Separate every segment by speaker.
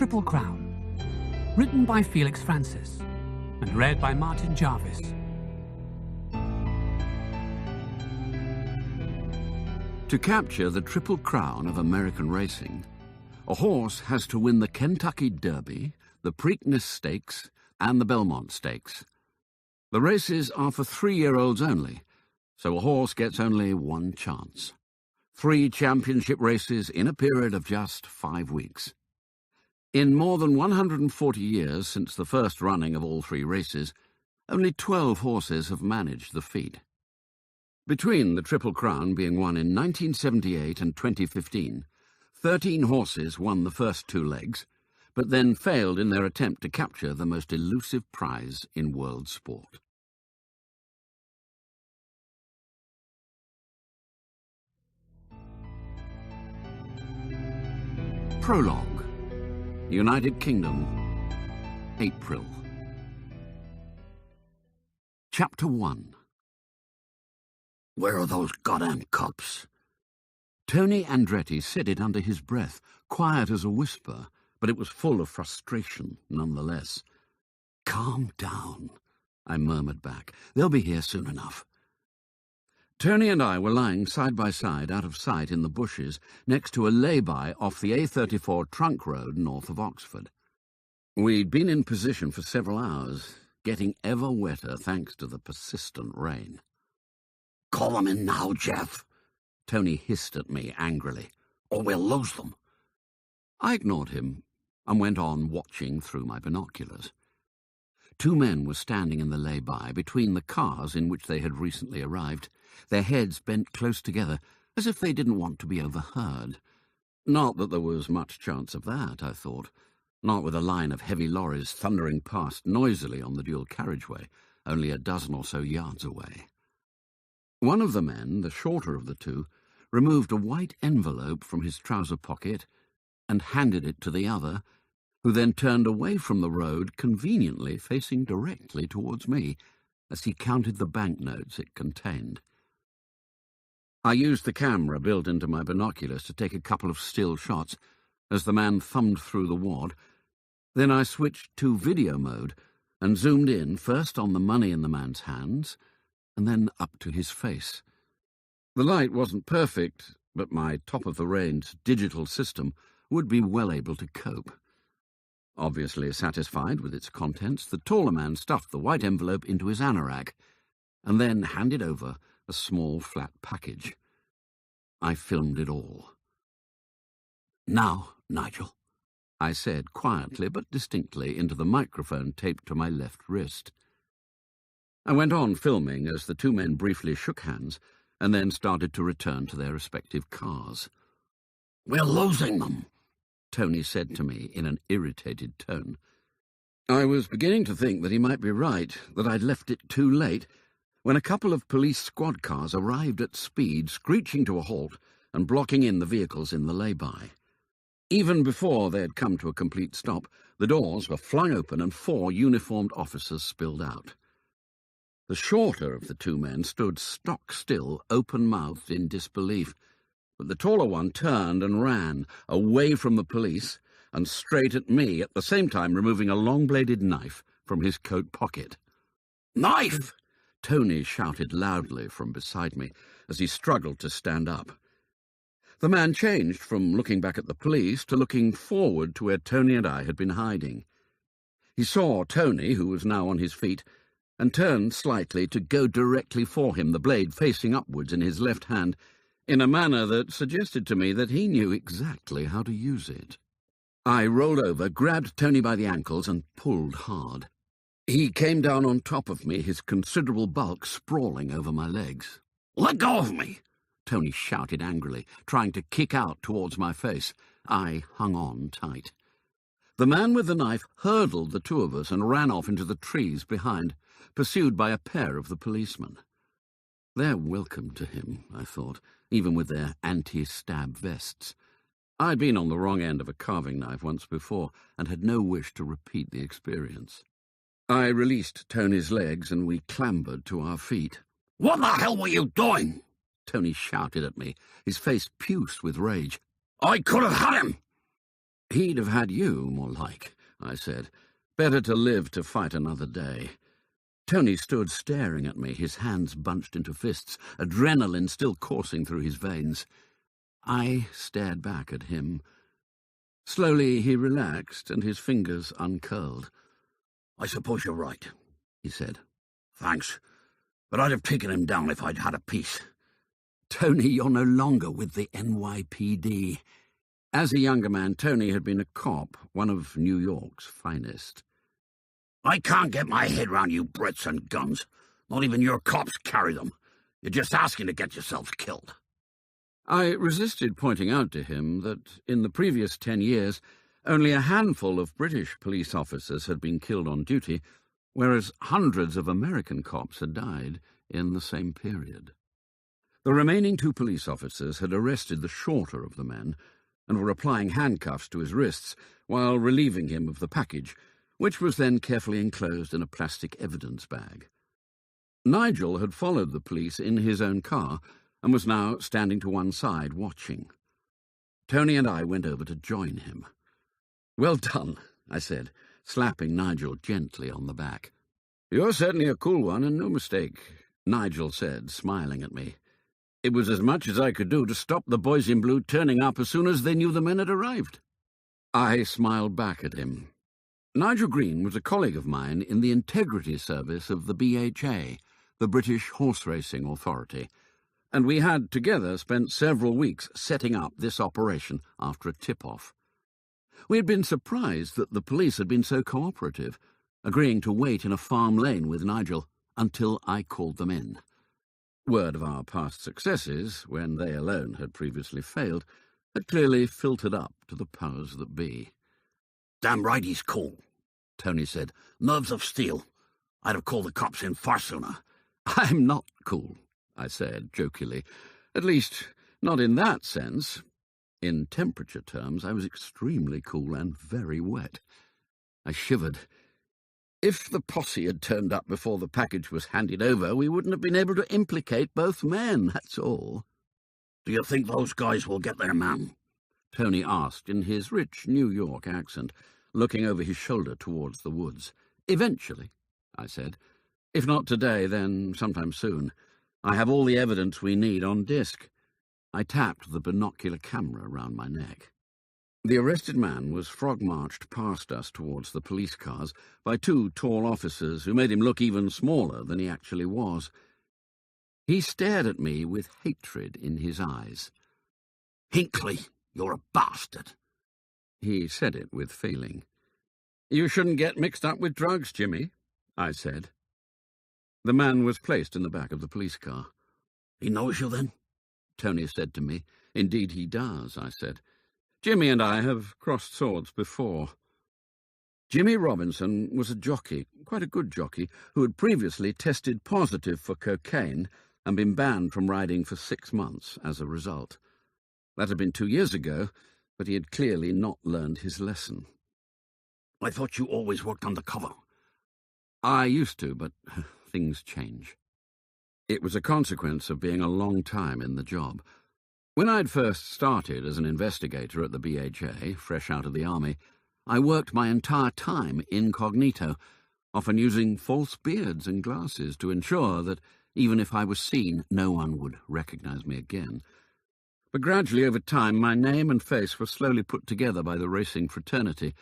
Speaker 1: Triple Crown, written by Felix Francis and read by Martin Jarvis.
Speaker 2: To capture the Triple Crown of American racing, a horse has to win the Kentucky Derby, the Preakness Stakes, and the Belmont Stakes. The races are for 3-year-olds only, so a horse gets only one chance. 3 championship races in a period of just 5 weeks. In more than 140 years since the first running of all 3 races, only 12 horses have managed the feat. Between the Triple Crown being won in 1978 and 2015, 13 horses won the first 2 legs, but then failed in their attempt to capture the most elusive prize in world sport. Prologue. United Kingdom, April. Chapter 1. Where are those goddamn cops? Tony Andretti said it under his breath, quiet as a whisper, but it was full of frustration nonetheless. Calm down, I murmured back. They'll be here soon enough. Tony and I were lying side by side out of sight in the bushes next to a lay-by off the A34 trunk road north of Oxford. We'd been in position for several hours, getting ever wetter thanks to the persistent rain. Call them in now, Jeff, Tony hissed at me angrily, or we'll lose them. I ignored him and went on watching through my binoculars. 2 men were standing in the lay-by between the cars in which they had recently arrived, their heads bent close together, as if they didn't want to be overheard. Not that there was much chance of that, I thought, not with a line of heavy lorries thundering past noisily on the dual carriageway, only a dozen or so yards away. One of the men, the shorter of the 2, removed a white envelope from his trouser pocket and handed it to the other, who then turned away from the road, conveniently facing directly towards me, as he counted the banknotes it contained. I used the camera built into my binoculars to take a couple of still shots as the man thumbed through the wad. Then I switched to video mode and zoomed in first on the money in the man's hands and then up to his face. The light wasn't perfect, but my top-of-the-range digital system would be well able to cope. Obviously satisfied with its contents, the taller man stuffed the white envelope into his anorak and then handed over a small flat package. I filmed it all. Now, Nigel, I said quietly but distinctly into the microphone taped to my left wrist. I went on filming as the 2 men briefly shook hands and then started to return to their respective cars. We're losing them, Tony said to me in an irritated tone. I was beginning to think that he might be right, that I'd left it too late, when a couple of police squad cars arrived at speed, screeching to a halt and blocking in the vehicles in the lay-by. Even before they had come to a complete stop, the doors were flung open and 4 uniformed officers spilled out. The shorter of the 2 men stood stock still, open-mouthed in disbelief, but the taller one turned and ran, away from the police and straight at me, at the same time removing a long-bladed knife from his coat pocket. Knife! Tony shouted loudly from beside me as he struggled to stand up. The man changed from looking back at the police to looking forward to where Tony and I had been hiding. He saw Tony, who was now on his feet, and turned slightly to go directly for him, the blade facing upwards in his left hand, in a manner that suggested to me that he knew exactly how to use it. I rolled over, grabbed Tony by the ankles, and pulled hard. He came down on top of me, his considerable bulk sprawling over my legs. Let go of me! Tony shouted angrily, trying to kick out towards my face. I hung on tight. The man with the knife hurdled the 2 of us and ran off into the trees behind, pursued by a pair of the policemen. They're welcome to him, I thought, even with their anti-stab vests. I'd been on the wrong end of a carving knife once before and had no wish to repeat the experience. I released Tony's legs and we clambered to our feet. What the hell were you doing? Tony shouted at me, his face puce with rage. I could have had him! He'd have had you, more like, I said. Better to live to fight another day. Tony stood staring at me, his hands bunched into fists, adrenaline still coursing through his veins. I stared back at him. Slowly he relaxed, and his fingers uncurled. "I suppose you're right," he said. "Thanks, but I'd have taken him down if I'd had a piece." "Tony, you're no longer with the NYPD." As a younger man, Tony had been a cop, one of New York's finest. "I can't get my head round you Brits and guns. Not even your cops carry them. You're just asking to get yourselves killed." I resisted pointing out to him that in the previous 10 years, only a handful of British police officers had been killed on duty, whereas hundreds of American cops had died in the same period. The remaining 2 police officers had arrested the shorter of the men and were applying handcuffs to his wrists while relieving him of the package, which was then carefully enclosed in a plastic evidence bag. Nigel had followed the police in his own car and was now standing to one side, watching. Tony and I went over to join him. "Well done," I said, slapping Nigel gently on the back. "You're certainly a cool one, and no mistake," Nigel said, smiling at me. "It was as much as I could do to stop the boys in blue turning up as soon as they knew the men had arrived." I smiled back at him. Nigel Green was a colleague of mine in the Integrity Service of the BHA, the British Horse Racing Authority, and we had together spent several weeks setting up this operation after a tip-off. We had been surprised that the police had been so cooperative, agreeing to wait in a farm lane with Nigel until I called them in. Word of our past successes, when they alone had previously failed, had clearly filtered up to the powers that be. "Damn right he's cool," Tony said. "Nerves of steel. I'd have called the cops in far sooner." "I'm not cool," I said, jokingly. "At least, not in that sense. In temperature terms, I was extremely cool and very wet." I shivered. "If the posse had turned up before the package was handed over, we wouldn't have been able to implicate both men, that's all." "Do you think those guys will get their man?" Tony asked in his rich New York accent, looking over his shoulder towards the woods. "Eventually," I said. "If not today, then sometime soon. I have all the evidence we need on disc." I tapped the binocular camera round my neck. The arrested man was frog-marched past us towards the police cars by 2 tall officers who made him look even smaller than he actually was. He stared at me with hatred in his eyes. "Hinckley, you're a bastard." He said it with feeling. "You shouldn't get mixed up with drugs, Jimmy," I said. The man was placed in the back of the police car. "He knows you, then?" Tony said to me. "Indeed he does," I said. "Jimmy and I have crossed swords before." Jimmy Robinson was a jockey, quite a good jockey, who had previously tested positive for cocaine and been banned from riding for 6 months as a result. That had been 2 years ago, but he had clearly not learned his lesson. "I thought you always worked undercover." "I used to, but things change." It was a consequence of being a long time in the job. When I'd first started as an investigator at the BHA, fresh out of the army, I worked my entire time incognito, often using false beards and glasses to ensure that, even if I was seen, no one would recognize me again. But gradually over time, my name and face were slowly put together by the racing fraternity,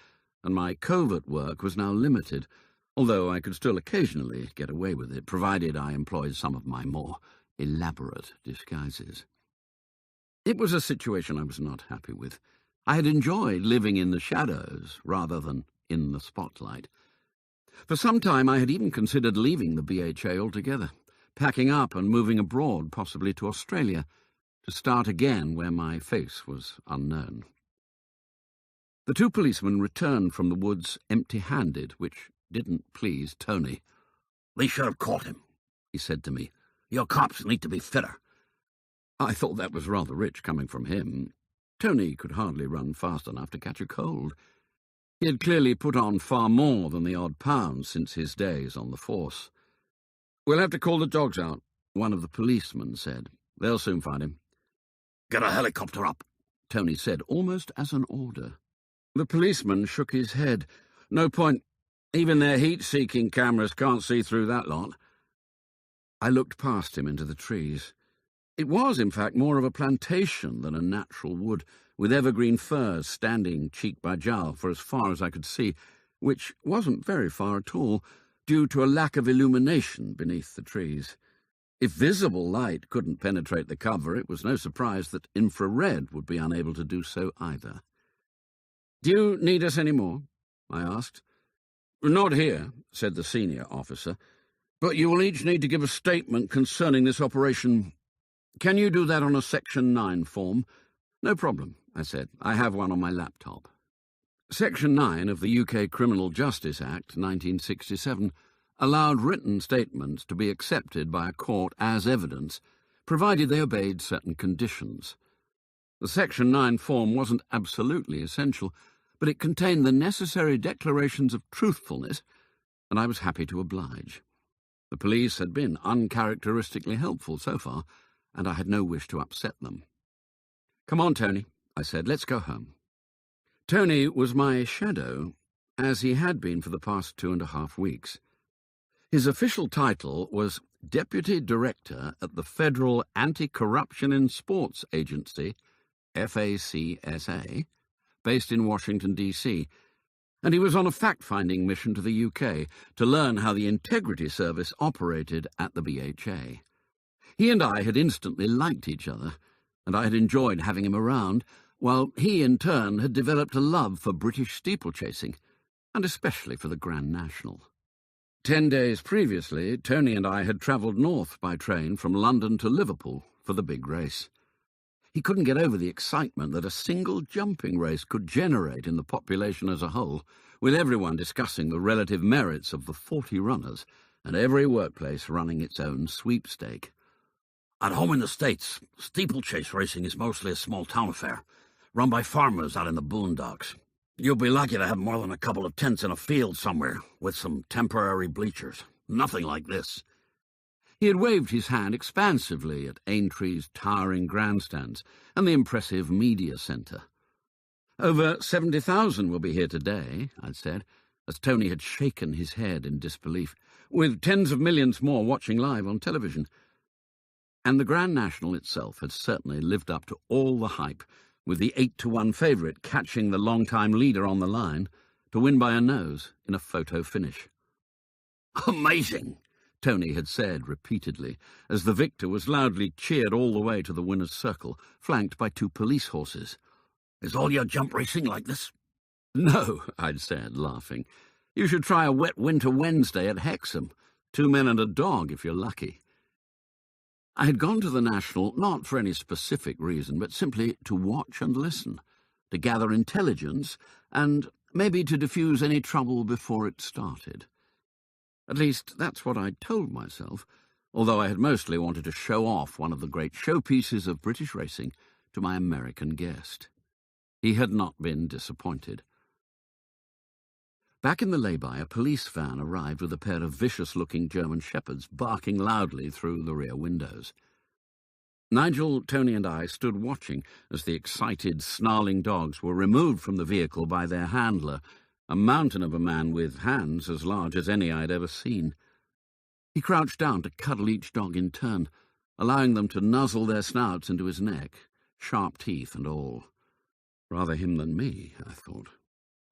Speaker 2: and my covert work was now limited, although I could still occasionally get away with it, provided I employed some of my more elaborate disguises. It was a situation I was not happy with. I had enjoyed living in the shadows rather than in the spotlight. For some time I had even considered leaving the BHA altogether, packing up and moving abroad, possibly to Australia, to start again where my face was unknown. The 2 policemen returned from the woods empty-handed, which didn't please Tony. "They should have caught him," he said to me. "Your cops need to be fitter." I thought that was rather rich coming from him. Tony could hardly run fast enough to catch a cold. He had clearly put on far more than the odd pounds since his days on the force. "We'll have to call the dogs out," one of the policemen said. "They'll soon find him." "Get a helicopter up," Tony said, almost as an order. The policeman shook his head. No point. Even their heat-seeking cameras can't see through that lot. I looked past him into the trees. It was, in fact, more of a plantation than a natural wood, with evergreen firs standing cheek by jowl for as far as I could see, which wasn't very far at all, due to a lack of illumination beneath the trees. If visible light couldn't penetrate the cover, it was no surprise that infrared would be unable to do so either. "Do you need us any more?" I asked. "Not here," said the senior officer, "but you will each need to give a statement concerning this operation. Can you do that on a Section 9 form?" "No problem," I said. "I have one on my laptop." Section 9 of the UK Criminal Justice Act, 1967, allowed written statements to be accepted by a court as evidence, provided they obeyed certain conditions. The Section 9 form wasn't absolutely essential, but it contained the necessary declarations of truthfulness, and I was happy to oblige. The police had been uncharacteristically helpful so far, and I had no wish to upset them. "Come on, Tony," I said. "Let's go home." Tony was my shadow, as he had been for the past 2.5 weeks. His official title was Deputy Director at the Federal Anti-Corruption in Sports Agency, FACSA, based in Washington, D.C., and he was on a fact-finding mission to the UK to learn how the Integrity Service operated at the BHA. He and I had instantly liked each other, and I had enjoyed having him around, while he, in turn, had developed a love for British steeplechasing, and especially for the Grand National. 10 days previously, Tony and I had travelled north by train from London to Liverpool for the big race. He couldn't get over the excitement that a single jumping race could generate in the population as a whole, with everyone discussing the relative merits of the 40 runners, and every workplace running its own sweepstake. "At home in the States, steeplechase racing is mostly a small-town affair, run by farmers out in the boondocks. You'll be lucky to have more than a couple of tents in a field somewhere, with some temporary bleachers. Nothing like this." He had waved his hand expansively at Aintree's towering grandstands and the impressive media centre. "Over 70,000 will be here today," I'd said, as Tony had shaken his head in disbelief, "with tens of millions more watching live on television." And the Grand National itself had certainly lived up to all the hype, with the 8-1 favourite catching the long-time leader on the line to win by a nose in a photo finish. "Amazing," Tony had said repeatedly, as the victor was loudly cheered all the way to the winner's circle, flanked by 2 police horses. "Is all your jump racing like this?" "No," I'd said, laughing. "You should try a wet winter Wednesday at Hexham. 2 men and a dog, if you're lucky." I had gone to the National not for any specific reason, but simply to watch and listen, to gather intelligence, and maybe to diffuse any trouble before it started. At least, that's what I'd told myself, although I had mostly wanted to show off one of the great showpieces of British racing to my American guest. He had not been disappointed. Back in the lay-by, a police van arrived with a pair of vicious-looking German shepherds barking loudly through the rear windows. Nigel, Tony and I stood watching as the excited, snarling dogs were removed from the vehicle by their handler, a mountain of a man with hands as large as any I'd ever seen. He crouched down to cuddle each dog in turn, allowing them to nuzzle their snouts into his neck, sharp teeth and all. Rather him than me, I thought.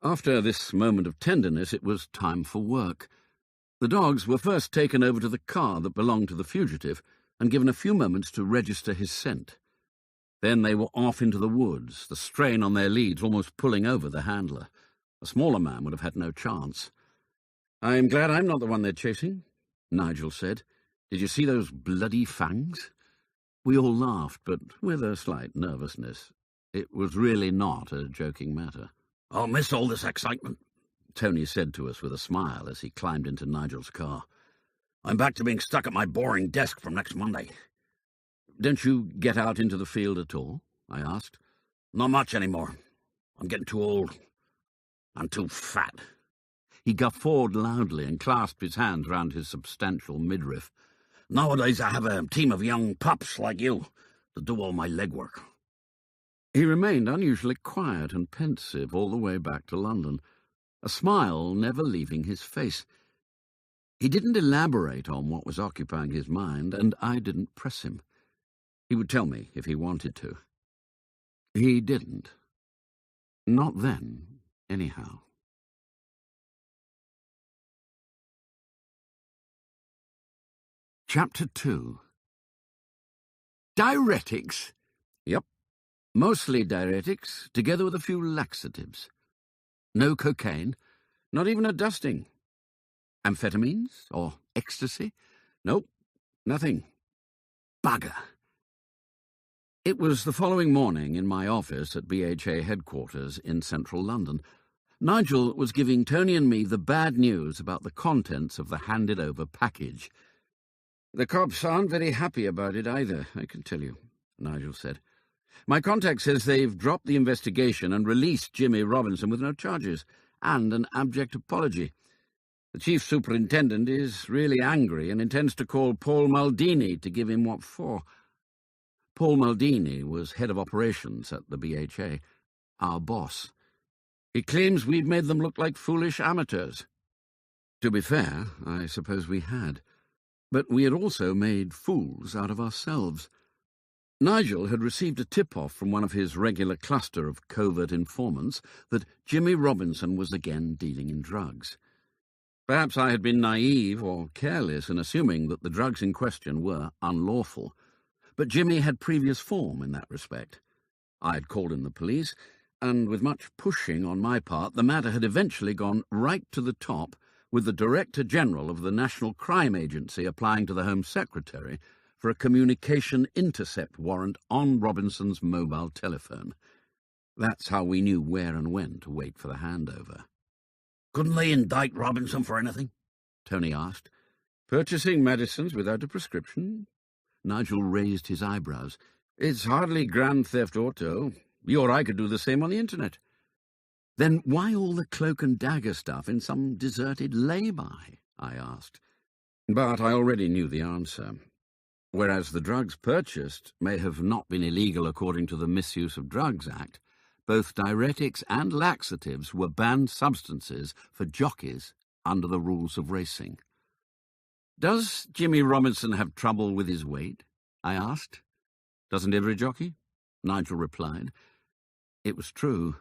Speaker 2: After this moment of tenderness, it was time for work. The dogs were first taken over to the car that belonged to the fugitive and given a few moments to register his scent. Then they were off into the woods, the strain on their leads almost pulling over the handler. A smaller man would have had no chance. "I'm glad I'm not the one they're chasing," Nigel said. "Did you see those bloody fangs?" We all laughed, but with a slight nervousness. It was really not a joking matter. "I'll miss all this excitement," Tony said to us with a smile as he climbed into Nigel's car. "I'm back to being stuck at my boring desk from next Monday." "Don't you get out into the field at all?" I asked. "Not much anymore. I'm getting too old. I'm too fat." He guffawed loudly and clasped his hands round his substantial midriff. "Nowadays I have a team of young pups like you to do all my legwork." He remained unusually quiet and pensive all the way back to London, a smile never leaving his face. He didn't elaborate on what was occupying his mind, and I didn't press him. He would tell me if he wanted to. He didn't. Not then, anyhow. Chapter 2. Diuretics? Yep. Mostly diuretics, together with a few laxatives. No cocaine, not even a dusting. Amphetamines or ecstasy? Nope, nothing. Bugger. It was the following morning in my office at BHA headquarters in central London. Nigel was giving Tony and me the bad news about the contents of the handed-over package. "The cops aren't very happy about it either, I can tell you," Nigel said. "My contact says they've dropped the investigation and released Jimmy Robinson with no charges, and an abject apology. The chief superintendent is really angry and intends to call Paul Maldini to give him what for." Paul Maldini was head of operations at the BHA, our boss. "He claims we've made them look like foolish amateurs." To be fair, I suppose we had. But we had also made fools out of ourselves. Nigel had received a tip-off from one of his regular cluster of covert informants that Jimmy Robinson was again dealing in drugs. Perhaps I had been naive or careless in assuming that the drugs in question were unlawful, but Jimmy had previous form in that respect. I had called in the police, and with much pushing on my part, the matter had eventually gone right to the top, with the Director General of the National Crime Agency applying to the Home Secretary for a communication intercept warrant on Robinson's mobile telephone. That's how we knew where and when to wait for the handover. "Couldn't they indict Robinson for anything?" Tony asked. "Purchasing medicines without a prescription?" Nigel raised his eyebrows. "It's hardly grand theft auto. You or I could do the same on the internet." "Then why all the cloak and dagger stuff in some deserted lay-by?" I asked. But I already knew the answer. Whereas the drugs purchased may have not been illegal according to the Misuse of Drugs Act, both diuretics and laxatives were banned substances for jockeys under the rules of racing. "Does Jimmy Robinson have trouble with his weight?" I asked. "Doesn't every jockey?" Nigel replied. It was true.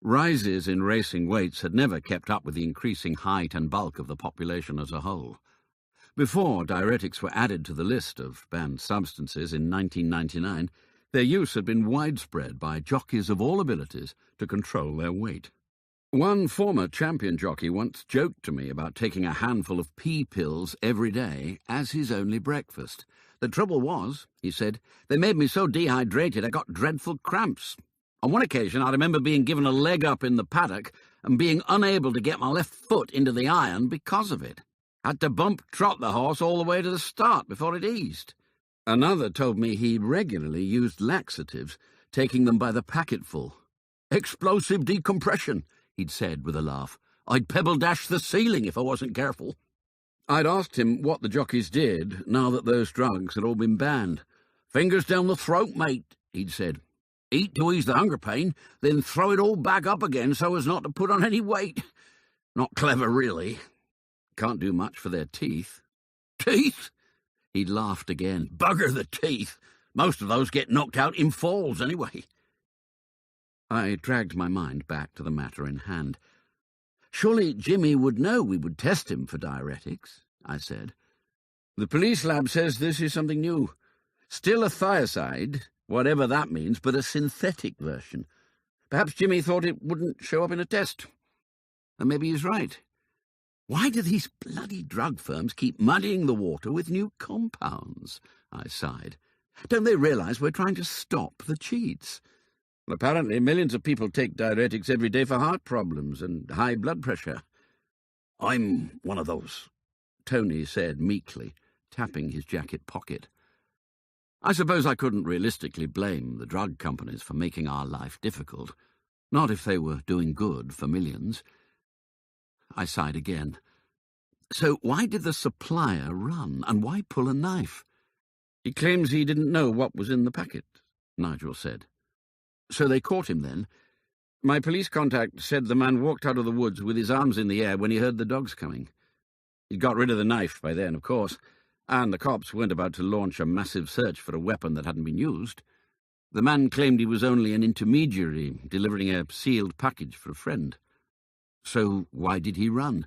Speaker 2: Rises in racing weights had never kept up with the increasing height and bulk of the population as a whole. Before diuretics were added to the list of banned substances in 1999, their use had been widespread by jockeys of all abilities to control their weight. One former champion jockey once joked to me about taking a handful of pea pills every day as his only breakfast. "The trouble was," he said, "they made me so dehydrated I got dreadful cramps. On one occasion I remember being given a leg up in the paddock and being unable to get my left foot into the iron because of it. Had to bump trot the horse all the way to the start before it eased." Another told me he regularly used laxatives, taking them by the packetful. "Explosive decompression," he'd said with a laugh. "I'd pebble dash the ceiling if I wasn't careful." I'd asked him what the jockeys did now that those drugs had all been banned. "Fingers down the throat, mate," he'd said. "Eat to ease the hunger pain, then throw it all back up again so as not to put on any weight. Not clever, really. Can't do much for their teeth." "Teeth?" He'd laughed again. "Bugger the teeth. Most of those get knocked out in falls anyway." I dragged my mind back to the matter in hand. "Surely Jimmy would know we would test him for diuretics," I said. "The police lab says this is something new. Still a thiazide, whatever that means, but a synthetic version. Perhaps Jimmy thought it wouldn't show up in a test. And maybe he's right. Why do these bloody drug firms keep muddying the water with new compounds?" I sighed. "Don't they realize we're trying to stop the cheats? Well, apparently millions of people take diuretics every day for heart problems and high blood pressure." "I'm one of those," Tony said meekly, tapping his jacket pocket. I suppose I couldn't realistically blame the drug companies for making our life difficult, not if they were doing good for millions. I sighed again. "So why did the supplier run, and why pull a knife?" "He claims he didn't know what was in the packet," Nigel said. So they caught him then? My police contact said the man walked out of the woods with his arms in the air when he heard the dogs coming. He'd got rid of the knife by then, of course, and the cops weren't about to launch a massive search for a weapon that hadn't been used. The man claimed he was only an intermediary, delivering a sealed package for a friend. So why did he run?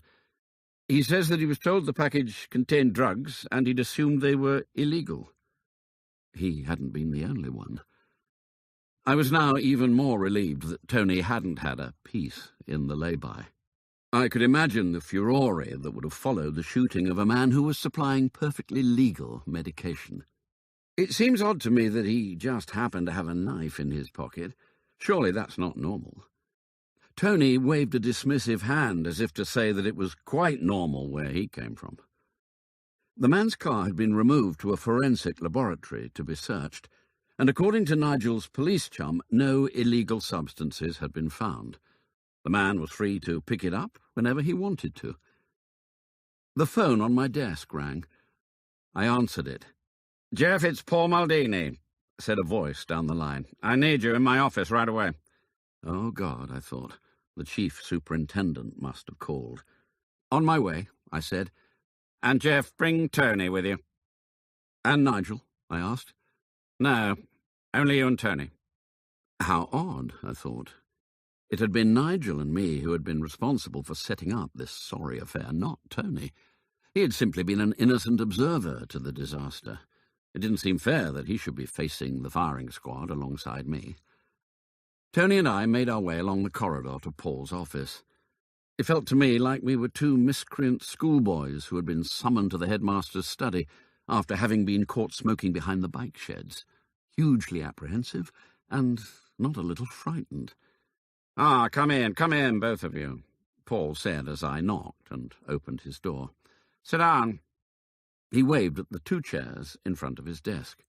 Speaker 2: He says that he was told the package contained drugs and he'd assumed they were illegal. He hadn't been the only one. I was now even more relieved that Tony hadn't had a piece in the lay-by. I could imagine the furore that would have followed the shooting of a man who was supplying perfectly legal medication. It seems odd to me that he just happened to have a knife in his pocket. Surely that's not normal. Tony waved a dismissive hand as if to say that it was quite normal where he came from. The man's car had been removed to a forensic laboratory to be searched, and according to Nigel's police chum, no illegal substances had been found. The man was free to pick it up whenever he wanted to. The phone on my desk rang. I answered it. "Jeff, it's Paul Maldini," said a voice down the line. "I need you in my office right away." Oh, God, I thought. The chief superintendent must have called. "On my way," I said. "And, Jeff, bring Tony with you." "And Nigel?" I asked. "No, only you and Tony." How odd, I thought. It had been Nigel and me who had been responsible for setting up this sorry affair, not Tony. He had simply been an innocent observer to the disaster. It didn't seem fair that he should be facing the firing squad alongside me. Tony and I made our way along the corridor to Paul's office. It felt to me like we were two miscreant schoolboys who had been summoned to the headmaster's study after having been caught smoking behind the bike sheds, hugely apprehensive and not a little frightened. "Ah, come in, both of you," Paul said as I knocked and opened his door. "Sit down." He waved at the two chairs in front of his desk.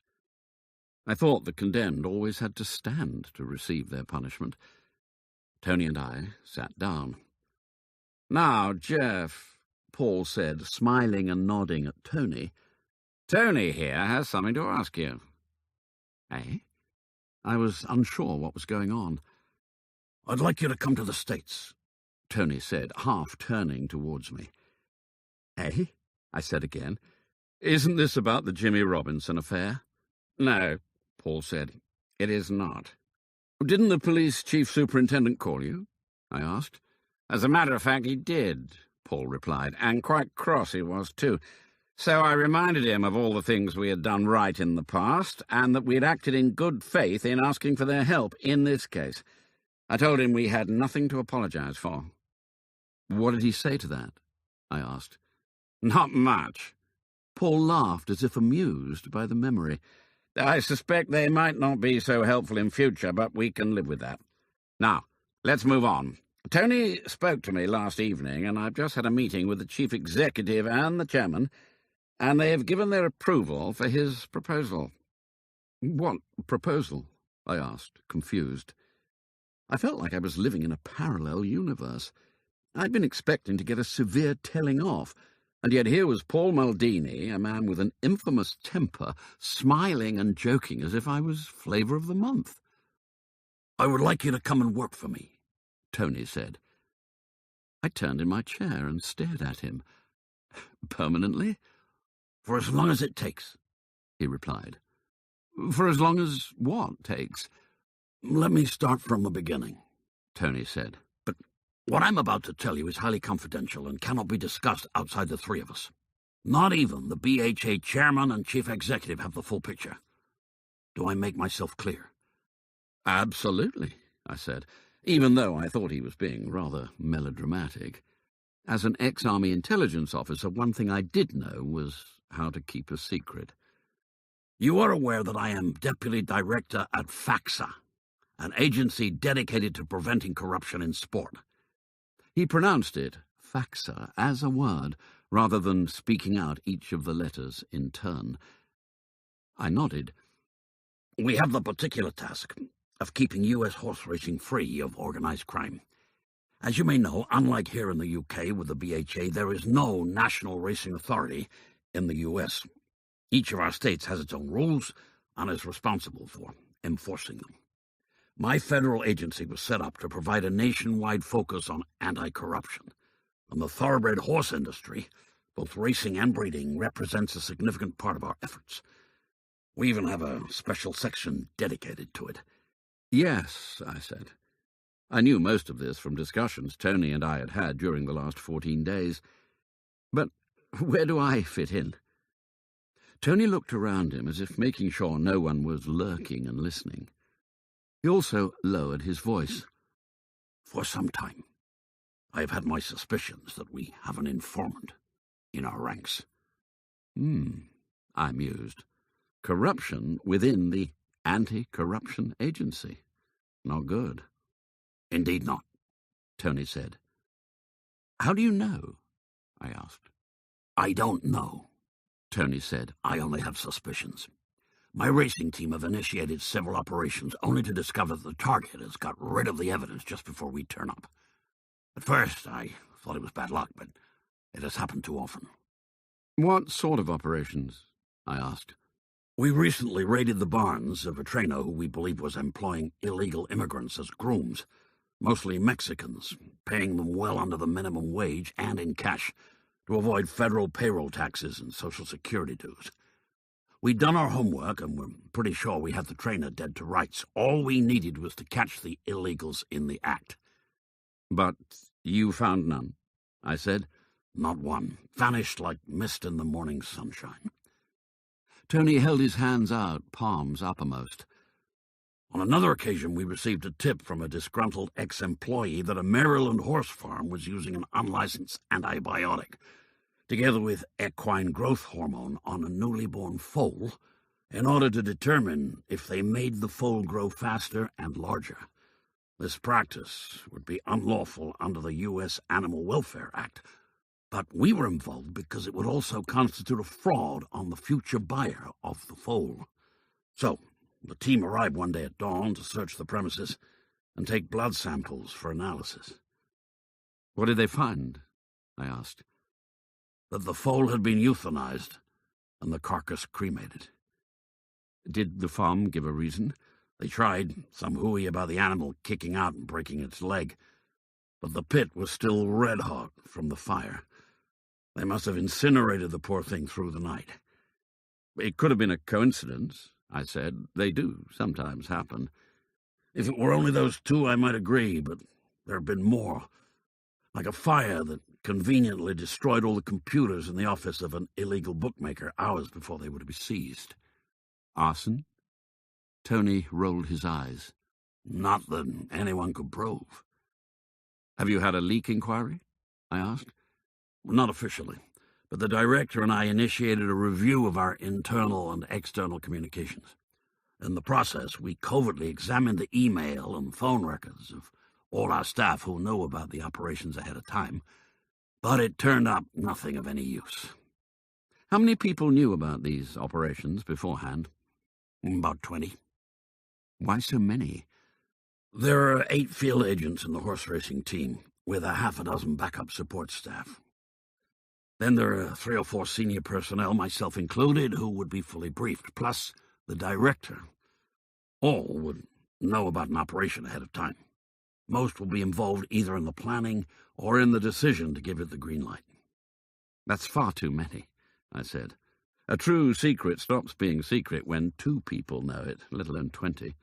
Speaker 2: I thought the condemned always had to stand to receive their punishment. Tony and I sat down. "Now, Jeff," Paul said, smiling and nodding at Tony. "Tony here has something to ask you." "Eh?" I was unsure what was going on. "I'd like you to come to the States," Tony said, half turning towards me. "Eh?" I said again. "Isn't this about the Jimmy Robinson affair?" "No," Paul said. "It is not." "Didn't the police chief superintendent call you?" I asked. "As a matter of fact, he did," Paul replied, "and quite cross he was too. So I reminded him of all the things we had done right in the past, and that we had acted in good faith in asking for their help in this case. I told him we had nothing to apologize for." "What did he say to that?" I asked. "Not much." Paul laughed as if amused by the memory. "I suspect they might not be so helpful in future, but we can live with that. Now, let's move on. Tony spoke to me last evening, and I've just had a meeting with the chief executive and the chairman, and they have given their approval for his proposal." "What proposal?" I asked, confused. I felt like I was living in a parallel universe. I'd been expecting to get a severe telling off, and yet here was Paul Maldini, a man with an infamous temper, smiling and joking as if I was flavour of the month. "I would like you to come and work for me," Tony said. I turned in my chair and stared at him. "Permanently?" "For as long as it takes," he replied. "For as long as what takes?" "Let me start from the beginning," Tony said. "But what I'm about to tell you is highly confidential and cannot be discussed outside the three of us. Not even the BHA chairman and chief executive have the full picture. Do I make myself clear?" "Absolutely," I said, even though I thought he was being rather melodramatic. As an ex-army intelligence officer, one thing I did know was how to keep a secret. "You are aware that I am deputy director at FACSA, an agency dedicated to preventing corruption in sport." He pronounced it, FACSA, as a word, rather than speaking out each of the letters in turn. I nodded. "We have the particular task of keeping U.S. horse racing free of organized crime. As you may know, unlike here in the UK with the BHA, there is no national racing authority in the U.S. Each of our states has its own rules and is responsible for enforcing them. My federal agency was set up to provide a nationwide focus on anti-corruption. And the thoroughbred horse industry, both racing and breeding, represents a significant part of our efforts. We even have a special section dedicated to it. Yes, I said. I knew most of this from discussions Tony and I had had during the last 14 days. But where do I fit in? Tony looked around him as if making sure no one was lurking and listening. He also lowered his voice. For some time, I have had my suspicions that we have an informant in our ranks. I mused. Corruption within the anti-corruption agency. Not good. Indeed not, Tony said. How do you know? I asked. I don't know, Tony said. I only have suspicions. My racing team have initiated several operations only to discover that the target has got rid of the evidence just before we turn up. At first, I thought it was bad luck, but it has happened too often. What sort of operations? I asked. We recently raided the barns of a trainer who we believe was employing illegal immigrants as grooms, mostly Mexicans, paying them well under the minimum wage and in cash to avoid federal payroll taxes and Social Security dues. We'd done our homework and were pretty sure we had the trainer dead to rights. All we needed was to catch the illegals in the act. But you found none, I said. Not one. Vanished like mist in the morning sunshine. Tony held his hands out, palms uppermost. On another occasion, we received a tip from a disgruntled ex-employee that a Maryland horse farm was using an unlicensed antibiotic, together with equine growth hormone on a newly born foal, in order to determine if they made the foal grow faster and larger. This practice would be unlawful under the U.S. Animal Welfare Act, but we were involved because it would also constitute a fraud on the future buyer of the foal. So, the team arrived one day at dawn to search the premises and take blood samples for analysis. What did they find? I asked. That the foal had been euthanized and the carcass cremated. Did the farm give a reason? They tried, some hooey about the animal kicking out and breaking its leg, but the pit was still red-hot from the fire. They must have incinerated the poor thing through the night. It could have been a coincidence, I said. They do sometimes happen. If it were only those two, I might agree, but there have been more. Like a fire that conveniently destroyed all the computers in the office of an illegal bookmaker hours before they were to be seized. Arson? Tony rolled his eyes. Not that anyone could prove. Have you had a leak inquiry? I asked. Not officially, but the director and I initiated a review of our internal and external communications. In the process, we covertly examined the email and phone records of all our staff who knew about the operations ahead of time, but it turned up nothing of any use. How many people knew about these operations beforehand? About 20. Why so many? There are 8 field agents in the horse racing team, with a half a dozen backup support staff. Then there are 3 or 4 senior personnel, myself included, who would be fully briefed, plus the director. All would know about an operation ahead of time. Most will be involved either in the planning or in the decision to give it the green light. That's far too many, I said. A true secret stops being secret when 2 people know it, let alone 20.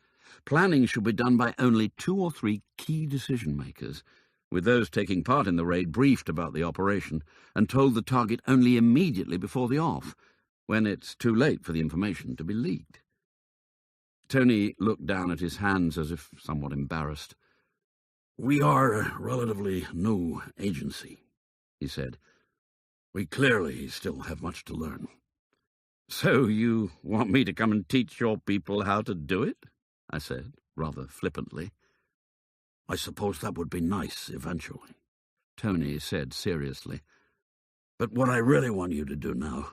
Speaker 2: Planning should be done by only 2 or 3 key decision-makers, with those taking part in the raid briefed about the operation and told the target only immediately before the off, when it's too late for the information to be leaked. Tony looked down at his hands as if somewhat embarrassed. We are a relatively new agency, he said. We clearly still have much to learn. So you want me to come and teach your people how to do it? I said, rather flippantly. I suppose that would be nice eventually, Tony said seriously. But what I really want you to do now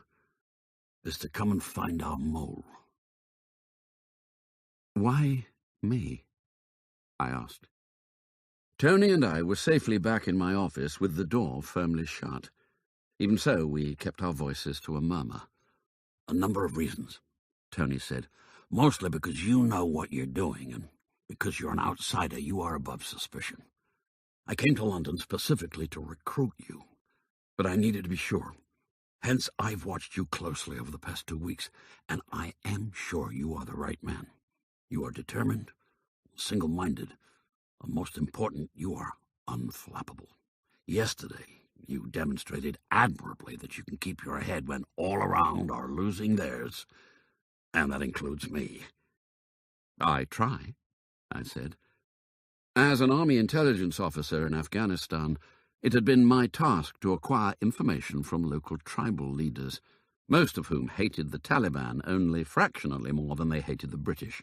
Speaker 2: is to come and find our mole. Why me? I asked. Tony and I were safely back in my office with the door firmly shut. Even so, we kept our voices to a murmur. A number of reasons, Tony said. Mostly because you know what you're doing, and Because you're an outsider, you are above suspicion. I came to London specifically to recruit you, but I needed to be sure. Hence, I've watched you closely over the past 2 weeks, and I am sure you are the right man. You are determined, single-minded, and most important, you are unflappable. Yesterday, you demonstrated admirably that you can keep your head when all around are losing theirs, and that includes me. I try, I said. As an army intelligence officer in Afghanistan, it had been my task to acquire information from local tribal leaders, most of whom hated the Taliban only fractionally more than they hated the British.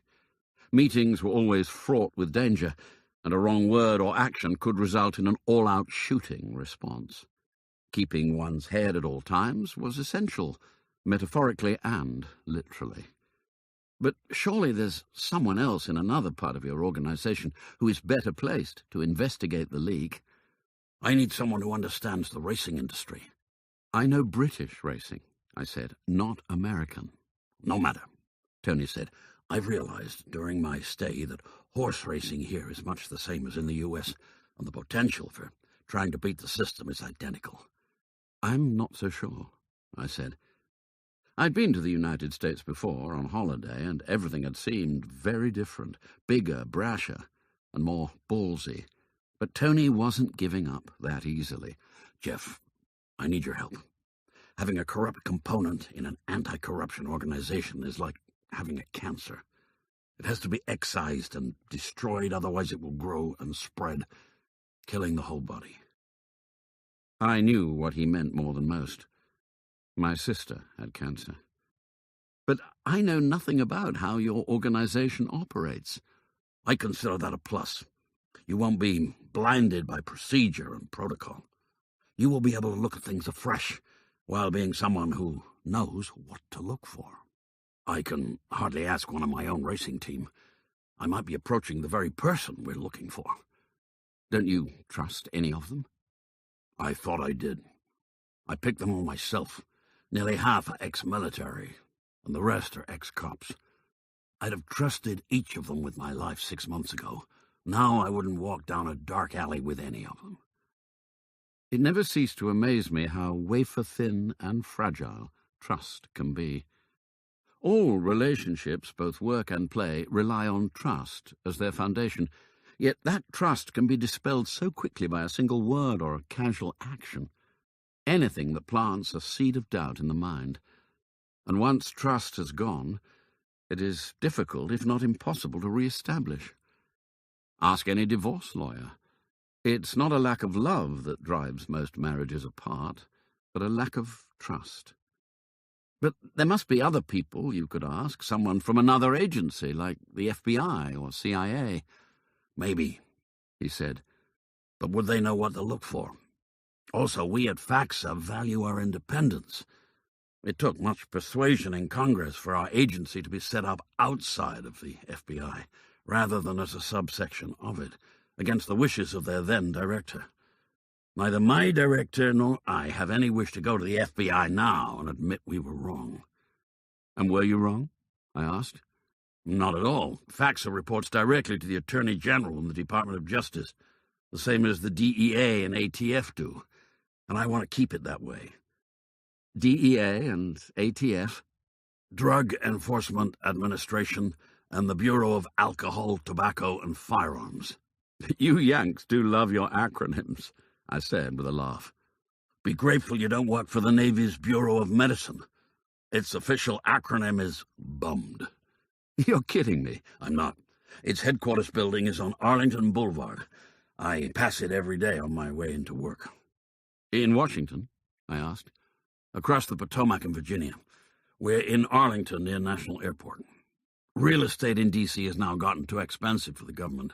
Speaker 2: Meetings were always fraught with danger, and a wrong word or action could result in an all-out shooting response. Keeping one's head at all times was essential, metaphorically and literally. But surely there's someone else in another part of your organization who is better placed to investigate the leak. I need someone who understands the racing industry. I know British racing, I said, not American. No matter, Tony said. I've realized during my stay that horse racing here is much the same as in the US, and the potential for trying to beat the system is identical. I'm not so sure, I said. I'd been to the United States before on holiday, and everything had seemed very different, bigger, brasher, and more ballsy. But Tony wasn't giving up that easily. Jeff, I need your help. Having a corrupt component in an anti-corruption organization is like having a cancer. It has to be excised and destroyed, otherwise it will grow and spread, killing the whole body. I knew what he meant more than most. My sister had cancer. But I know nothing about how your organization operates. I consider that a plus. You won't be blinded by procedure and protocol. You will be able to look at things afresh, while being someone who knows what to look for. I can hardly ask one of my own racing team. I might be approaching the very person we're looking for. Don't you trust any of them? I thought I did. I picked them all myself. Nearly half are ex-military, and the rest are ex-cops. I'd have trusted each of them with my life 6 months ago. Now I wouldn't walk down a dark alley with any of them. It never ceased to amaze me how wafer-thin and fragile trust can be. All relationships, both work and play, rely on trust as their foundation, yet that trust can be dispelled so quickly by a single word or a casual action. Anything that plants a seed of doubt in the mind. And once trust has gone, it is difficult, if not impossible, to re-establish. Ask any divorce lawyer. It's not a lack of love that drives most marriages apart, but a lack of trust. But there must be other people you could ask, someone from another agency, like the FBI or CIA. Maybe, he said, but would they know what to look for? Also, we at FACSA value our independence. It took much persuasion in Congress for our agency to be set up outside of the FBI, rather than as a subsection of it, against the wishes of their then director. Neither my director nor I have any wish to go to the FBI now and admit we were wrong. And were you wrong? I asked. Not at all. FACSA reports directly to the Attorney General and the Department of Justice, the same as the DEA and ATF do, and I want to keep it that way. DEA and ATF? Drug Enforcement Administration and the Bureau of Alcohol, Tobacco, and Firearms. You Yanks do love your acronyms, I said with a laugh. Be grateful you don't work for the Navy's Bureau of Medicine. Its official acronym is BUMMED. You're kidding me. I'm not. Its headquarters building is on Arlington Boulevard. I pass it every day on my way into work. In Washington? I asked. Across the Potomac in Virginia. We're in Arlington near National Airport. Real estate in D.C. has now gotten too expensive for the government.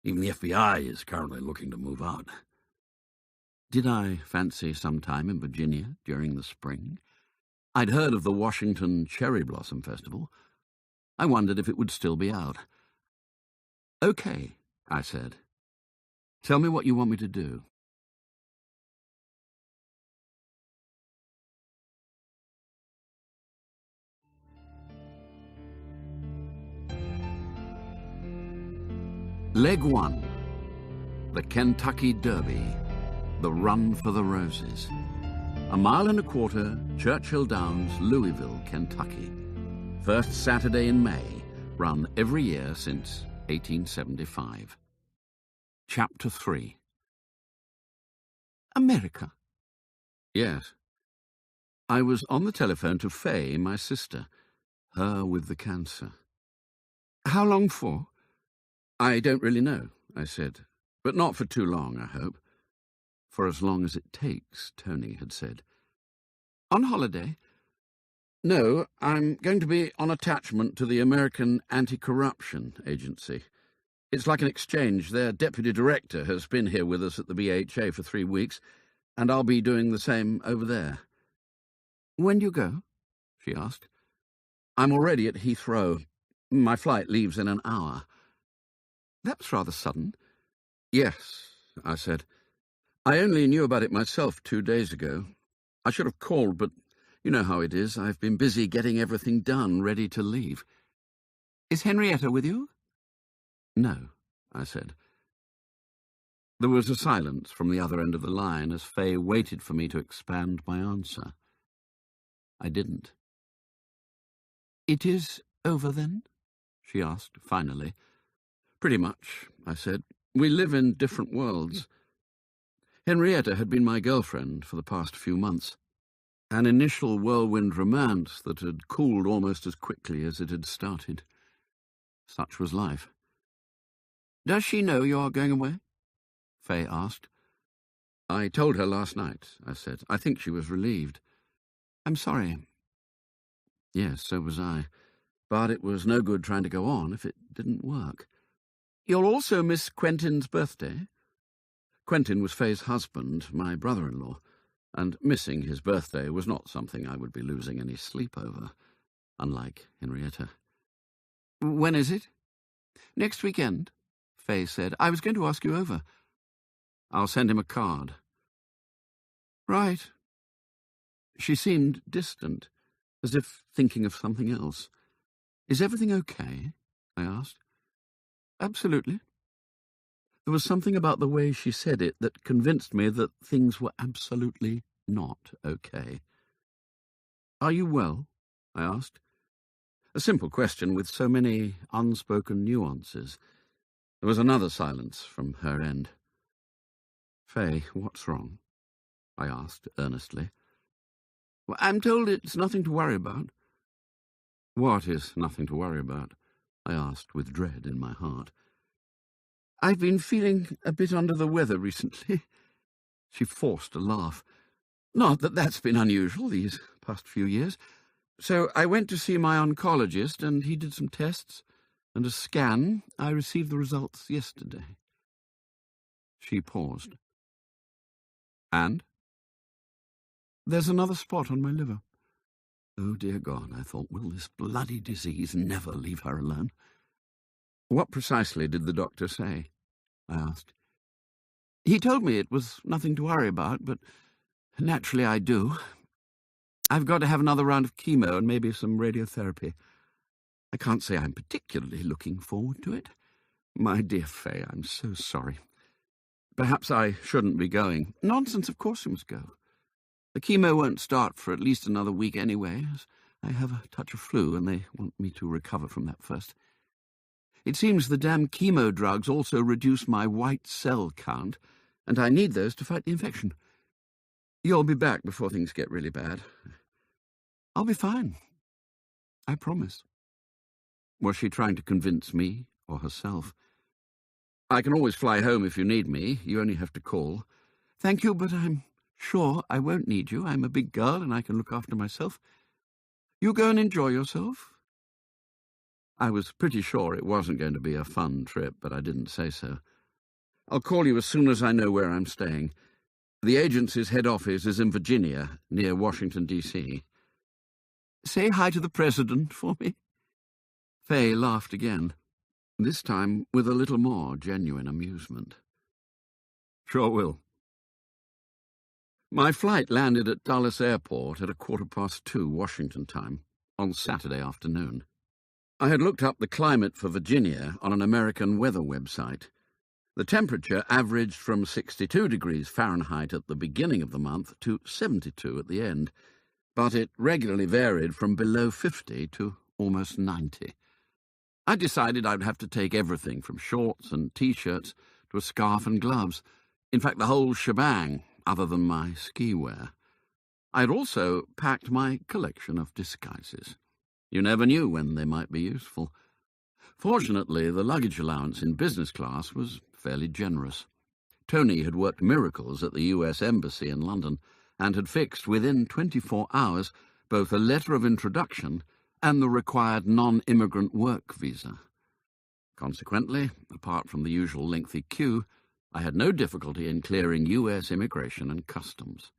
Speaker 2: Even the FBI is currently looking to move out. Did I fancy some time in Virginia during the spring? I'd heard of the Washington Cherry Blossom Festival. I wondered if it would still be out. Okay, I said. Tell me what you want me to do. Leg 1. The Kentucky Derby. The Run for the Roses. 1.25 miles, Churchill Downs, Louisville, Kentucky. First Saturday in May, run every year since 1875. Chapter 3. America? Yes. I was on the telephone to Fay, my sister, her with the cancer. How long for? I don't really know, I said, but not for too long, I hope. For as long as it takes, Tony had said. On holiday? No, I'm going to be on attachment to the American Anti-Corruption Agency. It's like an exchange. Their deputy director has been here with us at the BHA for 3 weeks, and I'll be doing the same over there. When do you go? She asked. I'm already at Heathrow. My flight leaves in an hour. That's rather sudden. Yes, I said. I only knew about it myself 2 days ago. I should have called, but you know how it is. I've been busy getting everything done, ready to leave. Is Henrietta with you? No, I said. There was a silence from the other end of the line as Fay waited for me to expand my answer. I didn't. It is over then? She asked, finally. Pretty much, I said. We live in different worlds. Henrietta had been my girlfriend for the past few months. An initial whirlwind romance that had cooled almost as quickly as it had started. Such was life. Does she know you are going away? Fay asked. I told her last night, I said. I think she was relieved. I'm sorry. Yes, so was I. But it was no good trying to go on if it didn't work. You'll also miss Quentin's birthday? Quentin was Fay's husband, my brother-in-law, and missing his birthday was not something I would be losing any sleep over, unlike Henrietta. When is it? Next weekend, Fay said. I was going to ask you over. I'll send him a card. Right. She seemed distant, as if thinking of something else. Is everything okay? I asked. Absolutely. There was something about the way she said it that convinced me that things were absolutely not okay. Are you well? I asked. A simple question with so many unspoken nuances. There was another silence from her end. Fay, what's wrong? I asked earnestly. Well, I'm told it's nothing to worry about. What is nothing to worry about? I asked with dread in my heart. I've been feeling a bit under the weather recently. She forced a laugh. Not that that's been unusual these past few years. So I went to see my oncologist, and he did some tests and a scan. I received the results yesterday. She paused. And? There's another spot on my liver. Oh, dear God, I thought, will this bloody disease never leave her alone? What precisely did the doctor say? I asked. He told me it was nothing to worry about, but naturally I do. I've got to have another round of chemo and maybe some radiotherapy. I can't say I'm particularly looking forward to it. My dear Fay, I'm so sorry. Perhaps I shouldn't be going. Nonsense, of course you must go. The chemo won't start for at least another week anyway, as I have a touch of flu and they want me to recover from that first. It seems the damn chemo drugs also reduce my white cell count, and I need those to fight the infection. You'll be back before things get really bad. I'll be fine. I promise. Was she trying to convince me or herself? I can always fly home if you need me. You only have to call. Thank you, but I'm sure I won't need you. I'm a big girl and I can look after myself. You go and enjoy yourself. I was pretty sure it wasn't going to be a fun trip, but I didn't say so. I'll call you as soon as I know where I'm staying. The agency's head office is in Virginia, near Washington, D.C. Say hi to the President for me. Fay laughed again, this time with a little more genuine amusement. Sure will. My flight landed at Dulles Airport at 2:15 Washington time on Saturday afternoon. I had looked up the climate for Virginia on an American weather website. The temperature averaged from 62 degrees Fahrenheit at the beginning of the month to 72 at the end, but it regularly varied from below 50 to almost 90. I decided I would have to take everything from shorts and T-shirts to a scarf and gloves. In fact, the whole shebang, other than my ski wear. I had also packed my collection of disguises. You never knew when they might be useful. Fortunately, the luggage allowance in business class was fairly generous. Tony had worked miracles at the US Embassy in London and had fixed within 24 hours both a letter of introduction and the required non-immigrant work visa. Consequently, apart from the usual lengthy queue, I had no difficulty in clearing US immigration and customs.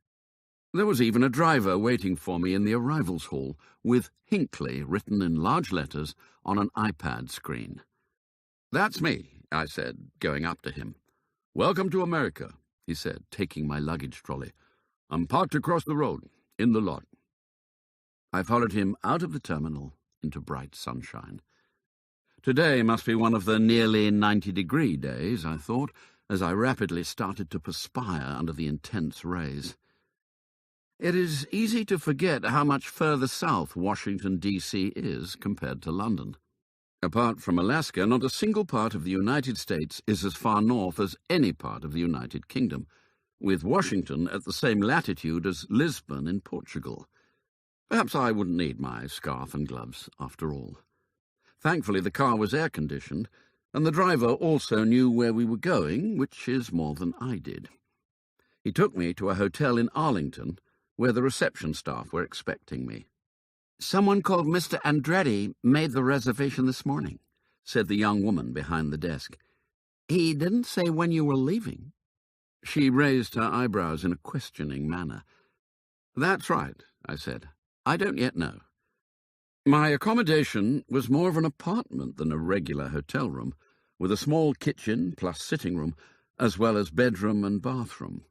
Speaker 2: There was even a driver waiting for me in the arrivals hall, with Hinckley written in large letters on an iPad screen. "That's me," I said, going up to him. "Welcome to America," he said, taking my luggage trolley. "I'm parked across the road, in the lot." I followed him out of the terminal into bright sunshine. Today must be one of the nearly 90-degree days, I thought, as I rapidly started to perspire under the intense rays. It is easy to forget how much further south Washington, D.C. is compared to London. Apart from Alaska, not a single part of the United States is as far north as any part of the United Kingdom, with Washington at the same latitude as Lisbon in Portugal. Perhaps I wouldn't need my scarf and gloves, after all. Thankfully, the car was air-conditioned, and the driver also knew where we were going, which is more than I did. He took me to a hotel in Arlington, where the reception staff were expecting me. "Someone called Mr. Andretti made the reservation this morning," said the young woman behind the desk. "He didn't say when you were leaving." She raised her eyebrows in a questioning manner. "That's right," I said. "I don't yet know." My accommodation was more of an apartment than a regular hotel room, with a small kitchen plus sitting room, as well as bedroom and bathroom.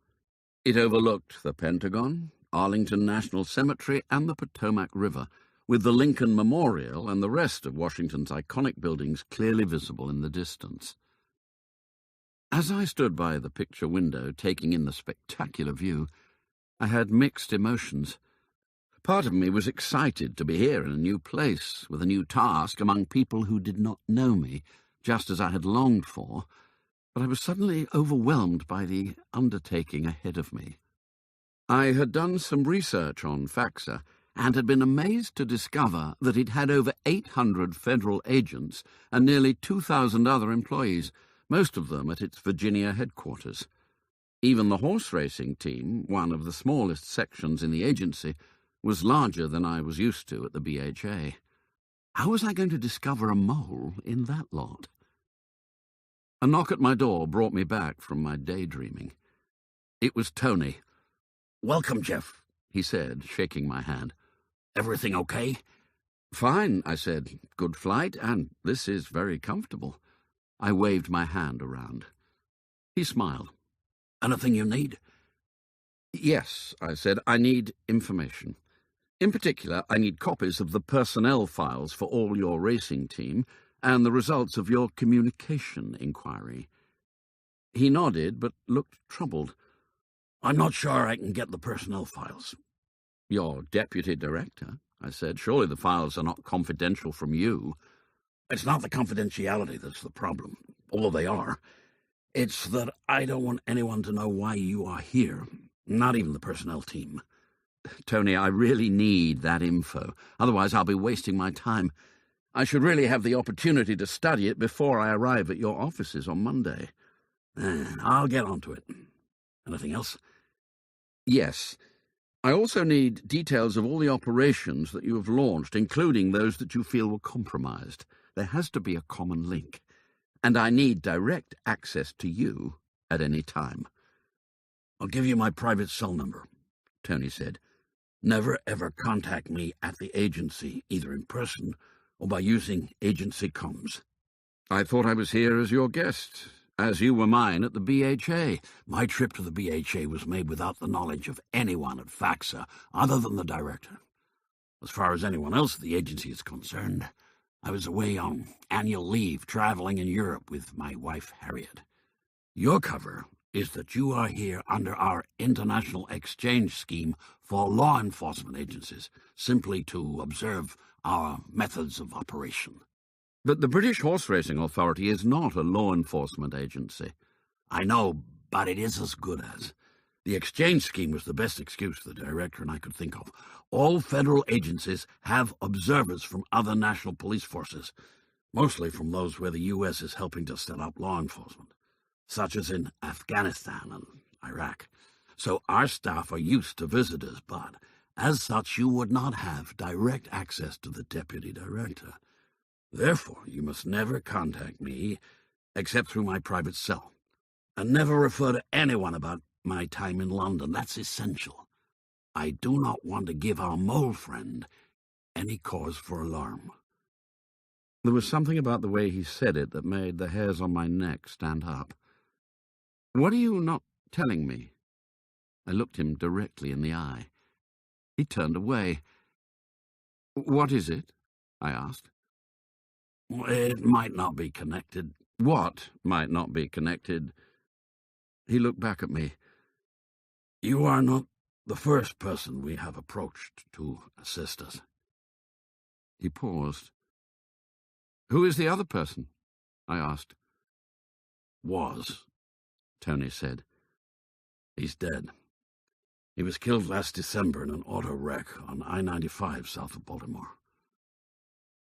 Speaker 2: It overlooked the Pentagon, Arlington National Cemetery, and the Potomac River, with the Lincoln Memorial and the rest of Washington's iconic buildings clearly visible in the distance. As I stood by the picture window, taking in the spectacular view, I had mixed emotions. Part of me was excited to be here in a new place, with a new task among people who did not know me, just as I had longed for, but I was suddenly overwhelmed by the undertaking ahead of me. I had done some research on FACSA and had been amazed to discover that it had over 800 federal agents and nearly 2,000 other employees, most of them at its Virginia headquarters. Even the horse racing team, one of the smallest sections in the agency, was larger than I was used to at the BHA. How was I going to discover a mole in that lot? A knock at my door brought me back from my daydreaming. It was Tony. "Welcome, Jeff," he said, shaking my hand. "Everything okay?" "Fine," I said. "Good flight, and this is very comfortable." I waved my hand around. He smiled. "Anything you need?" "Yes," I said. "I need information. In particular, I need copies of the personnel files for all your racing team and the results of your communication inquiry." He nodded, but looked troubled. "I'm not sure I can get the personnel files." "You're deputy director," I said. "Surely the files are not confidential from you." "It's not the confidentiality that's the problem, although they are. It's that I don't want anyone to know why you are here, not even the personnel team." "Tony, I really need that info. Otherwise I'll be wasting my time. I should really have the opportunity to study it before I arrive at your offices on Monday."
Speaker 3: "I'll get onto it. Anything else?"
Speaker 2: "Yes. I also need details of all the operations that you have launched, including those that you feel were compromised. There has to be a common link. And I need direct access to you at any time."
Speaker 3: "I'll give you my private cell number," Tony said. "Never ever contact me at the agency, either in person or by using agency comms."
Speaker 2: "I thought I was here as your guest, as you were mine at the BHA."
Speaker 3: "My trip to the BHA was made without the knowledge of anyone at FACSA other than the director. As far as anyone else at the agency is concerned, I was away on annual leave, traveling in Europe with my wife, Harriet. Your cover is that you are here under our international exchange scheme for law enforcement agencies, simply to observe our methods of operation.
Speaker 2: But the British Horse Racing Authority is not a law enforcement agency.
Speaker 3: I know, but it is as good as. The exchange scheme was the best excuse the director and I could think of. All federal agencies have observers from other national police forces, mostly from those where the U.S. is helping to set up law enforcement, such as in Afghanistan and Iraq. So our staff are used to visitors, but as such you would not have direct access to the deputy director. Therefore, you must never contact me except through my private cell, and never refer to anyone about my time in London. That's essential. I do not want to give our mole friend any cause for alarm.
Speaker 2: There was something about the way he said it that made the hairs on my neck stand up. What are you not telling me? I looked him directly in the eye. He turned away. What is it? I asked.
Speaker 3: It might not be connected.
Speaker 2: What might not be connected? He looked back at me.
Speaker 3: You are not the first person we have approached to assist us.
Speaker 2: He paused. Who is the other person? I asked.
Speaker 3: Was,
Speaker 2: Tony said.
Speaker 3: He's dead. He was killed last December in an auto wreck on I-95 south of Baltimore.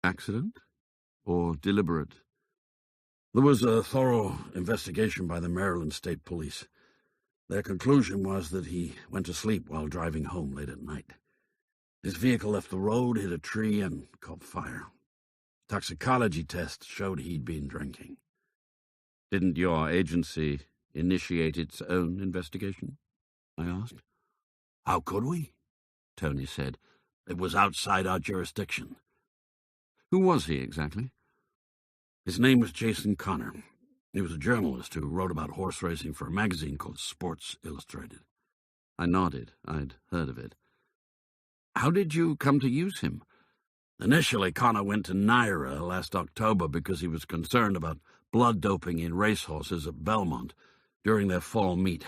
Speaker 2: Accident? Or deliberate?
Speaker 3: There was a thorough investigation by the Maryland State Police. Their conclusion was that he went to sleep while driving home late at night. His vehicle left the road, hit a tree, and caught fire. Toxicology tests showed he'd been drinking.
Speaker 2: Didn't your agency initiate its own investigation? I asked.
Speaker 3: How could we?
Speaker 2: Tony said.
Speaker 3: It was outside our jurisdiction.
Speaker 2: Who was he exactly?
Speaker 3: His name was Jason Connor. He was a journalist who wrote about horse racing for a magazine called Sports Illustrated.
Speaker 2: I nodded. I'd heard of it. How did you come to use him?
Speaker 3: Initially, Connor went to Naira last October because he was concerned about blood doping in racehorses at Belmont during their fall meet.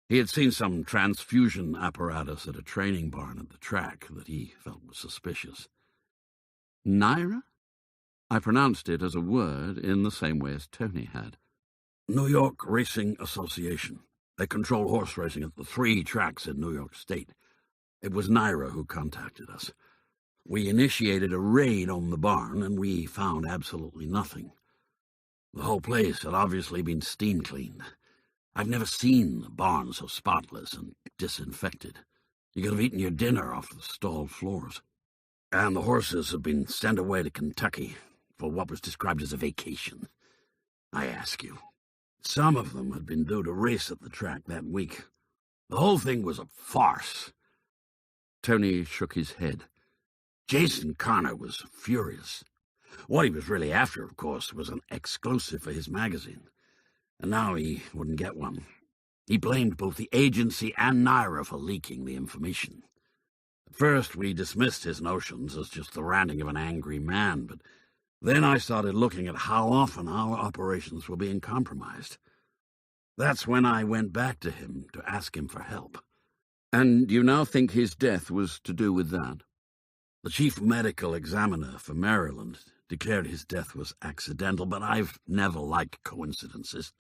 Speaker 3: He had seen some transfusion apparatus at a training barn at the track that he felt was suspicious.
Speaker 2: Naira? I pronounced it as a word in the same way as Tony had.
Speaker 3: New York Racing Association. They control horse racing at the 3 tracks in New York State. It was Naira who contacted us. We initiated a raid on the barn, and we found absolutely nothing. The whole place had obviously been steam cleaned. I've never seen a barn so spotless and disinfected. You could have eaten your dinner off the stall floors. And the horses had been sent away to Kentucky for what was described as a vacation. I ask you, some of them had been due to race at the track that week. The whole thing was a farce.
Speaker 2: Tony shook his head.
Speaker 3: Jason Connor was furious. What he was really after, of course, was an exclusive for his magazine. And now he wouldn't get one. He blamed both the agency and Naira for leaking the information. At first, we dismissed his notions as just the ranting of an angry man, but then I started looking at how often our operations were being compromised. That's when I went back to him to ask him for help.
Speaker 2: And you now think his death was to do with that?
Speaker 3: The chief medical examiner for Maryland declared his death was accidental, but I've never liked coincidences.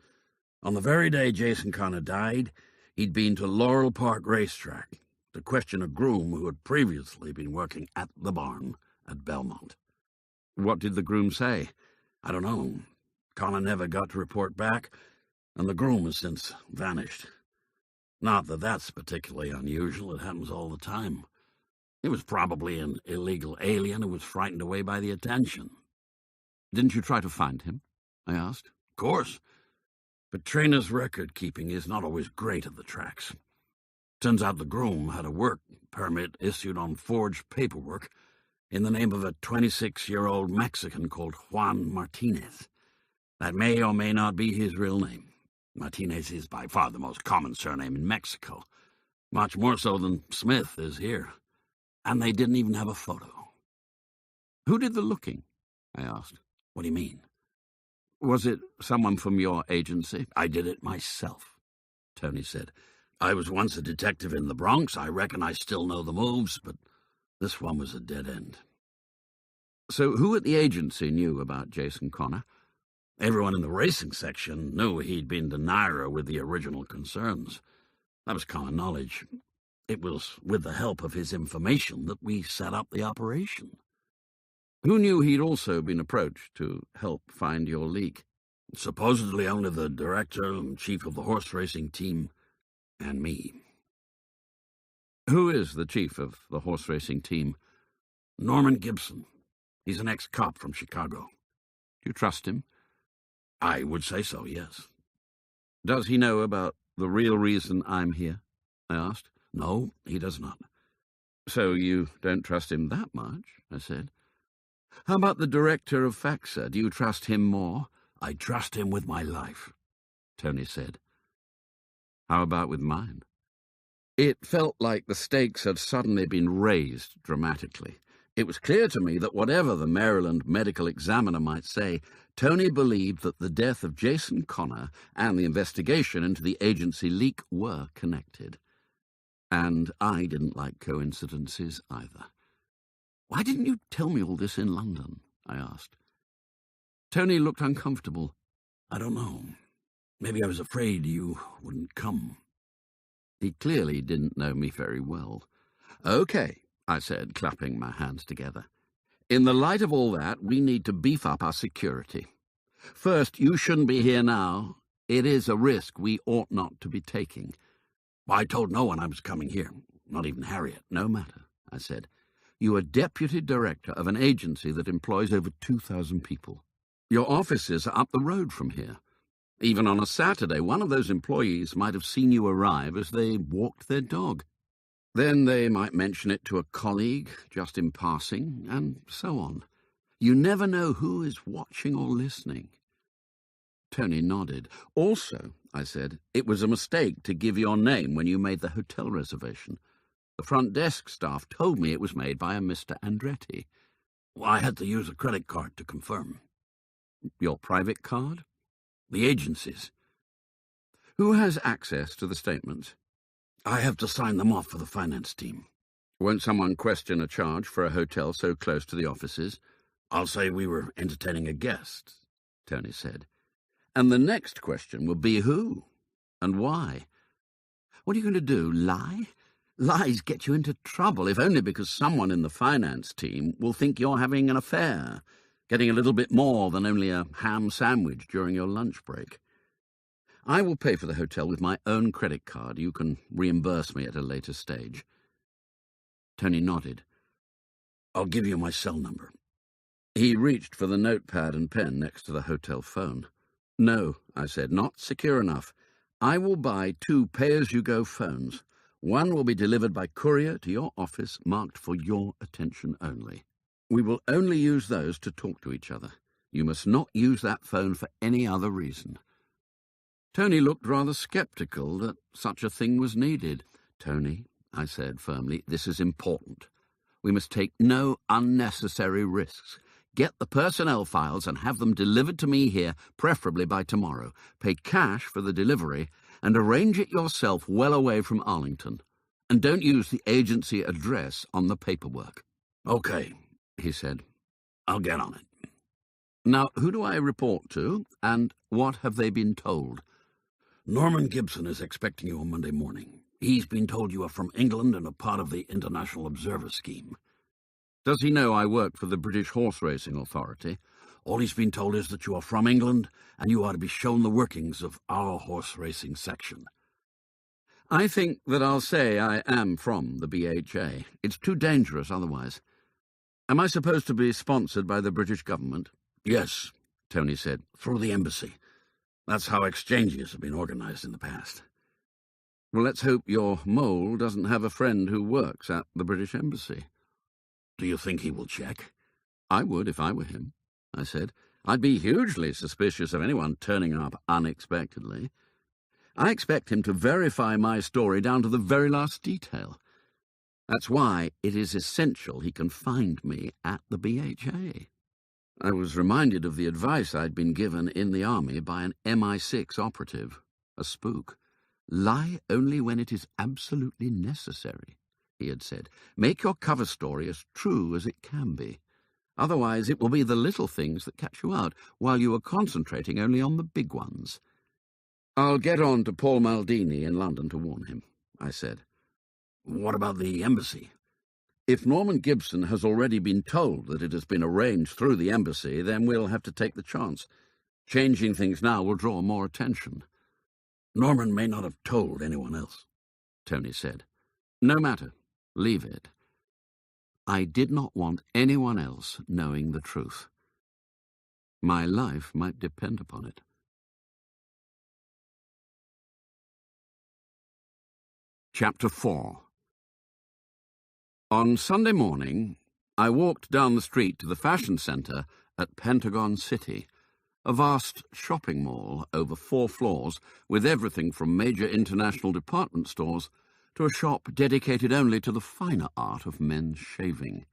Speaker 3: On the very day Jason Connor died, he'd been to Laurel Park Racetrack to question a groom who had previously been working at the barn at Belmont.
Speaker 2: What did the groom say?
Speaker 3: I don't know. Connor never got to report back, and the groom has since vanished. Not that that's particularly unusual. It happens all the time. He was probably an illegal alien who was frightened away by the attention.
Speaker 2: Didn't you try to find him? I asked.
Speaker 3: Of course. But trainers' record-keeping is not always great at the tracks. Turns out the groom had a work permit issued on forged paperwork in the name of a 26-year-old Mexican called Juan Martinez. That may or may not be his real name. Martinez is by far the most common surname in Mexico, much more so than Smith is here. And they didn't even have a photo.
Speaker 2: Who did the looking? I asked.
Speaker 3: What do you mean?
Speaker 2: Was it someone from your agency?
Speaker 3: I did it myself, Tony said. I was once a detective in the Bronx. I reckon I still know the moves, but this one was a dead end.
Speaker 2: So who at the agency knew about Jason Connor?
Speaker 3: Everyone in the racing section knew he'd been the Naira with the original concerns. That was common knowledge. It was with the help of his information that we set up the operation.
Speaker 2: Who knew he'd also been approached to help find your leak?
Speaker 3: Supposedly only the director and chief of the horse racing team and me.
Speaker 2: Who is the chief of the horse racing team?
Speaker 3: Norman Gibson. He's an ex-cop from Chicago.
Speaker 2: Do you trust him?
Speaker 3: I would say so, yes.
Speaker 2: Does he know about the real reason I'm here? I asked.
Speaker 3: No, he does not.
Speaker 2: So you don't trust him that much? I said. How about the director of FACSA? Do you trust him more?
Speaker 3: I trust him with my life,
Speaker 2: Tony said. How about with mine? It felt like the stakes had suddenly been raised dramatically. It was clear to me that whatever the Maryland medical examiner might say, Tony believed that the death of Jason Connor and the investigation into the agency leak were connected. And I didn't like coincidences either. Why didn't you tell me all this in London? I asked. Tony looked uncomfortable.
Speaker 3: I don't know. Maybe I was afraid you wouldn't come.
Speaker 2: He clearly didn't know me very well. Okay, I said, clapping my hands together. In the light of all that, we need to beef up our security. First, you shouldn't be here now. It is a risk we ought not to be taking.
Speaker 3: I told no one I was coming here, not even Harriet.
Speaker 2: No matter, I said. You are deputy director of an agency that employs over 2,000 people. Your offices are up the road from here. Even on a Saturday, one of those employees might have seen you arrive as they walked their dog. Then they might mention it to a colleague, just in passing, and so on. You never know who is watching or listening. Tony nodded. Also, I said, it was a mistake to give your name when you made the hotel reservation. The front desk staff told me it was made by a Mr. Andretti.
Speaker 3: Well, I had to use a credit card to confirm.
Speaker 2: Your private card?
Speaker 3: The agency's.
Speaker 2: Who has access to the statements?
Speaker 3: I have to sign them off for the finance team.
Speaker 2: Won't someone question a charge for a hotel so close to the offices?
Speaker 3: I'll say we were entertaining a guest,
Speaker 2: Tony said. And the next question will be who and why. What are you going to do, lie? Lies get you into trouble, if only because someone in the finance team will think you're having an affair, getting a little bit more than only a ham sandwich during your lunch break. I will pay for the hotel with my own credit card. You can reimburse me at a later stage. Tony nodded.
Speaker 3: I'll give you my cell number.
Speaker 2: He reached for the notepad and pen next to the hotel phone. No, I said, not secure enough. I will buy 2 pay-as-you-go phones. One will be delivered by courier to your office, marked for your attention only. We will only use those to talk to each other. You must not use that phone for any other reason. Tony looked rather sceptical that such a thing was needed. Tony, I said firmly, this is important. We must take no unnecessary risks. Get the personnel files and have them delivered to me here, preferably by tomorrow. Pay cash for the delivery and arrange it yourself well away from Arlington. And don't use the agency address on the paperwork.
Speaker 3: Okay,
Speaker 2: he said.
Speaker 3: I'll get on it.
Speaker 2: Now, who do I report to, and what have they been told?
Speaker 3: Norman Gibson is expecting you on Monday morning. He's been told you are from England and a part of the International Observer Scheme.
Speaker 2: Does he know I work for the British Horse Racing Authority?
Speaker 3: All he's been told is that you are from England, and you are to be shown the workings of our horse racing section.
Speaker 2: I think that I'll say I am from the BHA. It's too dangerous otherwise. Am I supposed to be sponsored by the British government?
Speaker 3: Yes,
Speaker 2: Tony said.
Speaker 3: Through the embassy. That's how exchanges have been organized in the past.
Speaker 2: Well, let's hope your mole doesn't have a friend who works at the British Embassy.
Speaker 3: Do you think he will check?
Speaker 2: I would if I were him, I said. I'd be hugely suspicious of anyone turning up unexpectedly. I expect him to verify my story down to the very last detail. That's why it is essential he can find me at the BHA. I was reminded of the advice I'd been given in the army by an MI6 operative, a spook. "Lie only when it is absolutely necessary," he had said. "Make your cover story as true as it can be. Otherwise it will be the little things that catch you out, while you are concentrating only on the big ones." "I'll get on to Paul Maldini in London to warn him," I said.
Speaker 3: What about the embassy?
Speaker 2: "If Norman Gibson has already been told that it has been arranged through the embassy, then we'll have to take the chance. Changing things now will draw more attention."
Speaker 3: Norman may not have told anyone else,
Speaker 2: Tony said. "No matter. Leave it." I did not want anyone else knowing the truth. My life might depend upon it. Chapter 4. On Sunday morning, I walked down the street to the fashion centre at Pentagon City, a vast shopping mall over 4 floors with everything from major international department stores to a shop dedicated only to the finer art of men's shaving.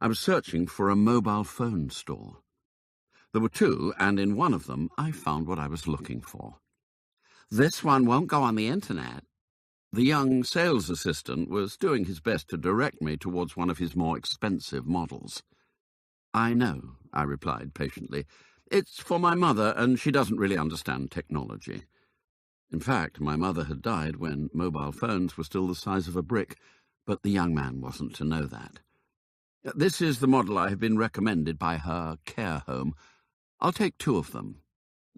Speaker 2: I was searching for a mobile phone store. There were 2, and in one of them I found what I was looking for. "This one won't go on the internet." The young sales assistant was doing his best to direct me towards one of his more expensive models. "I know," I replied patiently. "It's for my mother, and she doesn't really understand technology." In fact, my mother had died when mobile phones were still the size of a brick, but the young man wasn't to know that. "This is the model I have been recommended by her care home. I'll take 2 of them."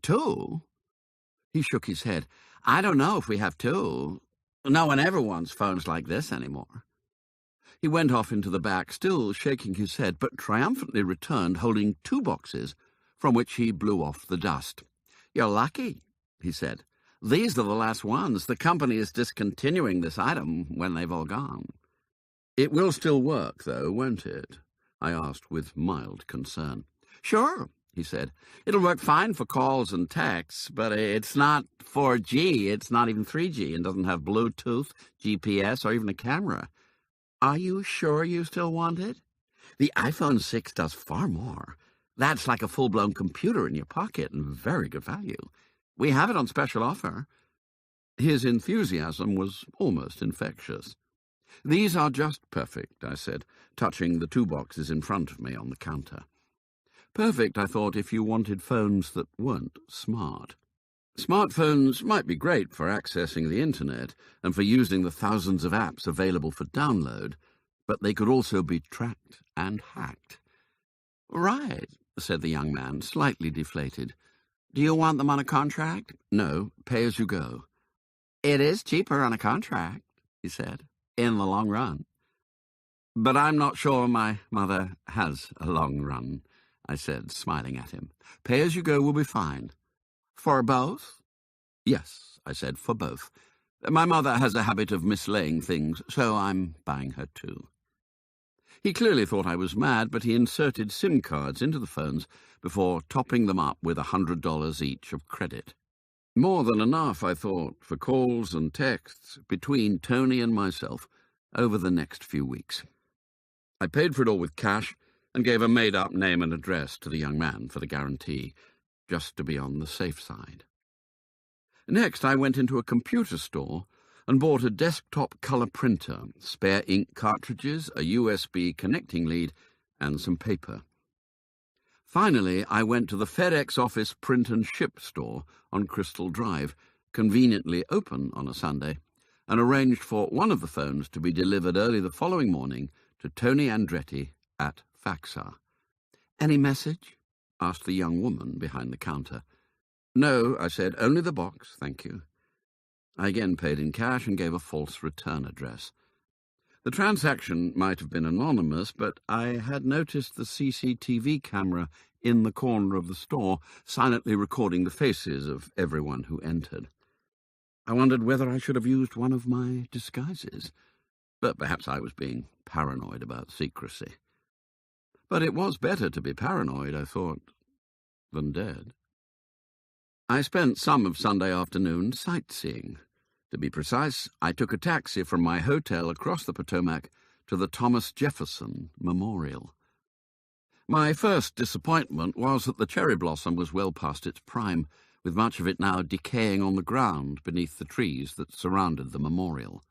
Speaker 2: "2?" He shook his head. "I don't know if we have 2. No one ever wants phones like this anymore." He went off into the back, still shaking his head, but triumphantly returned holding 2 boxes, from which he blew off the dust. "You're lucky," he said. "These are the last ones. The company is discontinuing this item when they've all gone." "It will still work, though, won't it?" I asked with mild concern. "Sure," he said. "It'll work fine for calls and texts, but it's not 4G, it's not even 3G, and doesn't have Bluetooth, GPS, or even a camera." "Are you sure you still want it?" "The iPhone 6 does far more. That's like a full-blown computer in your pocket and very good value. We have it on special offer." His enthusiasm was almost infectious. "These are just perfect," I said, touching the 2 boxes in front of me on the counter. Perfect, I thought, if you wanted phones that weren't smart. Smartphones might be great for accessing the internet and for using the thousands of apps available for download, but they could also be tracked and hacked. "Right," said the young man, slightly deflated. "Do you want them on a contract?" "No, pay as you go." "It is cheaper on a contract," he said, "in the long run." "But I'm not sure my mother has a long run," I said, smiling at him. "Pay as you go will be fine." "For both?" "Yes," I said, "for both. My mother has a habit of mislaying things, so I'm buying her 2. He clearly thought I was mad, but he inserted SIM cards into the phones before topping them up with $100 each of credit. More than enough, I thought, for calls and texts between Tony and myself over the next few weeks. I paid for it all with cash and gave a made-up name and address to the young man for the guarantee, just to be on the safe side. Next, I went into a computer store and bought a desktop color printer, spare ink cartridges, a USB connecting lead, and some paper. Finally, I went to the FedEx office print and ship store on Crystal Drive, conveniently open on a Sunday, and arranged for one of the phones to be delivered early the following morning to Tony Andretti at Faxa. "Any message?" asked the young woman behind the counter. "No," I said, "only the box, thank you." I again paid in cash and gave a false return address. The transaction might have been anonymous, but I had noticed the CCTV camera in the corner of the store, silently recording the faces of everyone who entered. I wondered whether I should have used one of my disguises, but perhaps I was being paranoid about secrecy. But it was better to be paranoid, I thought, than dead. I spent some of Sunday afternoon sightseeing. To be precise, I took a taxi from my hotel across the Potomac to the Thomas Jefferson Memorial. My first disappointment was that the cherry blossom was well past its prime, with much of it now decaying on the ground beneath the trees that surrounded the memorial.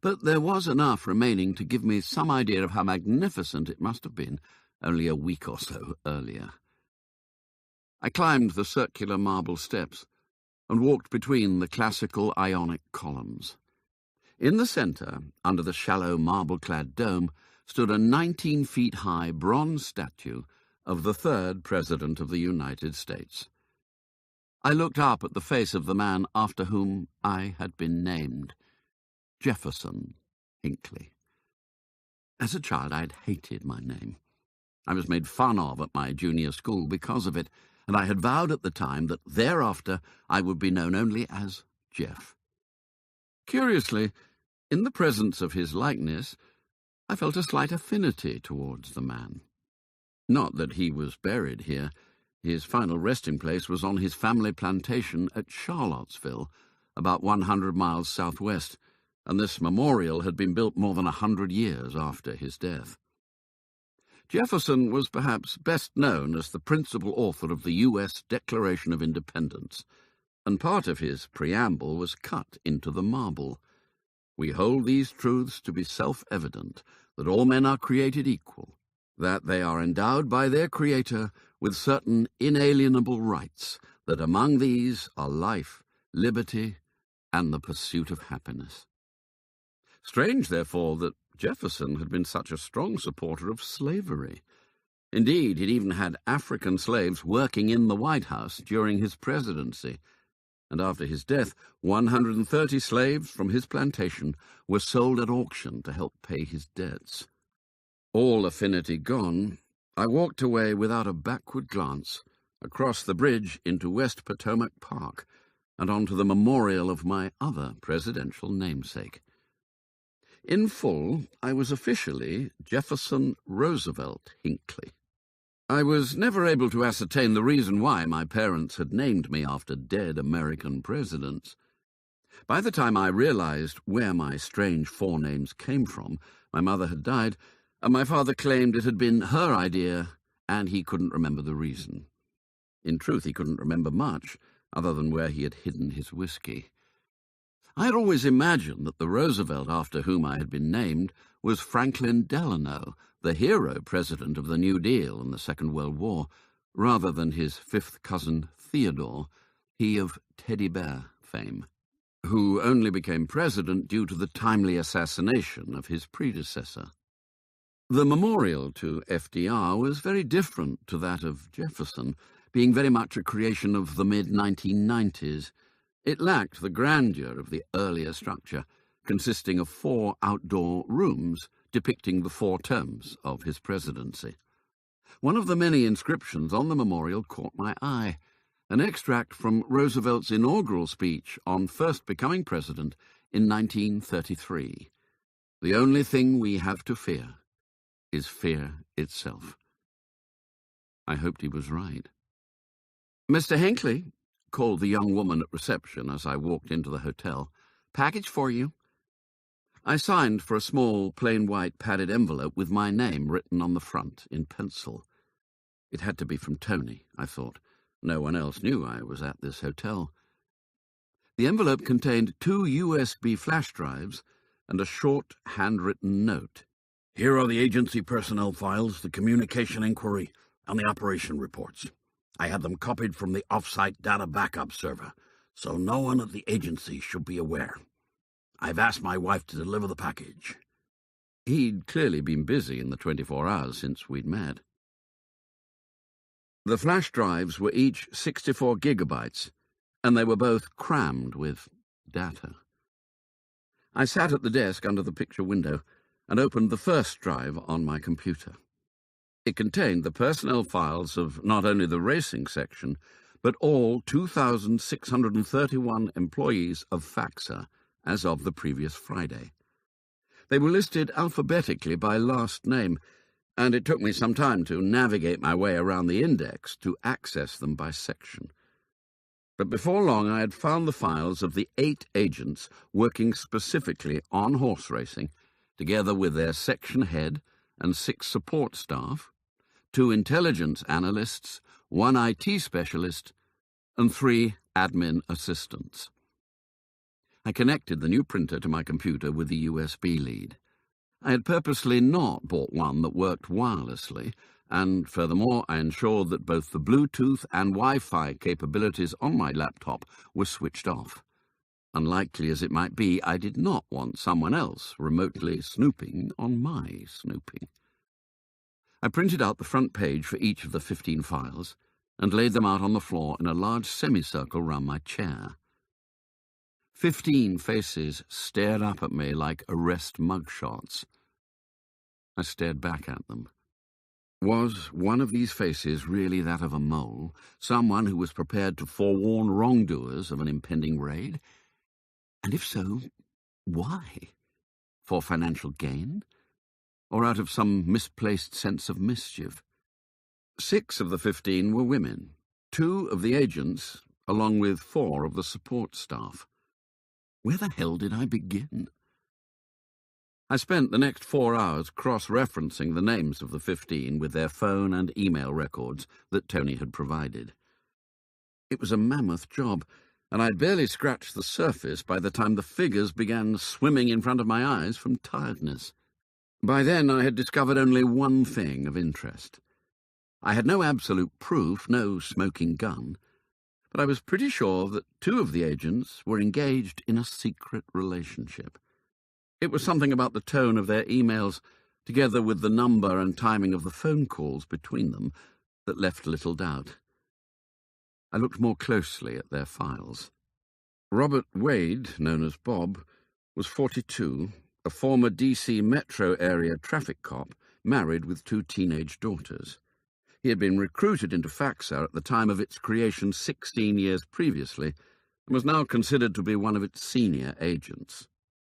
Speaker 2: But there was enough remaining to give me some idea of how magnificent it must have been only a week or so earlier. I climbed the circular marble steps and walked between the classical Ionic columns. In the centre, under the shallow marble-clad dome, stood a 19-feet-high bronze statue of the third President of the United States. I looked up at the face of the man after whom I had been named, Jefferson Hinckley. As a child, I had hated my name. I was made fun of at my junior school because of it, and I had vowed at the time that thereafter I would be known only as Jeff. Curiously, in the presence of his likeness, I felt a slight affinity towards the man. Not that he was buried here. His final resting place was on his family plantation at Charlottesville, about 100 miles southwest, and this memorial had been built more than 100 years after his death. Jefferson was perhaps best known as the principal author of the U.S. Declaration of Independence, and part of his preamble was cut into the marble. We hold these truths to be self-evident, that all men are created equal, that they are endowed by their Creator with certain inalienable rights, that among these are life, liberty, and the pursuit of happiness. Strange, therefore, that Jefferson had been such a strong supporter of slavery. Indeed, he'd even had African slaves working in the White House during his presidency, and after his death, 130 slaves from his plantation were sold at auction to help pay his debts. All affinity gone, I walked away without a backward glance, across the bridge into West Potomac Park, and onto the memorial of my other presidential namesake. In full, I was officially Jefferson Roosevelt Hinckley. I was never able to ascertain the reason why my parents had named me after dead American presidents. By the time I realized where my strange forenames came from, my mother had died, and my father claimed it had been her idea, and he couldn't remember the reason. In truth, he couldn't remember much, other than where he had hidden his whiskey. I had always imagined that the Roosevelt after whom I had been named was Franklin Delano, the hero president of the New Deal in the Second World War, rather than his fifth cousin Theodore, he of teddy bear fame, who only became president due to the timely assassination of his predecessor. The memorial to FDR was very different to that of Jefferson, being very much a creation of the mid-1990s. It lacked the grandeur of the earlier structure, consisting of 4 outdoor rooms depicting the 4 terms of his presidency. One of the many inscriptions on the memorial caught my eye, an extract from Roosevelt's inaugural speech on first becoming president in 1933. "The only thing we have to fear is fear itself." I hoped he was right. "Mr. Hinckley," called the young woman at reception as I walked into the hotel. "Package for you." I signed for a small, plain white padded envelope with my name written on the front in pencil. It had to be from Tony, I thought. No one else knew I was at this hotel. The envelope contained 2 USB flash drives and a short, handwritten note.
Speaker 3: "Here are the agency personnel files, the communication inquiry, and the operation reports. I had them copied from the off-site data backup server, so no one at the agency should be aware. I've asked my wife to deliver the package."
Speaker 2: He'd clearly been busy in the 24 hours since we'd met. The flash drives were each 64 gigabytes, and they were both crammed with data. I sat at the desk under the picture window and opened the first drive on my computer. It contained the personnel files of not only the racing section, but all 2,631 employees of FAXA as of the previous Friday. They were listed alphabetically by last name, and it took me some time to navigate my way around the index to access them by section. But before long I had found the files of the 8 agents working specifically on horse racing, together with their section head and 6 support staff, 2 intelligence analysts, 1 IT specialist, and 3 admin assistants. I connected the new printer to my computer with the USB lead. I had purposely not bought one that worked wirelessly, and furthermore I ensured that both the Bluetooth and Wi-Fi capabilities on my laptop were switched off. Unlikely as it might be, I did not want someone else remotely snooping on my snooping. I printed out the front page for each of the 15 files and laid them out on the floor in a large semicircle round my chair. 15 faces stared up at me like arrest mugshots. I stared back at them. Was one of these faces really that of a mole, someone who was prepared to forewarn wrongdoers of an impending raid? And if so, why? For financial gain? Or out of some misplaced sense of mischief? 6 of the 15 were women, 2 of the agents, along with 4 of the support staff. Where the hell did I begin? I spent the next 4 hours cross-referencing the names of the 15 with their phone and email records that Tony had provided. It was a mammoth job, and I'd barely scratched the surface by the time the figures began swimming in front of my eyes from tiredness. By then I had discovered only one thing of interest. I had no absolute proof, no smoking gun, but I was pretty sure that 2 of the agents were engaged in a secret relationship. It was something about the tone of their emails, together with the number and timing of the phone calls between them, that left little doubt. I looked more closely at their files. Robert Wade, known as Bob, was 42, a former D.C. metro area traffic cop, married with 2 teenage daughters. He had been recruited into FACSA at the time of its creation 16 years previously, and was now considered to be one of its senior agents.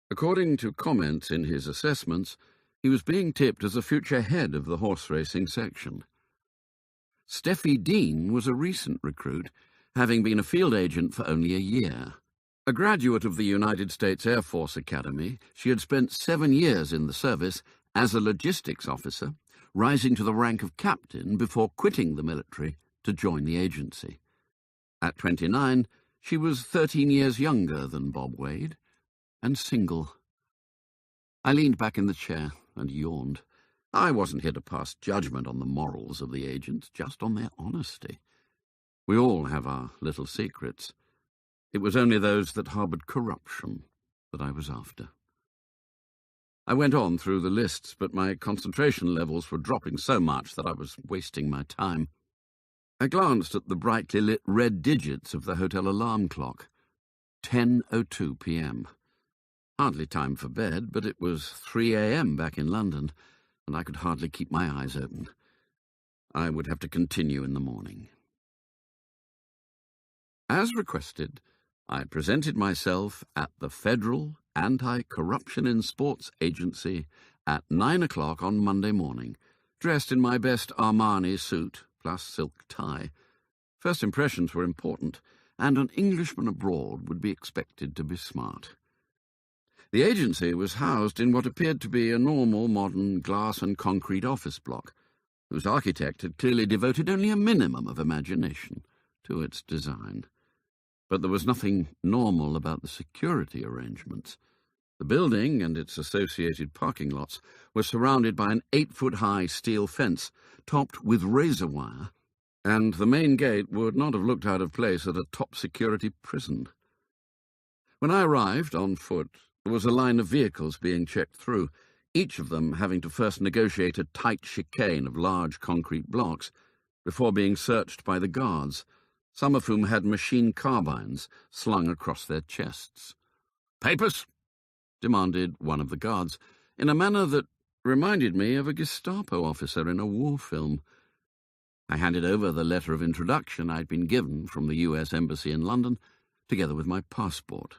Speaker 2: According to comments in his assessments, he was being tipped as a future head of the horse racing section. Steffi Dean was a recent recruit, having been a field agent for only a year. A graduate of the United States Air Force Academy, she had spent 7 years in the service as a logistics officer, rising to the rank of captain before quitting the military to join the agency. At 29, she was 13 years younger than Bob Wade, and single. I leaned back in the chair and yawned. I wasn't here to pass judgment on the morals of the agents, just on their honesty. We all have our little secrets. It was only those that harboured corruption that I was after. I went on through the lists, but my concentration levels were dropping so much that I was wasting my time. I glanced at the brightly lit red digits of the hotel alarm clock. 10:02 p.m. Hardly time for bed, but it was 3 a.m. back in London, and I could hardly keep my eyes open. I would have to continue in the morning. As requested, I presented myself at the Federal Anti-Corruption in Sports Agency at 9 o'clock on Monday morning, dressed in my best Armani suit plus silk tie. First impressions were important, and an Englishman abroad would be expected to be smart. The agency was housed in what appeared to be a normal modern glass and concrete office block, whose architect had clearly devoted only a minimum of imagination to its design. But there was nothing normal about the security arrangements. The building and its associated parking lots were surrounded by an 8-foot-high steel fence topped with razor wire, and the main gate would not have looked out of place at a top-security prison. When I arrived on foot, there was a line of vehicles being checked through, each of them having to first negotiate a tight chicane of large concrete blocks before being searched by the guards, some of whom had machine carbines slung across their chests. "Papers?" demanded one of the guards, in a manner that reminded me of a Gestapo officer in a war film. I handed over the letter of introduction I'd been given from the U.S. Embassy in London, together with my passport.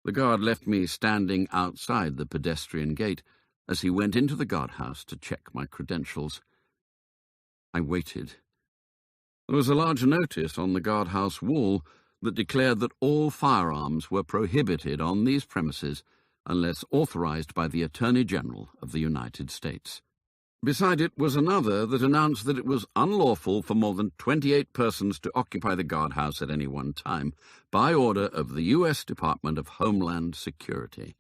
Speaker 2: The guard left me standing outside the pedestrian gate as he went into the guardhouse to check my credentials. I waited. There was a large notice on the guardhouse wall that declared that all firearms were prohibited on these premises unless authorized by the Attorney General of the United States. Beside it was another that announced that it was unlawful for more than 28 persons to occupy the guardhouse at any one time, by order of the U.S. Department of Homeland Security.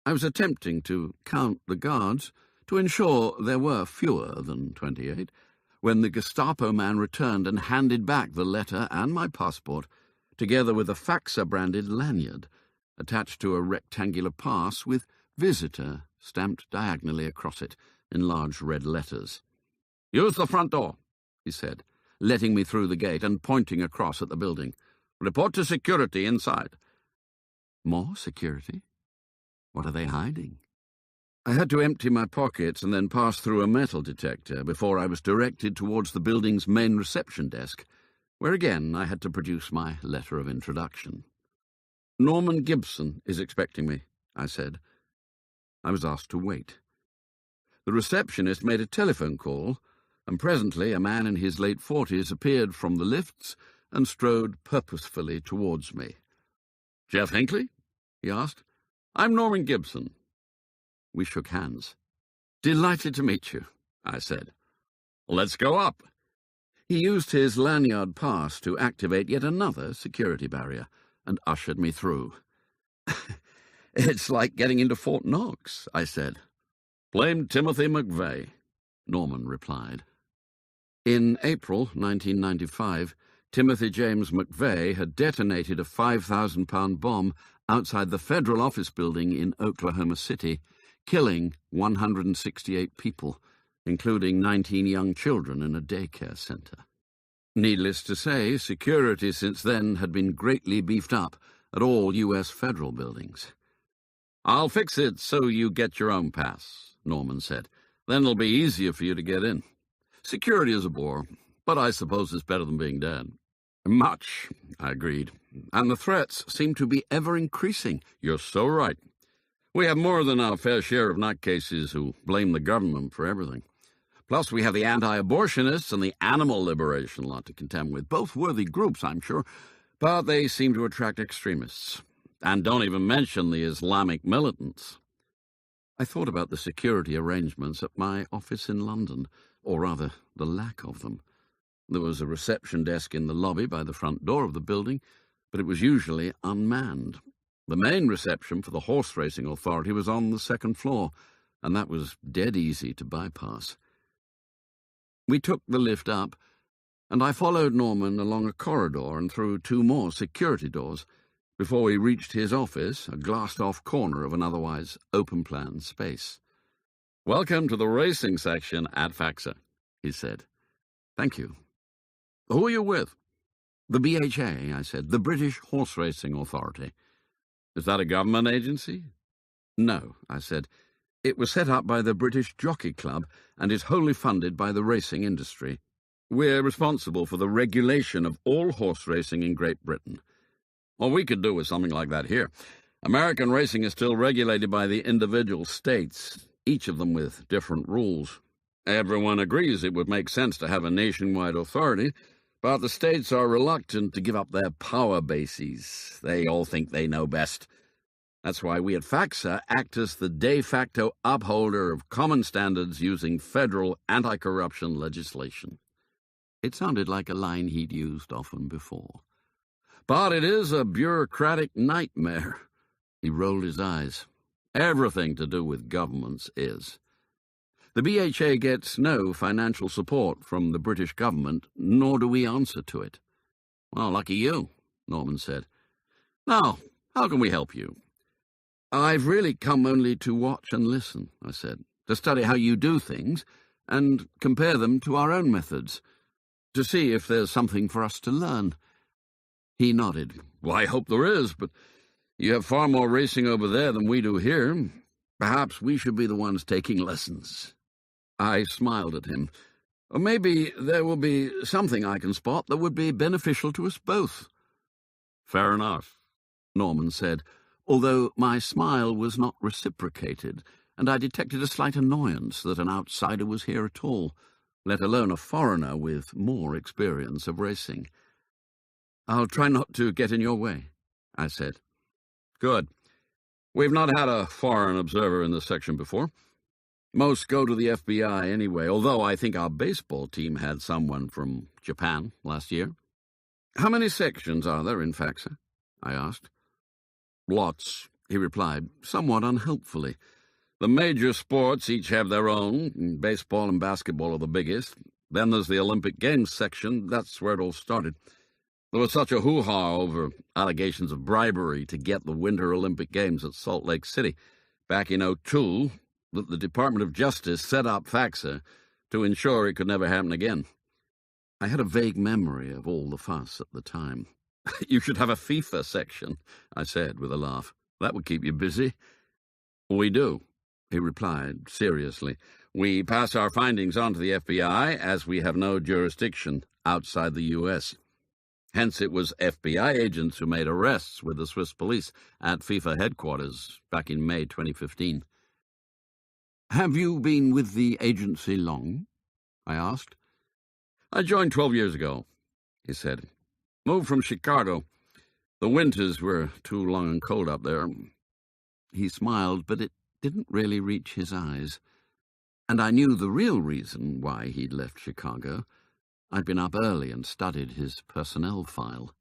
Speaker 2: I was attempting to count the guards to ensure there were fewer than 28, when the Gestapo man returned and handed back the letter and my passport, together with a Faxa-branded lanyard attached to a rectangular pass with "Visitor" stamped diagonally across it in large red letters. "Use the front door," he said, letting me through the gate and pointing across at the building. "Report to security inside." More security? What are they hiding? I had to empty my pockets and then pass through a metal detector before I was directed towards the building's main reception desk, where again I had to produce my letter of introduction. "Norman Gibson is expecting me," I said. I was asked to wait. The receptionist made a telephone call, and presently a man in his late 40s appeared from the lifts and strode purposefully towards me. "Jeff Hinckley?" he asked. "I'm Norman Gibson." We shook hands. "Delighted to meet you," I said. "Let's go up." He used his lanyard pass to activate yet another security barrier and ushered me through. "It's like getting into Fort Knox," I said. "Blame Timothy McVeigh," Norman replied. In April 1995, Timothy James McVeigh had detonated a 5,000-pound bomb outside the federal office building in Oklahoma City, killing 168 people, including 19 young children in a daycare center. Needless to say, security since then had been greatly beefed up at all U.S. federal buildings. "I'll fix it so you get your own pass," Norman said. "Then it'll be easier for you to get in. Security is a bore, but I suppose it's better than being dead." "Much," I agreed. "And the threats seem to be ever increasing." "You're so right. We have more than our fair share of nutcases who blame the government for everything. Plus, we have the anti-abortionists and the animal liberation lot to contend with. Both worthy groups, I'm sure, but they seem to attract extremists. And don't even mention the Islamic militants." I thought about the security arrangements at my office in London, or rather, the lack of them. There was a reception desk in the lobby by the front door of the building, but it was usually unmanned. The main reception for the horse racing authority was on the second floor, and that was dead easy to bypass. We took the lift up, and I followed Norman along a corridor and through two more security doors before we reached his office, a glassed-off corner of an otherwise open-plan space. "Welcome to the racing section at Faxa," he said. "Thank you." "Who are you with?" "The BHA," I said, "the British Horse Racing Authority." "Is that a government agency?" "No," I said. "It was set up by the British Jockey Club and is wholly funded by the racing industry. We're responsible for the regulation of all horse racing in Great Britain." "Well, we could do with something like that here. American racing is still regulated by the individual states, each of them with different rules. Everyone agrees it would make sense to have a nationwide authority, but the states are reluctant to give up their power bases. They all think they know best. That's why we at Faxa act as the de facto upholder of common standards using federal anti-corruption legislation." It sounded like a line he'd used often before. "But it is a bureaucratic nightmare." He rolled his eyes. "Everything to do with governments is. The BHA gets no financial support from the British government, nor do we answer to it." "Well, lucky you," Norman said. "Now, how can we help you?" "I've really come only to watch and listen," I said, "to study how you do things and compare them to our own methods, to see if there's something for us to learn." He nodded. "Well, I hope there is, but you have far more racing over there than we do here. Perhaps we should be the ones taking lessons." I smiled at him. "Or maybe there will be something I can spot that would be beneficial to us both." "Fair enough," Norman said, although my smile was not reciprocated, and I detected a slight annoyance that an outsider was here at all, let alone a foreigner with more experience of racing. "I'll try not to get in your way," I said. "Good. We've not had a foreign observer in this section before.
Speaker 3: Most go to the FBI anyway, although I think our baseball team had someone from Japan last year. How many sections are there in FACSA? I asked. Lots, he replied, somewhat unhelpfully. The major sports each have their own. Baseball and basketball are the biggest. Then there's the Olympic Games section. That's where it all started. There was such a hoo-ha over allegations of bribery to get the Winter Olympic Games at Salt Lake City back in '02 that the Department of Justice set up FACSA to ensure it could never happen again. I had a vague memory of all the fuss at the time. You should have a FIFA section, I said with a laugh. That would keep you busy. We do, he replied seriously. We pass our findings on to the FBI as we have no jurisdiction outside the U.S. Hence it was FBI agents who made arrests with the Swiss police at FIFA headquarters back in May 2015. Have you been with the agency long? I asked. I joined 12 years ago, he said. Moved from Chicago. The winters were too long and cold up there. He smiled, but it didn't really reach his eyes. And I knew the real reason why he'd left Chicago. I'd been up early and studied his personnel file.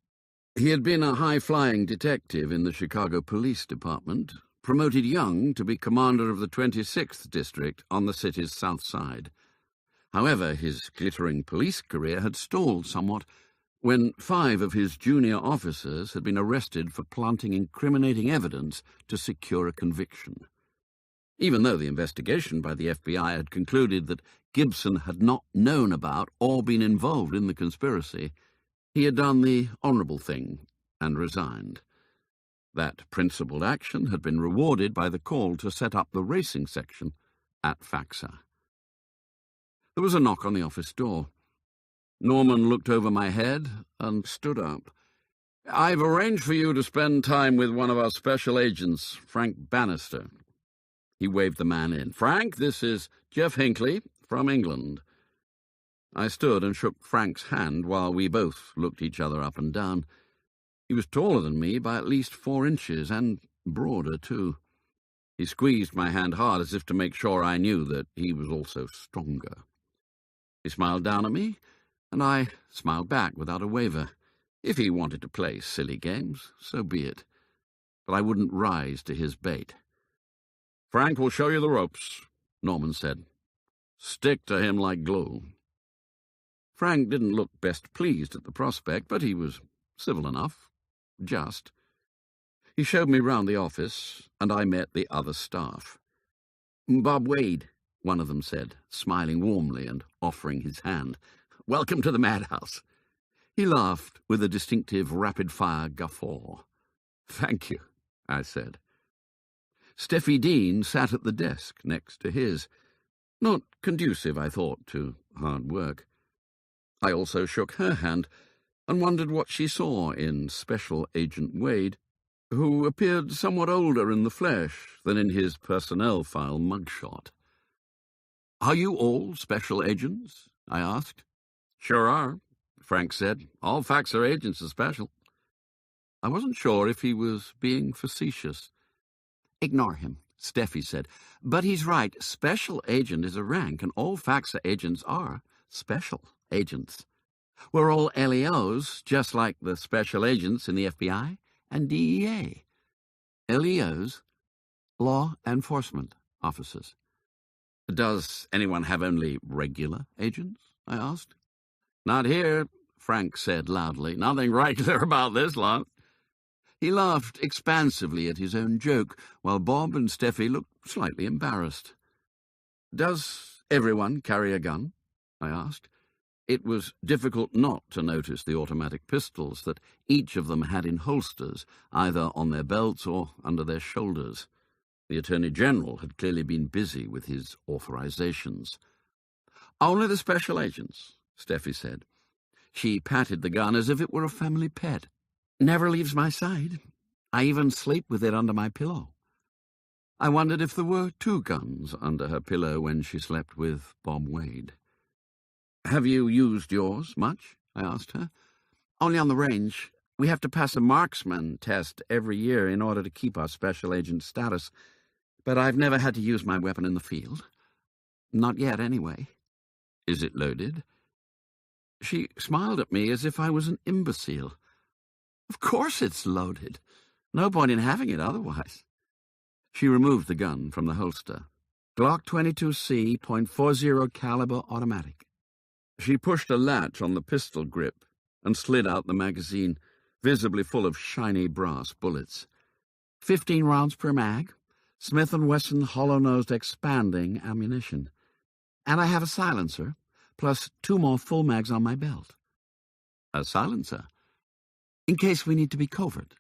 Speaker 3: He had been a high-flying detective in the Chicago Police Department, promoted young to be commander of the 26th District on the city's south side. However, his glittering police career had stalled somewhat when 5 of his junior officers had been arrested for planting incriminating evidence to secure a conviction. Even though the investigation by the FBI had concluded that Gibson had not known about or been involved in the conspiracy, he had done the honourable thing and resigned. That principled action had been rewarded by the call to set up the racing section at FACSA. There was a knock on the office door. Norman looked over my head and stood up. I've arranged for you to spend time with one of our special agents, Frank Bannister. He waved the man in. Frank, this is Jeff Hinckley from England. I stood and shook Frank's hand while we both looked each other up and down. He was taller than me by at least 4 inches, and broader too. He squeezed my hand hard as if to make sure I knew that he was also stronger. He smiled down at me, and I smiled back without a waver. If he wanted to play silly games, so be it. But I wouldn't rise to his bait. Frank will show you the ropes, Norman said. Stick to him like glue. Frank didn't look best pleased at the prospect, but he was civil enough, just. He showed me round the office, and I met the other staff. Bob Wade, one of them said, smiling warmly and offering his hand. Welcome to the madhouse. He laughed with a distinctive rapid-fire guffaw. Thank you, I said. Steffi Dean sat at the desk next to his. Not conducive, I thought, to hard work. I also shook her hand and wondered what she saw in Special Agent Wade, who appeared somewhat older in the flesh than in his personnel file mugshot. Are you all special agents? I asked. Sure are, Frank said. All FACSA agents are special. I wasn't sure if he was being facetious. Ignore him, Steffi said. But he's right. Special agent is a rank, and all FACSA agents are special agents. We're all LEOs, just like the special agents in the FBI and DEA. LEOs, law enforcement officers. Does anyone have only regular agents? I asked. Not here, Frank said loudly. Nothing regular about this lot. He laughed expansively at his own joke, while Bob and Steffi looked slightly embarrassed. Does everyone carry a gun? I asked. It was difficult not to notice the automatic pistols that each of them had in holsters, either on their belts or under their shoulders. The Attorney General had clearly been busy with his authorizations. Only the special agents, Steffi said. She patted the gun as if it were a family pet. Never leaves my side. I even sleep with it under my pillow. I wondered if there were 2 guns under her pillow when she slept with Bob Wade. Have you used yours much? I asked her. Only on the range. We have to pass a marksman test every year in order to keep our special agent status, but I've never had to use my weapon in the field.
Speaker 2: Not yet, anyway. Is it loaded? She smiled at me as if I was an imbecile. Of course it's loaded. No point in having it otherwise. She removed the gun from the holster. Glock 22C .40 caliber automatic. She pushed a latch on the pistol grip and slid out the magazine, visibly full of shiny brass bullets. 15 rounds per mag, Smith & Wesson hollow-nosed expanding ammunition. And I have a silencer, plus 2 more full mags on my belt. A silencer? In case we need to be covert,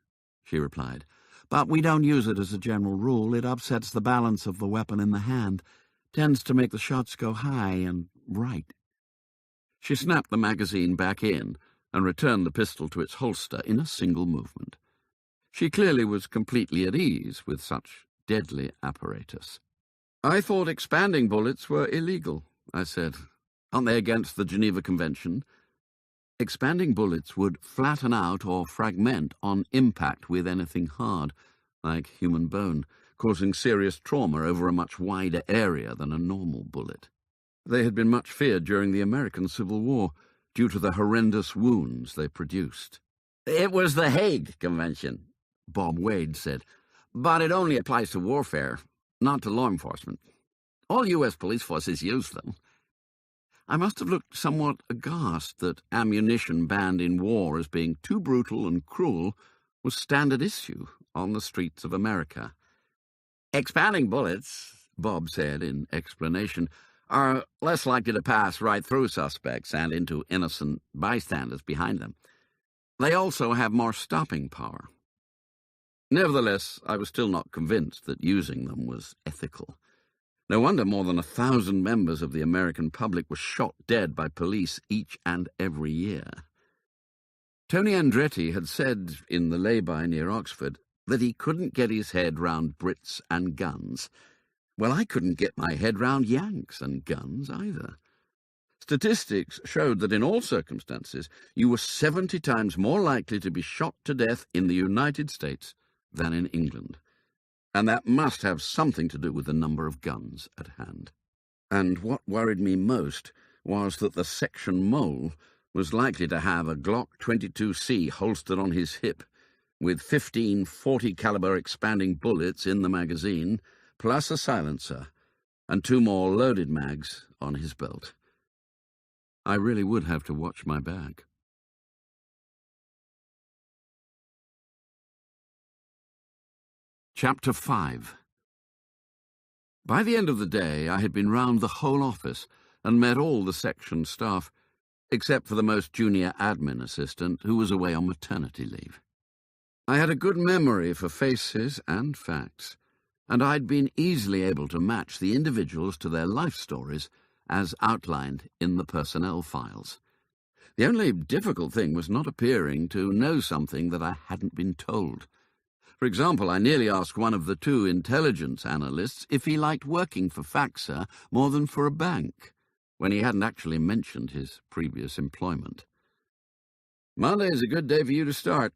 Speaker 2: she replied. But we don't use it as a general rule. It upsets the balance of the weapon in the hand, tends to make the shots go high and right. She snapped the magazine back in and returned the pistol to its holster in a single movement. She clearly was completely at ease with such deadly apparatus. I thought expanding bullets were illegal, I said. Aren't they against the Geneva Convention? Expanding bullets would flatten out or fragment on impact with anything hard, like human bone, causing serious trauma over a much wider area than a normal bullet. They had been much feared during the American Civil War due to the horrendous wounds they produced. It was the Hague Convention, Bob Wade said, but it only applies to warfare, not to law enforcement. All U.S. police forces use them. I must have looked somewhat aghast that ammunition banned in war as being too brutal and cruel was standard issue on the streets of America. Expanding bullets, Bob said in explanation, are less likely to pass right through suspects and into innocent bystanders behind them. They also have more stopping power. Nevertheless, I was still not convinced that using them was ethical. No wonder more than 1,000 members of the American public were shot dead by police each and every year. Tony Andretti had said in the lay-by near Oxford that he couldn't get his head round Brits and guns. Well, I couldn't get my head round Yanks and guns either. Statistics showed that in all circumstances you were 70 times more likely to be shot to death in the United States than in England. And that must have something to do with the number of guns at hand. And what worried me most was that the section mole was likely to have a Glock 22C holstered on his hip, with 15 .40 caliber expanding bullets in the magazine, plus a silencer, and 2 more loaded mags on his belt. I really would have to watch my back. Chapter 5. By the end of the day, I had been round the whole office and met all the section staff, except for the most junior admin assistant, who was away on maternity leave. I had a good memory for faces and facts, and I'd been easily able to match the individuals to their life stories as outlined in the personnel files. The only difficult thing was not appearing to know something that I hadn't been told. For example, I nearly asked one of the 2 intelligence analysts if he liked working for Faxa more than for a bank, when he hadn't actually mentioned his previous employment. "Monday is a good day for you to start,"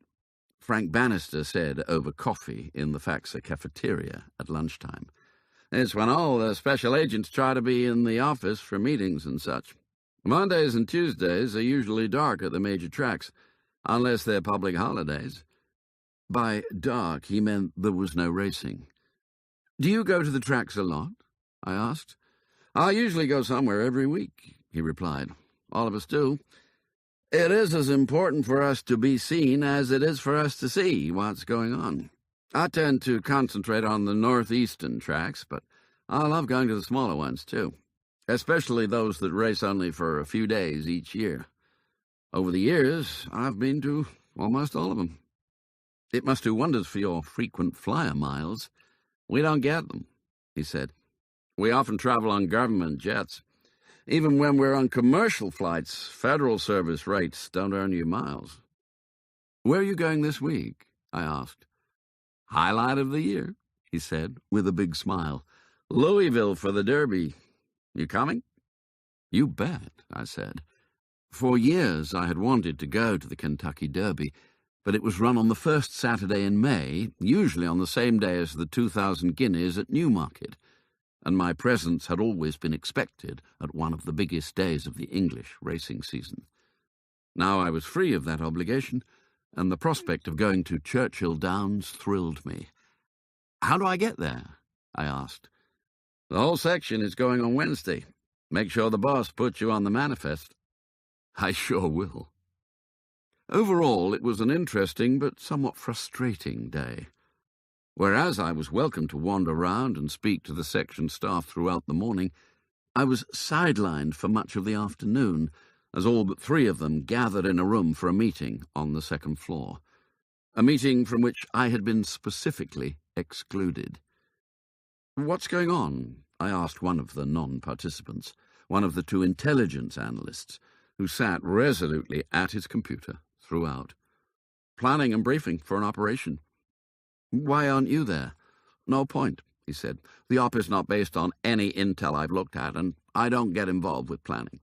Speaker 2: Frank Bannister said over coffee in the Faxa cafeteria at lunchtime. "It's when all the special agents try to be in the office for meetings and such. Mondays and Tuesdays are usually dark at the major tracks, unless they're public holidays." By dark, he meant there was no racing. "Do you go to the tracks a lot?" I asked. "I usually go somewhere every week," he replied. "All of us do. It is as important for us to be seen as it is for us to see what's going on. I tend to concentrate on the northeastern tracks, but I love going to the smaller ones, too, especially those that race only for a few days each year. Over the years, I've been to almost all of them." "It must do wonders for your frequent flyer miles." "We don't get them," he said. "We often travel on government jets. Even when we're on commercial flights, federal service rates don't earn you miles." "Where are you going this week?" I asked. "Highlight of the year," he said, with a big smile. "Louisville for the Derby. You coming?" "You bet," I said. For years I had wanted to go to the Kentucky Derby, but it was run on the first Saturday in May, usually on the same day as the 2,000 guineas at Newmarket, and my presence had always been expected at one of the biggest days of the English racing season. Now I was free of that obligation, and the prospect of going to Churchill Downs thrilled me. "How do I get there?" I asked. "The whole section is going on Wednesday. Make sure the boss puts you on the manifest." "I sure will." Overall, it was an interesting but somewhat frustrating day. Whereas I was welcome to wander round and speak to the section staff throughout the morning, I was sidelined for much of the afternoon, as all but 3 of them gathered in a room for a meeting on the second floor, a meeting from which I had been specifically excluded. "What's going on?" I asked one of the non-participants, one of the 2 intelligence analysts, who sat resolutely at his computer throughout. "Planning and briefing for an operation." "Why aren't you there?" "No point," he said. "The op is not based on any intel I've looked at, and I don't get involved with planning."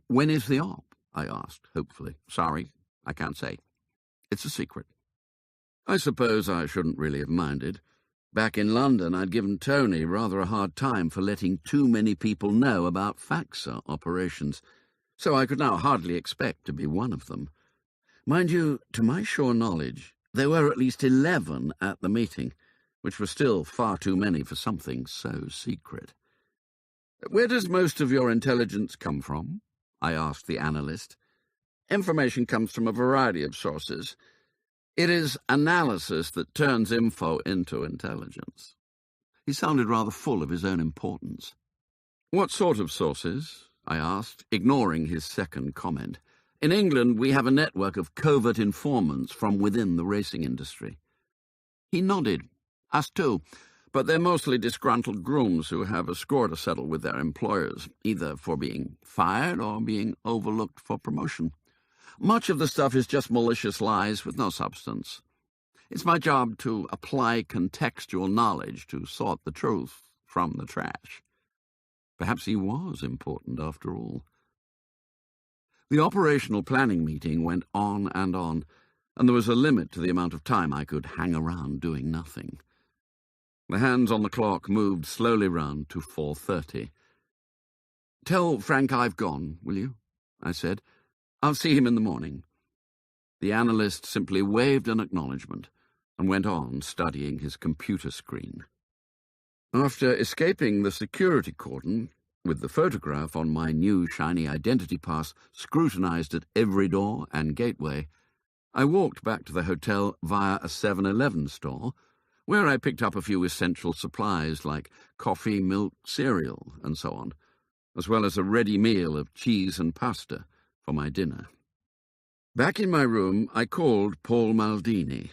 Speaker 2: "When is the op?" I asked, hopefully. "Sorry, I can't say. It's a secret." I suppose I shouldn't really have minded. Back in London, I'd given Tony rather a hard time for letting too many people know about FAXA operations, so I could now hardly expect to be one of them. Mind you, to my sure knowledge, there were at least 11 at the meeting, which was still far too many for something so secret. "Where does most of your intelligence come from?" I asked the analyst. "Information comes from a variety of sources. It is analysis that turns info into intelligence." He sounded rather full of his own importance. "What sort of sources?" I asked, ignoring his second comment. "In England, we have a network of covert informants from within the racing industry." He nodded. "Us too. But they're mostly disgruntled grooms who have a score to settle with their employers, either for being fired or being overlooked for promotion. Much of the stuff is just malicious lies with no substance. It's my job to apply contextual knowledge to sort the truth from the trash." Perhaps he was important after all. The operational planning meeting went on, and there was a limit to the amount of time I could hang around doing nothing. The hands on the clock moved slowly round to 4:30. "Tell Frank I've gone, will you?" I said. "I'll see him in the morning." The analyst simply waved an acknowledgement and went on studying his computer screen. After escaping the security cordon, with the photograph on my new shiny identity pass scrutinized at every door and gateway, I walked back to the hotel via a 7-Eleven store, where I picked up a few essential supplies like coffee, milk, cereal, and so on, as well as a ready meal of cheese and pasta for my dinner. Back in my room, I called Paul Maldini.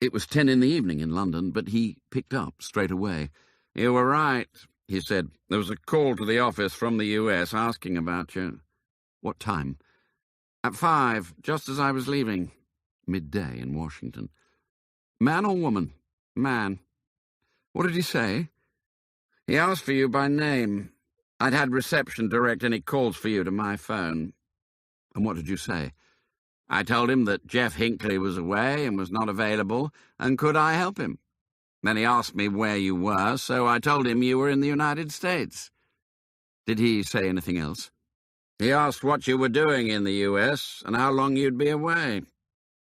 Speaker 2: It was 10 in the evening in London, but he picked up straight away. "You were right," he said. "There was a call to the office from the US asking about you." "What time?" "At 5, just as I was leaving." Midday in Washington. "Man or woman?" "Man." "What did he say?" "He asked for you by name. I'd had reception direct any calls for you to my phone." "And what did you say?" "I told him that Jeff Hinckley was away and was not available, and could I help him? Then he asked me where you were, so I told him you were in the United States." "Did he say anything else?" "He asked what you were doing in the US and how long you'd be away.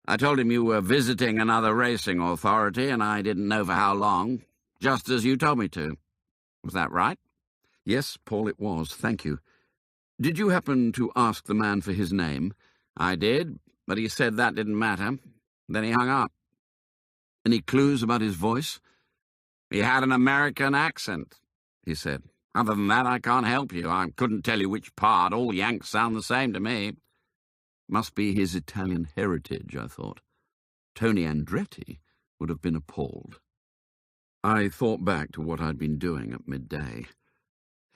Speaker 2: I told him you were visiting another racing authority, and I didn't know for how long, just as you told me to. Was that right?" "Yes, Paul, it was. Thank you. Did you happen to ask the man for his name?" "I did, but he said that didn't matter. Then he hung up." "Any clues about his voice?" "He had an American accent," he said. "Other than that, I can't help you. I couldn't tell you which part. All Yanks sound the same to me." Must be his Italian heritage, I thought. Tony Andretti would have been appalled. I thought back to what I'd been doing at midday.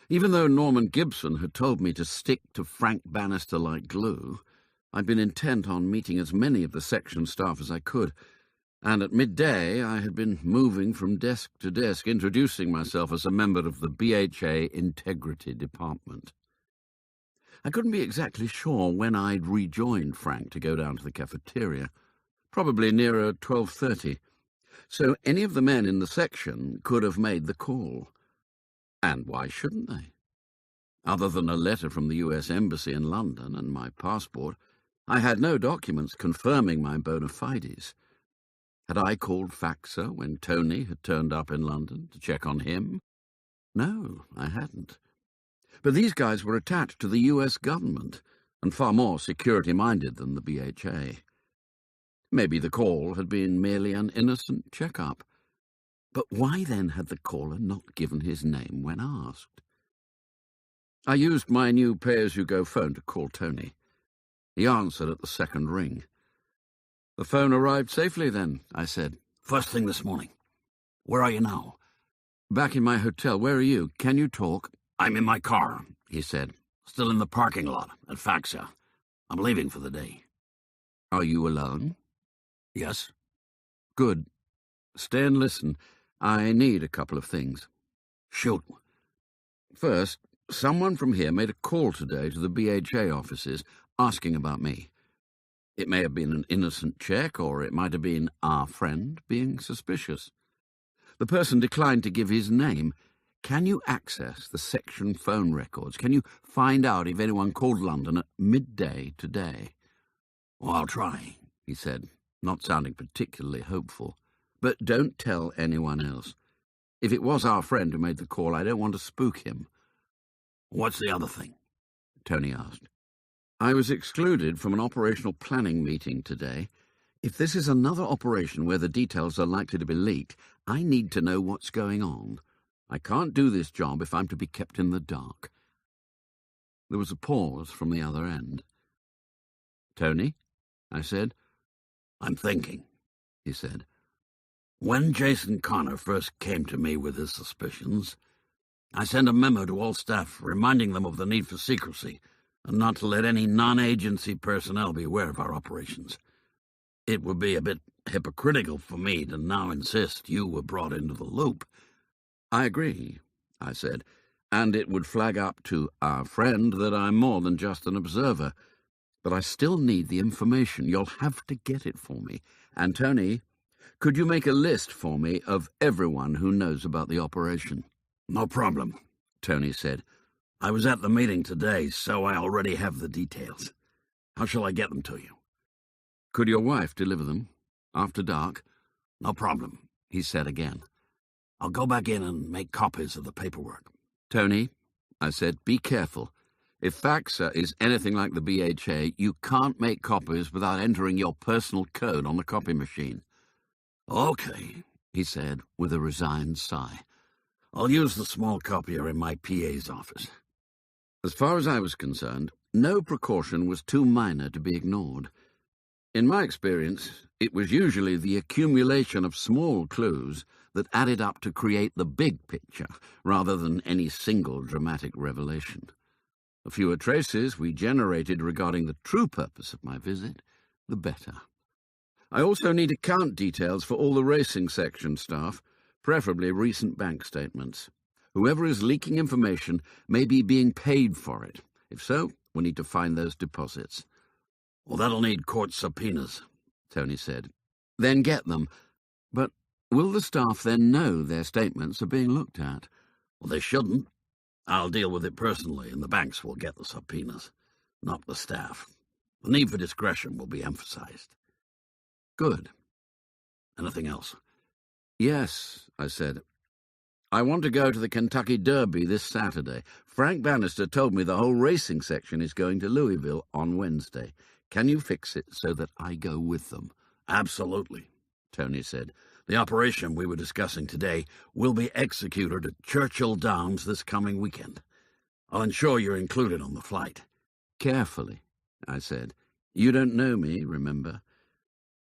Speaker 2: Even though Norman Gibson had told me to stick to Frank Bannister like glue, I'd been intent on meeting as many of the section staff as I could, and at midday I had been moving from desk to desk, introducing myself as a member of the BHA Integrity Department. I couldn't be exactly sure when I'd rejoined Frank to go down to the cafeteria, probably nearer 12:30, so any of the men in the section could have made the call. And why shouldn't they? Other than a letter from the US Embassy in London and my passport, I had no documents confirming my bona fides. Had I called Faxa when Tony had turned up in London to check on him? No, I hadn't. But these guys were attached to the US government and far more security-minded than the BHA. Maybe the call had been merely an innocent check-up. But why then had the caller not given his name when asked? I used my new pay-as-you-go phone to call Tony. He answered at the second ring. "The phone arrived safely then," I said.
Speaker 3: "First thing this morning. Where are you now?"
Speaker 2: "Back in my hotel. Where are you? Can you talk?"
Speaker 3: "I'm in my car," he said. "Still in the parking lot at Faxa. I'm leaving for the day."
Speaker 2: "Are you alone?"
Speaker 3: "Yes."
Speaker 2: "Good. Stay and listen. I need a couple of things."
Speaker 3: "Shoot."
Speaker 2: "First, someone from here made a call today to the BHA offices asking about me. It may have been an innocent check, or it might have been our friend being suspicious. The person declined to give his name. Can you access the section phone records? Can you find out if anyone called London at midday today?"
Speaker 3: "Well, I'll try,"
Speaker 2: he said, not sounding particularly hopeful. "But don't tell anyone else. If it was our friend who made the call, I don't want to spook him."
Speaker 3: "What's the other thing?"
Speaker 2: Tony asked. "I was excluded from an operational planning meeting today. If this is another operation where the details are likely to be leaked, I need to know what's going on. I can't do this job if I'm to be kept in the dark." There was a pause from the other end. "Tony?" I said.
Speaker 3: "I'm thinking,"
Speaker 2: he said.
Speaker 3: "When Jason Connor first came to me with his suspicions, I sent a memo to all staff reminding them of the need for secrecy and not to let any non-agency personnel be aware of our operations. It would be a bit hypocritical for me to now insist you were brought into the loop."
Speaker 2: "I agree," I said, "and it would flag up to our friend that I'm more than just an observer. But I still need the information. You'll have to get it for me. And, Tony, could you make a list for me of everyone who knows about the operation?"
Speaker 3: "No problem," Tony said. "I was at the meeting today, so I already have the details. How shall I get them to you?"
Speaker 2: "Could your wife deliver them? After dark?"
Speaker 3: "No problem," he said again. "I'll go back in and make copies of the paperwork."
Speaker 2: "Tony," I said, "be careful. If Faxa is anything like the BHA, you can't make copies without entering your personal code on the copy machine."
Speaker 3: "Okay," he said with a resigned sigh. "I'll use the small copier in my PA's office."
Speaker 2: As far as I was concerned, no precaution was too minor to be ignored. In my experience, it was usually the accumulation of small clues that added up to create the big picture, rather than any single dramatic revelation. The fewer traces we generated regarding the true purpose of my visit, the better. I also need account details for all the racing section staff, preferably recent bank statements. Whoever is leaking information may be being paid for it. If so, we need to find those deposits.
Speaker 3: "Well, that'll need court subpoenas,"
Speaker 2: Tony said. "Then get them. But will the staff then know their statements are being looked at?"
Speaker 3: "Well, they shouldn't. I'll deal with it personally, and the banks will get the subpoenas, not the staff. The need for discretion will be emphasized."
Speaker 2: "Good.
Speaker 3: Anything else?"
Speaker 2: "Yes," I said. "I want to go to the Kentucky Derby this Saturday. Frank Bannister told me the whole racing section is going to Louisville on Wednesday. Can you fix it so that I go with them?"
Speaker 3: "Absolutely," Tony said. "The operation we were discussing today will be executed at Churchill Downs this coming weekend. I'll ensure you're included on the flight."
Speaker 2: "Carefully," I said. "You don't know me, remember?"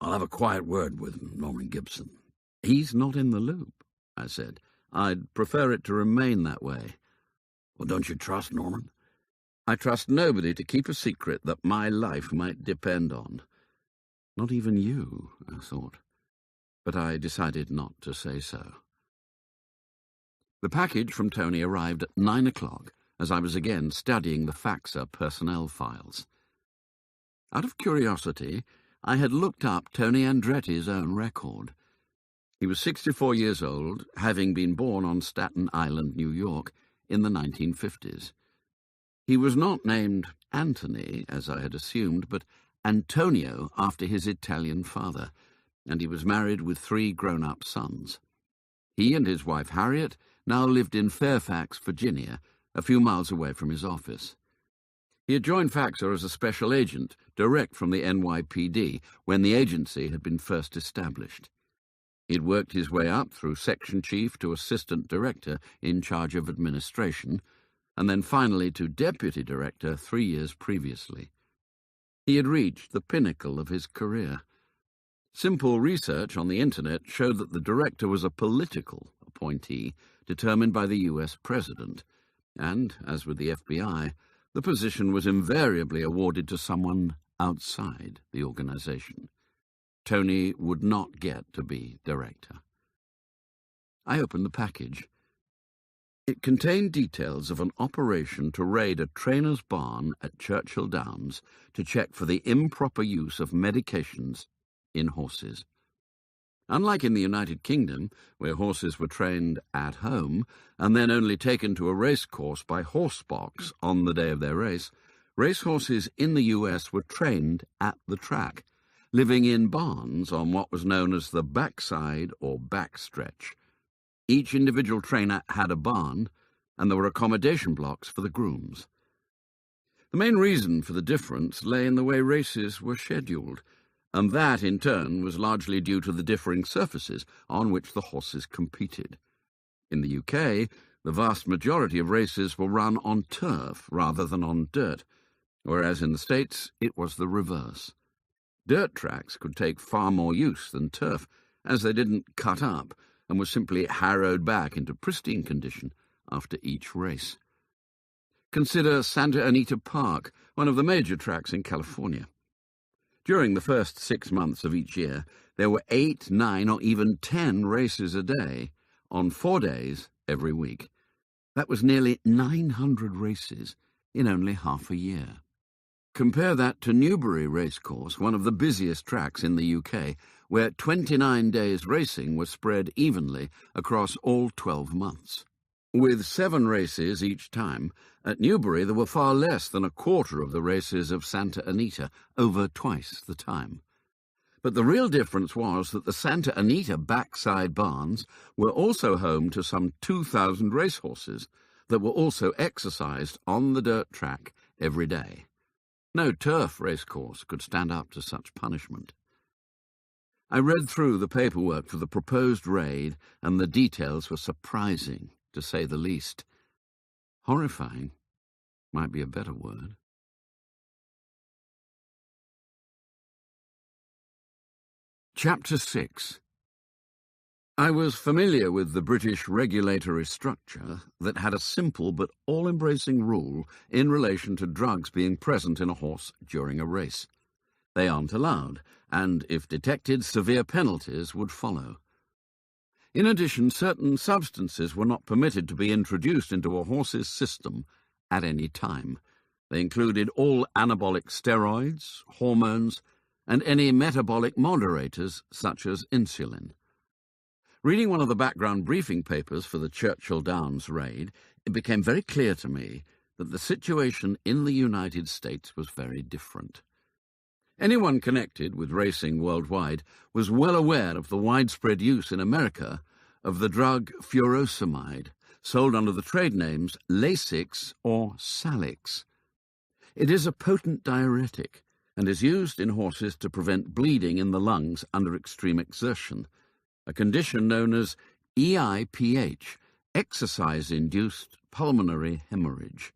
Speaker 3: "I'll have a quiet word with Norman Gibson."
Speaker 2: "He's not in the loop," I said. "I'd prefer it to remain that way."
Speaker 3: "Well, don't you trust Norman?"
Speaker 2: "I trust nobody to keep a secret that my life might depend on. Not even you," I thought. But I decided not to say so. The package from Tony arrived at 9 o'clock, as I was again studying the Faxa personnel files. Out of curiosity, I had looked up Tony Andretti's own record. He was 64 years old, having been born on Staten Island, New York, in the 1950s. He was not named Anthony, as I had assumed, but Antonio after his Italian father, and he was married with 3 grown-up sons. He and his wife Harriet now lived in Fairfax, Virginia, a few miles away from his office. He had joined Faxer as a special agent, direct from the NYPD, when the agency had been first established. He'd worked his way up through section chief to assistant director in charge of administration, and then finally to deputy director 3 years previously. He had reached the pinnacle of his career. Simple research on the internet showed that the director was a political appointee determined by the US president, and, as with the FBI, the position was invariably awarded to someone outside the organization. Tony would not get to be director. I opened the package. It contained details of an operation to raid a trainer's barn at Churchill Downs to check for the improper use of medications in horses. Unlike in the United Kingdom, where horses were trained at home and then only taken to a race course by horsebox on the day of their race, racehorses in the US were trained at the track, living in barns on what was known as the backside or backstretch. Each individual trainer had a barn, and there were accommodation blocks for the grooms. The main reason for the difference lay in the way races were scheduled, and that, in turn, was largely due to the differing surfaces on which the horses competed. In the UK, the vast majority of races were run on turf rather than on dirt, whereas in the States it was the reverse. Dirt tracks could take far more use than turf, as they didn't cut up and were simply harrowed back into pristine condition after each race. Consider Santa Anita Park, one of the major tracks in California. During the first 6 months of each year, there were 8, 9, or even 10 races a day, on 4 days every week. That was nearly 900 races in only half a year. Compare that to Newbury Racecourse, one of the busiest tracks in the UK, where 29 days racing was spread evenly across all 12 months. With 7 races each time, at Newbury there were far less than a quarter of the races of Santa Anita, over twice the time. But the real difference was that the Santa Anita backside barns were also home to some 2,000 racehorses that were also exercised on the dirt track every day. No turf racecourse could stand up to such punishment. I read through the paperwork for the proposed raid, and the details were surprising, to say the least. Horrifying might be a better word. Chapter 6. I was familiar with the British regulatory structure that had a simple but all-embracing rule in relation to drugs being present in a horse during a race. They aren't allowed, and if detected, severe penalties would follow. In addition, certain substances were not permitted to be introduced into a horse's system at any time. They included all anabolic steroids, hormones, and any metabolic moderators such as insulin. Reading one of the background briefing papers for the Churchill Downs raid, it became very clear to me that the situation in the United States was very different. Anyone connected with racing worldwide was well aware of the widespread use in America of the drug furosemide, sold under the trade names Lasix or Salix. It is a potent diuretic and is used in horses to prevent bleeding in the lungs under extreme exertion, a condition known as EIPH, exercise-induced pulmonary hemorrhage.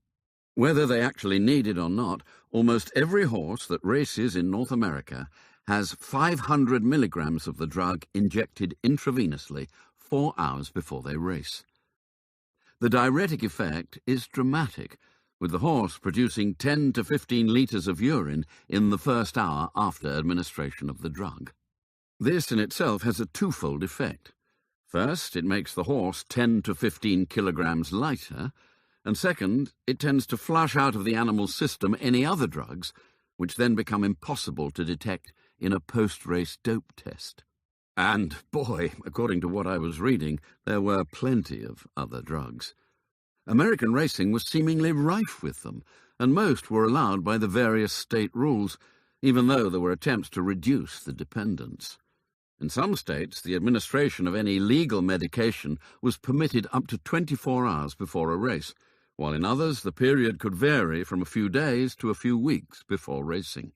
Speaker 2: Whether they actually need it or not, almost every horse that races in North America has 500 milligrams of the drug injected intravenously 4 hours before they race. The diuretic effect is dramatic, with the horse producing 10 to 15 litres of urine in the first hour after administration of the drug. This in itself has a twofold effect. First, it makes the horse 10 to 15 kilograms lighter, and second, it tends to flush out of the animal's system any other drugs, which then become impossible to detect in a post-race dope test. And, boy, according to what I was reading, there were plenty of other drugs. American racing was seemingly rife with them, and most were allowed by the various state rules, even though there were attempts to reduce the dependence. In some states, the administration of any legal medication was permitted up to 24 hours before a race, while in others the period could vary from a few days to a few weeks before racing.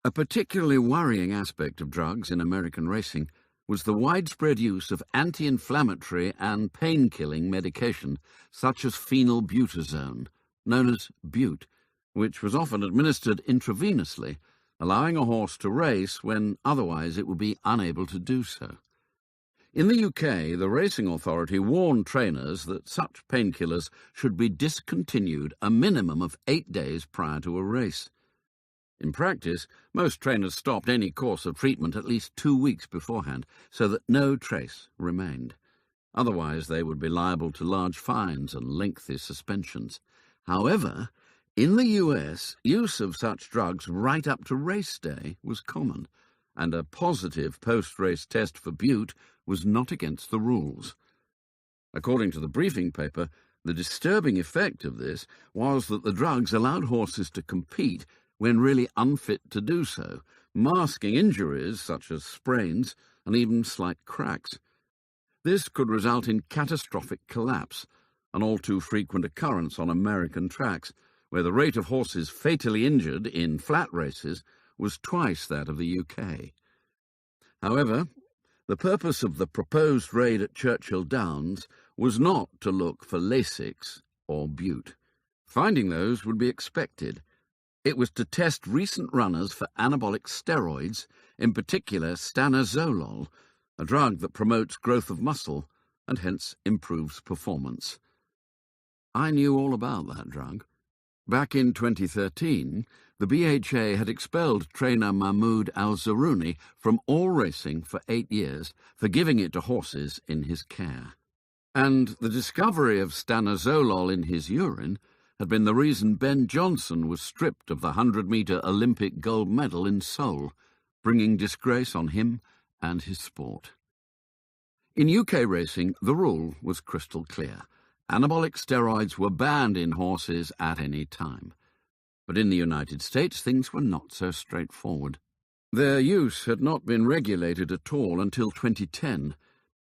Speaker 2: A particularly worrying aspect of drugs in American racing was the widespread use of anti-inflammatory and pain-killing medication such as phenylbutazone, known as Bute, which was often administered intravenously, allowing a horse to race when otherwise it would be unable to do so. In the UK, the racing authority warned trainers that such painkillers should be discontinued a minimum of 8 days prior to a race. In practice, most trainers stopped any course of treatment at least 2 weeks beforehand, so that no trace remained. Otherwise, they would be liable to large fines and lengthy suspensions. However, in the US, use of such drugs right up to race day was common, and a positive post-race test for Bute was not against the rules. According to the briefing paper, the disturbing effect of this was that the drugs allowed horses to compete when really unfit to do so, masking injuries such as sprains and even slight cracks. This could result in catastrophic collapse, an all too frequent occurrence on American tracks, where the rate of horses fatally injured in flat races was twice that of the UK. However, the purpose of the proposed raid at Churchill Downs was not to look for Lasix or Bute. Finding those would be expected. It was to test recent runners for anabolic steroids, in particular stanozolol, a drug that promotes growth of muscle and hence improves performance. I knew all about that drug. Back in 2013, the BHA had expelled trainer Mahmoud Al-Zaruni from all racing for 8 years for giving it to horses in his care. And the discovery of stanozolol in his urine had been the reason Ben Johnson was stripped of the 100-metre Olympic gold medal in Seoul, bringing disgrace on him and his sport. In UK racing, the rule was crystal clear. Anabolic steroids were banned in horses at any time. But in the United States, things were not so straightforward. Their use had not been regulated at all until 2010,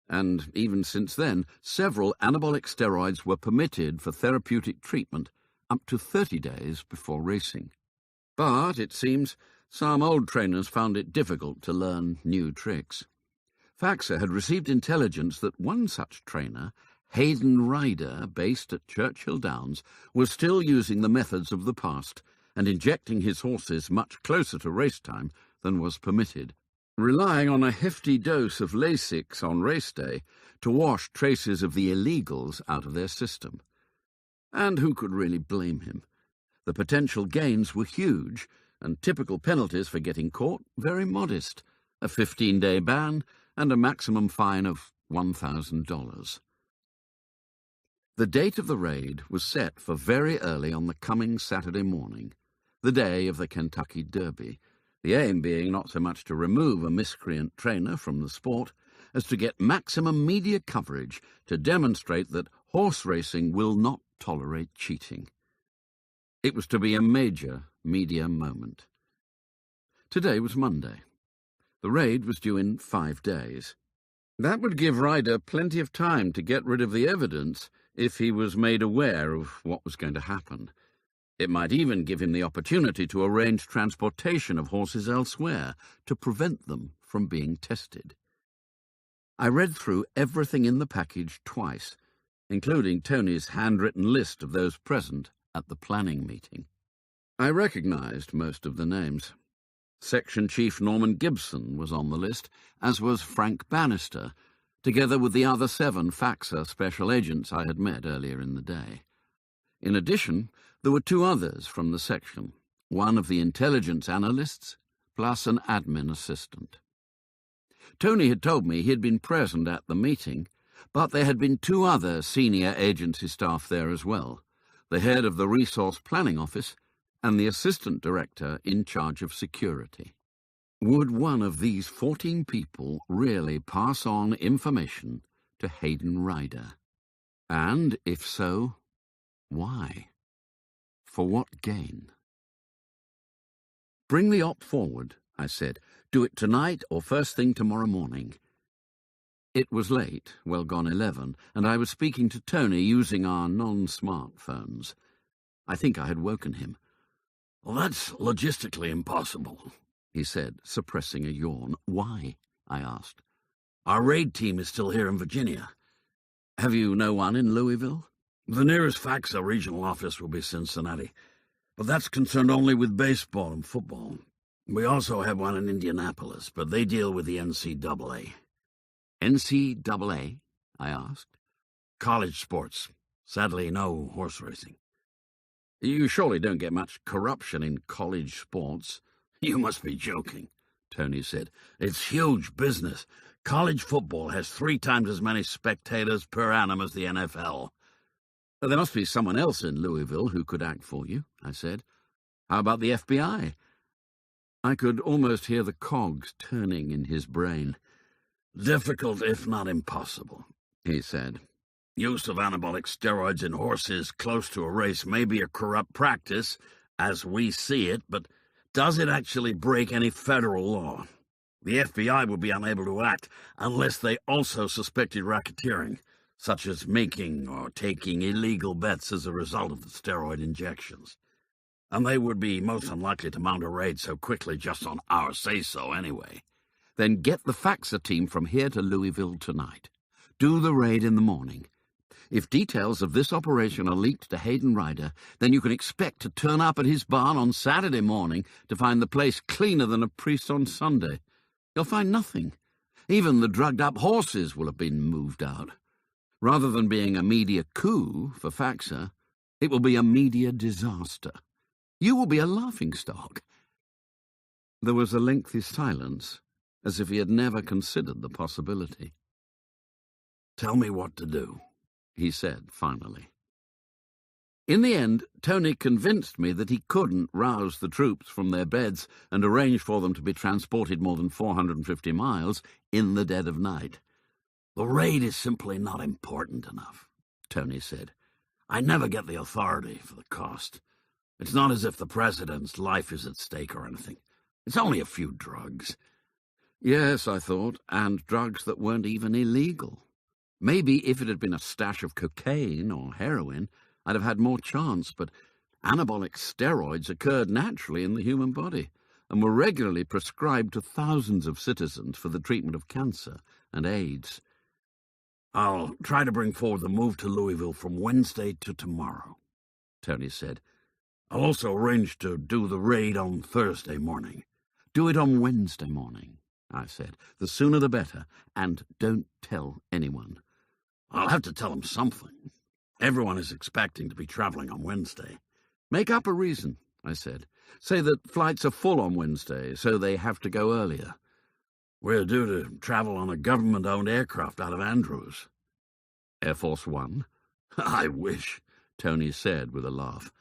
Speaker 2: and even since then, several anabolic steroids were permitted for therapeutic treatment up to 30 days before racing. But, it seems, some old trainers found it difficult to learn new tricks. Faxa had received intelligence that one such trainer, Hayden Ryder, based at Churchill Downs, was still using the methods of the past and injecting his horses much closer to race time than was permitted, relying on a hefty dose of Lasix on race day to wash traces of the illegals out of their system. And who could really blame him? The potential gains were huge, and typical penalties for getting caught very modest, a 15-day ban and a maximum fine of $1,000. The date of the raid was set for very early on the coming Saturday morning, the day of the Kentucky Derby, the aim being not so much to remove a miscreant trainer from the sport as to get maximum media coverage to demonstrate that horse racing will not tolerate cheating. It was to be a major media moment. Today was Monday. The raid was due in 5 days. That would give Ryder plenty of time to get rid of the evidence if he was made aware of what was going to happen. It might even give him the opportunity to arrange transportation of horses elsewhere to prevent them from being tested. I read through everything in the package twice, including Tony's handwritten list of those present at the planning meeting. I recognized most of the names. Section Chief Norman Gibson was on the list, as was Frank Bannister, together with the other 7 Faxa special agents I had met earlier in the day. In addition, there were 2 others from the section, one of the intelligence analysts, plus an admin assistant. Tony had told me he had been present at the meeting, but there had been 2 other senior agency staff there as well, the head of the Resource Planning Office and the assistant director in charge of security. Would one of these 14 people really pass on information to Hayden Ryder? And, if so, Why? For what gain? Bring the op forward, I said. Do it tonight or first thing tomorrow morning. It was late, well gone 11, and I was speaking to Tony using our non-smartphones. I think I had woken him.
Speaker 3: Well, that's logistically impossible,
Speaker 2: he said, suppressing a yawn. Why? I asked.
Speaker 3: Our raid team is still here in Virginia.
Speaker 2: Have you no one in Louisville?
Speaker 3: The nearest FACSA regional office will be Cincinnati, but that's concerned only with baseball and football. We also have one in Indianapolis, but they deal with the NCAA.
Speaker 2: NCAA? I asked.
Speaker 3: College sports. Sadly, no horse racing.
Speaker 2: You surely don't get much corruption in college sports.
Speaker 3: You must be joking, Tony said. It's huge business. College football has 3 times as many spectators per annum as the NFL.
Speaker 2: There must be someone else in Louisville who could act for you, I said. How about the FBI? I could almost hear the cogs turning in his brain.
Speaker 3: Difficult, if not impossible,
Speaker 2: he said.
Speaker 3: Use of anabolic steroids in horses close to a race may be a corrupt practice, as we see it, but does it actually break any federal law? The FBI would be unable to act unless they also suspected racketeering, such as making or taking illegal bets as a result of the steroid injections. And they would be most unlikely to mount a raid so quickly just on our say-so anyway.
Speaker 2: Then get the FACSA team from here to Louisville tonight. Do the raid in the morning. If details of this operation are leaked to Hayden Ryder, then you can expect to turn up at his barn on Saturday morning to find the place cleaner than a priest on Sunday. You'll find nothing. Even the drugged-up horses will have been moved out. Rather than being a media coup for FACSA, it will be a media disaster. You will be a laughingstock. There was a lengthy silence, as if he had never considered the possibility.
Speaker 3: Tell me what to do,
Speaker 2: he said finally. In the end, Tony convinced me that he couldn't rouse the troops from their beds and arrange for them to be transported more than 450 miles in the dead of night.
Speaker 3: The raid is simply not important enough, Tony said. I never get the authority for the cost. It's not as if the president's life is at stake or anything. It's only a few drugs.
Speaker 2: Yes, I thought, and drugs that weren't even illegal. Maybe if it had been a stash of cocaine or heroin, I'd have had more chance, but anabolic steroids occurred naturally in the human body and were regularly prescribed to thousands of citizens for the treatment of cancer and AIDS.
Speaker 3: I'll try to bring forward the move to Louisville from Wednesday to tomorrow, Tony said. I'll also arrange to do the raid on Thursday morning.
Speaker 2: Do it on Wednesday morning, I said. The sooner the better, and don't tell anyone.
Speaker 3: I'll have to tell them something. Everyone is expecting to be traveling on Wednesday.
Speaker 2: Make up a reason, I said. Say that flights are full on Wednesday, so they have to go earlier.
Speaker 3: We're due to travel on a government-owned aircraft out of Andrews.
Speaker 2: Air Force One?
Speaker 3: I wish, Tony said with a laugh.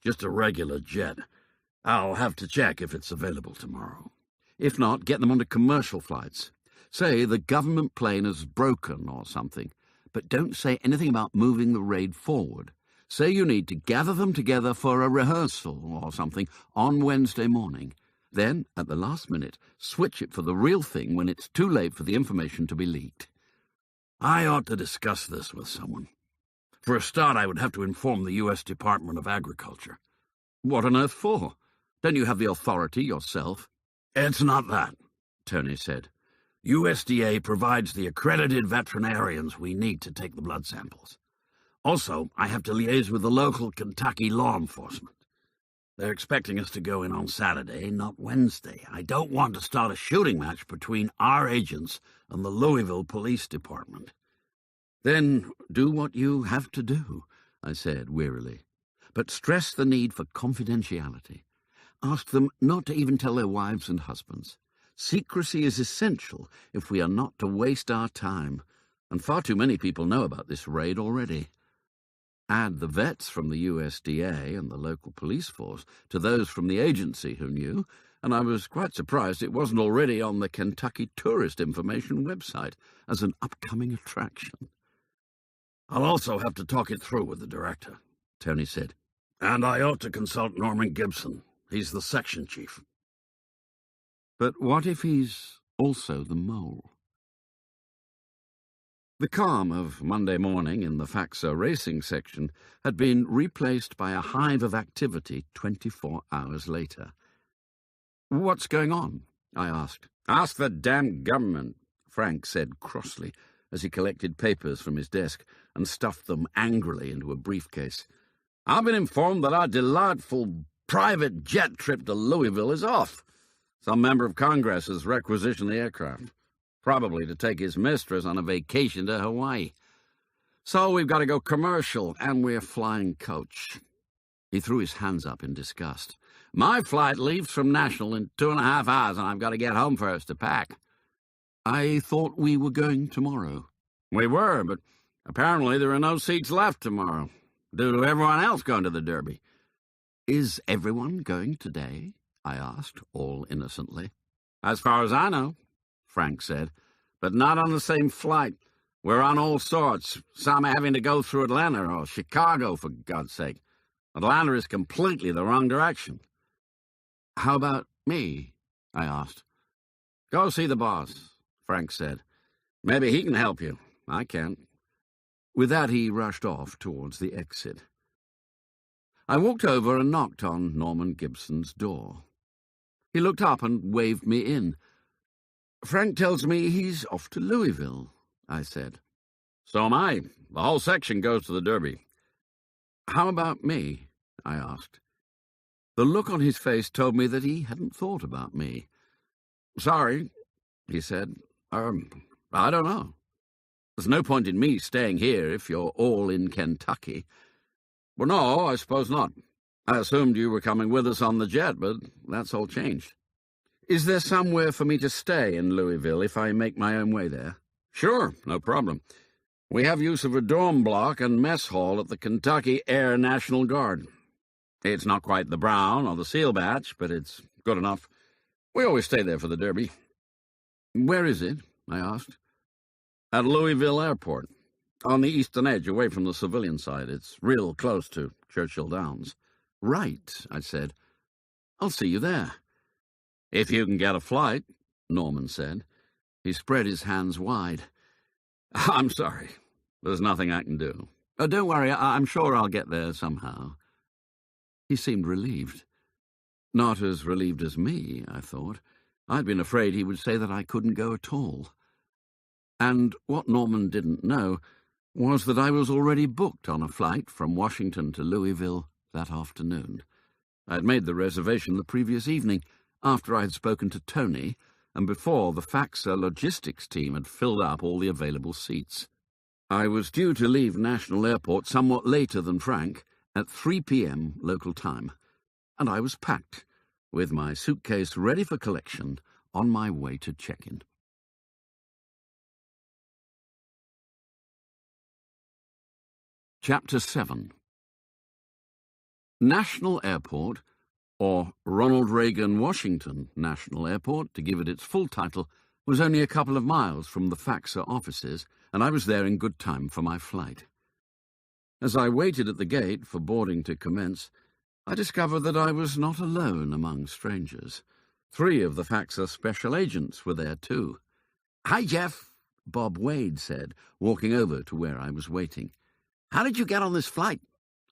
Speaker 3: Just a regular jet. I'll have to check if it's available tomorrow.
Speaker 2: If not, get them onto commercial flights. Say the government plane is broken or something, but don't say anything about moving the raid forward. Say you need to gather them together for a rehearsal or something on Wednesday morning. Then, at the last minute, switch it for the real thing when it's too late for the information to be leaked.
Speaker 3: I ought to discuss this with someone. For a start, I would have to inform the U.S. Department of Agriculture.
Speaker 2: What on earth for? Don't you have the authority yourself?
Speaker 3: It's not that, Tony said. USDA provides the accredited veterinarians we need to take the blood samples. Also, I have to liaise with the local Kentucky law enforcement. They're expecting us to go in on Saturday, not Wednesday. I don't want to start a shooting match between our agents and the Louisville Police Department.
Speaker 2: Then do what you have to do, I said wearily. But stress the need for confidentiality. Ask them not to even tell their wives and husbands. Secrecy is essential if we are not to waste our time, and far too many people know about this raid already. Add the vets from the USDA and the local police force to those from the agency who knew, and I was quite surprised it wasn't already on the Kentucky Tourist Information website as an upcoming attraction.
Speaker 3: I'll also have to talk it through with the director.
Speaker 2: Tony said.
Speaker 3: And I ought to consult Norman Gibson. He's the section chief.
Speaker 2: But what if he's also the mole? The calm of Monday morning in the Faxa racing section had been replaced by a hive of activity 24 hours later. "What's going on?" I asked. "Ask the damn government," Frank said crossly as he collected papers from his desk and stuffed them angrily into a briefcase. "I've been informed that our delightful private jet trip to Louisville is off. Some member of Congress has requisitioned the aircraft, probably to take his mistress on a vacation to Hawaii. So we've got to go commercial, and we're flying coach." He threw his hands up in disgust. "My flight leaves from National in 2.5 hours, and I've got to get home first to pack." "I thought we were going tomorrow." "We were, but apparently there are no seats left tomorrow, due to everyone else going to the Derby." "Is everyone going today?" I asked, all innocently. "As far as I know," Frank said, "but not on the same flight. We're on all sorts, some having to go through Atlanta or Chicago, for God's sake. Atlanta is completely the wrong direction." "How about me?" I asked. "Go see the boss," Frank said. "Maybe he can help you. I can't." With that, he rushed off towards the exit. I walked over and knocked on Norman Gibson's door. He looked up and waved me in. "Frank tells me he's off to Louisville," I said. "So am I. The whole section goes to the Derby." "How about me?" I asked. The look on his face told me that he hadn't thought about me. "Sorry," he said. I don't know. There's no point in me staying here if you're all in Kentucky." "Well, no, I suppose not. I assumed you were coming with us on the jet, but that's all changed." "Is there somewhere for me to stay in Louisville if I make my own way there?" "Sure, no problem. We have use of a dorm block and mess hall at the Kentucky Air National Guard. It's not quite the Brown or the SEAL batch, but it's good enough. We always stay there for the Derby." "Where is it?" I asked. "At Louisville Airport, on the eastern edge, away from the civilian side. It's real close to Churchill Downs." "Right," I said. "I'll see you there." "If you can get a flight," Norman said. He spread his hands wide. "I'm sorry. There's nothing I can do." "Oh, don't worry. I'm sure I'll get there somehow." He seemed relieved. Not as relieved as me, I thought. I'd been afraid he would say that I couldn't go at all. And what Norman didn't know was that I was already booked on a flight from Washington to Louisville that afternoon. I had made the reservation the previous evening, after I had spoken to Tony, and before the Faxa logistics team had filled up all the available seats. I was due to leave National Airport somewhat later than Frank, at 3 p.m. local time, and I was packed, with my suitcase ready for collection, on my way to check-in. Chapter 7. National Airport, or Ronald Reagan Washington National Airport, to give it its full title, was only a couple of miles from the Faxa offices, and I was there in good time for my flight. As I waited at the gate for boarding to commence, I discovered that I was not alone among strangers. 3 of the Faxa special agents were there too. "Hi, Jeff," Bob Wade said, walking over to where I was waiting. "How did you get on this flight?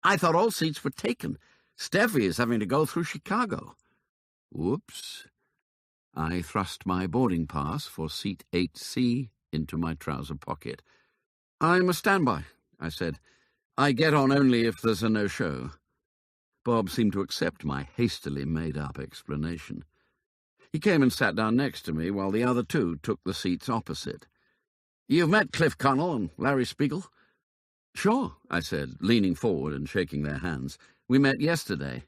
Speaker 2: I thought all seats were taken. Steffi is having to go through Chicago." Whoops. I thrust my boarding pass for seat 8C into my trouser pocket. "I'm a standby," I said. "I get on only if there's a no-show." Bob seemed to accept my hastily made-up explanation. He came and sat down next to me while the other 2 took the seats opposite. "You've met Cliff Connell and Larry Spiegel?" "Sure," I said, leaning forward and shaking their hands. "We met yesterday."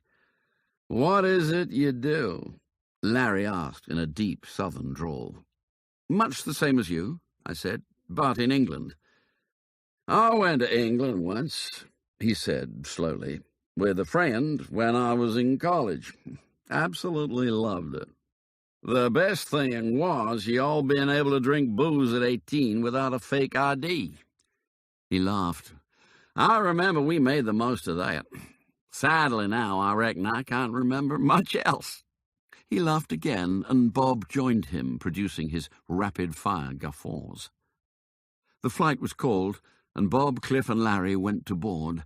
Speaker 2: "What is it you do?" Larry asked in a deep southern drawl. "Much the same as you," I said, "but in England." "I went to England once," he said slowly, "with a friend when I was in college. Absolutely loved it. The best thing was you all being able to drink booze at 18 without a fake ID." He laughed.
Speaker 3: I remember we made the most of that. Sadly now, I reckon I can't remember much else."
Speaker 2: He laughed again, and Bob joined him, producing his rapid-fire guffaws. The flight was called, and Bob, Cliff, and Larry went to board.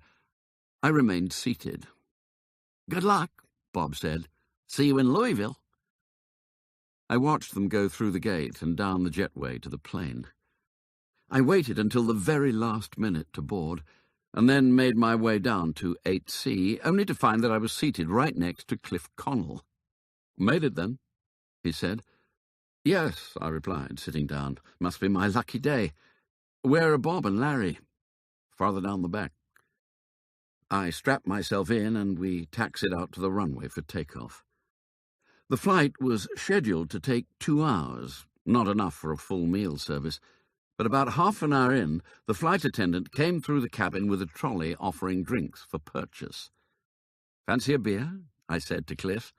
Speaker 2: I remained seated.
Speaker 3: "Good luck," Bob said. "See you in Louisville."
Speaker 2: I watched them go through the gate and down the jetway to the plane. I waited until the very last minute to board, and then made my way down to 8C, only to find that I was seated right next to Cliff Connell. "Made it, then?" he said. "Yes," I replied, sitting down. "Must be my lucky day. Where are Bob and Larry?" "Farther down the back." I strapped myself in, and we taxied out to the runway for takeoff. The flight was scheduled to take 2 hours, not enough for a full meal service, but about half an hour in, the flight attendant came through the cabin with a trolley offering drinks for purchase. "Fancy a beer?" I said to Cliff.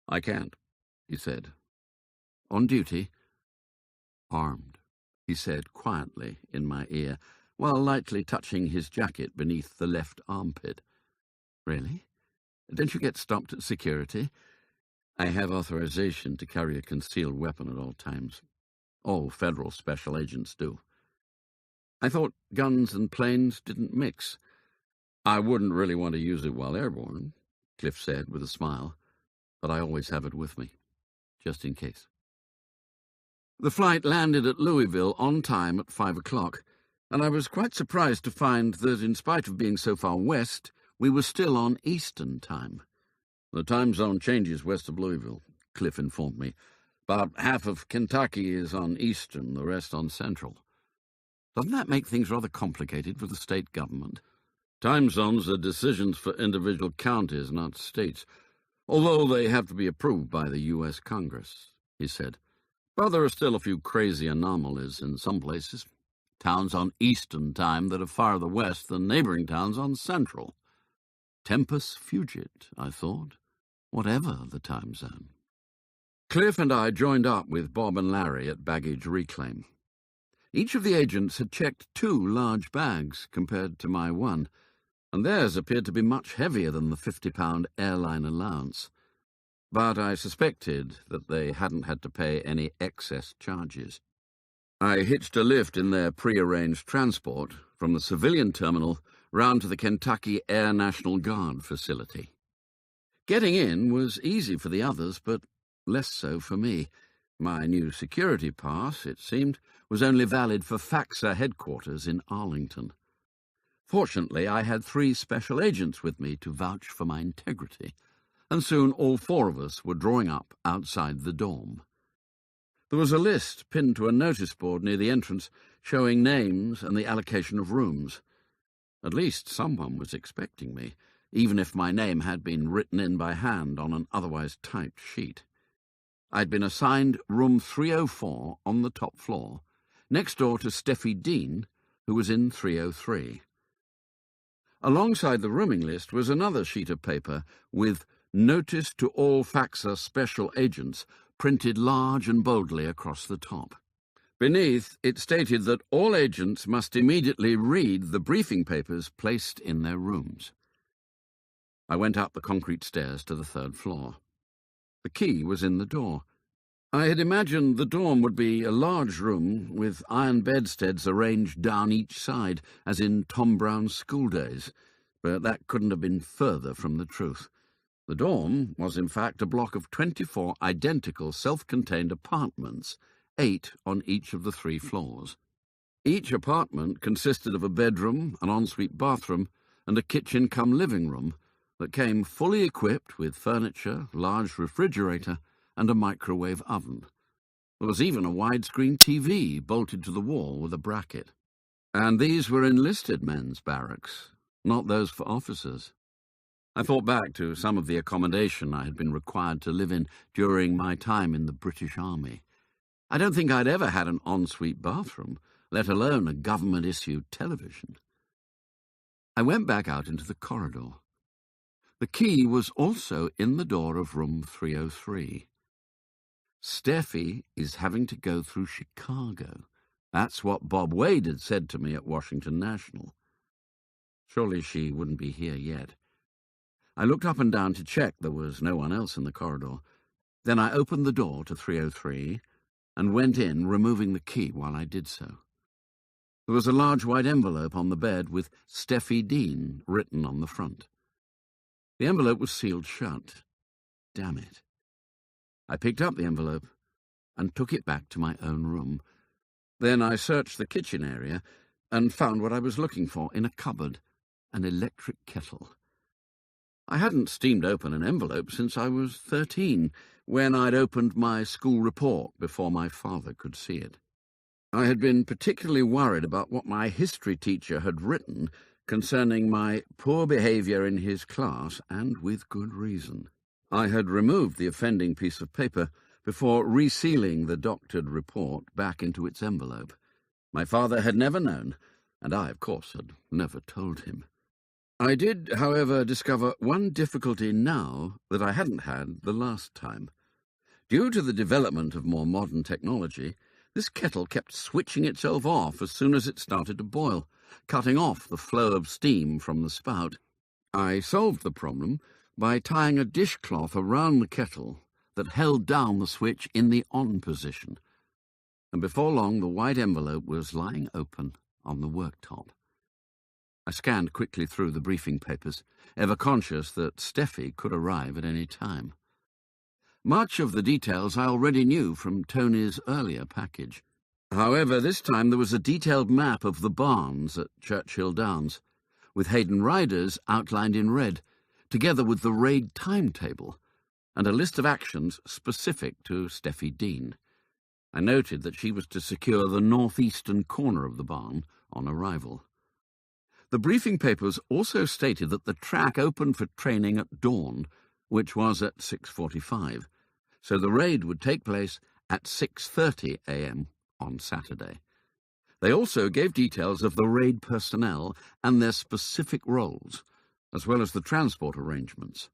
Speaker 2: "I can't," he said. "On duty?" "Armed," he said quietly in my ear, while lightly touching his jacket beneath the left armpit. "Really? Don't you get stopped at security?" "I have authorization to carry a concealed weapon at all times. All federal special agents do." "I thought guns and planes didn't mix." "I wouldn't really want to use it while airborne," Cliff said with a smile, "but I always have it with me, just in case." The flight landed at Louisville on time at 5 o'clock, and I was quite surprised to find that, in spite of being so far west, we were still on Eastern time. "The time zone changes west of Louisville," Cliff informed me. "About half of Kentucky is on Eastern, the rest on Central." "Doesn't that make things rather complicated for the state government?" "Time zones are decisions for individual counties, not states, although they have to be approved by the U.S. Congress," he said. "But there are still a few crazy anomalies in some places. Towns on Eastern time that are farther west than neighboring towns on Central. Tempus fugit, I thought, whatever the time zone." Cliff and I joined up with Bob and Larry at baggage reclaim. Each of the agents had checked 2 large bags compared to my one, and theirs appeared to be much heavier than the 50-pound airline allowance. But I suspected that they hadn't had to pay any excess charges. I hitched a lift in their pre-arranged transport from the civilian terminal round to the Kentucky Air National Guard facility. Getting in was easy for the others, but less so for me. My new security pass, it seemed, was only valid for FAXA headquarters in Arlington. Fortunately, I had 3 special agents with me to vouch for my integrity, and soon all 4 of us were drawing up outside the dorm. There was a list pinned to a notice board near the entrance showing names and the allocation of rooms. At least someone was expecting me, even if my name had been written in by hand on an otherwise typed sheet. I'd been assigned room 304 on the top floor, next door to Steffi Dean, who was in 303. Alongside the rooming list was another sheet of paper with "Notice to all FAXA special agents" printed large and boldly across the top. Beneath, it stated that all agents must immediately read the briefing papers placed in their rooms. I went up the concrete stairs to the 3rd floor. The key was in the door. I had imagined the dorm would be a large room with iron bedsteads arranged down each side, as in Tom Brown's school days, but that couldn't have been further from the truth. The dorm was in fact a block of 24 identical self-contained apartments, 8 on each of the 3 floors. Each apartment consisted of a bedroom, an ensuite bathroom, and a kitchen-cum-living room that came fully equipped with furniture, large refrigerator, and a microwave oven. There was even a widescreen TV bolted to the wall with a bracket. And these were enlisted men's barracks, not those for officers. I thought back to some of the accommodation I had been required to live in during my time in the British Army. I don't think I'd ever had an ensuite bathroom, let alone a government-issued television. I went back out into the corridor. The key was also in the door of room 303. Steffi is having to go through Chicago. That's what Bob Wade had said to me at Washington National. Surely she wouldn't be here yet. I looked up and down to check there was no one else in the corridor. Then I opened the door to 303 and went in, removing the key while I did so. There was a large white envelope on the bed with Steffi Dean written on the front. The envelope was sealed shut. Damn it. I picked up the envelope and took it back to my own room. Then I searched the kitchen area and found what I was looking for in a cupboard, an electric kettle. I hadn't steamed open an envelope since I was 13, when I'd opened my school report before my father could see it. I had been particularly worried about what my history teacher had written concerning my poor behaviour in his class, and with good reason. I had removed the offending piece of paper before resealing the doctored report back into its envelope. My father had never known, and I, of course, had never told him. I did, however, discover one difficulty now that I hadn't had the last time. Due to the development of more modern technology, this kettle kept switching itself off as soon as it started to boil, cutting off the flow of steam from the spout. I solved the problem by tying a dishcloth around the kettle that held down the switch in the on position, and before long the white envelope was lying open on the worktop. I scanned quickly through the briefing papers, ever conscious that Steffi could arrive at any time. Much of the details I already knew from Tony's earlier package. However, this time there was a detailed map of the barns at Churchill Downs, with Hayden Riders outlined in red, together with the raid timetable, and a list of actions specific to Steffi Dean. I noted that she was to secure the northeastern corner of the barn on arrival. The briefing papers also stated that the track opened for training at dawn, which was at 6:45, so the raid would take place at 6:30 a.m. on Saturday. They also gave details of the raid personnel and their specific roles, as well as the transport arrangements.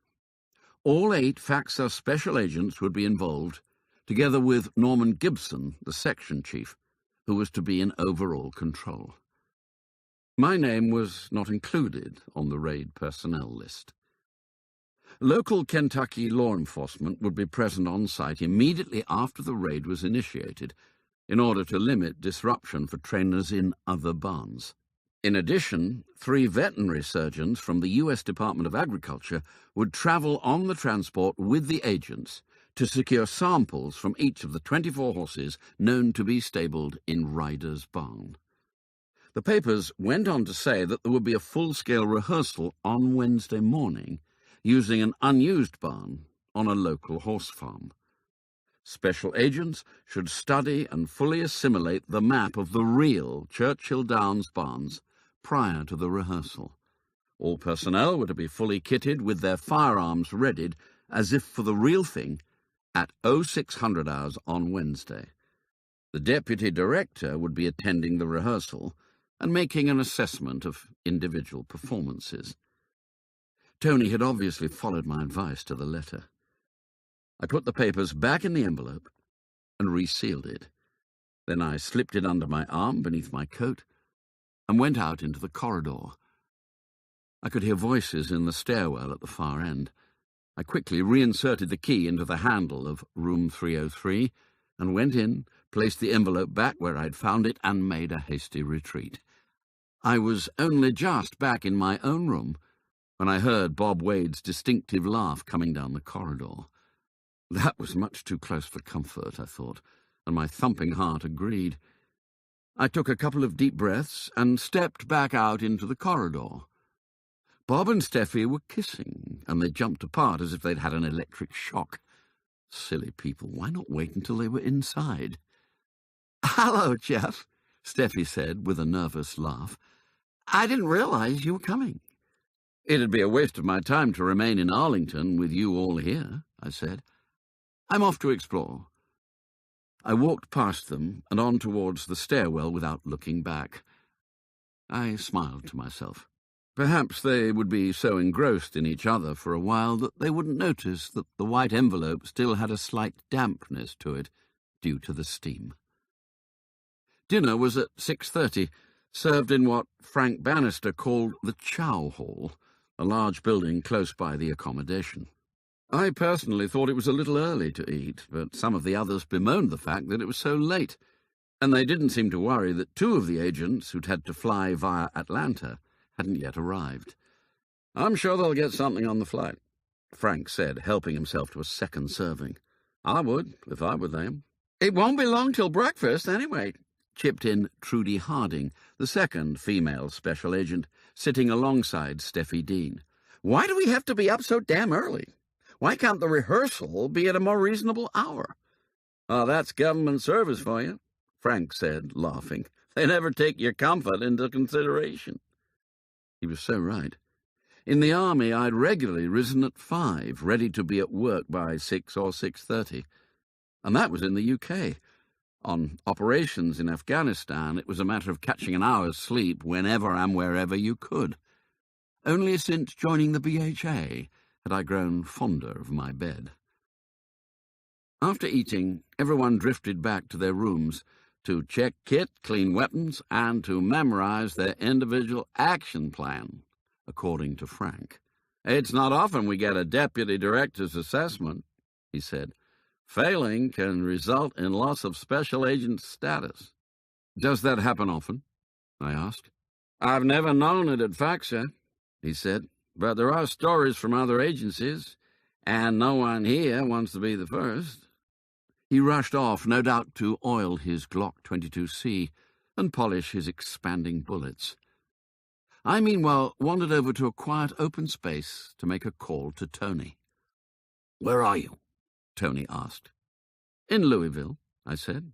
Speaker 2: All 8 FACSA special agents would be involved, together with Norman Gibson, the section chief, who was to be in overall control. My name was not included on the raid personnel list. Local Kentucky law enforcement would be present on site immediately after the raid was initiated, in order to limit disruption for trainers in other barns. In addition, 3 veterinary surgeons from the U.S. Department of Agriculture would travel on the transport with the agents to secure samples from each of the 24 horses known to be stabled in Ryder's barn. The papers went on to say that there would be a full-scale rehearsal on Wednesday morning using an unused barn on a local horse farm. Special agents should study and fully assimilate the map of the real Churchill Downs barns prior to the rehearsal. All personnel were to be fully kitted with their firearms readied as if for the real thing at 0600 hours on Wednesday. The deputy director would be attending the rehearsal and making an assessment of individual performances. Tony had obviously followed my advice to the letter. I put the papers back in the envelope and resealed it. Then I slipped it under my arm beneath my coat and went out into the corridor. I could hear voices in the stairwell at the far end. I quickly reinserted the key into the handle of room 303 and went in, placed the envelope back where I'd found it, and made a hasty retreat. I was only just back in my own room when I heard Bob Wade's distinctive laugh coming down the corridor. That was much too close for comfort, I thought, and my thumping heart agreed. I took a couple of deep breaths and stepped back out into the corridor. Bob and Steffi were kissing, and they jumped apart as if they'd had an electric shock. Silly people, why not wait until they were inside? "Hello, Jeff," Steffi said with a nervous laugh. "I didn't realize you were coming." "It'd be a waste of my time to remain in Arlington with you all here," I said. "I'm off to explore." I walked past them and on towards the stairwell without looking back. I smiled to myself. Perhaps they would be so engrossed in each other for a while that they wouldn't notice that the white envelope still had a slight dampness to it due to the steam. Dinner was at 6:30, served in what Frank Bannister called the Chow Hall, a large building close by the accommodation. I personally thought it was a little early to eat, but some of the others bemoaned the fact that it was so late, and they didn't seem to worry that 2 of the agents who'd had to fly via Atlanta hadn't yet arrived. "I'm sure they'll get something on the flight," Frank said, helping himself to a second serving. "I would, if I were them." "It won't be long till breakfast, anyway," chipped in Trudy Harding, the second female special agent, sitting alongside Steffi Dean. "Why do we have to be up so damn early? Why can't the rehearsal be at a more reasonable hour?" "Oh, that's government service for you," Frank said, laughing. "They never take your comfort into consideration." He was so right. In the army, I'd regularly risen at 5, ready to be at work by 6 or 6:30. And that was in the UK. On operations in Afghanistan, it was a matter of catching an hour's sleep whenever and wherever you could. Only since joining the BHA had I grown fonder of my bed. After eating, everyone drifted back to their rooms to check kit, clean weapons, and to memorize their individual action plan, according to Frank. "It's not often we get a deputy director's assessment," he said. "Failing can result in loss of special agent status." "Does that happen often?" I asked. "I've never known it at FACSA," he said, "but there are stories from other agencies, and no one here wants to be the first." He rushed off, no doubt to oil his Glock 22C and polish his expanding bullets. I, meanwhile, wandered over to a quiet open space to make a call to Tony. "Where are you?" Tony asked. "In Louisville," I said.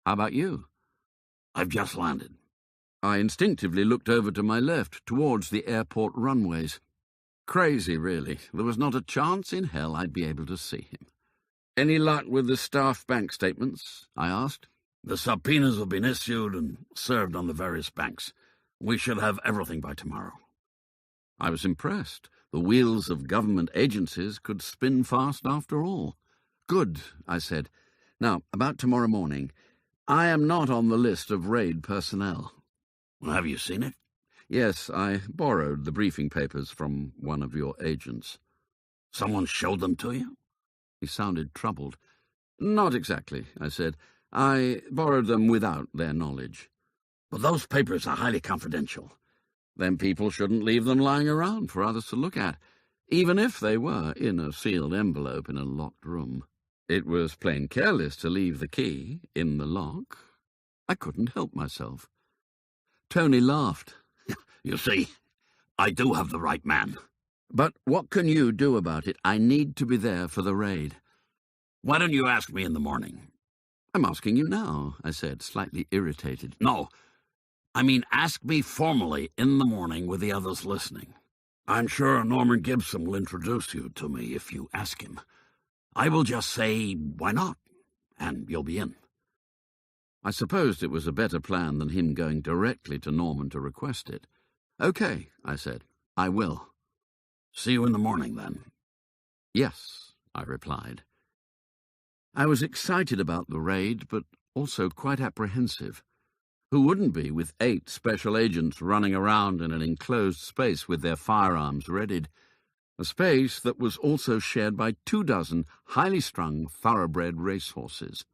Speaker 2: "How about you?" "I've just landed." I instinctively looked over to my left, towards the airport runways. Crazy, really. There was not a chance in hell I'd be able to see him. "Any luck with the staff bank statements?" I asked. "The subpoenas have been issued and served on the various banks. We should have everything by tomorrow." I was impressed. The wheels of government agencies could spin fast after all. "Good," I said. "Now, about tomorrow morning. I am not on the list of raid personnel." "Well, have you seen it?" "Yes, I borrowed the briefing papers from one of your agents." "Someone showed them to you?" He sounded troubled. "Not exactly," I said. "I borrowed them without their knowledge." "But those papers are highly confidential." "Then people shouldn't leave them lying around for others to look at, even if they were in a sealed envelope in a locked room. It was plain careless to leave the key in the lock. I couldn't help myself." Tony laughed. "You see, I do have the right man." "But what can you do about it? I need to be there for the raid." "Why don't you ask me in the morning?" "I'm asking you now," I said, slightly irritated. "No, I mean ask me formally in the morning with the others listening. I'm sure Norman Gibson will introduce you to me if you ask him. I will just say, why not? And you'll be in." I supposed it was a better plan than him going directly to Norman to request it. "Okay," I said. "I will." "See you in the morning, then." "Yes," I replied. I was excited about the raid, but also quite apprehensive. Who wouldn't be, with 8 special agents running around in an enclosed space with their firearms readied, a space that was also shared by 24 highly strung, thoroughbred racehorses.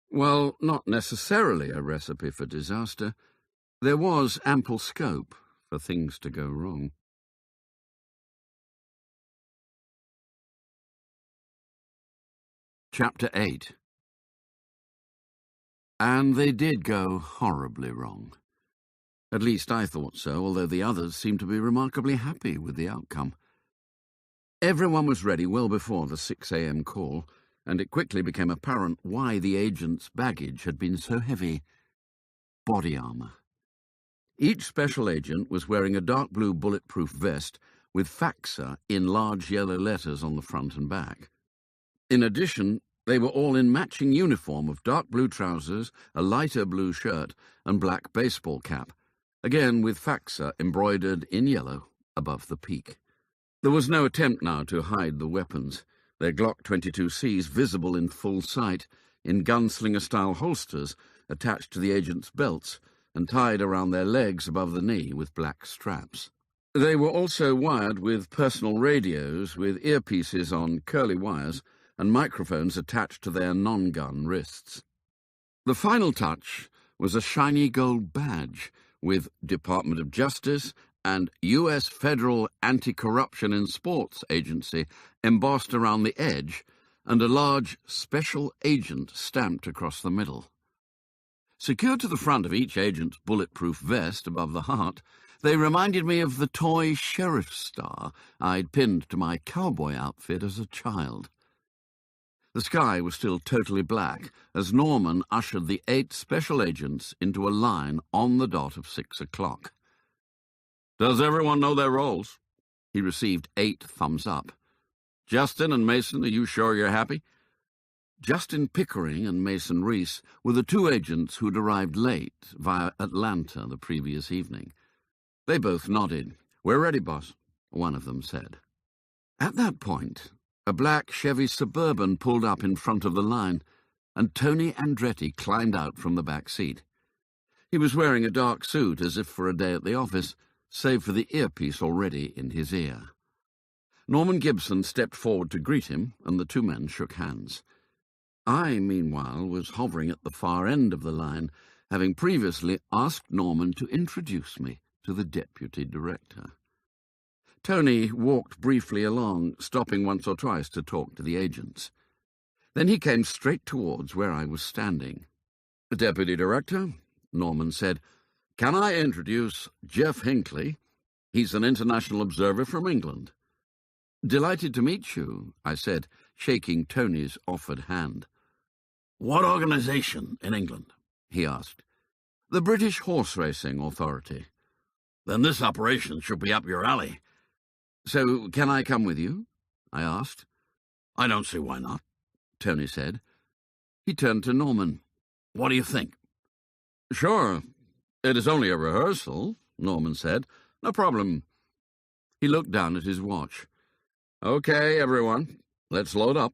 Speaker 2: Well, not necessarily a recipe for disaster. There was ample scope for things to go wrong. Chapter 8. And they did go horribly wrong. At least I thought so, although the others seemed to be remarkably happy with the outcome. Everyone was ready well before the 6 a.m. call, and it quickly became apparent why the agent's baggage had been so heavy. Body armor. Each special agent was wearing a dark blue bulletproof vest with FACSA in large yellow letters on the front and back. In addition, they were all in matching uniform of dark blue trousers, a lighter blue shirt, and black baseball cap, again with FACSA embroidered in yellow above the peak. There was no attempt now to hide the weapons, their Glock 22Cs visible in full sight, in gunslinger-style holsters attached to the agents' belts, and tied around their legs above the knee with black straps. They were also wired with personal radios with earpieces on curly wires and microphones attached to their non-gun wrists. The final touch was a shiny gold badge with Department of Justice and U.S. Federal Anti-Corruption in Sports Agency embossed around the edge and a large special agent stamped across the middle. Secured to the front of each agent's bulletproof vest above the heart, they reminded me of the toy sheriff's star I'd pinned to my cowboy outfit as a child. The sky was still totally black as Norman ushered the 8 special agents into a line on the dot of 6 o'clock. "Does everyone know their roles?" He received 8 thumbs up. "Justin and Mason, are you sure you're happy?" Justin Pickering and Mason Reese were the 2 agents who'd arrived late via Atlanta the previous evening. They both nodded. "We're ready, boss," one of them said. At that point, a black Chevy Suburban pulled up in front of the line, and Tony Andretti climbed out from the back seat. He was wearing a dark suit as if for a day at the office, save for the earpiece already in his ear. Norman Gibson stepped forward to greet him, and the 2 men shook hands. I, meanwhile, was hovering at the far end of the line, having previously asked Norman to introduce me to the deputy director. Tony walked briefly along, stopping once or twice to talk to the agents. Then he came straight towards where I was standing. "Deputy Director," Norman said, "can I introduce Jeff Hinckley? He's an international observer from England." "Delighted to meet you," I said, shaking Tony's offered hand.
Speaker 3: "What organization in England?"
Speaker 2: he asked. "The British Horse Racing Authority."
Speaker 3: "Then this operation should be up your alley."
Speaker 2: "So can I come with you?" I asked.
Speaker 3: "I don't see why not,"
Speaker 2: Tony said. He turned to Norman.
Speaker 3: "What do you think?"
Speaker 2: "Sure. It is only a rehearsal," Norman said. "No problem." He looked down at his watch. "Okay, everyone, let's load up."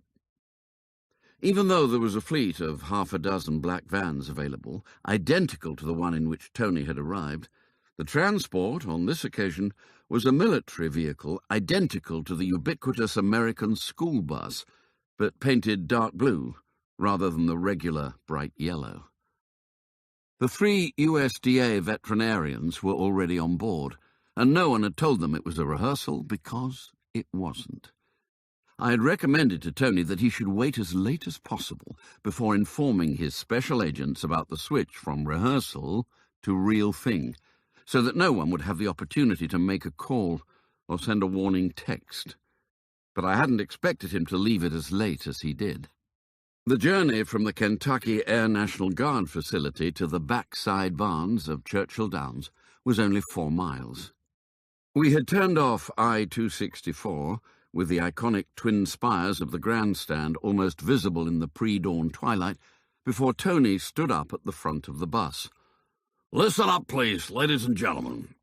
Speaker 2: Even though there was a fleet of 6 black vans available, identical to the one in which Tony had arrived, the transport on this occasion was a military vehicle identical to the ubiquitous American school bus, but painted dark blue rather than the regular bright yellow. The 3 USDA veterinarians were already on board, and no one had told them it was a rehearsal because it wasn't. I had recommended to Tony that he should wait as late as possible before informing his special agents about the switch from rehearsal to real thing, so that no one would have the opportunity to make a call or send a warning text. But I hadn't expected him to leave it as late as he did. The journey from the Kentucky Air National Guard facility to the backside barns of Churchill Downs was only 4 miles. We had turned off I-264, with the iconic twin spires of the grandstand almost visible in the pre-dawn twilight, before Tony stood up at the front of the bus.
Speaker 3: "Listen up, please, ladies and gentlemen."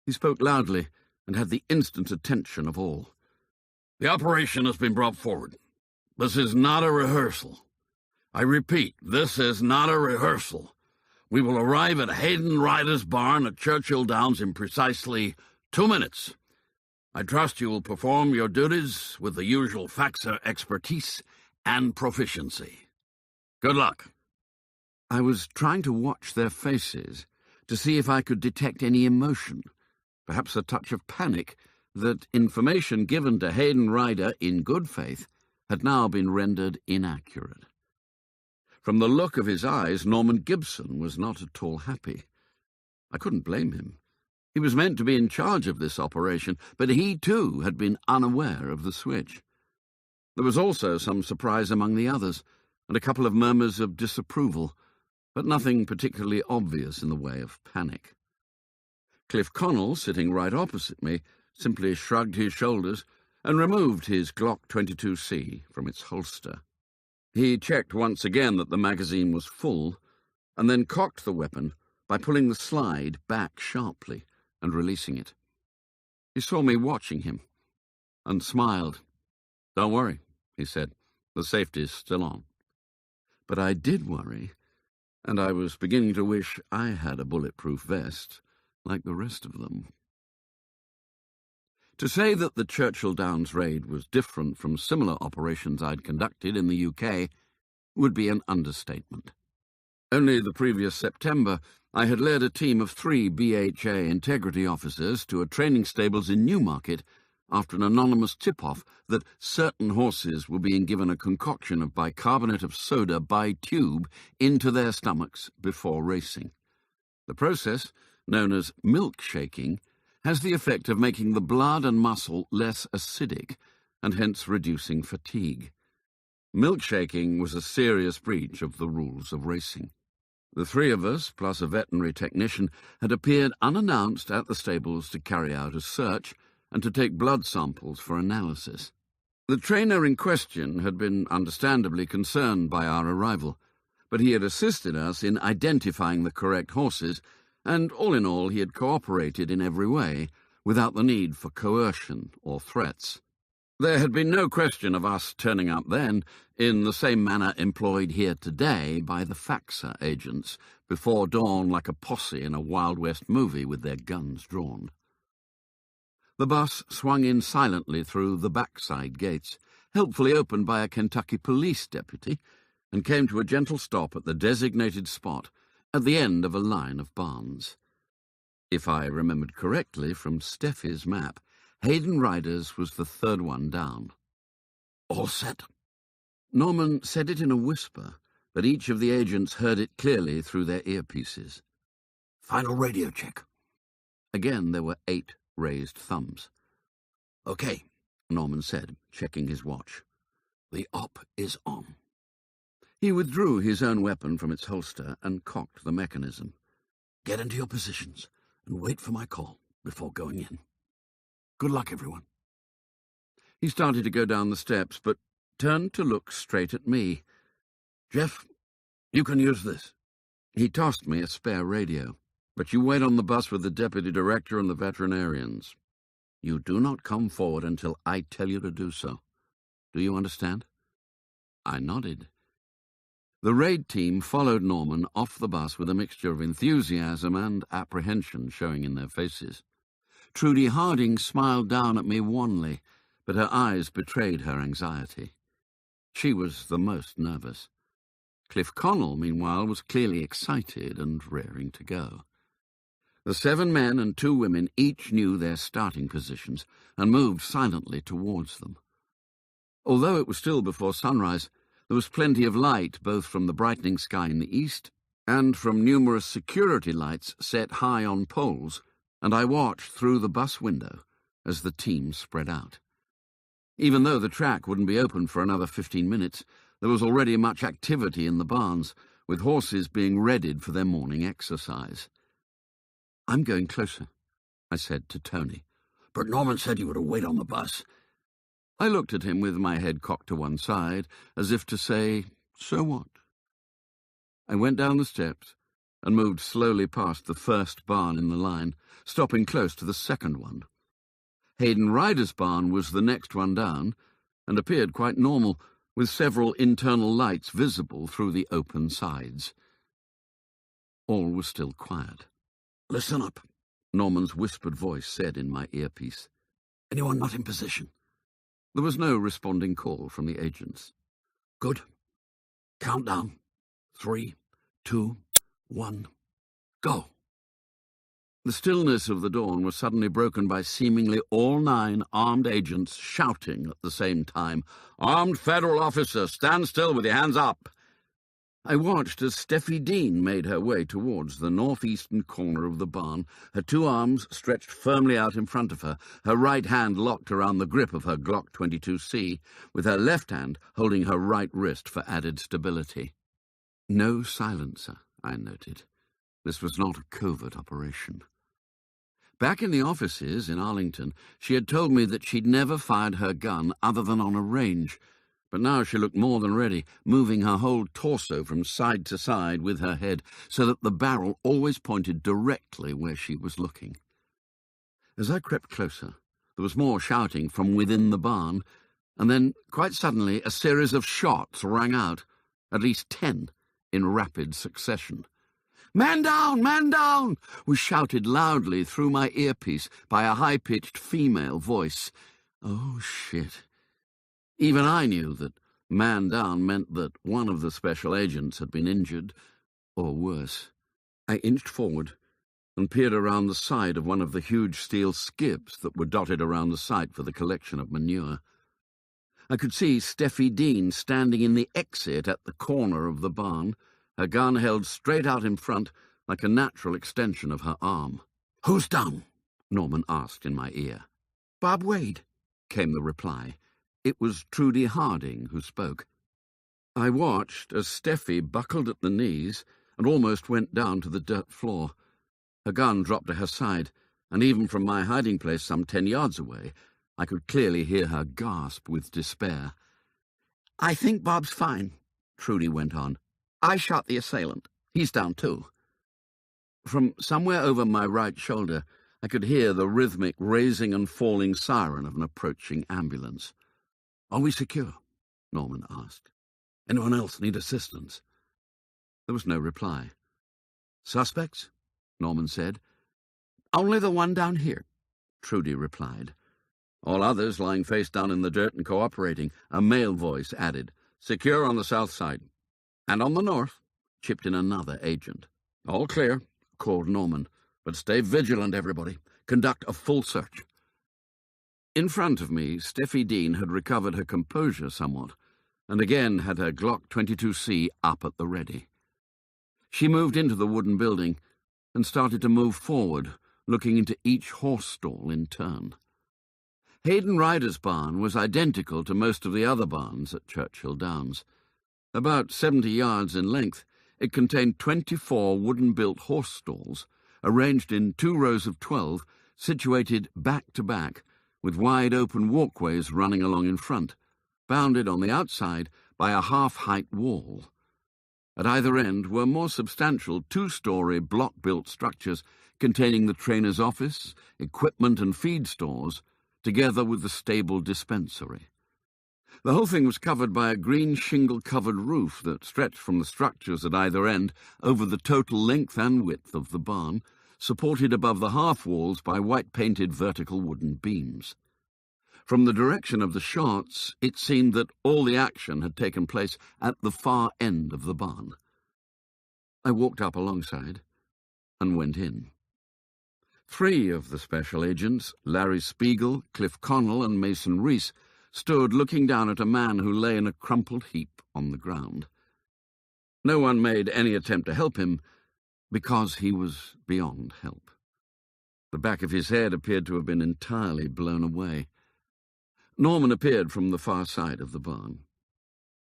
Speaker 2: He spoke loudly and had the instant attention of all.
Speaker 3: "The operation has been brought forward. This is not a rehearsal. I repeat, this is not a rehearsal. We will arrive at Hayden Ryder's barn at Churchill Downs in precisely 2 minutes. I trust you will perform your duties with the usual FAXA expertise and proficiency. Good luck."
Speaker 2: I was trying to watch their faces to see if I could detect any emotion, perhaps a touch of panic, that information given to Hayden Ryder in good faith had now been rendered inaccurate. From the look of his eyes, Norman Gibson was not at all happy. I couldn't blame him. He was meant to be in charge of this operation, but he too had been unaware of the switch. There was also some surprise among the others, and a couple of murmurs of disapproval, but nothing particularly obvious in the way of panic. Cliff Connell, sitting right opposite me, simply shrugged his shoulders and removed his Glock 22C from its holster. He checked once again that the magazine was full, and then cocked the weapon by pulling the slide back sharply and releasing it. He saw me watching him and smiled. "Don't worry," he said. "The safety's still on." But I did worry, and I was beginning to wish I had a bulletproof vest like the rest of them. To say that the Churchill Downs raid was different from similar operations I'd conducted in the UK would be an understatement. Only the previous September, I had led a team of 3 BHA integrity officers to a training stables in Newmarket after an anonymous tip-off that certain horses were being given a concoction of bicarbonate of soda by tube into their stomachs before racing. The process, known as milkshaking, has the effect of making the blood and muscle less acidic and hence reducing fatigue. Milkshaking was a serious breach of the rules of racing. The 3 of us, plus a veterinary technician, had appeared unannounced at the stables to carry out a search and to take blood samples for analysis. The trainer in question had been understandably concerned by our arrival, but he had assisted us in identifying the correct horses, and all in all he had cooperated in every way, without the need for coercion or threats. There had been no question of us turning up then, in the same manner employed here today by the Faxa agents, before dawn like a posse in a Wild West movie with their guns drawn. The bus swung in silently through the backside gates, helpfully opened by a Kentucky police deputy, and came to a gentle stop at the designated spot at the end of a line of barns. If I remembered correctly from Steffi's map, Hayden Riders was the 3rd one down.
Speaker 3: All set?
Speaker 2: Norman said it in a whisper, but each of the agents heard it clearly through their earpieces.
Speaker 3: Final radio check.
Speaker 2: Again there were 8 raised thumbs.
Speaker 3: Okay,
Speaker 2: Norman said, checking his watch.
Speaker 3: The op is on.
Speaker 2: He withdrew his own weapon from its holster and cocked the mechanism.
Speaker 3: Get into your positions and wait for my call before going in. Good luck, everyone.
Speaker 2: He started to go down the steps, but turned to look straight at me.
Speaker 3: Jeff, you can use this.
Speaker 2: He tossed me a spare radio. But you wait on the bus with the deputy director and the veterinarians. You do not come forward until I tell you to do so. Do you understand? I nodded. The raid team followed Norman off the bus with a mixture of enthusiasm and apprehension showing in their faces. Trudy Harding smiled down at me wanly, but her eyes betrayed her anxiety. She was the most nervous. Cliff Connell, meanwhile, was clearly excited and raring to go. The 7 men and 2 women each knew their starting positions and moved silently towards them. Although it was still before sunrise, there was plenty of light both from the brightening sky in the east and from numerous security lights set high on poles, and I watched through the bus window as the team spread out. Even though the track wouldn't be open for another 15 minutes, there was already much activity in the barns, with horses being readied for their morning exercise. I'm going closer, I said to Tony.
Speaker 3: But Norman said you were to wait on the bus.
Speaker 2: I looked at him with my head cocked to one side, as if to say, so what? I went down the steps and moved slowly past the first barn in the line, stopping close to the second one. Hayden Ryder's barn was the next one down, and appeared quite normal, with several internal lights visible through the open sides. All was still quiet.
Speaker 3: Listen up,
Speaker 2: Norman's whispered voice said in my earpiece.
Speaker 3: Anyone not in position?
Speaker 2: There was no responding call from the agents.
Speaker 3: Good. Countdown. 3, 2, 1, go.
Speaker 2: The stillness of the dawn was suddenly broken by seemingly all 9 armed agents shouting at the same time, "Armed federal officer, stand still with your hands up!" I watched as Steffi Dean made her way towards the northeastern corner of the barn, her 2 arms stretched firmly out in front of her, her right hand locked around the grip of her Glock 22C, with her left hand holding her right wrist for added stability. No silencer, I noted. This was not a covert operation. Back in the offices in Arlington, she had told me that she'd never fired her gun other than on a range, but now she looked more than ready, moving her whole torso from side to side with her head so that the barrel always pointed directly where she was looking. As I crept closer, there was more shouting from within the barn, and then, quite suddenly, a series of shots rang out, at least 10, in rapid succession. "Man down! Man down!" was shouted loudly through my earpiece by a high-pitched female voice. Oh, shit. Even I knew that man down meant that one of the special agents had been injured, or worse. I inched forward and peered around the side of one of the huge steel skips that were dotted around the site for the collection of manure. I could see Steffi Dean standing in the exit at the corner of the barn, her gun held straight out in front like a natural extension of her arm. "Who's down?" Norman asked in my ear. "Bob Wade," came the reply. It was Trudy Harding who spoke. I watched as Steffi buckled at the knees and almost went down to the dirt floor. Her gun dropped to her side, and even from my hiding place some 10 yards away, I could clearly hear her gasp with despair. "I think Bob's fine," Trudy went on. "I shot the assailant. He's down too." From somewhere over my right shoulder, I could hear the rhythmic raising and falling siren of an approaching ambulance. "Are we secure?" Norman asked. "Anyone else need assistance?" There was no reply. "Suspects?" Norman said. "Only the one down here," Trudy replied. "All others lying face down in the dirt and cooperating," a male voice added. "Secure on the south side." "And on the north," chipped in another agent. "All clear," called Norman. "But stay vigilant, everybody. Conduct a full search." In front of me, Steffi Dean had recovered her composure somewhat, and again had her Glock 22C up at the ready. She moved into the wooden building and started to move forward, looking into each horse stall in turn. Hayden Ryder's barn was identical to most of the other barns at Churchill Downs. About 70 yards in length, it contained 24 wooden-built horse stalls, arranged in 2 rows of 12, situated back-to-back, with wide-open walkways running along in front, bounded on the outside by a half-height wall. At either end were more substantial 2-story block-built structures containing the trainer's office, equipment and feed stores, together with the stable dispensary. The whole thing was covered by a green shingle-covered roof that stretched from the structures at either end over the total length and width of the barn, supported above the half-walls by white-painted vertical wooden beams. From the direction of the shots, it seemed that all the action had taken place at the far end of the barn. I walked up alongside and went in. 3 of the special agents, Larry Spiegel, Cliff Connell and Mason Reese, stood looking down at a man who lay in a crumpled heap on the ground. No one made any attempt to help him because he was beyond help. The back of his head appeared to have been entirely blown away. Norman appeared from the far side of the barn.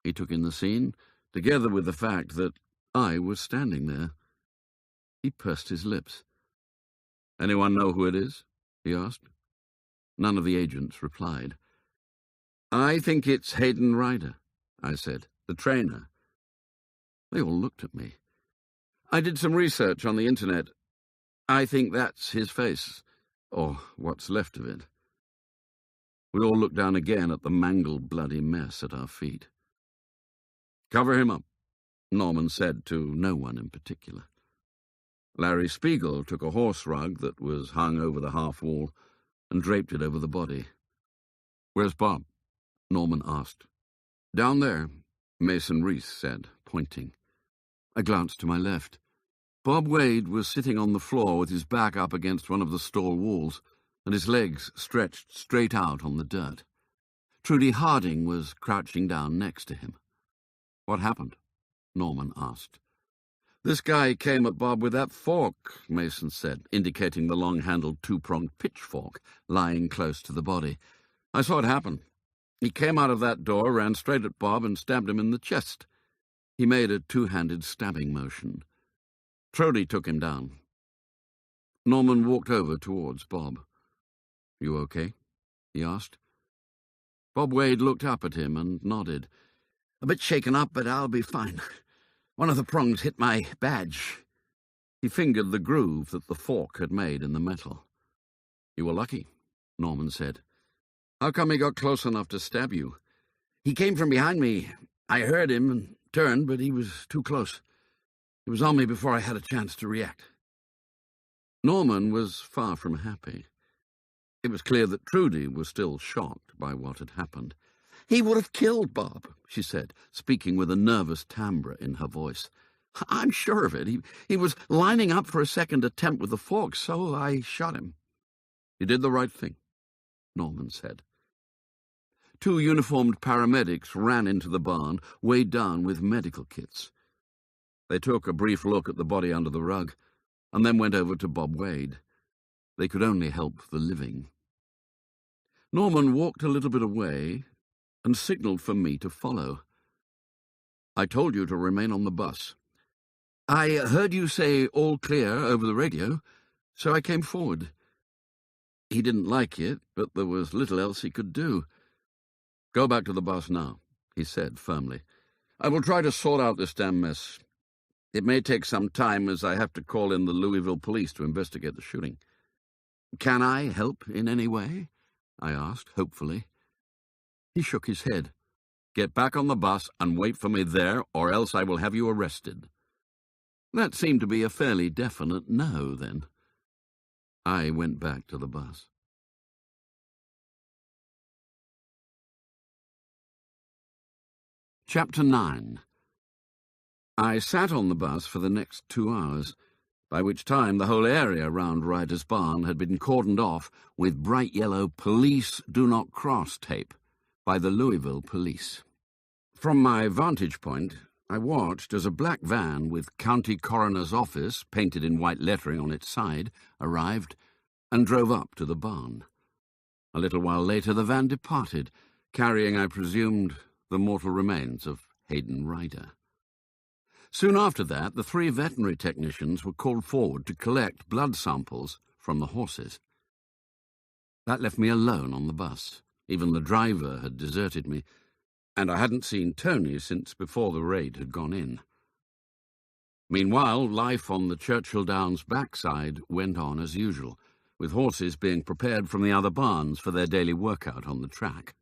Speaker 2: He took in the scene, together with the fact that I was standing there. He pursed his lips. "Anyone know who it is?" he asked. None of the agents replied. "I think it's Hayden Ryder," I said, "the trainer." They all looked at me. "I did some research on the internet. I think that's his face, or what's left of it." We all looked down again at the mangled, bloody mess at our feet. "Cover him up," Norman said to no one in particular. Larry Spiegel took a horse rug that was hung over the half-wall and draped it over the body. "Where's Bob?" Norman asked. "Down there," Mason Reese said, pointing. I glanced to my left. Bob Wade was sitting on the floor with his back up against one of the stall walls and his legs stretched straight out on the dirt. Trudy Harding was crouching down next to him. "What happened?" Norman asked. "This guy came at Bob with that fork," Mason said, indicating the long-handled 2-pronged pitchfork lying close to the body. "I saw it happen. He came out of that door, ran straight at Bob, and stabbed him in the chest." He made a 2-handed stabbing motion. Trudy took him down. Norman walked over towards Bob. "You okay?" he asked. Bob Wade looked up at him and nodded. "A bit shaken up, but I'll be fine. One of the prongs hit my badge." He fingered the groove that the fork had made in the metal. "You were lucky," Norman said. "How come he got close enough to stab you?" "He came from behind me. I heard him and turned, but he was too close.
Speaker 3: It was on me before I had a chance to react. Norman was far from happy. It was clear that Trudy was still shocked by what had happened. "He would have killed Bob," she said, speaking with a nervous timbre in her voice. "I'm sure of it. He was lining up for a second attempt with the fork, so I shot him." "You did the right thing," Norman said. Two uniformed paramedics ran into the barn, weighed down with medical kits. They took a brief look at the body under the rug, and then went over to Bob Wade. They could only help the living. Norman walked a little bit away and signalled for me to follow. "I told you to remain on the bus. I heard you say all clear over the radio, so I came forward." He didn't like it, but there was little else he could do. "Go back to the bus now," he said firmly. "I will try to sort out this damn mess. It may take some time, as I have to call in the Louisville police to investigate the shooting." "Can I help in any way?" I asked, hopefully. He shook his head. "Get back on the bus and wait for me there, or else I will have you arrested." That seemed to be a fairly definite no, then. I went back to the bus. Chapter 9. I sat on the bus for the next 2 hours, by which time the whole area round Ryder's Barn had been cordoned off with bright yellow "Police Do Not Cross" tape by the Louisville police. From my vantage point, I watched as a black van with County Coroner's Office painted in white lettering on its side arrived and drove up to the barn. A little while later the van departed, carrying, I presumed, the mortal remains of Hayden Ryder. Soon after that, the 3 veterinary technicians were called forward to collect blood samples from the horses. That left me alone on the bus. Even the driver had deserted me, and I hadn't seen Tony since before the raid had gone in. Meanwhile, life on the Churchill Downs backside went on as usual, with horses being prepared from the other barns for their daily workout on the track.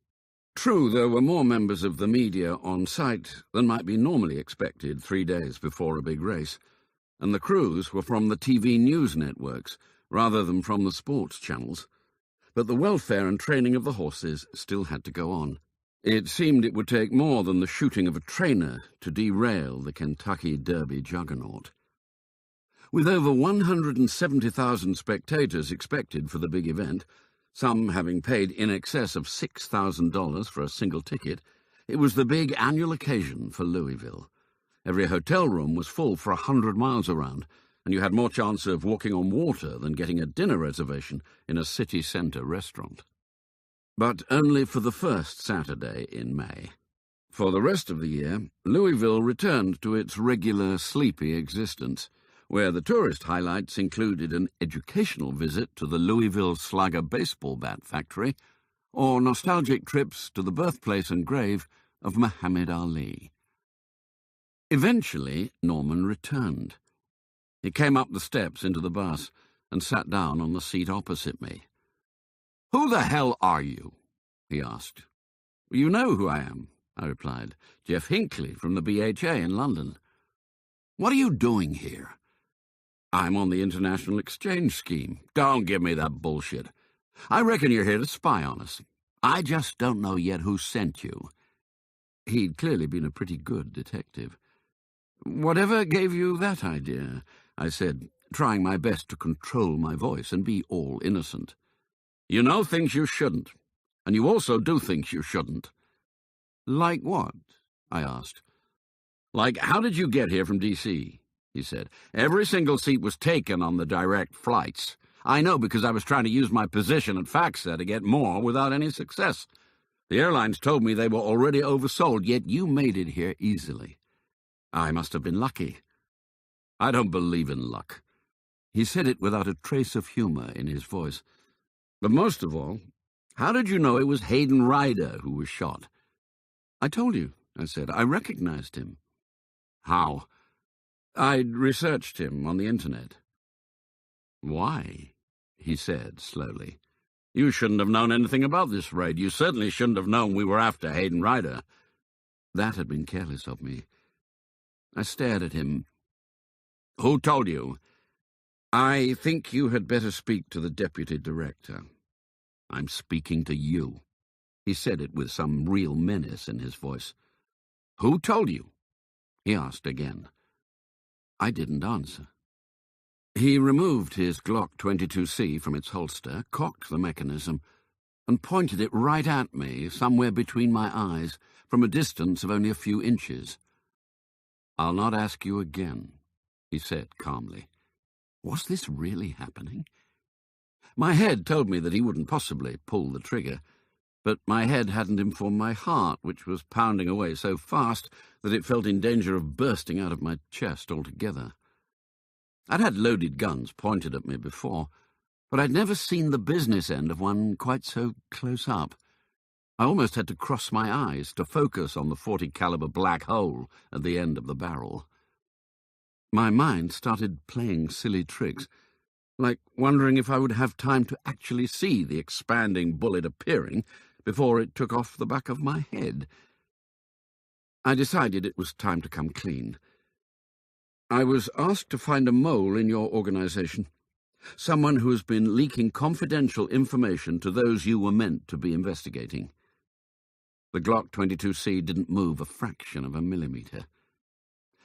Speaker 3: True, there were more members of the media on site than might be normally expected 3 days before a big race, and the crews were from the TV news networks rather than from the sports channels. But the welfare and training of the horses still had to go on. It seemed it would take more than the shooting of a trainer to derail the Kentucky Derby juggernaut. With over 170,000 spectators expected for the big event, some having paid in excess of $6,000 for a single ticket, it was the big annual occasion for Louisville. Every hotel room was full for 100 miles around, and you had more chance of walking on water than getting a dinner reservation in a city centre restaurant. But only for the first Saturday in May. For the rest of the year, Louisville returned to its regular sleepy existence, where the tourist highlights included an educational visit to the Louisville Slugger baseball bat factory, or nostalgic trips to the birthplace and grave of Muhammad Ali. Eventually, Norman returned. He came up the steps into the bus and sat down on the seat opposite me. "Who the hell are you?" he asked. "You know who I am," I replied. "Jeff Hinckley from the BHA in London." "What are you doing here?" "I'm on the international exchange scheme." "Don't give me that bullshit. I reckon you're here to spy on us. I just don't know yet who sent you." He'd clearly been a pretty good detective. "Whatever gave you that idea?" I said, trying my best to control my voice and be all innocent. "You know things you shouldn't, and you also do things you shouldn't." "Like what?" I asked. "Like, how did you get here from D.C.? He said. "Every single seat was taken on the direct flights. I know because I was trying to use my position at FACSA to get more without any success. The airlines told me they were already oversold, yet you made it here easily. I must have been lucky." "I don't believe in luck." He said it without a trace of humour in his voice. "But most of all, how did you know it was Hayden Ryder who was shot?" "I told you," I said. "I recognized him." "How?" "I'd researched him on the internet." "Why?" he said slowly. "You shouldn't have known anything about this raid. You certainly shouldn't have known we were after Hayden Ryder." That had been careless of me. I stared at him. Who told you? I think you had better speak to the deputy director. I'm speaking to you. He said it with some real menace in his voice. Who told you? He asked again. I didn't answer. He removed his Glock 22C from its holster, cocked the mechanism, and pointed it right at me, somewhere between my eyes, from a distance of only a few inches. I'll not ask you again, he said calmly. Was this really happening? My head told me that he wouldn't possibly pull the trigger, but my head hadn't informed my heart, which was pounding away so fast that it felt in danger of bursting out of my chest altogether. I'd had loaded guns pointed at me before, but I'd never seen the business end of one quite so close up. I almost had to cross my eyes to focus on the .40 caliber black hole at the end of the barrel. My mind started playing silly tricks, like wondering if I would have time to actually see the expanding bullet appearing before it took off the back of my head. I decided it was time to come clean. I was asked to find a mole in your organization, someone who has been leaking confidential information to those you were meant to be investigating. The Glock 22C didn't move a fraction of a millimeter.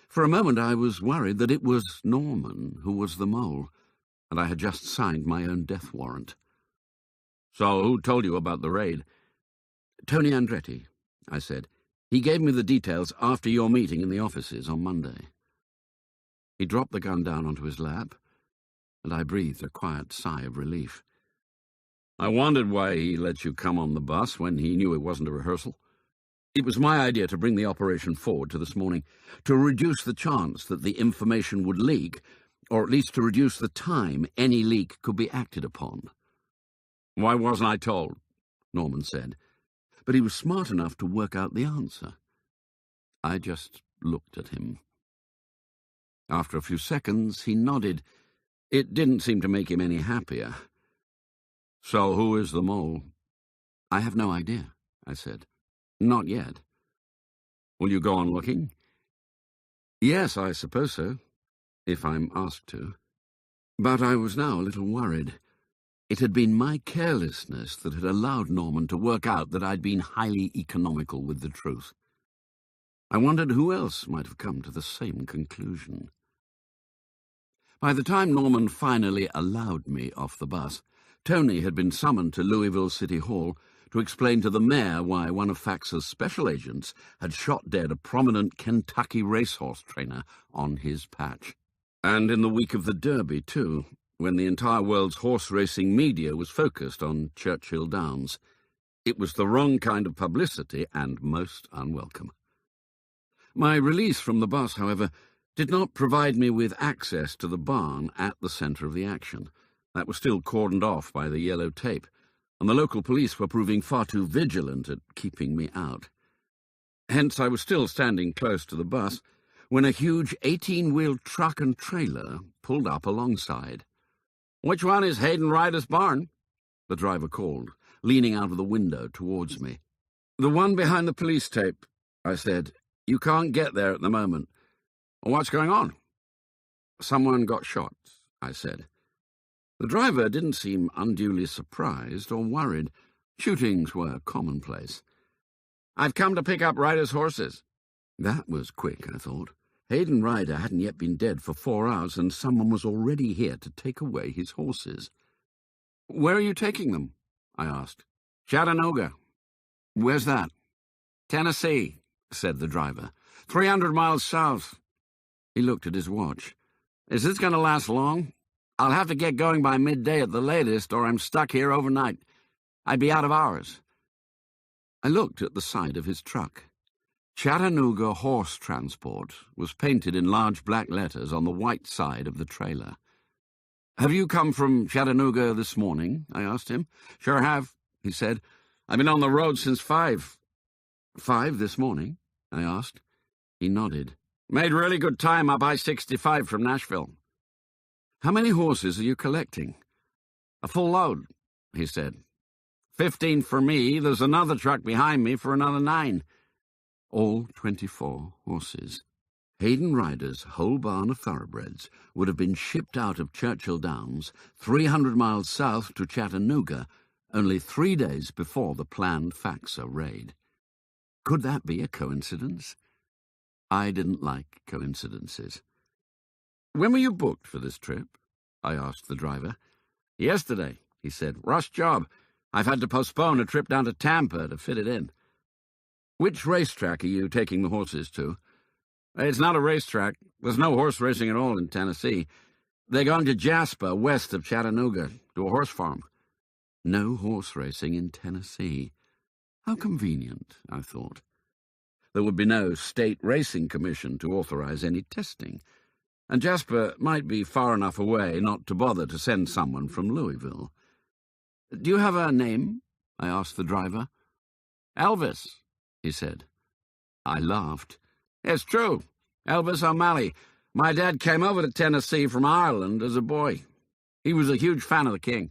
Speaker 3: For a moment I was worried that it was Norman who was the mole, and I had just signed my own death warrant. So who told you about the raid? Tony Andretti, I said. He gave me the details after your meeting in the offices on Monday. He dropped the gun down onto his lap, and I breathed a quiet sigh of relief. I wondered why he let you come on the bus when he knew it wasn't a rehearsal. It was my idea to bring the operation forward to this morning, to reduce the chance that the information would leak, or at least to reduce the time any leak could be acted upon. Why wasn't I told? Norman said, but he was smart enough to work out the answer. I just looked at him. After a few seconds, he nodded. It didn't seem to make him any happier. So who is the mole? I have no idea, I said. Not yet. Will you go on looking? Yes, I suppose so, if I'm asked to. But I was now a little worried. It had been my carelessness that had allowed Norman to work out that I'd been highly economical with the truth. I wondered who else might have come to the same conclusion. By the time Norman finally allowed me off the bus, Tony had been summoned to Louisville City Hall to explain to the mayor why one of Fax's special agents had shot dead a prominent Kentucky racehorse trainer on his patch. And in the week of the Derby, too, when the entire world's horse racing media was focused on Churchill Downs. It was the wrong kind of publicity and most unwelcome. My release from the bus, however, did not provide me with access to the barn at the centre of the action. That was still cordoned off by the yellow tape, and the local police were proving far too vigilant at keeping me out. Hence I was still standing close to the bus when a huge 18-wheel truck and trailer pulled up alongside. "Which one is Hayden Ryder's barn?" the driver called, leaning out of the window towards me. "The one behind the police tape," I said. "You can't get there at the moment." "What's going on?" "Someone got shot," I said. The driver didn't seem unduly surprised or worried. Shootings were commonplace. "I've come to pick up Ryder's horses." That was quick, I thought. Hayden Ryder hadn't yet been dead for 4 hours, and someone was already here to take away his horses. "Where are you taking them?" I asked. "Chattanooga." "Where's that?" "Tennessee," said the driver. 300 miles south." He looked at his watch. "Is this going to last long? I'll have to get going by midday at the latest, or I'm stuck here overnight. I'd be out of hours." I looked at the side of his truck. Chattanooga Horse Transport was painted in large black letters on the white side of the trailer. "Have you come from Chattanooga this morning?" I asked him. "Sure have," he said. "I've been on the road since 5. 5 this morning?" I asked. He nodded. "Made really good time up I-65 from Nashville." "How many horses are you collecting?" "A full load," he said. 15 for me. There's another truck behind me for another 9. All 24 horses.
Speaker 2: Hayden Ryder's whole barn of thoroughbreds would have been shipped out of Churchill Downs 300 miles south to Chattanooga only 3 days before the planned Faxer raid. Could that be a coincidence? I didn't like coincidences. "When were you booked for this trip?" I asked the driver. "Yesterday," he said. "Rush job. I've had to postpone a trip down to Tampa to fit it in." "Which racetrack are you taking the horses to?" "It's not a racetrack. There's no horse racing at all in Tennessee. They're going to Jasper, west of Chattanooga, to a horse farm." No horse racing in Tennessee. How convenient, I thought. There would be no state racing commission to authorize any testing, and Jasper might be far enough away not to bother to send someone from Louisville. "Do you have a name?" I asked the driver. "Elvis," he said. I laughed. "It's true. Elvis O'Malley. My dad came over to Tennessee from Ireland as a boy. He was a huge fan of the king."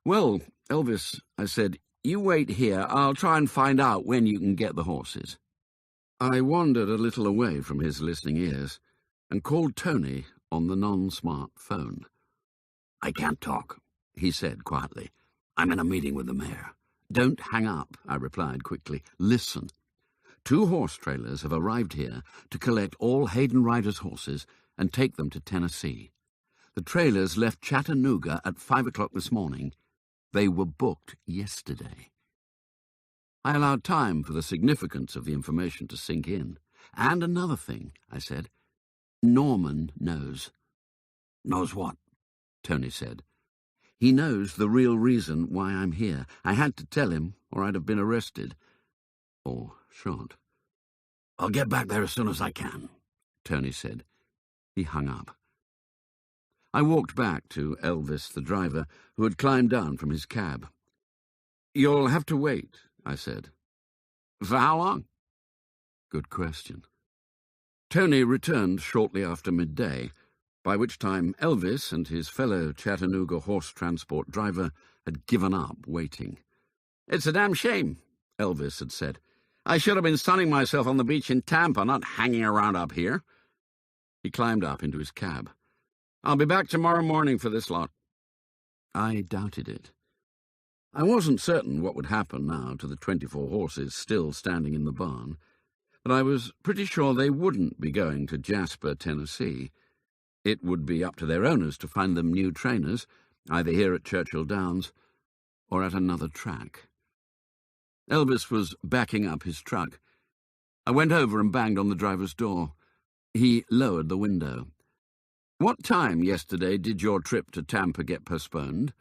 Speaker 2: "Well, Elvis," I said, "you wait here. I'll try and find out when you can get the horses." I wandered a little away from his listening ears and called Tony on the non-smart phone.
Speaker 3: "I can't talk,"
Speaker 2: he said quietly.
Speaker 3: "I'm in a meeting with the mayor."
Speaker 2: "Don't hang up," I replied quickly. "Listen. 2 horse trailers have arrived here to collect all Hayden Ryder's horses and take them to Tennessee. The trailers left Chattanooga at 5 o'clock this morning. They were booked yesterday." I allowed time for the significance of the information to sink in. "And another thing," I said. "Norman knows."
Speaker 3: "Knows what?"
Speaker 2: Tony said. "He knows the real reason why I'm here. I had to tell him, or I'd have been arrested. Or shot."
Speaker 3: "I'll get back there as soon as I can,"
Speaker 2: Tony said. He hung up. I walked back to Elvis, the driver, who had climbed down from his cab. "You'll have to wait," I said. "For how long?" Good question. Tony returned shortly after midday, by which time Elvis and his fellow Chattanooga horse transport driver had given up waiting. "It's a damn shame," Elvis had said. "I should have been sunning myself on the beach in Tampa, not hanging around up here." He climbed up into his cab. "I'll be back tomorrow morning for this lot." I doubted it. I wasn't certain what would happen now to the 24 horses still standing in the barn, but I was pretty sure they wouldn't be going to Jasper, Tennessee. It would be up to their owners to find them new trainers, either here at Churchill Downs or at another track. Elvis was backing up his truck. I went over and banged on the driver's door. He lowered the window. "What time yesterday did your trip to Tampa get postponed?"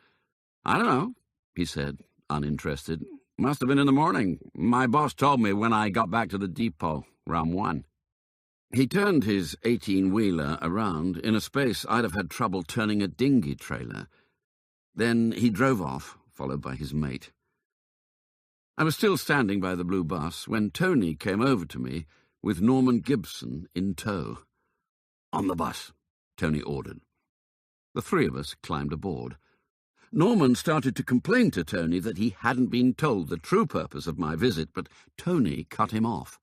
Speaker 2: "I don't know," he said, uninterested. "Must have been in the morning. My boss told me when I got back to the depot, around 1. He turned his 18-wheeler around in a space I'd have had trouble turning a dinghy trailer. Then he drove off, followed by his mate. I was still standing by the blue bus when Tony came over to me with Norman Gibson in tow.
Speaker 3: "On the bus,"
Speaker 2: Tony ordered. The 3 of us climbed aboard. Norman started to complain to Tony that he hadn't been told the true purpose of my visit, but Tony cut him off.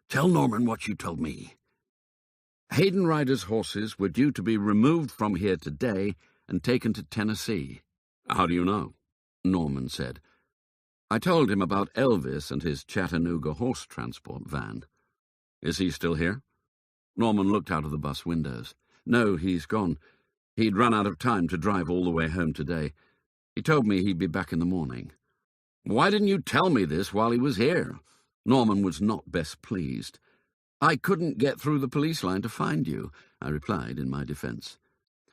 Speaker 3: "Tell Norman what you told me."
Speaker 2: Hayden Ryder's horses were due to be removed from here today and taken to Tennessee. "How do you know?" Norman said. I told him about Elvis and his Chattanooga horse transport van. "Is he still here?" Norman looked out of the bus windows. "No, he's gone. He'd run out of time to drive all the way home today. He told me he'd be back in the morning." "Why didn't you tell me this while he was here?" Norman was not best pleased. "I couldn't get through the police line to find you," I replied in my defence.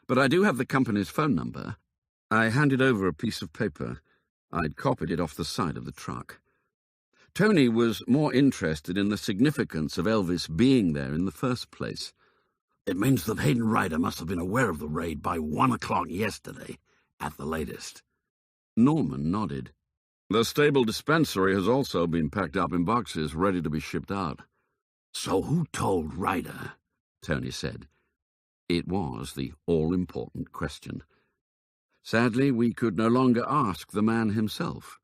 Speaker 2: "But I do have the company's phone number." I handed over a piece of paper. I'd copied it off the side of the truck. Tony was more interested in the significance of Elvis being there in the first place.
Speaker 3: "It means that Hayden Ryder must have been aware of the raid by 1 o'clock yesterday, at the latest."
Speaker 2: Norman nodded. "The stable dispensary has also been packed up in boxes, ready to be shipped out."
Speaker 3: "So who told Ryder?"
Speaker 2: Tony said. It was the all-important question. Sadly, we could no longer ask the man himself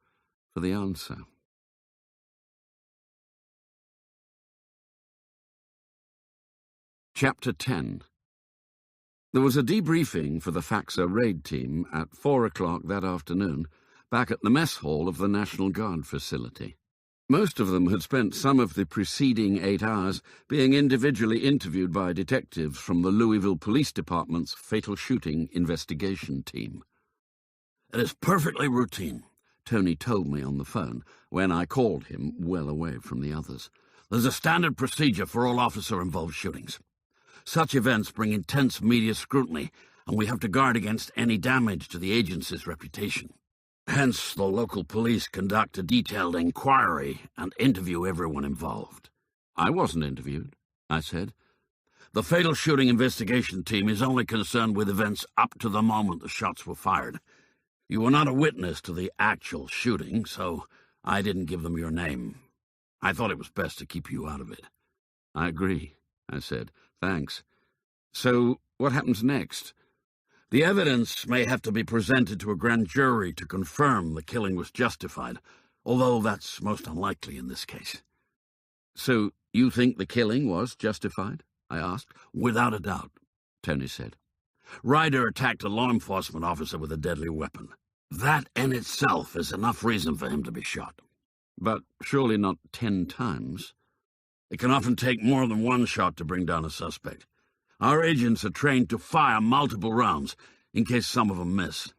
Speaker 2: for the answer. Chapter 10. There was a debriefing for the Faxa raid team at 4 o'clock that afternoon, back at the mess hall of the National Guard facility. Most of them had spent some of the preceding 8 hours being individually interviewed by detectives from the Louisville Police Department's fatal shooting investigation team.
Speaker 3: It is perfectly routine,
Speaker 2: Tony told me on the phone when I called him well away from the others.
Speaker 3: There's a standard procedure for all officer-involved shootings. Such events bring intense media scrutiny, and we have to guard against any damage to the agency's reputation. Hence, the local police conduct a detailed inquiry and interview everyone involved.
Speaker 2: I wasn't interviewed, I said.
Speaker 3: The fatal shooting investigation team is only concerned with events up to the moment the shots were fired. You were not a witness to the actual shooting, so I didn't give them your name. I thought it was best to keep you out of it.
Speaker 2: I agree, I said. Thanks. So, what happens next?
Speaker 3: The evidence may have to be presented to a grand jury to confirm the killing was justified, although that's most unlikely in this case.
Speaker 2: So, you think the killing was justified? I asked.
Speaker 3: Without a doubt,
Speaker 2: Tony said.
Speaker 3: Ryder attacked a law enforcement officer with a deadly weapon. That in itself is enough reason for him to be shot.
Speaker 2: But surely not 10 times.
Speaker 3: It can often take more than one shot to bring down a suspect. Our agents are trained to fire multiple rounds in case some of them miss.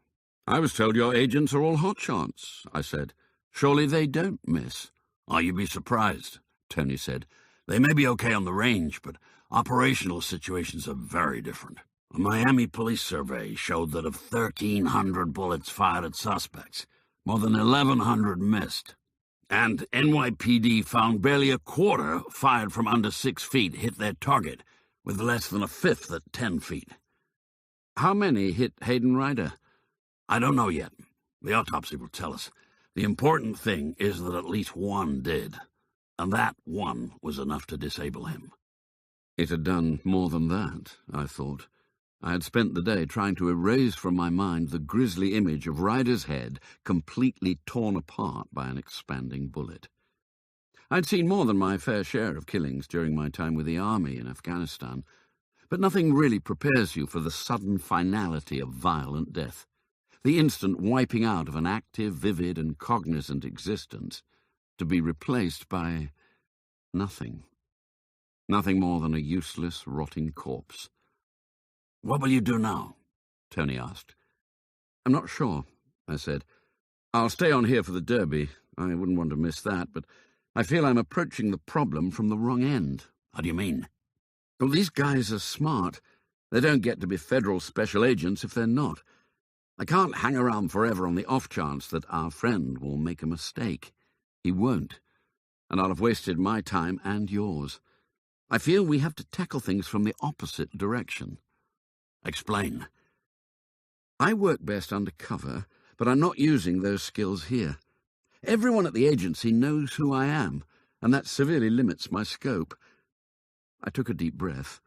Speaker 2: I was told your agents are all hotshots, I said. Surely they don't miss.
Speaker 3: Oh, you'd be surprised, Tony said. They may be okay on the range, but operational situations are very different. A Miami police survey showed that of 1,300 bullets fired at suspects, more than 1,100 missed. And NYPD found barely a quarter fired from under 6 feet hit their target, with less than a fifth at 10 feet.
Speaker 2: How many hit Hayden Ryder?
Speaker 3: I don't know yet. The autopsy will tell us. The important thing is that at least one did, and that one was enough to disable him.
Speaker 2: It had done more than that, I thought. I had spent the day trying to erase from my mind the grisly image of Ryder's head completely torn apart by an expanding bullet. I'd seen more than my fair share of killings during my time with the army in Afghanistan, but nothing really prepares you for the sudden finality of violent death, the instant wiping out of an active, vivid, and cognizant existence, to be replaced by nothing. Nothing more than a useless, rotting corpse.
Speaker 3: What will you do now?
Speaker 2: Tony asked. I'm not sure, I said. I'll stay on here for the Derby. I wouldn't want to miss that, but I feel I'm approaching the problem from the wrong end.
Speaker 3: How do you mean?
Speaker 2: Well, these guys are smart. They don't get to be federal special agents if they're not. I can't hang around forever on the off chance that our friend will make a mistake. He won't, and I'll have wasted my time and yours. I feel we have to tackle things from the opposite direction.
Speaker 3: Explain.
Speaker 2: I work best undercover, but I'm not using those skills here. Everyone at the agency knows who I am, and that severely limits my scope. I took a deep breath.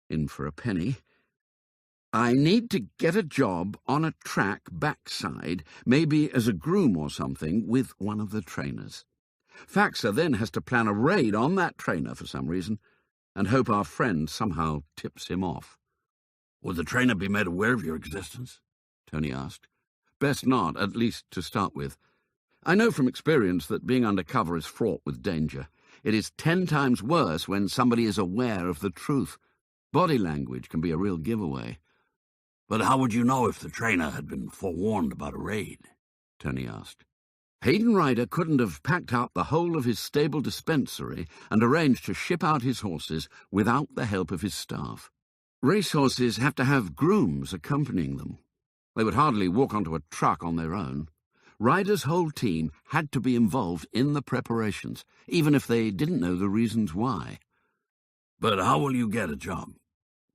Speaker 2: In for a penny. I need to get a job on a track backside, maybe as a groom or something, with one of the trainers. Faxa then has to plan a raid on that trainer for some reason, and hope our friend somehow tips him off.
Speaker 3: Would the trainer be made aware of your existence?
Speaker 2: Tony asked. Best not, at least to start with. I know from experience that being undercover is fraught with danger. It is 10 times worse when somebody is aware of the truth. Body language can be a real giveaway.
Speaker 3: But how would you know if the trainer had been forewarned about a raid?
Speaker 2: Tony asked. Hayden Ryder couldn't have packed out the whole of his stable dispensary and arranged to ship out his horses without the help of his staff. Racehorses have to have grooms accompanying them. They would hardly walk onto a truck on their own. Ryder's whole team had to be involved in the preparations, even if they didn't know the reasons why.
Speaker 3: But how will you get a job?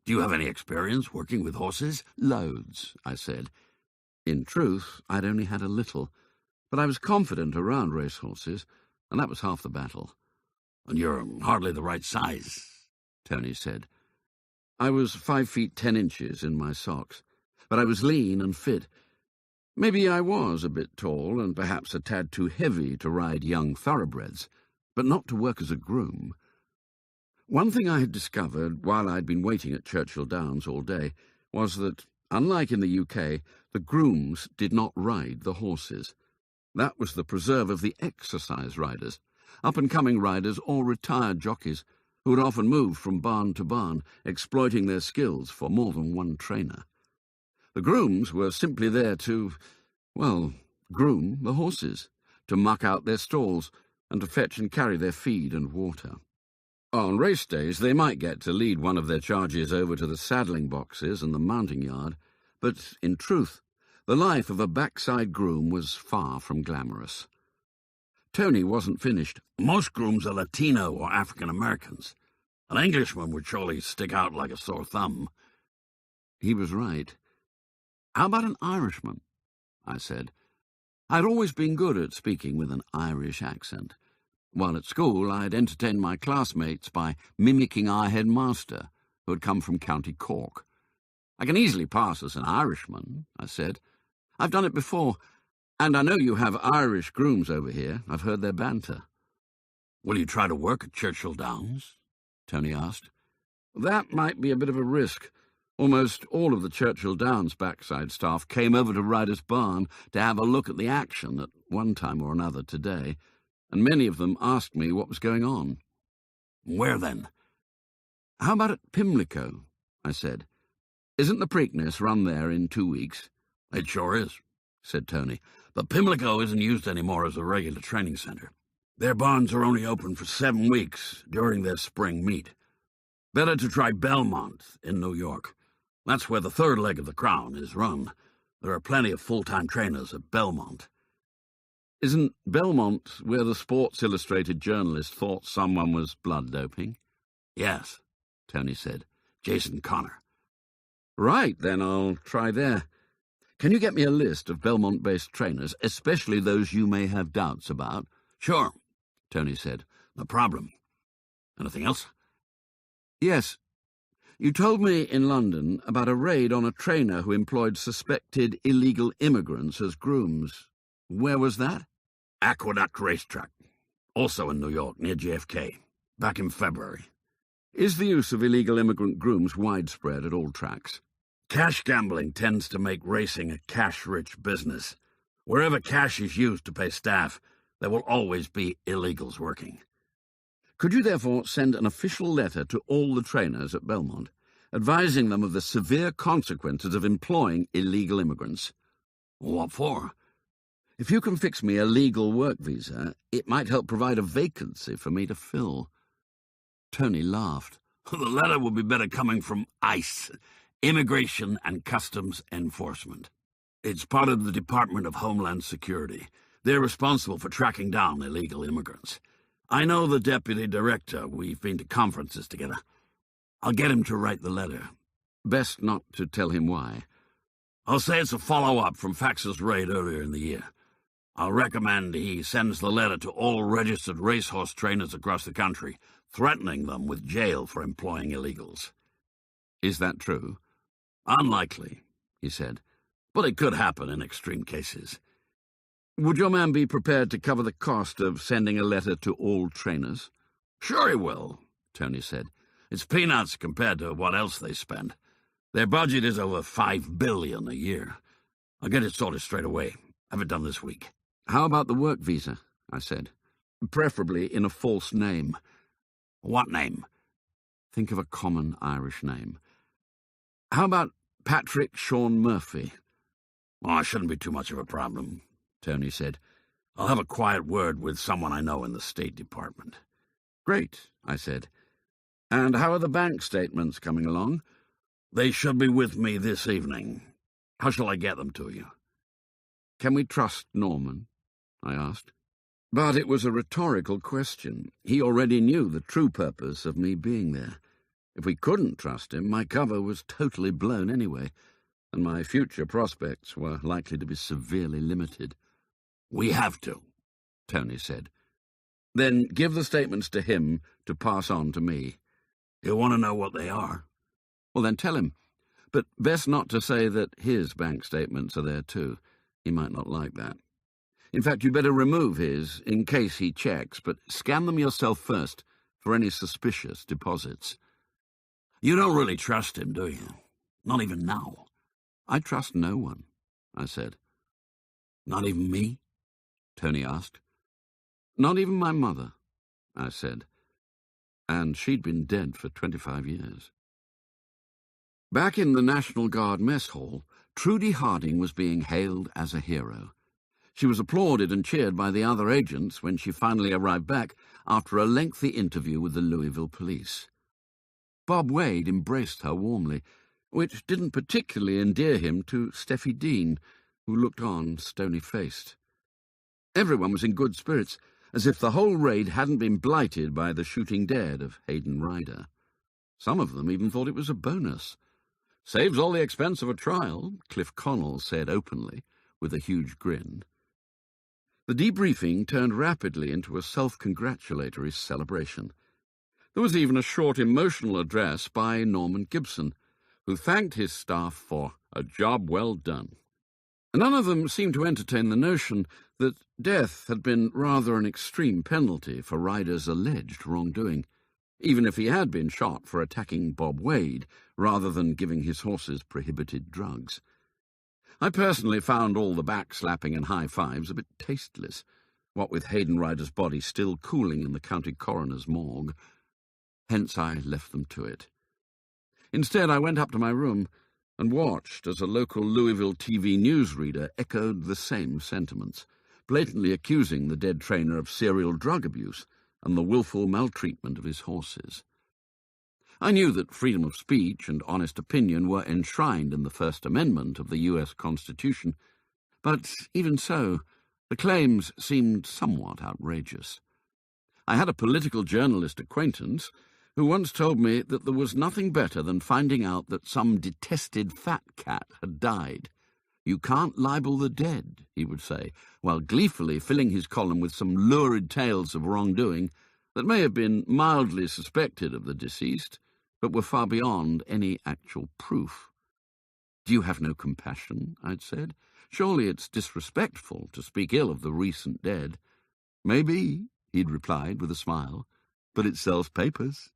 Speaker 3: Do you have any experience working with horses?
Speaker 2: Loads, I said. In truth, I'd only had a little, but I was confident around racehorses, and that was half the battle.
Speaker 3: And you're hardly the right size,
Speaker 2: Tony said. I was 5 feet 10 inches in my socks, but I was lean and fit. Maybe I was a bit tall and perhaps a tad too heavy to ride young thoroughbreds, but not to work as a groom. One thing I had discovered while I'd been waiting at Churchill Downs all day was that, unlike in the UK, the grooms did not ride the horses. That was the preserve of the exercise riders, up-and-coming riders or retired jockeys, who would often move from barn to barn, exploiting their skills for more than one trainer. The grooms were simply there to, well, groom the horses, to muck out their stalls, and to fetch and carry their feed and water. On race days they might get to lead one of their charges over to the saddling boxes and the mounting yard, but in truth, the life of a backside groom was far from glamorous. Tony wasn't finished.
Speaker 3: Most grooms are Latino or African Americans. An Englishman would surely stick out like a sore thumb.
Speaker 2: He was right. How about an Irishman? I said. I'd always been good at speaking with an Irish accent. While at school, I'd entertained my classmates by mimicking our headmaster, who had come from County Cork. I can easily pass as an Irishman, I said. I've done it before, and I know you have Irish grooms over here. I've heard their banter.
Speaker 3: Will you try to work at Churchill Downs?
Speaker 2: Tony asked. That might be a bit of a risk. Almost all of the Churchill Downs backside staff came over to Ryder's Barn to have a look at the action at one time or another today, and many of them asked me what was going on.
Speaker 3: Where then?
Speaker 2: How about at Pimlico? I said. Isn't the Preakness run there in 2 weeks?
Speaker 3: It sure is, said Tony. But Pimlico isn't used anymore as a regular training centre. Their barns are only open for 7 weeks during their spring meet. Better to try Belmont in New York. That's where the third leg of the Crown is run. There are plenty of full-time trainers at Belmont.
Speaker 2: Isn't Belmont where the Sports Illustrated journalist thought someone was blood doping?
Speaker 3: Yes, Tony said. Jason Connor.
Speaker 2: Right, then I'll try there. Can you get me a list of Belmont-based trainers, especially those you may have doubts about?
Speaker 3: Sure, Tony said. No problem. Anything else?
Speaker 2: Yes. You told me in London about a raid on a trainer who employed suspected illegal immigrants as grooms. Where was that?
Speaker 3: Aqueduct Racetrack. Also in New York, near JFK. Back in February.
Speaker 2: Is the use of illegal immigrant grooms widespread at all tracks?
Speaker 3: Cash gambling tends to make racing a cash-rich business. Wherever cash is used to pay staff, there will always be illegals working.
Speaker 2: Could you therefore send an official letter to all the trainers at Belmont, advising them of the severe consequences of employing illegal immigrants?
Speaker 3: What for?
Speaker 2: If you can fix me a legal work visa, it might help provide a vacancy for me to fill. Tony laughed.
Speaker 3: The letter will be better coming from ICE, Immigration and Customs Enforcement. It's part of the Department of Homeland Security. They're responsible for tracking down illegal immigrants. I know the deputy director. We've been to conferences together. I'll get him to write the letter.
Speaker 2: Best not to tell him why.
Speaker 3: I'll say it's a follow-up from Fax's raid earlier in the year. I'll recommend he sends the letter to all registered racehorse trainers across the country, threatening them with jail for employing illegals.
Speaker 2: Is that true?
Speaker 3: Unlikely, he said, but it could happen in extreme cases.
Speaker 2: Would your man be prepared to cover the cost of sending a letter to all trainers?
Speaker 3: Sure he will, Tony said. It's peanuts compared to what else they spend. Their budget is over $5 billion a year. I'll get it sorted straight away. Have it done this week.
Speaker 2: How about the work visa? I said. Preferably in a false name.
Speaker 3: What name?
Speaker 2: Think of a common Irish name. How about Patrick Sean Murphy?
Speaker 3: Oh, it shouldn't be too much of a problem, Tony said. I'll have a quiet word with someone I know in the State Department.
Speaker 2: Great, I said. And how are the bank statements coming along?
Speaker 3: They should be with me this evening. How shall I get them to you?
Speaker 2: Can we trust Norman? I asked. But it was a rhetorical question. He already knew the true purpose of me being there. If we couldn't trust him, my cover was totally blown anyway, and my future prospects were likely to be severely limited.
Speaker 3: We have to, Tony said.
Speaker 2: Then give the statements to him to pass on to me.
Speaker 3: You want to know what they are?
Speaker 2: Well, then tell him. But best not to say that his bank statements are there too. He might not like that. In fact, you'd better remove his in case he checks, but scan them yourself first for any suspicious deposits.
Speaker 3: You don't really trust him, do you? Not even now.
Speaker 2: I trust no one, I said.
Speaker 3: Not even me?
Speaker 2: Tony asked. Not even my mother, I said. And she'd been dead for 25 years. Back in the National Guard mess hall, Trudy Harding was being hailed as a hero. She was applauded and cheered by the other agents when she finally arrived back after a lengthy interview with the Louisville police. Bob Wade embraced her warmly, which didn't particularly endear him to Steffi Dean, who looked on stony-faced. Everyone was in good spirits, as if the whole raid hadn't been blighted by the shooting dead of Hayden Ryder. Some of them even thought it was a bonus. "Saves all the expense of a trial," Cliff Connell said openly, with a huge grin. The debriefing turned rapidly into a self-congratulatory celebration. There was even a short emotional address by Norman Gibson, who thanked his staff for a job well done. None of them seemed to entertain the notion that death had been rather an extreme penalty for Ryder's alleged wrongdoing, even if he had been shot for attacking Bob Wade rather than giving his horses prohibited drugs. I personally found all the backslapping and high-fives a bit tasteless, what with Hayden Ryder's body still cooling in the county coroner's morgue. Hence I left them to it. Instead, I went up to my room and watched as a local Louisville TV newsreader echoed the same sentiments, blatantly accusing the dead trainer of serial drug abuse and the willful maltreatment of his horses. I knew that freedom of speech and honest opinion were enshrined in the First Amendment of the U.S. Constitution, but even so, the claims seemed somewhat outrageous. I had a political journalist acquaintance who once told me that there was nothing better than finding out that some detested fat cat had died. "You can't libel the dead," he would say, while gleefully filling his column with some lurid tales of wrongdoing that may have been mildly suspected of the deceased, but were far beyond any actual proof. "Do you have no compassion?" I'd said. "Surely it's disrespectful to speak ill of the recent dead." "Maybe," he'd replied with a smile, "but it sells papers."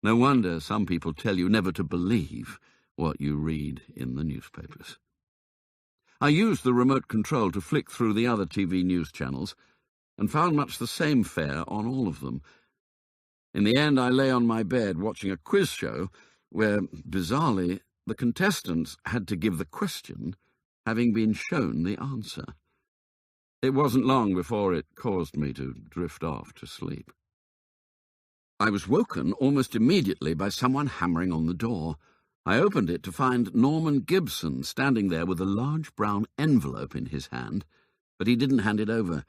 Speaker 2: No wonder some people tell you never to believe what you read in the newspapers. I used the remote control to flick through the other TV news channels and found much the same fare on all of them. In the end, I lay on my bed watching a quiz show where, bizarrely, the contestants had to give the question, having been shown the answer. It wasn't long before it caused me to drift off to sleep. I was woken almost immediately by someone hammering on the door. I opened it to find Norman Gibson standing there with a large brown envelope in his hand, but he didn't hand it over.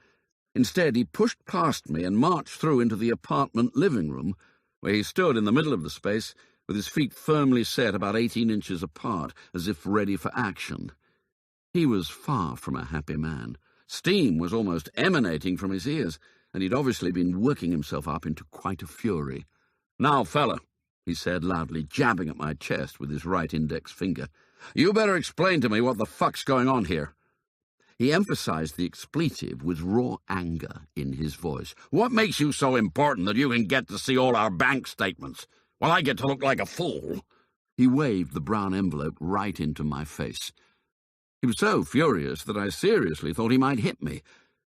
Speaker 2: Instead, he pushed past me and marched through into the apartment living room, where he stood in the middle of the space with his feet firmly set about 18 inches apart, as if ready for action. He was far from a happy man. Steam was almost emanating from his ears, and he'd obviously been working himself up into quite a fury. "Now, fella," he said loudly, jabbing at my chest with his right index finger, "you better explain to me what the fuck's going on here." He emphasized the expletive with raw anger in his voice. "What makes you so important that you can get to see all our bank statements, while I get to look like a fool?" He waved the brown envelope right into my face. He was so furious that I seriously thought he might hit me,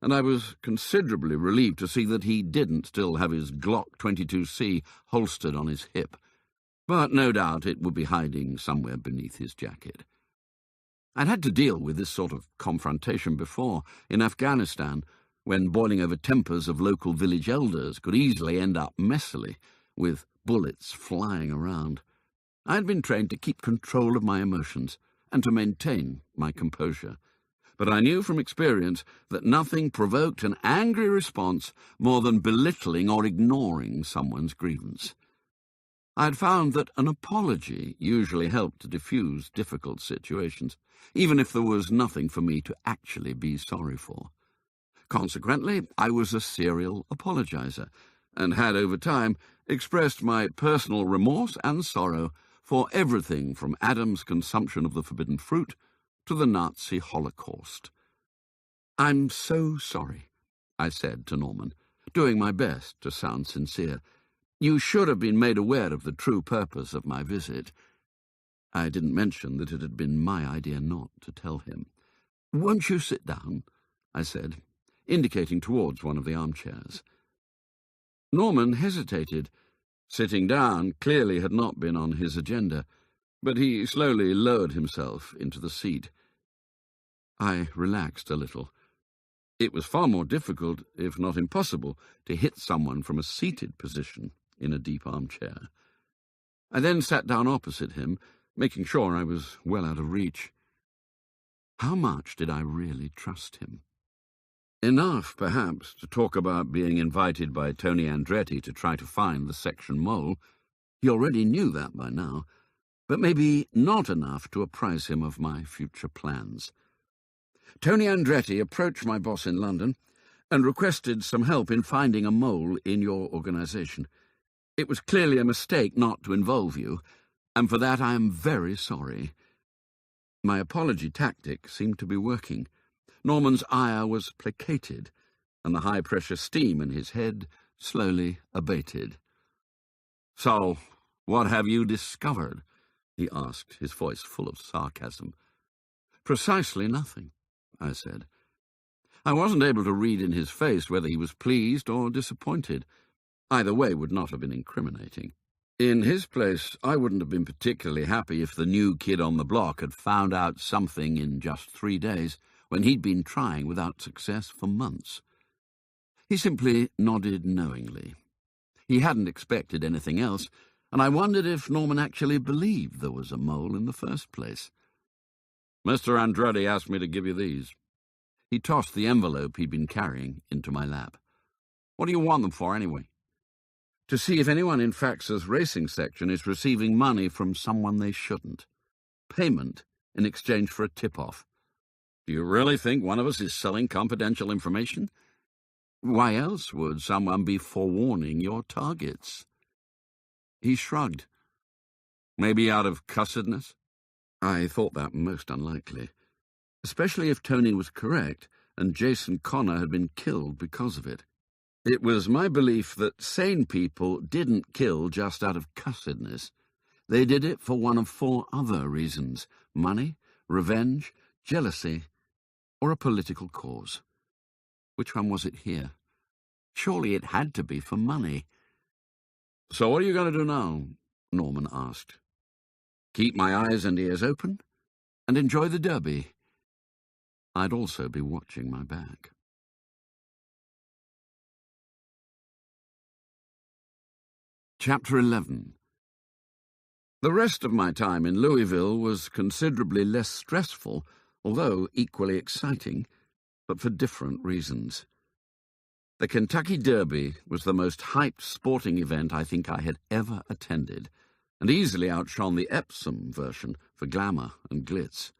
Speaker 2: and I was considerably relieved to see that he didn't still have his Glock 22C holstered on his hip, but no doubt it would be hiding somewhere beneath his jacket. I'd had to deal with this sort of confrontation before, in Afghanistan, when boiling over tempers of local village elders could easily end up messily, with bullets flying around. I had been trained to keep control of my emotions and to maintain my composure, but I knew from experience that nothing provoked an angry response more than belittling or ignoring someone's grievance. I had found that an apology usually helped to diffuse difficult situations, even if there was nothing for me to actually be sorry for. Consequently, I was a serial apologizer, and had over time expressed my personal remorse and sorrow for everything from Adam's consumption of the forbidden fruit to the Nazi Holocaust. "I'm so sorry," I said to Norman. doing my best to sound sincere. "You should have been made aware of the true purpose of my visit." I didn't mention that it had been my idea not to tell him. "Won't you sit down?" I said, indicating towards one of the armchairs. Norman hesitated. Sitting down clearly had not been on his agenda, but he slowly lowered himself into the seat. I relaxed a little. It was far more difficult, if not impossible, to hit someone from a seated position in a deep armchair. I then sat down opposite him, making sure I was well out of reach. How much did I really trust him? Enough, perhaps, to talk about being invited by Tony Andretti to try to find the section mole. He already knew that by now, but maybe not enough to apprise him of my future plans. Tony Andretti approached my boss in London and requested some help in finding a mole in your organization. It was clearly a mistake not to involve you, and for that I am very sorry. My apology tactic seemed to be working. Norman's ire was placated, and the high-pressure steam in his head slowly abated. "So, what have you discovered?" he asked, his voice full of sarcasm. "Precisely nothing," I said. I wasn't able to read in his face whether he was pleased or disappointed. Either way would not have been incriminating. In his place, I wouldn't have been particularly happy if the new kid on the block had found out something in just 3 days, when he'd been trying without success for months. He simply nodded knowingly. He hadn't expected anything else, and I wondered if Norman actually believed there was a mole in the first place. "Mr. Andretti asked me to give you these." He tossed the envelope he'd been carrying into my lap. "What do you want them for, anyway?" "To see if anyone in Fax's racing section is receiving money from someone they shouldn't. Payment in exchange for a tip-off." "Do you really think one of us is selling confidential information?" "Why else would someone be forewarning your targets?" He shrugged. "Maybe out of cussedness?" I thought that most unlikely, especially if Tony was correct and Jason Connor had been killed because of it. It was my belief that sane people didn't kill just out of cussedness. They did it for one of 4 other reasons: money, revenge, jealousy, or a political cause. Which one was it here? Surely it had to be for money. "So what are you going to do now?" Norman asked. "Keep my eyes and ears open and enjoy the Derby." I'd also be watching my back. Chapter 11. The rest of my time in Louisville was considerably less stressful, although equally exciting, but for different reasons. The Kentucky Derby was the most hyped sporting event I think I had ever attended, and easily outshone the Epsom version for glamour and glitz.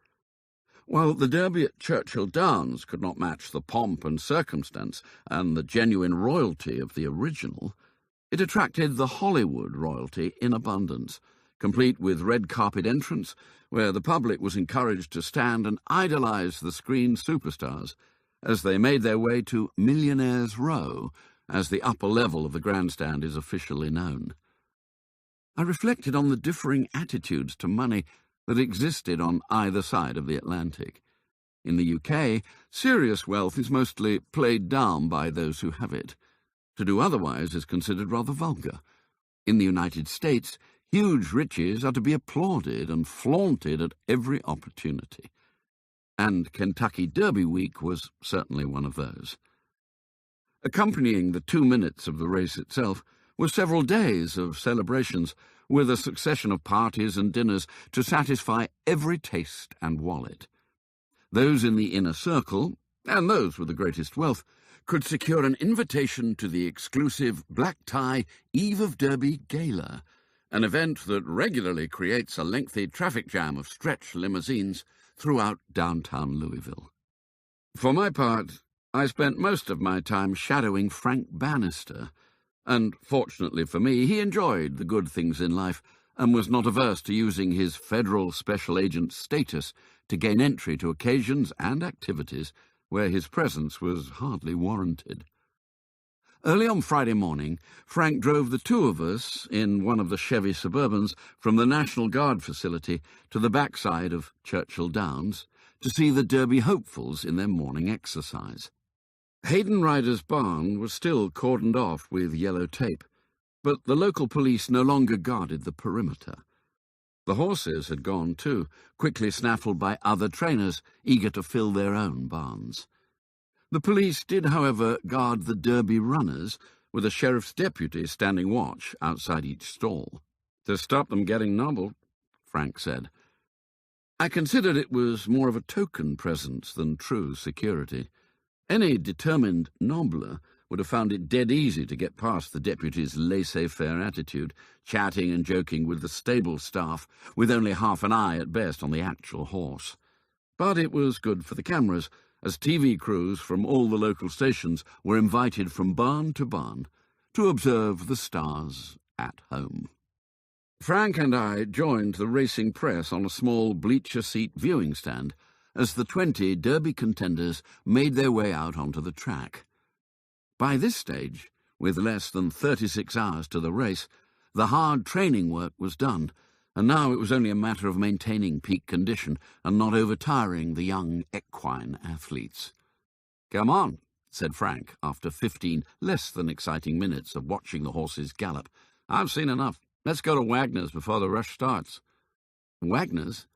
Speaker 2: While the Derby at Churchill Downs could not match the pomp and circumstance and the genuine royalty of the original, it attracted the Hollywood royalty in abundance, complete with red carpet entrance, where the public was encouraged to stand and idolize the screen superstars as they made their way to Millionaire's Row, as the upper level of the grandstand is officially known. I reflected on the differing attitudes to money that existed on either side of the Atlantic. In the UK, serious wealth is mostly played down by those who have it. To do otherwise is considered rather vulgar. In the United States, huge riches are to be applauded and flaunted at every opportunity. And Kentucky Derby Week was certainly one of those. Accompanying the 2 minutes of the race itself were several days of celebrations, with a succession of parties and dinners to satisfy every taste and wallet. Those in the inner circle, and those with the greatest wealth, could secure an invitation to the exclusive black-tie Eve of Derby Gala, an event that regularly creates a lengthy traffic jam of stretch limousines throughout downtown Louisville. For my part, I spent most of my time shadowing Frank Bannister, and, fortunately for me, he enjoyed the good things in life and was not averse to using his federal special agent status to gain entry to occasions and activities where his presence was hardly warranted. Early on Friday morning, Frank drove the two of us in one of the Chevy Suburbans from the National Guard facility to the backside of Churchill Downs to see the Derby hopefuls in their morning exercise. Hayden Ryder's barn was still cordoned off with yellow tape, but the local police no longer guarded the perimeter. The horses had gone too, quickly snaffled by other trainers eager to fill their own barns. The police did, however, guard the Derby runners, with a sheriff's deputy standing watch outside each stall. "To stop them getting nobbled," Frank said. I considered it was more of a token presence than true security. Any determined nobbler would have found it dead easy to get past the deputy's laissez-faire attitude, chatting and joking with the stable staff, with only half an eye at best on the actual horse. But it was good for the cameras, as TV crews from all the local stations were invited from barn to barn to observe the stars at home. Frank and I joined the racing press on a small bleacher seat viewing stand as the 20 Derby contenders made their way out onto the track. By this stage, with less than 36 hours to the race, the hard training work was done, and now it was only a matter of maintaining peak condition and not overtiring the young equine athletes. "Come on," said Frank, after 15 less than exciting minutes of watching the horses gallop. "I've seen enough. Let's go to Wagner's before the rush starts." "Wagner's?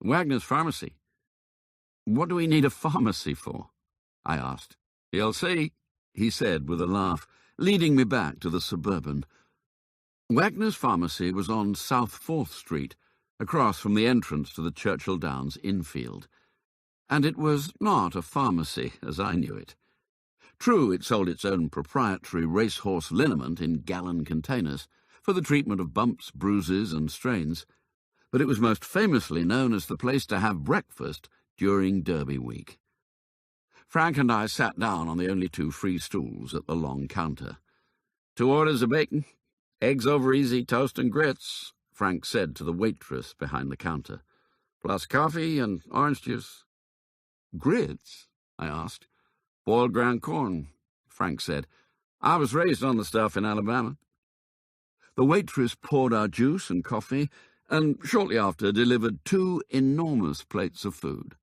Speaker 2: Wagner's Pharmacy." "What do we need a pharmacy for?" I asked. "You'll see," he said with a laugh, leading me back to the Suburban. Wagner's Pharmacy was on South 4th Street, across from the entrance to the Churchill Downs infield. And it was not a pharmacy, as I knew it. True, it sold its own proprietary racehorse liniment in gallon containers for the treatment of bumps, bruises, and strains, but it was most famously known as the place to have breakfast during Derby week. Frank and I sat down on the only 2 free stools at the long counter. "2 orders of bacon. Eggs over easy, toast and grits," Frank said to the waitress behind the counter, "plus coffee and orange juice." "Grits?" I asked. "Boiled ground corn," Frank said. "I was raised on the stuff in Alabama." The waitress poured our juice and coffee, and shortly after delivered 2 enormous plates of food.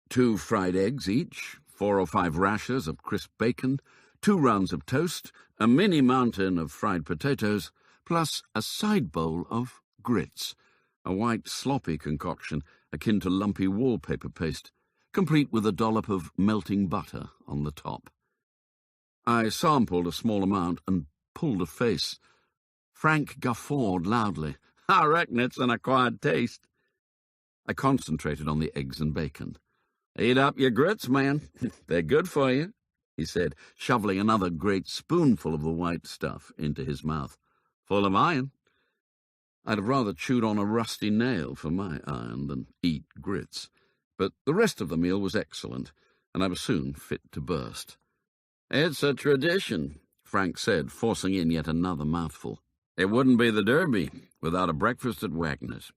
Speaker 2: 2 fried eggs each, 4 or 5 rashers of crisp bacon, 2 rounds of toast, a mini mountain of fried potatoes, plus a side bowl of grits, a white sloppy concoction akin to lumpy wallpaper paste, complete with a dollop of melting butter on the top. I sampled a small amount and pulled a face. Frank guffawed loudly. "I reckon it's an acquired taste." I concentrated on the eggs and bacon. "Eat up your grits, man. They're good for you," he said, shoveling another great spoonful of the white stuff into his mouth. "Full of iron." I'd have rather chewed on a rusty nail for my iron than eat grits, but the rest of the meal was excellent, and I was soon fit to burst. "It's a tradition," Frank said, forcing in yet another mouthful. "It wouldn't be the Derby without a breakfast at Wagner's."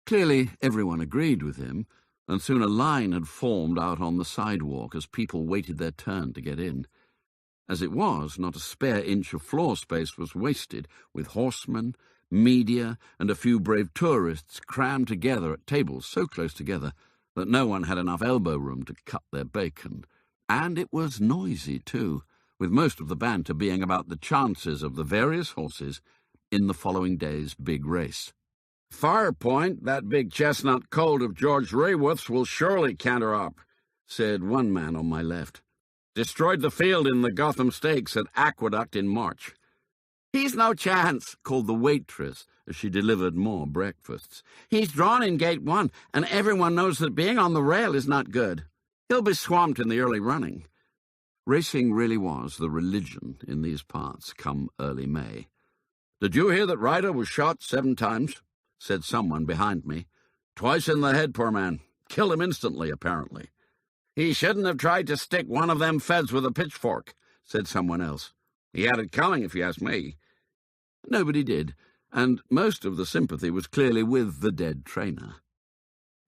Speaker 2: Clearly everyone agreed with him, and soon a line had formed out on the sidewalk as people waited their turn to get in. As it was, not a spare inch of floor space was wasted, with horsemen, media, and a few brave tourists crammed together at tables so close together that no one had enough elbow room to cut their bacon. And it was noisy, too, with most of the banter being about the chances of the various horses in the following day's big race. "Firepoint, that big chestnut colt of George Rayworth's, will surely canter up," said one man on my left. "Destroyed the field in the Gotham Stakes at Aqueduct in March." "He's no chance," called the waitress as she delivered more breakfasts. "He's drawn in gate 1, and everyone knows that being on the rail is not good. He'll be swamped in the early running." Racing really was the religion in these parts come early May. "Did you hear that Ryder was shot 7 times?" said someone behind me. "Twice in the head, poor man. Killed him instantly, apparently." "He shouldn't have tried to stick one of them feds with a pitchfork," said someone else. "He had it coming, if you ask me." Nobody did, and most of the sympathy was clearly with the dead trainer.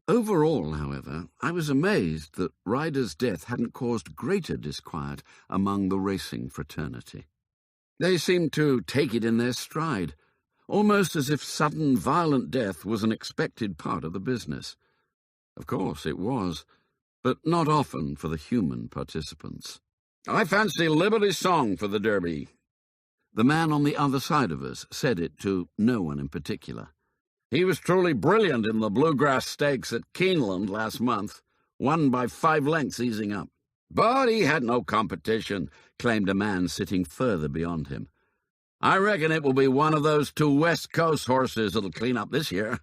Speaker 2: Overall, however, I was amazed that Ryder's death hadn't caused greater disquiet among the racing fraternity. They seemed to take it in their stride, almost as if sudden violent death was an expected part of the business. Of course it was, but not often for the human participants. "I fancy Liberty's song for the Derby." The man on the other side of us said it to no one in particular. "He was truly brilliant in the Bluegrass Stakes at Keeneland last month, won by 5 lengths easing up. But he had no competition," claimed a man sitting further beyond him. "I reckon it will be one of those 2 West Coast horses that'll clean up this year."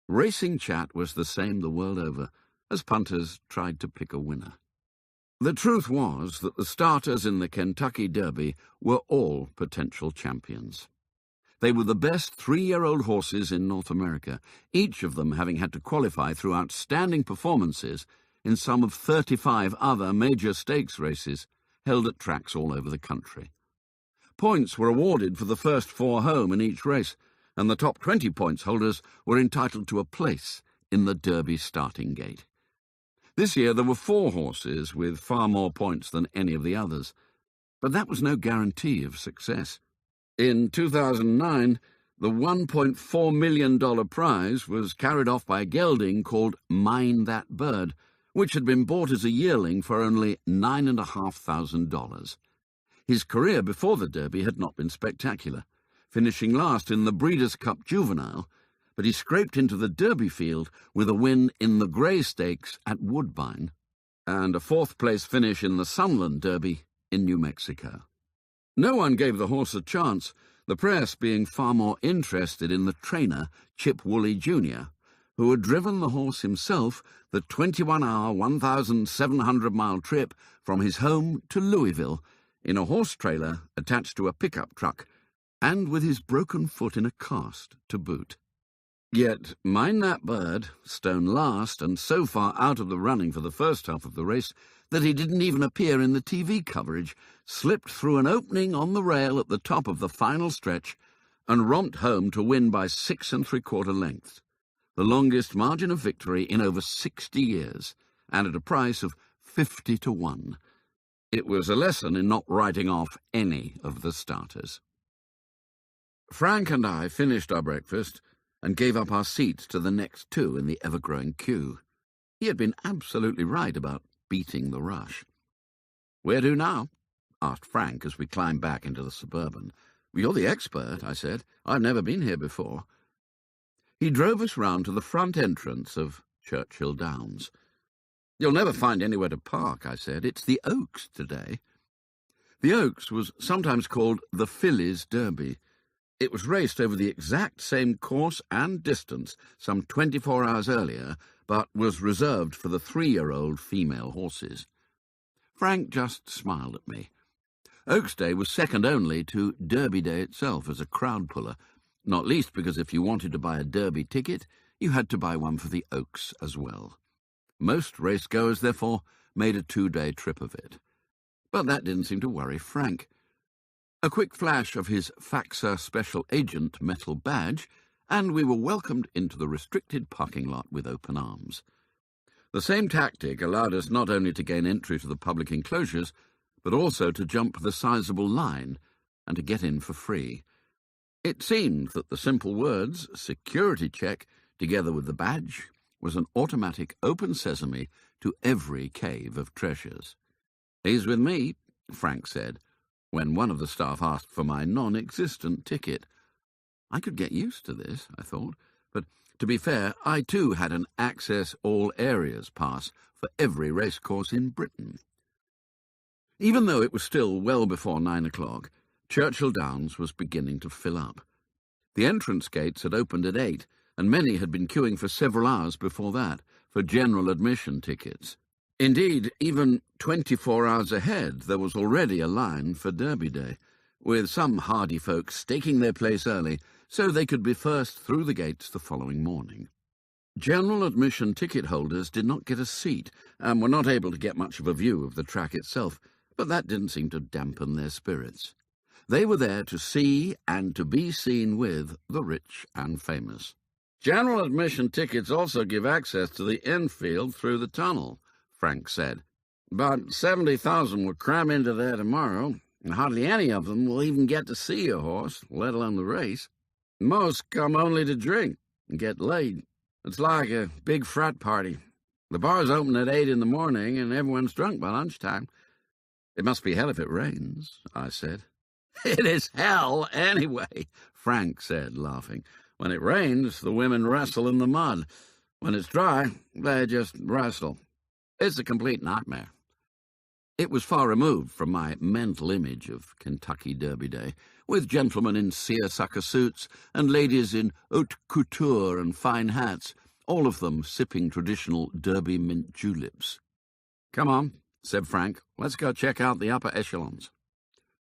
Speaker 2: Racing chat was the same the world over, as punters tried to pick a winner. The truth was that the starters in the Kentucky Derby were all potential champions. They were the best 3-year-old horses in North America, each of them having had to qualify through outstanding performances in some of 35 other major stakes races held at tracks all over the country. Points were awarded for the first 4 home in each race, and the top 20 points holders were entitled to a place in the Derby starting gate. This year there were 4 horses with far more points than any of the others, but that was no guarantee of success. In 2009, the $1.4 million prize was carried off by a gelding called Mind That Bird, which had been bought as a yearling for only $9,500. His career before the Derby had not been spectacular, finishing last in the Breeders' Cup Juvenile, but he scraped into the Derby field with a win in the Grey Stakes at Woodbine and a 4th-place finish in the Sunland Derby in New Mexico. No one gave the horse a chance, the press being far more interested in the trainer, Chip Woolley Jr., who had driven the horse himself the 21-hour, 1,700-mile trip from his home to Louisville in a horse trailer attached to a pickup truck, and with his broken foot in a cast to boot. Yet Mind That Bird, stone last and so far out of the running for the first half of the race that he didn't even appear in the TV coverage, slipped through an opening on the rail at the top of the final stretch and romped home to win by 6 3/4 lengths, the longest margin of victory in over 60 years, and at a price of 50 to 1. It was a lesson in not writing off any of the starters. Frank and I finished our breakfast and gave up our seats to the next 2 in the ever-growing queue. He had been absolutely right about beating the rush. "Where to now?" asked Frank as we climbed back into the Suburban. "You're the expert," I said. "I've never been here before." He drove us round to the front entrance of Churchill Downs. "You'll never find anywhere to park," I said. "It's the Oaks today." The Oaks was sometimes called the Fillies Derby. It was raced over the exact same course and distance some 24 hours earlier, but was reserved for the 3-year-old female horses. Frank just smiled at me. Oaks Day was second only to Derby Day itself as a crowd puller, not least because if you wanted to buy a Derby ticket, you had to buy one for the Oaks as well. Most racegoers, therefore, made a 2-day trip of it. But that didn't seem to worry Frank. A quick flash of his Faxa Special Agent metal badge, and we were welcomed into the restricted parking lot with open arms. The same tactic allowed us not only to gain entry to the public enclosures, but also to jump the sizable line and to get in for free. It seemed that the simple words, security check, together with the badge, was an automatic open sesame to every cave of treasures. "He's with me," Frank said, when one of the staff asked for my non-existent ticket. I could get used to this, I thought, but to be fair, I too had an Access All Areas pass for every racecourse in Britain. Even though it was still well before 9 o'clock, Churchill Downs was beginning to fill up. The entrance gates had opened at 8, and many had been queuing for several hours before that for general admission tickets. Indeed, even 24 hours ahead, there was already a line for Derby Day, with some hardy folk staking their place early so they could be first through the gates the following morning. General admission ticket holders did not get a seat and were not able to get much of a view of the track itself, but that didn't seem to dampen their spirits. They were there to see and to be seen with the rich and famous. "General admission tickets also give access to the infield through the tunnel," Frank said. "About 70,000 will cram into there tomorrow.
Speaker 3: and hardly any of them will even get to see a horse, let alone the race. Most come only to drink and get laid. It's like a big frat party. The bars open at 8 in the morning, and everyone's drunk by lunchtime. It must be hell if it rains, I said. It is hell anyway, Frank said, laughing. When it rains, the women wrestle in the mud. When it's dry, they just wrestle. It's a complete nightmare. It was far removed from my mental image of Kentucky Derby Day, with gentlemen in seersucker suits and ladies in haute couture and fine hats, all of them sipping traditional Derby mint juleps. "Come on," said Frank. "Let's go check out the upper echelons."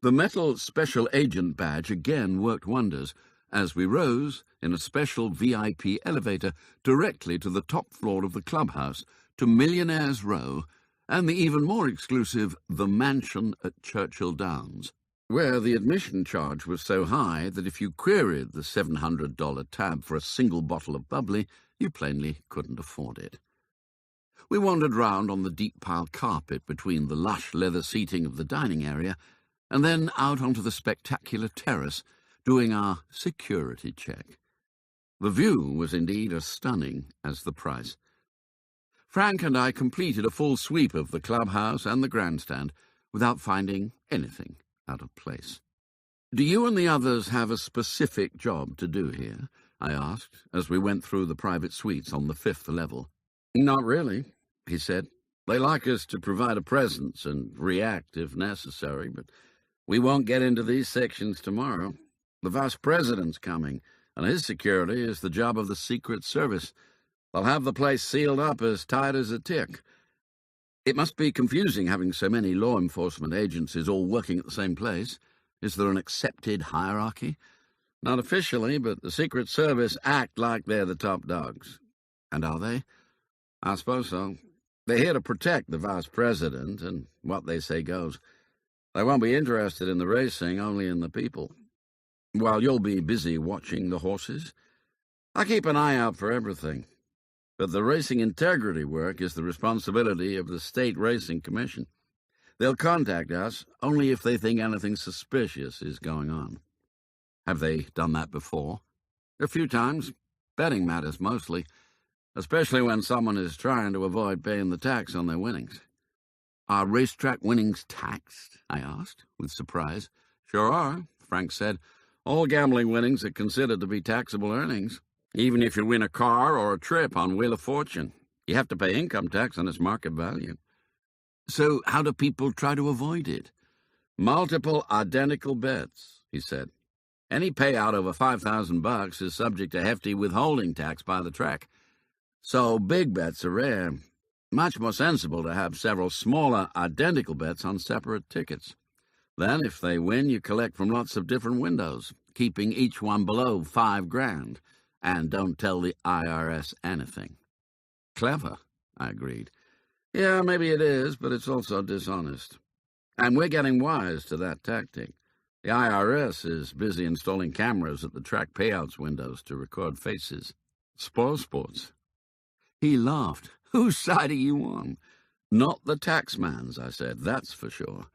Speaker 3: The metal special agent badge again worked wonders as we rose in a special VIP elevator directly to the top floor of the clubhouse, to Millionaire's Row, and the even more exclusive The Mansion at Churchill Downs, where the admission charge was so high that if you queried the $700 tab for a single bottle of bubbly, you plainly couldn't afford it. We wandered round on the deep-piled carpet between the lush leather seating of the dining area, and then out onto the spectacular terrace, doing our security check. The view was indeed as stunning as the price. Frank and I completed a full sweep of the clubhouse and the grandstand without finding anything out of place. "Do you and the others have a specific job to do here?" I asked, as we went through the private suites on the 5th level. "Not really," he said. "They like us to provide a presence and react if necessary, but we won't get into these sections tomorrow. The Vice President's coming, and his security is the job of the Secret Service. They'll have the place sealed up as tight as a tick. It must be confusing having so many law enforcement agencies all working at the same place. Is there an accepted hierarchy?" "Not officially, but the Secret Service act like they're the top dogs." "And are they?" "I suppose so. They're here to protect the Vice President, and what they say goes. They won't be interested in the racing, only in the people. While you'll be busy watching the horses, I keep an eye out for everything. But the racing integrity work is the responsibility of the State Racing Commission. They'll contact us only if they think anything suspicious is going on." "Have they done that before?" "A few times. Betting matters mostly, especially when someone is trying to avoid paying the tax on their winnings." "Are racetrack winnings taxed?" I asked, with surprise. "Sure are," Frank said. "All gambling winnings are considered to be taxable earnings. Even if you win a car or a trip on Wheel of Fortune, you have to pay income tax on its market value." "So how do people try to avoid it?" "Multiple identical bets," he said. "Any payout over $5,000 is subject to hefty withholding tax by the track. So big bets are rare. Much more sensible to have several smaller identical bets on separate tickets. Then, if they win, you collect from lots of different windows, keeping each one below $5,000. And don't tell the IRS anything." "Clever," I agreed. "Yeah, maybe it is, but it's also dishonest. And we're getting wise to that tactic. The IRS is busy installing cameras at the track payouts windows to record faces. Spoil sports." He laughed. "Whose side are you on?" "Not the taxman's," I said, "that's for sure."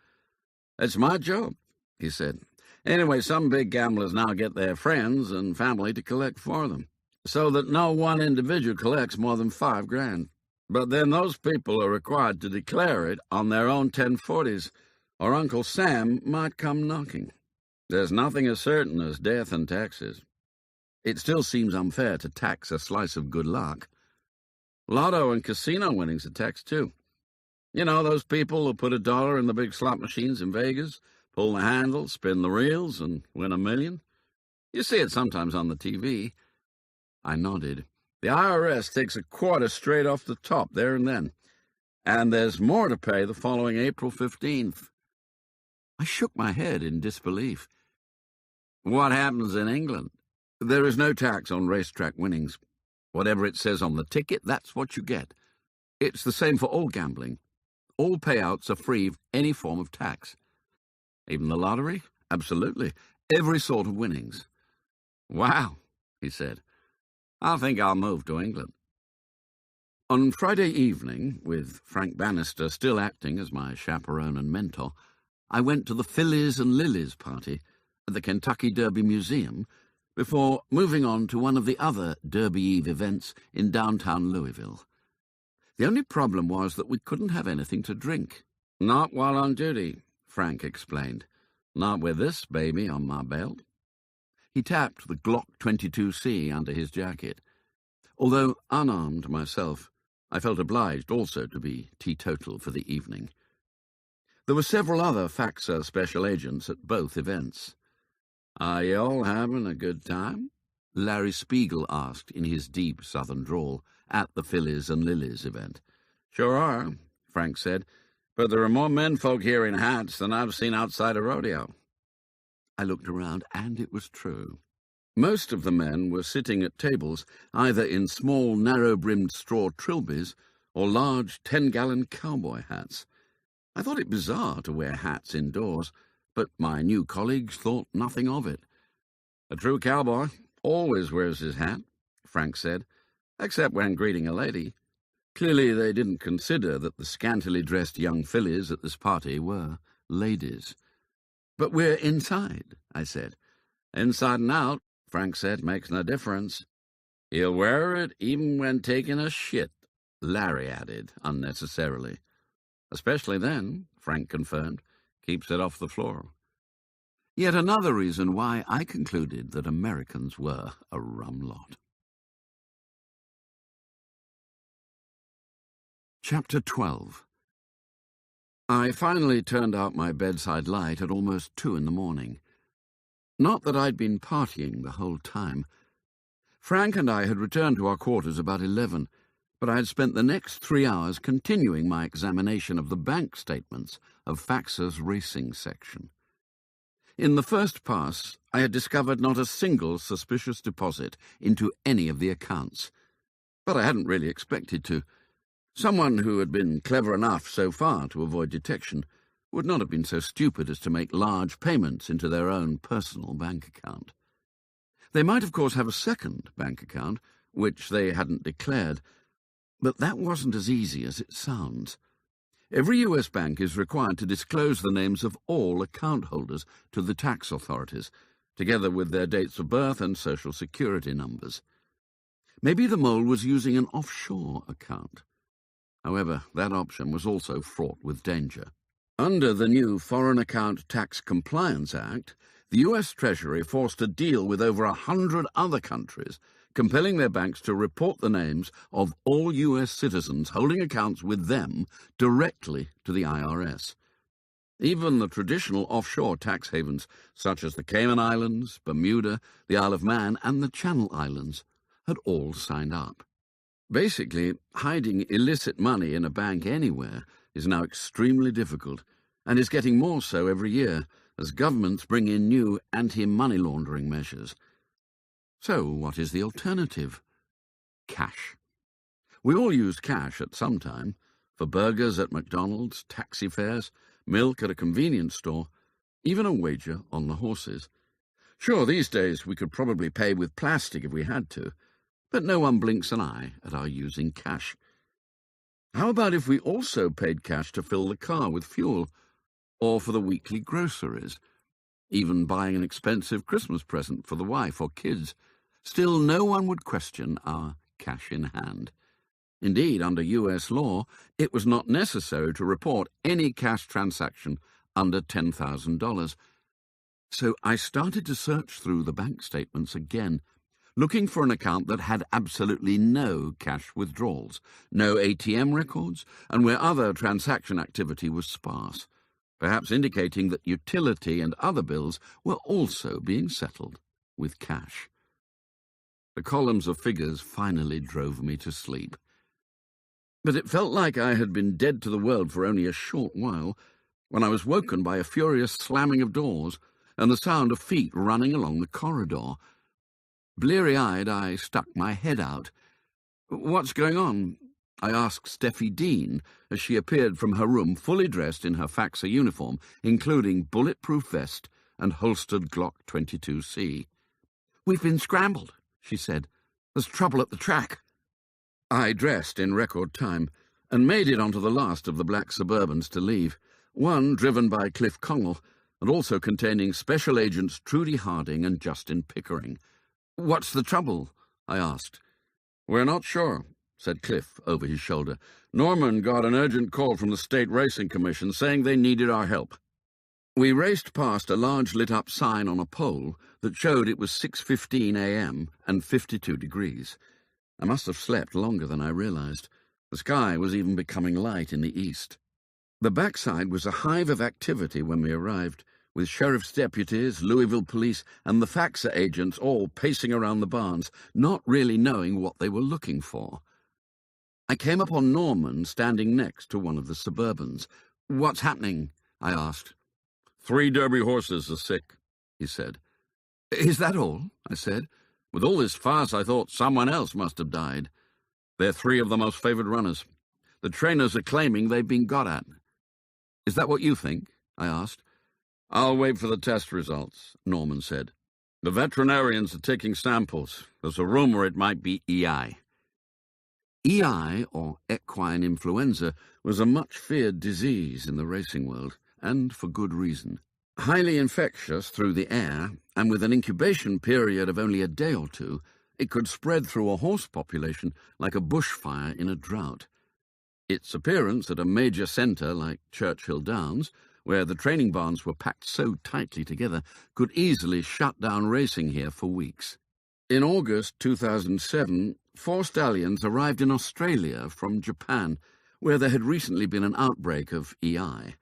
Speaker 3: "It's my job," he said. "Anyway, some big gamblers now get their friends and family to collect for them, so that no one individual collects more than $5,000. But then those people are required to declare it on their own 1040s, or Uncle Sam might come knocking. There's nothing as certain as death and taxes. It still seems unfair to tax a slice of good luck. Lotto and casino winnings are taxed too. You know, those people who put $1 in the big slot machines in Vegas, pull the handle, spin the reels, and win $1 million. You see it sometimes on the TV. I nodded. The IRS takes a quarter straight off the top there and then, and there's more to pay the following April 15th. I shook my head in disbelief. What happens in England? There is no tax on racetrack winnings. Whatever it says on the ticket, that's what you get. It's the same for all gambling. All payouts are free of any form of tax. Even the lottery? Absolutely. Every sort of winnings. Wow, he said. I think I'll move to England. On Friday evening, with Frank Bannister still acting as my chaperone and mentor,
Speaker 2: I went to the Phillies and Lilies party at the Kentucky Derby Museum before moving on to one of the other Derby Eve events in downtown Louisville. The only problem was that we couldn't have anything to drink. "Not while on duty," Frank explained. "Not with this baby on my belt." He tapped the Glock 22C under his jacket. Although unarmed myself, I felt obliged also to be teetotal for the evening. There were several other FACSA special agents at both events. "Are you all having a good time?" Larry Spiegel asked in his deep southern drawl at the Phillies and Lilies event. "Sure are," Frank said, "but there are more menfolk here in hats than I've seen outside a rodeo." I looked around, and it was true. Most of the men were sitting at tables, either in small, narrow-brimmed straw trilbies or large 10-gallon cowboy hats. I thought it bizarre to wear hats indoors, but my new colleagues thought nothing of it. "A true cowboy always wears his hat," Frank said, "except when greeting a lady." Clearly they didn't consider that the scantily dressed young fillies at this party were ladies. "But we're inside," I said. "Inside and out," Frank said, "makes no difference." "He'll wear it even when taking a shit," Larry added unnecessarily. "Especially then," Frank confirmed. "Keeps it off the floor." Yet another reason why I concluded that Americans were a rum lot. Chapter 12. I finally turned out my bedside light at almost 2 in the morning. Not that I'd been partying the whole time. Frank and I had returned to our quarters about 11, but I had spent the next 3 hours continuing my examination of the bank statements of FACSA's racing section. In the first pass, I had discovered not a single suspicious deposit into any of the accounts, but I hadn't really expected to. Someone who had been clever enough so far to avoid detection would not have been so stupid as to make large payments into their own personal bank account. They might, of course, have a second bank account, which they hadn't declared, but that wasn't as easy as it sounds. Every U.S. bank is required to disclose the names of all account holders to the tax authorities, together with their dates of birth and social security numbers. Maybe the mole was using an offshore account. However, that option was also fraught with danger. Under the new Foreign Account Tax Compliance Act, the U.S. Treasury forced a deal with over 100 other countries, compelling their banks to report the names of all U.S. citizens holding accounts with them directly to the IRS. Even the traditional offshore tax havens, such as the Cayman Islands, Bermuda, the Isle of Man, and the Channel Islands, had all signed up. Basically, hiding illicit money in a bank anywhere is now extremely difficult, and is getting more so every year as governments bring in new anti-money laundering measures. So what is the alternative? Cash. We all used cash at some time, for burgers at McDonald's, taxi fares, milk at a convenience store, even a wager on the horses. Sure, these days we could probably pay with plastic if we had to, but no one blinks an eye at our using cash. How about if we also paid cash to fill the car with fuel, or for the weekly groceries, even buying an expensive Christmas present for the wife or kids? Still, no one would question our cash in hand. Indeed, under U.S. law, it was not necessary to report any cash transaction under $10,000. So I started to search through the bank statements again, looking for an account that had absolutely no cash withdrawals, no ATM records, and where other transaction activity was sparse, perhaps indicating that utility and other bills were also being settled with cash. The columns of figures finally drove me to sleep. But it felt like I had been dead to the world for only a short while when I was woken by a furious slamming of doors and the sound of feet running along the corridor. Bleary-eyed, I stuck my head out. "What's going on?" I asked Steffi Dean as she appeared from her room fully dressed in her FACSA uniform, including bulletproof vest and holstered Glock 22C. "We've been scrambled," she said. "There's trouble at the track." I dressed in record time and made it onto the last of the black Suburbans to leave, one driven by Cliff Connell, and also containing Special Agents Trudy Harding and Justin Pickering. "What's the trouble?" I asked. "We're not sure," said Cliff over his shoulder. "Norman got an urgent call from the State Racing Commission saying they needed our help." We raced past a large lit-up sign on a pole that showed it was 6:15 a.m. and 52 degrees. I must have slept longer than I realized. The sky was even becoming light in the east. The backside was a hive of activity when we arrived, with sheriff's deputies, Louisville police, and the FAXA agents all pacing around the barns, not really knowing what they were looking for. I came upon Norman standing next to one of the Suburbans. "What's happening?" I asked. "3 Derby horses are sick," he said. "Is that all?" I said. "With all this fuss, I thought someone else must have died. They're 3 of the most favoured runners. The trainers are claiming they've been got at." "Is that what you think?" I asked. "I'll wait for the test results," Norman said. "The veterinarians are taking samples. There's a rumour it might be EI." EI, or equine influenza, was a much-feared disease in the racing world, and for good reason. Highly infectious through the air, and with an incubation period of only a day or two, it could spread through a horse population like a bushfire in a drought. Its appearance at a major centre like Churchill Downs, where the training barns were packed so tightly together, could easily shut down racing here for weeks. In August 2007, 4 stallions arrived in Australia from Japan, where there had recently been an outbreak of EI.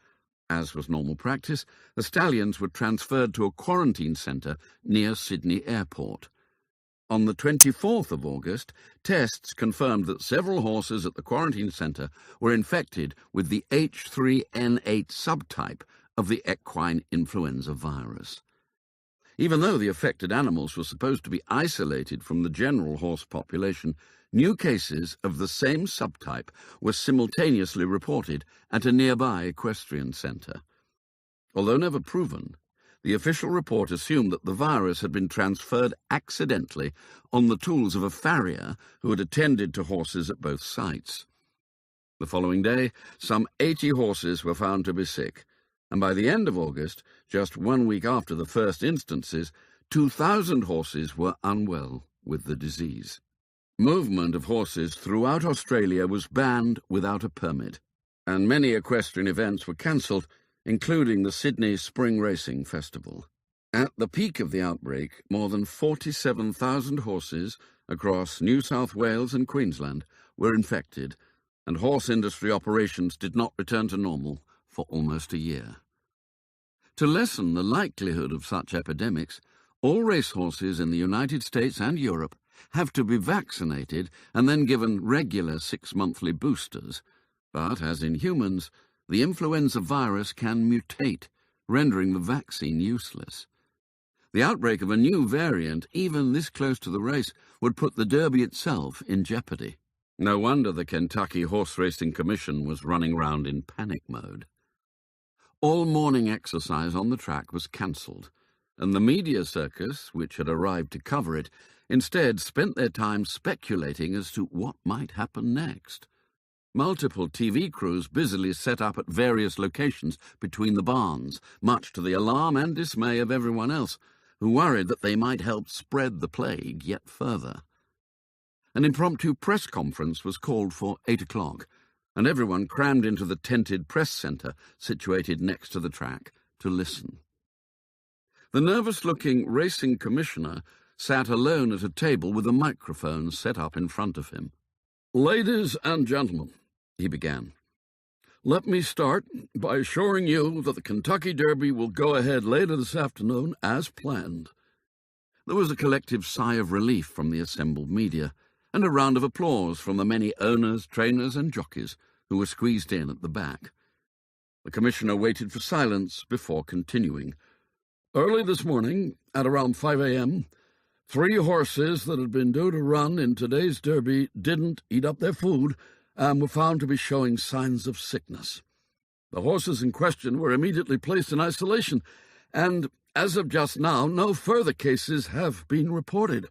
Speaker 2: As was normal practice, the stallions were transferred to a quarantine centre near Sydney Airport. On the 24th of August, tests confirmed that several horses at the quarantine centre were infected with the H3N8 subtype of the equine influenza virus. Even though the affected animals were supposed to be isolated from the general horse population, new cases of the same subtype were simultaneously reported at a nearby equestrian centre. Although never proven, the official report assumed that the virus had been transferred accidentally on the tools of a farrier who had attended to horses at both sites. The following day, some 80 horses were found to be sick, and by the end of August, just 1 week after the first instances, 2,000 horses were unwell with the disease. Movement of horses throughout Australia was banned without a permit, and many equestrian events were cancelled, including the Sydney Spring Racing Festival. At the peak of the outbreak, more than 47,000 horses across New South Wales and Queensland were infected, and horse industry operations did not return to normal for almost a year. To lessen the likelihood of such epidemics, all racehorses in the United States and Europe have to be vaccinated and then given regular 6-monthly boosters. But, as in humans, the influenza virus can mutate, rendering the vaccine useless. The outbreak of a new variant, even this close to the race, would put the Derby itself in jeopardy. No wonder the Kentucky Horse Racing Commission was running round in panic mode. All morning exercise on the track was cancelled, and the media circus, which had arrived to cover it, instead spent their time speculating as to what might happen next. Multiple TV crews busily set up at various locations between the barns, much to the alarm and dismay of everyone else, who worried that they might help spread the plague yet further. An impromptu press conference was called for 8 o'clock, and everyone crammed into the tented press centre situated next to the track to listen. The nervous-looking racing commissioner sat alone at a table with a microphone set up in front of him. "Ladies and gentlemen," he began, "let me start by assuring you that the Kentucky Derby will go ahead later this afternoon as planned." There was a collective sigh of relief from the assembled media, and a round of applause from the many owners, trainers and jockeys who were squeezed in at the back. The commissioner waited for silence before continuing. "Early this morning, at around 5 a.m., 3 horses that had been due to run in today's Derby didn't eat up their food and were found to be showing signs of sickness. The horses in question were immediately placed in isolation, and as of just now, no further cases have been reported.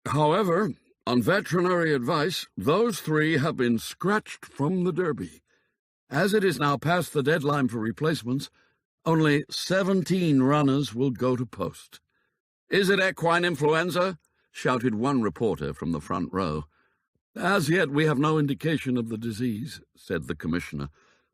Speaker 2: However, on veterinary advice, those 3 have been scratched from the Derby,
Speaker 3: As it is now past the deadline for replacements, only 17 runners will go to post. "Is it equine influenza?" shouted one reporter from the front row. "As yet we have no indication of the disease," said the commissioner,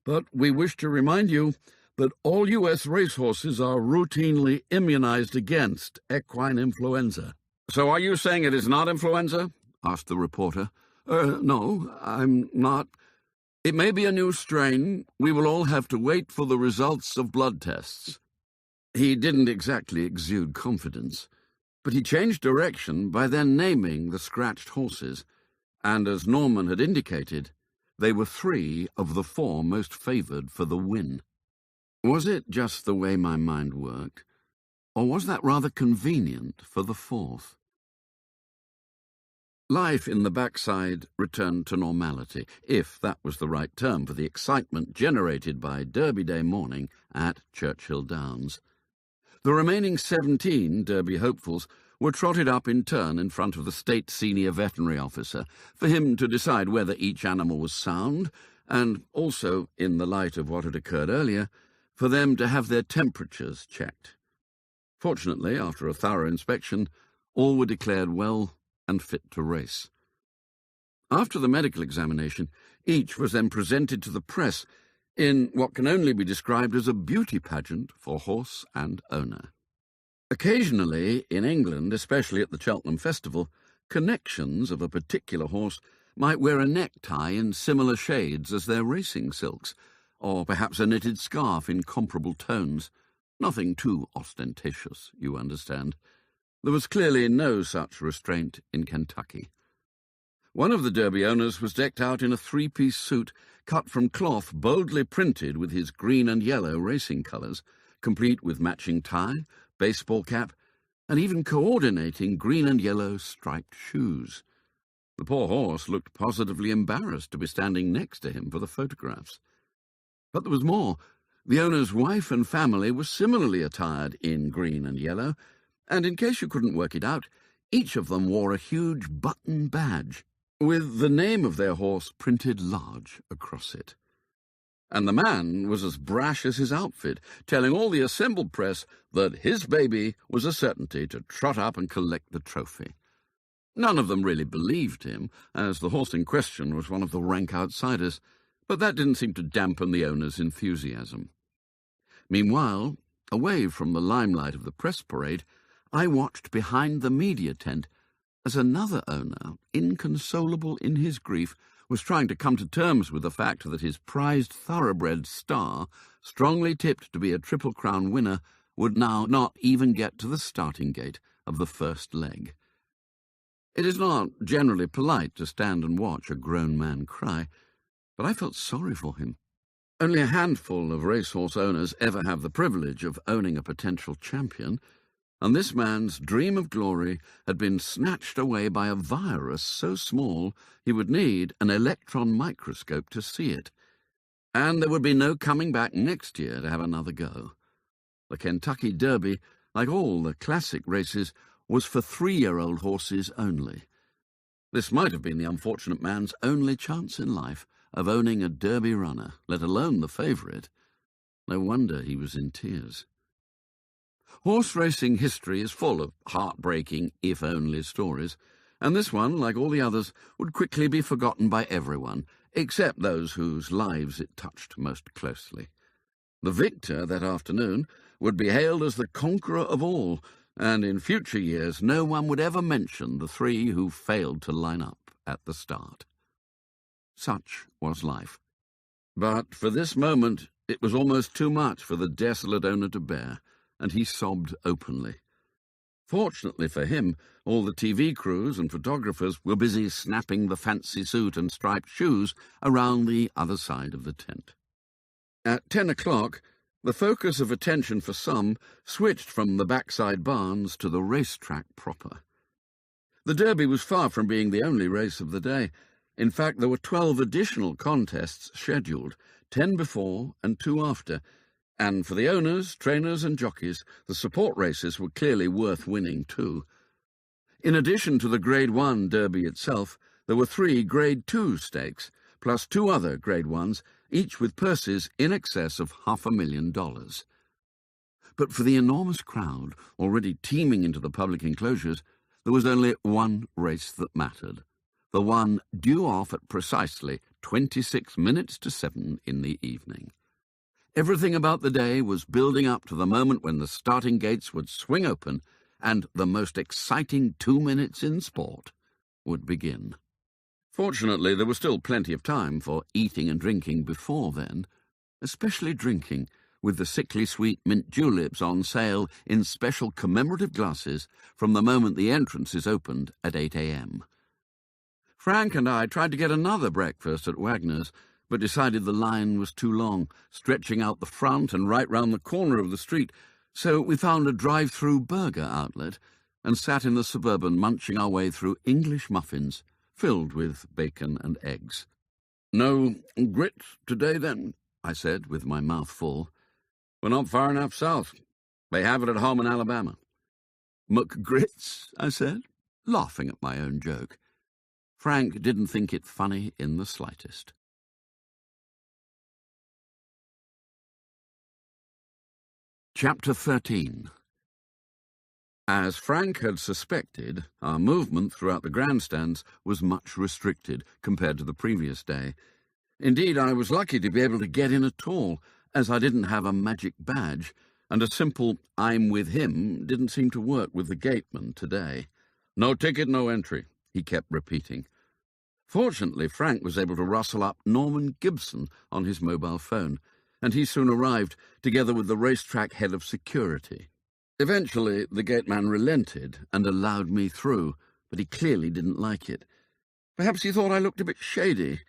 Speaker 3: "but we wish to remind you that all U.S. racehorses are routinely immunized against equine influenza." "So are you saying it is not influenza?" asked the reporter. No, I'm not. It may be a new strain. We will all have to wait for the results of blood tests." He didn't exactly exude confidence, but he changed direction by then naming the scratched horses, and as Norman had indicated, they were 3 of the 4 most favoured for the win. Was it just the way my mind worked, or was that rather convenient for the 4th? Life in the backside returned to normality, if that was the right term for the excitement generated by Derby Day morning at Churchill Downs. The remaining 17 Derby hopefuls were trotted up in turn in front of the state senior veterinary officer for him to decide whether each animal was sound, and also, in the light of what had occurred earlier, for them to have their temperatures checked. Fortunately, after a thorough inspection, all were declared well and fit to race. After the medical examination, each was then presented to the press in what can only be described as a beauty pageant for horse and owner. Occasionally, in England, especially at the Cheltenham Festival, connections of a particular horse might wear a necktie in similar shades as their racing silks, or perhaps a knitted scarf in comparable tones. Nothing too ostentatious, you understand. There was clearly no such restraint in Kentucky. One of the Derby owners was decked out in a 3-piece suit cut from cloth boldly printed with his green and yellow racing colours, complete with matching tie, baseball cap, and even coordinating green and yellow striped shoes. The poor horse looked positively embarrassed to be standing next to him for the photographs. But there was more. The owner's wife and family were similarly attired in green and yellow, and in case you couldn't work it out, each of them wore a huge button badge with the name of their horse printed large across it. And the man was as brash as his outfit, telling all the assembled press that his baby was a certainty to trot up and collect the trophy. None of them really believed him, as the horse in question was one of the rank outsiders, but that didn't seem to dampen the owner's enthusiasm. Meanwhile, away from the limelight of the press parade, I watched behind the media tent as another owner, inconsolable in his grief, was trying to come to terms with the fact that his prized thoroughbred Star, strongly tipped to be a Triple Crown winner, would now not even get to the starting gate of the first leg. It is not generally polite to stand and watch a grown man cry, but I felt sorry for him. Only a handful of racehorse owners ever have the privilege of owning a potential champion, and this man's dream of glory had been snatched away by a virus so small he would need an electron microscope to see it. And there would be no coming back next year to have another go. The Kentucky Derby, like all the classic races, was for 3-year-old horses only. This might have been the unfortunate man's only chance in life of owning a Derby runner, let alone the favourite. No wonder he was in tears. Horse racing history is full of heartbreaking, if-only stories, and this one, like all the others, would quickly be forgotten by everyone, except those whose lives it touched most closely. The victor that afternoon would be hailed as the conqueror of all, and in future years no one would ever mention the 3 who failed to line up at the start. Such was life. But for this moment it was almost too much for the desolate owner to bear, and he sobbed openly. Fortunately for him, all the TV crews and photographers were busy snapping the fancy suit and striped shoes around the other side of the tent. At 10 o'clock, the focus of attention for some switched from the backside barns to the racetrack proper. The Derby was far from being the only race of the day. In fact, there were 12 additional contests scheduled, 10 before and 2 after, and for the owners, trainers and jockeys, the support races were clearly worth winning too. In addition to the Grade 1 Derby itself, there were 3 Grade 2 stakes, plus 2 other Grade 1s,
Speaker 2: each with purses in excess of $500,000. But for the enormous crowd already teeming into the public enclosures, there was only one race that mattered, the one due off at precisely 26 minutes to 7 in the evening. Everything about the day was building up to the moment when the starting gates would swing open and the most exciting 2 minutes in sport would begin. Fortunately, there was still plenty of time for eating and drinking before then, especially drinking, with the sickly sweet mint juleps on sale in special commemorative glasses from the moment the entrances opened at 8 a.m. Frank and I tried to get another breakfast at Wagner's, but decided the line was too long, stretching out the front and right round the corner of the street, so we found a drive-through burger outlet and sat in the Suburban munching our way through English muffins filled with bacon and eggs. "No grits today, then?" I said, with my mouth full. "We're not far enough south. They have it at home in Alabama." "McGrits?" I said, laughing at my own joke. Frank didn't think it funny in the slightest. Chapter 13. As Frank had suspected, our movement throughout the grandstands was much restricted compared to the previous day. Indeed, I was lucky to be able to get in at all, as I didn't have a magic badge, and a simple "I'm with him" didn't seem to work with the gateman today. "No ticket, no entry," he kept repeating. Fortunately, Frank was able to rustle up Norman Gibson on his mobile phone, and he soon arrived, together with the racetrack head of security. Eventually, the gateman relented and allowed me through, but he clearly didn't like it. Perhaps he thought I looked a bit shady,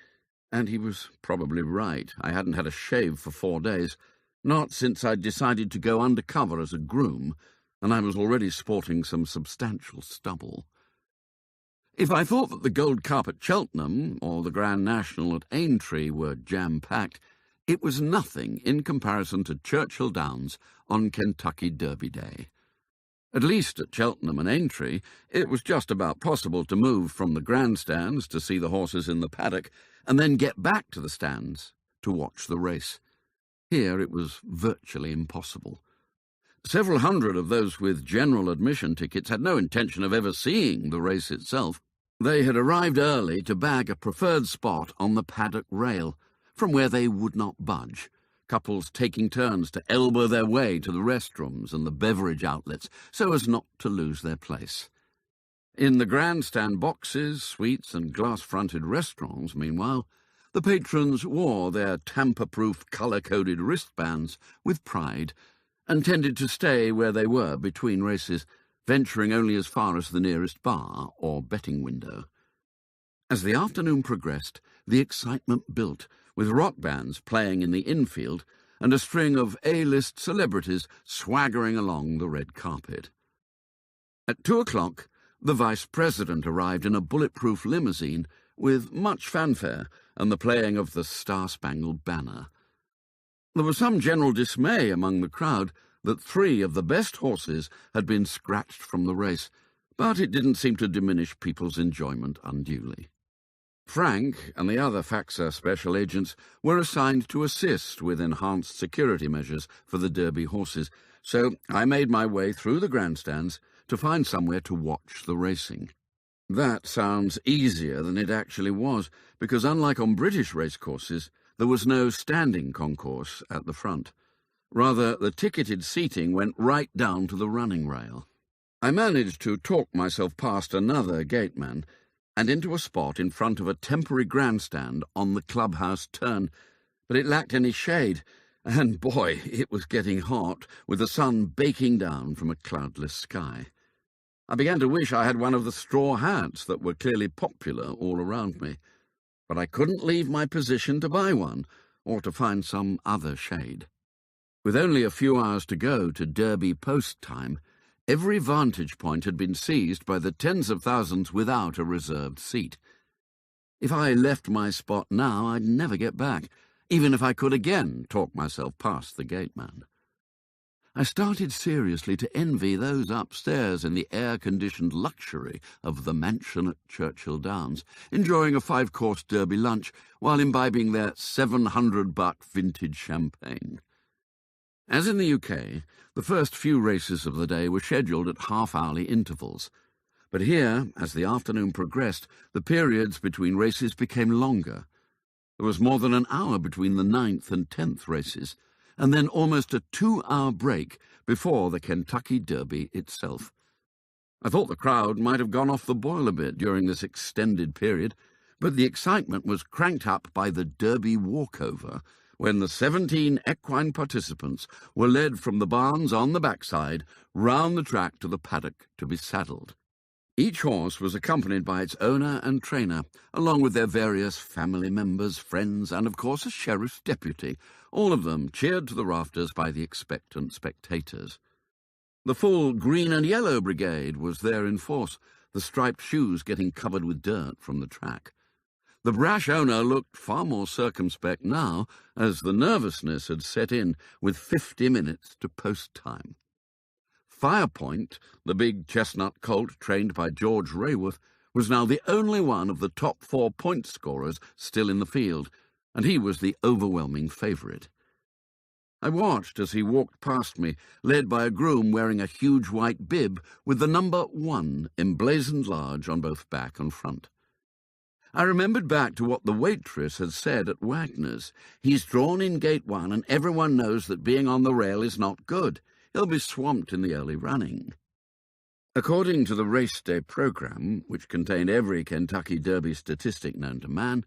Speaker 2: and he was probably right. I hadn't had a shave for 4 days, not since I'd decided to go undercover as a groom, and I was already sporting some substantial stubble. If I thought that the Gold Cup at Cheltenham or the Grand National at Aintree were jam-packed, it was nothing in comparison to Churchill Downs on Kentucky Derby Day. At least at Cheltenham and Aintree, it was just about possible to move from the grandstands to see the horses in the paddock and then get back to the stands to watch the race. Here it was virtually impossible. Several hundred of those with general admission tickets had no intention of ever seeing the race itself. They had arrived early to bag a preferred spot on the paddock rail, from where they would not budge, couples taking turns to elbow their way to the restrooms and the beverage outlets so as not to lose their place. In the grandstand boxes, suites and glass-fronted restaurants, meanwhile, the patrons wore their tamper-proof colour-coded wristbands with pride and tended to stay where they were between races, venturing only as far as the nearest bar or betting window. As the afternoon progressed, the excitement built, with rock bands playing in the infield and a string of A-list celebrities swaggering along the red carpet. At 2 o'clock, the Vice President arrived in a bulletproof limousine with much fanfare and the playing of the Star-Spangled Banner. There was some general dismay among the crowd that 3 of the best horses had been scratched from the race, but it didn't seem to diminish people's enjoyment unduly. Frank and the other FAXA special agents were assigned to assist with enhanced security measures for the Derby horses, so I made my way through the grandstands to find somewhere to watch the racing. That sounds easier than it actually was, because unlike on British racecourses, there was no standing concourse at the front. Rather, the ticketed seating went right down to the running rail. I managed to talk myself past another gateman and into a spot in front of a temporary grandstand on the clubhouse turn, but it lacked any shade, and boy, it was getting hot, with the sun baking down from a cloudless sky. I began to wish I had one of the straw hats that were clearly popular all around me, but I couldn't leave my position to buy one, or to find some other shade. With only a few hours to go to Derby post time, every vantage point had been seized by the tens of thousands without a reserved seat. If I left my spot now, I'd never get back, even if I could again talk myself past the gateman. I started seriously to envy those upstairs in the air-conditioned luxury of the mansion at Churchill Downs, enjoying a 5-course Derby lunch while imbibing their $700 vintage champagne. As in the UK, the first few races of the day were scheduled at half-hourly intervals. But here, as the afternoon progressed, the periods between races became longer. There was more than an hour between the 9th and 10th races, and then almost a 2-hour break before the Kentucky Derby itself. I thought the crowd might have gone off the boil a bit during this extended period, but the excitement was cranked up by the Derby walkover, when the 17 equine participants were led from the barns on the backside round the track to the paddock to be saddled. Each horse was accompanied by its owner and trainer, along with their various family members, friends, and of course a sheriff's deputy, all of them cheered to the rafters by the expectant spectators. The full green and yellow brigade was there in force, the striped shoes getting covered with dirt from the track. The brash owner looked far more circumspect now, as the nervousness had set in with 50 minutes to post time. Firepoint, the big chestnut colt trained by George Rayworth, was now the only one of the top 4 point scorers still in the field, and he was the overwhelming favourite. I watched as he walked past me, led by a groom wearing a huge white bib with the number 1 emblazoned large on both back and front. I remembered back to what the waitress had said at Wagner's. He's drawn in gate 1, and everyone knows that being on the rail is not good. He'll be swamped in the early running. According to the race day programme, which contained every Kentucky Derby statistic known to man,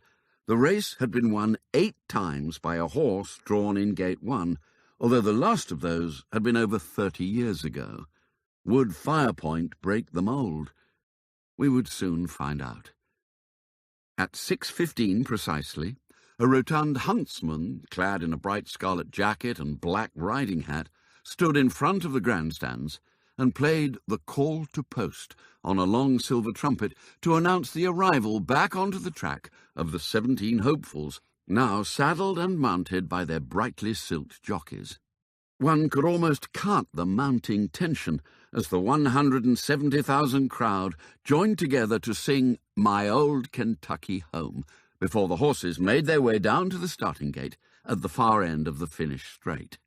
Speaker 2: the race had been won 8 times by a horse drawn in gate 1, although the last of those had been over 30 years ago. Would Firepoint break the mould? We would soon find out. At 6:15 precisely, a rotund huntsman, clad in a bright scarlet jacket and black riding hat, stood in front of the grandstands and played the call to post on a long silver trumpet to announce the arrival back onto the track of the 17 hopefuls, now saddled and mounted by their brightly silked jockeys. One could almost cut the mounting tension as the 170,000 crowd joined together to sing "My Old Kentucky Home" before the horses made their way down to the starting gate at the far end of the finish straight.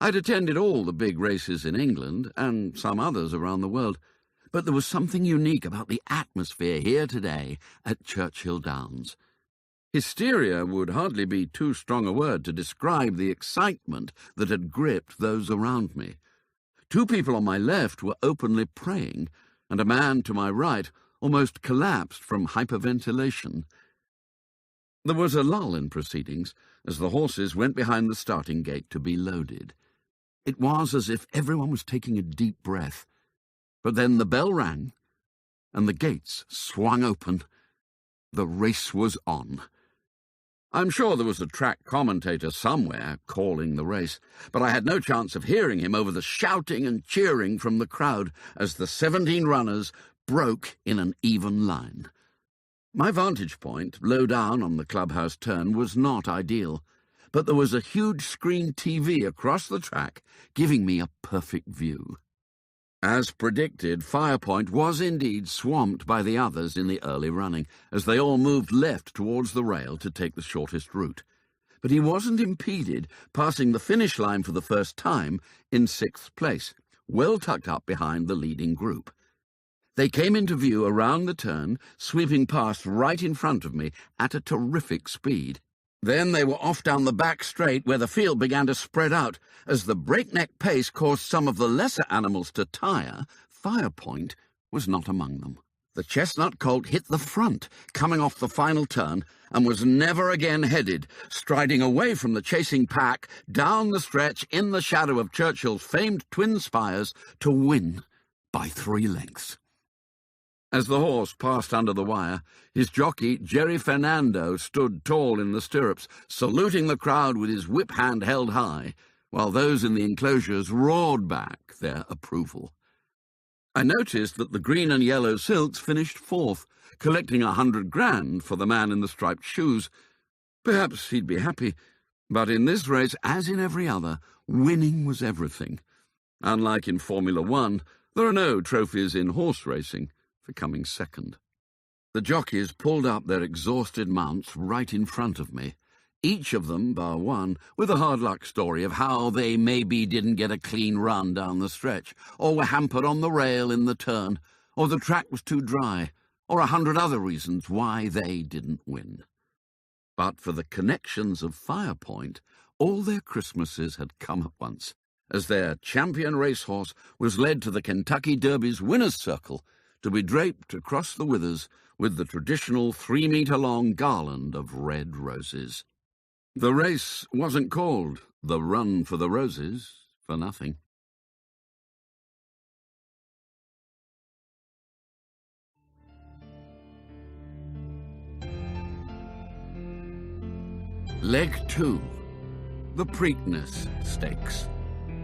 Speaker 2: I'd attended all the big races in England and some others around the world, but there was something unique about the atmosphere here today at Churchill Downs. Hysteria would hardly be too strong a word to describe the excitement that had gripped those around me. 2 people on my left were openly praying, and a man to my right almost collapsed from hyperventilation. There was a lull in proceedings as the horses went behind the starting gate to be loaded. It was as if everyone was taking a deep breath. But then the bell rang, and the gates swung open. The race was on. I'm sure there was a track commentator somewhere calling the race, but I had no chance of hearing him over the shouting and cheering from the crowd as the 17 runners broke in an even line. My vantage point, low down on the clubhouse turn, was not ideal, but there was a huge screen TV across the track giving me a perfect view. As predicted, Firepoint was indeed swamped by the others in the early running, as they all moved left towards the rail to take the shortest route. But he wasn't impeded, passing the finish line for the first time in 6th place, well tucked up behind the leading group. They came into view around the turn, sweeping past right in front of me at a terrific speed. Then they were off down the back straight, where the field began to spread out. As the breakneck pace caused some of the lesser animals to tire, Firepoint was not among them. The chestnut colt hit the front, coming off the final turn, and was never again headed, striding away from the chasing pack, down the stretch in the shadow of Churchill's famed twin spires, to win by 3 lengths. As the horse passed under the wire, his jockey, Jerry Fernando, stood tall in the stirrups, saluting the crowd with his whip hand held high, while those in the enclosures roared back their approval. I noticed that the green and yellow silks finished 4th, collecting $100 grand for the man in the striped shoes. Perhaps he'd be happy, But in this race, as in every other, winning was everything. Unlike in Formula One, there are no trophies in horse racing for coming second. The jockeys pulled up their exhausted mounts right in front of me, each of them, bar one, with a hard luck story of how they maybe didn't get a clean run down the stretch, or were hampered on the rail in the turn, or the track was too dry, or 100 other reasons why they didn't win. But for the connections of Firepoint, all their Christmases had come at once, as their champion racehorse was led to the Kentucky Derby's winner's circle to be draped across the withers with the traditional 3-meter-long garland of red roses. The race wasn't called the Run for the Roses for nothing. Leg 2. The Preakness Stakes.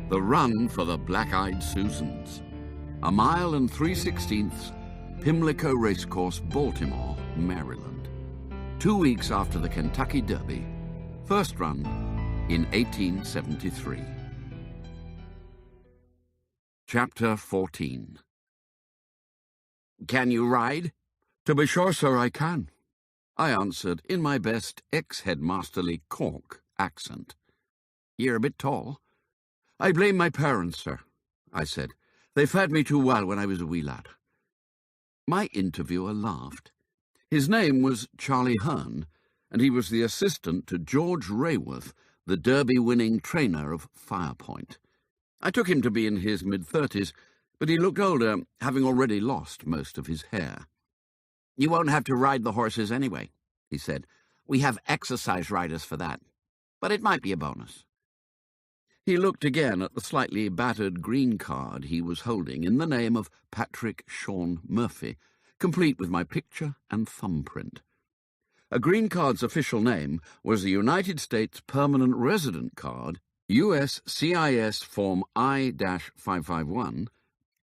Speaker 2: The Run for the Black-Eyed Susans. 1 mile and 3/16, Pimlico Racecourse, Baltimore, Maryland. 2 weeks after the Kentucky Derby. First run in 1873. Chapter 14. "Can you ride?" "To be sure, sir, I can," I answered in my best ex-headmasterly Cork accent. "You're a bit tall." "I blame my parents, sir," I said. "They fed me too well when I was a wee lad." My interviewer laughed. His name was Charlie Hearn, and he was the assistant to George Rayworth, the Derby-winning trainer of Firepoint. I took him to be in his mid-30s, but he looked older, having already lost most of his hair. "You won't have to ride the horses anyway," he said. "We have exercise riders for that, but it might be a bonus." He looked again at the slightly battered green card he was holding in the name of Patrick Sean Murphy, complete with my picture and thumbprint. A green card's official name was the United States Permanent Resident Card, USCIS Form I-551,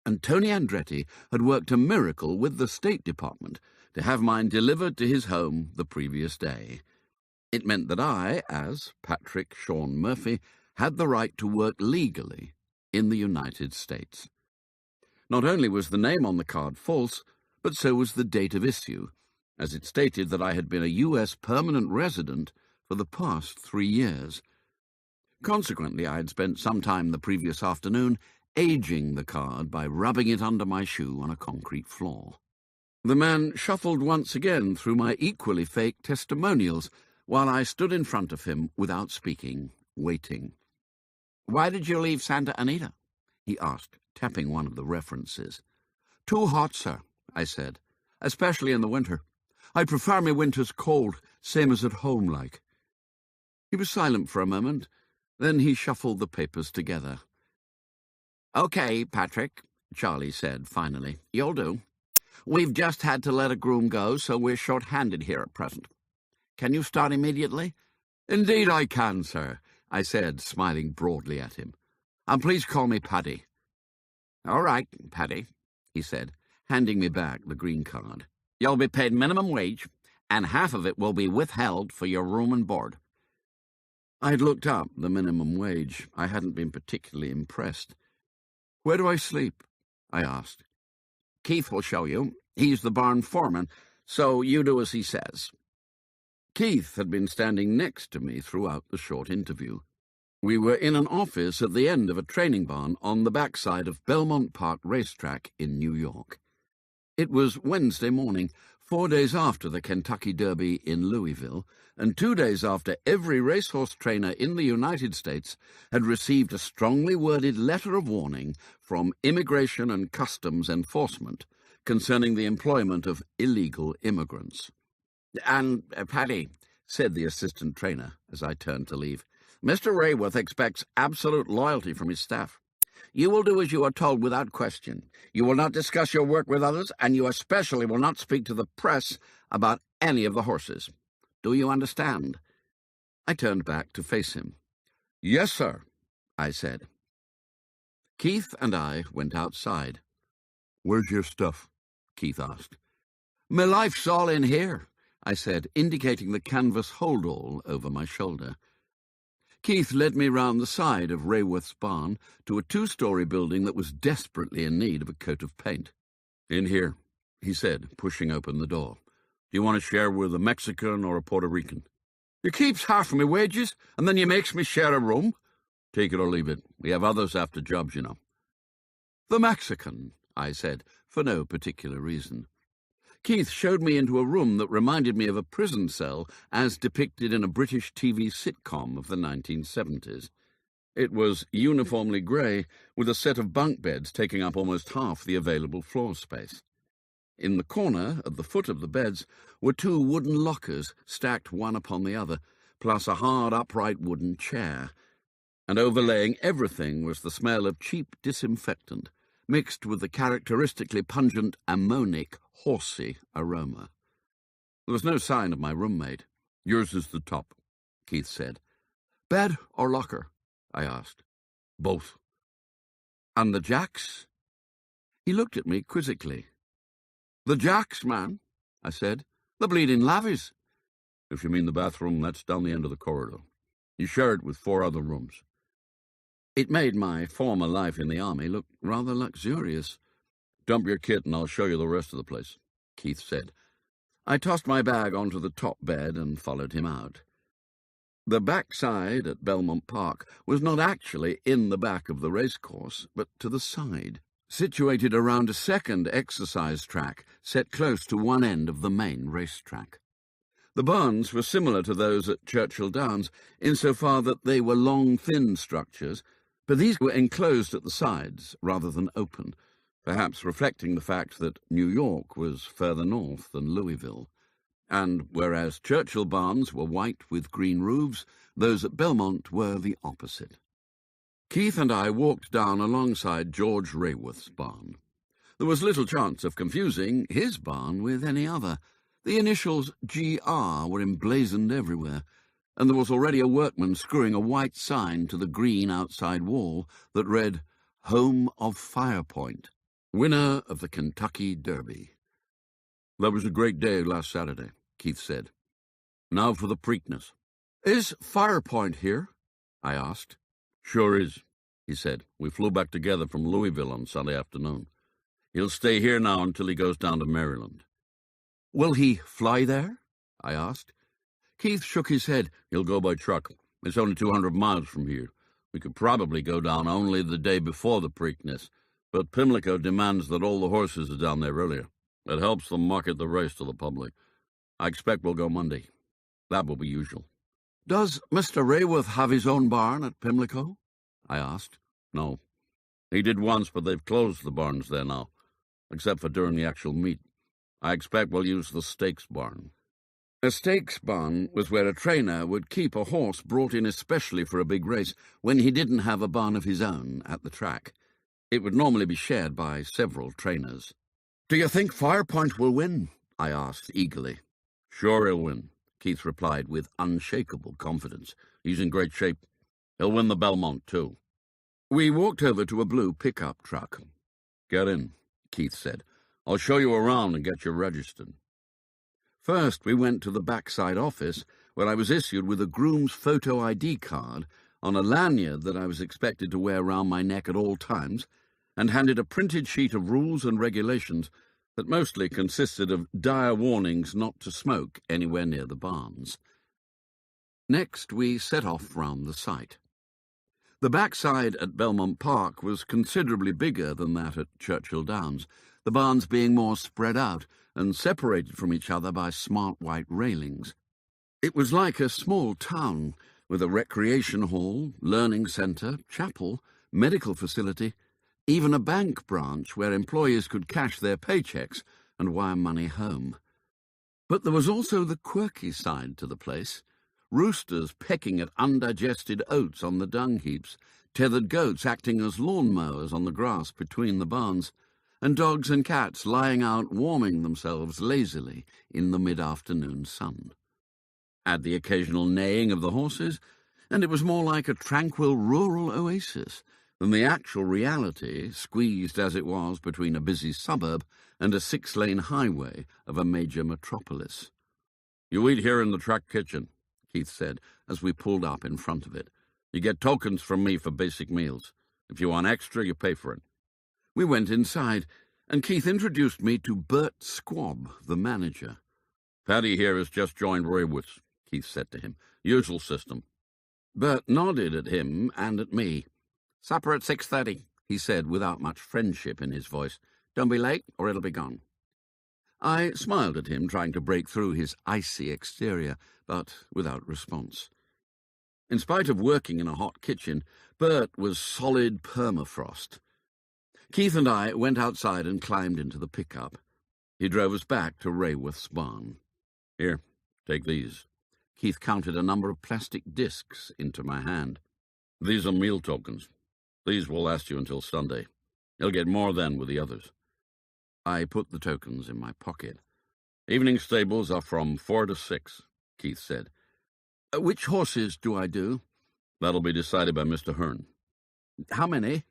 Speaker 2: and Tony Andretti had worked a miracle with the State Department to have mine delivered to his home the previous day. It meant that I, as Patrick Sean Murphy, had the right to work legally in the United States. Not only was the name on the card false, but so was the date of issue, as it stated that I had been a U.S. permanent resident for the past 3 years. Consequently, I had spent some time the previous afternoon aging the card by rubbing it under my shoe on a concrete floor. The man shuffled once again through my equally fake testimonials while I stood in front of him without speaking, waiting. "Why did you leave Santa Anita?" he asked, tapping one of the references. "Too hot, sir," I said, "especially in the winter. I prefer me winters cold, same as at home like." He was silent for a moment, then he shuffled the papers together. "Okay, Patrick," Charlie said finally, "you'll do. We've just had to let a groom go, so we're short-handed here at present. Can you start immediately?" "Indeed I can, sir," I said, smiling broadly at him. "And please call me Paddy." "All right, Paddy," he said, handing me back the green card. "You'll be paid minimum wage, and half of it will be withheld for your room and board." I'd looked up the minimum wage. I hadn't been particularly impressed. "Where do I sleep?" I asked. "Keith will show you. He's the barn foreman, so you do as he says." Keith had been standing next to me throughout the short interview. We were in an office at the end of a training barn on the backside of Belmont Park Racetrack in New York. It was Wednesday morning, 4 days after the Kentucky Derby in Louisville, and 2 days after every racehorse trainer in the United States had received a strongly worded letter of warning from Immigration and Customs Enforcement concerning the employment of illegal immigrants. "And, Paddy," said the assistant trainer as I turned to leave, "Mr. Rayworth expects absolute loyalty from his staff. You will do as you are told without question. You will not discuss your work with others, and you especially will not speak to the press about any of the horses. Do you understand?" I turned back to face him. "Yes, sir," I said. Keith and I went outside. "Where's your stuff?" Keith asked. "My life's all in here," I said, indicating the canvas hold-all over my shoulder. Keith led me round the side of Rayworth's barn to a two-story building that was desperately in need of a coat of paint. "In here," he said, pushing open the door. "Do you want to share with a Mexican or a Puerto Rican?" "You keeps half of my wages, and then you makes me share a room." "Take it or leave it. We have others after jobs, you know." "The Mexican," I said, for no particular reason. Keith showed me into a room that reminded me of a prison cell as depicted in a British TV sitcom of the 1970s. It was uniformly grey, with a set of bunk beds taking up almost half the available floor space. In the corner, at the foot of the beds, were two wooden lockers stacked one upon the other, plus a hard upright wooden chair. And overlaying everything was the smell of cheap disinfectant, mixed with the characteristically pungent ammonic, horsey aroma. There was no sign of my roommate. "Yours is the top," Keith said. "Bed or locker?" I asked. "Both." "And the jacks?" He looked at me quizzically. "The jacks, man," I said. "The bleeding lavies." "If you mean the bathroom, that's down the end of the corridor. You share it with 4 other rooms." It made my former life in the army look rather luxurious. "Dump your kit and I'll show you the rest of the place," Keith said. I tossed my bag onto the top bed and followed him out. The backside at Belmont Park was not actually in the back of the racecourse, but to the side, situated around a second exercise track set close to one end of the main racetrack. The barns were similar to those at Churchill Downs insofar that they were long, thin structures, but these were enclosed at the sides rather than open, perhaps reflecting the fact that New York was further north than Louisville. And whereas Churchill barns were white with green roofs, those at Belmont were the opposite. Keith and I walked down alongside George Rayworth's barn. There was little chance of confusing his barn with any other. The initials GR were emblazoned everywhere, and there was already a workman screwing a white sign to the green outside wall that read, "Home of Firepoint, winner of the Kentucky Derby." "That was a great day last Saturday," Keith said. "Now for the Preakness." "Is Firepoint here?" I asked. "Sure is," he said. "We flew back together from Louisville on Sunday afternoon. He'll stay here now until he goes down to Maryland." "Will he fly there?" I asked. Keith shook his head. "He'll go by truck. It's only 200 miles from here. We could probably go down only the day before the Preakness, but Pimlico demands that all the horses are down there earlier. It helps them market the race to the public. I expect we'll go Monday. That will be usual." "Does Mr. Rayworth have his own barn at Pimlico?" I asked. "No. He did once, but they've closed the barns there now, except for during the actual meet. I expect we'll use the stakes barn." A stakes barn was where a trainer would keep a horse brought in especially for a big race when he didn't have a barn of his own at the track. It would normally be shared by several trainers. "Do you think Firepoint will win?" I asked eagerly. "Sure he'll win," Keith replied with unshakable confidence. "He's in great shape. He'll win the Belmont, too." We walked over to a blue pickup truck. "Get in," Keith said. "I'll show you around and get you registered." First, we went to the backside office, where I was issued with a groom's photo ID card on a lanyard that I was expected to wear round my neck at all times, and handed a printed sheet of rules and regulations that mostly consisted of dire warnings not to smoke anywhere near the barns. Next, we set off round the site. The backside at Belmont Park was considerably bigger than that at Churchill Downs, the barns being more spread out and separated from each other by smart white railings. It was like a small town, with a recreation hall, learning centre, chapel, medical facility, even a bank branch where employees could cash their paychecks and wire money home. But there was also the quirky side to the place. Roosters pecking at undigested oats on the dung heaps, tethered goats acting as lawn mowers on the grass between the barns, and dogs and cats lying out warming themselves lazily in the mid-afternoon sun. Add the occasional neighing of the horses, and it was more like a tranquil rural oasis than the actual reality, squeezed as it was between a busy suburb and a 6-lane highway of a major metropolis. "You eat here in the track kitchen," Keith said, as we pulled up in front of it.
Speaker 3: You get tokens from me for basic meals. If you want extra, you pay for it. We went inside, and Keith introduced me to Bert Squab, the manager. Paddy here has just joined Rayworth's, Keith said to him. Usual system. Bert nodded at him and at me. Supper at 6:30, he said without much friendship in his voice. Don't be late, or it'll be gone. I smiled at him, trying to break through his icy exterior, but without response. In spite of working in a hot kitchen, Bert was solid permafrost. Keith and I went outside and climbed into the pickup. He drove us back to Rayworth's barn. Here, take these. Keith counted a number of plastic discs into my hand. These are meal tokens. These will last you until Sunday. You'll get more then with the others. I put the tokens in my pocket. Evening stables are from 4 to 6, Keith said. Which horses do I do? That'll be decided by Mr. Hearn. How many?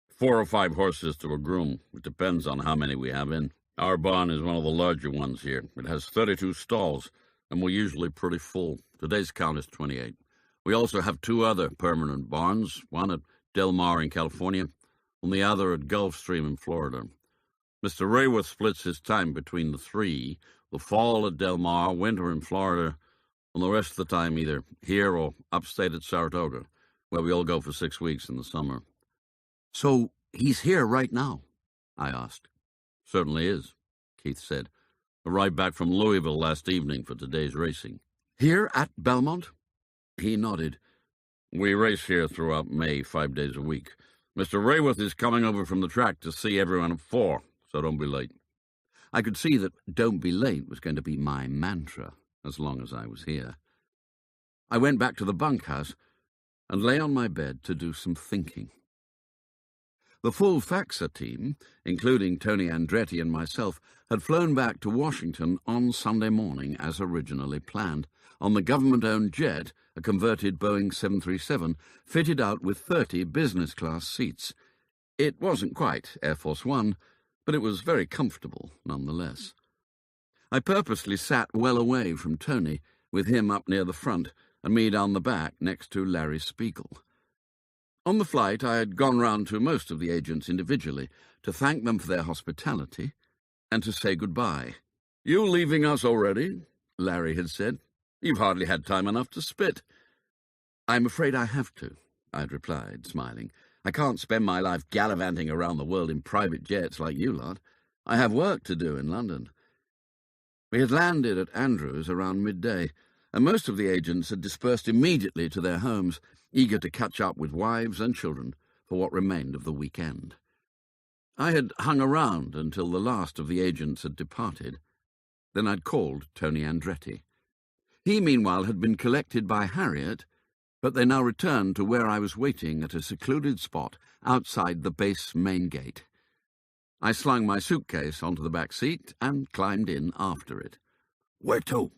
Speaker 3: 4 or 5 horses to a groom. It depends on how many we have in. Our barn is one of the larger ones here. It has 32 stalls, and we're usually pretty full. Today's count is 28. We also have 2 other permanent barns, one at Del Mar in California, and the other at Gulfstream in Florida. Mr. Rayworth splits his time between the 3, the fall at Del Mar, winter in Florida, and the rest of the time either here or upstate at Saratoga, where we all go for 6 weeks in the summer. So he's here right now? I asked. Certainly is, Keith said. Arrived back from Louisville last evening for today's racing. Here at Belmont? He nodded. We race here throughout May 5 days a week. Mr. Rayworth is coming over from the track to see everyone at 4, so don't be late. I could see that don't be late was going to be my mantra as long as I was here. I went back to the bunkhouse and lay on my bed to do some thinking. The full FAXA team, including Tony Andretti and myself, had flown back to Washington on Sunday morning as originally planned, on the government-owned jet, a converted Boeing 737, fitted out with 30 business-class seats. It wasn't quite Air Force One, but it was very comfortable nonetheless. I purposely sat well away from Tony, with him up near the front and me down the back next to Larry Spiegel. On the flight, I had gone round to most of the agents individually to thank them for their hospitality and to say goodbye. You leaving us already? Larry had said. You've hardly had time enough to spit. I'm afraid I have to, I'd replied, smiling. I can't spend my life gallivanting around the world in private jets like you lot. I have work to do in London. We had landed at Andrews around midday, and most of the agents had dispersed immediately to their homes, eager to catch up with wives and children for what remained of the weekend. I had hung around until the last of the agents had departed. Then I'd called Tony Andretti. He, meanwhile, had been collected by Harriet, but they now returned to where I was waiting at a secluded spot outside the base main gate. I slung my suitcase onto the back seat and climbed in after it. Where to?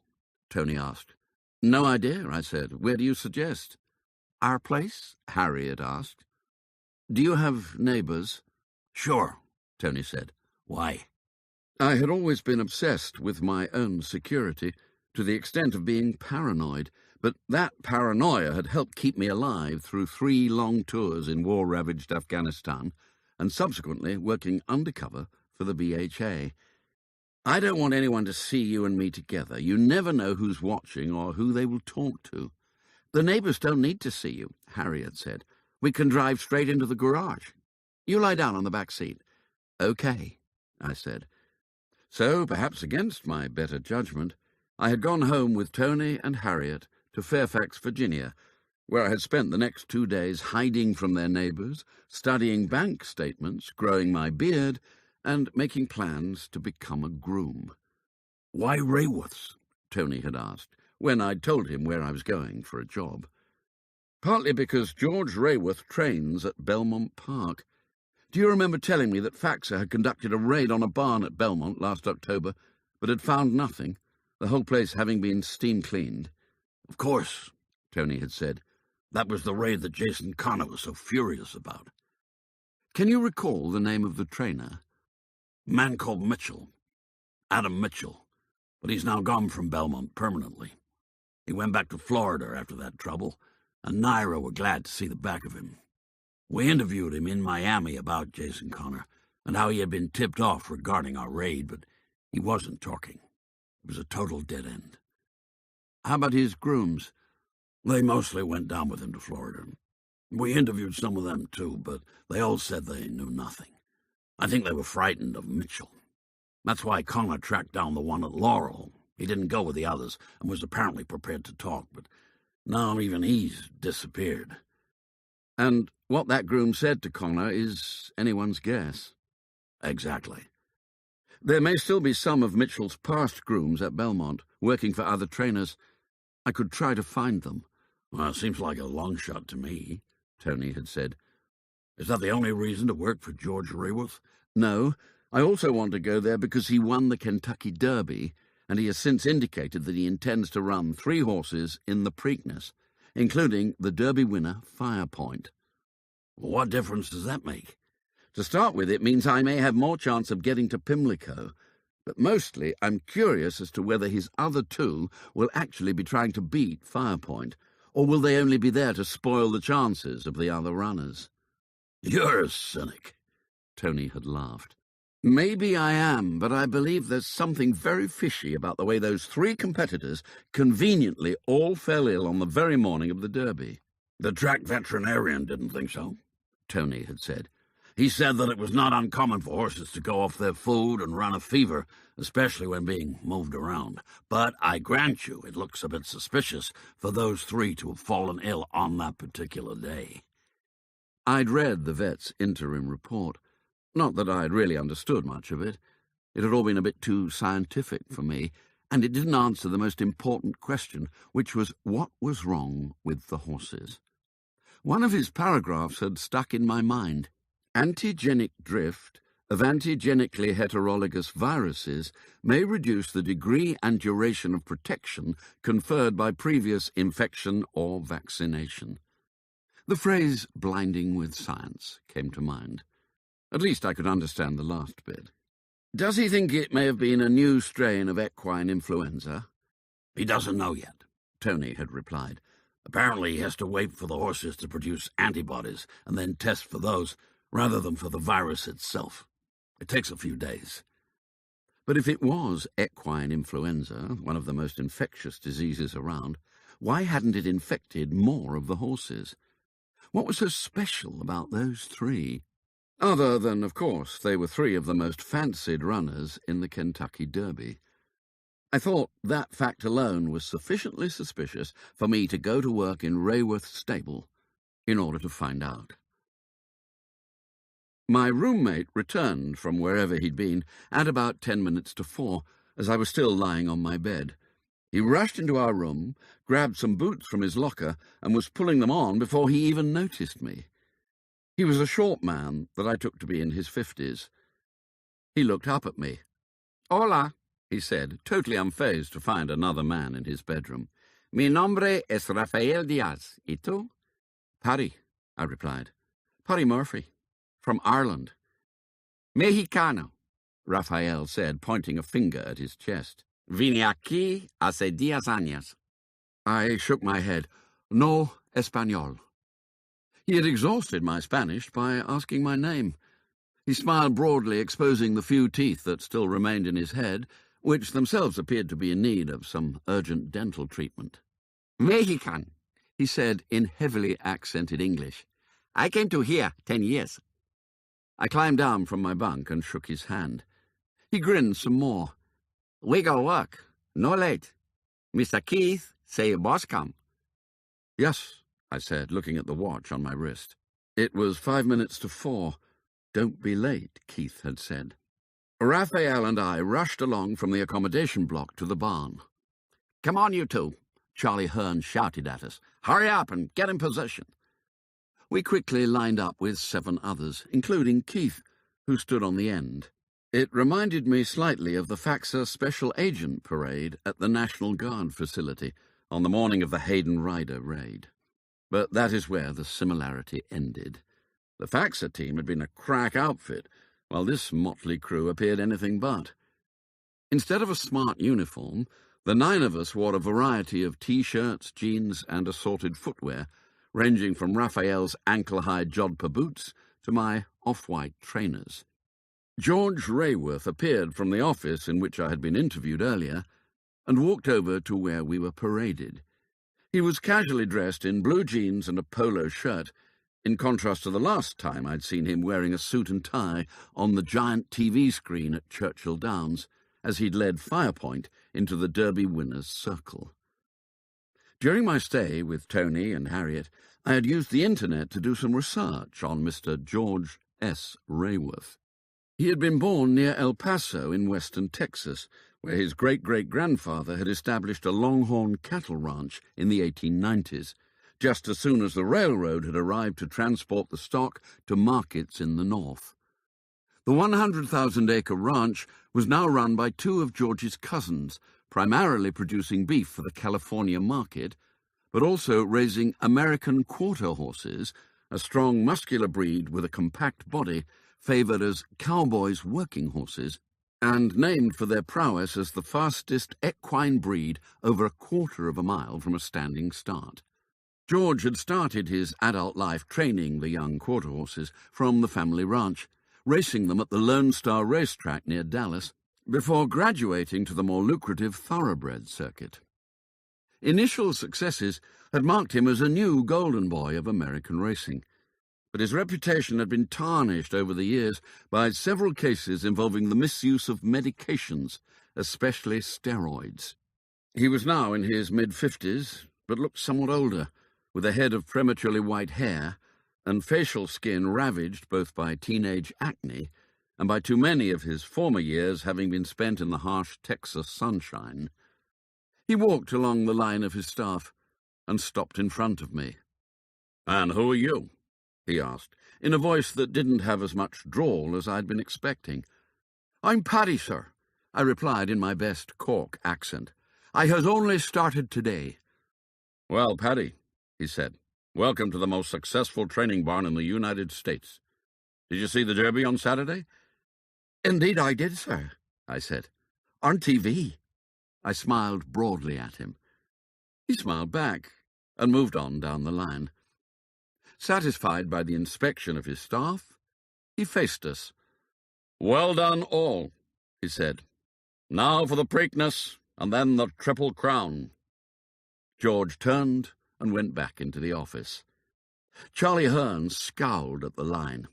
Speaker 3: Tony asked. No idea, I said. Where do you suggest? Our place? Harriet asked. Do you have neighbours? Sure, Tony said. Why? I had always been obsessed with my own security, to the extent of being paranoid, but that paranoia had helped keep me alive through 3 long tours in war-ravaged Afghanistan and subsequently working undercover for the BHA. I don't want anyone to see you and me together. You never know who's watching or who they will talk to. The neighbours don't need to see you, Harriet said. We can drive straight into the garage. You lie down on the back seat. Okay, I said. So, perhaps against my better judgment, I had gone home with Tony and Harriet to Fairfax, Virginia, where I had spent the next 2 days hiding from their neighbours, studying bank statements, growing my beard, and making plans to become a groom. Why Rayworth's? Tony had asked, when I'd told him where I was going for a job. Partly because George Rayworth trains at Belmont Park. Do you remember telling me that FAXA had conducted a raid on a barn at Belmont last October, but had found nothing, the whole place having been steam-cleaned? Of course, Tony had said. That was the raid that Jason Connor was so furious about. Can you recall the name of the trainer? A man called Mitchell. Adam Mitchell. But he's now gone from Belmont permanently. He went back to Florida after that trouble, and Naira were glad to see the back of him. We interviewed him in Miami about Jason Connor and how he had been tipped off regarding our raid, but he wasn't talking. It was a total dead end.
Speaker 2: How about his grooms?
Speaker 3: They mostly went down with him to Florida. We interviewed some of them too, but they all said they knew nothing. I think they were frightened of Mitchell. That's why Connor tracked down the one at Laurel. He didn't go with the others and was apparently prepared to talk, but now even he's disappeared.
Speaker 2: And what that groom said to Connor is anyone's guess.
Speaker 3: Exactly.
Speaker 2: There may still be some of Mitchell's past grooms at Belmont, working for other trainers. I could try to find them.
Speaker 3: Well, it seems like a long shot to me, Tony had said. Is that the only reason to work for George Rayworth?
Speaker 2: No, I also want to go there because he won the Kentucky Derby, and he has since indicated that he intends to run 3 horses in the Preakness, including the Derby winner, Firepoint.
Speaker 3: What difference does that make?
Speaker 2: To start with, it means I may have more chance of getting to Pimlico, but mostly I'm curious as to whether his other 2 will actually be trying to beat Firepoint, or will they only be there to spoil the chances of the other runners?
Speaker 3: You're a cynic,
Speaker 2: Tony had laughed. Maybe I am, but I believe there's something very fishy about the way those 3 competitors conveniently all fell ill on the very morning of the Derby.
Speaker 3: The track veterinarian didn't think so,
Speaker 2: Tony had said.
Speaker 3: He said that it was not uncommon for horses to go off their food and run a fever, especially when being moved around. But I grant you it looks a bit suspicious for those 3 to have fallen ill on that particular day.
Speaker 2: I'd read the vet's interim report. Not that I'd really understood much of it. It had all been a bit too scientific for me, and it didn't answer the most important question, which was what was wrong with the horses. One of his paragraphs had stuck in my mind. Antigenic drift of antigenically heterologous viruses may reduce the degree and duration of protection conferred by previous infection or vaccination. The phrase blinding with science came to mind. At least I could understand the last bit. Does he think it may have been a new strain of equine influenza?
Speaker 3: He doesn't know yet,
Speaker 2: Tony had replied.
Speaker 3: Apparently he has to wait for the horses to produce antibodies and then test for those, rather than for the virus itself. It takes a few days.
Speaker 2: But if it was equine influenza, one of the most infectious diseases around, why hadn't it infected more of the horses? What was so special about those 3? Other than, of course, they were 3 of the most fancied runners in the Kentucky Derby. I thought that fact alone was sufficiently suspicious for me to go to work in Rayworth's stable in order to find out. My roommate returned from wherever he'd been at about 10 minutes to 4, as I was still lying on my bed. He rushed into our room, grabbed some boots from his locker, and was pulling them on before he even noticed me. He was a short man that I took to be in his 50s. He looked up at me. "Hola," he said, totally unfazed to find another man in his bedroom. "Mi nombre es Rafael Diaz. ¿Y tú?" "Paddy," I replied. "Paddy Murphy. From Ireland." "Mexicano," Rafael said, pointing a finger at his chest. "Vine aquí hace 10 años." I shook my head. "No español." He had exhausted my Spanish by asking my name. He smiled broadly, exposing the few teeth that still remained in his head, which themselves appeared to be in need of some urgent dental treatment. "Mexican," he said in heavily accented English. "I came to here 10 years. I climbed down from my bunk and shook his hand. He grinned some more. "We go work. No late. Mr. Keith say boss come." "Yes," I said, looking at the watch on my wrist. It was 5 minutes to 4. "Don't be late," Keith had said. Raphael and I rushed along from the accommodation block to the barn. "Come on, you 2, Charlie Hearn shouted at us. "Hurry up and get in position." We quickly lined up with 7 others, including Keith, who stood on the end. It reminded me slightly of the FAXA Special Agent Parade at the National Guard facility on the morning of the Hayden Ryder raid. But that is where the similarity ended. The FAXA team had been a crack outfit, while this motley crew appeared anything but. Instead of a smart uniform, the 9 of us wore a variety of T-shirts, jeans, and assorted footwear, ranging from Raphael's ankle-high jodhpur boots to my off-white trainers. George Rayworth appeared from the office in which I had been interviewed earlier and walked over to where we were paraded. He was casually dressed in blue jeans and a polo shirt, in contrast to the last time I'd seen him wearing a suit and tie on the giant TV screen at Churchill Downs, as he'd led Firepoint into the Derby winners' circle. During my stay with Tony and Harriet, I had used the internet to do some research on Mr. George S. Rayworth. He had been born near El Paso in western Texas, where his great-great-grandfather had established a longhorn cattle ranch in the 1890s, just as soon as the railroad had arrived to transport the stock to markets in the north. The 100,000-acre ranch was now run by two of George's cousins, primarily producing beef for the California market, but also raising American quarter horses, a strong, muscular breed with a compact body, favoured as cowboys' working horses, and named for their prowess as the fastest equine breed over a quarter of a mile from a standing start. George had started his adult life training the young quarter horses from the family ranch, racing them at the Lone Star racetrack near Dallas, before graduating to the more lucrative thoroughbred circuit. Initial successes had marked him as a new golden boy of American racing, but his reputation had been tarnished over the years by several cases involving the misuse of medications, especially steroids. He was now in his mid-50s, but looked somewhat older, with a head of prematurely white hair and facial skin ravaged both by teenage acne and by too many of his former years having been spent in the harsh Texas sunshine. He walked along the line of his staff and stopped in front of me. "And who are you?" he asked, in a voice that didn't have as much drawl as I'd been expecting. "I'm Paddy, sir," I replied in my best Cork accent. "I has only started today." "Well, Paddy," he said, "welcome to the most successful training barn in the United States. Did you see the Derby on Saturday?" "Indeed I did, sir," I said. "On TV." I smiled broadly at him. He smiled back and moved on down the line. Satisfied by the inspection of his staff, he faced us. "Well done all," he said. "Now for the Preakness, and then the Triple Crown." George turned and went back into the office. Charlie Hearn scowled at the line.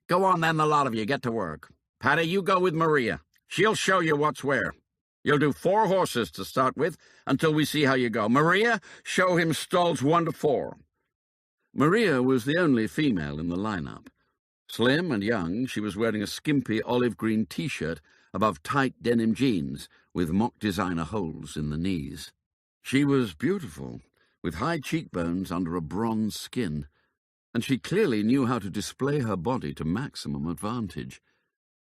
Speaker 2: "Go on then, the lot of you, get to work. Paddy, you go with Maria. She'll show you what's where. You'll do 4 horses to start with until we see how you go. Maria, show him stalls 1 to 4. Maria was the only female in the lineup. Slim and young, she was wearing a skimpy olive-green T-shirt above tight denim jeans with mock designer holes in the knees. She was beautiful, with high cheekbones under a bronze skin, and she clearly knew how to display her body to maximum advantage.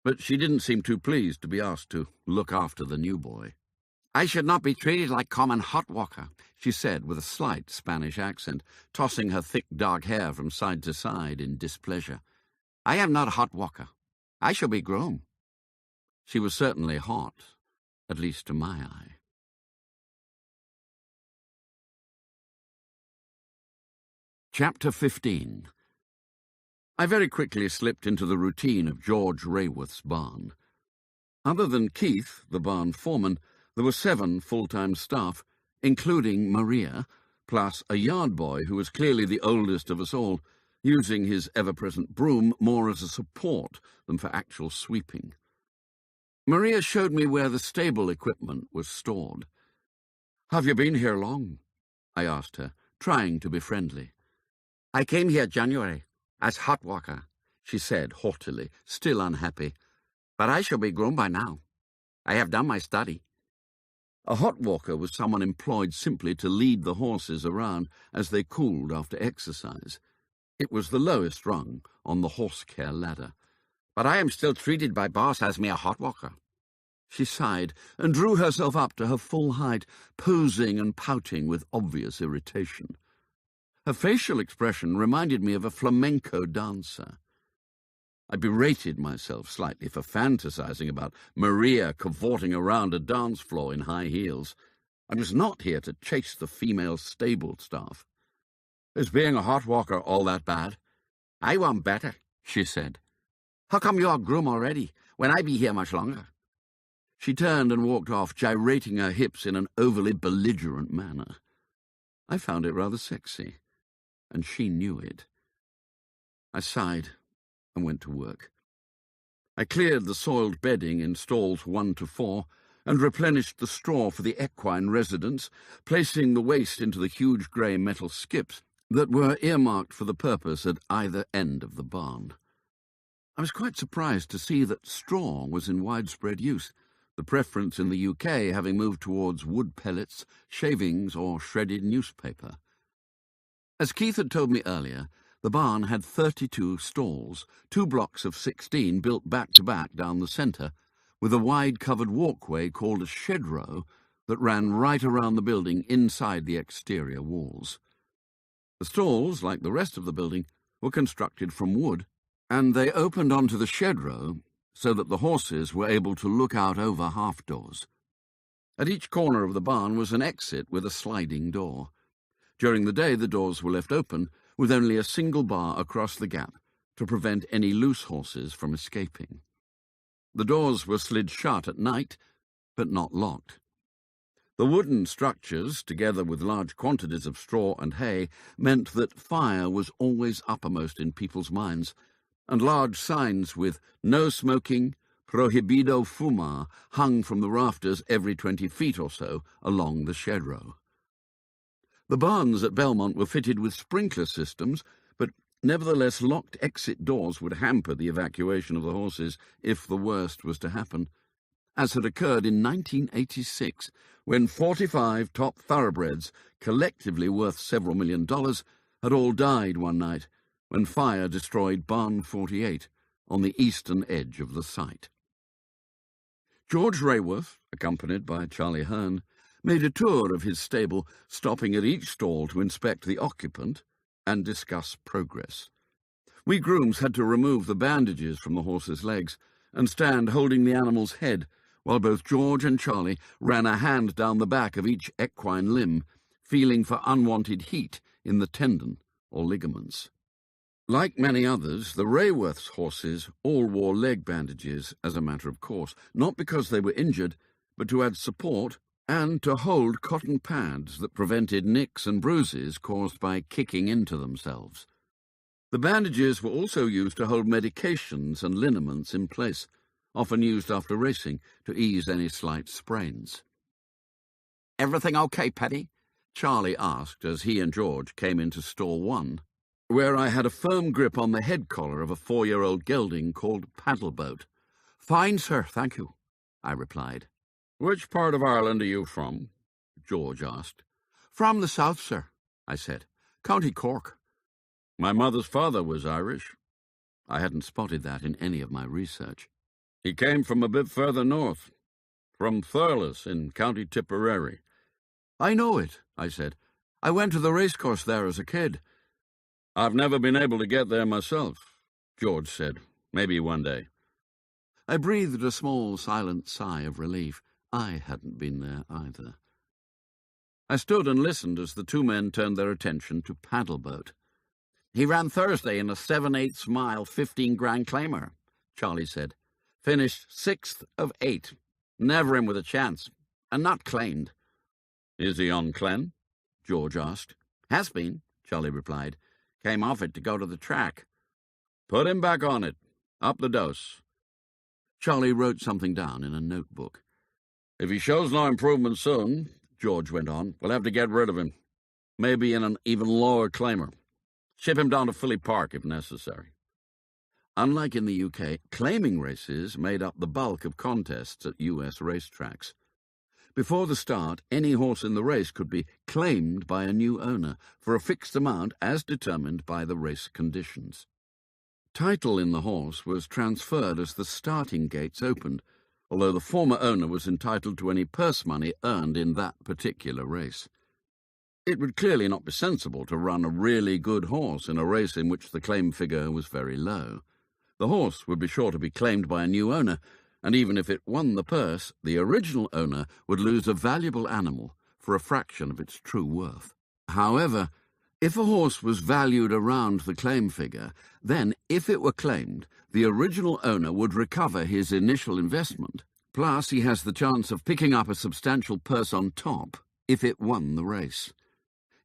Speaker 2: But she didn't seem too pleased to be asked to look after the new boy. "I should not be treated like common hot walker," she said with a slight Spanish accent, tossing her thick dark hair from side to side in displeasure. "I am not a hot walker. I shall be groom." She was certainly hot, at least to my eye. Chapter 15. I very quickly slipped into the routine of George Rayworth's barn. Other than Keith, the barn foreman, there were 7 full-time staff, including Maria, plus a yard boy who was clearly the oldest of us all, using his ever-present broom more as a support than for actual sweeping. Maria showed me where the stable equipment was stored. "Have you been here long?" I asked her, trying to be friendly. "I came here January, as hot walker," she said haughtily, still unhappy. "But I shall be grown by now. I have done my study." A hot walker was someone employed simply to lead the horses around as they cooled after exercise. It was the lowest rung on the horse care ladder. "But I am still treated by boss as me a hot walker." She sighed and drew herself up to her full height, posing and pouting with obvious irritation. Her facial expression reminded me of a flamenco dancer. I berated myself slightly for fantasizing about Maria cavorting around a dance floor in high heels. I was not here to chase the female stable staff.
Speaker 3: Is being a hot walker all that bad?"
Speaker 2: "I want better," she said. "How come you're groom already, when I be here much longer?" She turned and walked off, gyrating her hips in an overly belligerent manner. I found it rather sexy, and she knew it. I sighed and went to work. I cleared the soiled bedding in stalls 1 to 4 and replenished the straw for the equine residents, placing the waste into the huge grey metal skips that were earmarked for the purpose at either end of the barn. I was quite surprised to see that straw was in widespread use, the preference in the UK having moved towards wood pellets, shavings, or shredded newspaper. As Keith had told me earlier, the barn had 32 stalls, 2 blocks of 16 built back-to-back down the centre, with a wide covered walkway called a shed row that ran right around the building inside the exterior walls. The stalls, like the rest of the building, were constructed from wood, and they opened onto the shed row so that the horses were able to look out over half-doors. At each corner of the barn was an exit with a sliding door. During the day, the doors were left open, with only a single bar across the gap to prevent any loose horses from escaping. The doors were slid shut at night, but not locked. The wooden structures, together with large quantities of straw and hay, meant that fire was always uppermost in people's minds, and large signs with "No smoking, prohibido fumar" hung from the rafters every 20 feet or so along the shed row. The barns at Belmont were fitted with sprinkler systems, but nevertheless locked exit doors would hamper the evacuation of the horses if the worst was to happen, as had occurred in 1986, when 45 top thoroughbreds, collectively worth several $1 million, had all died one night when fire destroyed Barn 48 on the eastern edge of the site. George Rayworth, accompanied by Charlie Hearn, made a tour of his stable, stopping at each stall to inspect the occupant and discuss progress. We grooms had to remove the bandages from the horse's legs and stand holding the animal's head, while both George and Charlie ran a hand down the back of each equine limb, feeling for unwanted heat in the tendon or ligaments. Like many others, the Rayworth's horses all wore leg bandages as a matter of course, not because they were injured, but to add support and to hold cotton pads that prevented nicks and bruises caused by kicking into themselves. The bandages were also used to hold medications and liniments in place, often used after racing to ease any slight sprains. "Everything okay, Paddy?" Charlie asked as he and George came into stall 1, where I had a firm grip on the head collar of a 4-year-old gelding called Paddleboat. "Fine, sir, thank you," I replied. "Which part of Ireland are you from?" George asked. "From the south, sir," I said. "County Cork." "My mother's father was Irish." I hadn't spotted that in any of my research. "He came from a bit further north, from Thurles in County Tipperary." "I know it," I said. "I went to the racecourse there as a kid." "I've never been able to get there myself," George said. "Maybe one day." I breathed a small, silent sigh of relief. I hadn't been there either. I stood and listened as the 2 men turned their attention to Paddleboat. "He ran Thursday in a 7/8 mile 15 grand claimer," Charlie said. "Finished 6th of 8. Never in with a chance, and not claimed." "Is he on Clen?" George asked. "Has been," Charlie replied. "Came off it to go to the track." "Put him back on it. Up the dose." Charlie wrote something down in a notebook. "If he shows no improvement soon," George went on, "we'll have to get rid of him. Maybe in an even lower claimer. Ship him down to Phillip Park if necessary." Unlike in the UK, claiming races made up the bulk of contests at US racetracks. Before the start, any horse in the race could be claimed by a new owner for a fixed amount as determined by the race conditions. Title in the horse was transferred as the starting gates opened, although the former owner was entitled to any purse money earned in that particular race. It would clearly not be sensible to run a really good horse in a race in which the claim figure was very low. The horse would be sure to be claimed by a new owner, and even if it won the purse, the original owner would lose a valuable animal for a fraction of its true worth. However, If a horse was valued around the claim figure, then, if it were claimed, the original owner would recover his initial investment, plus he has the chance of picking up a substantial purse on top if it won the race.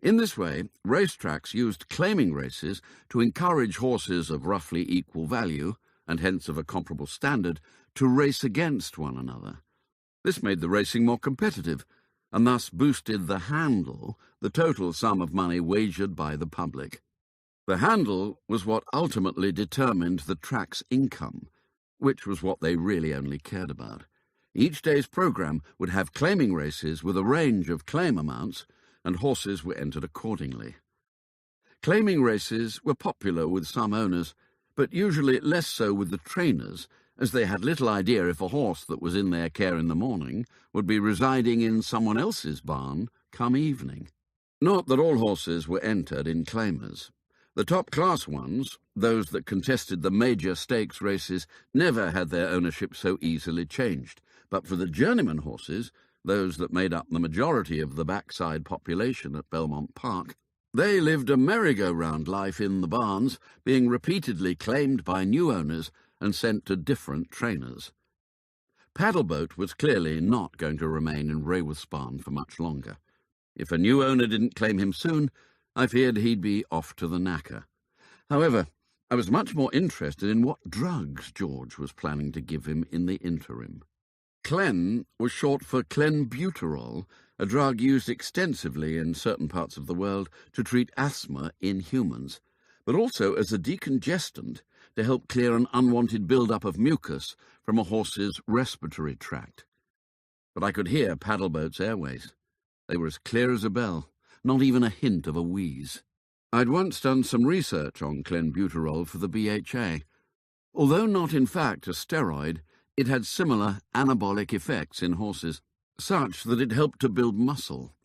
Speaker 2: In this way, racetracks used claiming races to encourage horses of roughly equal value, and hence of a comparable standard, to race against one another. This made the racing more competitive, and thus boosted the handle, the total sum of money wagered by the public. The handle was what ultimately determined the track's income, which was what they really only cared about. Each day's programme would have claiming races with a range of claim amounts, and horses were entered accordingly. Claiming races were popular with some owners, but usually less so with the trainers, as they had little idea if a horse that was in their care in the morning would be residing in someone else's barn come evening. Not that all horses were entered in claimers. The top-class ones, those that contested the major stakes races, never had their ownership so easily changed. But for the journeyman horses, those that made up the majority of the backside population at Belmont Park, they lived a merry-go-round life in the barns, being repeatedly claimed by new owners and sent to different trainers. Paddleboat was clearly not going to remain in Raworth's barn for much longer. If a new owner didn't claim him soon, I feared he'd be off to the knacker. However, I was much more interested in what drugs George was planning to give him in the interim. Clen was short for clenbuterol, a drug used extensively in certain parts of the world to treat asthma in humans, but also as a decongestant to help clear an unwanted build-up of mucus from a horse's respiratory tract. But I could hear Paddleboat's airways. They were as clear as a bell, not even a hint of a wheeze. I'd once done some research on clenbuterol for the BHA. Although not in fact a steroid, it had similar anabolic effects in horses, such that it helped to build muscle.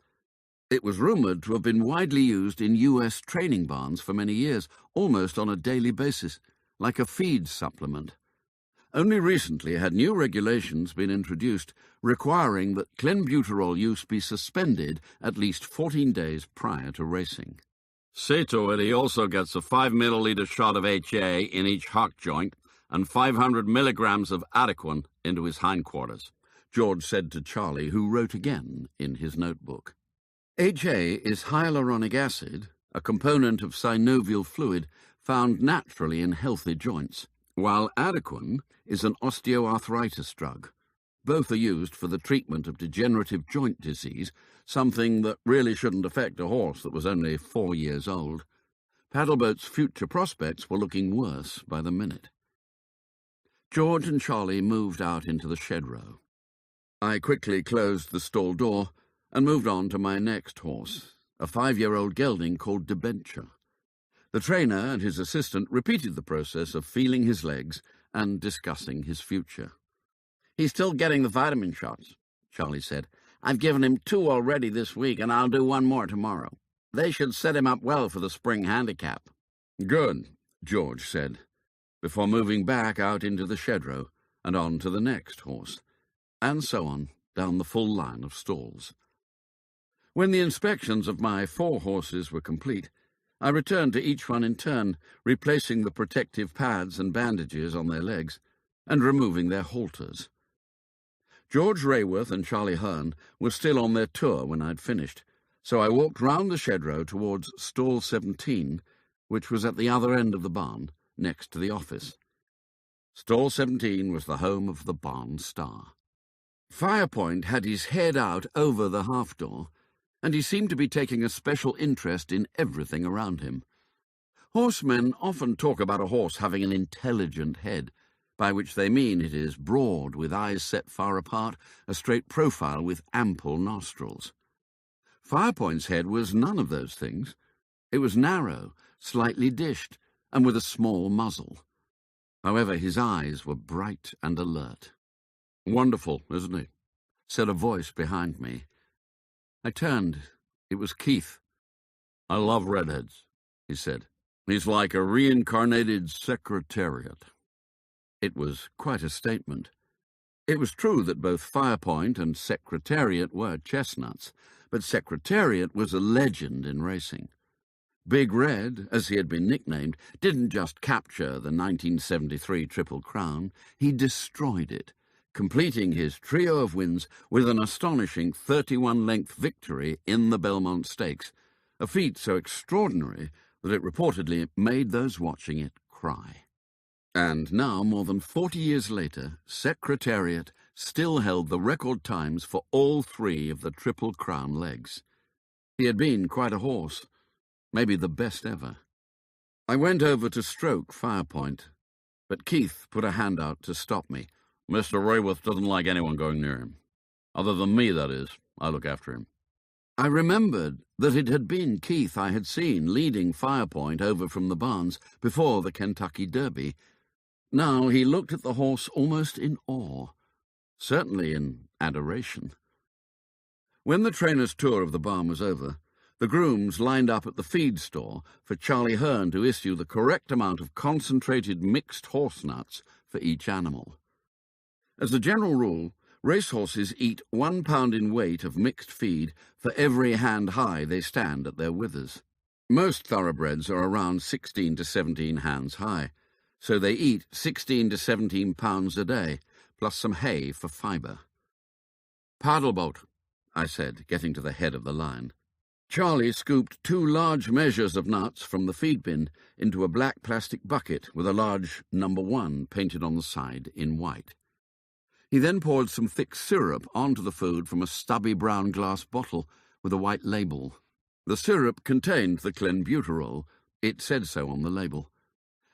Speaker 2: It was rumoured to have been widely used in US training barns for many years, almost on a daily basis, like a feed supplement. Only recently had new regulations been introduced requiring that clenbuterol use be suspended at least 14 days prior to racing. See to it he also gets a 5 milliliter shot of HA in each hock joint and 500 milligrams of Adequan into his hindquarters, George said to Charlie, who wrote again in his notebook. HA is hyaluronic acid, a component of synovial fluid found naturally in healthy joints, while Adequan is an osteoarthritis drug. Both are used for the treatment of degenerative joint disease, something that really shouldn't affect a horse that was only 4 years old. Paddleboat's future prospects were looking worse by the minute. George and Charlie moved out into the shed row. I quickly closed the stall door and moved on to my next horse, a 5-year-old gelding called Debenture. The trainer and his assistant repeated the process of feeling his legs and discussing his future. "He's still getting the vitamin shots," Charlie said. "I've given him 2 already this week, and I'll do 1 more tomorrow. They should set him up well for the spring handicap." "Good," George said, before moving back out into the shed row and on to the next horse, and so on down the full line of stalls. When the inspections of my 4 horses were complete, I returned to each one in turn, replacing the protective pads and bandages on their legs and removing their halters. George Raworth and Charlie Hearn were still on their tour when I'd finished, so I walked round the shed row towards stall 17, which was at the other end of the barn, next to the office. Stall 17 was the home of the barn star. Firepoint had his head out over the half-door, and he seemed to be taking a special interest in everything around him. Horsemen often talk about a horse having an intelligent head, by which they mean it is broad, with eyes set far apart, a straight profile with ample nostrils. Firepoint's head was none of those things. It was narrow, slightly dished, and with a small muzzle. However, his eyes were bright and alert. "Wonderful, isn't he?" said a voice behind me. I turned. It was Keith. "I love redheads," he said. "He's like a reincarnated Secretariat." It was quite a statement. It was true that both Firepoint and Secretariat were chestnuts, but Secretariat was a legend in racing. Big Red, as he had been nicknamed, didn't just capture the 1973 Triple Crown, he destroyed it, completing his trio of wins with an astonishing 31-length victory in the Belmont Stakes, a feat so extraordinary that it reportedly made those watching it cry. And now, more than 40 years later, Secretariat still held the record times for all three of the Triple Crown legs. He had been quite a horse, maybe the best ever. I went over to stroke Firepoint, but Keith put a hand out to stop me.
Speaker 3: Mr. Rayworth doesn't like anyone going near him. Other than me, that is. I look after him.
Speaker 2: I remembered that it had been Keith I had seen leading Firepoint over from the barns before the Kentucky Derby. Now he looked at the horse almost in awe, certainly in adoration. When the trainer's tour of the barn was over, the grooms lined up at the feed store for Charlie Hearn to issue the correct amount of concentrated mixed horse nuts for each animal. As a general rule, racehorses eat 1 pound in weight of mixed feed for every hand high they stand at their withers. Most thoroughbreds are around 16 to 17 hands high, so they eat 16 to 17 pounds a day, plus some hay for fibre. "Paddleboat," I said, getting to the head of the line. Charlie scooped 2 large measures of nuts from the feed bin into a black plastic bucket with a large number 1 painted on the side in white. He then poured some thick syrup onto the food from a stubby brown glass bottle with a white label. The syrup contained the clenbuterol. It said so on the label.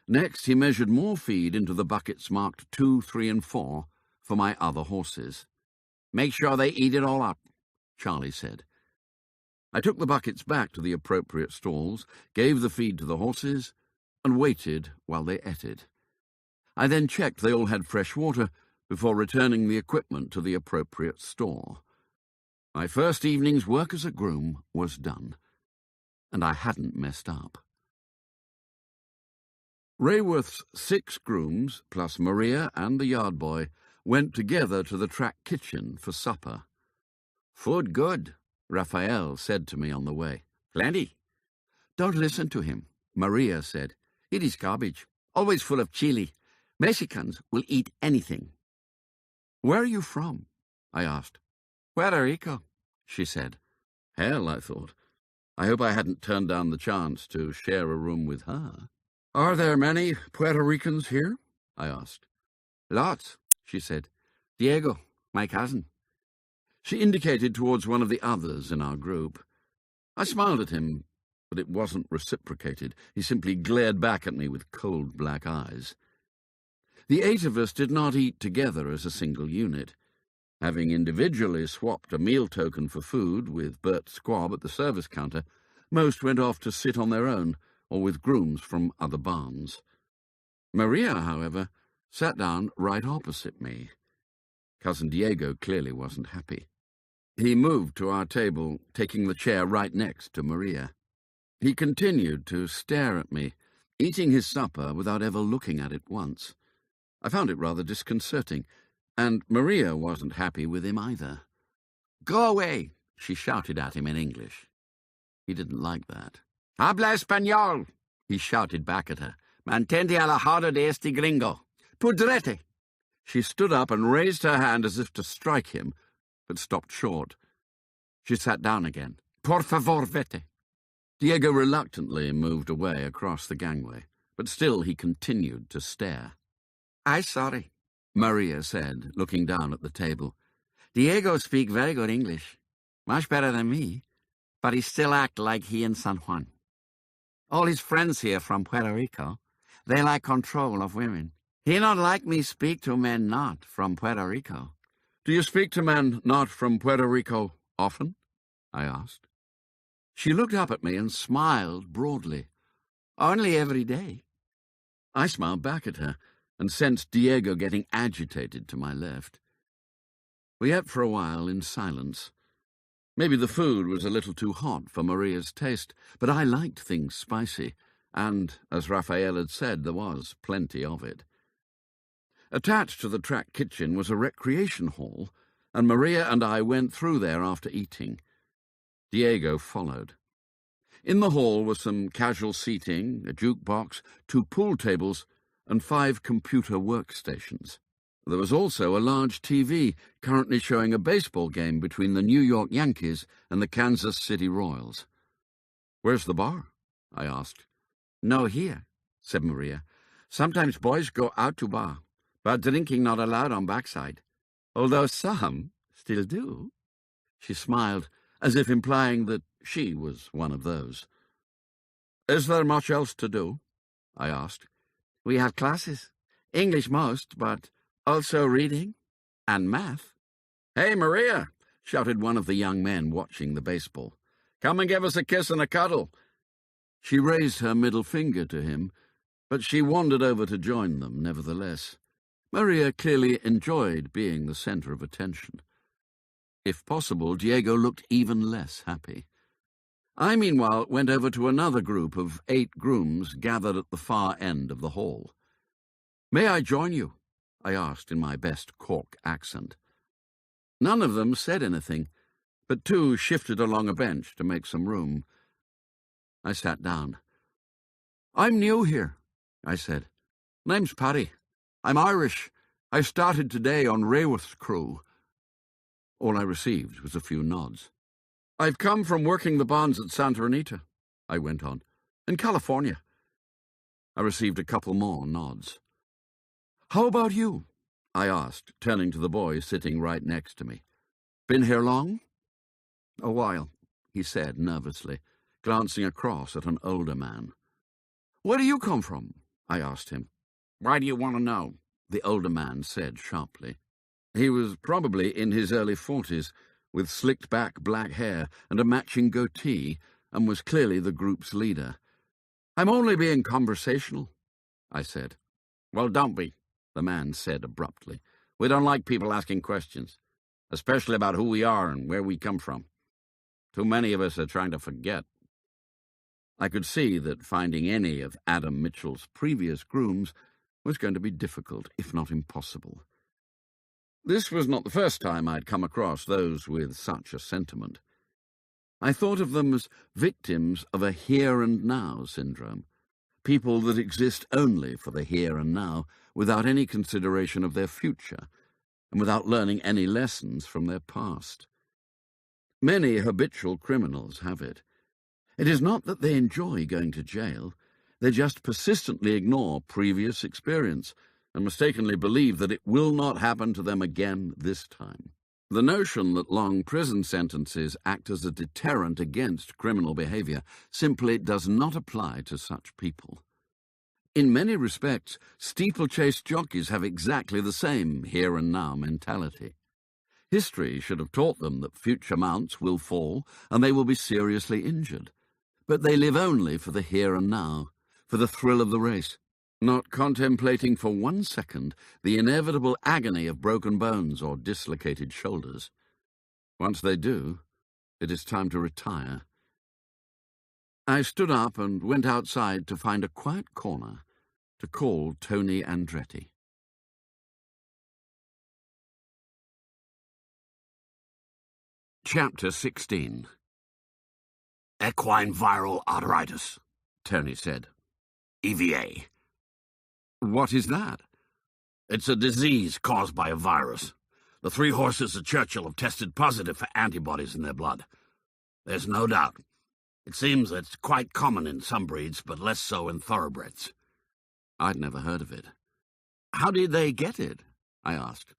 Speaker 2: Next, he measured more feed into the buckets marked 2, 3, and 4 for my other horses. "Make sure they eat it all up," Charlie said. I took the buckets back to the appropriate stalls, gave the feed to the horses, and waited while they ate it. I then checked they all had fresh water before returning the equipment to the appropriate store. My first evening's work as a groom was done, and I hadn't messed up. Rayworth's 6 grooms, plus Maria and the yard boy, went together to the track kitchen for supper. "Food good," Raphael said to me on the way. "Plenty." "Don't listen to him," Maria said. "It is garbage, always full of chili. Mexicans will eat anything." "Where are you from?" I asked. "Puerto Rico," she said. Hell, I thought. I hope I hadn't turned down the chance to share a room with her. "Are there many Puerto Ricans here?" I asked. "Lots," she said. "Diego, my cousin." She indicated towards one of the others in our group. I smiled at him, but it wasn't reciprocated. He simply glared back at me with cold black eyes. The 8 of us did not eat together as a single unit. Having individually swapped a meal token for food with Bert Squab at the service counter, most went off to sit on their own or with grooms from other barns. Maria, however, sat down right opposite me. Cousin Diego clearly wasn't happy. He moved to our table, taking the chair right next to Maria. He continued to stare at me, eating his supper without ever looking at it once. I found it rather disconcerting, and Maria wasn't happy with him either. "Go away," she shouted at him in English. He didn't like that. "Habla español," he shouted back at her. "Mantente alejado de este gringo. Pudrete." She stood up and raised her hand as if to strike him, but stopped short. She sat down again. "Por favor, vete." Diego reluctantly moved away across the gangway, but still he continued to stare. "I'm sorry," Maria said, looking down at the table. "Diego speak very good English, much better than me, but he still act like he in San Juan. All his friends here from Puerto Rico, they like control of women. He not like me speak to men not from Puerto Rico." "Do you speak to men not from Puerto Rico often?" I asked. She looked up at me and smiled broadly. "Only every day." I smiled back at her and sensed Diego getting agitated to my left. We ate for a while in silence. Maybe the food was a little too hot for Maria's taste, but I liked things spicy, and, as Raphael had said, there was plenty of it. Attached to the track kitchen was a recreation hall, and Maria and I went through there after eating. Diego followed. In the hall were some casual seating, a jukebox, 2 pool tables, and 5 computer workstations. There was also a large TV currently showing a baseball game between the New York Yankees and the Kansas City Royals. "Where's the bar?" I asked. "No here," said Maria. "Sometimes boys go out to bar, but drinking not allowed on backside. Although some still do." She smiled, as if implying that she was one of those. "Is there much else to do?" I asked. "We have classes. English most, but also reading and math." "Hey, Maria!" shouted one of the young men watching the baseball. "Come and give us a kiss and a cuddle." She raised her middle finger to him, but she wandered over to join them nevertheless. Maria clearly enjoyed being the centre of attention. If possible, Diego looked even less happy. I, meanwhile, went over to another group of 8 grooms gathered at the far end of the hall. "May I join you?" I asked in my best Cork accent. None of them said anything, but 2 shifted along a bench to make some room. I sat down. "I'm new here," I said. "Name's Paddy. I'm Irish. I started today on Rayworth's crew." All I received was a few nods. "I've come from working the bonds at Santa Anita," I went on, "in California." I received a couple more nods. "How about you?" I asked, turning to the boy sitting right next to me. "Been here long?" "A while," he said nervously, glancing across at an older man. "Where do you come from?" I asked him. "Why do you want to know?" the older man said sharply. He was probably in his early 40s, with slicked-back black hair and a matching goatee, and was clearly the group's leader. "I'm only being conversational," I said. "Well, don't be," the man said abruptly. "We don't like people asking questions, especially about who we are and where we come from. Too many of us are trying to forget." I could see that finding any of Adam Mitchell's previous grooms was going to be difficult, if not impossible. This was not the first time I'd come across those with such a sentiment. I thought of them as victims of a here-and-now syndrome, people that exist only for the here and now, without any consideration of their future, and without learning any lessons from their past. Many habitual criminals have it. It is not that they enjoy going to jail. They just persistently ignore previous experience and mistakenly believe that it will not happen to them again this time. The notion that long prison sentences act as a deterrent against criminal behavior simply does not apply to such people. In many respects, steeplechase jockeys have exactly the same here-and-now mentality. History should have taught them that future mounts will fall and they will be seriously injured. But they live only for the here and now, for the thrill of the race, not contemplating for 1 second the inevitable agony of broken bones or dislocated shoulders. Once they do, it is time to retire. I stood up and went outside to find a quiet corner to call Tony Andretti. Chapter 16.
Speaker 3: "Equine viral arteritis,"
Speaker 2: Tony said.
Speaker 3: EVA.
Speaker 2: "What is that?"
Speaker 3: "It's a disease caused by a virus. The 3 horses at Churchill have tested positive for antibodies in their blood. There's no doubt. It seems it's quite common in some breeds, but less so in thoroughbreds."
Speaker 2: I'd never heard of it. "How did they get it?" I asked.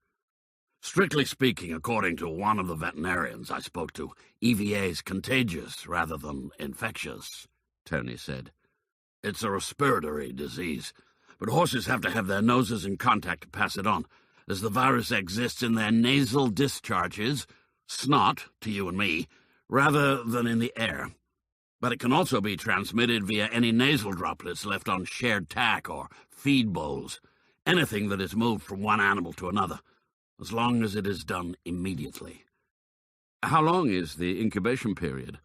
Speaker 3: "Strictly speaking, according to one of the veterinarians I spoke to, EVA is contagious rather than infectious," Tony said. "It's a respiratory disease, but horses have to have their noses in contact to pass it on, as the virus exists in their nasal discharges, snot, to you and me, rather than in the air. But it can also be transmitted via any nasal droplets left on shared tack or feed bowls, anything that is moved from one animal to another, as long as it is done immediately."
Speaker 2: "How long is the incubation period?"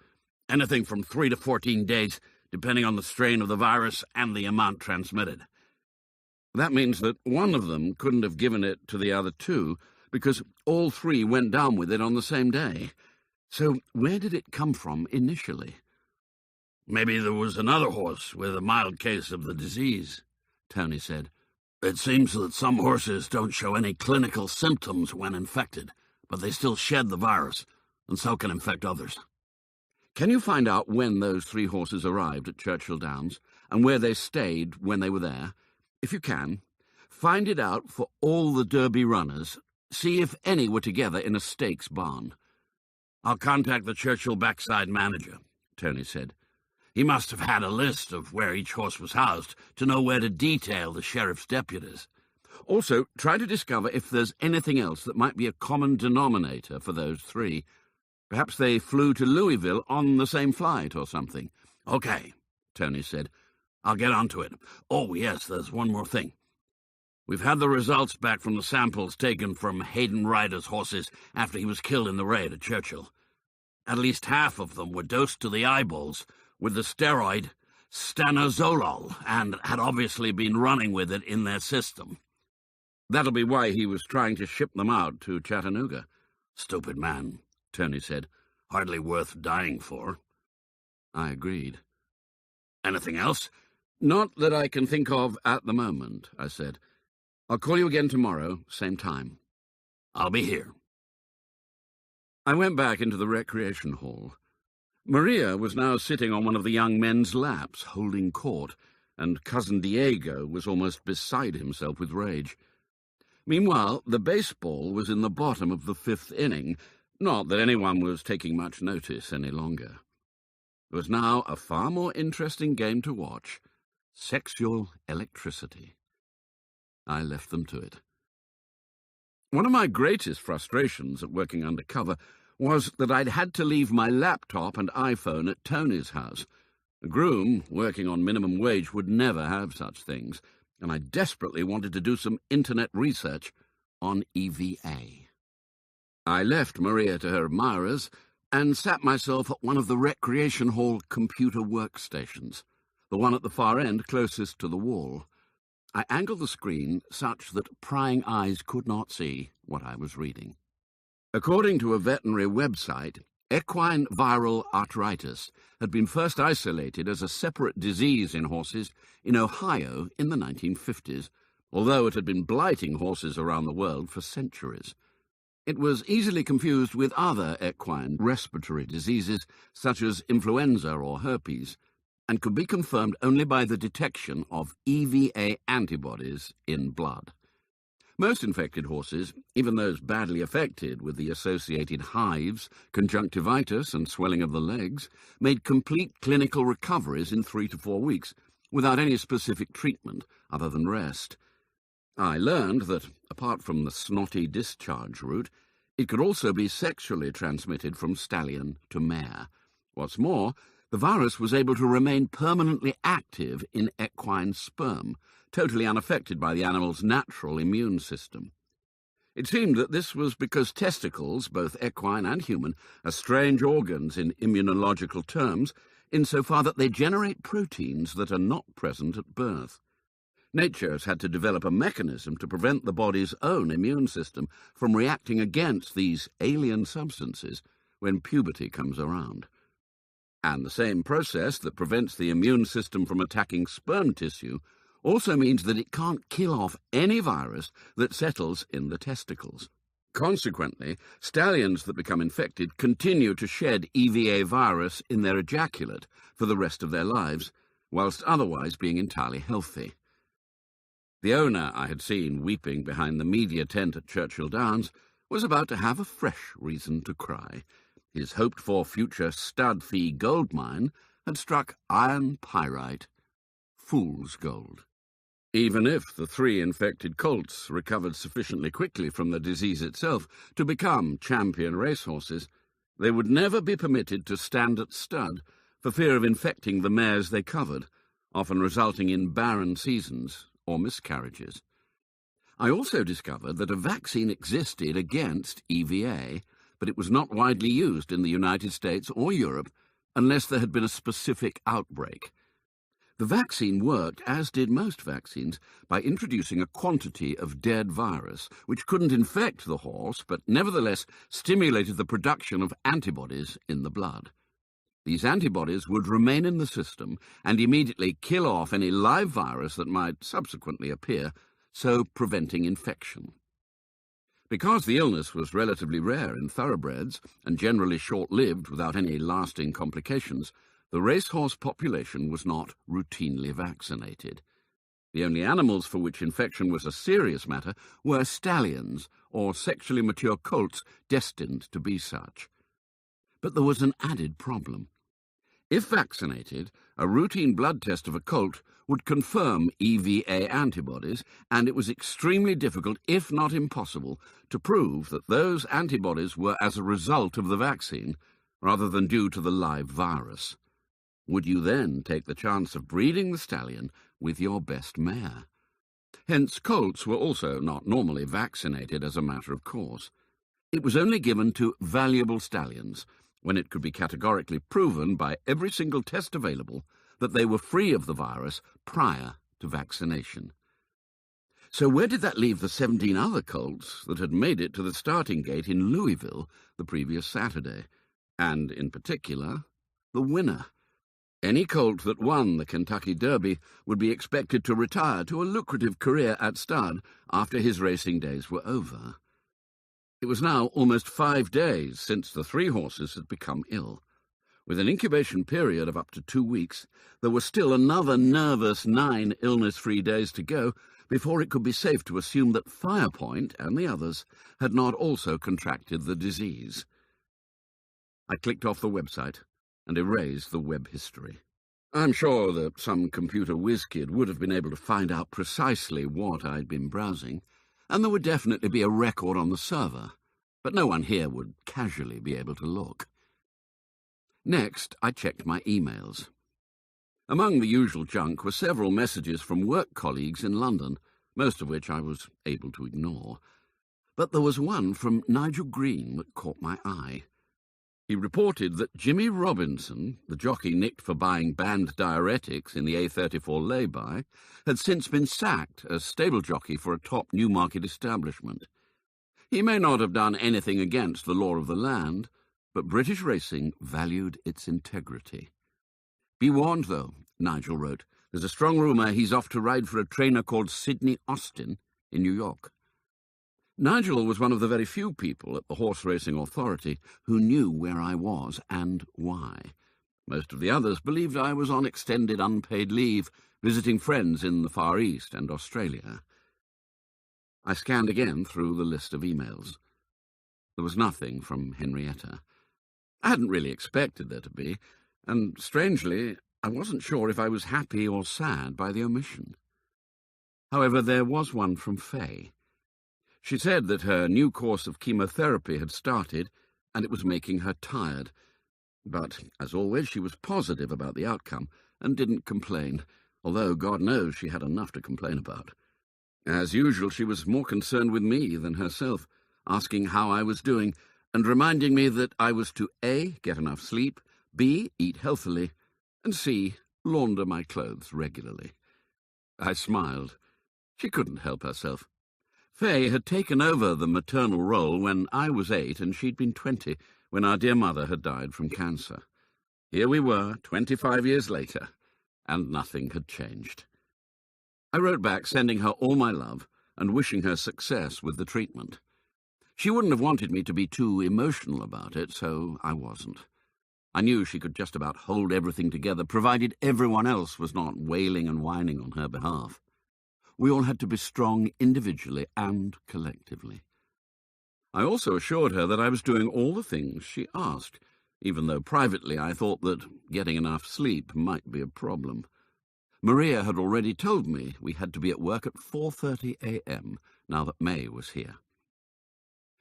Speaker 3: "Anything from 3 to 14 days, depending on the strain of the virus and the amount transmitted."
Speaker 2: "That means that one of them couldn't have given it to the other 2 because all 3 went down with it on the same day. So where did it come from initially?"
Speaker 3: Maybe there was another horse with a mild case of the disease, Tony said. It seems that some horses don't show any clinical symptoms when infected, but they still shed the virus, and so can infect others.
Speaker 2: Can you find out when those 3 horses arrived at Churchill Downs, and where they stayed when they were there? If you can, find it out for all the Derby runners. See if any were together in a stakes barn.
Speaker 3: I'll contact the Churchill backside manager, Tony said. He must have had a list of where each horse was housed to know where to detail the sheriff's deputies.
Speaker 2: Also, try to discover if there's anything else that might be a common denominator for those 3. Perhaps they flew to Louisville on the same flight or something.
Speaker 3: Okay, Tony said. I'll get on to it. Oh, yes, there's one more thing. We've had the results back from the samples taken from Hayden Ryder's horses after he was killed in the raid at Churchill. At least half of them were dosed to the eyeballs with the steroid stanozolol and had obviously been running with it in their system.
Speaker 2: That'll be why he was trying to ship them out to Chattanooga.
Speaker 3: Stupid man, Tony said. Hardly worth dying for.
Speaker 2: I agreed.
Speaker 3: Anything else?
Speaker 2: Not that I can think of at the moment, I said. I'll call you again tomorrow, same time.
Speaker 3: I'll be here.
Speaker 2: I went back into the recreation hall. Maria was now sitting on one of the young men's laps, holding court, and Cousin Diego was almost beside himself with rage. Meanwhile, the baseball was in the bottom of the 5th inning, not that anyone was taking much notice any longer. It was now a far more interesting game to watch, sexual electricity. I left them to it. One of my greatest frustrations at working undercover was that I'd had to leave my laptop and iPhone at Tony's house. A groom working on minimum wage would never have such things, and I desperately wanted to do some internet research on EVA. I left Maria to her admirers and sat myself at one of the recreation hall computer workstations, the one at the far end closest to the wall. I angled the screen such that prying eyes could not see what I was reading. According to a veterinary website, equine viral arthritis had been first isolated as a separate disease in horses in Ohio in the 1950s, although it had been blighting horses around the world for centuries. It was easily confused with other equine respiratory diseases, such as influenza or herpes, and could be confirmed only by the detection of EVA antibodies in blood. Most infected horses, even those badly affected with the associated hives, conjunctivitis and swelling of the legs, made complete clinical recoveries in 3 to 4 weeks, without any specific treatment other than rest. I learned that, apart from the snotty discharge route, it could also be sexually transmitted from stallion to mare. What's more, the virus was able to remain permanently active in equine sperm, totally unaffected by the animal's natural immune system. It seemed that this was because testicles, both equine and human, are strange organs in immunological terms, insofar that they generate proteins that are not present at birth. Nature has had to develop a mechanism to prevent the body's own immune system from reacting against these alien substances when puberty comes around. And the same process that prevents the immune system from attacking sperm tissue also means that it can't kill off any virus that settles in the testicles. Consequently, stallions that become infected continue to shed EVA virus in their ejaculate for the rest of their lives, whilst otherwise being entirely healthy. The owner I had seen weeping behind the media tent at Churchill Downs was about to have a fresh reason to cry. His hoped-for future stud-fee gold mine had struck iron pyrite, fool's gold. Even if the 3 infected colts recovered sufficiently quickly from the disease itself to become champion racehorses, they would never be permitted to stand at stud for fear of infecting the mares they covered, often resulting in barren seasons or miscarriages. I also discovered that a vaccine existed against EVA, but it was not widely used in the United States or Europe unless there had been a specific outbreak. The vaccine worked, as did most vaccines, by introducing a quantity of dead virus, which couldn't infect the horse, but nevertheless stimulated the production of antibodies in the blood. These antibodies would remain in the system and immediately kill off any live virus that might subsequently appear, so preventing infection. Because the illness was relatively rare in thoroughbreds and generally short-lived without any lasting complications, the racehorse population was not routinely vaccinated. The only animals for which infection was a serious matter were stallions, or sexually mature colts destined to be such. But there was an added problem. If vaccinated, a routine blood test of a colt would confirm EVA antibodies, and it was extremely difficult, if not impossible, to prove that those antibodies were as a result of the vaccine, rather than due to the live virus. Would you then take the chance of breeding the stallion with your best mare? Hence, colts were also not normally vaccinated as a matter of course. It was only given to valuable stallions, when it could be categorically proven by every single test available that they were free of the virus prior to vaccination. So where did that leave the 17 other colts that had made it to the starting gate in Louisville the previous Saturday? And, in particular, the winner. Any colt that won the Kentucky Derby would be expected to retire to a lucrative career at stud after his racing days were over. It was now almost 5 days since the 3 horses had become ill. With an incubation period of up to 2 weeks, there was still another nervous 9 illness-free days to go before it could be safe to assume that Firepoint and the others had not also contracted the disease. I clicked off the website and erased the web history. I'm sure that some computer whiz-kid would have been able to find out precisely what I'd been browsing, and there would definitely be a record on the server, but no one here would casually be able to look. Next, I checked my emails. Among the usual junk were several messages from work colleagues in London, most of which I was able to ignore. But there was one from Nigel Green that caught my eye. He reported that Jimmy Robinson, the jockey nicked for buying banned diuretics in the A34 lay-by, had since been sacked as stable jockey for a top Newmarket establishment. He may not have done anything against the law of the land, but British racing valued its integrity. Be warned, though, Nigel wrote. There's a strong rumour he's off to ride for a trainer called Sidney Austin in New York. Nigel was one of the very few people at the Horse Racing Authority who knew where I was and why. Most of the others believed I was on extended unpaid leave, visiting friends in the Far East and Australia. I scanned again through the list of emails. There was nothing from Henrietta. I hadn't really expected there to be, and strangely, I wasn't sure if I was happy or sad by the omission. However, there was one from Faye. She said that her new course of chemotherapy had started, and it was making her tired. But, as always, she was positive about the outcome and didn't complain, although God knows she had enough to complain about. As usual, she was more concerned with me than herself, asking how I was doing, and reminding me that I was to A, get enough sleep, B, eat healthily, and C, launder my clothes regularly. I smiled. She couldn't help herself. Faye had taken over the maternal role when I was 8 and she'd been 20, when our dear mother had died from cancer. Here we were, 25 years later, and nothing had changed. I wrote back sending her all my love and wishing her success with the treatment. She wouldn't have wanted me to be too emotional about it, so I wasn't. I knew she could just about hold everything together, provided everyone else was not wailing and whining on her behalf. We all had to be strong individually and collectively. I also assured her that I was doing all the things she asked, even though privately I thought that getting enough sleep might be a problem. Maria had already told me we had to be at work at 4:30 a.m. now that May was here.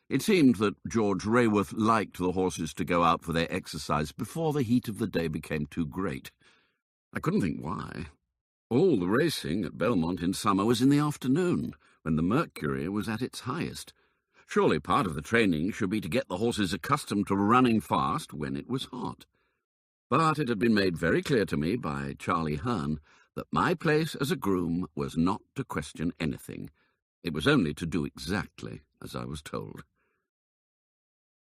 Speaker 2: It seemed that George Rayworth liked the horses to go out for their exercise before the heat of the day became too great. I couldn't think why. All the racing at Belmont in summer was in the afternoon, when the mercury was at its highest. Surely part of the training should be to get the horses accustomed to running fast when it was hot. But it had been made very clear to me by Charlie Hearn that my place as a groom was not to question anything. It was only to do exactly as I was told.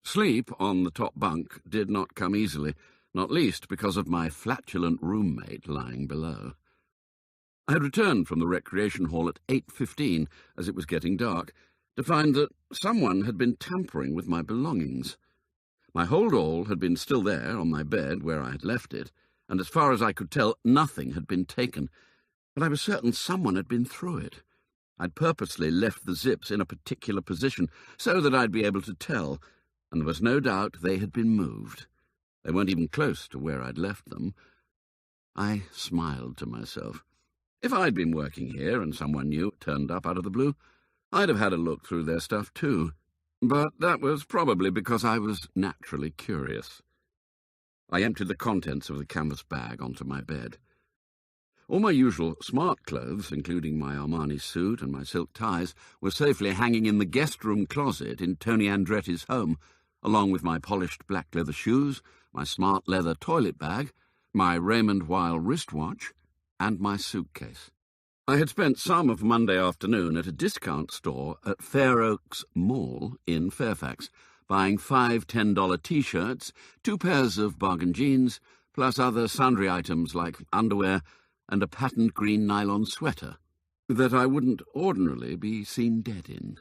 Speaker 2: Sleep on the top bunk did not come easily, not least because of my flatulent roommate lying below. I had returned from the recreation hall at 8:15, as it was getting dark, to find that someone had been tampering with my belongings. My hold-all had been still there on my bed where I had left it, and as far as I could tell, nothing had been taken, but I was certain someone had been through it. I'd purposely left the zips in a particular position so that I'd be able to tell, and there was no doubt they had been moved. They weren't even close to where I'd left them. I smiled to myself. If I'd been working here and someone new turned up out of the blue, I'd have had a look through their stuff too, but that was probably because I was naturally curious. I emptied the contents of the canvas bag onto my bed. All my usual smart clothes, including my Armani suit and my silk ties, were safely hanging in the guest room closet in Tony Andretti's home, along with my polished black leather shoes, my smart leather toilet bag, my Raymond Weil wristwatch, and my suitcase. I had spent some of Monday afternoon at a discount store at Fair Oaks Mall in Fairfax, buying 5 $10 T-shirts, 2 pairs of bargain jeans, plus other sundry items like underwear and a patent green nylon sweater that I wouldn't ordinarily be seen dead in.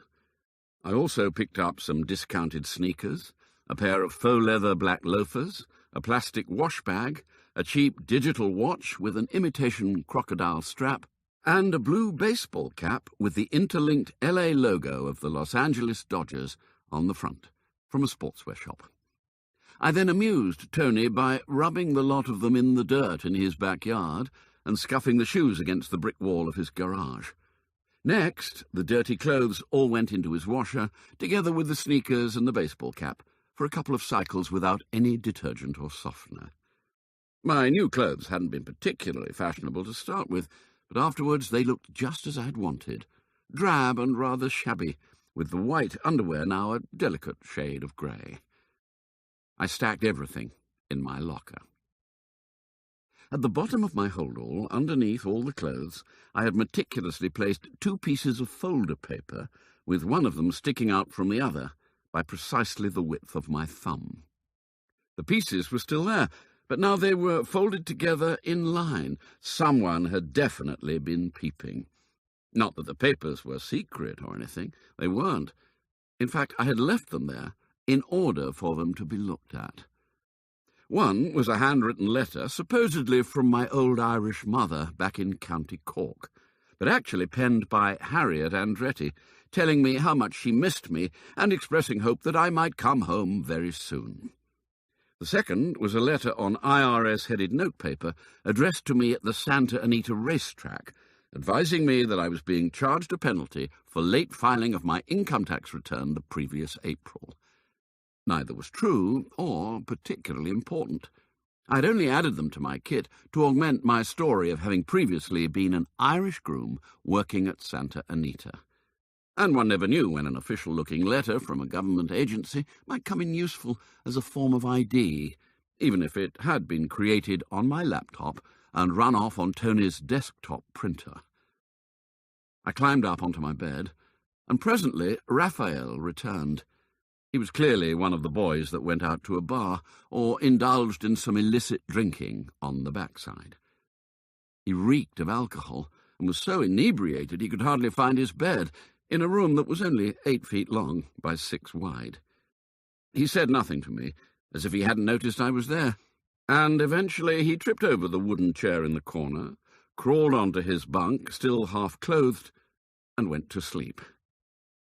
Speaker 2: I also picked up some discounted sneakers, a pair of faux leather black loafers, a plastic wash bag, a cheap digital watch with an imitation crocodile strap, and a blue baseball cap with the interlinked LA logo of the Los Angeles Dodgers on the front, from a sportswear shop. I then amused Tony by rubbing the lot of them in the dirt in his backyard and scuffing the shoes against the brick wall of his garage. Next, the dirty clothes all went into his washer, together with the sneakers and the baseball cap, for a couple of cycles without any detergent or softener. My new clothes hadn't been particularly fashionable to start with, but afterwards they looked just as I'd wanted, drab and rather shabby, with the white underwear now a delicate shade of grey. I stacked everything in my locker. At the bottom of my hold-all, underneath all the clothes, I had meticulously placed 2 pieces of folder paper, with one of them sticking out from the other by precisely the width of my thumb. The pieces were still there, but now they were folded together in line. Someone had definitely been peeping. Not that the papers were secret or anything. They weren't. In fact, I had left them there in order for them to be looked at. One was a handwritten letter, supposedly from my old Irish mother back in County Cork, but actually penned by Harriet Andretti, telling me how much she missed me and expressing hope that I might come home very soon. The second was a letter on IRS-headed notepaper addressed to me at the Santa Anita racetrack, advising me that I was being charged a penalty for late filing of my income tax return the previous April. Neither was true or particularly important. I'd only added them to my kit to augment my story of having previously been an Irish groom working at Santa Anita. And one never knew when an official-looking letter from a government agency might come in useful as a form of ID, even if it had been created on my laptop and run off on Tony's desktop printer. I climbed up onto my bed, and presently Raphael returned. He was clearly one of the boys that went out to a bar or indulged in some illicit drinking on the backside. He reeked of alcohol and was so inebriated he could hardly find his bed in a room that was only 8 feet long by 6 wide. He said nothing to me, as if he hadn't noticed I was there, and eventually he tripped over the wooden chair in the corner, crawled onto his bunk, still half-clothed, and went to sleep.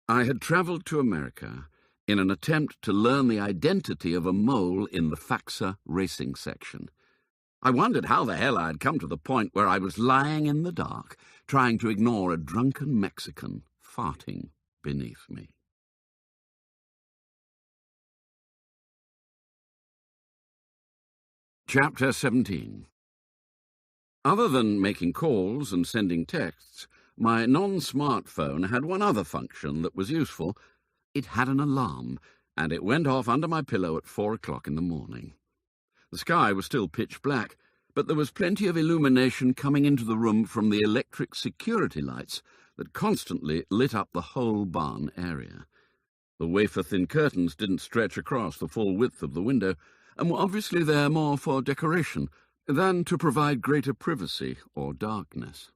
Speaker 2: I had travelled to America in an attempt to learn the identity of a mole in the Faxa racing section. I wondered how the hell I had come to the point where I was lying in the dark, trying to ignore a drunken Mexican farting beneath me. Chapter 17. Other than making calls and sending texts, my non-smartphone had one other function that was useful. It had an alarm, and it went off under my pillow at 4 o'clock in the morning. The sky was still pitch black, but there was plenty of illumination coming into the room from the electric security lights that constantly lit up the whole barn area. The wafer-thin curtains didn't stretch across the full width of the window, and were obviously there more for decoration than to provide greater privacy or darkness.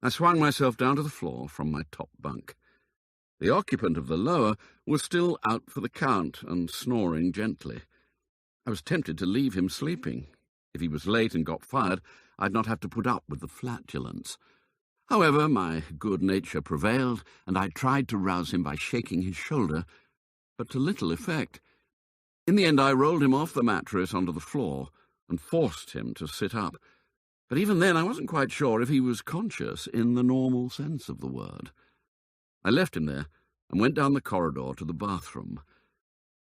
Speaker 2: I swung myself down to the floor from my top bunk. The occupant of the lower was still out for the count and snoring gently. I was tempted to leave him sleeping. If he was late and got fired, I'd not have to put up with the flatulence. However, my good nature prevailed, and I tried to rouse him by shaking his shoulder, but to little effect. In the end, I rolled him off the mattress onto the floor and forced him to sit up. But even then, I wasn't quite sure if he was conscious in the normal sense of the word. I left him there and went down the corridor to the bathroom.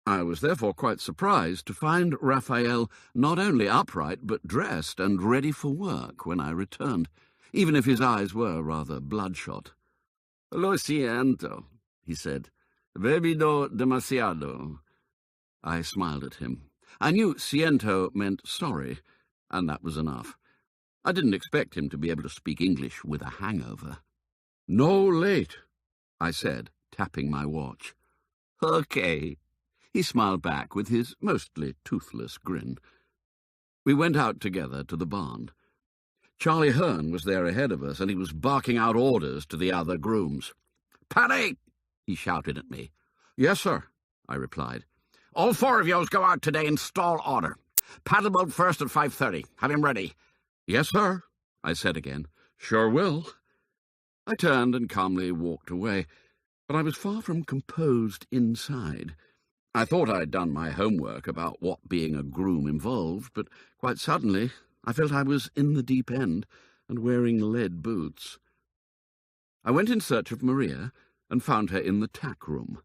Speaker 2: I was therefore quite surprised to find Raphael not only upright but dressed and ready for work when I returned, even if his eyes were rather bloodshot. "Lo siento," he said. "Bebido demasiado." I smiled at him. I knew siento meant sorry, and that was enough. I didn't expect him to be able to speak English with a hangover. "No late," I said, tapping my watch. "Okay." He smiled back with his mostly toothless grin. We went out together to the barn. Charlie Hearn was there ahead of us, and he was barking out orders to the other grooms. "Paddy!" he shouted at me. "Yes, sir," I replied. "All four of yo's go out today in stall order. Paddleboat first at 5:30. Have him ready." "Yes, sir," I said again. "Sure will." I turned and calmly walked away, but I was far from composed inside. I thought I'd done my homework about what being a groom involved, but quite suddenly I felt I was in the deep end and wearing lead boots. I went in search of Maria and found her in the tack room.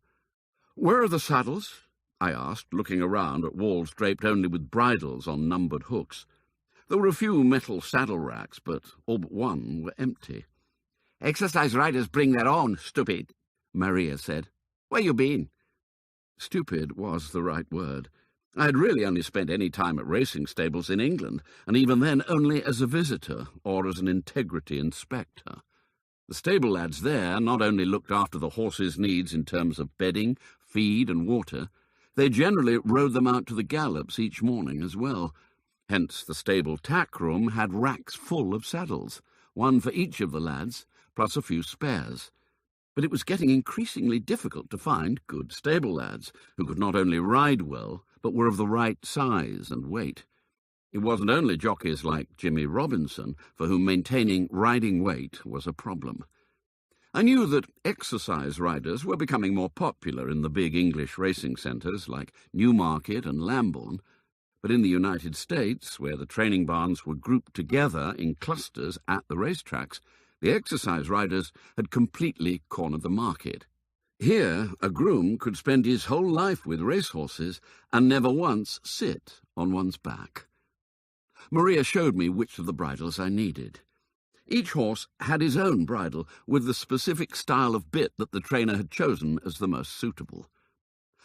Speaker 2: "Where are the saddles?" I asked, looking around at walls draped only with bridles on numbered hooks. There were a few metal saddle racks, but all but one were empty. "Exercise riders bring their own, stupid," Maria said. "Where you been?" Stupid was the right word. I had really only spent any time at racing stables in England, and even then only as a visitor or as an integrity inspector. The stable lads there not only looked after the horses' needs in terms of bedding, feed and water, they generally rode them out to the gallops each morning as well. Hence the stable tack room had racks full of saddles, one for each of the lads, plus a few spares. But it was getting increasingly difficult to find good stable lads who could not only ride well, but were of the right size and weight. It wasn't only jockeys like Jimmy Robinson for whom maintaining riding weight was a problem. I knew that exercise riders were becoming more popular in the big English racing centres like Newmarket and Lambourne, but in the United States, where the training barns were grouped together in clusters at the racetracks, the exercise riders had completely cornered the market. Here, a groom could spend his whole life with racehorses and never once sit on one's back. Maria showed me which of the bridles I needed. Each horse had his own bridle, with the specific style of bit that the trainer had chosen as the most suitable.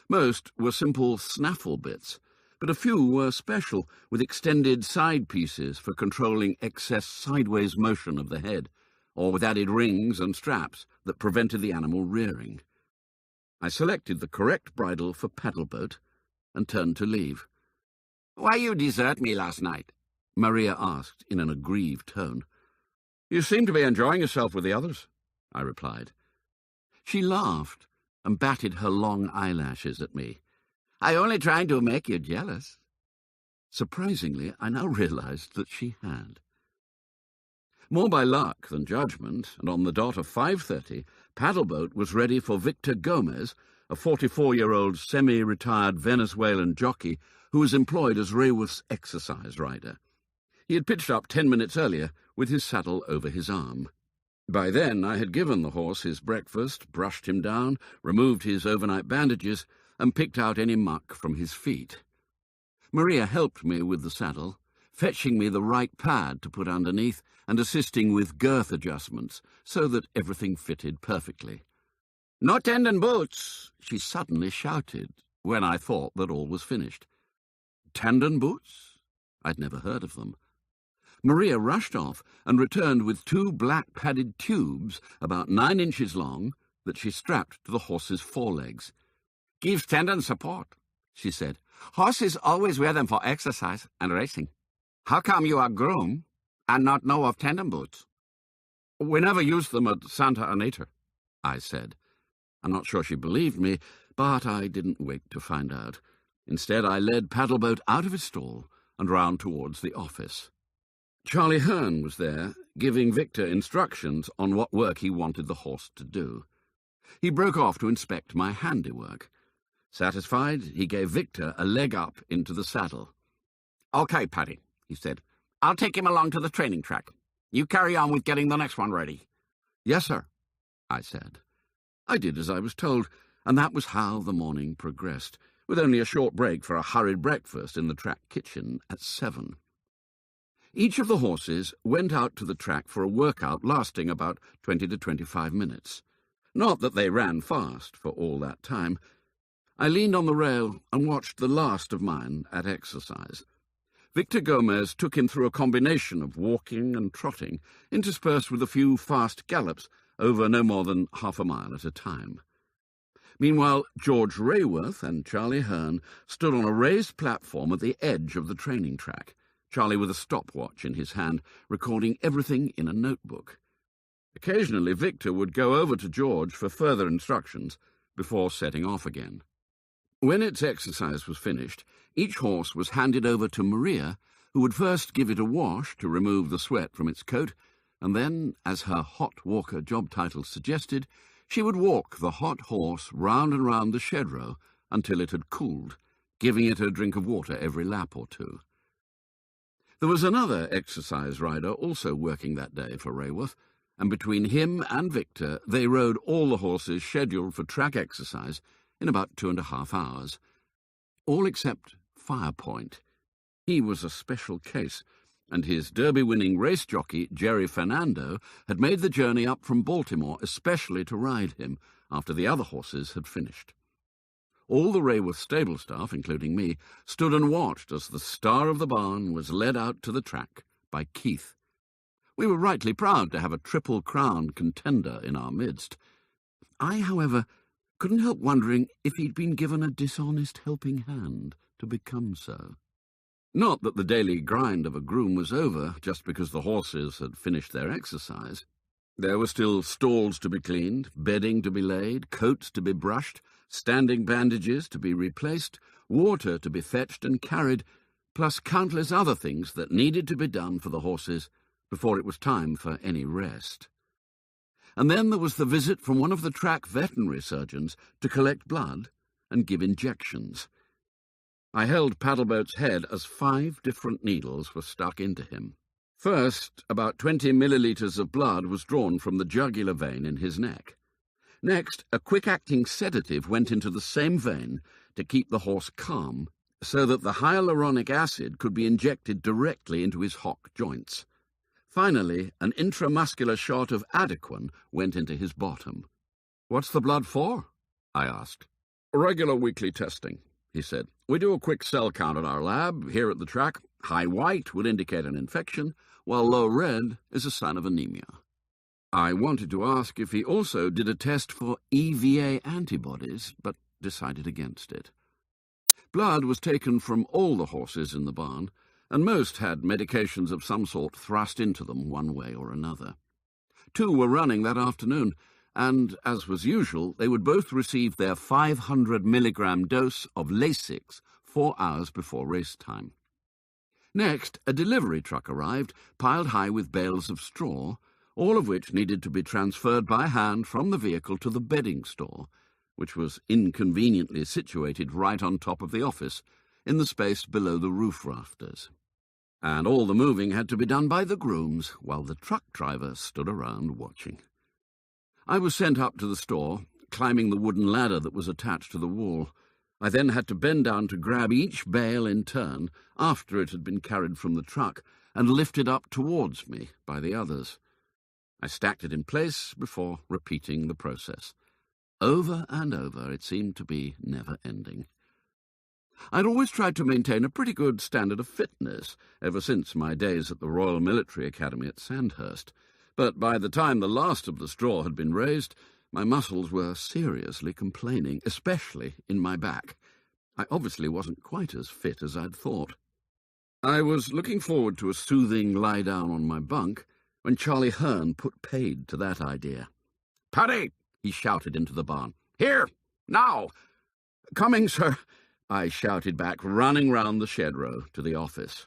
Speaker 2: Most were simple snaffle bits, but a few were special, with extended side pieces for controlling excess sideways motion of the head, or with added rings and straps that prevented the animal rearing. I selected the correct bridle for Paddleboat and turned to leave. "Why you desert me last night?" Maria asked in an aggrieved tone. "You seem to be enjoying yourself with the others," I replied. She laughed and batted her long eyelashes at me. "I only trying to make you jealous." Surprisingly, I now realized that she had. More by luck than judgment, and on the dot of 5:30, Paddleboat was ready for Victor Gomez, a 44-year-old semi-retired Venezuelan jockey who was employed as Rayworth's exercise rider. He had pitched up 10 minutes earlier with his saddle over his arm. By then I had given the horse his breakfast, brushed him down, removed his overnight bandages, and picked out any muck from his feet. Maria helped me with the saddle, fetching me the right pad to put underneath and assisting with girth adjustments so that everything fitted perfectly. "No tendon boots," she suddenly shouted when I thought that all was finished. Tendon boots? I'd never heard of them. Maria rushed off and returned with 2 black padded tubes about 9 inches long that she strapped to the horse's forelegs. "Gives tendon support," she said.
Speaker 4: Horses always wear them for exercise and racing. How come you are groom and not know of tandem boots?
Speaker 3: We never used them at Santa Anita, I said. I'm not sure she believed me, but I didn't wait to find out. Instead, I led Paddleboat out of his stall and round towards the office. Charlie Hearn was there, giving Victor instructions on what work he wanted the horse to do. He broke off to inspect my handiwork. Satisfied, he gave Victor a leg up into the saddle.
Speaker 4: "Okay, Paddy," he said. "I'll take him along to the training track. You carry on with getting the next one ready."
Speaker 3: "Yes, sir," I said. I did as I was told, and that was how the morning progressed, with only a short break for a hurried breakfast in the track kitchen at 7. Each of the horses went out to the track for a workout lasting about 20 to 25 minutes. Not that they ran fast for all that time. I leaned on the rail and watched the last of mine at exercise. Victor Gomez took him through a combination of walking and trotting, interspersed with a few fast gallops over no more than half a mile at a time. Meanwhile, George Rayworth and Charlie Hearn stood on a raised platform at the edge of the training track, Charlie with a stopwatch in his hand, recording everything in a notebook. Occasionally, Victor would go over to George for further instructions before setting off again. When its exercise was finished, each horse was handed over to Maria, who would first give it a wash to remove the sweat from its coat, and then, as her hot walker job title suggested, she would walk the hot horse round and round the shed row until it had cooled, giving it a drink of water every lap or two. There was another exercise rider also working that day for Rayworth, and between him and Victor they rode all the horses scheduled for track exercise in about 2.5 hours. All except Firepoint. He was a special case, and his Derby-winning race jockey, Jerry Fernando, had made the journey up from Baltimore especially to ride him after the other horses had finished. All the Rayworth stable staff, including me, stood and watched as the star of the barn was led out to the track by Keith. We were rightly proud to have a Triple Crown contender in our midst. I, however, couldn't help wondering if he'd been given a dishonest helping hand to become so. Not that the daily grind of a groom was over just because the horses had finished their exercise. There were still stalls to be cleaned, bedding to be laid, coats to be brushed, standing bandages to be replaced, water to be fetched and carried, plus countless other things that needed to be done for the horses before it was time for any rest. And then there was the visit from one of the track veterinary surgeons to collect blood and give injections. I held Paddleboat's head as 5 different needles were stuck into him. First, about 20 millilitres of blood was drawn from the jugular vein in his neck. Next, a quick-acting sedative went into the same vein to keep the horse calm, so that the hyaluronic acid could be injected directly into his hock joints. Finally, an intramuscular shot of Adequan went into his bottom. "What's the blood for?" I asked. "Regular weekly testing," he said. "We do a quick cell count at our lab here at the track. High white would indicate an infection, while low red is a sign of anemia." I wanted to ask if he also did a test for EVA antibodies, but decided against it. Blood was taken from all the horses in the barn, and most had medications of some sort thrust into them one way or another. 2 were running that afternoon, and, as was usual, they would both receive their 500 milligram dose of Lasix 4 hours before race time. Next, a delivery truck arrived, piled high with bales of straw, all of which needed to be transferred by hand from the vehicle to the bedding store, which was inconveniently situated right on top of the office, in the space below the roof rafters. And all the moving had to be done by the grooms, while the truck driver stood around watching. I was sent up to the store, climbing the wooden ladder that was attached to the wall. I then had to bend down to grab each bale in turn, after it had been carried from the truck, and lifted up towards me by the others. I stacked it in place before repeating the process. Over and over, it seemed to be never-ending. I'd always tried to maintain a pretty good standard of fitness ever since my days at the Royal Military Academy at Sandhurst, but by the time the last of the straw had been raised, my muscles were seriously complaining, especially in my back.
Speaker 2: I obviously wasn't quite as fit as I'd thought. I was looking forward to a soothing lie-down on my bunk when Charlie Hearn put paid to that idea.
Speaker 3: "Paddy!"
Speaker 2: he shouted into the barn.
Speaker 3: "Here! Now!"
Speaker 2: "Coming, sir," I shouted back, running round the shed row to the office.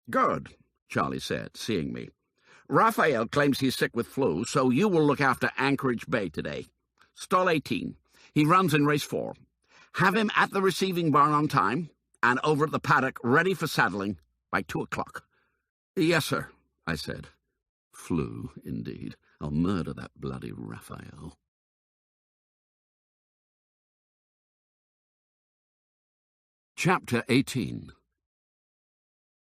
Speaker 3: "Good,"
Speaker 2: Charlie said, seeing me.
Speaker 3: "Raphael claims he's sick with flu, so you will look after Anchorage Bay today. Stall 18. He runs in race 4. Have him at the receiving barn on time, and over at the paddock ready for saddling by 2 o'clock.
Speaker 2: "Yes, sir," I said. Flu, indeed. I'll murder that bloody Raphael. Chapter 18.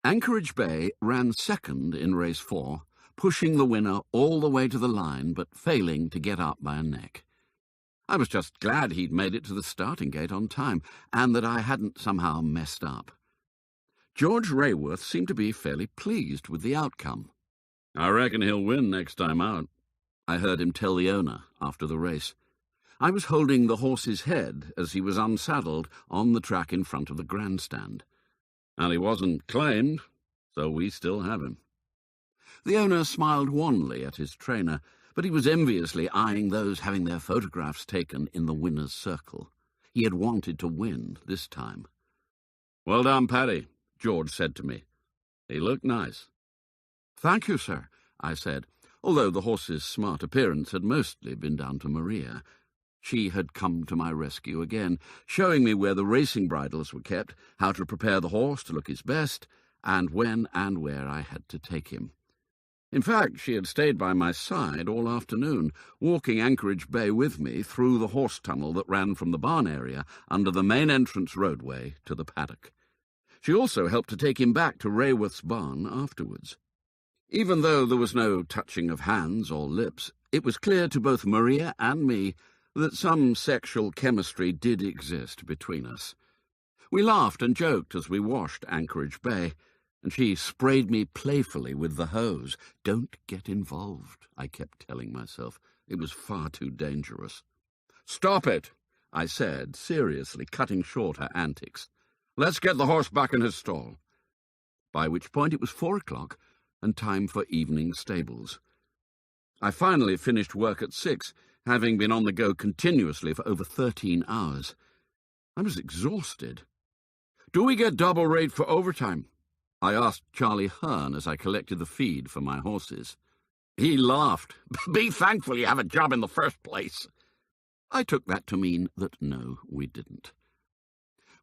Speaker 2: Anchorage Bay ran second in race 4, pushing the winner all the way to the line but failing to get up by a neck. I was just glad he'd made it to the starting gate on time, and that I hadn't somehow messed up. George Rayworth seemed to be fairly pleased with the outcome.
Speaker 3: "I reckon he'll win next time out,"
Speaker 2: I heard him tell the owner after the race. I was holding the horse's head as he was unsaddled on the track in front of the grandstand.
Speaker 3: "And he wasn't claimed, so we still have him."
Speaker 2: The owner smiled wanly at his trainer, but he was enviously eyeing those having their photographs taken in the winner's circle. He had wanted to win this time.
Speaker 3: "Well done, Paddy," George said to me. "He looked nice."
Speaker 2: "Thank you, sir," I said, although the horse's smart appearance had mostly been down to Maria. She had come to my rescue again, showing me where the racing bridles were kept, how to prepare the horse to look his best, and when and where I had to take him. In fact, she had stayed by my side all afternoon, walking Anchorage Bay with me through the horse tunnel that ran from the barn area under the main entrance roadway to the paddock. She also helped to take him back to Rayworth's barn afterwards. Even though there was no touching of hands or lips, it was clear to both Maria and me that some sexual chemistry did exist between us. We laughed and joked as we washed Anchorage Bay, and she sprayed me playfully with the hose. "Don't get involved," I kept telling myself. It was far too dangerous.
Speaker 3: "Stop it,"
Speaker 2: I said, seriously, cutting short her antics.
Speaker 3: "Let's get the horse back in his stall."
Speaker 2: By which point it was 4 o'clock and time for evening stables. I finally finished work at 6, having been on the go continuously for over 13 hours. I was exhausted.
Speaker 3: "Do we get double rate for overtime?"
Speaker 2: I asked Charlie Hearn as I collected the feed for my horses.
Speaker 3: He laughed. "Be thankful you have a job in the first place."
Speaker 2: I took that to mean that no, we didn't.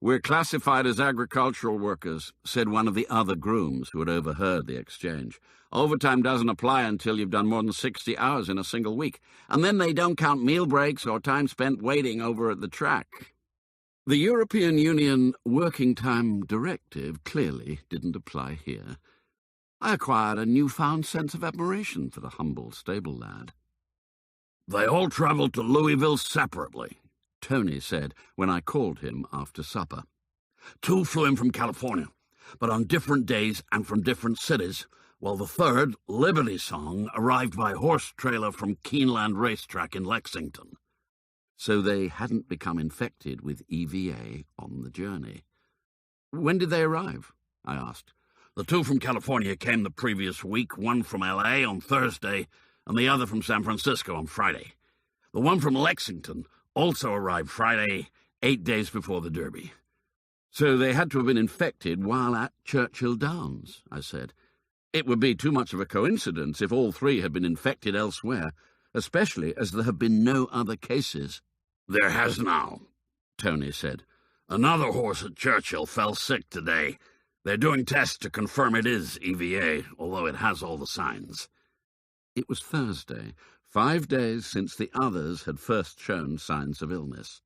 Speaker 3: "We're classified as agricultural workers," said one of the other grooms who had overheard the exchange. "Overtime doesn't apply until you've done more than 60 hours in a single week, and then they don't count meal breaks or time spent waiting over at the track."
Speaker 2: The European Union Working Time Directive clearly didn't apply here. I acquired a newfound sense of admiration for the humble stable lad.
Speaker 3: "They all travelled to Louisville separately,"
Speaker 2: Tony said when I called him after supper.
Speaker 3: "2 flew in from California, but on different days and from different cities, while the third, Liberty Song, arrived by horse trailer from Keeneland Racetrack in Lexington."
Speaker 2: So they hadn't become infected with EVA on the journey. "When did they arrive?" I asked.
Speaker 3: "The 2 from California came the previous week, one from L.A. on Thursday and the other from San Francisco on Friday. The one from Lexington also arrived Friday, 8 days before the Derby."
Speaker 2: "So they had to have been infected while at Churchill Downs," I said. "It would be too much of a coincidence if all 3 had been infected elsewhere, especially as there have been no other cases."
Speaker 3: "There has now," Tony said. "Another horse at Churchill fell sick today. They're doing tests to confirm it is EVA, although it has all the signs."
Speaker 2: It was Thursday, 5 days since the others had first shown signs of illness.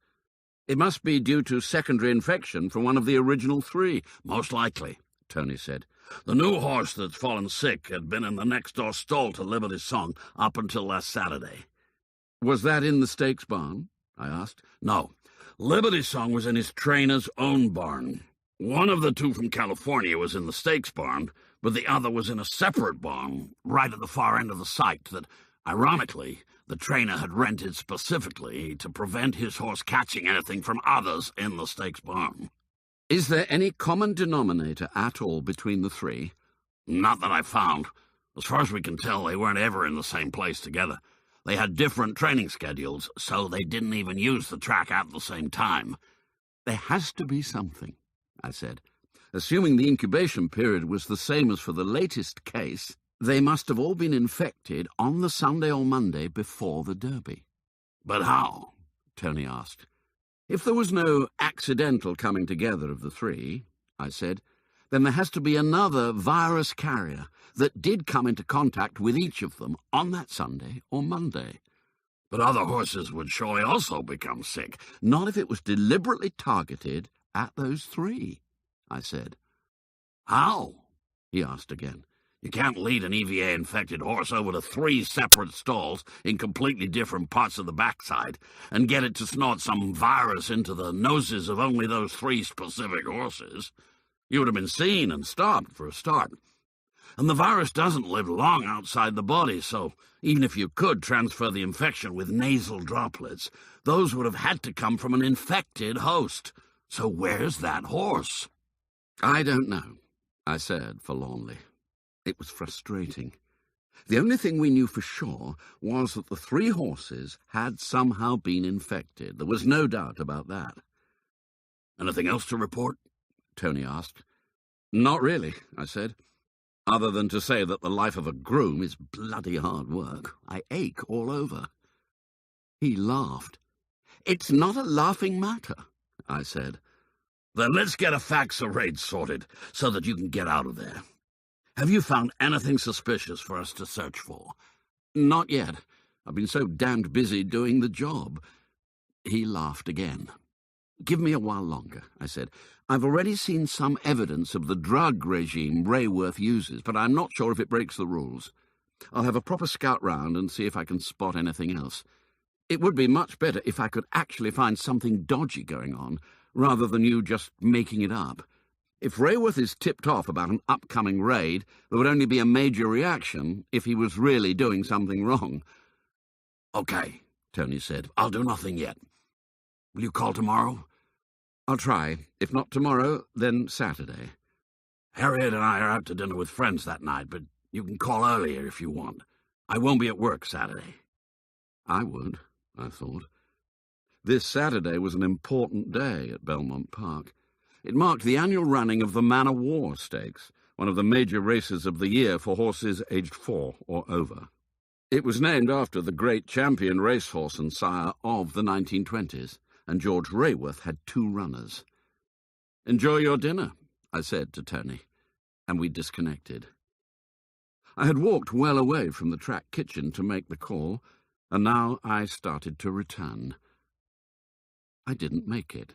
Speaker 3: "It must be due to secondary infection from one of the original 3.
Speaker 2: "Most likely," Tony said.
Speaker 3: "The new horse that's fallen sick had been in the next-door stall to Liberty Song up until last Saturday."
Speaker 2: "Was that in the stakes barn?" I asked.
Speaker 3: "No. Liberty Song was in his trainer's own barn. One of the 2 from California was in the stakes barn, but the other was in a separate barn right at the far end of the site that, ironically, The trainer had rented specifically to prevent his horse catching anything from others in the stakes barn.
Speaker 2: Is there any common denominator at all between the three?
Speaker 3: Not that I found. As far as we can tell, they weren't ever in the same place together. They had different training schedules, so they didn't even use the track at the same time.
Speaker 2: There has to be something, I said. Assuming the incubation period was the same as for the latest case, they must have all been infected on the Sunday or Monday before the Derby.
Speaker 3: But how?
Speaker 2: Tony asked. If there was no accidental coming together of the three, I said, then there has to be another virus carrier that did come into contact with each of them on that Sunday or Monday.
Speaker 3: But other horses would surely also become sick.
Speaker 2: Not if it was deliberately targeted at those three, I said.
Speaker 3: How?
Speaker 2: He asked again.
Speaker 3: You can't lead an EVA-infected horse over to 3 separate stalls in completely different parts of the backside and get it to snort some virus into the noses of only those 3 specific horses. You would have been seen and stopped for a start. And the virus doesn't live long outside the body, so even if you could transfer the infection with nasal droplets, those would have had to come from an infected host. So where's that horse?
Speaker 2: I don't know, I said forlornly. It was frustrating. The only thing we knew for sure was that the 3 horses had somehow been infected. There was no doubt about that.
Speaker 3: Anything else to report?
Speaker 2: Tony asked. Not really, I said, other than to say that the life of a groom is bloody hard work. I ache all over. He laughed. It's not a laughing matter, I said.
Speaker 3: Then let's get a FAXA raid sorted so that you can get out of there. Have you found anything suspicious for us to search for?
Speaker 2: Not yet. I've been so damned busy doing the job. He laughed again. Give me a while longer, I said. I've already seen some evidence of the drug regime Rayworth uses, but I'm not sure if it breaks the rules. I'll have a proper scout round and see if I can spot anything else. It would be much better if I could actually find something dodgy going on, rather than you just making it up. If Rayworth is tipped off about an upcoming raid, there would only be a major reaction if he was really doing something wrong.
Speaker 3: Okay, Tony said. I'll do nothing yet. Will you call tomorrow?
Speaker 2: I'll try. If not tomorrow, then Saturday.
Speaker 3: Harriet and I are out to dinner with friends that night, but you can call earlier if you want. I won't be at work Saturday.
Speaker 2: I would, I thought. This Saturday was an important day at Belmont Park. It marked the annual running of the Man o' War Stakes, one of the major races of the year for horses aged 4 or over. It was named after the great champion racehorse and sire of the 1920s, and George Rayworth had 2 runners. Enjoy your dinner, I said to Tony, and we disconnected. I had walked well away from the track kitchen to make the call, and now I started to return. I didn't make it.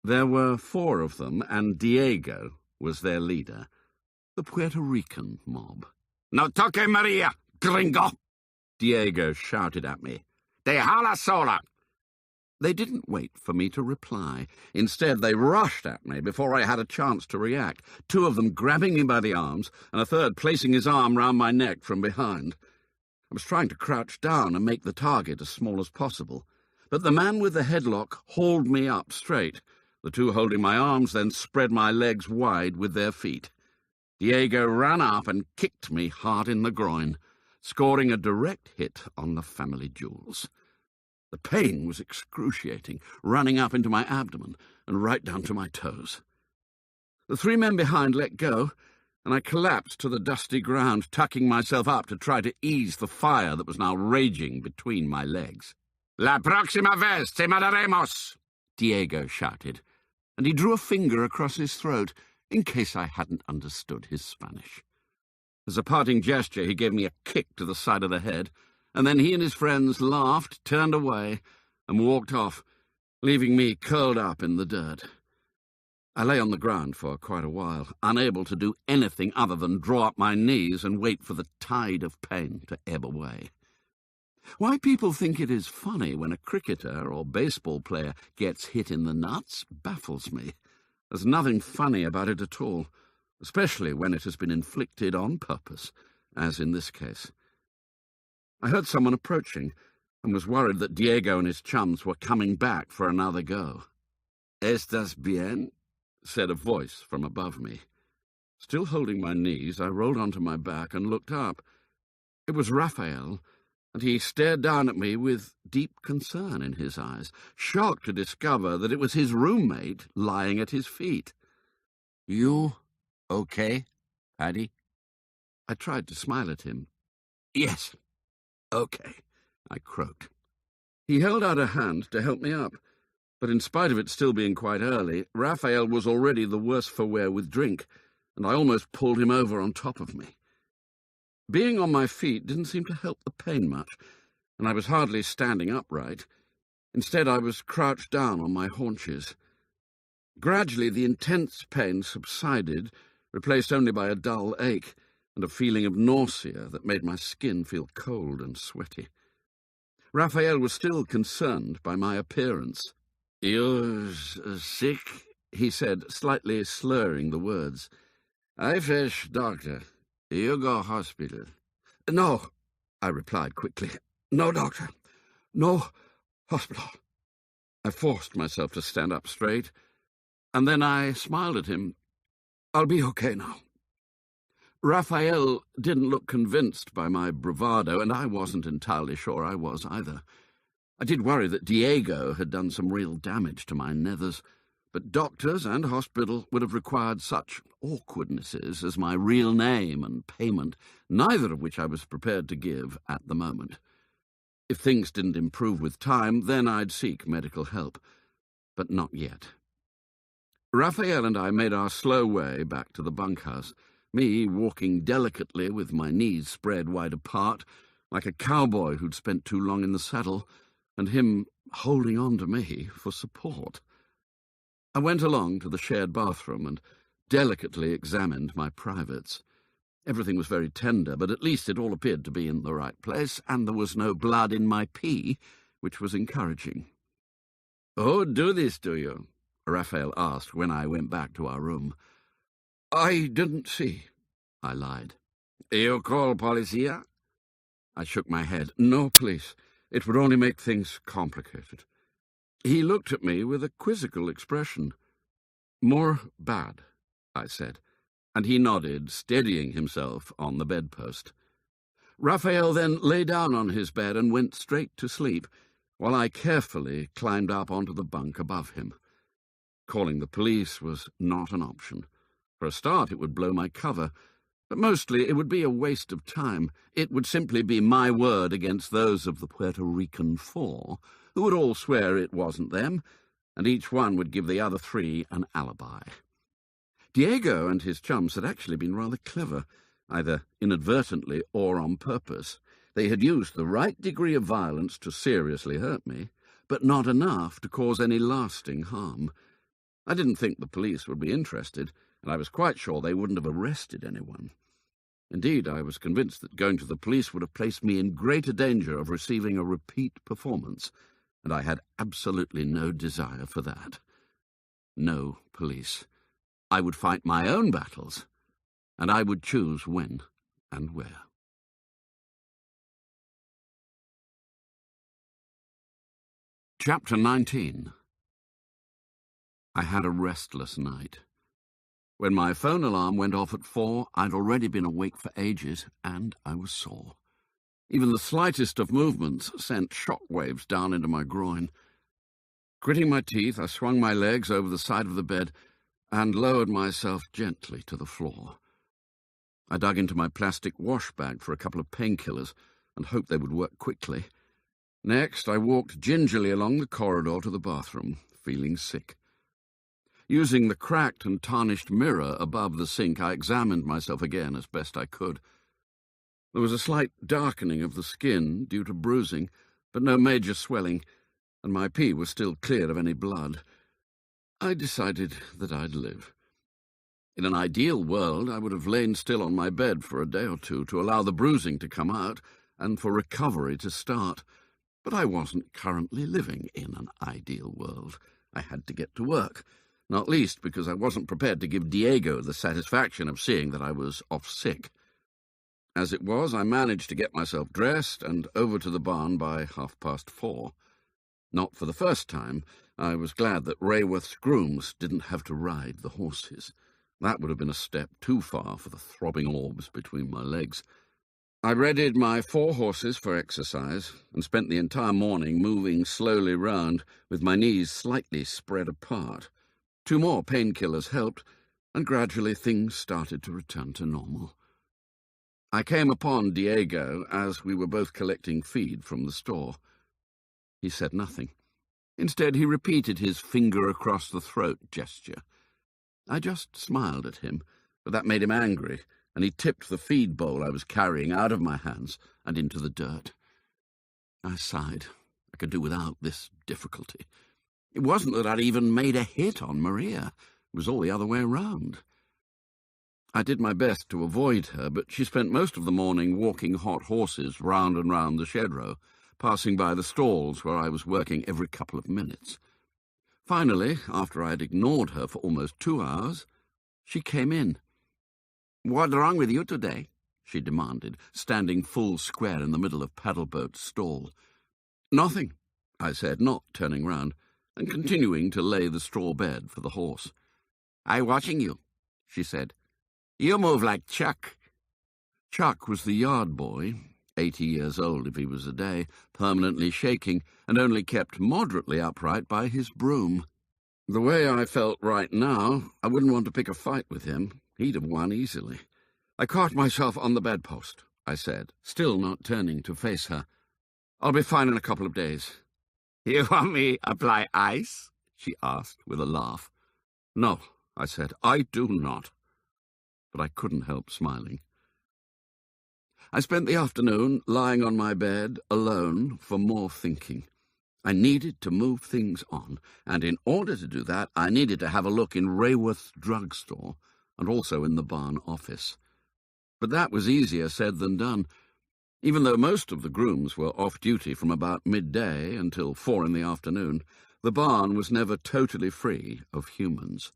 Speaker 2: There were 4 of them, and Diego was their leader, the Puerto Rican mob.
Speaker 4: No toque Maria, gringo!
Speaker 2: Diego shouted at me.
Speaker 4: Déjala sola!
Speaker 2: They didn't wait for me to reply. Instead, they rushed at me before I had a chance to react, 2 of them grabbing me by the arms, and a third placing his arm round my neck from behind. I was trying to crouch down and make the target as small as possible, but the man with the headlock hauled me up straight. The 2 holding my arms then spread my legs wide with their feet. Diego ran up and kicked me hard in the groin, scoring a direct hit on the family jewels. The pain was excruciating, running up into my abdomen and right down to my toes. The 3 men behind let go, and I collapsed to the dusty ground, tucking myself up to try to ease the fire that was now raging between my legs.
Speaker 4: La próxima vez te mataremos!
Speaker 2: Diego shouted, and he drew a finger across his throat in case I hadn't understood his Spanish. As a parting gesture, he gave me a kick to the side of the head, and then he and his friends laughed, turned away, and walked off, leaving me curled up in the dirt. I lay on the ground for quite a while, unable to do anything other than draw up my knees and wait for the tide of pain to ebb away. Why people think it is funny when a cricketer or baseball player gets hit in the nuts baffles me. There's nothing funny about it at all, especially when it has been inflicted on purpose, as in this case.
Speaker 3: I heard someone approaching and was worried that Diego and his chums were coming back for another go. "Estás bien?" said a voice from above me. Still holding my knees, I rolled onto my back and looked up. It was Raphael, and he stared down at me with deep concern in his eyes, shocked to discover that it was his roommate lying at his feet.
Speaker 2: "You okay, Paddy?"
Speaker 3: I tried to smile at him. "Yes, okay," I croaked. He held out a hand to help me up, but in spite of it still being quite early, Raphael was already the worse for wear with drink, and I almost pulled him over on top of me. Being on my feet didn't seem to help the pain much, and I was hardly standing upright. Instead, I was crouched down on my haunches. Gradually, the intense pain subsided, replaced only by a dull ache and a feeling of nausea that made my skin feel cold and sweaty. Raphael was still concerned by my appearance. "You're sick?" he said, slightly slurring the words. "I fetch doctor. You go hospital." "No," I replied quickly. "No doctor. No hospital." I forced myself to stand up straight, and then I smiled at him. "I'll be okay now." Raphael didn't look convinced by my bravado, and I wasn't entirely sure I was either. I did worry that Diego had done some real damage to my nethers, but doctors and hospital would have required such awkwardnesses as my real name and payment, neither of which I was prepared to give at the moment. If things didn't improve with time, then I'd seek medical help, but not yet. Raphael and I made our slow way back to the bunkhouse, me walking delicately with my knees spread wide apart, like a cowboy who'd spent too long in the saddle, and him holding on to me for support. I went along to the shared bathroom and delicately examined my privates. Everything was very tender, but at least it all appeared to be in the right place, and there was no blood in my pee, which was encouraging. "Who do this to you?" Raphael asked when I went back to our room. "I didn't see," I lied. "You call policia?" I shook my head. "No, please. It would only make things complicated." He looked at me with a quizzical expression. "More bad," I said, and he nodded, steadying himself on the bedpost. Raphael then lay down on his bed and went straight to sleep, while I carefully climbed up onto the bunk above him. Calling the police was not an option. For a start, it would blow my cover, but mostly it would be a waste of time. It would simply be my word against those of the Puerto Rican four, who would all swear it wasn't them, and each one would give the other three an alibi. Diego and his chums had actually been rather clever, either inadvertently or on purpose. They had used the right degree of violence to seriously hurt me, but not enough to cause any lasting harm. I didn't think the police would be interested, and I was quite sure they wouldn't have arrested anyone. Indeed, I was convinced that going to the police would have placed me in greater danger of receiving a repeat performance, and I had absolutely no desire for that. No police. I would fight my own battles, and I would choose when and where. Chapter 19. I had a restless night. When my phone alarm went off at 4, I'd already been awake for ages, and I was sore. Even the slightest of movements sent shock waves down into my groin. Gritting my teeth, I swung my legs over the side of the bed and lowered myself gently to the floor. I dug into my plastic wash bag for a couple of painkillers and hoped they would work quickly. Next, I walked gingerly along the corridor to the bathroom, feeling sick. Using the cracked and tarnished mirror above the sink, I examined myself again as best I could. There was a slight darkening of the skin due to bruising, but no major swelling, and my pee was still clear of any blood. I decided that I'd live. In an ideal world, I would have lain still on my bed for a day or two to allow the bruising to come out and for recovery to start. But I wasn't currently living in an ideal world. I had to get to work, not least because I wasn't prepared to give Diego the satisfaction of seeing that I was off sick. As it was, I managed to get myself dressed and over to the barn by 4:30. Not for the first time, I was glad that Rayworth's grooms didn't have to ride the horses. That would have been a step too far for the throbbing orbs between my legs. I readied my 4 horses for exercise and spent the entire morning moving slowly round with my knees slightly spread apart. 2 more painkillers helped, and gradually things started to return to normal. I came upon Diego as we were both collecting feed from the store. He said nothing. Instead, he repeated his finger-across-the-throat gesture. I just smiled at him, but that made him angry, and he tipped the feed bowl I was carrying out of my hands and into the dirt. I sighed. I could do without this difficulty. It wasn't that I'd even made a hit on Maria. It was all the other way around. I did my best to avoid her, but she spent most of the morning walking hot horses round and round the shed row, passing by the stalls where I was working every couple of minutes. Finally, after I had ignored her for almost 2 hours, she came in. "What's wrong with you today?" she demanded, standing full square in the middle of Paddleboat's stall. "Nothing," I said, not turning round, and continuing to lay the straw bed for the horse. "I'm watching you," she said. "You move like Chuck." Chuck was the yard boy, 80 years old if he was a day, permanently shaking, and only kept moderately upright by his broom. The way I felt right now, I wouldn't want to pick a fight with him. He'd have won easily. "I caught myself on the bedpost," I said, still not turning to face her. "I'll be fine in a couple of days." "You want me to apply ice?" she asked with a laugh. "No," I said, "I do not." But I couldn't help smiling. I spent the afternoon lying on my bed, alone, for more thinking. I needed to move things on, and in order to do that, I needed to have a look in Rayworth's drugstore and also in the barn office. But that was easier said than done. Even though most of the grooms were off duty from about midday until 4 in the afternoon, the barn was never totally free of humans.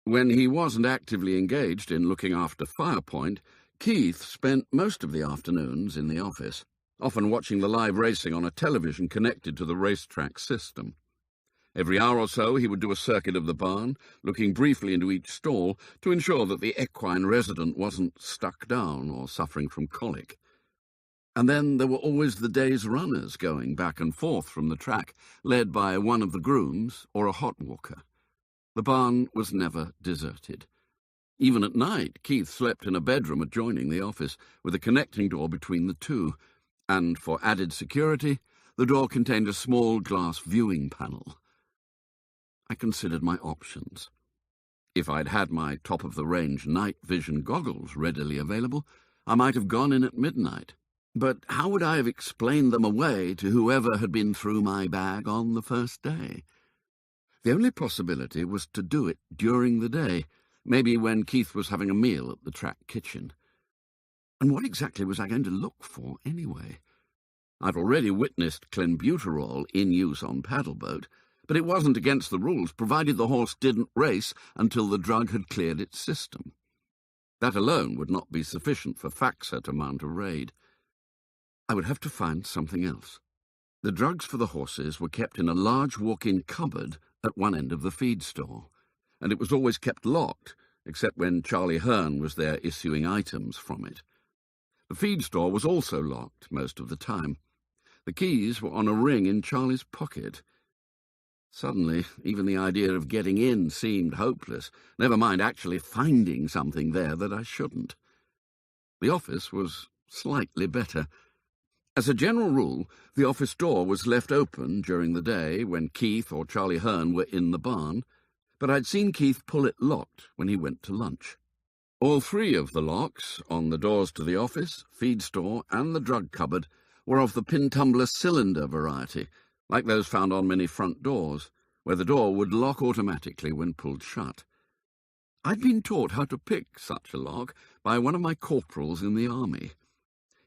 Speaker 3: When he wasn't actively engaged in looking after Firepoint, Keith spent most of the afternoons in the office, often watching the live racing on a television connected to the racetrack system. Every hour or so he would do a circuit of the barn, looking briefly into each stall to ensure that the equine resident wasn't stuck down or suffering from colic. And then there were always the day's runners going back and forth from the track, led by one of the grooms or a hot walker. The barn was never deserted. Even at night, Keith slept in a bedroom adjoining the office, with a connecting door between the two, and for added security, the door contained a small glass viewing panel. I considered my options. If I'd had my top-of-the-range night vision goggles readily available, I might have gone in at midnight. But how would I have explained them away to whoever had been through my bag on the first day? The only possibility was to do it during the day, maybe when Keith was having a meal at the track kitchen. And what exactly was I going to look for, anyway? I'd already witnessed clenbuterol in use on Paddleboat, but it wasn't against the rules, provided the horse didn't race until the drug had cleared its system. That alone would not be sufficient for Faxa to mount a raid. I would have to find something else. The drugs for the horses were kept in a large walk-in cupboard at one end of the feed store, and it was always kept locked, except when Charlie Hearn was there issuing items from it. The feed store was also locked most of the time. The keys were on a ring in Charlie's pocket. Suddenly, even the idea of getting in seemed hopeless, never mind actually finding something there that I shouldn't. The office was slightly better. As a general rule, the office door was left open during the day when Keith or Charlie Hearn were in the barn, but I'd seen Keith pull it locked when he went to lunch. All 3 of the locks, on the doors to the office, feed store, and the drug cupboard, were of the pin-tumbler cylinder variety, like those found on many front doors, where the door would lock automatically when pulled shut. I'd been taught how to pick such a lock by one of my corporals in the army.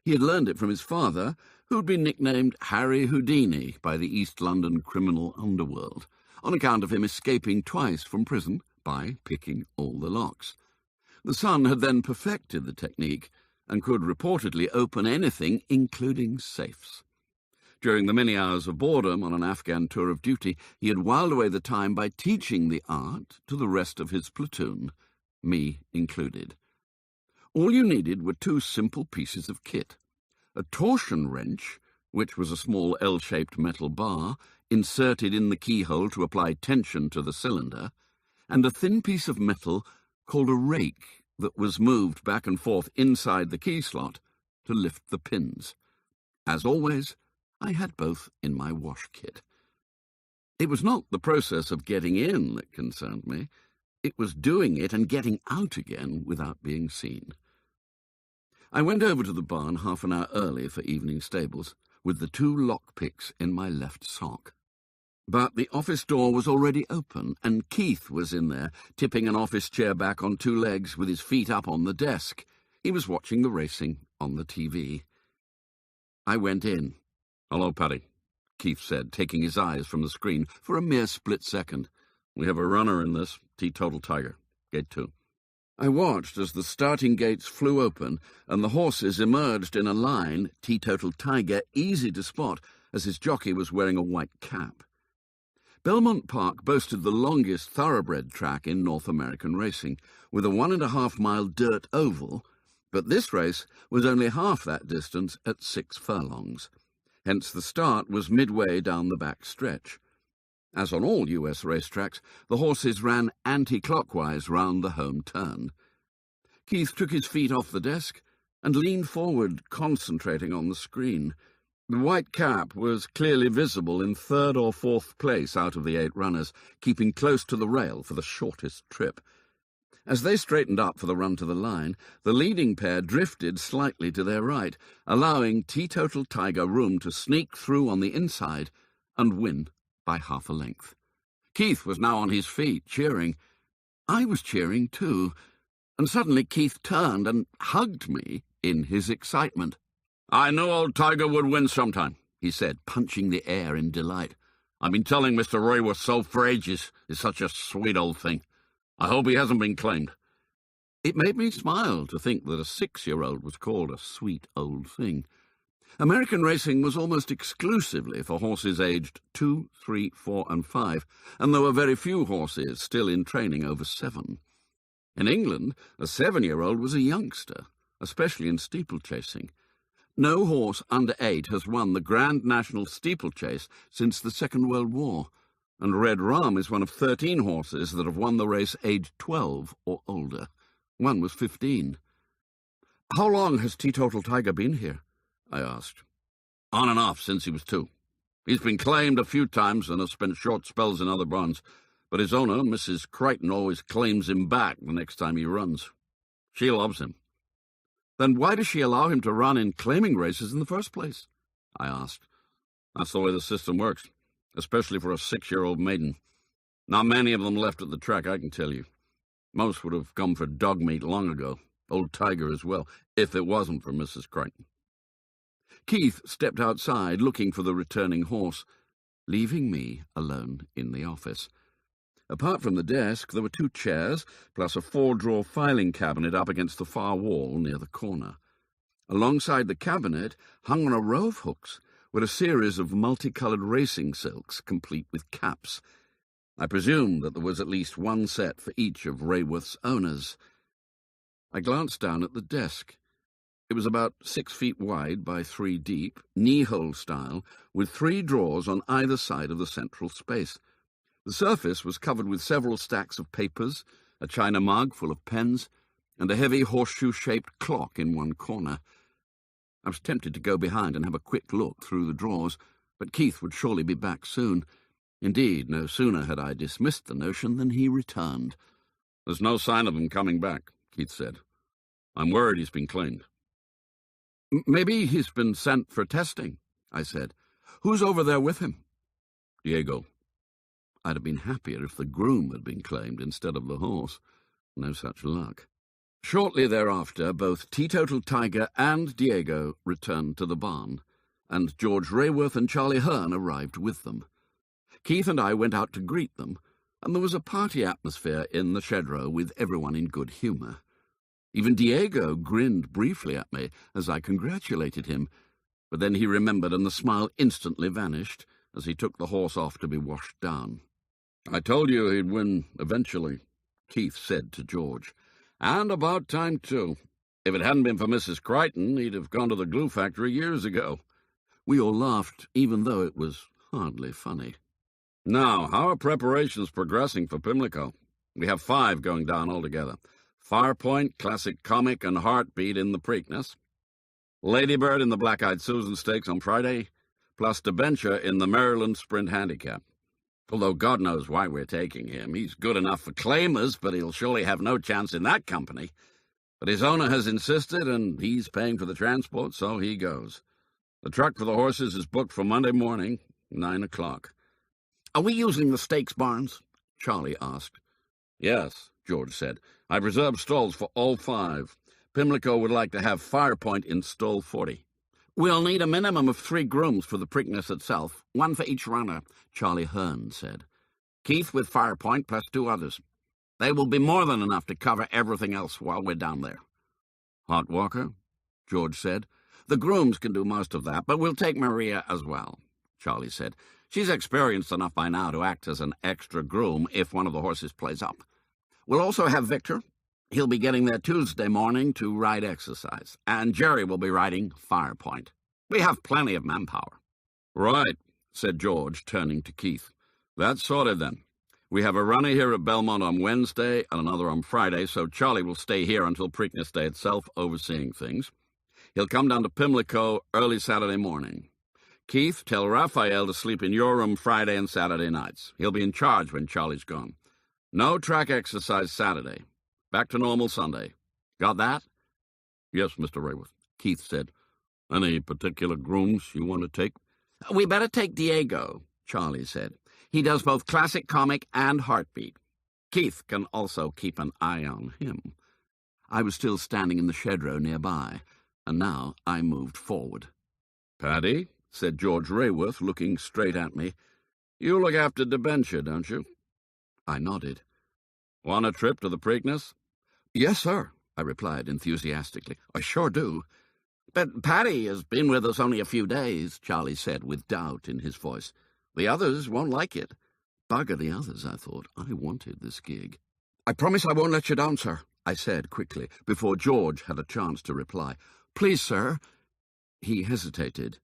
Speaker 3: He had learned it from his father, who'd been nicknamed Harry Houdini by the East London criminal underworld, on account of him escaping twice from prison by picking all the locks. The son had then perfected the technique,
Speaker 2: and could reportedly open anything, including safes. During the many hours of boredom on an Afghan tour of duty, he had whiled away the time by teaching the art to the rest of his platoon, me included. All you needed were two simple pieces of kit: a torsion wrench, which was a small L-shaped metal bar inserted in the keyhole to apply tension to the cylinder, and a thin piece of metal called a rake that was moved back and forth inside the key slot to lift the pins. As always, I had both in my wash kit. It was not the process of getting in that concerned me. It was doing it and getting out again without being seen. I went over to the barn half an hour early for evening stables, with the two lockpicks in my left sock. But the office door was already open, and Keith was in there, tipping an office chair back on two legs with his feet up on the desk. He was watching the racing on the TV. I went in. "Hello, Paddy," Keith said, taking his eyes from the screen for a mere split second. "We have a runner in this, Teetotal Tiger, Gate 2. I watched as the starting gates flew open and the horses emerged in a line, Teetotal Tiger easy to spot as his jockey was wearing a white cap. Belmont Park boasted the longest thoroughbred track in North American racing, with a 1.5-mile dirt oval, but this race was only half that distance at 6 furlongs. Hence the start was midway down the back stretch. As on all US racetracks, the horses ran anti-clockwise round the home turn. Keith took his feet off the desk and leaned forward, concentrating on the screen. The white cap was clearly visible in 3rd or 4th place out of the 8 runners, keeping close to the rail for the shortest trip. As they straightened up for the run to the line, the leading pair drifted slightly to their right, allowing Teetotal Tiger room to sneak through on the inside and win by half a length. Keith was now on his feet, cheering. I was cheering too, and suddenly Keith turned and hugged me in his excitement. "I knew old Tiger would win sometime," he said, punching the air in delight. "I've been telling Mr. Rayworth so for ages. He's such a sweet old thing. I hope he hasn't been claimed." It made me smile to think that a 6-year-old was called a sweet old thing. American racing was almost exclusively for horses aged 2, 3, 4, and 5, and there were very few horses still in training over 7. In England, a 7-year-old was a youngster, especially in steeplechasing. No horse under 8 has won the Grand National Steeplechase since the Second World War, and Red Rum is one of 13 horses that have won the race aged 12 or older. One was 15. "How long has Teetotal Tiger been here?" I asked. "On and off since he was 2. He's been claimed a few times and has spent short spells in other barns, but his owner, Mrs. Crichton, always claims him back the next time he runs. She loves him." "Then why does she allow him to run in claiming races in the first place?" I asked. "That's the way the system works, especially for a 6-year-old maiden. Not many of them left at the track, I can tell you. Most would have come for dog meat long ago, old Tiger as well, if it wasn't for Mrs. Crichton." Keith stepped outside looking for the returning horse, leaving me alone in the office. Apart from the desk, there were 2 chairs, plus a 4-drawer filing cabinet up against the far wall near the corner. Alongside the cabinet, hung on a row of hooks, were a series of multicoloured racing silks, complete with caps. I presumed that there was at least one set for each of Rayworth's owners. I glanced down at the desk. It was about 6 feet wide by 3 deep, knee-hole style, with 3 drawers on either side of the central space. The surface was covered with several stacks of papers, a china mug full of pens, and a heavy horseshoe-shaped clock in one corner. I was tempted to go behind and have a quick look through the drawers, but Keith would surely be back soon. Indeed, no sooner had I dismissed the notion than he returned. "There's no sign of him coming back," Keith said. "I'm worried he's been claimed." "Maybe he's been sent for testing," I said. "Who's over there with him?" "Diego." I'd have been happier if the groom had been claimed instead of the horse. No such luck. Shortly thereafter, both Teetotal Tiger and Diego returned to the barn, and George Rayworth and Charlie Hearn arrived with them. Keith and I went out to greet them, and there was a party atmosphere in the shed row with everyone in good humour. Even Diego grinned briefly at me as I congratulated him, but then he remembered and the smile instantly vanished as he took the horse off to be washed down. "I told you he'd win eventually," Keith said to George. "And about time, too. If it hadn't been for Mrs. Crichton, he'd have gone to the glue factory years ago." We all laughed, even though it was hardly funny. "Now, how are preparations progressing for Pimlico? We have 5 going down altogether. Firepoint, Classic Comic, and Heartbeat in the Preakness. Ladybird in the Black-Eyed Susan Stakes on Friday, plus Debenture in the Maryland Sprint Handicap. Although God knows why we're taking him. He's good enough for claimers, but he'll surely have no chance in that company. But his owner has insisted, and he's paying for the transport, so he goes. The truck for the horses is booked for Monday morning, 9 o'clock. "Are we using the stakes barns?" Charlie asked. "Yes," George said. "I've reserved stalls for all 5. Pimlico would like to have Firepoint in stall 40. "We'll need a minimum of 3 grooms for the Preakness itself, 1 for each runner," Charlie Hearn said. "Keith with Firepoint plus 2 others. They will be more than enough to cover everything else while we're down there." "Hot Walker?" George said. "The grooms can do most of that, but we'll take Maria as well," Charlie said. "She's experienced enough by now to act as an extra groom if one of the horses plays up. We'll also have Victor. He'll be getting there Tuesday morning to ride exercise, and Jerry will be riding Firepoint. We have plenty of manpower." "Right," said George, turning to Keith. "That's sorted then. We have a runner here at Belmont on Wednesday and another on Friday, so Charlie will stay here until Preakness Day itself, overseeing things. He'll come down to Pimlico early Saturday morning. Keith, tell Raphael to sleep in your room Friday and Saturday nights. He'll be in charge when Charlie's gone. No track exercise Saturday. Back to normal Sunday. Got that?" "Yes, Mr. Rayworth," Keith said. "Any particular grooms you want to take?" "We better take Diego," Charlie said. "He does both Classic Comic and Heartbeat. Keith can also keep an eye on him." I was still standing in the shed row nearby, and now I moved forward. "Paddy," said George Rayworth, looking straight at me, "you look after Debenture, don't you?" I nodded. "Want a trip to the Preakness?" "Yes, sir," I replied enthusiastically. "I sure do." "But Paddy has been with us only a few days," Charlie said with doubt in his voice. "The others won't like it." Bugger the others, I thought. I wanted this gig. "I promise I won't let you down, sir," I said quickly, before George had a chance to reply. "Please, sir." He hesitated.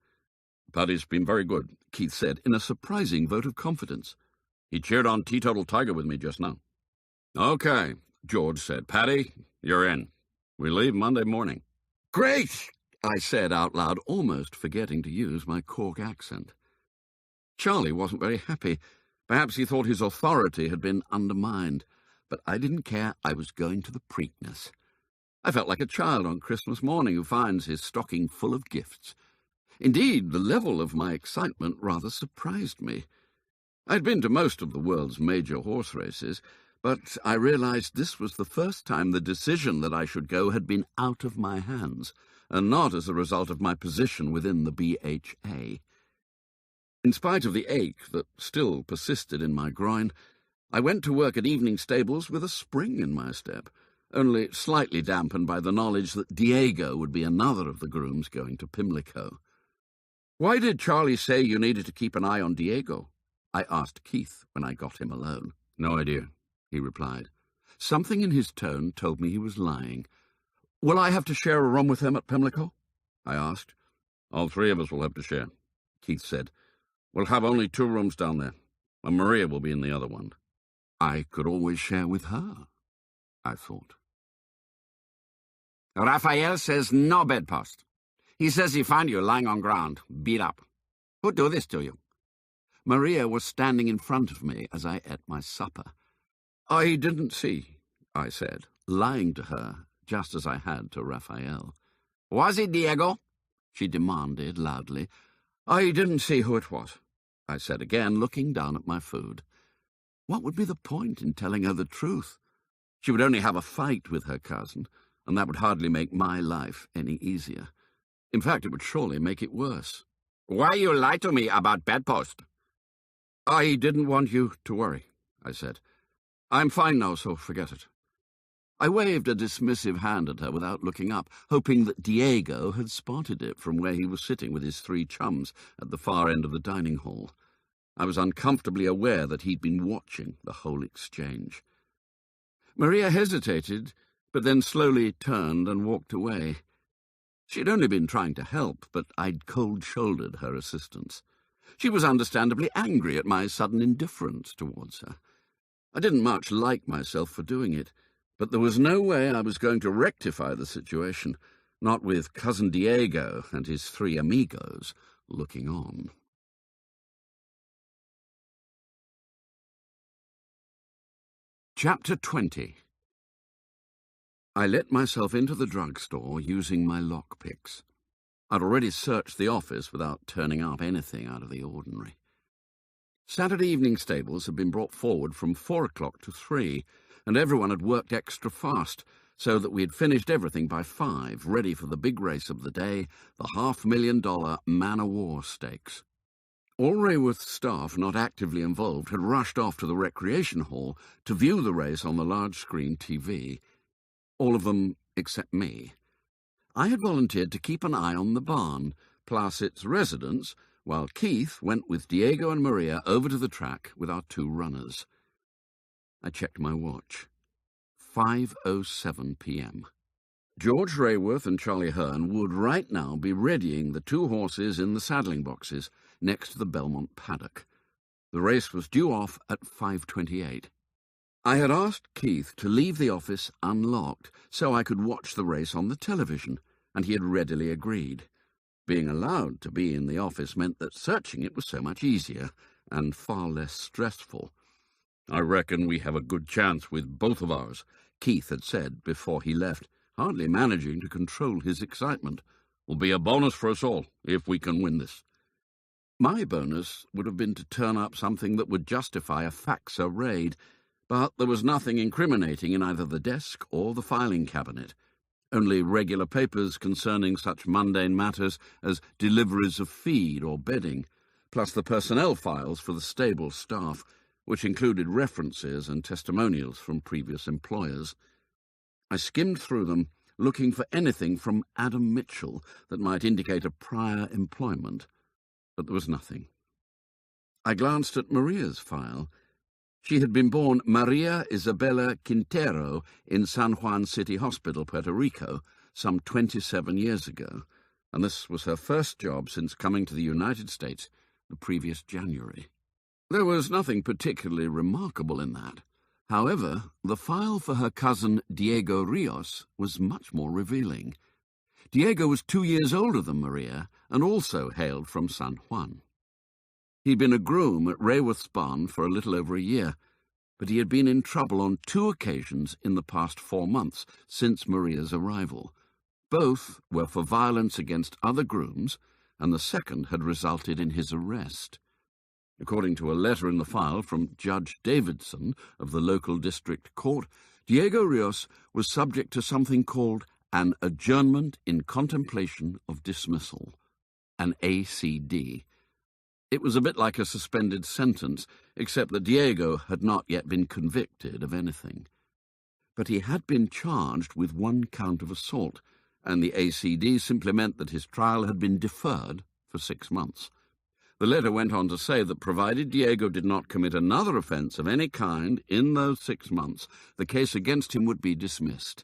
Speaker 2: "Paddy's been very good," Keith said, in a surprising vote of confidence. "He cheered on Teetotal Tiger with me just now." "Okay," George said. "Paddy, you're in. We leave Monday morning." "Great!" I said out loud, almost forgetting to use my Cork accent. Charlie wasn't very happy. Perhaps he thought his authority had been undermined. But I didn't care. I was going to the Preakness. I felt like a child on Christmas morning who finds his stocking full of gifts. Indeed, the level of my excitement rather surprised me. I'd been to most of the world's major horse races, but I realized this was the first time the decision that I should go had been out of my hands, and not as a result of my position within the BHA. In spite of the ache that still persisted in my groin, I went to work at evening stables with a spring in my step, only slightly dampened by the knowledge that Diego would be another of the grooms going to Pimlico. "Why did Charlie say you needed to keep an eye on Diego?" I asked Keith when I got him alone. "No idea," he replied. Something in his tone told me he was lying. "Will I have to share a room with him at Pimlico?" I asked. "All 3 of us will have to share," Keith said. "We'll have only 2 rooms down there, and Maria will be in the other one." I could always share with her, I thought.
Speaker 4: Raphael says no bedpost. He says he found you lying on ground, beat up. Who'd do this to you?
Speaker 2: Maria was standing in front of me as I ate my supper. "I didn't see," I said, lying to her, just as I had to Raphael.
Speaker 4: "Was it Diego?"
Speaker 2: she demanded loudly. "I didn't see who it was," I said again, looking down at my food. What would be the point in telling her the truth? She would only have a fight with her cousin, and that would hardly make my life any easier. In fact, it would surely make it worse.
Speaker 4: "Why you lie to me about bedpost?"
Speaker 2: "I didn't want you to worry," I said. "I'm fine now, so forget it." I waved a dismissive hand at her without looking up, hoping that Diego had spotted it from where he was sitting with his 3 chums at the far end of the dining hall. I was uncomfortably aware that he'd been watching the whole exchange. Maria hesitated, but then slowly turned and walked away. She'd only been trying to help, but I'd cold-shouldered her assistance. She was understandably angry at my sudden indifference towards her. I didn't much like myself for doing it, but there was no way I was going to rectify the situation, not with Cousin Diego and his 3 amigos looking on. Chapter 20. I let myself into the drugstore using my lockpicks. I'd already searched the office without turning up anything out of the ordinary. Saturday evening stables had been brought forward from 4 o'clock to 3, and everyone had worked extra fast, so that we had finished everything by 5, ready for the big race of the day, the $500,000 man-o'-war stakes. All Rayworth staff not actively involved had rushed off to the recreation hall to view the race on the large-screen TV. All of them except me. I had volunteered to keep an eye on the barn, plus its residents, while Keith went with Diego and Maria over to the track with our 2 runners. I checked my watch. 5:07 p.m. George Rayworth and Charlie Hearn would right now be readying the 2 horses in the saddling boxes next to the Belmont paddock. The race was due off at 5:28. I had asked Keith to leave the office unlocked so I could watch the race on the television, and he had readily agreed. Being allowed to be in the office meant that searching it was so much easier and far less stressful. "I reckon we have a good chance with both of ours," Keith had said before he left, hardly managing to control his excitement. "Will be a bonus for us all, if we can win this." My bonus would have been to turn up something that would justify a faxa raid, but there was nothing incriminating in either the desk or the filing cabinet, only regular papers concerning such mundane matters as deliveries of feed or bedding, plus the personnel files for the stable staff, which included references and testimonials from previous employers. I skimmed through them, looking for anything from Adam Mitchell that might indicate a prior employment, but there was nothing. I glanced at Maria's file. She had been born Maria Isabella Quintero in San Juan City Hospital, Puerto Rico, some 27 years ago, and this was her first job since coming to the United States the previous January. There was nothing particularly remarkable in that. However, the file for her cousin Diego Rios was much more revealing. Diego was 2 years older than Maria and also hailed from San Juan. He'd been a groom at Rayworth's barn for a little over a year, but he had been in trouble on 2 occasions in the past 4 months since Maria's arrival. Both were for violence against other grooms, and the second had resulted in his arrest. According to a letter in the file from Judge Davidson of the local district court, Diego Rios was subject to something called an adjournment in contemplation of dismissal, an ACD. It was a bit like a suspended sentence, except that Diego had not yet been convicted of anything. But he had been charged with 1 count of assault, and the ACD simply meant that his trial had been deferred for 6 months. The letter went on to say that provided Diego did not commit another offence of any kind in those 6 months, the case against him would be dismissed.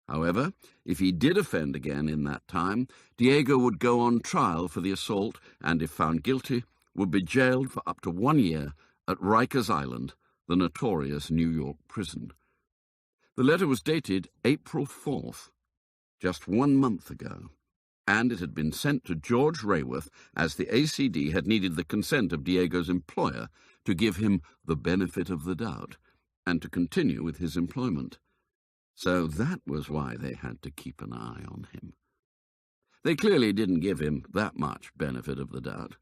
Speaker 2: However, if he did offend again in that time, Diego would go on trial for the assault and, if found guilty, would be jailed for up to 1 year at Rikers Island, the notorious New York prison. The letter was dated April 4th, just 1 month ago, and it had been sent to George Rayworth as the ACD had needed the consent of Diego's employer to give him the benefit of the doubt and to continue with his employment. So that was why they had to keep an eye on him. They clearly didn't give him that much benefit of the doubt,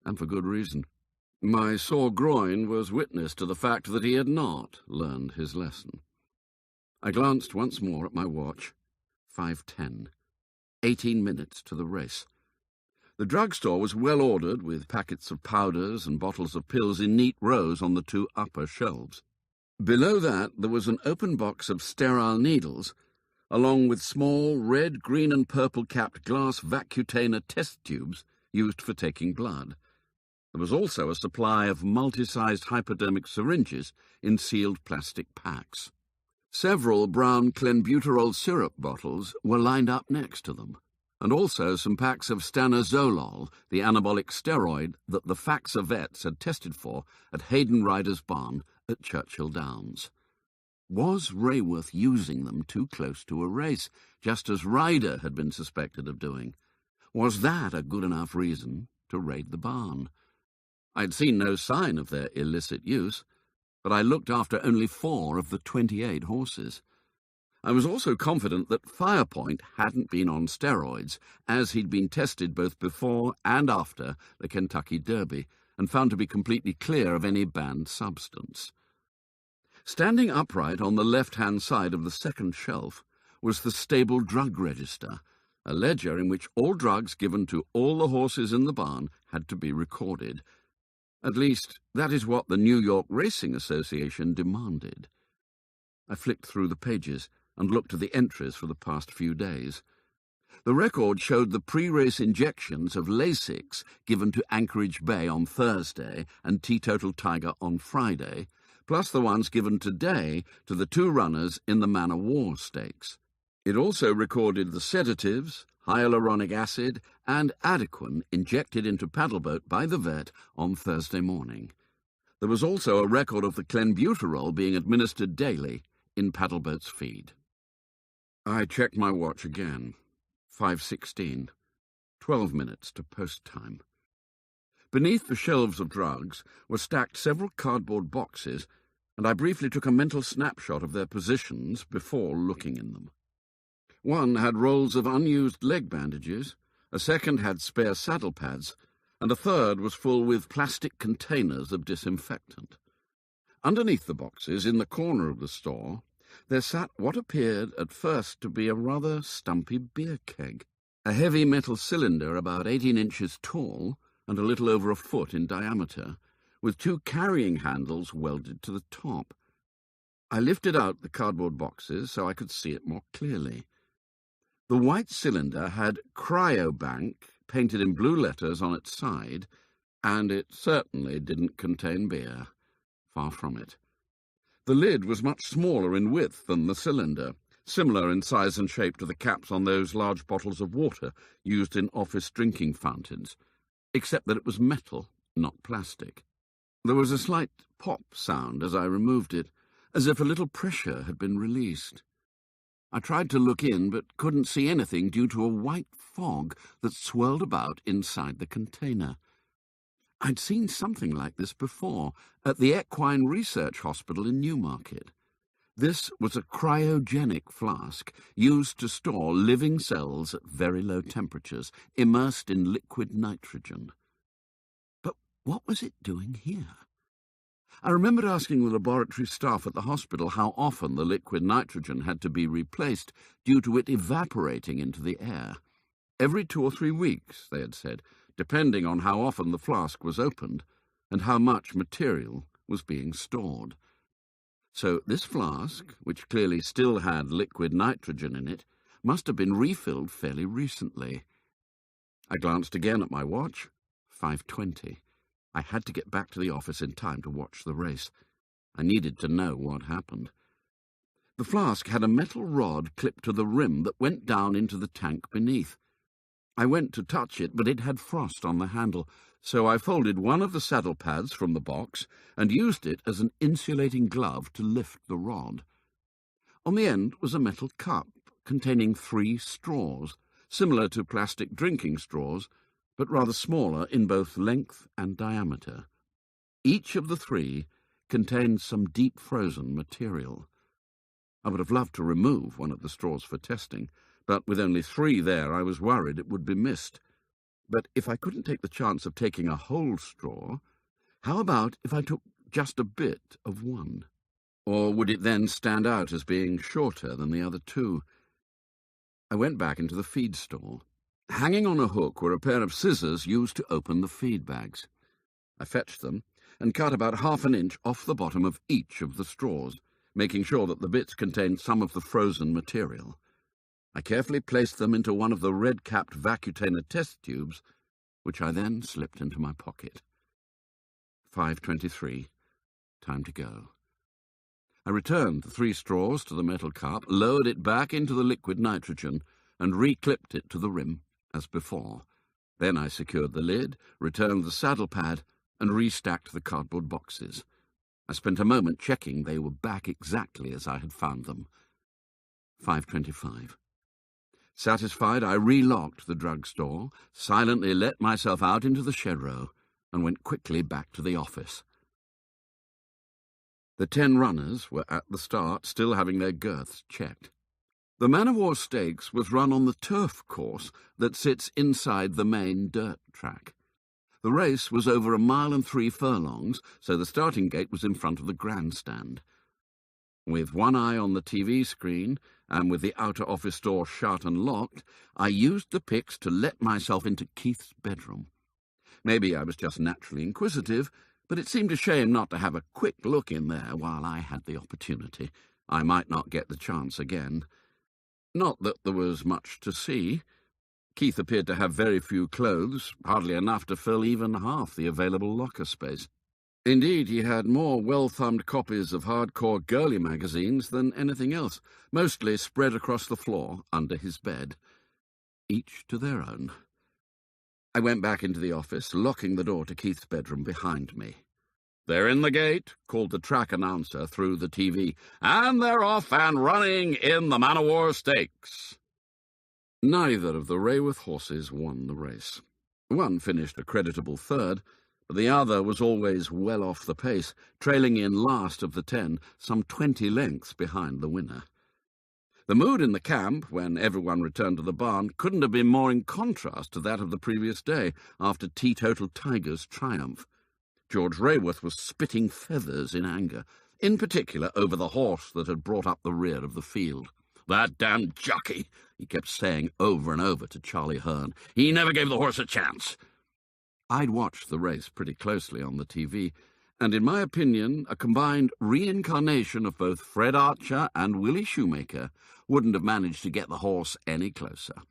Speaker 2: and for good reason. My sore groin was witness to the fact that he had not learned his lesson. I glanced once more at my watch. 5:10. 18 minutes to the race. The drugstore was well ordered, with packets of powders and bottles of pills in neat rows on the 2 upper shelves. Below that there was an open box of sterile needles, along with small red, green and purple-capped glass vacutainer test tubes used for taking blood. There was also a supply of multi-sized hypodermic syringes in sealed plastic packs. Several brown clenbuterol syrup bottles were lined up next to them, and also some packs of stanozolol, the anabolic steroid that the Faxa vets had tested for at Hayden Ryder's barn at Churchill Downs. Was Rayworth using them too close to a race, just as Ryder had been suspected of doing? Was that a good enough reason to raid the barn? I'd seen no sign of their illicit use, but I looked after only 4 of the 28 horses. I was also confident that Firepoint hadn't been on steroids, as he'd been tested both before and after the Kentucky Derby, and found to be completely clear of any banned substance. Standing upright on the left-hand side of the second shelf was the stable drug register, a ledger in which all drugs given to all the horses in the barn had to be recorded. At least, that is what the New York Racing Association demanded. I flipped through the pages and looked at the entries for the past few days. The record showed the pre-race injections of Lasix given to Anchorage Bay on Thursday and Teetotal Tiger on Friday, plus the ones given today to the 2 runners in the Man o' War Stakes. It also recorded the sedatives, hyaluronic acid, and Adequan injected into Paddleboat by the vet on Thursday morning. There was also a record of the clenbuterol being administered daily in Paddleboat's feed. I checked my watch again. 5:16. 12 minutes to post time. Beneath the shelves of drugs were stacked several cardboard boxes, and I briefly took a mental snapshot of their positions before looking in them. One had rolls of unused leg bandages, a second had spare saddle pads, and a third was full with plastic containers of disinfectant. Underneath the boxes, in the corner of the store, there sat what appeared at first to be a rather stumpy beer keg, a heavy metal cylinder about 18 inches tall and a little over a foot in diameter, with 2 carrying handles welded to the top. I lifted out the cardboard boxes so I could see it more clearly. The white cylinder had Cryobank painted in blue letters on its side, and it certainly didn't contain beer. Far from it. The lid was much smaller in width than the cylinder, similar in size and shape to the caps on those large bottles of water used in office drinking fountains, except that it was metal, not plastic. There was a slight pop sound as I removed it, as if a little pressure had been released. I tried to look in, but couldn't see anything due to a white fog that swirled about inside the container. I'd seen something like this before, at the Equine Research Hospital in Newmarket. This was a cryogenic flask used to store living cells at very low temperatures, immersed in liquid nitrogen. But what was it doing here? I remembered asking the laboratory staff at the hospital how often the liquid nitrogen had to be replaced due to it evaporating into the air. Every 2 or 3 weeks, they had said, depending on how often the flask was opened and how much material was being stored. So this flask, which clearly still had liquid nitrogen in it, must have been refilled fairly recently. I glanced again at my watch. 5:20. I had to get back to the office in time to watch the race. I needed to know what happened. The flask had a metal rod clipped to the rim that went down into the tank beneath. I went to touch it, but it had frost on the handle, so I folded one of the saddle pads from the box and used it as an insulating glove to lift the rod. On the end was a metal cup containing 3 straws, similar to plastic drinking straws, but rather smaller in both length and diameter. Each of the 3 contained some deep frozen material. I would have loved to remove one of the straws for testing, but with only 3 there I was worried it would be missed. But if I couldn't take the chance of taking a whole straw, how about if I took just a bit of one? Or would it then stand out as being shorter than the other 2? I went back into the feed store. Hanging on a hook were a pair of scissors used to open the feed bags. I fetched them and cut about half an inch off the bottom of each of the straws, making sure that the bits contained some of the frozen material. I carefully placed them into one of the red-capped Vacutainer test tubes, which I then slipped into my pocket. 5:23. Time to go. I returned the 3 straws to the metal cup, lowered it back into the liquid nitrogen, and reclipped it to the rim, as before. Then I secured the lid, returned the saddle pad, and restacked the cardboard boxes. I spent a moment checking they were back exactly as I had found them. 5:25. Satisfied, I relocked the drugstore, silently let myself out into the shed row, and went quickly back to the office. The 10 runners were at the start, still having their girths checked. The Man of War Stakes was run on the turf course that sits inside the main dirt track. The race was over 1 mile and 3 furlongs, so the starting gate was in front of the grandstand. With one eye on the TV screen, and with the outer office door shut and locked, I used the picks to let myself into Keith's bedroom. Maybe I was just naturally inquisitive, but it seemed a shame not to have a quick look in there while I had the opportunity. I might not get the chance again. Not that there was much to see. Keith appeared to have very few clothes, hardly enough to fill even half the available locker space. Indeed, he had more well-thumbed copies of hardcore girly magazines than anything else, mostly spread across the floor under his bed. Each to their own. I went back into the office, locking the door to Keith's bedroom behind me. "They're in the gate," called the track announcer through the TV, "and they're off and running in the Man of War Stakes." Neither of the Rayworth horses won the race. One finished a creditable third, but the other was always well off the pace, trailing in last of the 10, some 20 lengths behind the winner. The mood in the camp, when everyone returned to the barn, couldn't have been more in contrast to that of the previous day, after Teetotal Tiger's triumph. George Rayworth was spitting feathers in anger, in particular over the horse that had brought up the rear of the field. "That damned jockey," he kept saying over and over to Charlie Hearn. "He never gave the horse a chance." I'd watched the race pretty closely on the TV, and in my opinion, a combined reincarnation of both Fred Archer and Willie Shoemaker wouldn't have managed to get the horse any closer.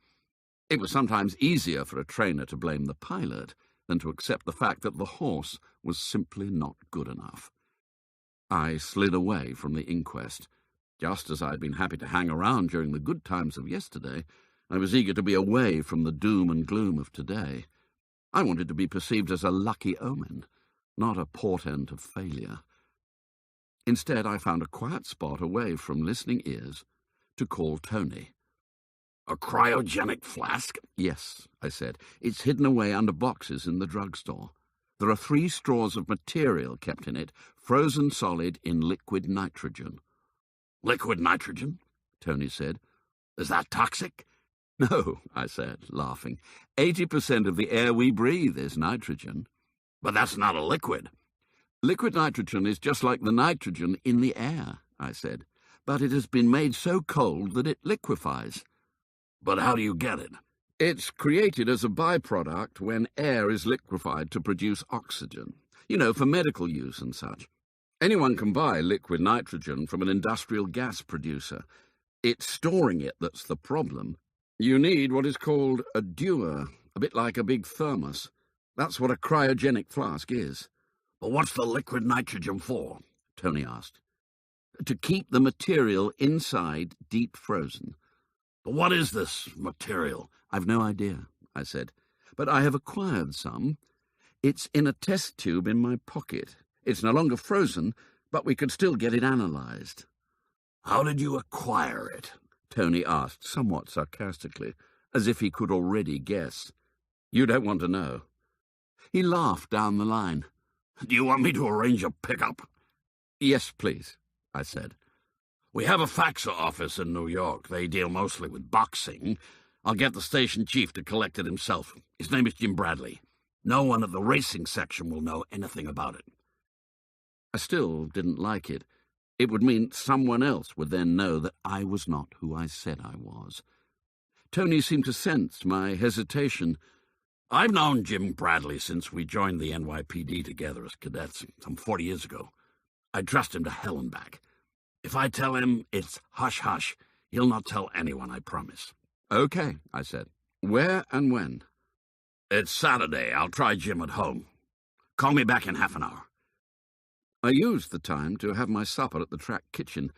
Speaker 2: It was sometimes easier for a trainer to blame the pilot than to accept the fact that the horse was simply not good enough. I slid away from the inquest. Just as I'd been happy to hang around during the good times of yesterday, I was eager to be away from the doom and gloom of today. I wanted to be perceived as a lucky omen, not a portent of failure. Instead, I found a quiet spot away from listening ears to call Tony. "A cryogenic flask?" "Yes," I said. "It's hidden away under boxes in the drugstore. There are 3 straws of material kept in it, frozen solid in liquid nitrogen." "Liquid nitrogen?" Tony said. "Is that toxic?" "No," I said, laughing. 80% of the air we breathe is nitrogen." "But that's not a liquid." "Liquid nitrogen is just like the nitrogen in the air," I said, "but it has been made so cold that it liquefies." "But how do you get it?" "It's created as a byproduct when air is liquefied to produce oxygen. For medical use and such. Anyone can buy liquid nitrogen from an industrial gas producer. It's storing it that's the problem. You need what is called a dewar, a bit like a big thermos. That's what a cryogenic flask is." "But what's the liquid nitrogen for?" Tony asked. "To keep the material inside deep frozen." "But what is this material?" "I've no idea," I said, "but I have acquired some. It's in a test tube in my pocket. It's no longer frozen, but we could still get it analyzed." "How did you acquire it?" Tony asked, somewhat sarcastically, as if he could already guess. "You don't want to know." He laughed down the line. "Do you want me to arrange a pickup?" "Yes, please," I said. "We have a fax office in New York. They deal mostly with boxing. I'll get the station chief to collect it himself. His name is Jim Bradley. No one at the racing section will know anything about it." I still didn't like it. It would mean someone else would then know that I was not who I said I was. Tony seemed to sense my hesitation.
Speaker 3: I've known Jim Bradley since we joined the NYPD together as cadets some 40 years ago. I trust him to hell and back. If I tell him it's hush-hush, he'll not tell anyone, I promise.
Speaker 2: Okay, I said. Where and when?
Speaker 3: It's Saturday. I'll try Jim at home. Call me back in half an hour.
Speaker 2: I used the time to have my supper at the track kitchen,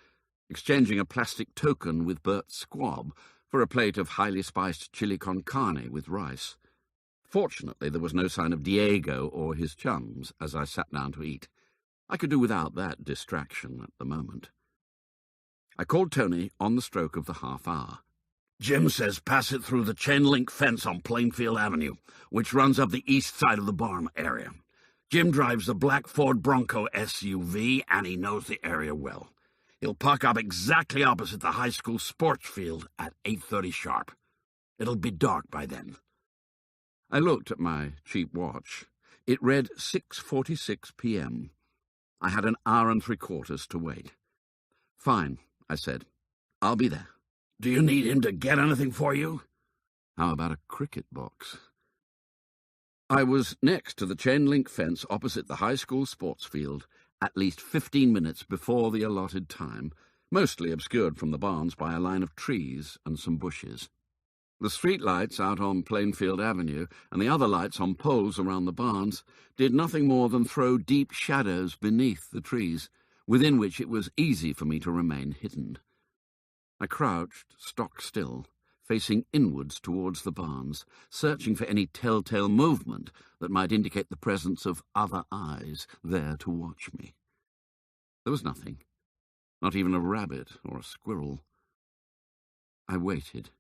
Speaker 2: exchanging a plastic token with Bert Squab for a plate of highly spiced chili con carne with rice. Fortunately, there was no sign of Diego or his chums as I sat down to eat. I could do without that distraction at the moment. I called Tony on the stroke of the half hour.
Speaker 3: Jim says pass it through the chain-link fence on Plainfield Avenue, which runs up the east side of the barn area. Jim drives the black Ford Bronco SUV, and he knows the area well. He'll park up exactly opposite the high school sports field at 8:30 sharp. It'll be dark by then.
Speaker 2: I looked at my cheap watch. It read 6:46 p.m. I had an hour and 3/4 to wait. Fine, I said. I'll be there.
Speaker 3: Do you need him to get anything for you?
Speaker 2: How about a cricket box? I was next to the chain-link fence opposite the high school sports field at least 15 minutes before the allotted time, mostly obscured from the barns by a line of trees and some bushes. The street lights out on Plainfield Avenue and the other lights on poles around the barns did nothing more than throw deep shadows beneath the trees, within which it was easy for me to remain hidden. I crouched, stock still, facing inwards towards the barns, searching for any telltale movement that might indicate the presence of other eyes there to watch me. There was nothing, not even a rabbit or a squirrel. I waited.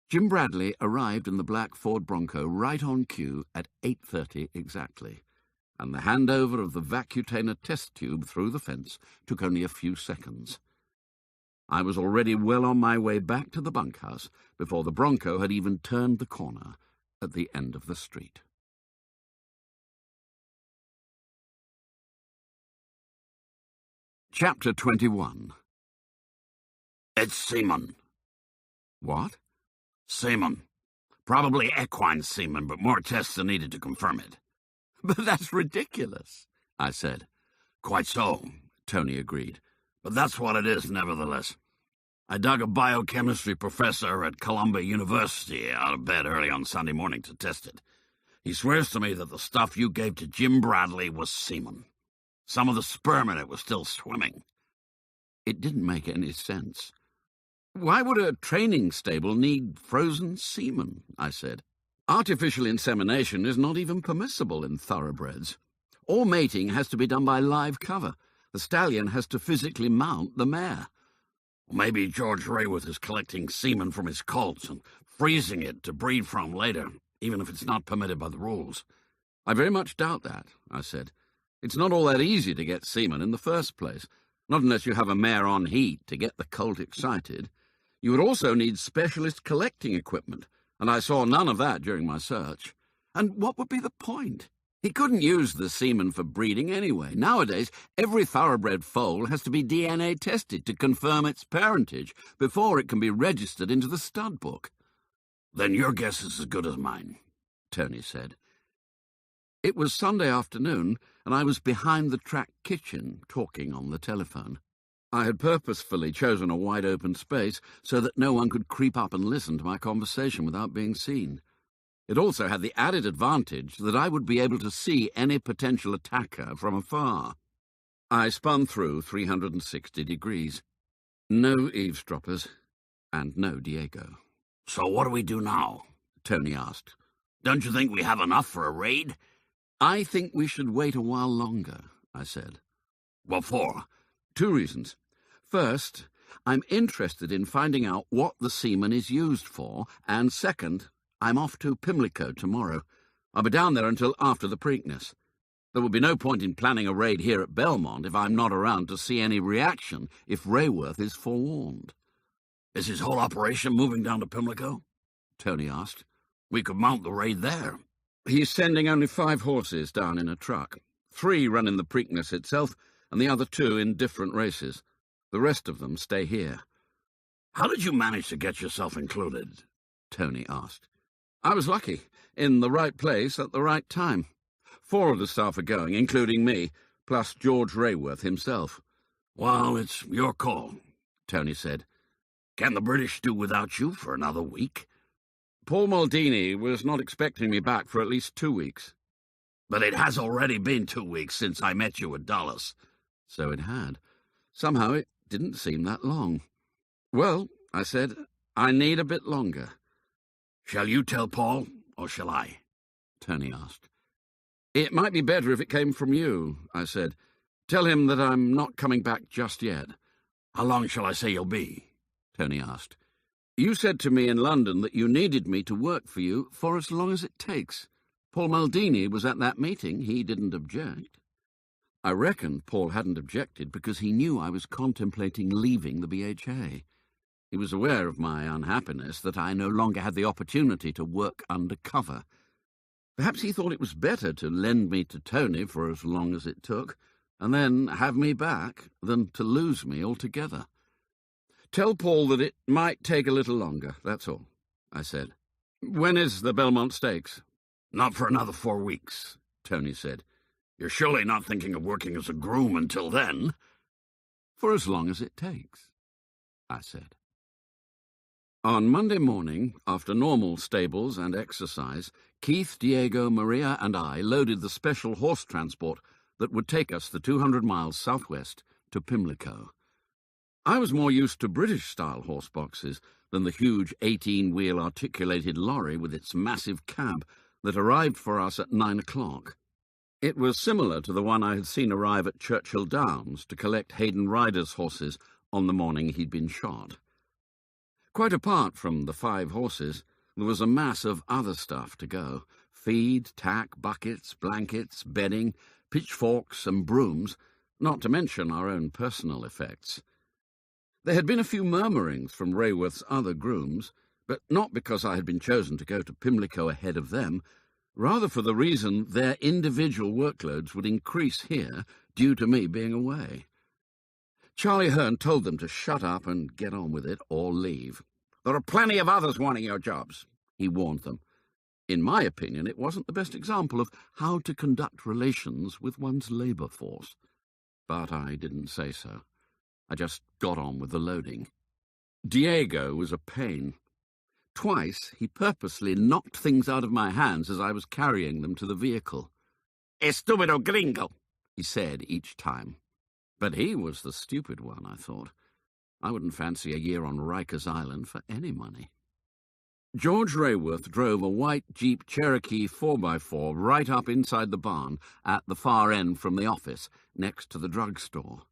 Speaker 2: Jim Bradley arrived in the black Ford Bronco right on cue at 8:30 exactly, and the handover of the Vacutainer test tube through the fence took only a few seconds. I was already well on my way back to the bunkhouse before the Bronco had even turned the corner at the end of the street. Chapter 21.
Speaker 3: It's semen.
Speaker 2: What?
Speaker 3: Semen. Probably equine semen, but more tests are needed to confirm it.
Speaker 2: But that's ridiculous, I said.
Speaker 3: Quite so,
Speaker 2: Tony agreed.
Speaker 3: But that's what it is, nevertheless. I dug a biochemistry professor at Columbia University out of bed early on Sunday morning to test it. He swears to me that the stuff you gave to Jim Bradley was semen. Some of the sperm in it was still swimming.
Speaker 2: It didn't make any sense. Why would a training stable need frozen semen? I said. Artificial insemination is not even permissible in thoroughbreds. All mating has to be done by live cover. The stallion has to physically mount the mare.
Speaker 3: Maybe George Rayworth is collecting semen from his colts and freezing it to breed from later, even if it's not permitted by the rules.
Speaker 2: I very much doubt that, I said. It's not all that easy to get semen in the first place, not unless you have a mare on heat to get the colt excited. You would also need specialist collecting equipment, and I saw none of that during my search. And what would be the point? He couldn't use the semen for breeding anyway. Nowadays, every thoroughbred foal has to be DNA tested to confirm its parentage before it can be registered into the stud book.
Speaker 3: Then your guess is as good as mine,
Speaker 2: Tony said. It was Sunday afternoon, and I was behind the track kitchen talking on the telephone. I had purposefully chosen a wide-open space so that no one could creep up and listen to my conversation without being seen. It also had the added advantage that I would be able to see any potential attacker from afar. I spun through 360 degrees. No eavesdroppers, and no Diego.
Speaker 3: So what do we do now?
Speaker 2: Tony asked.
Speaker 3: Don't you think we have enough for a raid?
Speaker 2: I think we should wait a while longer, I said.
Speaker 3: What for?
Speaker 2: 2 reasons. First, I'm interested in finding out what the semen is used for, and second, I'm off to Pimlico tomorrow. I'll be down there until after the Preakness. There will be no point in planning a raid here at Belmont if I'm not around to see any reaction if Rayworth is forewarned.
Speaker 3: Is his whole operation moving down to Pimlico?
Speaker 2: Tony asked.
Speaker 3: We could mount the raid there.
Speaker 2: He's sending only 5 horses down in a truck. 3 run in the Preakness itself, and the other 2 in different races. The rest of them stay here.
Speaker 3: How did you manage to get yourself included?
Speaker 2: Tony asked.
Speaker 3: I was lucky, in the right place at the right time. 4 of the staff are going, including me, plus George Rayworth himself.
Speaker 2: Well, it's your call, Tony said. Can the British do without you for another week?
Speaker 3: Paul Maldini was not expecting me back for at least 2 weeks.
Speaker 2: But it has already been 2 weeks since I met you at Dulles.
Speaker 3: So it had. Somehow it didn't seem that long. Well, I said, I need a bit longer.
Speaker 2: Shall you tell Paul, or shall I?
Speaker 3: Tony asked. It might be better if it came from you, I said. Tell him that I'm not coming back just yet.
Speaker 2: How long shall I say you'll be?
Speaker 3: Tony asked. You said to me in London that you needed me to work for you for as long as it takes. Paul Maldini was at that meeting. He didn't object. I reckon Paul hadn't objected because he knew I was contemplating leaving the BHA. He was aware of my unhappiness, that I no longer had the opportunity to work undercover. Perhaps he thought it was better to lend me to Tony for as long as it took, and then have me back, than to lose me altogether. Tell Paul that it might take a little longer, that's all, I said. When is the Belmont Stakes?
Speaker 2: Not for another 4 weeks, Tony said. You're surely not thinking of working as a groom until then?
Speaker 3: For as long as it takes, I said. On Monday morning, after normal stables and exercise, Keith, Diego, Maria and I loaded the special horse transport that would take us the 200 miles southwest to Pimlico. I was more used to British-style horse boxes than the huge 18-wheel articulated lorry with its massive cab that arrived for us at 9 o'clock. It was similar to the one I had seen arrive at Churchill Downs to collect Hayden Ryder's horses on the morning he'd been shot. Quite apart from the 5 horses, there was a mass of other stuff to go. Feed, tack, buckets, blankets, bedding, pitchforks and brooms, not to mention our own personal effects. There had been a few murmurings from Rayworth's other grooms, but not because I had been chosen to go to Pimlico ahead of them, rather for the reason their individual workloads would increase here due to me being away. Charlie Hearn told them to shut up and get on with it or leave. There are plenty of others wanting your jobs, he warned them. In my opinion, it wasn't the best example of how to conduct relations with one's labour force. But I didn't say so. I just got on with the loading. Diego was a pain. Twice he purposely knocked things out of my hands as I was carrying them to the vehicle. "Estúpido gringo," he said each time. But he was the stupid one, I thought. I wouldn't fancy a year on Rikers Island for any money. George Rayworth drove a white Jeep Cherokee 4x4 right up inside the barn at the far end from the office, next to the drugstore.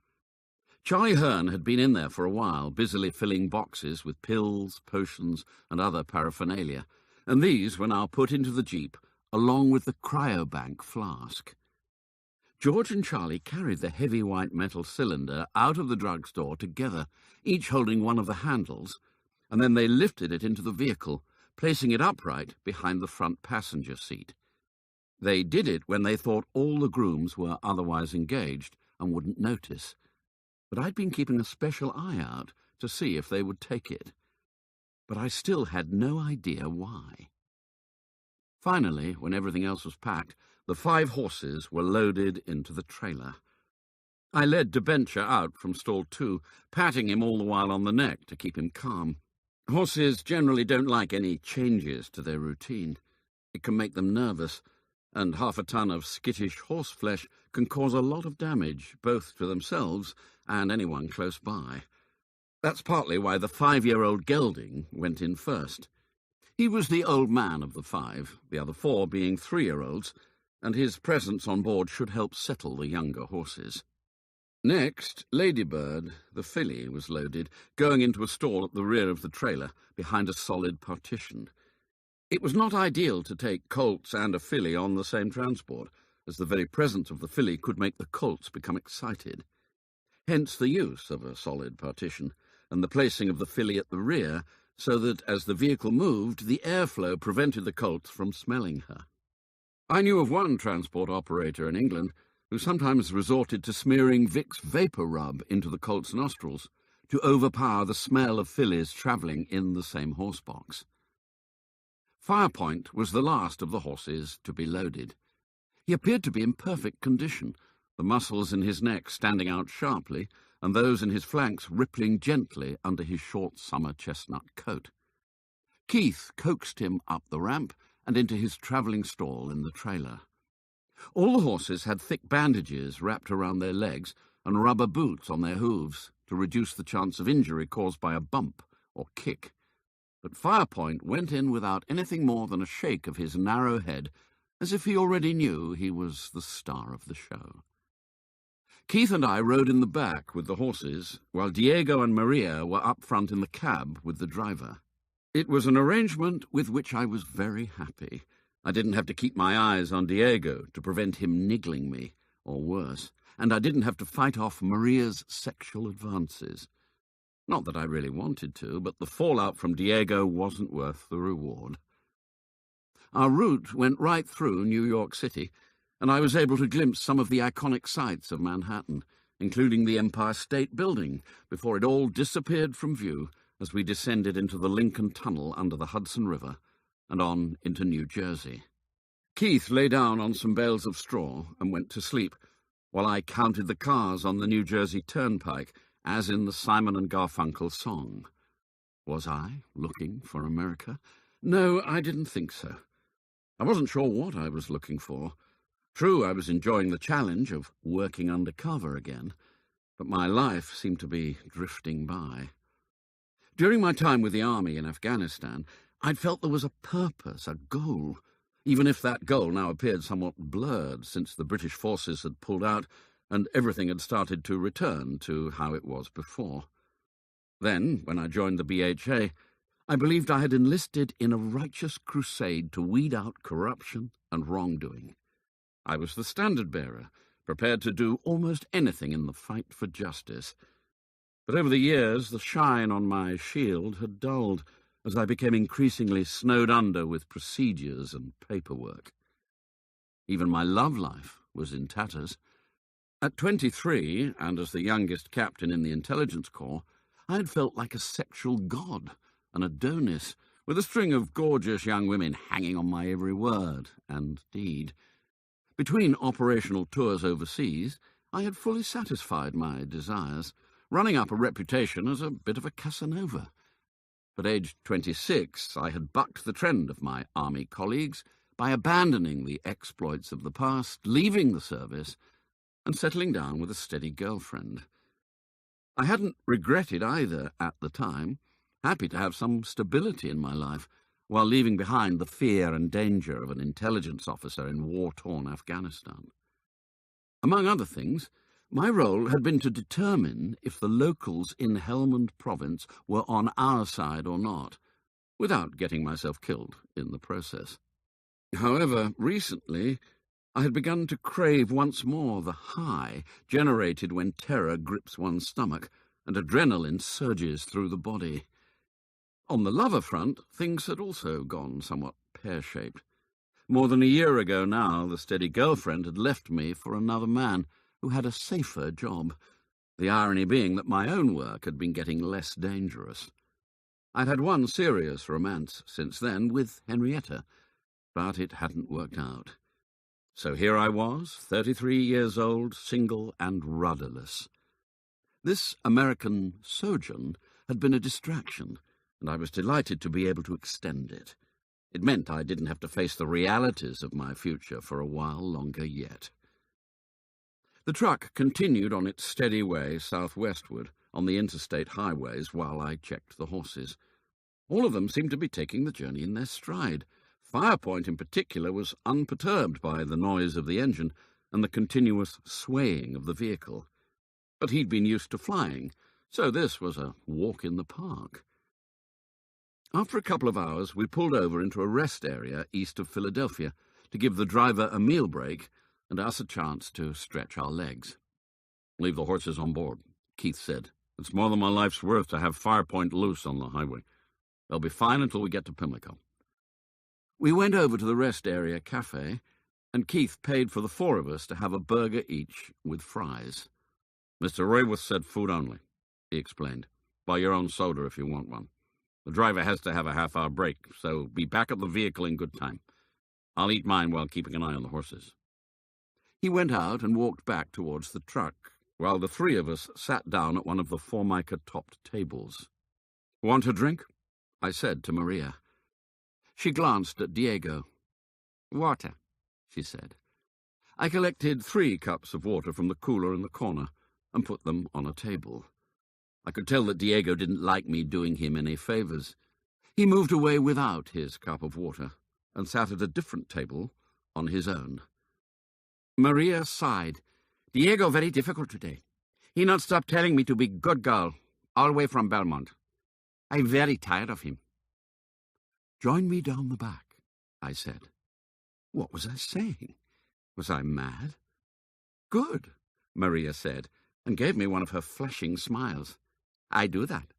Speaker 3: Charlie Hearn had been in there for a while, busily filling boxes with pills, potions, and other paraphernalia, and these were now put into the Jeep, along with the cryobank flask. George and Charlie carried the heavy white metal cylinder out of the drugstore together, each holding one of the handles, and then they lifted it into the vehicle, placing it upright behind the front passenger seat. They did it when they thought all the grooms were otherwise engaged and wouldn't notice, but I'd been keeping a special eye out to see if they would take it. But I still had no idea why. Finally, when everything else was packed, the 5 horses were loaded into the trailer. I led Debenture out from stall 2, patting him all the while on the neck to keep him calm. Horses generally don't like any changes to their routine. It can make them nervous, and 1/2 a ton of skittish horseflesh can cause a lot of damage, both to themselves and anyone close by. That's partly why the 5-year-old gelding went in first. He was the old man of the 5, the other 4 being 3-year-olds, and his presence on board should help settle the younger horses. Next, Ladybird, the filly, was loaded, going into a stall at the rear of the trailer, behind a solid partition. It was not ideal to take colts and a filly on the same transport, as the very presence of the filly could make the colts become excited. Hence the use of a solid partition, and the placing of the filly at the rear, so that as the vehicle moved, the airflow prevented the colts from smelling her. I knew of one transport operator in England who sometimes resorted to smearing Vicks Vapor Rub into the colt's nostrils to overpower the smell of fillies travelling in the same horsebox.
Speaker 2: Firepoint was the last of the horses to be loaded. He appeared to be in perfect condition, the muscles in his neck standing out sharply, and those in his flanks rippling gently under his short summer chestnut coat. Keith coaxed him up the ramp and into his travelling stall in the trailer. All the horses had thick bandages wrapped around their legs and rubber boots on their hooves to reduce the chance of injury caused by a bump or kick. But Firepoint went in without anything more than a shake of his narrow head, as if he already knew he was the star of the show. Keith and I rode in the back with the horses, while Diego and Maria were up front in the cab with the driver. It was an arrangement with which I was very happy. I didn't have to keep my eyes on Diego to prevent him niggling me, or worse, and I didn't have to fight off Maria's sexual advances. Not that I really wanted to, but the fallout from Diego wasn't worth the reward. Our route went right through New York City, and I was able to glimpse some of the iconic sights of Manhattan, including the Empire State Building, before it all disappeared from view as we descended into the Lincoln Tunnel under the Hudson River and on into New Jersey. Keith lay down on some bales of straw and went to sleep, while I counted the cars on the New Jersey Turnpike, as in the Simon and Garfunkel song. Was I looking for America? No, I didn't think so. I wasn't sure what I was looking for. True, I was enjoying the challenge of working undercover again, but my life seemed to be drifting by. During my time with the army in Afghanistan, I'd felt there was a purpose, a goal, even if that goal now appeared somewhat blurred since the British forces had pulled out and everything had started to return to how it was before. Then, when I joined the BHA, I believed I had enlisted in a righteous crusade to weed out corruption and wrongdoing. I was the standard-bearer, prepared to do almost anything in the fight for justice. But over the years, the shine on my shield had dulled as I became increasingly snowed under with procedures and paperwork. Even my love life was in tatters. At 23, and as the youngest captain in the intelligence corps, I had felt like a sexual god, an Adonis, with a string of gorgeous young women hanging on my every word and deed. Between operational tours overseas, I had fully satisfied my desires, running up a reputation as a bit of a Casanova. At age 26, I had bucked the trend of my army colleagues by abandoning the exploits of the past, leaving the service, and settling down with a steady girlfriend. I hadn't regretted either at the time, happy to have some stability in my life, while leaving behind the fear and danger of an intelligence officer in war-torn Afghanistan. Among other things, my role had been to determine if the locals in Helmand Province were on our side or not, without getting myself killed in the process. However, recently, I had begun to crave once more the high generated when terror grips one's stomach and adrenaline surges through the body. On the lover front, things had also gone somewhat pear-shaped. More than a year ago now, the steady girlfriend had left me for another man who had a safer job, the irony being that my own work had been getting less dangerous. I'd had one serious romance since then with Henrietta, but it hadn't worked out. So here I was, 33 years old, single and rudderless. This American sojourn had been a distraction, and I was delighted to be able to extend it. It meant I didn't have to face the realities of my future for a while longer yet. The truck continued on its steady way southwestward on the interstate highways while I checked the horses. All of them seemed to be taking the journey in their stride. Firepoint in particular was unperturbed by the noise of the engine and the continuous swaying of the vehicle. But he'd been used to flying, so this was a walk in the park. After a couple of hours, we pulled over into a rest area east of Philadelphia to give the driver a meal break and us a chance to stretch our legs. "Leave the horses on board," Keith said. "It's more than my life's worth to have Firepoint loose on the highway. They'll be fine until we get to Pimlico." We went over to the rest area cafe, and Keith paid for the four of us to have a burger each with fries. "Mr. Rayworth said food only," he explained. "Buy your own soda if you want one."
Speaker 3: The driver has to have a half-hour break, so be back at the vehicle in good time. I'll eat mine while keeping an eye on the horses." He went out and walked back towards the truck, while the three of us sat down at one of the formica-topped tables. "Want a drink?" I said to Maria. She glanced at Diego. "Water," she said. I collected 3 cups of water from the cooler in the corner and put them on a table. I could tell that Diego didn't like me doing him any favours. He moved away without his cup of water and sat at a different table on his own. Maria sighed. "Diego very difficult today. He not stop telling me to be good girl, all the way from Belmont. I'm very tired of him." "Join me down the back," I said. What was I saying? Was I mad? "Good," Maria said, and gave me one of her flashing smiles. "I do that."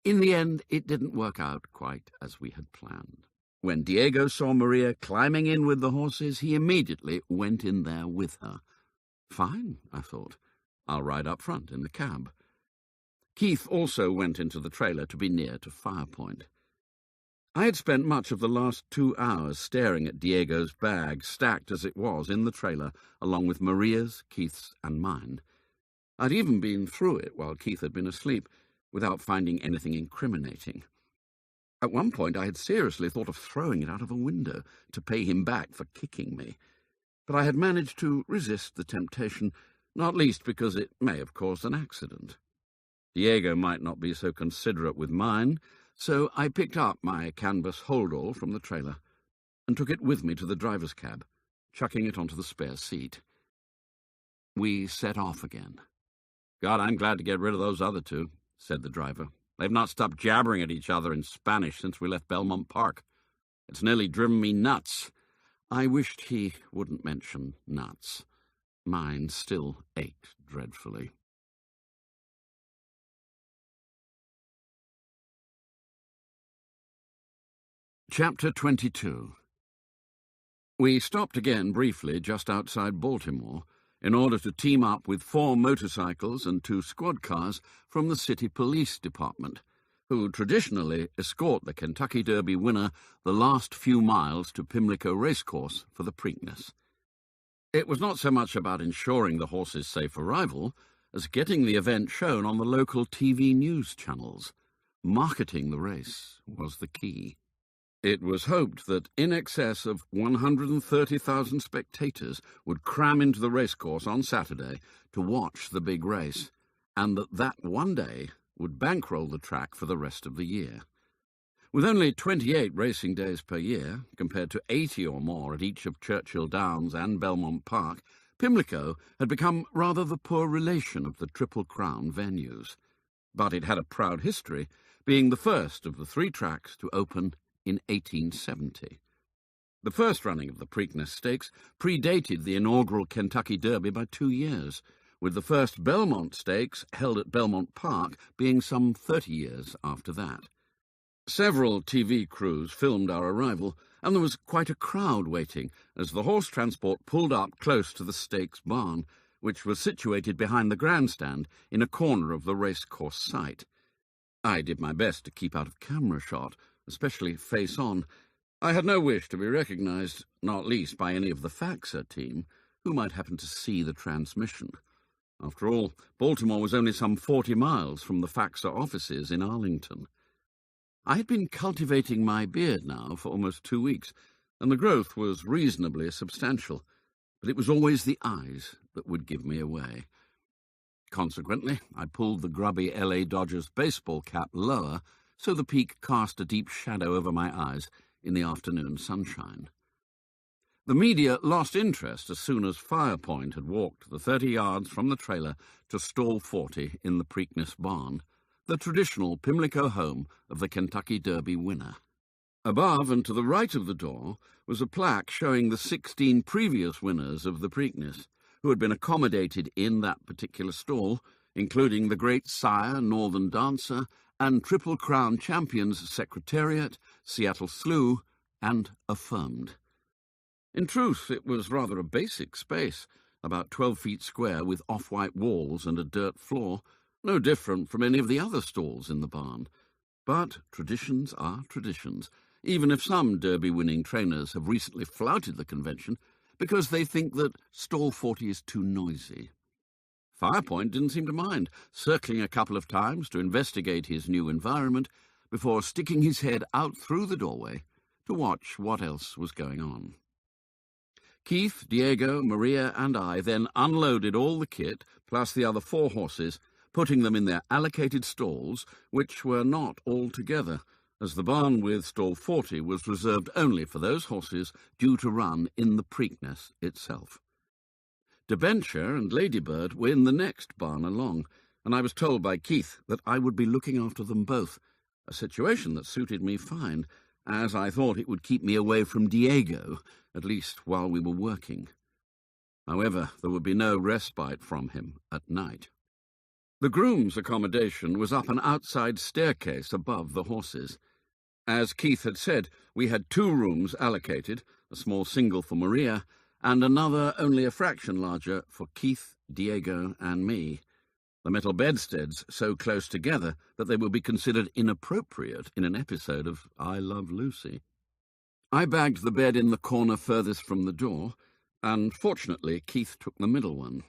Speaker 3: In the end, it didn't work out quite as we had planned. When Diego saw Maria climbing in with the horses, he immediately went in there with her. Fine, I thought. I'll ride up front in the cab. Keith also went into the trailer to be near to Firepoint. I had spent much of the last 2 hours staring at Diego's bag, stacked as it was in the trailer, along with Maria's, Keith's, and mine. I'd even been through it while Keith had been asleep, without finding anything incriminating. At one point I had seriously thought of throwing it out of a window to pay him back for kicking me, but I had managed to resist the temptation, not least because it may have caused an accident. Diego might not be so considerate with mine, so I picked up my canvas holdall from the trailer and took it with me to the driver's cab, chucking it onto the spare seat. We set off again. "God, I'm glad to get rid of those other 2, said the driver. "They've not stopped jabbering at each other in Spanish since we left Belmont Park. It's nearly driven me nuts." I wished he wouldn't mention nuts. Mine still ached dreadfully. Chapter 22. We stopped again briefly just outside Baltimore in order to team up with 4 motorcycles and 2 squad cars from the city police department, who traditionally escort the Kentucky Derby winner the last few miles to Pimlico Racecourse for the Preakness. It was not so much about ensuring the horse's safe arrival as getting the event shown on the local TV news channels. Marketing the race was the key. It was hoped that in excess of 130,000 spectators would cram into the racecourse on Saturday to watch the big race, and that one day would bankroll the track for the rest of the year. With only 28 racing days per year, compared to 80 or more at each of Churchill Downs and Belmont Park, Pimlico had become rather the poor relation of the Triple Crown venues. But it had a proud history, being the first of the 3 tracks to open in 1870. The first running of the Preakness Stakes predated the inaugural Kentucky Derby by 2 years, with the first Belmont Stakes held at Belmont Park being some 30 years after that. Several TV crews filmed our arrival, and there was quite a crowd waiting as the horse transport pulled up close to the stakes barn, which was situated behind the grandstand in a corner of the racecourse site. I did my best to keep out of camera shot, especially face-on. I had no wish to be recognised, not least by any of the Faxa team, who might happen to see the transmission. After all, Baltimore was only some 40 miles from the Faxa offices in Arlington. I had been cultivating my beard now for almost 2 weeks, and the growth was reasonably substantial, but it was always the eyes that would give me away. Consequently, I pulled the grubby LA Dodgers baseball cap lower, so the peak cast a deep shadow over my eyes in the afternoon sunshine. The media lost interest as soon as Firepoint had walked the 30 yards from the trailer to stall 40 in the Preakness barn, the traditional Pimlico home of the Kentucky Derby winner. Above and to the right of the door was a plaque showing the 16 previous winners of the Preakness, who had been accommodated in that particular stall, including the great sire, Northern Dancer, and Triple Crown champions Secretariat, Seattle Slew, and Affirmed. In truth, it was rather a basic space, about 12 feet square with off-white walls and a dirt floor, no different from any of the other stalls in the barn.
Speaker 2: But traditions are traditions, even if some Derby-winning trainers have recently flouted the convention because they think that stall 40 is too noisy. Firepoint didn't seem to mind, circling a couple of times to investigate his new environment before sticking his head out through the doorway to watch what else was going on. Keith, Diego, Maria and I then unloaded all the kit, plus the other 4 horses, putting them in their allocated stalls, which were not all together, as the barn with stall 40 was reserved only for those horses due to run in the Preakness itself. Debenture and Ladybird were in the next barn along, and I was told by Keith that I would be looking after them both, a situation that suited me fine, as I thought it would keep me away from Diego, at least while we were working. However, there would be no respite from him at night. The groom's accommodation was up an outside staircase above the horses. As Keith had said, we had 2 rooms allocated, a small single for Maria, and another only a fraction larger for Keith, Diego and me. The metal bedsteads so close together that they would be considered inappropriate in an episode of I Love Lucy. I bagged the bed in the corner furthest from the door, and fortunately Keith took the middle one.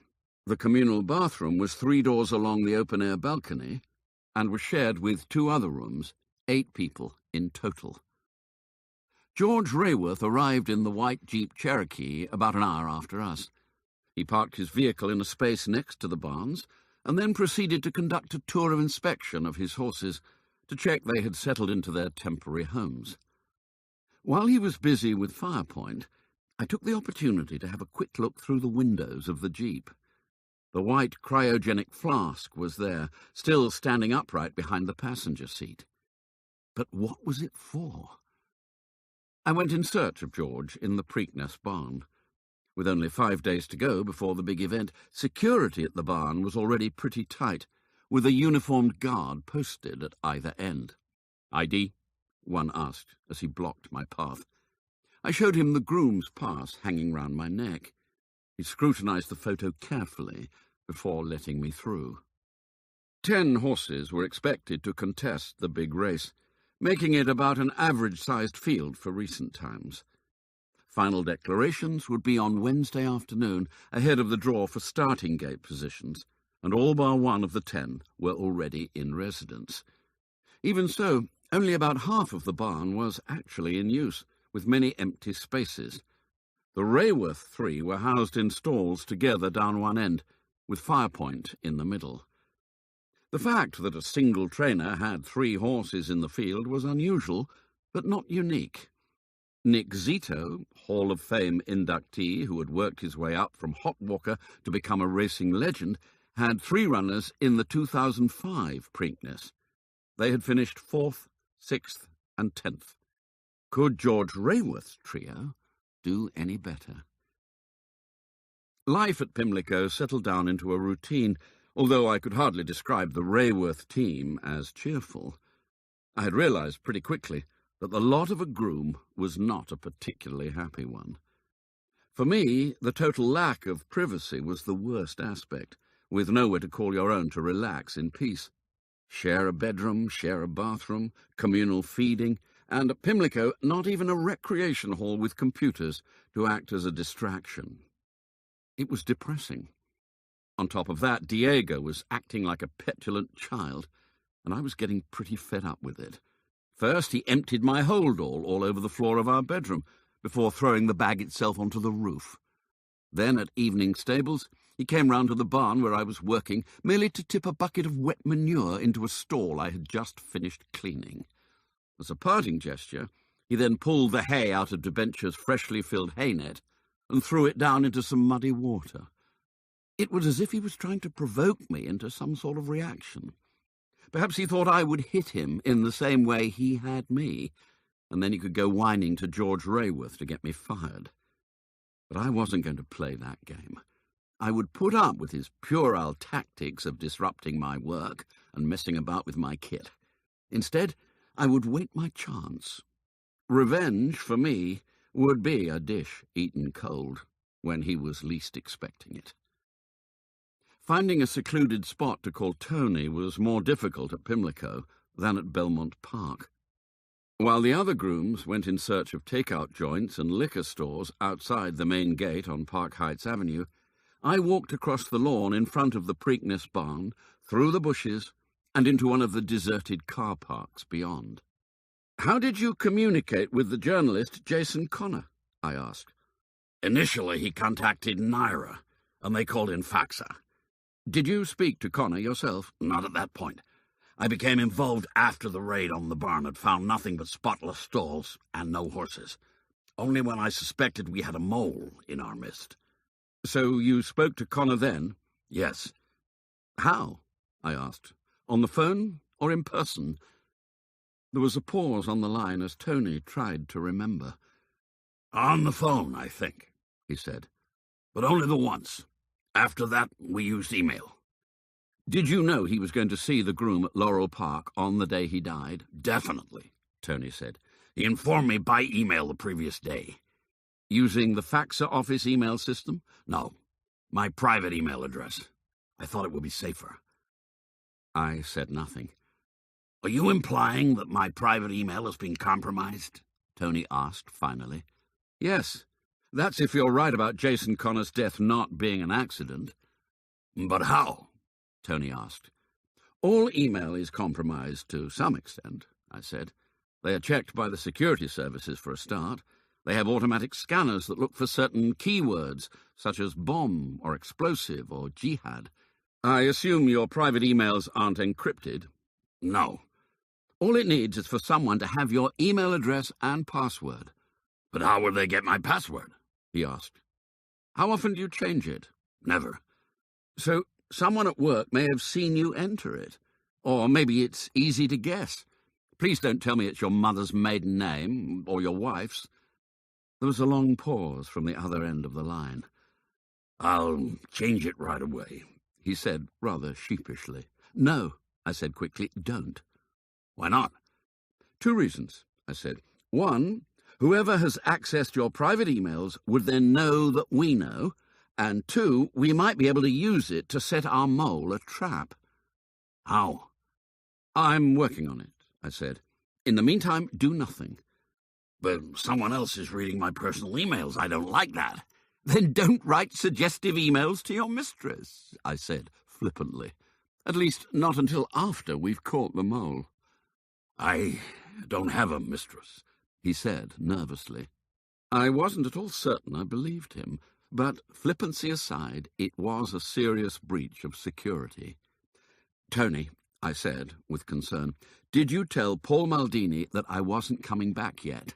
Speaker 2: The communal bathroom was 3 doors along the open-air balcony and was shared with 2 other rooms, 8 people in total. George Rayworth arrived in the white Jeep Cherokee about an hour after us. He parked his vehicle in a space next to the barns and then proceeded to conduct a tour of inspection of his horses to check they had settled into their temporary homes. While he was busy with Firepoint, I took the opportunity to have a quick look through the windows of the Jeep. The white cryogenic flask was there, still standing upright behind the passenger seat. But what was it for? I went in search of George in the Preakness barn. With only 5 days to go before the big event, security at the barn was already pretty tight, with a uniformed guard posted at either end. "ID?" one asked as he blocked my path. I showed him the groom's pass hanging round my neck. He scrutinized the photo carefully before letting me through. 10 horses were expected to contest the big race, making it about an average-sized field for recent times. Final declarations would be on Wednesday afternoon, ahead of the draw for starting gate positions, and all bar 1 of the 10 were already in residence. Even so, only about half of the barn was actually in use, with many empty spaces. The Rayworth 3 were housed in stalls together down one end, with Firepoint in the middle. The fact that a single trainer had 3 horses in the field was unusual, but not unique. Nick Zito, Hall of Fame inductee who had worked his way up from hot walker to become a racing legend, had 3 runners in the 2005 Preakness. They had finished 4th, 6th and 10th. Could George Rayworth's trio do any better? Life at Pimlico settled down into a routine, although I could hardly describe the Rayworth team as cheerful. I had realized pretty quickly that the lot of a groom was not a particularly happy one. For me, the total lack of privacy was the worst aspect, with nowhere to call your own to relax in peace. Share a bedroom, share a bathroom, communal feeding, and at Pimlico, not even a recreation hall with computers to act as a distraction. It was depressing. On top of that, Diego was acting like a petulant child, and I was getting pretty fed up with it. First, he emptied my hold all over the floor of our bedroom, before throwing the bag itself onto the roof. Then, at evening stables, he came round to the barn where I was working, merely to tip a bucket of wet manure into a stall I had just finished cleaning. As a parting gesture, he then pulled the hay out of Debenture's freshly filled hay net and threw it down into some muddy water. It was as if he was trying to provoke me into some sort of reaction. Perhaps he thought I would hit him in the same way he had me, and then he could go whining to George Rayworth to get me fired. But I wasn't going to play that game. I would put up with his puerile tactics of disrupting my work and messing about with my kit. Instead, I would wait my chance. Revenge, for me, would be a dish eaten cold when he was least expecting it. Finding a secluded spot to call Tony was more difficult at Pimlico than at Belmont Park. While the other grooms went in search of take-out joints and liquor stores outside the main gate on Park Heights Avenue, I walked across the lawn in front of the Preakness barn, through the bushes, and into one of the deserted car parks beyond. "How did you communicate with the journalist Jason Connor?" I asked.
Speaker 3: Initially, he contacted Naira, and they called in Faxa.
Speaker 2: Did you speak to Connor yourself?
Speaker 3: Not at that point. I became involved after the raid on the barn had found nothing but spotless stalls and no horses. Only when I suspected we had a mole in our midst.
Speaker 2: So you spoke to Connor then?
Speaker 3: Yes.
Speaker 2: How? I asked. On the phone or in person? There was a pause on the line as Tony tried to remember.
Speaker 3: On the phone, I think, he said. But only the once. After that, we used email.
Speaker 2: Did you know he was going to see the groom at Laurel Park on the day he died?
Speaker 3: Definitely,
Speaker 2: Tony said.
Speaker 3: He informed me by email the previous day.
Speaker 2: Using the Faxa office email system?
Speaker 3: No, my private email address. I thought it would be safer.
Speaker 2: I said nothing.
Speaker 3: Are you implying that my private email has been compromised?
Speaker 2: Tony asked finally. Yes, that's if you're right about Jason Connor's death not being an accident.
Speaker 3: But how?
Speaker 2: Tony asked. All email is compromised to some extent, I said. They are checked by the security services for a start. They have automatic scanners that look for certain keywords, such as bomb or explosive or jihad. I assume your private emails aren't encrypted?
Speaker 3: No.
Speaker 2: All it needs is for someone to have your email address and password.
Speaker 3: But how would they get my password?
Speaker 2: He asked. How often do you change it?
Speaker 3: Never.
Speaker 2: So someone at work may have seen you enter it. Or maybe it's easy to guess. Please don't tell me it's your mother's maiden name, or your wife's. There was a long pause from the other end of the line.
Speaker 3: I'll change it right away,
Speaker 2: he said rather sheepishly. No, I said quickly, don't.
Speaker 3: Why not?
Speaker 2: 2 reasons, I said. 1, whoever has accessed your private emails would then know that we know, and 2, we might be able to use it to set our mole a trap.
Speaker 3: How?
Speaker 2: I'm working on it, I said. In the meantime, do nothing.
Speaker 3: But someone else is reading my personal emails. I don't like that.
Speaker 2: Then don't write suggestive emails to your mistress, I said flippantly. At least not until after we've caught the mole.
Speaker 3: I don't have a mistress,
Speaker 2: he said nervously. I wasn't at all certain I believed him, but flippancy aside, it was a serious breach of security. Tony, I said with concern, did you tell Paul Maldini that I wasn't coming back yet?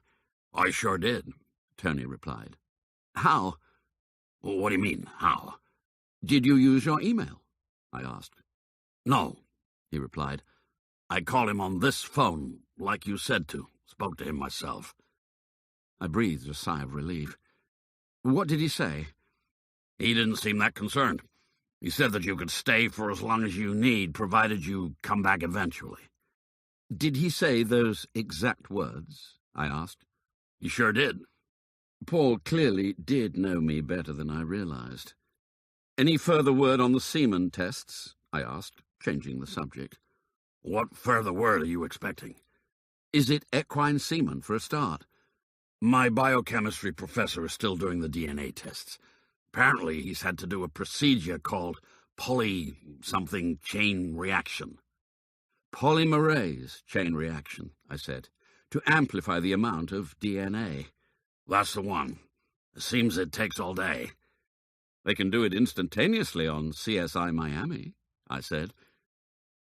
Speaker 3: I sure did,
Speaker 2: Tony replied. How?
Speaker 3: Well, what do you mean, how?
Speaker 2: Did you use your email? I asked.
Speaker 3: No,
Speaker 2: he replied.
Speaker 3: I called him on this phone, like you said to. Spoke to him myself.
Speaker 2: I breathed a sigh of relief. What did he say?
Speaker 3: He didn't seem that concerned. He said that you could stay for as long as you need, provided you come back eventually.
Speaker 2: Did he say those exact words? I asked.
Speaker 3: He sure did.
Speaker 2: Paul clearly did know me better than I realized. Any further word on the semen tests? I asked, changing the subject.
Speaker 3: What further word are you expecting?
Speaker 2: Is it equine semen for a start?
Speaker 3: My biochemistry professor is still doing the DNA tests. Apparently he's had to do a procedure called poly-something chain reaction.
Speaker 2: Polymerase chain reaction, I said, to amplify the amount of DNA.
Speaker 3: That's the one. It seems it takes all day.
Speaker 2: They can do it instantaneously on CSI Miami, I said.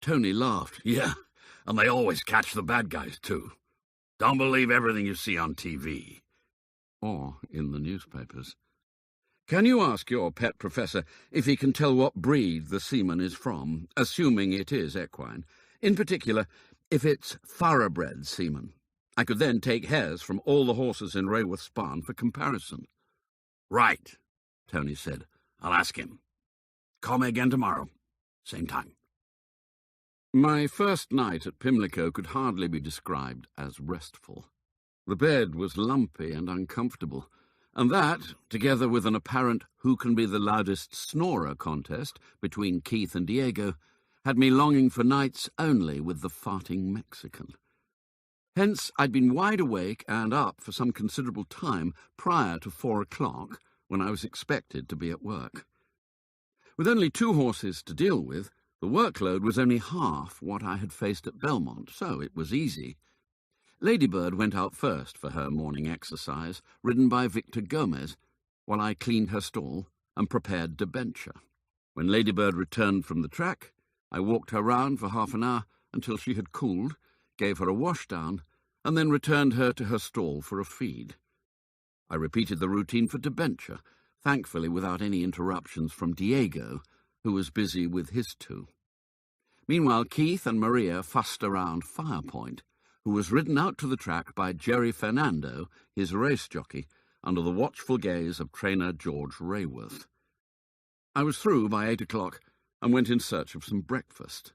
Speaker 2: Tony laughed.
Speaker 3: Yeah, and they always catch the bad guys, too. Don't believe everything you see on TV.
Speaker 2: Or in the newspapers. Can you ask your pet professor if he can tell what breed the semen is from, assuming it is equine? In particular, if it's thoroughbred semen. I could then take hairs from all the horses in Rayworth's barn for comparison.
Speaker 3: Right, Tony said. I'll ask him. Call me again tomorrow. Same time.
Speaker 2: My first night at Pimlico could hardly be described as restful. The bed was lumpy and uncomfortable, and that, together with an apparent who-can-be-the-loudest snorer contest between Keith and Diego, had me longing for nights only with the farting Mexican. Hence I'd been wide awake and up for some considerable time prior to 4 o'clock, when I was expected to be at work. With only 2 horses to deal with, the workload was only half what I had faced at Belmont, so it was easy. Ladybird went out first for her morning exercise, ridden by Victor Gomez, while I cleaned her stall and prepared debenture. When Ladybird returned from the track, I walked her round for half an hour until she had cooled, gave her a wash-down, and then returned her to her stall for a feed. I repeated the routine for debenture, thankfully without any interruptions from Diego, who was busy with his 2. Meanwhile, Keith and Maria fussed around Firepoint, who was ridden out to the track by Jerry Fernando, his race jockey, under the watchful gaze of trainer George Rayworth. I was through by 8 o'clock and went in search of some breakfast.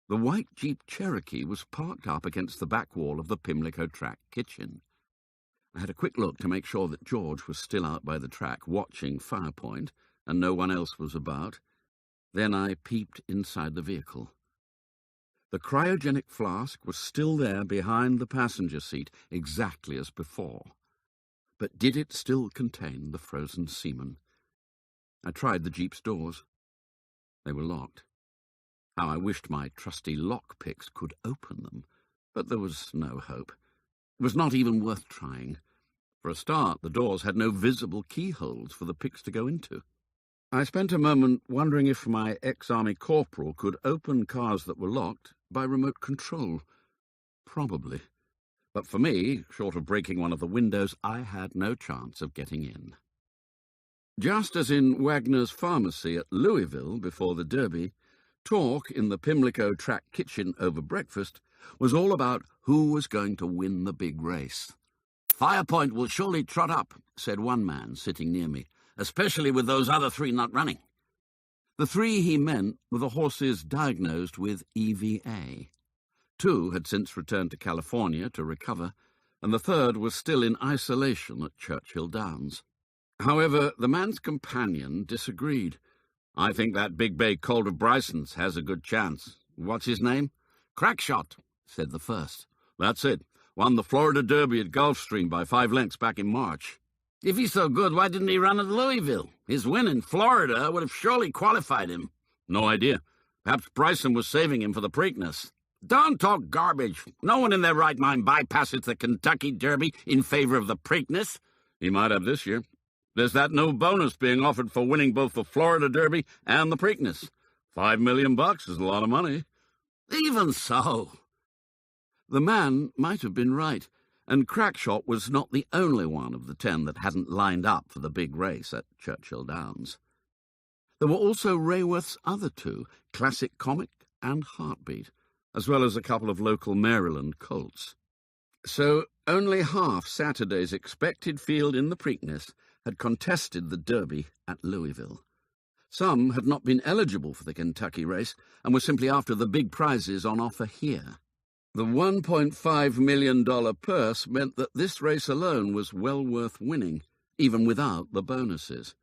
Speaker 2: The white Jeep Cherokee was parked up against the back wall of the Pimlico track kitchen. I had a quick look to make sure that George was still out by the track watching Firepoint and no one else was about. Then I peeped inside the vehicle. The cryogenic flask was still there behind the passenger seat, exactly as before. But did it still contain the frozen semen? I tried the Jeep's doors. They were locked. How I wished my trusty lockpicks could open them, but there was no hope. It was not even worth trying. For a start, the doors had no visible keyholes for the picks to go into. I spent a moment wondering if my ex-army corporal could open cars that were locked by remote control. Probably. But for me, short of breaking one of the windows, I had no chance of getting in. Just as in Wagner's pharmacy at Louisville before the Derby, talk in the Pimlico track kitchen over breakfast was all about who was going to win the big race. "Firepoint will surely trot up," said one man sitting near me, "especially with those other 3 not running." The 3 he meant were the horses diagnosed with EVA. 2 had since returned to California to recover, and the 3rd was still in isolation at Churchill Downs. However, the man's companion disagreed. "I think that big bay colt of Bryson's has a good chance. What's his name?" "Crackshot," said the first. "That's it. Won the Florida Derby at Gulfstream by 5 lengths back in March." "If he's so good, why didn't he run at Louisville? His win in Florida would have surely qualified him." "No idea. Perhaps Bryson was saving him for the Preakness." "Don't talk garbage. No one in their right mind bypasses the Kentucky Derby in favor of the Preakness." "He might have this year. There's that no bonus being offered for winning both the Florida Derby and the Preakness. $5 million is a lot of money." "Even so." The man might have been right, and Crackshot was not the only one of the 10 that hadn't lined up for the big race at Churchill Downs. There were also Rayworth's other 2, Classic Comic and Heartbeat, as well as a couple of local Maryland colts. So only half Saturday's expected field in the Preakness had contested the Derby at Louisville. Some had not been eligible for the Kentucky race and were simply after the big prizes on offer here. The $1.5 million purse meant that this race alone was well worth winning, even without the bonuses.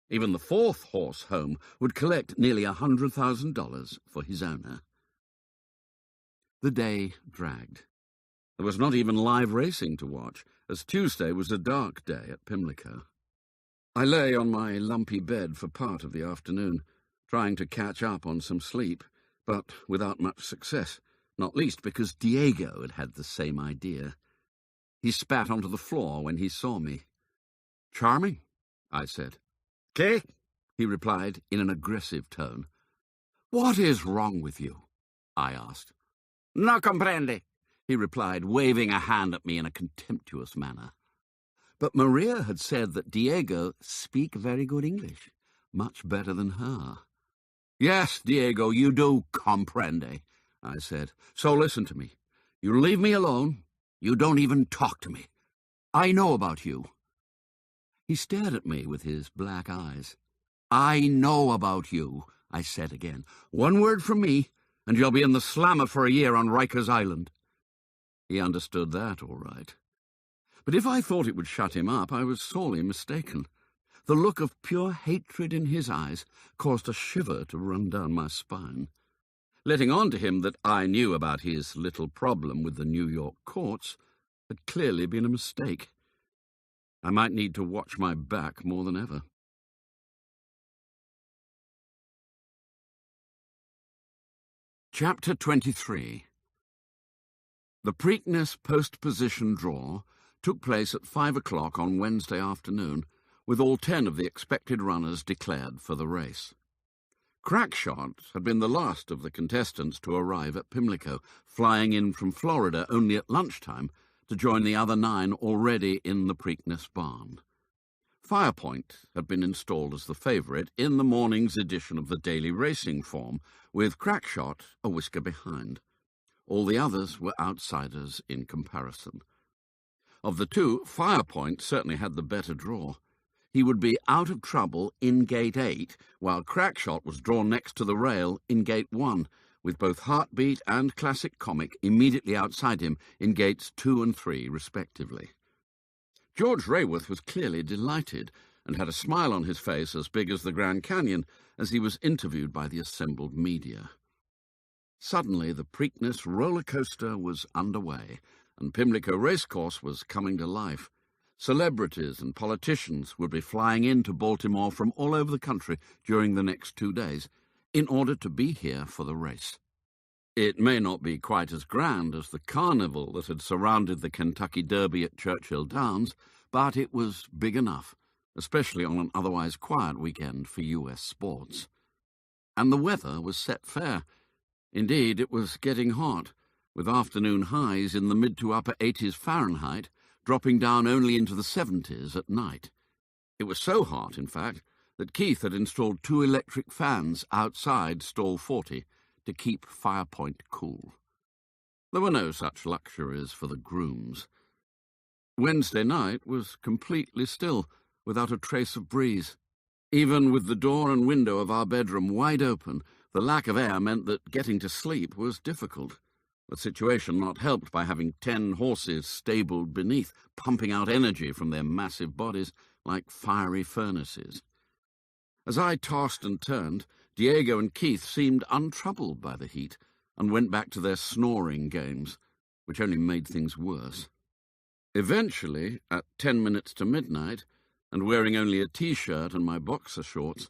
Speaker 2: Even the 4th horse home would collect nearly $100,000 for his owner. The day dragged. There was not even live racing to watch, as Tuesday was a dark day at Pimlico. I lay on my lumpy bed for part of the afternoon, trying to catch up on some sleep, but without much success, not least because Diego had had the same idea. He spat onto the floor when he saw me. "Charming," I said. "¿Qué?" he replied in an aggressive tone. "What is wrong with you?" I asked. "No comprende," he replied, waving a hand at me in a contemptuous manner. But Maria had said that Diego speak very good English, much better than her. "Yes, Diego, you do comprende," I said. "So listen to me. You leave me alone. You don't even talk to me. I know about you." He stared at me with his black eyes. "I know about you," I said again. "One word from me, and you'll be in the slammer for a year on Rikers Island." He understood that all right. But if I thought it would shut him up, I was sorely mistaken. The look of pure hatred in his eyes caused a shiver to run down my spine.
Speaker 3: Letting on to him that I knew about his little problem with the New York courts had clearly been a mistake. I might need to watch my back more than ever. Chapter 23. The Preakness post-position draw took place at 5 o'clock on Wednesday afternoon, with all 10 of the expected runners declared for the race. Crackshot had been the last of the contestants to arrive at Pimlico, flying in from Florida only at lunchtime to join the other 9 already in the Preakness barn. Firepoint had been installed as the favourite in the morning's edition of the daily racing form, with Crackshot a whisker behind. All the others were outsiders in comparison. Of the two, Firepoint certainly had the better draw. He would be out of trouble in Gate 8, while Crackshot was drawn next to the rail in Gate 1, with both Heartbeat and Classic Comic immediately outside him in Gates 2 and 3, respectively. George Rayworth was clearly delighted, and had a smile on his face as big as the Grand Canyon as he was interviewed by the assembled media. Suddenly, the Preakness roller coaster was underway, and Pimlico Racecourse was coming to life. Celebrities and politicians would be flying into Baltimore from all over the country during the next 2 days in order to be here for the race. It may not be quite as grand as the carnival that had surrounded the Kentucky Derby at Churchill Downs, but it was big enough, especially on an otherwise quiet weekend for U.S. sports. And the weather was set fair. Indeed, it was getting hot, with afternoon highs in the mid to upper 80s Fahrenheit, dropping down only into the 70s at night. It was so hot, in fact, that Keith had installed 2 electric fans outside stall 40 to keep Firepoint cool. There were no such luxuries for the grooms. Wednesday night was completely still, without a trace of breeze. Even with the door and window of our bedroom wide open, the lack of air meant that getting to sleep was difficult. The situation not helped by having 10 horses stabled beneath, pumping out energy from their massive bodies like fiery furnaces. As I tossed and turned, Diego and Keith seemed untroubled by the heat and went back to their snoring games, which only made things worse. Eventually, at 10 minutes to midnight, and wearing only a T-shirt and my boxer shorts,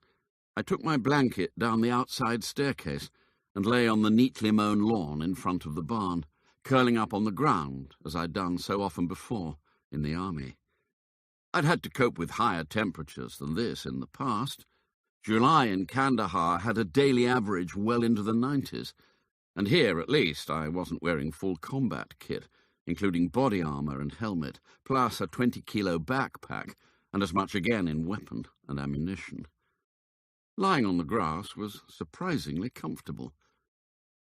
Speaker 3: I took my blanket down the outside staircase and lay on the neatly mown lawn in front of the barn, curling up on the ground, as I'd done so often before in the army. I'd had to cope with higher temperatures than this in the past. July in Kandahar had a daily average well into the 90s, and here, at least, I wasn't wearing full combat kit, including body armour and helmet, plus a 20-kilo backpack, and as much again in weapon and ammunition. Lying on the grass was surprisingly comfortable.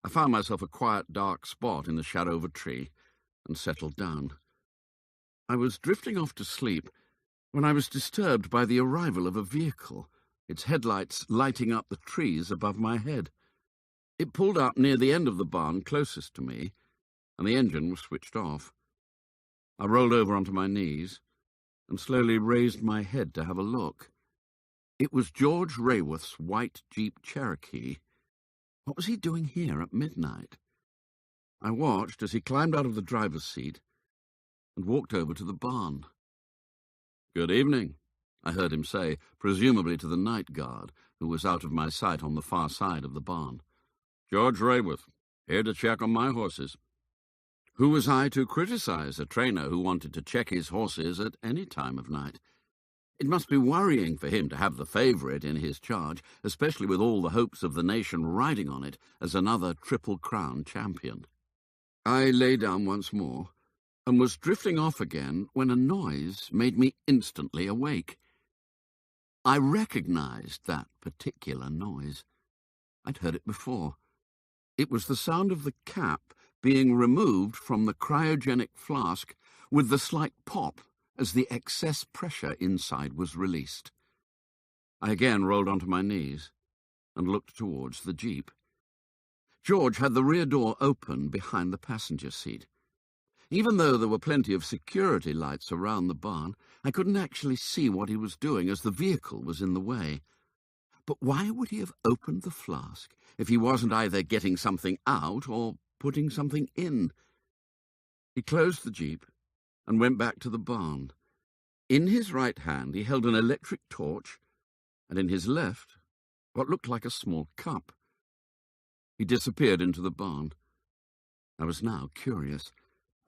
Speaker 3: I found myself a quiet, dark spot in the shadow of a tree and settled down. I was drifting off to sleep when I was disturbed by the arrival of a vehicle, its headlights lighting up the trees above my head. It pulled up near the end of the barn closest to me, and the engine was switched off. I rolled over onto my knees and slowly raised my head to have a look. It was George Rayworth's white Jeep Cherokee. What was he doing here at midnight? I watched as he climbed out of the driver's seat and walked over to the barn. "Good evening," I heard him say, presumably to the night guard, who was out of my sight on the far side of the barn. "George Rayworth, here to check on my horses." Who was I to criticize a trainer who wanted to check his horses at any time of night? It must be worrying for him to have the favourite in his charge, especially with all the hopes of the nation riding on it as another Triple Crown champion. I lay down once more and was drifting off again when a noise made me instantly awake. I recognized that particular noise. I'd heard it before. It was the sound of the cap being removed from the cryogenic flask with the slight pop as the excess pressure inside was released. I again rolled onto my knees and looked towards the Jeep. George had the rear door open behind the passenger seat. Even though there were plenty of security lights around the barn, I couldn't actually see what he was doing as the vehicle was in the way.
Speaker 2: But why would he have opened the flask if he wasn't either getting something out or putting something in? He closed the jeep and went back to the barn. In his right hand he held an electric torch, and in his left what looked like a small cup. He disappeared into the barn. I was now curious.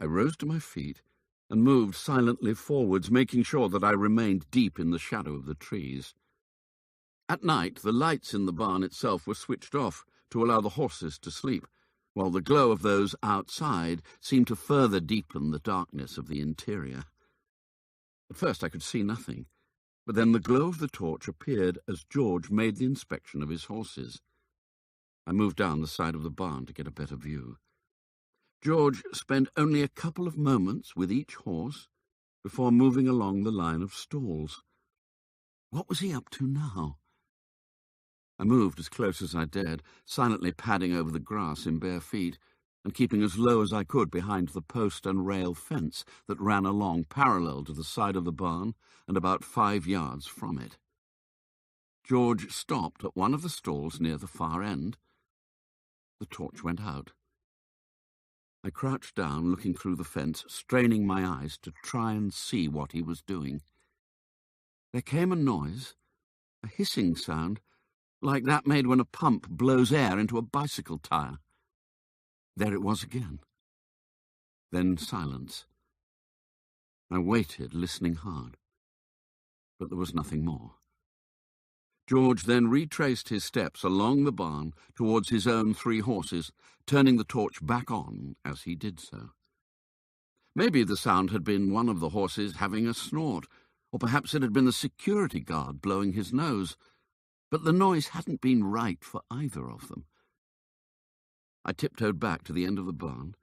Speaker 2: I rose to my feet and moved silently forwards, making sure that I remained deep in the shadow of the trees. At night, the lights in the barn itself were switched off to allow the horses to sleep, while the glow of those outside seemed to further deepen the darkness of the interior. At first I could see nothing, but then the glow of the torch appeared as George made the inspection of his horses. I moved down the side of the barn to get a better view. George spent only a couple of moments with each horse before moving along the line of stalls. What was he up to now? I moved as close as I dared, silently padding over the grass in bare feet, and keeping as low as I could behind the post and rail fence that ran along parallel to the side of the barn and about 5 yards from it. George stopped at one of the stalls near the far end. The torch went out. I crouched down, looking through the fence, straining my eyes to try and see what he was doing. There came a noise, a hissing sound, like that made when a pump blows air into a bicycle tire. There it was again. Then silence. I waited, listening hard, but there was nothing more. George then retraced his steps along the barn towards his own 3 horses, turning the torch back on as he did so. Maybe the sound had been one of the horses having a snort, or perhaps it had been the security guard blowing his nose, but the noise hadn't been right for either of them. I tiptoed back to the end of the barn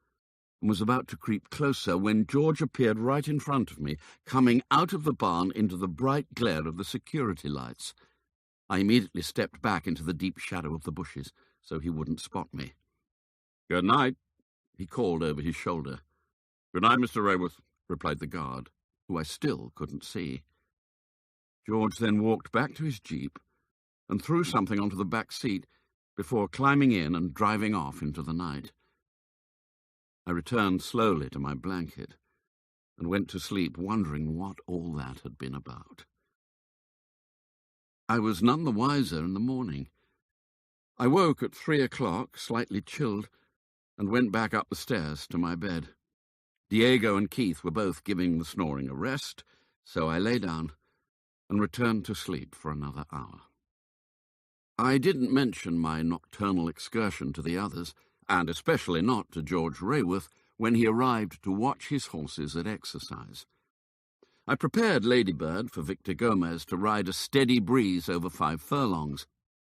Speaker 2: and was about to creep closer when George appeared right in front of me, coming out of the barn into the bright glare of the security lights. I immediately stepped back into the deep shadow of the bushes so he wouldn't spot me. "Good night," he called over his shoulder. "Good night, Mr. Rayworth," replied the guard, who I still couldn't see. George then walked back to his jeep and threw something onto the back seat before climbing in and driving off into the night. I returned slowly to my blanket and went to sleep, wondering what all that had been about. I was none the wiser in the morning. I woke at 3 o'clock, slightly chilled, and went back up the stairs to my bed. Diego and Keith were both giving the snoring a rest, so I lay down and returned to sleep for another hour. I didn't mention my nocturnal excursion to the others, and especially not to George Rayworth, when he arrived to watch his horses at exercise. I prepared Ladybird for Victor Gomez to ride a steady breeze over 5 furlongs.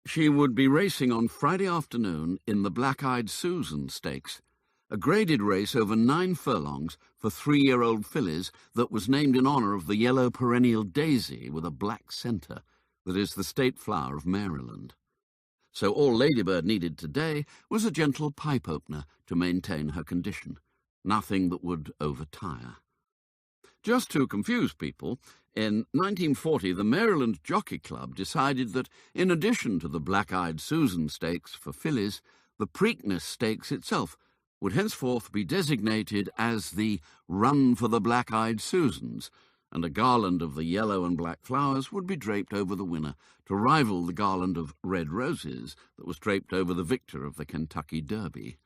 Speaker 2: She would be racing on Friday afternoon in the Black-Eyed Susan Stakes, a graded race over 9 furlongs for 3-year-old fillies that was named in honour of the yellow perennial daisy with a black centre that is the state flower of Maryland. So all Ladybird needed today was a gentle pipe opener to maintain her condition, nothing that would overtire. Just to confuse people, in 1940 the Maryland Jockey Club decided that, in addition to the Black-Eyed Susan Stakes for fillies, the Preakness Stakes itself would henceforth be designated as the Run for the Black-Eyed Susans, and a garland of the yellow and black flowers would be draped over the winner to rival the garland of red roses that was draped over the victor of the Kentucky Derby.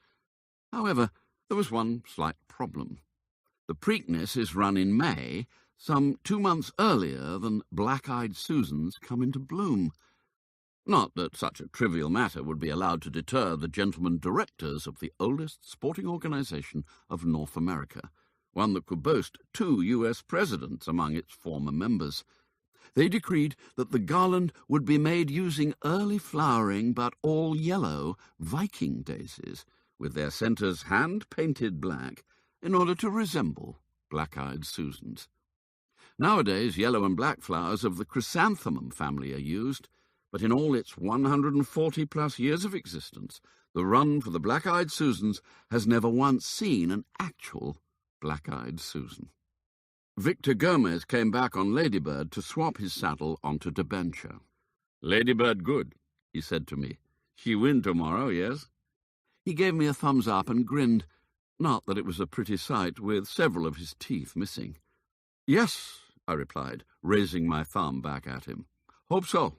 Speaker 2: However, there was one slight problem. The Preakness is run in May, some 2 months earlier than Black-Eyed Susans come into bloom. Not that such a trivial matter would be allowed to deter the gentlemen directors of the oldest sporting organization of North America, one that could boast 2 U.S. presidents among its former members. They decreed that the garland would be made using early flowering but all yellow Viking daisies, with their centres hand-painted black, in order to resemble Black-Eyed Susans. Nowadays, yellow and black flowers of the chrysanthemum family are used, but in all its 140-plus years of existence, the Run for the Black-Eyed Susans has never once seen an actual Black-Eyed Susan. Victor Gomez came back on Ladybird to swap his saddle onto Debenture. "Ladybird good," he said to me. "She win tomorrow, yes?" He gave me a thumbs up and grinned, not that it was a pretty sight, with several of his teeth missing. "Yes," I replied, raising my thumb back at him. "Hope so."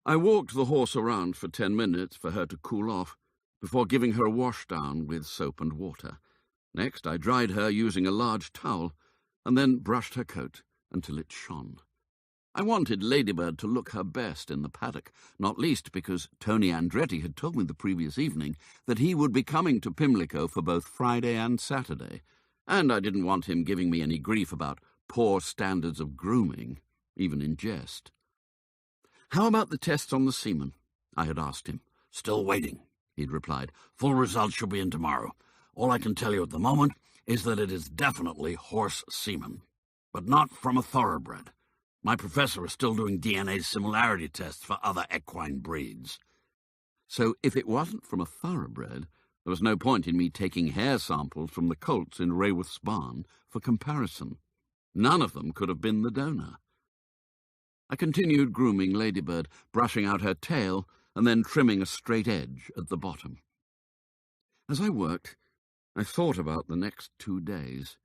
Speaker 2: I walked the horse around for 10 minutes for her to cool off, before giving her a wash down with soap and water. Next, I dried her using a large towel, and then brushed her coat until it shone. I wanted Ladybird to look her best in the paddock, not least because Tony Andretti had told me the previous evening that he would be coming to Pimlico for both Friday and Saturday, and I didn't want him giving me any grief about poor standards of grooming, even in jest. "How about the tests on the semen?" I had asked him.
Speaker 3: "Still waiting," he'd replied. "Full results should be in tomorrow. All I can tell you at the moment is that it is definitely horse semen, but not from a thoroughbred. My professor is still doing DNA similarity tests for other equine breeds."
Speaker 2: So if it wasn't from a thoroughbred, there was no point in me taking hair samples from the colts in Rayworth's barn for comparison. None of them could have been the donor. I continued grooming Ladybird, brushing out her tail and then trimming a straight edge at the bottom. As I worked, I thought about the next 2 days.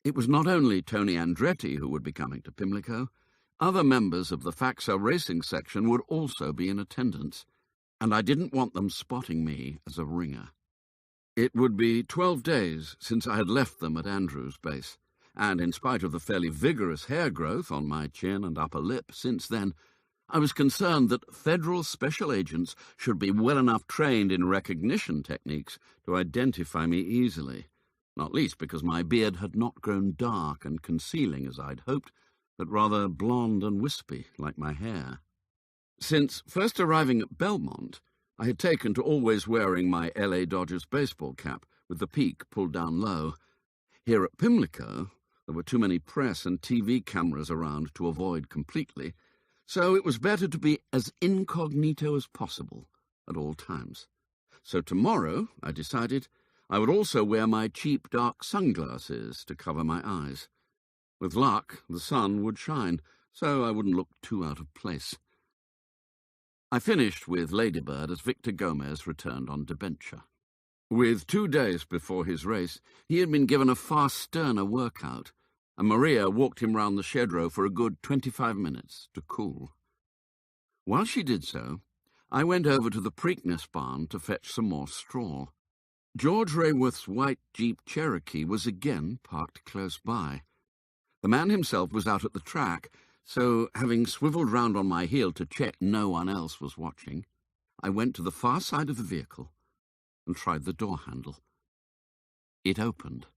Speaker 2: It was not only Tony Andretti who would be coming to Pimlico. Other members of the Faxa racing section would also be in attendance, and I didn't want them spotting me as a ringer. It would be 12 days since I had left them at Andrew's base, and in spite of the fairly vigorous hair growth on my chin and upper lip since then, I was concerned that federal special agents should be well enough trained in recognition techniques to identify me easily, not least because my beard had not grown dark and concealing as I'd hoped, but rather blonde and wispy like my hair. Since first arriving at Belmont, I had taken to always wearing my LA Dodgers baseball cap with the peak pulled down low. Here at Pimlico, there were too many press and TV cameras around to avoid completely, so it was better to be as incognito as possible at all times. So tomorrow, I decided, I would also wear my cheap dark sunglasses to cover my eyes. With luck, the sun would shine, so I wouldn't look too out of place. I finished with Ladybird as Victor Gomez returned on debenture. With 2 days before his race, he had been given a far sterner workout, and Maria walked him round the shed row for a good 25 minutes to cool. While she did so, I went over to the Preakness barn to fetch some more straw. George Rayworth's white Jeep Cherokee was again parked close by. The man himself was out at the track, so, having swivelled round on my heel to check no one else was watching, I went to the far side of the vehicle and tried the door handle. It opened.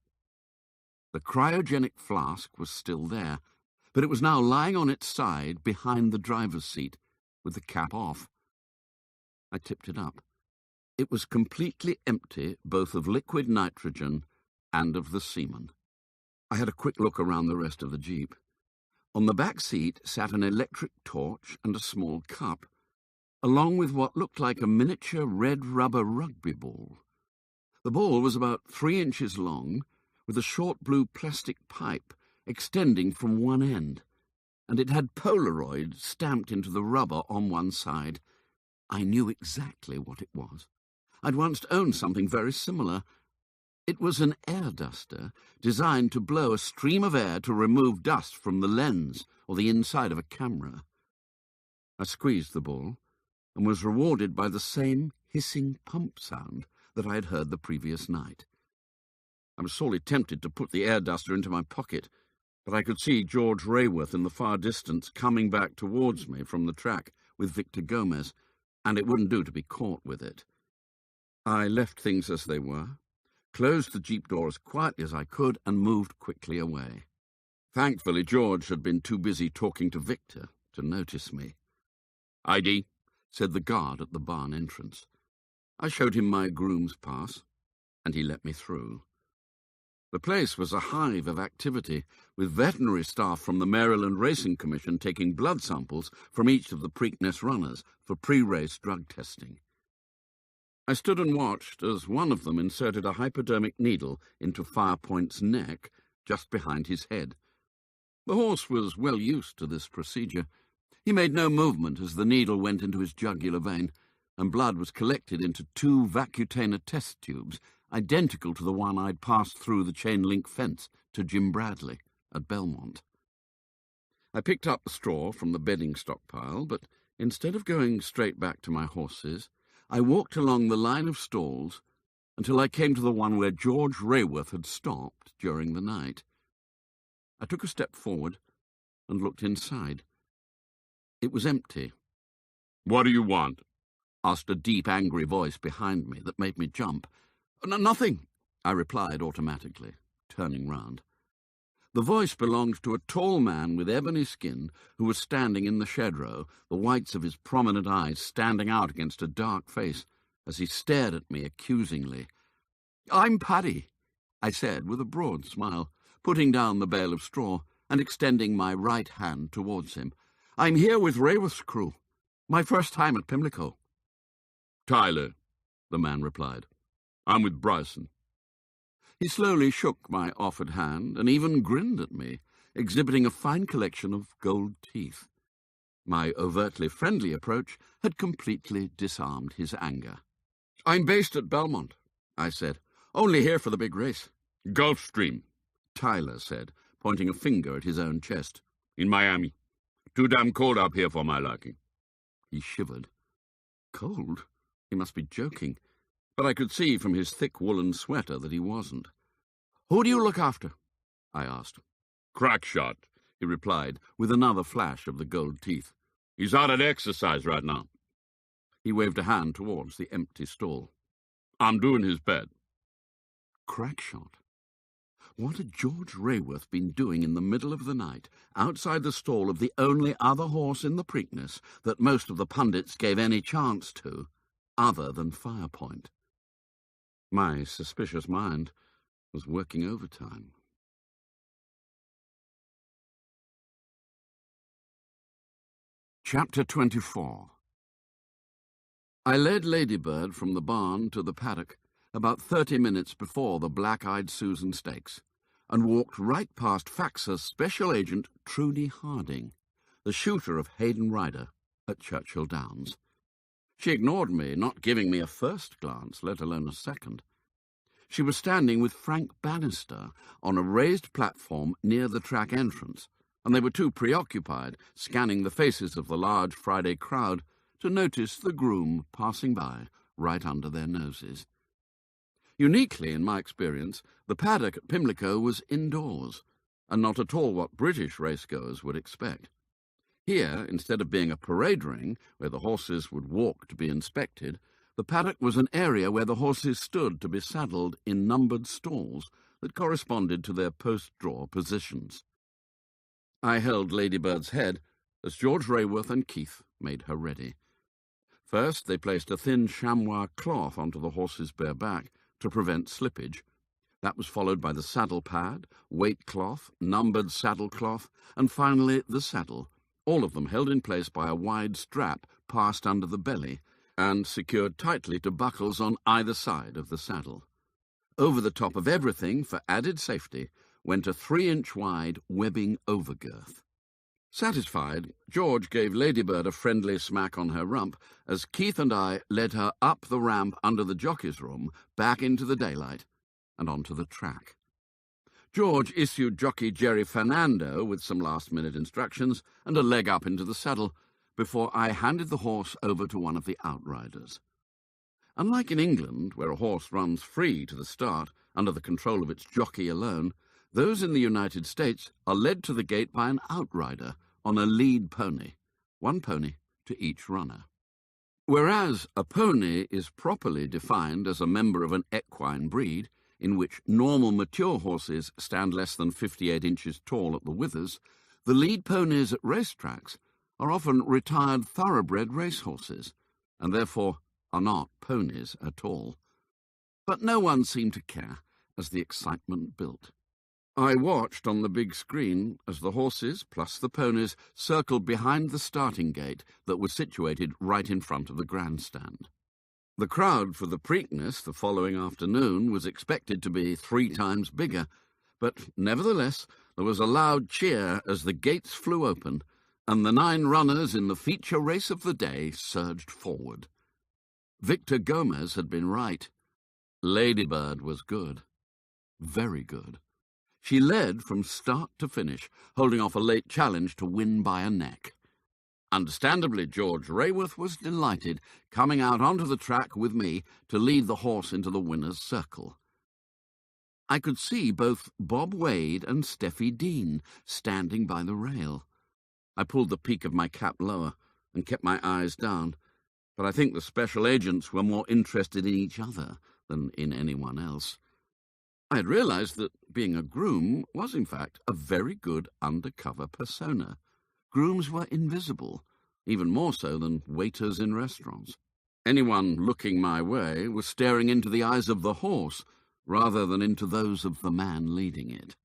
Speaker 2: The cryogenic flask was still there, but it was now lying on its side behind the driver's seat, with the cap off. I tipped it up. It was completely empty both of liquid nitrogen and of the semen. I had a quick look around the rest of the Jeep. On the back seat sat an electric torch and a small cup, along with what looked like a miniature red rubber rugby ball. The ball was about 3 inches long, with a short blue plastic pipe extending from one end, and it had Polaroid stamped into the rubber on one side. I knew exactly what it was. I'd once owned something very similar. It was an air duster designed to blow a stream of air to remove dust from the lens or the inside of a camera. I squeezed the ball and was rewarded by the same hissing pump sound that I had heard the previous night. I was sorely tempted to put the air duster into my pocket, but I could see George Rayworth in the far distance coming back towards me from the track with Victor Gomez, and it wouldn't do to be caught with it. I left things as they were, closed the Jeep door as quietly as I could, and moved quickly away. Thankfully, George had been too busy talking to Victor to notice me. "ID," said the guard at the barn entrance. I showed him my groom's pass, and he let me through. The place was a hive of activity, with veterinary staff from the Maryland Racing Commission taking blood samples from each of the Preakness runners for pre-race drug testing. I stood and watched as one of them inserted a hypodermic needle into Firepoint's neck just behind his head. The horse was well used to this procedure, He made no movement as the needle went into his jugular vein, and blood was collected into 2 Vacutainer test tubes, identical to the one I'd passed through the chain-link fence to Jim Bradley at Belmont. I picked up the straw from the bedding stockpile, but instead of going straight back to my horses, I walked along the line of stalls until I came to the one where George Rayworth had stopped during the night. I took a step forward and looked inside. It was empty.
Speaker 3: "What do you want?"
Speaker 2: asked a deep, angry voice behind me that made me jump. "Nothing," I replied automatically, turning round. The voice belonged to a tall man with ebony skin who was standing in the shed row, the whites of his prominent eyes standing out against a dark face as he stared at me accusingly. "I'm Paddy," I said with a broad smile, putting down the bale of straw and extending my right hand towards him. "I'm here with Rayworth's crew. My first time at Pimlico."
Speaker 3: "Tyler," the man replied. "I'm with Bryson."
Speaker 2: He slowly shook my offered hand and even grinned at me, exhibiting a fine collection of gold teeth. My overtly friendly approach had completely disarmed his anger. "I'm based at Belmont," I said. "Only here for the big race."
Speaker 3: "Gulfstream,"
Speaker 2: Tyler said, pointing a finger at his own chest.
Speaker 3: "in Miami. Too damn cold up here for my liking."
Speaker 2: He shivered. Cold? He must be joking. But I could see from his thick woolen sweater that he wasn't. "Who do you look after?" I asked.
Speaker 3: "Crackshot,"
Speaker 2: he replied, with another flash of the gold teeth.
Speaker 3: "He's out at exercise right now."
Speaker 2: He waved a hand towards the empty stall.
Speaker 3: "I'm doing his bed."
Speaker 2: Crackshot? What had George Rayworth been doing in the middle of the night, outside the stall of the only other horse in the Preakness that most of the pundits gave any chance to, other than Firepoint? My suspicious mind was working overtime. Chapter 24. I led Ladybird from the barn to the paddock about 30 minutes before the Black-Eyed Susan Stakes, and walked right past Faxa's special agent Trudy Harding, the shooter of Hayden Ryder at Churchill Downs. She ignored me, not giving me a first glance, let alone a second. She was standing with Frank Bannister on a raised platform near the track entrance, and they were too preoccupied scanning the faces of the large Friday crowd to notice the groom passing by right under their noses. Uniquely, in my experience, the paddock at Pimlico was indoors, and not at all what British racegoers would expect. Here, instead of being a parade ring where the horses would walk to be inspected, the paddock was an area where the horses stood to be saddled in numbered stalls that corresponded to their post-draw positions. I held Ladybird's head as George Rayworth and Keith made her ready. First, they placed a thin chamois cloth onto the horse's bare back to prevent slippage. That was followed by the saddle pad, weight cloth, numbered saddle cloth, and finally the saddle, all of them held in place by a wide strap passed under the belly and secured tightly to buckles on either side of the saddle. Over the top of everything, for added safety, went a 3-inch-wide webbing overgirth. Satisfied, George gave Ladybird a friendly smack on her rump as Keith and I led her up the ramp under the jockey's room, back into the daylight, and onto the track. George issued jockey Jerry Fernando with some last-minute instructions and a leg up into the saddle before I handed the horse over to one of the outriders. Unlike in England, where a horse runs free to the start under the control of its jockey alone, those in the United States are led to the gate by an outrider on a lead pony, one pony to each runner. Whereas a pony is properly defined as a member of an equine breed, in which normal mature horses stand less than 58 inches tall at the withers, the lead ponies at racetracks are often retired thoroughbred racehorses, and therefore are not ponies at all. But no one seemed to care as the excitement built. I watched on the big screen as the horses, plus the ponies, circled behind the starting gate that was situated right in front of the grandstand. The crowd for the Preakness the following afternoon was expected to be 3 times bigger, but nevertheless there was a loud cheer as the gates flew open and the 9 runners in the feature race of the day surged forward. Victor Gomez had been right. Ladybird was good. Very good. She led from start to finish, holding off a late challenge to win by a neck. Understandably, George Rayworth was delighted, coming out onto the track with me to lead the horse into the winner's circle. I could see both Bob Wade and Steffi Dean standing by the rail. I pulled the peak of my cap lower and kept my eyes down, but I think the special agents were more interested in each other than in anyone else. I had realized that being a groom was, in fact, a very good undercover persona. Grooms were invisible, even more so than waiters in restaurants. Anyone looking my way was staring into the eyes of the horse rather than into those of the man leading it.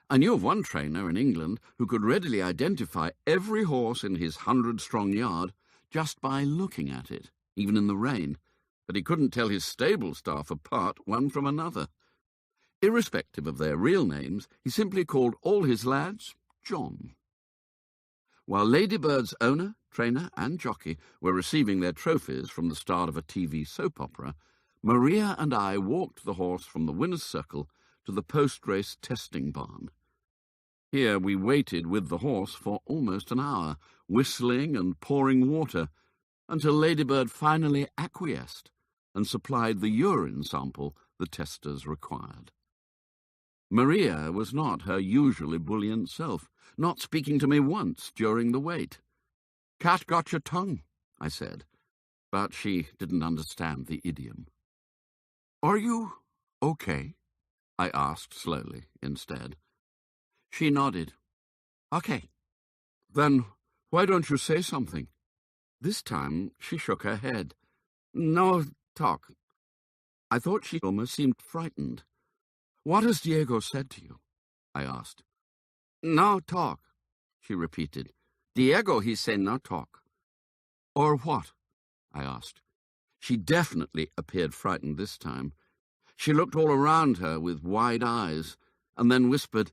Speaker 2: I knew of one trainer in England who could readily identify every horse in his 100-strong yard just by looking at it, even in the rain, but he couldn't tell his stable staff apart one from another. Irrespective of their real names, he simply called all his lads John. While Ladybird's owner, trainer and jockey were receiving their trophies from the start of a TV soap opera, Maria and I walked the horse from the winner's circle to the post-race testing barn. Here we waited with the horse for almost an hour, whistling and pouring water, until Ladybird finally acquiesced and supplied the urine sample the testers required. Maria was not her usual ebullient self, not speaking to me once during the wait. "Cat got your tongue," I said, but she didn't understand the idiom. "Are you okay?" I asked slowly instead. She nodded. "Okay. Then why don't you say something?" This time she shook her head. "No talk." I thought she almost seemed frightened. "What has Diego said to you?" I asked. "No talk," she repeated. "Diego, he say no talk." "Or what?" I asked. She definitely appeared frightened this time. She looked all around her with wide eyes, and then whispered,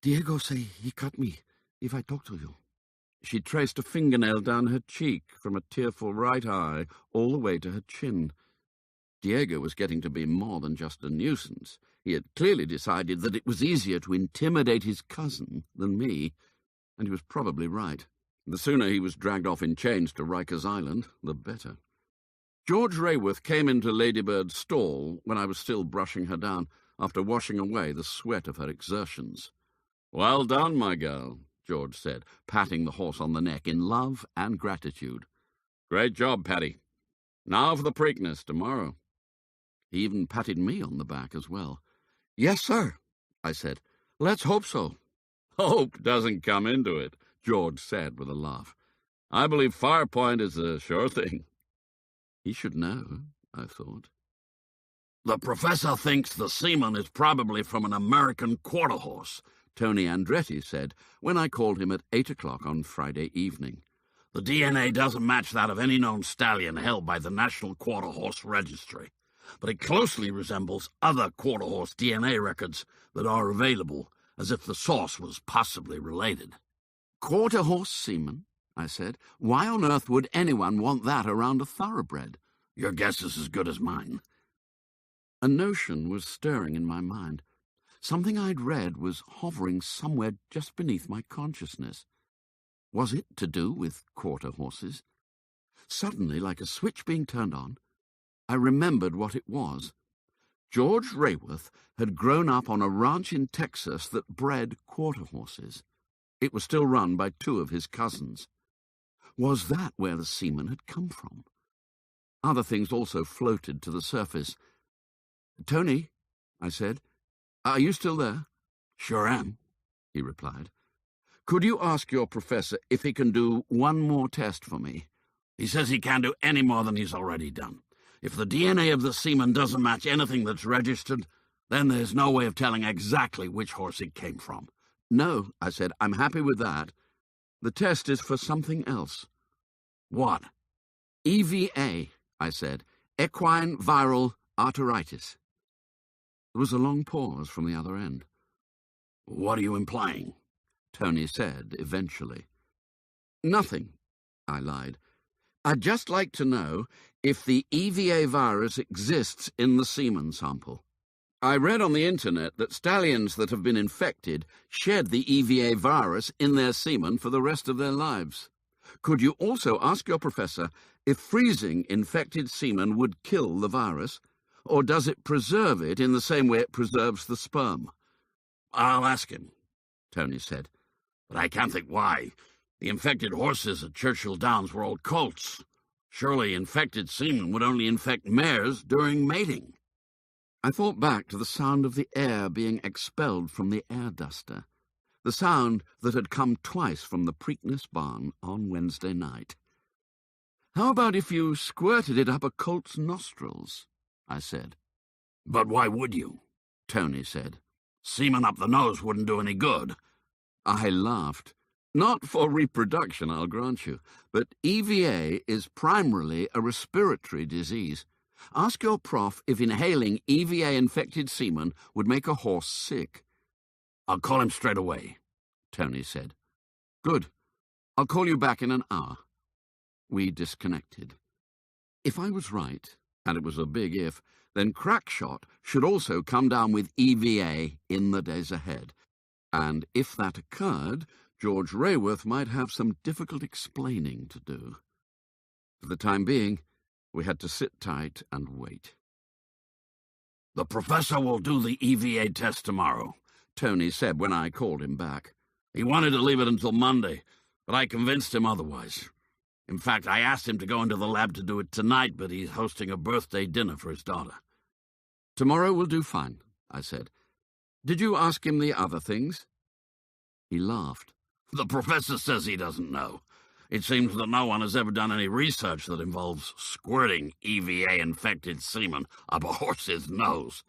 Speaker 2: "Diego say he cut me if I talk to you." She traced a fingernail down her cheek from a tearful right eye all the way to her chin. Diego was getting to be more than just a nuisance. He had clearly decided that it was easier to intimidate his cousin than me, and he was probably right. The sooner he was dragged off in chains to Rikers Island, the better. George Rayworth came into Ladybird's stall when I was still brushing her down, after washing away the sweat of her exertions. "Well done, my girl," George said, patting the horse on the neck in love and gratitude. "Great job, Paddy. Now for the Preakness tomorrow." He even patted me on the back as well. "Yes, sir," I said. "Let's hope so." "Hope doesn't come into it," George said with a laugh. "I believe Firepoint is a sure thing." He should know, I thought.
Speaker 3: "The professor thinks the semen is probably from an American quarter horse,"
Speaker 2: Tony Andretti said when I called him at 8 o'clock on Friday evening.
Speaker 3: "The DNA doesn't match that of any known stallion held by the National Quarter Horse Registry, but it closely resembles other quarter horse DNA records that are available, as if the source was possibly related."
Speaker 2: "Quarter horse semen?" I said. "Why on earth would anyone want that around a thoroughbred?"
Speaker 3: "Your guess is as good as mine."
Speaker 2: A notion was stirring in my mind. Something I'd read was hovering somewhere just beneath my consciousness. Was it to do with quarter horses? Suddenly, like a switch being turned on, I remembered what it was. George Rayworth had grown up on a ranch in Texas that bred quarter horses. It was still run by 2 of his cousins. Was that where the semen had come from? Other things also floated to the surface. "Tony," I said, "are you still there?"
Speaker 3: "Sure am,"
Speaker 2: he replied. "Could you ask your professor if he can do one more test for me?"
Speaker 3: "He says he can't do any more than he's already done. If the DNA of the semen doesn't match anything that's registered, then there's no way of telling exactly which horse it came from."
Speaker 2: "No," I said, "I'm happy with that. The test is for something else."
Speaker 3: "What?"
Speaker 2: EVA, I said, equine viral arteritis. There was a long pause from the other end.
Speaker 3: "What are you implying?"
Speaker 2: Tony said eventually. Nothing, I lied. I'd just like to know if the EVA virus exists in the semen sample. I read on the internet that stallions that have been infected shed the EVA virus in their semen for the rest of their lives. Could you also ask your professor if freezing infected semen would kill the virus, or does it preserve it in the same way it preserves the sperm?
Speaker 3: I'll ask him, Tony said, but I can't think why. The infected horses at Churchill Downs were all colts. Surely infected semen would only infect mares during mating.
Speaker 2: I thought back to the sound of the air being expelled from the air duster, the sound that had come twice from the Preakness barn on Wednesday night. How about if you squirted it up a colt's nostrils? I said.
Speaker 3: But why would you? Tony said. Semen up the nose wouldn't do any good.
Speaker 2: I laughed. Not for reproduction, I'll grant you, but EVA is primarily a respiratory disease. Ask your prof if inhaling EVA-infected semen would make a horse sick.
Speaker 3: I'll call him straight away, Tony said.
Speaker 2: Good. I'll call you back in an hour. We disconnected. If I was right, and it was a big if, then Crackshot should also come down with EVA in the days ahead. And if that occurred, George Rayworth might have some difficult explaining to do. For the time being, we had to sit tight and wait.
Speaker 3: The professor will do the EVA test tomorrow,
Speaker 2: Tony said when I called him back.
Speaker 3: He wanted to leave it until Monday, but I convinced him otherwise. In fact, I asked him to go into the lab to do it tonight, but he's hosting a birthday dinner for his daughter.
Speaker 2: Tomorrow will do fine, I said. Did you ask him the other things? He laughed.
Speaker 3: The professor says he doesn't know. It seems that no one has ever done any research that involves squirting EVA-infected semen up a horse's nose.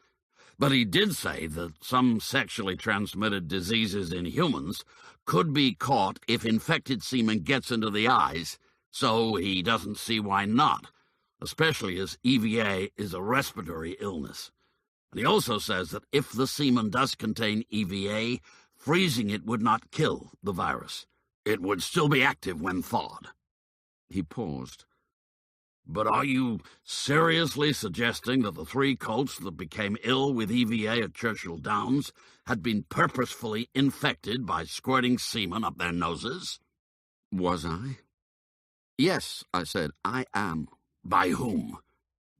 Speaker 3: But he did say that some sexually transmitted diseases in humans could be caught if infected semen gets into the eyes, so he doesn't see why not, especially as EVA is a respiratory illness. And he also says that if the semen does contain EVA, freezing it would not kill the virus. It would still be active when thawed.
Speaker 2: He paused.
Speaker 3: But are you seriously suggesting that the 3 colts that became ill with EVA at Churchill Downs had been purposefully infected by squirting semen up their noses?
Speaker 2: Was I? Yes, I said, I am.
Speaker 3: By whom?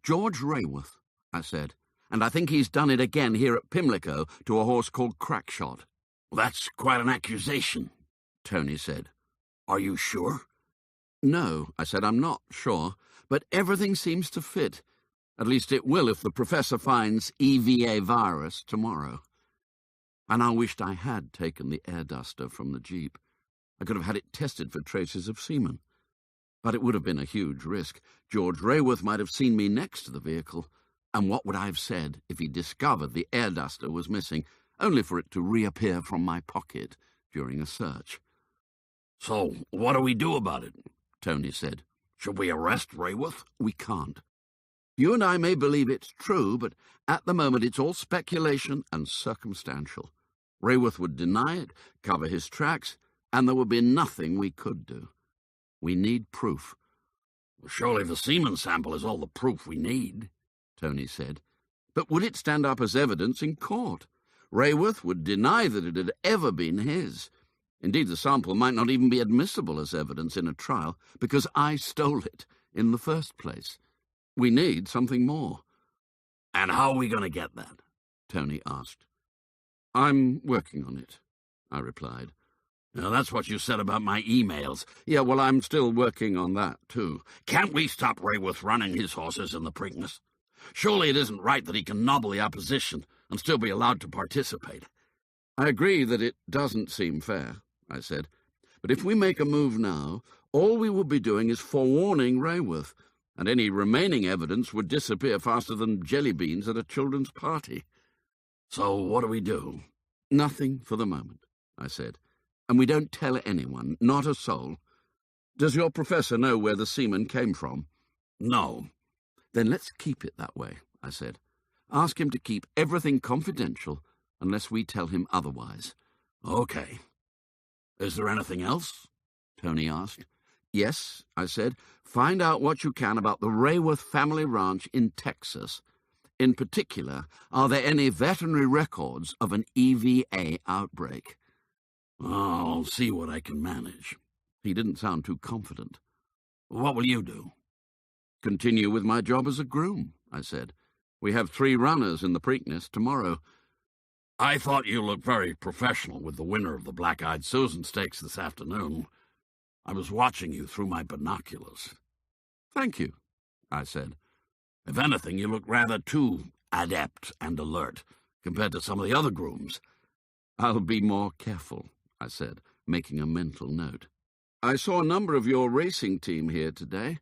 Speaker 2: George Rayworth, I said, and I think he's done it again here at Pimlico to a horse called Crackshot.
Speaker 3: That's quite an accusation,
Speaker 2: Tony said.
Speaker 3: Are you sure?
Speaker 2: No, I said, I'm not sure, but everything seems to fit. At least it will if the professor finds EVA virus tomorrow. And I wished I had taken the air duster from the jeep. I could have had it tested for traces of semen. But it would have been a huge risk. George Rayworth might have seen me next to the vehicle, and what would I have said if he discovered the air duster was missing, only for it to reappear from my pocket during a search?
Speaker 3: So, what do we do about it?
Speaker 2: Tony said.
Speaker 3: Should we arrest Rayworth?
Speaker 2: We can't. You and I may believe it's true, but at the moment it's all speculation and circumstantial. Rayworth would deny it, cover his tracks, and there would be nothing we could do. We need proof.
Speaker 3: Surely the semen sample is all the proof we need,
Speaker 2: Tony said. But would it stand up as evidence in court? Rayworth would deny that it had ever been his. Indeed, the sample might not even be admissible as evidence in a trial, because I stole it in the first place. We need something more.
Speaker 3: And how are we going to get that?
Speaker 2: Tony asked. I'm working on it, I replied.
Speaker 3: Now, that's what you said about my emails.
Speaker 2: Yeah, well, I'm still working on that, too.
Speaker 3: Can't we stop Rayworth running his horses in the Preakness? Surely it isn't right that he can nobble the opposition and still be allowed to participate.
Speaker 2: I agree that it doesn't seem fair, I said. But if we make a move now, all we will be doing is forewarning Rayworth, and any remaining evidence would disappear faster than jelly beans at a children's party.
Speaker 3: So what do we do?
Speaker 2: Nothing for the moment, I said. And we don't tell anyone, not a soul. Does your professor know where the semen came from?
Speaker 3: No.
Speaker 2: Then let's keep it that way, I said. Ask him to keep everything confidential unless we tell him otherwise.
Speaker 3: Okay. Is there anything else?
Speaker 2: Tony asked. Yes, I said. Find out what you can about the Rayworth family ranch in Texas. In particular, are there any veterinary records of an EVA outbreak?
Speaker 3: I'll see what I can manage.
Speaker 2: He didn't sound too confident.
Speaker 3: What will you do?
Speaker 2: Continue with my job as a groom, I said. We have 3 runners in the Preakness tomorrow.
Speaker 3: I thought you looked very professional with the winner of the Black-Eyed Susan Stakes this afternoon. I was watching you through my binoculars.
Speaker 2: Thank you, I said.
Speaker 3: If anything, you look rather too adept and alert compared to some of the other grooms.
Speaker 2: I'll be more careful, I said, making a mental note. I saw a number of your racing team here today.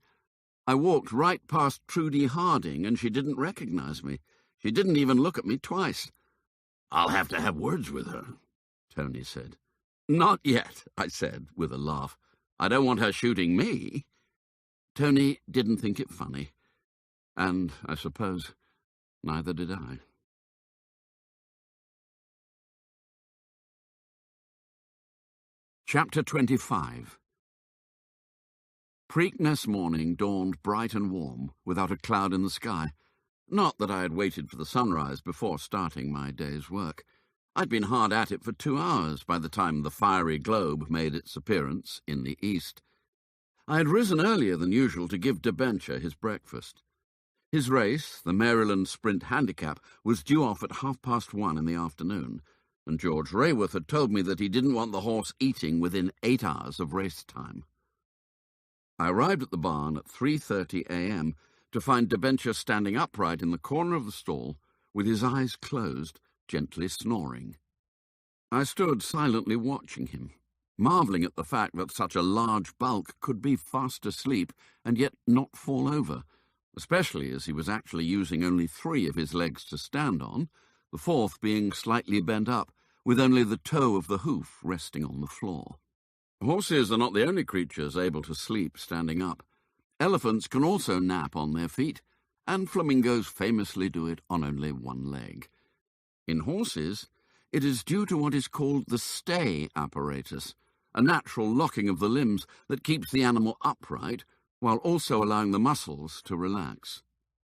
Speaker 2: I walked right past Trudy Harding, and she didn't recognize me. She didn't even look at me twice.
Speaker 3: I'll have to have words with her,
Speaker 2: Tony said. Not yet, I said, with a laugh. I don't want her shooting me. Tony didn't think it funny, and I suppose neither did I. Chapter 25. Preakness morning dawned bright and warm, without a cloud in the sky. Not that I had waited for the sunrise before starting my day's work. I'd been hard at it for 2 hours by the time the fiery globe made its appearance in the east. I had risen earlier than usual to give Debenture his breakfast. His race, the Maryland Sprint Handicap, was due off at 1:30 in the afternoon, and George Rayworth had told me that he didn't want the horse eating within 8 hours of race time. I arrived at the barn at 3:30 a.m. to find Debenture standing upright in the corner of the stall, with his eyes closed, gently snoring. I stood silently watching him, marvelling at the fact that such a large bulk could be fast asleep and yet not fall over, especially as he was actually using only 3 of his legs to stand on, the 4th being slightly bent up, with only the toe of the hoof resting on the floor. Horses are not the only creatures able to sleep standing up. Elephants can also nap on their feet, and flamingos famously do it on only 1 leg. In horses, it is due to what is called the stay apparatus, a natural locking of the limbs that keeps the animal upright while also allowing the muscles to relax.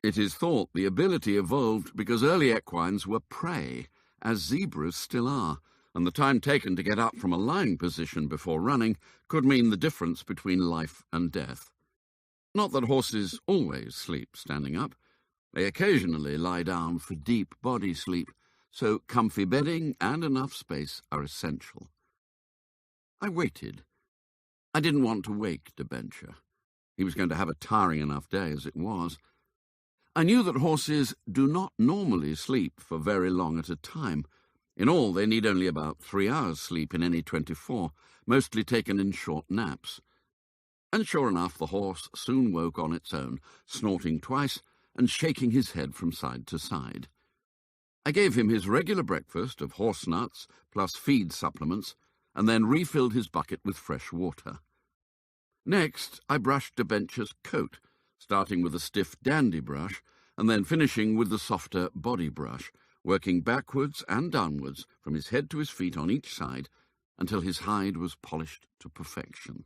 Speaker 2: It is thought the ability evolved because early equines were prey, as zebras still are, and the time taken to get up from a lying position before running could mean the difference between life and death. Not that horses always sleep standing up. They occasionally lie down for deep body sleep, so comfy bedding and enough space are essential. I waited. I didn't want to wake Debenture. He was going to have a tiring enough day as it was. I knew that horses do not normally sleep for very long at a time. In all, they need only about 3 hours sleep in any 24, mostly taken in short naps. And sure enough, the horse soon woke on its own, snorting twice and shaking his head from side to side. I gave him his regular breakfast of horse nuts plus feed supplements, and then refilled his bucket with fresh water. Next, I brushed Debenture's coat, starting with a stiff dandy brush, and then finishing with the softer body brush, working backwards and downwards from his head to his feet on each side until his hide was polished to perfection.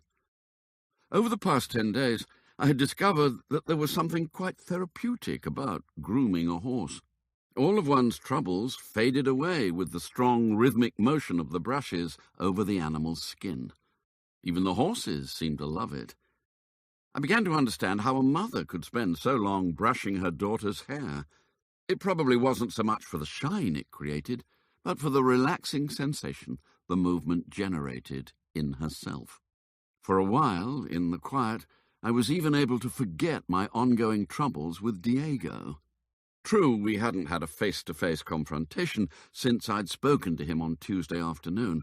Speaker 2: Over the past 10 days, I had discovered that there was something quite therapeutic about grooming a horse. All of one's troubles faded away with the strong rhythmic motion of the brushes over the animal's skin. Even the horses seemed to love it. I began to understand how a mother could spend so long brushing her daughter's hair. It probably wasn't so much for the shine it created, but for the relaxing sensation the movement generated in herself. For a while, in the quiet, I was even able to forget my ongoing troubles with Diego. True, we hadn't had a face-to-face confrontation since I'd spoken to him on Tuesday afternoon,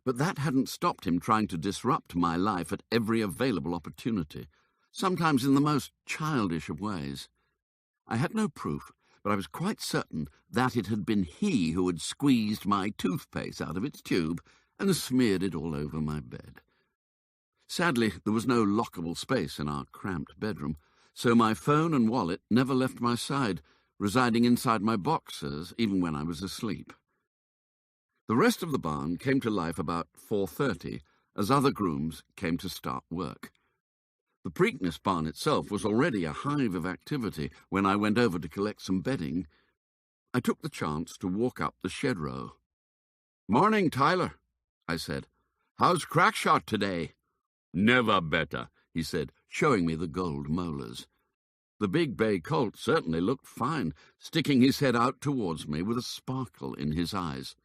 Speaker 2: but that hadn't stopped him trying to disrupt my life at every available opportunity, sometimes in the most childish of ways. I had no proof, but I was quite certain that it had been he who had squeezed my toothpaste out of its tube and smeared it all over my bed. Sadly, there was no lockable space in our cramped bedroom, so my phone and wallet never left my side, residing inside my boxers even when I was asleep. The rest of the barn came to life about 4:30, as other grooms came to start work. The Preakness barn itself was already a hive of activity when I went over to collect some bedding. I took the chance to walk up the shed row. "Morning, Tyler," I said. "How's Crackshot today?" "Never better," he said, showing me the gold molars. The big bay colt certainly looked fine, sticking his head out towards me with a sparkle in his eyes.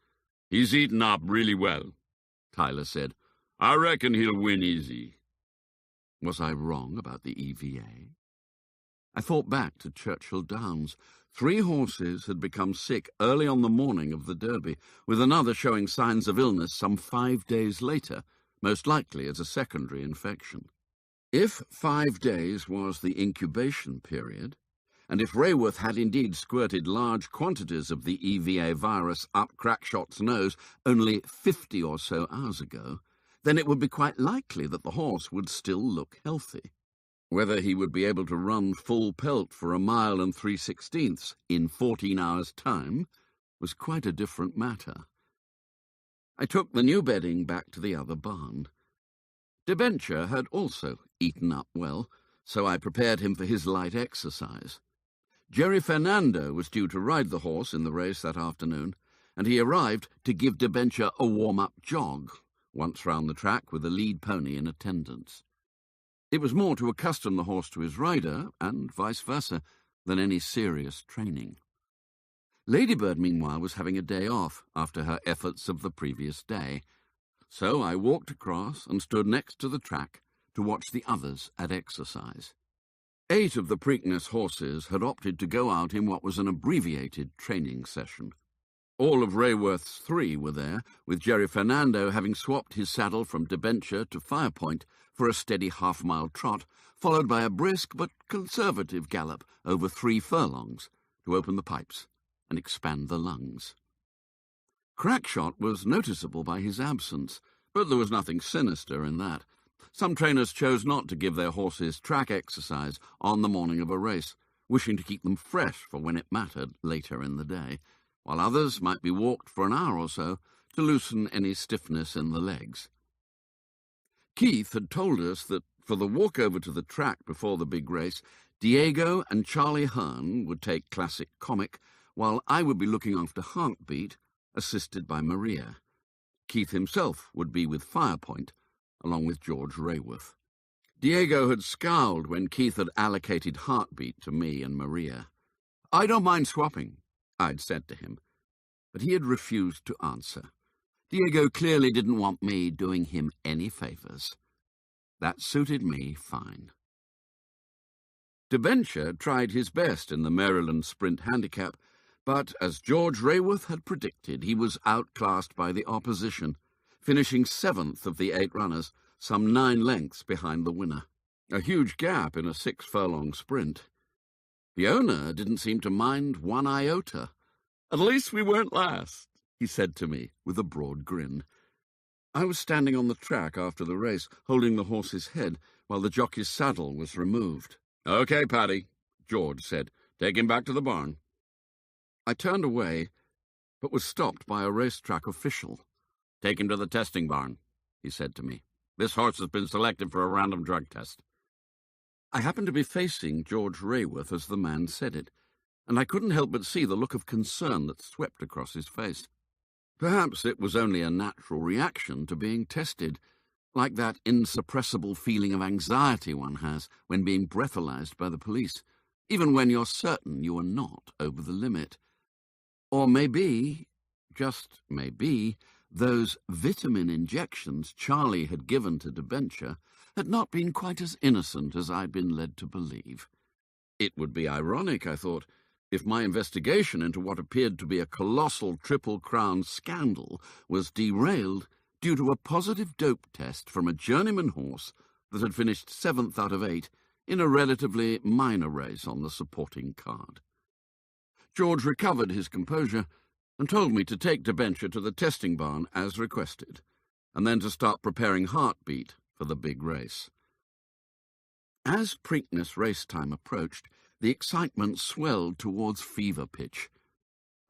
Speaker 2: "He's eaten up really well," Tyler said. "I reckon he'll win easy." Was I wrong about the EVA? I thought back to Churchill Downs. 3 horses had become sick early on the morning of the Derby, with another showing signs of illness some 5 days later, most likely as a secondary infection. If 5 days was the incubation period, and if Rayworth had indeed squirted large quantities of the EVA virus up Crackshot's nose only 50 or so hours ago, then it would be quite likely that the horse would still look healthy. Whether he would be able to run full pelt for 1 mile and 3/16 in 14 hours' time was quite a different matter. I took the new bedding back to the other barn. Debenture had also eaten up well, so I prepared him for his light exercise. Jerry Fernando was due to ride the horse in the race that afternoon, and he arrived to give Debenture a warm-up jog, once round the track with a lead pony in attendance. It was more to accustom the horse to his rider, and vice versa, than any serious training. Ladybird, meanwhile, was having a day off after her efforts of the previous day, so I walked across and stood next to the track to watch the others at exercise. 8 of the Preakness horses had opted to go out in what was an abbreviated training session. All of Rayworth's 3 were there, with Jerry Fernando having swapped his saddle from Debenture to Firepoint for a steady half-mile trot, followed by a brisk but conservative gallop over 3 furlongs to open the pipes and expand the lungs. Crackshot was noticeable by his absence, but there was nothing sinister in that. Some trainers chose not to give their horses track exercise on the morning of a race, wishing to keep them fresh for when it mattered later in the day, while others might be walked for an hour or so to loosen any stiffness in the legs. Keith had told us that for the walk over to the track before the big race, Diego and Charlie Hearn would take Classic Comic, while I would be looking after Heartbeat, assisted by Maria. Keith himself would be with Firepoint, along with George Rayworth. Diego had scowled when Keith had allocated Heartbeat to me and Maria. "I don't mind swapping," I'd said to him, but he had refused to answer. Diego clearly didn't want me doing him any favours. That suited me fine. Debenture tried his best in the Maryland Sprint Handicap, but as George Rayworth had predicted, he was outclassed by the opposition, finishing 7th of the 8 runners, some 9 lengths behind the winner. A huge gap in a 6-furlong sprint. The owner didn't seem to mind 1 iota. "At least we weren't last," he said to me with a broad grin. I was standing on the track after the race, holding the horse's head while the jockey's saddle was removed. "Okay, Paddy," George said. "Take him back to the barn." I turned away, but was stopped by a racetrack official. "Take him to the testing barn," he said to me. "This horse has been selected for a random drug test." I happened to be facing George Rayworth as the man said it, and I couldn't help but see the look of concern that swept across his face. Perhaps it was only a natural reaction to being tested, like that insuppressible feeling of anxiety one has when being breathalyzed by the police, even when you're certain you are not over the limit. Or maybe, just maybe, those vitamin injections Charlie had given to Debenture had not been quite as innocent as I'd been led to believe. It would be ironic, I thought, if my investigation into what appeared to be a colossal Triple Crown scandal was derailed due to a positive dope test from a journeyman horse that had finished 7th out of 8 in a relatively minor race on the supporting card. George recovered his composure and told me to take Debenture to the testing barn as requested, and then to start preparing Heartbeat for the big race. As Preakness race time approached, the excitement swelled towards fever pitch.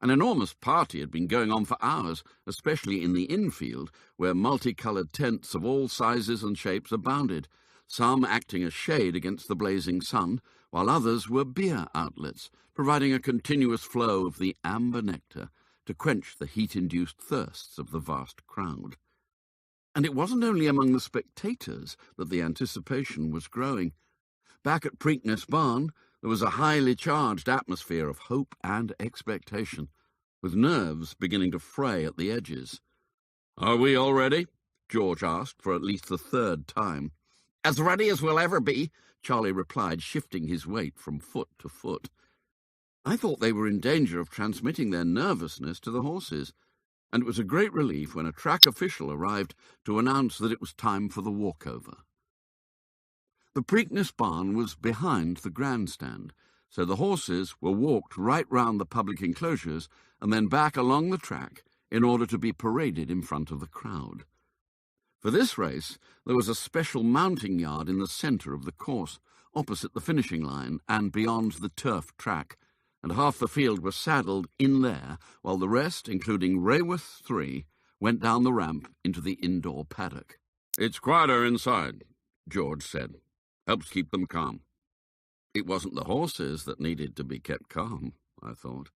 Speaker 3: An enormous party had been going on for hours, especially in the infield, where multicoloured tents of all sizes and shapes abounded, some acting as shade against the blazing sun, while others were beer outlets, providing a continuous flow of the amber nectar to quench the heat-induced thirsts of the vast crowd. And it wasn't only among the spectators that the anticipation was growing. Back at Preakness Barn, there was a highly charged atmosphere of hope and expectation, with nerves beginning to fray at the edges. "Are we all ready?" George asked for at least the third time. "As ready as we'll ever be," Charlie replied, shifting his weight from foot to foot. I thought they were in danger of transmitting their nervousness to the horses, and it was a great relief when a track official arrived to announce that it was time for the walkover. The Preakness Barn was behind the grandstand, so the horses were walked right round the public enclosures and then back along the track in order to be paraded in front of the crowd. For this race, there was a special mounting yard in the centre of the course, opposite the finishing line and beyond the turf track, and half the field was saddled in there, while the rest, including Rayworth's 3, went down the ramp into the indoor paddock. "It's quieter inside," George said. "Helps keep them calm." It wasn't the horses that needed to be kept calm, I thought.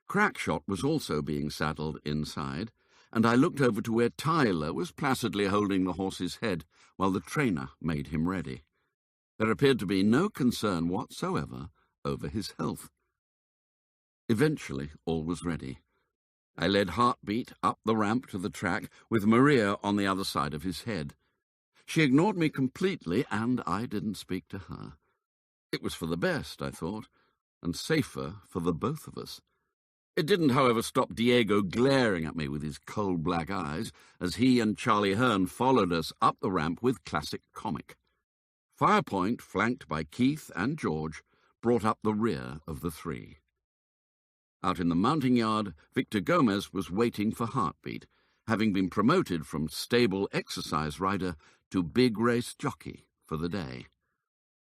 Speaker 3: Crackshot was also being saddled inside, and I looked over to where Tyler was placidly holding the horse's head while the trainer made him ready. There appeared to be no concern whatsoever over his health. Eventually, all was ready. I led Heartbeat up the ramp to the track with Maria on the other side of his head. She ignored me completely, and I didn't speak to her. It was for the best, I thought, and safer for the both of us. It didn't, however, stop Diego glaring at me with his cold black eyes as he and Charlie Hearn followed us up the ramp with classic comic. Firepoint, flanked by Keith and George, brought up the rear of the 3. Out in the mounting yard, Victor Gomez was waiting for Heartbeat, having been promoted from stable exercise rider to big race jockey for the day.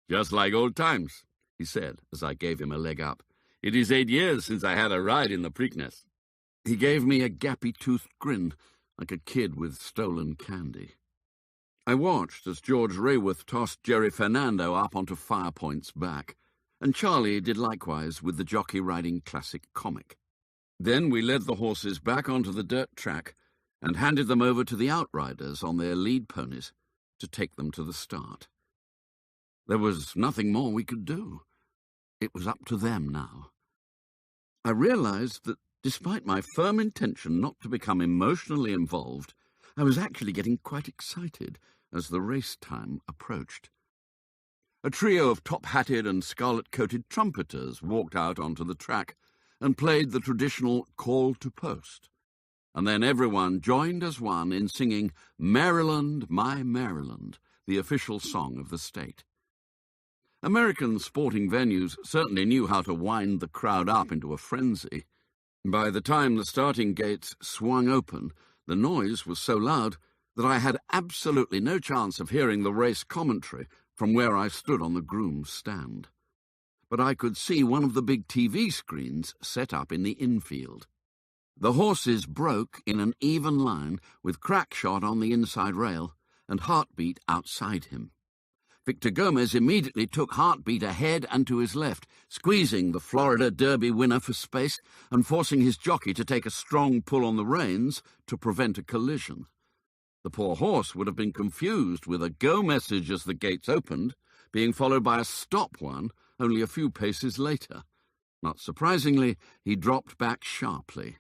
Speaker 3: "Just like old times," he said as I gave him a leg up. "It is 8 years since I had a ride in the Preakness." He gave me a gappy-toothed grin, like a kid with stolen candy. I watched as George Rayworth tossed Jerry Fernando up onto Firepoint's back, and Charlie did likewise with the jockey riding classic comic. Then we led the horses back onto the dirt track and handed them over to the outriders on their lead ponies to take them to the start. There was nothing more we could do. It was up to them now. I realized that, despite my firm intention not to become emotionally involved, I was actually getting quite excited as the race time approached. A trio of top-hatted and scarlet-coated trumpeters walked out onto the track and played the traditional call to post, and then everyone joined as one in singing "Maryland, My Maryland," the official song of the state. American sporting venues certainly knew how to wind the crowd up into a frenzy. By the time the starting gates swung open, the noise was so loud that I had absolutely no chance of hearing the race commentary from where I stood on the groom's stand. But I could see one of the big TV screens set up in the infield. The horses broke in an even line with Crackshot on the inside rail and Heartbeat outside him. Victor Gomez immediately took Heartbeat ahead and to his left, squeezing the Florida Derby winner for space and forcing his jockey to take a strong pull on the reins to prevent a collision. The poor horse would have been confused with a go message as the gates opened, being followed by a stop one only a few paces later. Not surprisingly, he dropped back sharply.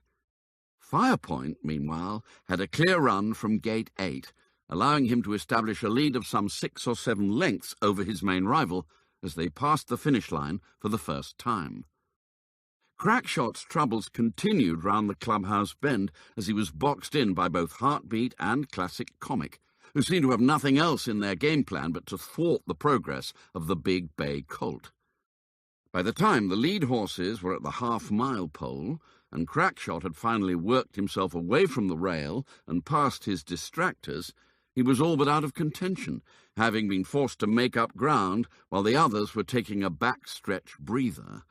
Speaker 3: Firepoint, meanwhile, had a clear run from gate 8, allowing him to establish a lead of some 6 or 7 lengths over his main rival as they passed the finish line for the first time. Crackshot's troubles continued round the clubhouse bend as he was boxed in by both Heartbeat and Classic Comic, who seemed to have nothing else in their game plan but to thwart the progress of the big bay colt. By the time the lead horses were at the half-mile pole and Crackshot had finally worked himself away from the rail and past his distractors, he was all but out of contention, having been forced to make up ground while the others were taking a backstretch breather.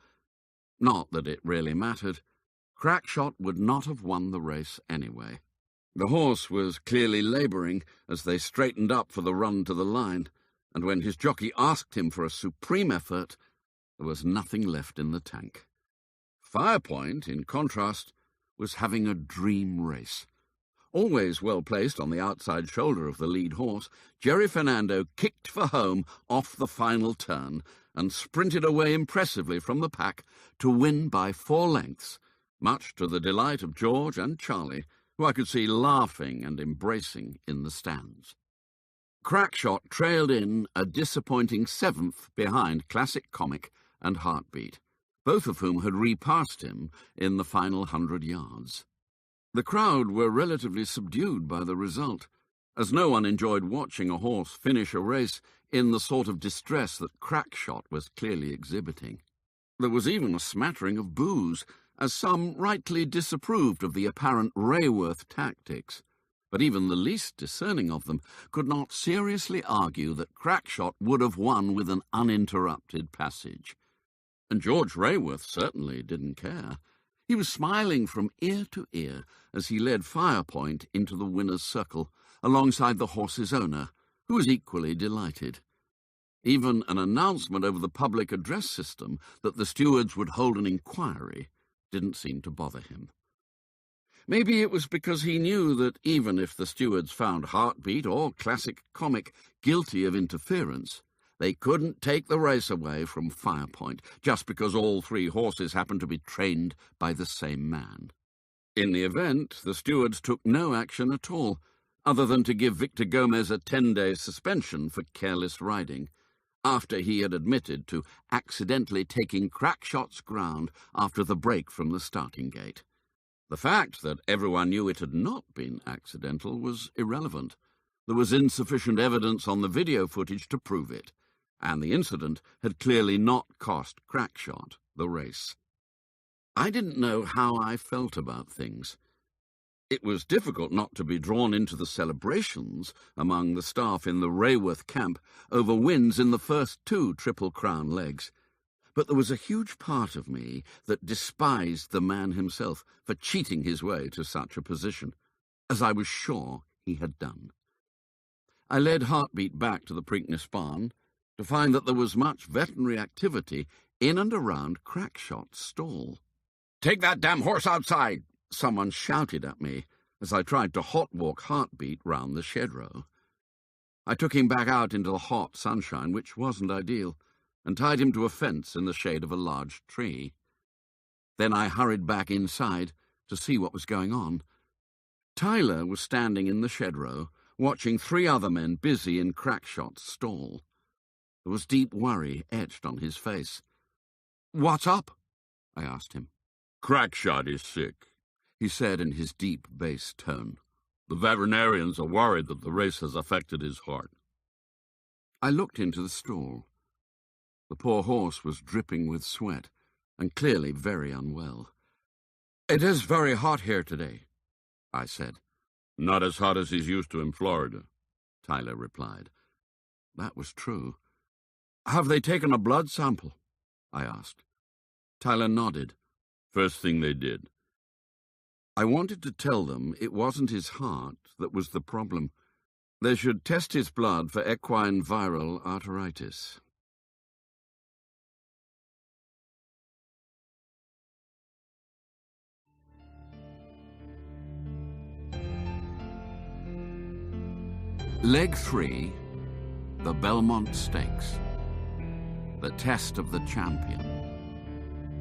Speaker 3: Not that it really mattered.
Speaker 2: Crackshot would not have won the race anyway. The horse was clearly labouring as they straightened up for the run to the line, and when his jockey asked him for a supreme effort, there was nothing left in the tank. Firepoint, in contrast, was having a dream race. Always well placed on the outside shoulder of the lead horse, Jerry Fernando kicked for home off the final turn and sprinted away impressively from the pack to win by 4 lengths, much to the delight of George and Charlie, who I could see laughing and embracing in the stands. Crackshot trailed in a disappointing 7th behind Classic Comic and Heartbeat, both of whom had repassed him in the final 100 yards. The crowd were relatively subdued by the result, as no one enjoyed watching a horse finish a race in the sort of distress that Crackshot was clearly exhibiting. There was even a smattering of boos, as some rightly disapproved of the apparent Rayworth tactics, but even the least discerning of them could not seriously argue that Crackshot would have won with an uninterrupted passage. And George Rayworth certainly didn't care. He was smiling from ear to ear as he led Firepoint into the winner's circle, alongside the horse's owner, who was equally delighted. Even an announcement over the public address system that the stewards would hold an inquiry didn't seem to bother him. Maybe it was because he knew that even if the stewards found Heartbeat or Classic Comic guilty of interference, they couldn't take the race away from Firepoint just because all 3 horses happened to be trained by the same man. In the event, the stewards took no action at all, other than to give Victor Gomez a 10-day suspension for careless riding, after he had admitted to accidentally taking Crackshot's ground after the break from the starting gate. The fact that everyone knew it had not been accidental was irrelevant. There was insufficient evidence on the video footage to prove it, and the incident had clearly not cost Crackshot the race. I didn't know how I felt about things. It was difficult not to be drawn into the celebrations among the staff in the Rayworth camp over wins in the first 2 Triple Crown legs, but there was a huge part of me that despised the man himself for cheating his way to such a position, as I was sure he had done. I led Heartbeat back to the Preakness barn to find that there was much veterinary activity in and around Crackshot's stall. "Take that damn horse outside!" someone shouted at me as I tried to hot-walk Heartbeat round the shed row. I took him back out into the hot sunshine, which wasn't ideal, and tied him to a fence in the shade of a large tree. Then I hurried back inside to see what was going on. Tyler was standing in the shed row, watching 3 other men busy in Crackshot's stall. There was deep worry etched on his face. "What's up?" I asked him.
Speaker 3: "Crackshot is sick," he said in his deep bass tone. "The veterinarians are worried that the race has affected his heart."
Speaker 2: I looked into the stall. The poor horse was dripping with sweat and clearly very unwell. "It is very hot here today," I said.
Speaker 3: "Not as hot as he's used to in Florida,"
Speaker 2: Tyler replied. That was true. "Have they taken a blood sample?" I asked. Tyler nodded.
Speaker 3: "First thing they did."
Speaker 2: I wanted to tell them it wasn't his heart that was the problem. They should test his blood for equine viral arteritis. Leg 3, the Belmont Stakes. The test of the champion.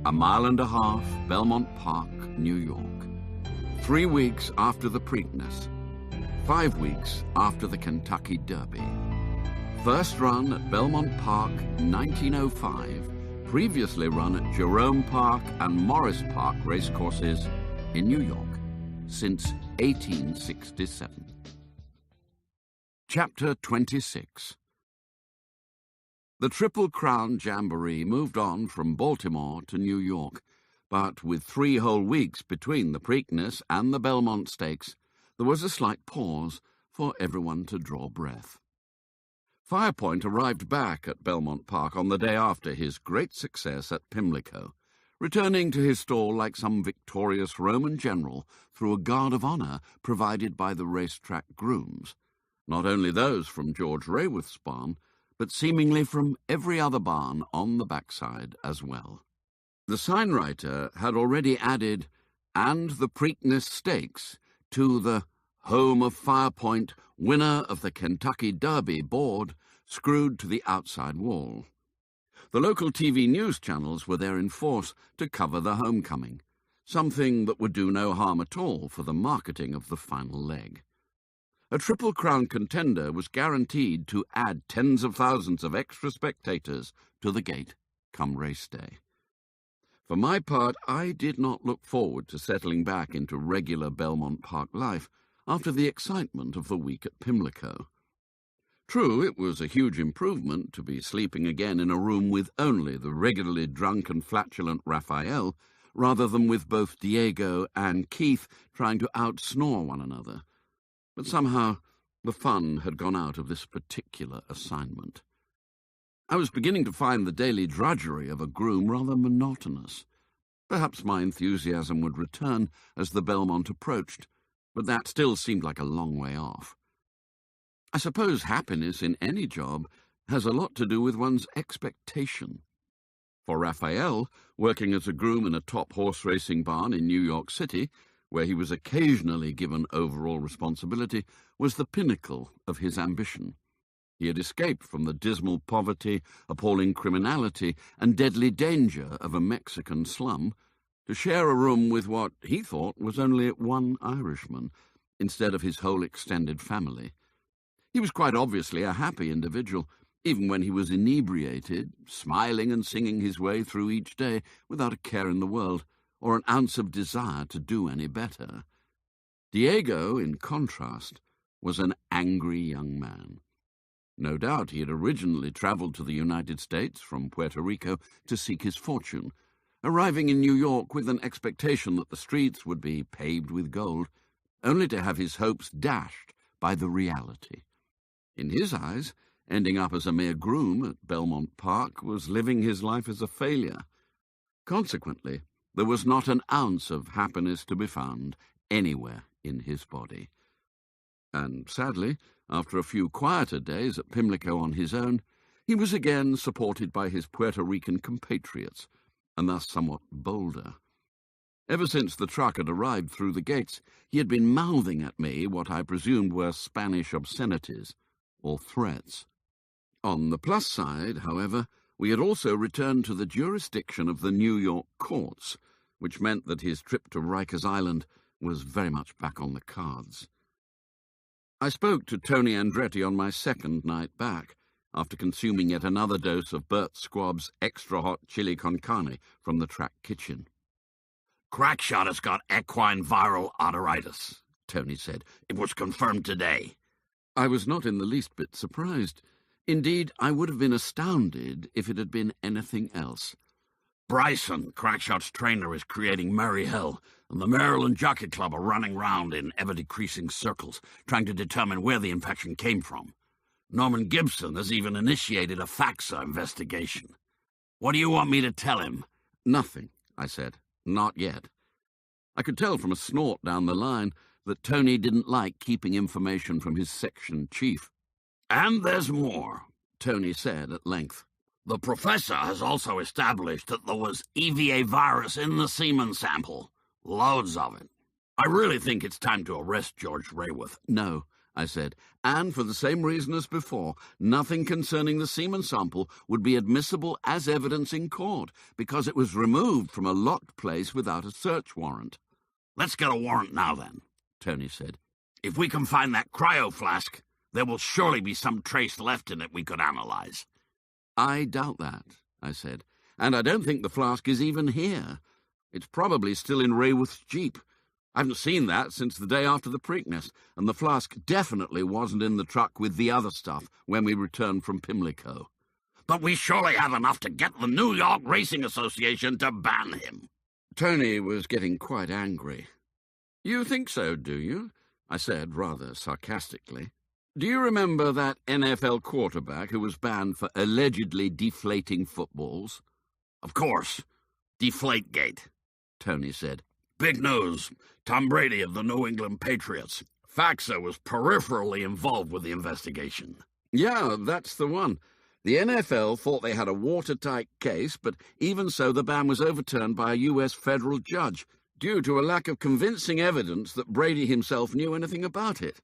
Speaker 2: 1.5 miles, Belmont Park, New York. 3 weeks after the Preakness. 5 weeks after the Kentucky Derby. First run at Belmont Park, 1905. Previously run at Jerome Park and Morris Park racecourses in New York since 1867. Chapter 26. The Triple Crown Jamboree moved on from Baltimore to New York, but with 3 whole weeks between the Preakness and the Belmont Stakes, there was a slight pause for everyone to draw breath. Firepoint arrived back at Belmont Park on the day after his great success at Pimlico, returning to his stall like some victorious Roman general through a guard of honour provided by the racetrack grooms, not only those from George Rayworth's barn, but seemingly from every other barn on the backside as well. The signwriter had already added, "and the Preakness Stakes," to the "Home of Firepoint, winner of the Kentucky Derby" board, screwed to the outside wall. The local TV news channels were there in force to cover the homecoming, something that would do no harm at all for the marketing of the final leg. A Triple Crown contender was guaranteed to add tens of thousands of extra spectators to the gate come race day. For my part, I did not look forward to settling back into regular Belmont Park life after the excitement of the week at Pimlico. True, it was a huge improvement to be sleeping again in a room with only the regularly drunk and flatulent Raphael, rather than with both Diego and Keith trying to out-snore one another. But somehow the fun had gone out of this particular assignment. I was beginning to find the daily drudgery of a groom rather monotonous. Perhaps my enthusiasm would return as the Belmont approached, but that still seemed like a long way off. I suppose happiness in any job has a lot to do with one's expectation. For Raphael, working as a groom in a top horse racing barn in New York City, where he was occasionally given overall responsibility, was the pinnacle of his ambition. He had escaped from the dismal poverty, appalling criminality, and deadly danger of a Mexican slum to share a room with what he thought was only one Irishman, instead of his whole extended family. He was quite obviously a happy individual, even when he was inebriated, smiling and singing his way through each day without a care in the world, or an ounce of desire to do any better. Diego, in contrast, was an angry young man. No doubt he had originally travelled to the United States from Puerto Rico to seek his fortune, arriving in New York with an expectation that the streets would be paved with gold, only to have his hopes dashed by the reality. In his eyes, ending up as a mere groom at Belmont Park was living his life as a failure. Consequently, there was not an ounce of happiness to be found anywhere in his body. And sadly, after a few quieter days at Pimlico on his own, he was again supported by his Puerto Rican compatriots, and thus somewhat bolder. Ever since the truck had arrived through the gates, he had been mouthing at me what I presumed were Spanish obscenities, or threats. On the plus side, however, we had also returned to the jurisdiction of the New York courts, which meant that his trip to Rikers Island was very much back on the cards. I spoke to Tony Andretti on my second night back, after consuming yet another dose of Bert Squab's extra-hot chili con carne from the track kitchen.
Speaker 3: "Crackshot has got equine viral otoritis," Tony said. "It was confirmed today."
Speaker 2: I was not in the least bit surprised. Indeed, I would have been astounded if it had been anything else.
Speaker 3: "Bryson, Crackshot's trainer, is creating merry hell, and the Maryland Jockey Club are running round in ever-decreasing circles, trying to determine where the infection came from. Norman Gibson has even initiated a FAXA investigation. What do you want me to tell him?"
Speaker 2: "Nothing," I said. "Not yet." I could tell from a snort down the line that Tony didn't like keeping information from his section chief.
Speaker 3: "And there's more,"
Speaker 2: Tony said at length.
Speaker 3: "The professor has also established that there was EVA virus in the semen sample. Loads of it. I really think it's time to arrest George Rayworth."
Speaker 2: "No," I said, "and for the same reason as before, nothing concerning the semen sample would be admissible as evidence in court, because it was removed from a locked place without a search warrant."
Speaker 3: "Let's get a warrant now, then," Tony said. "If we can find that cryo flask, there will surely be some trace left in it we could analyze."
Speaker 2: "I doubt that," I said, "and I don't think the flask is even here. It's probably still in Rayworth's Jeep. I haven't seen that since the day after the Preakness, and the flask definitely wasn't in the truck with the other stuff when we returned from Pimlico."
Speaker 3: "But we surely have enough to get the New York Racing Association to ban him."
Speaker 2: Tony was getting quite angry. "You think so, do you?" I said, rather sarcastically. "Do you remember that NFL quarterback who was banned for allegedly deflating footballs?"
Speaker 3: "Of course. Deflategate, Tony said. Big news. Tom Brady of the New England Patriots. Faxa was peripherally involved with the investigation.
Speaker 2: Yeah, that's the one. The NFL thought they had a watertight case, but even so the ban was overturned by a U.S. federal judge due to a lack of convincing evidence that Brady himself knew anything about it.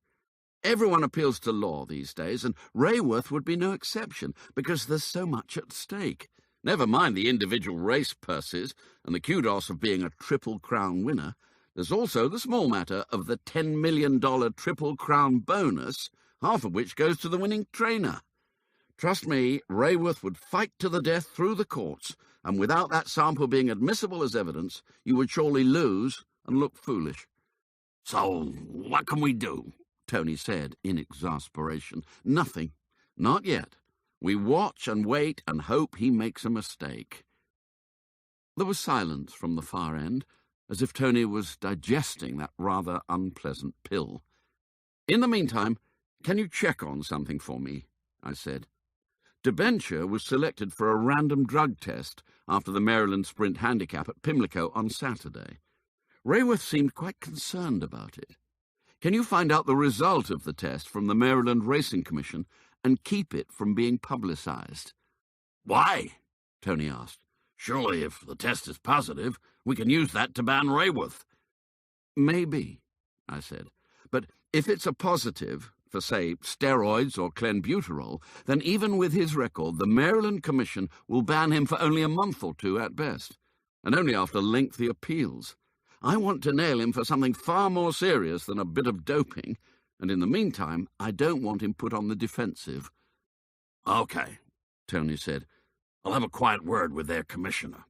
Speaker 2: Everyone appeals to law these days, and Rayworth would be no exception, because there's so much at stake. Never mind the individual race purses and the kudos of being a Triple Crown winner. There's also the small matter of the $10 million Triple Crown bonus, half of which goes to the winning trainer. Trust me, Rayworth would fight to the death through the courts, and without that sample being admissible as evidence, you would surely lose and look foolish.
Speaker 3: So, what can we do?
Speaker 2: Tony said in exasperation. Nothing. Not yet. We watch and wait and hope he makes a mistake. There was silence from the far end, as if Tony was digesting that rather unpleasant pill. In the meantime, can you check on something for me? I said. Debenture was selected for a random drug test after the Maryland Sprint Handicap at Pimlico on Saturday. Rayworth seemed quite concerned about it. Can you find out the result of the test from the Maryland Racing Commission and keep it from being publicized?
Speaker 3: Why?
Speaker 2: Tony asked.
Speaker 3: Surely, if the test is positive, we can use that to ban Rayworth.
Speaker 2: Maybe, I said. But if it's a positive, for, say, steroids or clenbuterol, then even with his record, the Maryland Commission will ban him for only a month or two at best, and only after lengthy appeals. I want to nail him for something far more serious than a bit of doping, and in the meantime, I don't want him put on the defensive.
Speaker 3: Okay, Tony said. I'll have a quiet word with their commissioner.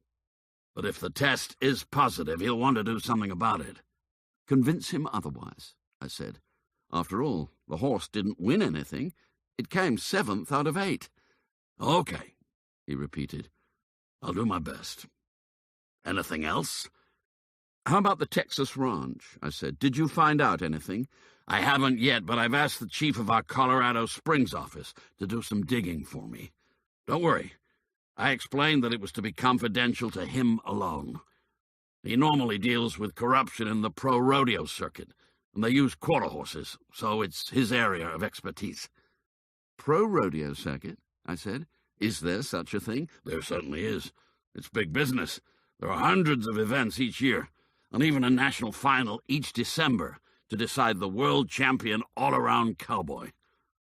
Speaker 3: But if the test is positive, he'll want to do something about it.
Speaker 2: Convince him otherwise, I said. After all, the horse didn't win anything. It came 7th out of 8.
Speaker 3: Okay, he repeated. I'll do my best. Anything else?
Speaker 2: How about the Texas ranch? I said. Did you find out anything?
Speaker 3: I haven't yet, but I've asked the chief of our Colorado Springs office to do some digging for me. Don't worry. I explained that it was to be confidential to him alone. He normally deals with corruption in the pro-rodeo circuit, and they use quarter horses, so it's his area of expertise.
Speaker 2: Pro-rodeo circuit? I said. Is there such a thing?
Speaker 3: There certainly is. It's big business. There are hundreds of events each year, and even a national final each December to decide the world champion all-around cowboy.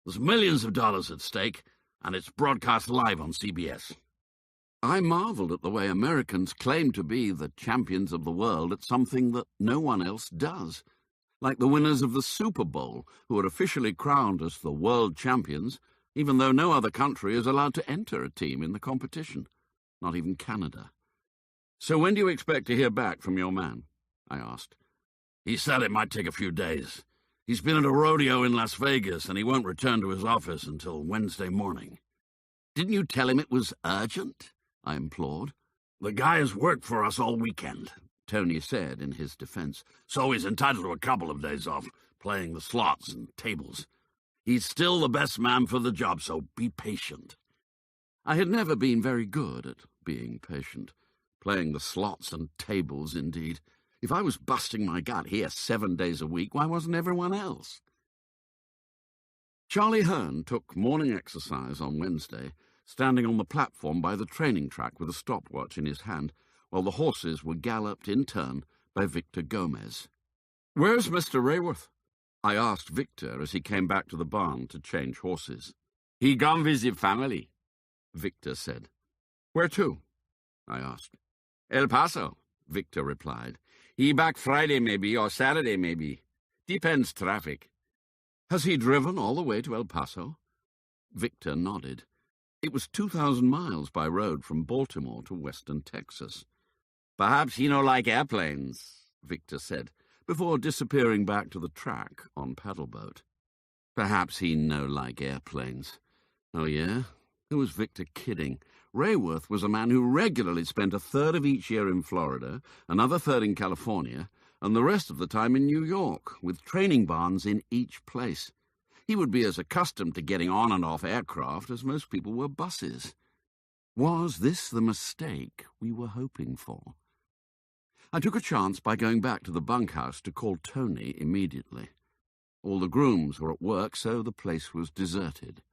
Speaker 3: There's millions of dollars at stake, and it's broadcast live on CBS.
Speaker 2: I marveled at the way Americans claim to be the champions of the world at something that no one else does. Like the winners of the Super Bowl, who are officially crowned as the world champions, even though no other country is allowed to enter a team in the competition, not even Canada. So when do you expect to hear back from your man? I asked.
Speaker 3: He said it might take a few days. He's been at a rodeo in Las Vegas, and he won't return to his office until Wednesday morning.
Speaker 2: Didn't you tell him it was urgent? I implored.
Speaker 3: The guy has worked for us all weekend, Tony said in his defense, so he's entitled to a couple of days off, playing the slots and tables. He's still the best man for the job, so be patient.
Speaker 2: I had never been very good at being patient. Playing the slots and tables, indeed. If I was busting my gut here 7 days a week, why wasn't everyone else? Charlie Hearn took morning exercise on Wednesday, standing on the platform by the training track with a stopwatch in his hand, while the horses were galloped in turn by Victor Gomez. "Where's Mr. Rayworth?" I asked Victor as he came back to the barn to change horses.
Speaker 4: "He gone visit family,"
Speaker 2: Victor said. "Where to?" I asked.
Speaker 4: "El Paso," Victor replied. "He back Friday maybe, or Saturday maybe. Depends traffic."
Speaker 2: "Has he driven all the way to El Paso?" Victor nodded. It was 2,000 miles by road from Baltimore to western Texas.
Speaker 4: "Perhaps he no like airplanes,"
Speaker 2: Victor said, before disappearing back to the track on paddleboat. Perhaps he no like airplanes. Oh, yeah? Who was Victor kidding? Rayworth was a man who regularly spent a third of each year in Florida, another third in California, and the rest of the time in New York, with training barns in each place. He would be as accustomed to getting on and off aircraft as most people were buses. Was this the mistake we were hoping for? I took a chance by going back to the bunkhouse to call Tony immediately. All the grooms were at work, so the place was deserted.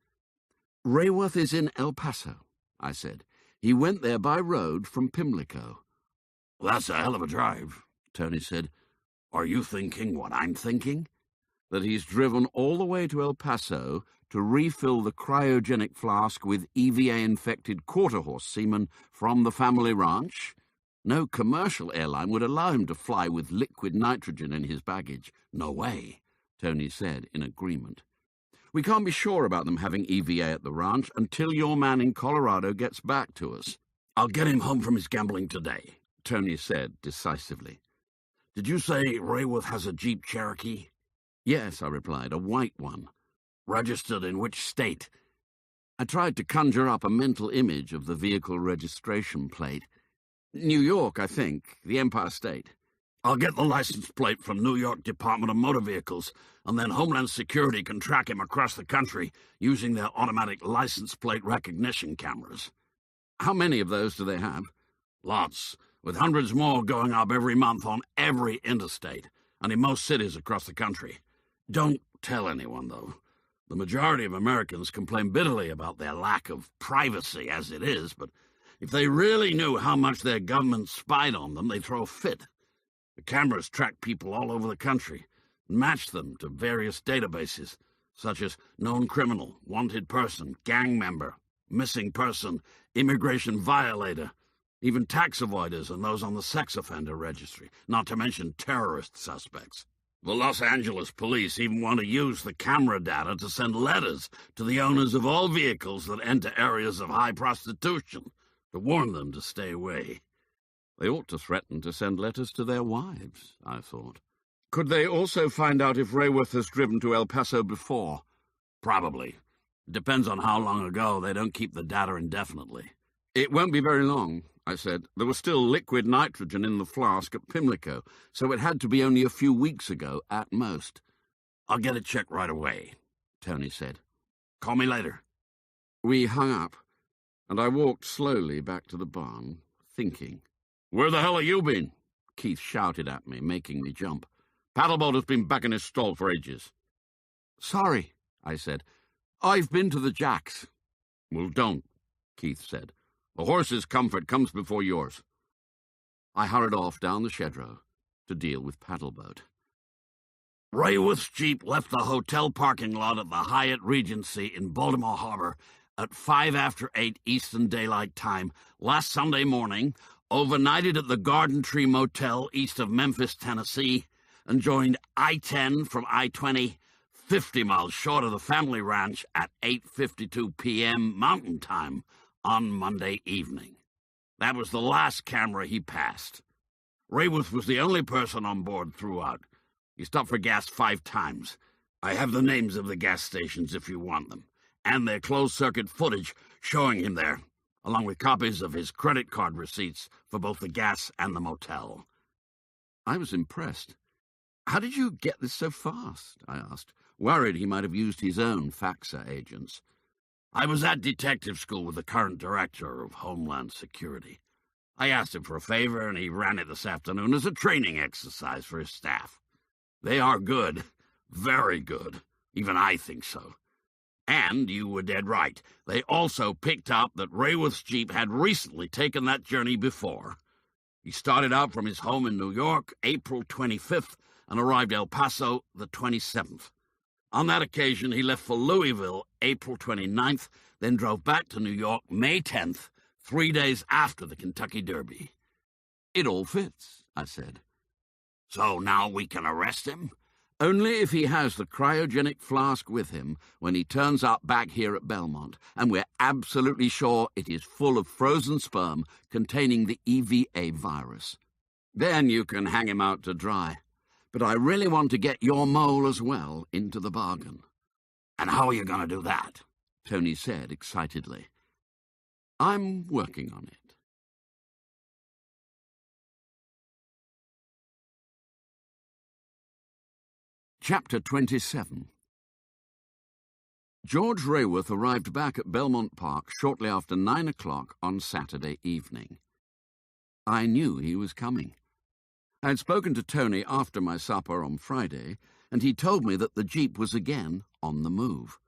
Speaker 2: "Rayworth is in El Paso," I said. "He went there by road from Pimlico."
Speaker 3: "Well, that's a hell of a drive," Tony said. "Are you thinking what I'm thinking?"
Speaker 2: "That he's driven all the way to El Paso to refill the cryogenic flask with EVA-infected quarter-horse semen from the family ranch? No commercial airline would allow him to fly with liquid nitrogen in his baggage."
Speaker 3: "No way,"
Speaker 2: Tony said in agreement. "We can't be sure about them having EVA at the ranch until your man in Colorado gets back to us."
Speaker 3: "I'll get him home from his gambling today,"
Speaker 2: Tony said decisively.
Speaker 3: "Did you say Rayworth has a Jeep Cherokee?"
Speaker 2: "Yes," I replied, "a white one."
Speaker 3: "Registered in which state?"
Speaker 2: I tried to conjure up a mental image of the vehicle registration plate. "New York, I think, the Empire State."
Speaker 3: "I'll get the license plate from New York Department of Motor Vehicles, and then Homeland Security can track him across the country using their automatic license plate recognition cameras."
Speaker 2: "How many of those do they have?"
Speaker 3: "Lots, with hundreds more going up every month on every interstate, and in most cities across the country. Don't tell anyone, though. The majority of Americans complain bitterly about their lack of privacy as it is, but if they really knew how much their government spied on them, they'd throw a fit. The cameras track people all over the country and match them to various databases, such as known criminal, wanted person, gang member, missing person, immigration violator, even tax avoiders and those on the sex offender registry, not to mention terrorist suspects. The Los Angeles police even want to use the camera data to send letters to the owners of all vehicles that enter areas of high prostitution to warn them to stay away."
Speaker 2: "They ought to threaten to send letters to their wives," I thought. "Could they also find out if Rayworth has driven to El Paso before?"
Speaker 3: "Probably. It depends on how long ago. They don't keep the data indefinitely."
Speaker 2: "It won't be very long," I said. "There was still liquid nitrogen in the flask at Pimlico, so it had to be only a few weeks ago at most."
Speaker 3: "I'll get it checked right away," Tony said. "Call me later."
Speaker 2: We hung up, and I walked slowly back to the barn, thinking.
Speaker 3: "Where the hell have you been?"
Speaker 2: Keith shouted at me, making me jump.
Speaker 3: "Paddleboat has been back in his stall for ages."
Speaker 2: "Sorry," I said. "I've been to the Jacks."
Speaker 3: "Well, don't," Keith said. "The horse's comfort comes before yours."
Speaker 2: I hurried off down the shed row to deal with Paddleboat.
Speaker 3: "Rayworth's Jeep left the hotel parking lot at the Hyatt Regency in Baltimore Harbor at 8:05 Eastern Daylight Time last Sunday morning, overnighted at the Garden Tree Motel east of Memphis, Tennessee, and joined I-10 from I-20 50 miles short of the family ranch at 8:52 p.m. Mountain Time on Monday evening. That was the last camera he passed. Rayworth was the only person on board throughout. He stopped for gas 5 times. I have the names of the gas stations if you want them, and their closed-circuit footage showing him there, along with copies of his credit card receipts for both the gas and the motel."
Speaker 2: I was impressed. "How did you get this so fast?" I asked, worried he might have used his own faxer agents.
Speaker 3: "I was at detective school with the current director of Homeland Security. I asked him for a favor, and he ran it this afternoon as a training exercise for his staff. They are good, very good. Even I think so. And you were dead right. They also picked up that Rayworth's Jeep had recently taken that journey before. He started out from his home in New York, April 25th, and arrived El Paso the 27th. On that occasion, he left for Louisville, April 29th, then drove back to New York, May 10th, 3 days after the Kentucky Derby."
Speaker 2: "It all fits," I said.
Speaker 3: "So now we can arrest him?"
Speaker 2: "Only if he has the cryogenic flask with him when he turns up back here at Belmont, and we're absolutely sure it is full of frozen sperm containing the EVA virus. Then you can hang him out to dry. But I really want to get your mole as well into the bargain."
Speaker 3: "And how are you going to do that?"
Speaker 2: Tony said excitedly. "I'm working on it." Chapter 27. George Rayworth arrived back at Belmont Park shortly after 9 o'clock on Saturday evening. I knew he was coming. I had spoken to Tony after my supper on Friday, and he told me that the Jeep was again on the move.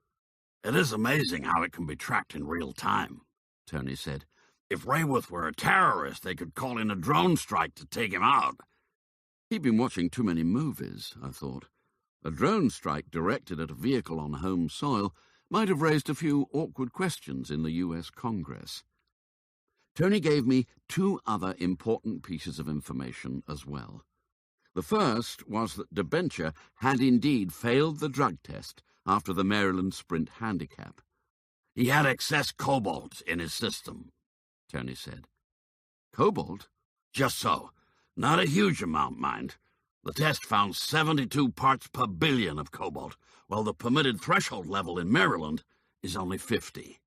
Speaker 3: "It is amazing how it can be tracked in real time," Tony said. "If Rayworth were a terrorist, they could call in a drone strike to take him out."
Speaker 2: He'd been watching too many movies, I thought. A drone strike directed at a vehicle on home soil might have raised a few awkward questions in the US Congress. Tony gave me 2 other important pieces of information as well. The first was that Debenture had indeed failed the drug test after the Maryland Sprint handicap.
Speaker 3: "He had excess cobalt in his system," Tony said.
Speaker 2: Cobalt?
Speaker 3: "Just so. Not a huge amount, mind. The test found 72 parts per billion of cobalt, while the permitted threshold level in Maryland is only 50.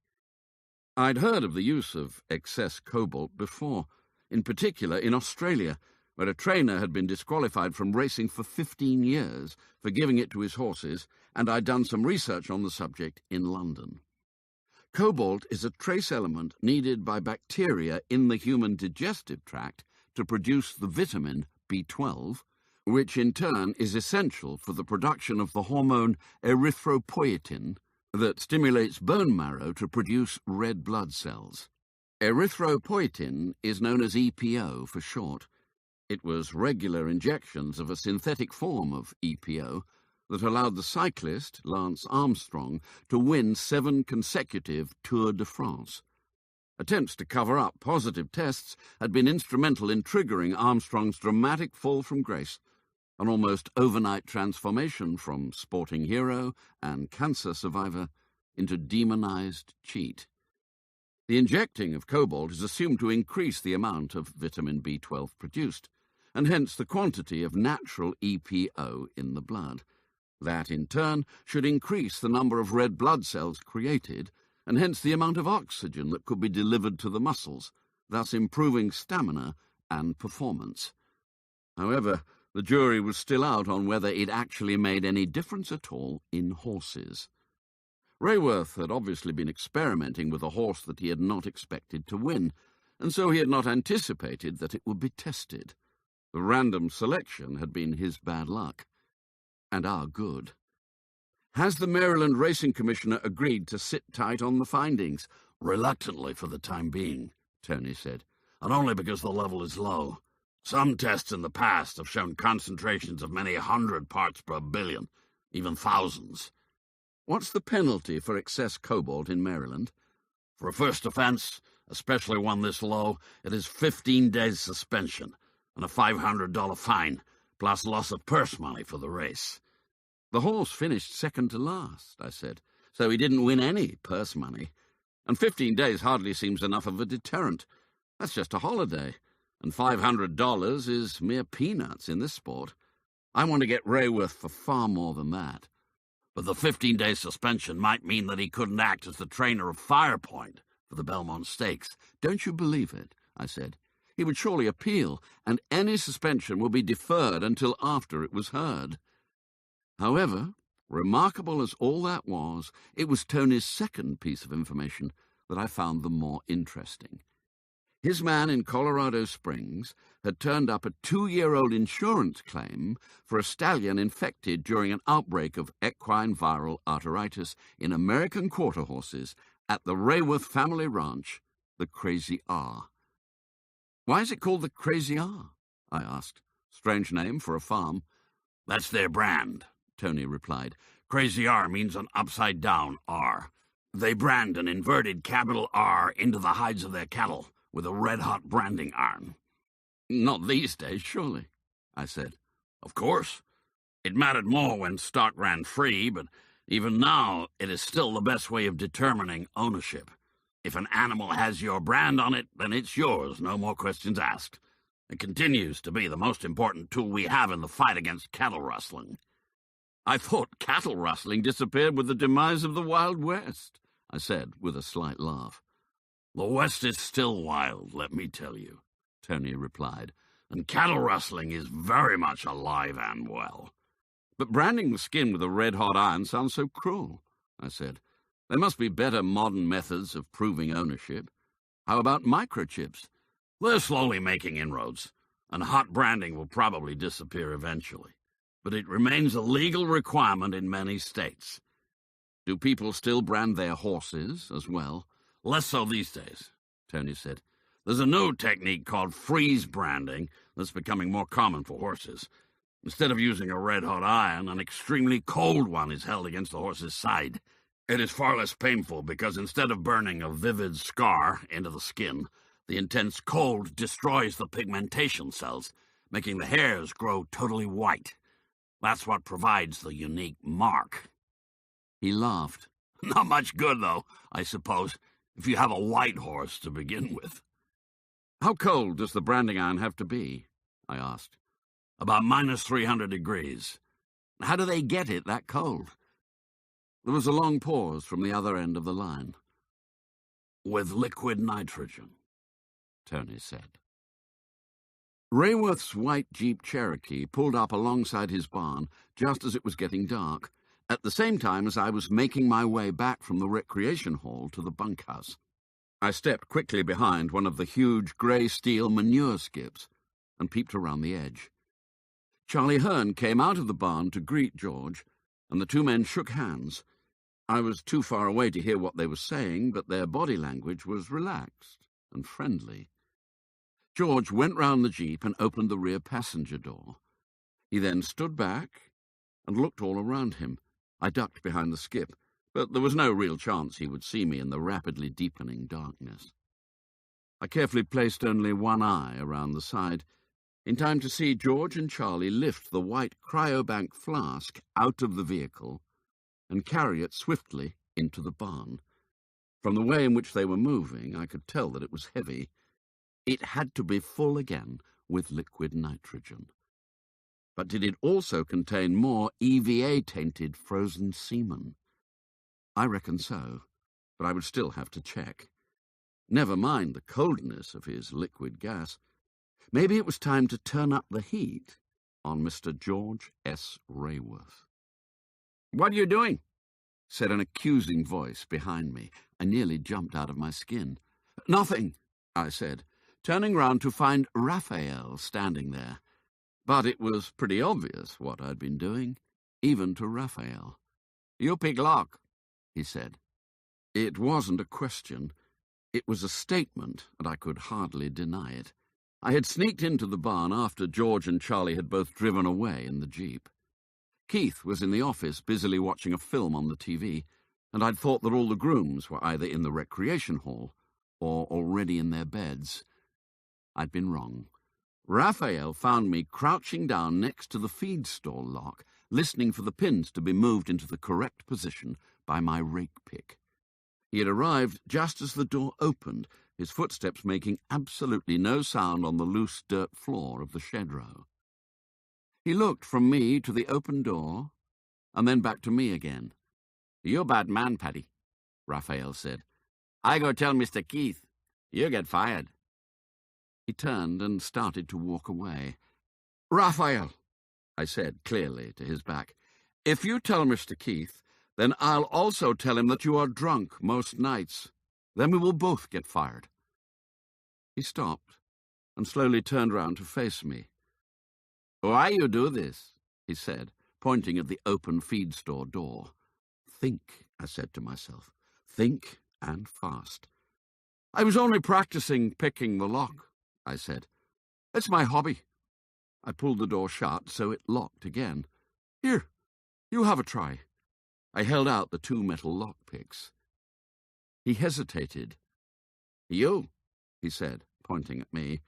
Speaker 2: I'd heard of the use of excess cobalt before, in particular in Australia, where a trainer had been disqualified from racing for 15 years for giving it to his horses, and I'd done some research on the subject in London. Cobalt is a trace element needed by bacteria in the human digestive tract to produce the vitamin B12, which in turn is essential for the production of the hormone erythropoietin that stimulates bone marrow to produce red blood cells. Erythropoietin is known as EPO for short. It was regular injections of a synthetic form of EPO that allowed the cyclist, Lance Armstrong, to win 7 consecutive Tour de France. Attempts to cover up positive tests had been instrumental in triggering Armstrong's dramatic fall from grace, an almost overnight transformation from sporting hero and cancer survivor into demonized cheat. The injecting of cobalt is assumed to increase the amount of vitamin B12 produced, and hence the quantity of natural EPO in the blood. That, in turn, should increase the number of red blood cells created, and hence the amount of oxygen that could be delivered to the muscles, thus improving stamina and performance. However, the jury was still out on whether it actually made any difference at all in horses. Rayworth had obviously been experimenting with a horse that he had not expected to win, and so he had not anticipated that it would be tested. The random selection had been his bad luck, and our good. Has the Maryland Racing Commissioner agreed to sit tight on the findings?
Speaker 3: "Reluctantly for the time being," Tony said, "and only because the level is low. Some tests in the past have shown concentrations of many 100 parts per billion, even thousands."
Speaker 2: What's the penalty for excess cobalt in Maryland?
Speaker 3: "For a first offense, especially one this low, it is 15 days suspension and a $500 fine, plus loss of purse money for the race."
Speaker 2: The horse finished second to last, I said, so he didn't win any purse money. And 15 days hardly seems enough of a deterrent. That's just a holiday, and $500 is mere peanuts in this sport. I want to get Rayworth for far more than that.
Speaker 3: But the 15-day suspension might mean that he couldn't act as the trainer of Firepoint for the Belmont Stakes.
Speaker 2: Don't you believe it? I said. He would surely appeal, and any suspension will be deferred until after it was heard. However, remarkable as all that was, it was Tony's second piece of information that I found the more interesting. His man in Colorado Springs had turned up a 2-year-old insurance claim for a stallion infected during an outbreak of equine viral arteritis in American quarter horses at the Rayworth family ranch, the Crazy R. Why is it called the Crazy R? I asked. Strange name for a farm.
Speaker 3: "That's their brand," Tony replied. "Crazy R means an upside-down R. They brand an inverted capital R into the hides of their cattle with a red-hot branding iron."
Speaker 2: "Not these days, surely," I said.
Speaker 3: "Of course. It mattered more when stock ran free, but even now it is still the best way of determining ownership. If an animal has your brand on it, then it's yours, no more questions asked. It continues to be the most important tool we have in the fight against cattle rustling."
Speaker 2: "I thought cattle rustling disappeared with the demise of the Wild West," I said with a slight laugh.
Speaker 3: "The West is still wild, let me tell you," Tony replied, "and cattle rustling is very much alive and well."
Speaker 2: "But branding the skin with a red-hot iron sounds so cruel," I said.
Speaker 3: There must be better modern methods of proving ownership. How about microchips? They're slowly making inroads, and hot branding will probably disappear eventually. But it remains a legal requirement in many states. Do people still brand their horses as well? Less so these days, Tony said. There's a new technique called freeze branding that's becoming more common for horses. Instead of using a red-hot iron, an extremely cold one is held against the horse's side. It is far less painful because instead of burning a vivid scar into the skin, the intense cold destroys the pigmentation cells, making the hairs grow totally white. That's what provides the unique mark. He laughed. Not much good, though, I suppose, if you have a white horse to begin with. How cold does the branding iron have to be? I asked. About minus 300 degrees. How do they get it that cold? There was a long pause from the other end of the line. With liquid nitrogen, Tony said. Rayworth's white Jeep Cherokee pulled up alongside his barn just as it was getting dark, at the same time as I was making my way back from the recreation hall to the bunkhouse. I stepped quickly behind one of the huge grey steel manure skips and peeped around the edge. Charlie Hearn came out of the barn to greet George, and the two men shook hands. I was too far away to hear what they were saying, but their body language was relaxed and friendly. George went round the Jeep and opened the rear passenger door. He then stood back and looked all around him. I ducked behind the skip, but there was no real chance he would see me in the rapidly deepening darkness. I carefully placed only one eye around the side, in time to see George and Charlie lift the white cryobank flask out of the vehicle and carry it swiftly into the barn. From the way in which they were moving, I could tell that it was heavy. It had to be full again with liquid nitrogen. But did it also contain more EVA-tainted frozen semen? I reckon so, but I would still have to check. Never mind the coldness of his liquid gas. Maybe it was time to turn up the heat on Mr. George S. Rayworth. "What are you doing?" said an accusing voice behind me. I nearly jumped out of my skin. "Nothing," I said, turning round to find Raphael standing there. But it was pretty obvious what I'd been doing, even to Raphael. "You pick lock," he said. It wasn't a question. It was a statement, and I could hardly deny it. I had sneaked into the barn after George and Charlie had both driven away in the Jeep. Keith was in the office busily watching a film on the TV, and I'd thought that all the grooms were either in the recreation hall or already in their beds. I'd been wrong. Raphael found me crouching down next to the feed store lock, listening for the pins to be moved into the correct position by my rake pick. He had arrived just as the door opened, his footsteps making absolutely no sound on the loose dirt floor of the shed row. He looked from me to the open door, and then back to me again. "You bad man, Paddy," Raphael said. "I go tell Mr. Keith. You get fired." He turned and started to walk away. "Raphael," I said clearly to his back, "if you tell Mr. Keith, then I'll also tell him that you are drunk most nights. Then we will both get fired." He stopped and slowly turned round to face me. "Why you do this?" he said, pointing at the open feed store door. "Think," I said to myself. "Think, and fast." "I was only practicing picking the lock," I said. "It's my hobby." I pulled the door shut so it locked again. "Here, you have a try." I held out the 2 metal lockpicks. He hesitated. "You," he said, pointing at me.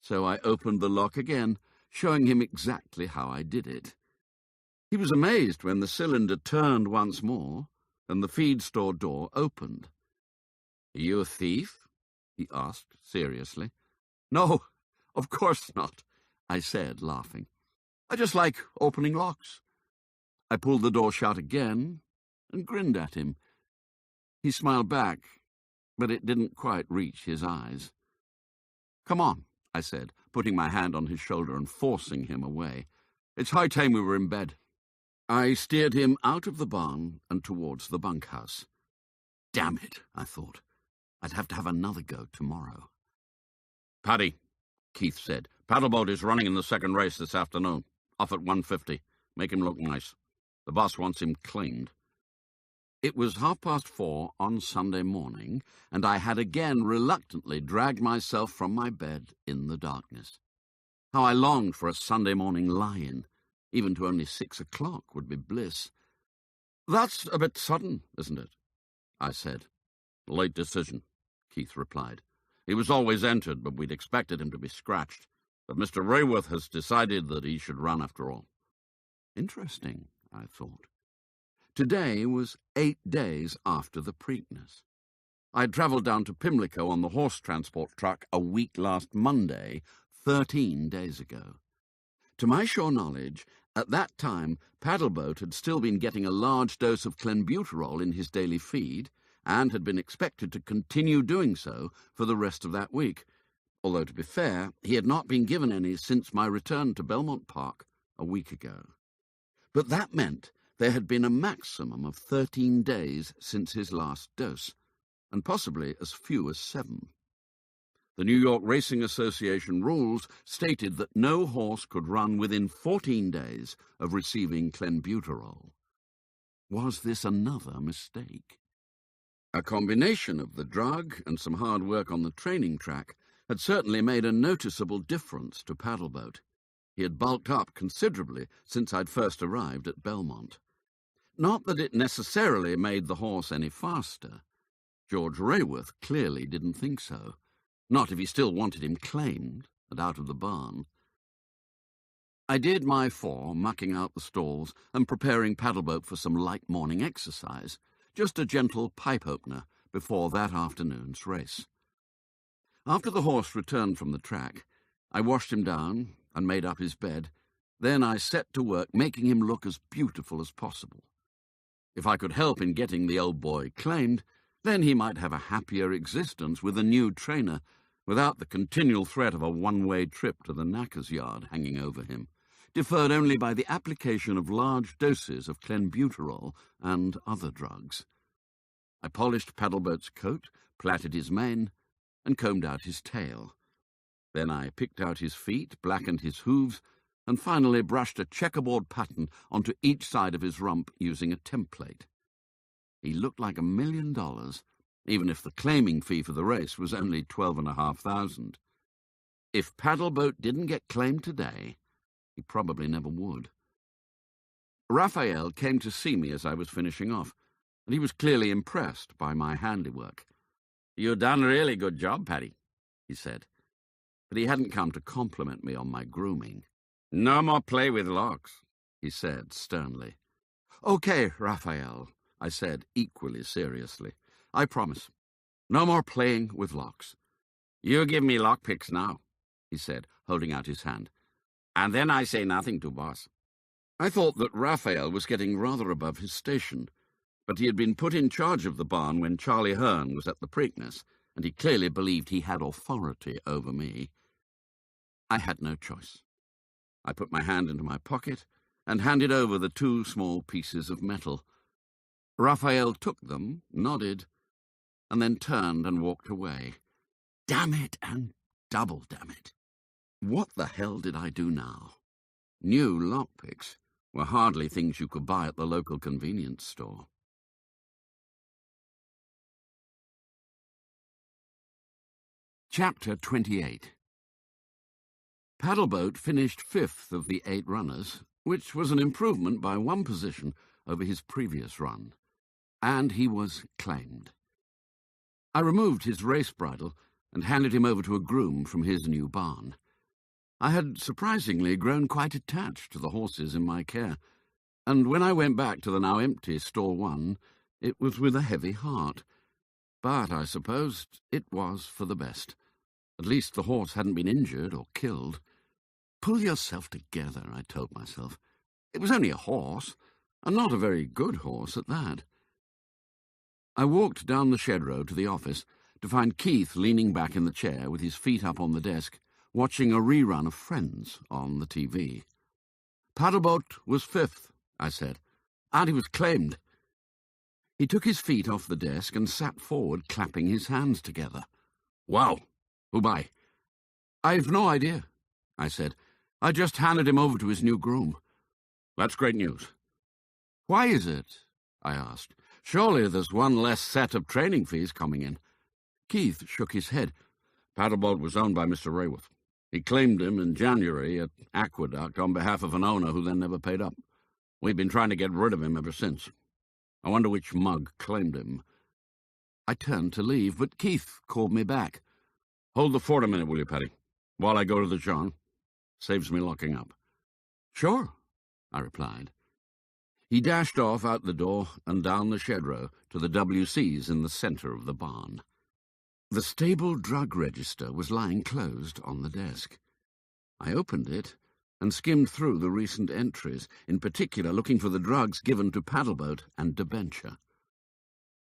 Speaker 3: So I opened the lock again, showing him exactly how I did it. He was amazed when the cylinder turned once more and the feed store door opened. "You a thief?" he asked seriously. "No, of course not," I said, laughing. "I just like opening locks." I pulled the door shut again and grinned at him. He smiled back, but it didn't quite reach his eyes. "Come on," I said, putting my hand on his shoulder and forcing him away. "It's high time we were in bed." I steered him out of the barn and towards the bunkhouse.
Speaker 2: Damn it, I thought. I'd have to have another go tomorrow.
Speaker 3: "Paddy," Keith said, "Paddleboat is running in the second race this afternoon. Off at 1:50. Make him look nice. The boss wants him claimed." It was 4:30 on Sunday morning, and I had again reluctantly dragged myself from my bed in the darkness. How I longed for a Sunday morning lie-in. Even to only 6 o'clock would be bliss. "That's a bit sudden, isn't it?" I said. "Late decision," Keith replied. "He was always entered, but we'd expected him to be scratched. But Mr. Rayworth has decided that he should run after all." Interesting, I thought. Today was 8 days after the Preakness. I'd travelled down to Pimlico on the horse transport truck a week last Monday, 13 days ago. To my sure knowledge, at that time, Paddleboat had still been getting a large dose of clenbuterol in his daily feed, and had been expected to continue doing so for the rest of that week, although, to be fair, he had not been given any since my return to Belmont Park a week ago. But that meant there had been a maximum of 13 days since his last dose, and possibly as few as 7. The New York Racing Association rules stated that no horse could run within 14 days of receiving clenbuterol. Was this another mistake? A combination of the drug and some hard work on the training track had certainly made a noticeable difference to Paddleboat. He had bulked up considerably since I'd first arrived at Belmont. Not that it necessarily made the horse any faster. George Rayworth clearly didn't think so. Not if he still wanted him claimed and out of the barn. I did my 4, mucking out the stalls and preparing Paddleboat for some light morning exercise, just a gentle pipe-opener before that afternoon's race. After the horse returned from the track, I washed him down and made up his bed. Then I set to work making him look as beautiful as possible. If I could help in getting the old boy claimed, then he might have a happier existence with a new trainer, without the continual threat of a one-way trip to the knacker's yard hanging over him, deferred only by the application of large doses of clenbuterol and other drugs. I polished Paddleboat's coat, plaited his mane, and combed out his tail. Then I picked out his feet, blackened his hooves, and finally brushed a checkerboard pattern onto each side of his rump using a template. He looked like $1 million, even if the claiming fee for the race was only $12,500. If Paddleboat didn't get claimed today, he probably never would. Raphael came to see me as I was finishing off, and he was clearly impressed by my handiwork. "You done a really good job, Paddy," he said. But he hadn't come to compliment me on my grooming. "No more play with locks," he said sternly. "Okay, Raphael," I said equally seriously. "I promise. No more playing with locks." "You give me lockpicks now," he said, holding out his hand. "And then I say nothing to boss." I thought that Raphael was getting rather above his station, but he had been put in charge of the barn when Charlie Hearn was at the Preakness, and he clearly believed he had authority over me. I had no choice. I put my hand into my pocket and handed over the 2 small pieces of metal. Raphael took them, nodded, and then turned and walked away. Damn it and double damn it. What the hell did I do now? New lockpicks were hardly things you could buy at the local convenience store. Chapter 28. Paddleboat finished 5th of the 8 runners, which was an improvement by 1 position over his previous run, and he was claimed. I removed his race bridle and handed him over to a groom from his new barn. I had surprisingly grown quite attached to the horses in my care, and when I went back to the now empty stall 1, it was with a heavy heart. But I supposed it was for the best. At least the horse hadn't been injured or killed. Pull yourself together, I told myself. It was only a horse, and not a very good horse at that. I walked down the shed road to the office to find Keith leaning back in the chair with his feet up on the desk, watching a rerun of Friends on the TV. Paddleboat was 5th, I said, and he was claimed.
Speaker 2: He took his feet off the desk and sat forward, clapping his hands together.
Speaker 3: Wow. Who by?
Speaker 2: I've no idea, I said. I just handed him over to his new groom.
Speaker 3: That's great news.
Speaker 2: Why is it? I asked. Surely there's one less set of training fees coming in. Keith shook his head.
Speaker 3: Paddleboat was owned by Mr. Rayworth. He claimed him in January at Aqueduct on behalf of an owner who then never paid up. We've been trying to get rid of him ever since. I wonder which mug claimed him.
Speaker 2: I turned to leave, but Keith called me back.
Speaker 3: Hold the fort a minute, will you, Paddy, while I go to the John? Saves me locking up.
Speaker 2: Sure, I replied. He dashed off out the door and down the shed row to the WC's in the centre of the barn. The stable drug register was lying closed on the desk. I opened it and skimmed through the recent entries, in particular looking for the drugs given to Paddleboat and debenture.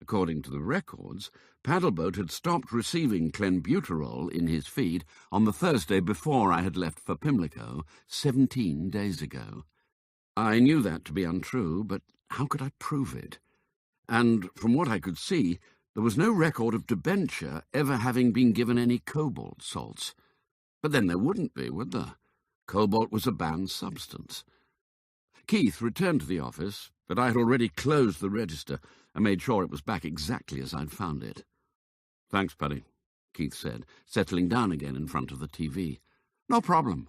Speaker 2: According to the records, Paddleboat had stopped receiving clenbuterol in his feed on the Thursday before I had left for Pimlico 17 days ago. I knew that to be untrue, but how could I prove it? And from what I could see, there was no record of debenture ever having been given any cobalt salts. But then there wouldn't be, would there? Cobalt was a banned substance. Keith returned to the office, but I had already closed the register and made sure it was back exactly as I'd found it.
Speaker 3: Thanks, Paddy,
Speaker 2: Keith said, settling down again in front of the TV. No problem.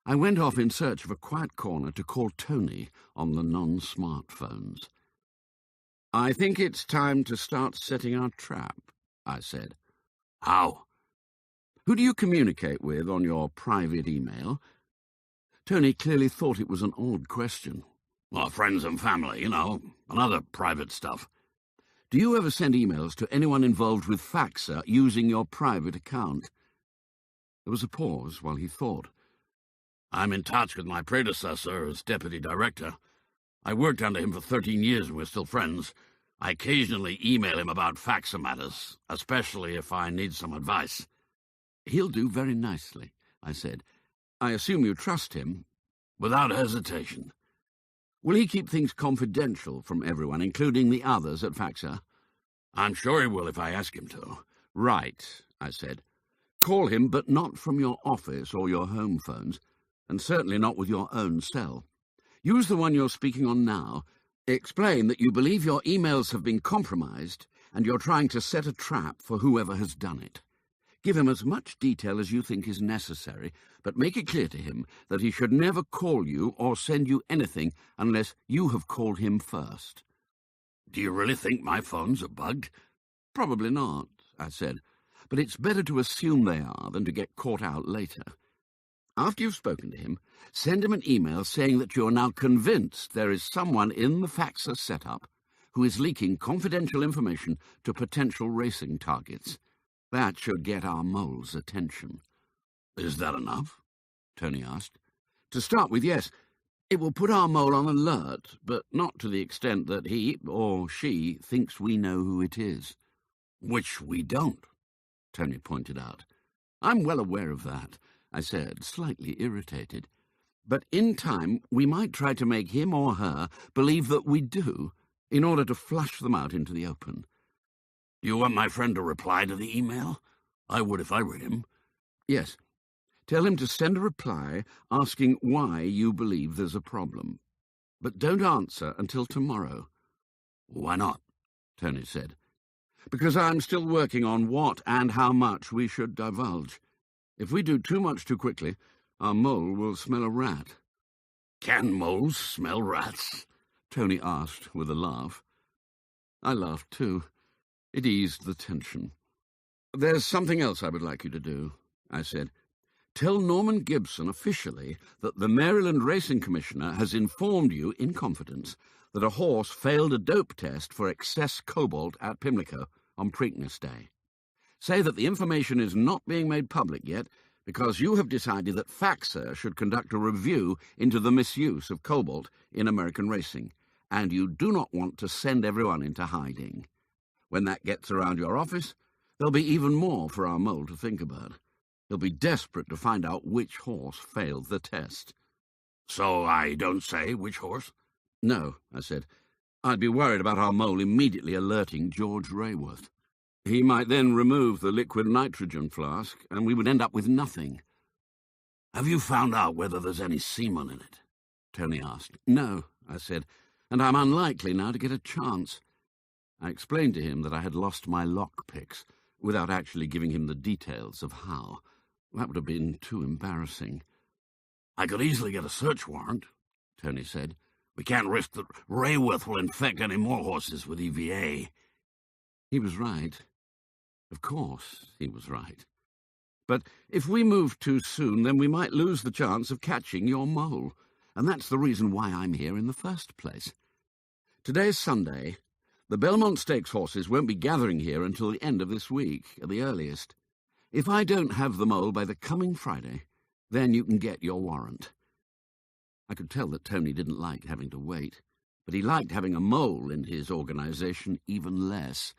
Speaker 2: I went off in search of a quiet corner to call Tony on the non-smartphones. I think it's time to start setting our trap, I said.
Speaker 3: How?
Speaker 2: Who do you communicate with on your private email? Tony clearly thought it was an odd question.
Speaker 3: Well, friends and family, and other private stuff.
Speaker 2: Do you ever send emails to anyone involved with Faxa using your private account? There was a pause while he thought.
Speaker 3: I'm in touch with my predecessor as deputy director. I worked under him for 13 years and we're still friends. I occasionally email him about Faxa matters, especially if I need some advice.
Speaker 2: He'll do very nicely, I said. I assume you trust him?
Speaker 3: Without hesitation.
Speaker 2: Will he keep things confidential from everyone, including the others at Faxa?
Speaker 3: I'm sure he will if I ask him to.
Speaker 2: Right, I said. Call him, but not from your office or your home phones, and certainly not with your own cell. Use the one you're speaking on now. Explain that you believe your emails have been compromised and you're trying to set a trap for whoever has done it. Give him as much detail as you think is necessary, but make it clear to him that he should never call you or send you anything unless you have called him first.
Speaker 3: Do you really think my phones are bugged?
Speaker 2: Probably not, I said, but it's better to assume they are than to get caught out later. After you've spoken to him, send him an email saying that you are now convinced there is someone in the Faxa setup who is leaking confidential information to potential racing targets. That should get our mole's attention.
Speaker 3: Is that enough?
Speaker 2: Tony asked. To start with, yes. It will put our mole on alert, but not to the extent that he or she thinks we know who it is.
Speaker 3: Which we don't,
Speaker 2: Tony pointed out. I'm well aware of that, I said, slightly irritated. But in time, we might try to make him or her believe that we do, in order to flush them out into the open.
Speaker 3: You want my friend to reply to the email? I would if I were him.
Speaker 2: Yes. Tell him to send a reply asking why you believe there's a problem. But don't answer until tomorrow.
Speaker 3: Why not?
Speaker 2: Tony said. Because I'm still working on what and how much we should divulge. If we do too much too quickly, our mole will smell a rat.
Speaker 3: Can moles smell rats?
Speaker 2: Tony asked with a laugh. I laughed too. It eased the tension. There's something else I would like you to do, I said. Tell Norman Gibson officially that the Maryland Racing Commissioner has informed you in confidence that a horse failed a dope test for excess cobalt at Pimlico on Preakness Day. Say that the information is not being made public yet because you have decided that Faxa should conduct a review into the misuse of cobalt in American racing, and you do not want to send everyone into hiding. When that gets around your office, there'll be even more for our mole to think about. He'll be desperate to find out which horse failed the test.
Speaker 3: So I don't say which horse?
Speaker 2: No, I said.
Speaker 3: I'd be worried about our mole immediately alerting George Rayworth. He might then remove the liquid nitrogen flask, and we would end up with nothing.
Speaker 2: Have you found out whether there's any semen in it?
Speaker 3: Tony asked. No, I said, and I'm unlikely now to get a chance. I explained to him that I had lost my lockpicks, without actually giving him the details of how. That would have been too embarrassing.
Speaker 2: I could easily get a search warrant, Tony said. We can't risk that Rayworth will infect any more horses with EVA.
Speaker 3: He was right. Of course he was right. But if we move too soon, then we might lose the chance of catching your mole, and that's the reason why I'm here in the first place. Today's Sunday. The Belmont Stakes horses won't be gathering here until the end of this week, at the earliest. If I don't have the mole by the coming Friday, then you can get your warrant. I could tell that Tony didn't like having to wait, but he liked having a mole in his organisation even less.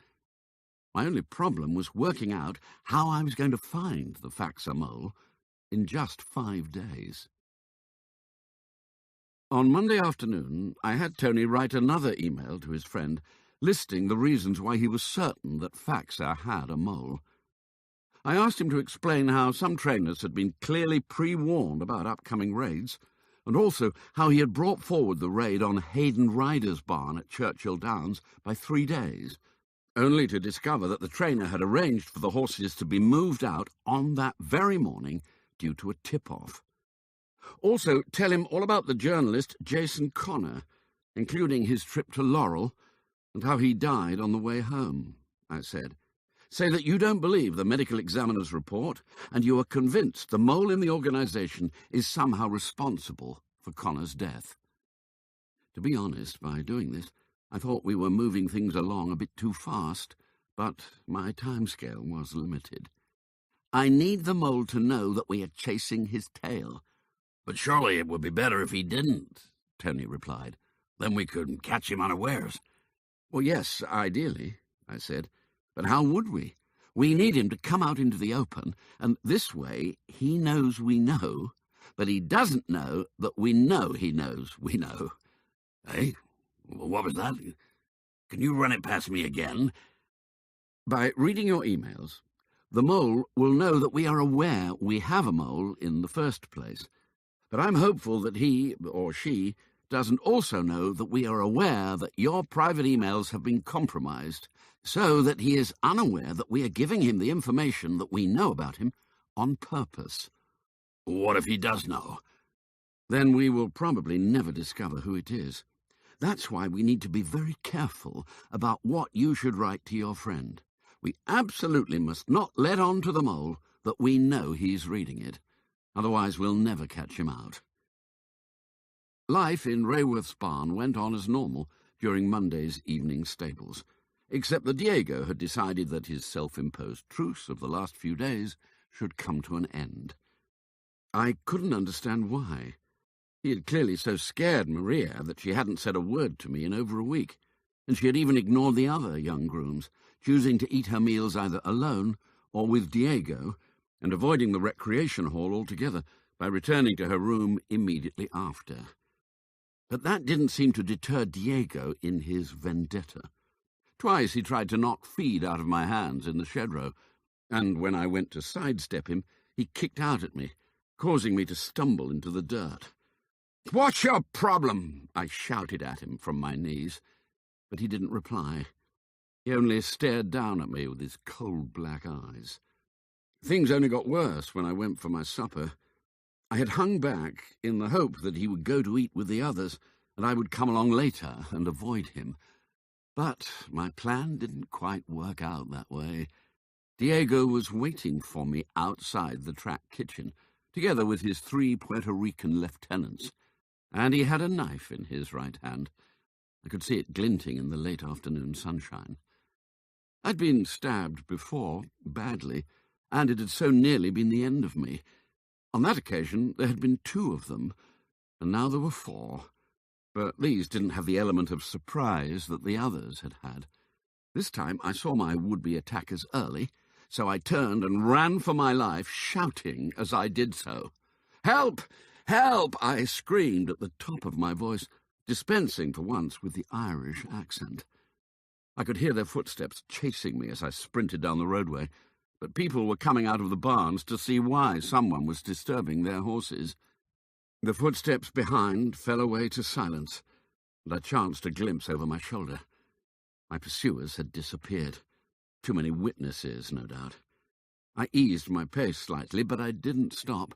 Speaker 3: My only problem was working out how I was going to find the Faxa mole in just 5 days. On Monday afternoon, I had Tony write another email to his friend, listing the reasons why he was certain that Faxa had a mole. I asked him to explain how some trainers had been clearly pre-warned about upcoming raids, and also how he had brought forward the raid on Hayden Ryder's barn at Churchill Downs by 3 days, only to discover that the trainer had arranged for the horses to be moved out on that very morning due to a tip-off. Also, tell him all about the journalist Jason Connor, including his trip to Laurel, and how he died on the way home, I said. Say that you don't believe the medical examiner's report, and you are convinced the mole in the organisation is somehow responsible for Connor's death. To be honest, by doing this, I thought we were moving things along a bit too fast, but my timescale was limited. I need the mole to know that we are chasing his tail.
Speaker 2: But surely it would be better if he didn't, Tony replied. Then we could catch him unawares.
Speaker 3: Well, yes, ideally, I said. But how would we? We need him to come out into the open, and this way he knows we know, but he doesn't know that we know he knows we know.
Speaker 2: Eh? What was that? Can you run it past me again?
Speaker 3: By reading your emails, the mole will know that we are aware we have a mole in the first place. But I'm hopeful that he, or she, doesn't also know that we are aware that your private emails have been compromised, so that he is unaware that we are giving him the information that we know about him on purpose.
Speaker 2: What if he does know?
Speaker 3: Then we will probably never discover who it is. That's why we need to be very careful about what you should write to your friend. We absolutely must not let on to the mole that we know he's reading it. Otherwise we'll never catch him out. Life in Rayworth's barn went on as normal during Monday's evening stables, except that Diego had decided that his self-imposed truce of the last few days should come to an end. I couldn't understand why. He had clearly so scared Maria that she hadn't said a word to me in over a week, and she had even ignored the other young grooms, choosing to eat her meals either alone or with Diego, and avoiding the recreation hall altogether by returning to her room immediately after. But that didn't seem to deter Diego in his vendetta. Twice he tried to knock feed out of my hands in the shed row, and when I went to sidestep him, he kicked out at me, causing me to stumble into the dirt. "What's your problem?" I shouted at him from my knees, but he didn't reply. He only stared down at me with his cold black eyes. Things only got worse when I went for my supper. I had hung back in the hope that he would go to eat with the others, and I would come along later and avoid him. But my plan didn't quite work out that way. Diego was waiting for me outside the track kitchen, together with his 3 Puerto Rican lieutenants, and he had a knife in his right hand. I could see it glinting in the late afternoon sunshine. I'd been stabbed before, badly, and it had so nearly been the end of me. On that occasion there had been 2 of them, and now there were 4. But these didn't have the element of surprise that the others had had. This time I saw my would-be attackers early, so I turned and ran for my life, shouting as I did so. "Help! Help!" I screamed at the top of my voice,
Speaker 2: dispensing for once with the Irish accent. I could hear their footsteps chasing me as I sprinted down the roadway, but people were coming out of the barns to see why someone was disturbing their horses. The footsteps behind fell away to silence, and I chanced a glimpse over my shoulder. My pursuers had disappeared. Too many witnesses, no doubt. I eased my pace slightly, but I didn't stop.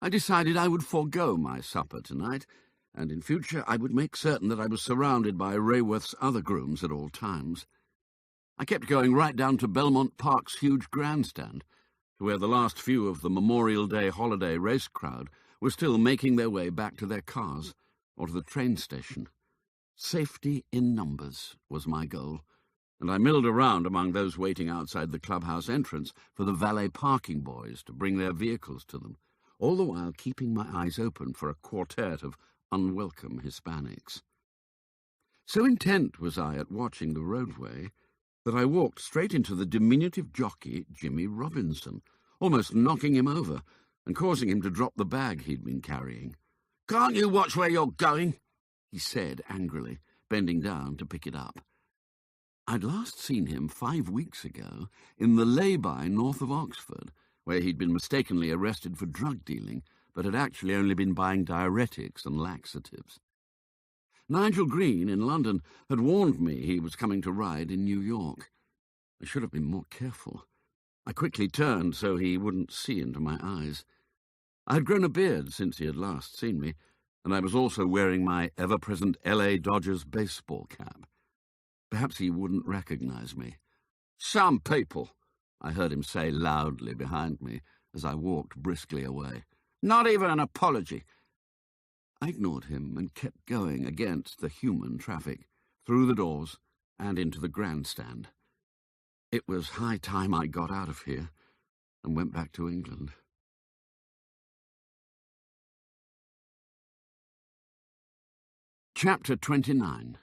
Speaker 2: I decided I would forego my supper tonight, and in future I would make certain that I was surrounded by Rayworth's other grooms at all times. I kept going right down to Belmont Park's huge grandstand, to where the last few of the Memorial Day holiday race crowd were still making their way back to their cars or to the train station. Safety in numbers was my goal, and I milled around among those waiting outside the clubhouse entrance for the valet parking boys to bring their vehicles to them, all the while keeping my eyes open for a quartet of unwelcome Hispanics. So intent was I at watching the roadway that I walked straight into the diminutive jockey, Jimmy Robinson, almost knocking him over and causing him to drop the bag he'd been carrying. "Can't you watch where you're going?" he said angrily, bending down to pick it up. I'd last seen him 5 weeks ago in the lay-by north of Oxford, where he'd been mistakenly arrested for drug dealing, but had actually only been buying diuretics and laxatives. Nigel Green in London had warned me he was coming to ride in New York. I should have been more careful. I quickly turned so he wouldn't see into my eyes. I had grown a beard since he had last seen me, and I was also wearing my ever-present L.A. Dodgers baseball cap. Perhaps he wouldn't recognize me. "Some people," I heard him say loudly behind me as I walked briskly away. "Not even an apology." I ignored him and kept going against the human traffic, through the doors and into the grandstand. It was high time I got out of here and went back to England. Chapter 29.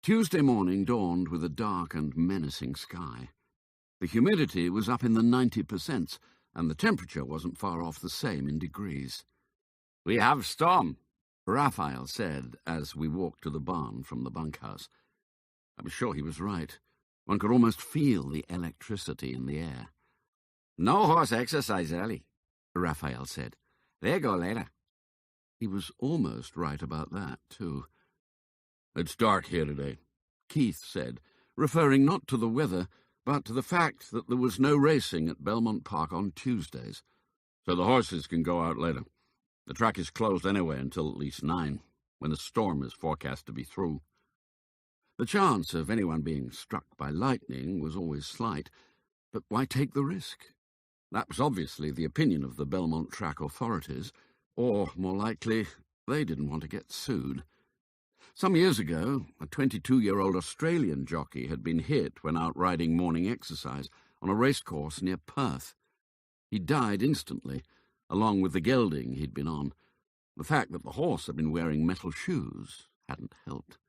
Speaker 2: Tuesday morning dawned with a dark and menacing sky. The humidity was up in the 90%, and the temperature wasn't far off the same in degrees. "We have storm," Raphael said as we walked to the barn from the bunkhouse. I was sure he was right. One could almost feel the electricity in the air. "No horse exercise early," Raphael said. "They go later." He was almost right about that, too. "It's dark here today," Keith said, referring not to the weather, but to the fact that there was no racing at Belmont Park on Tuesdays, so the horses can go out later. The track is closed anyway until at least 9, when the storm is forecast to be through. The chance of anyone being struck by lightning was always slight, but why take the risk? That was obviously the opinion of the Belmont track authorities, or, more likely, they didn't want to get sued. Some years ago, a 22-year-old Australian jockey had been hit when out riding morning exercise on a racecourse near Perth. He died instantly, along with the gelding he'd been on. The fact that the horse had been wearing metal shoes hadn't helped.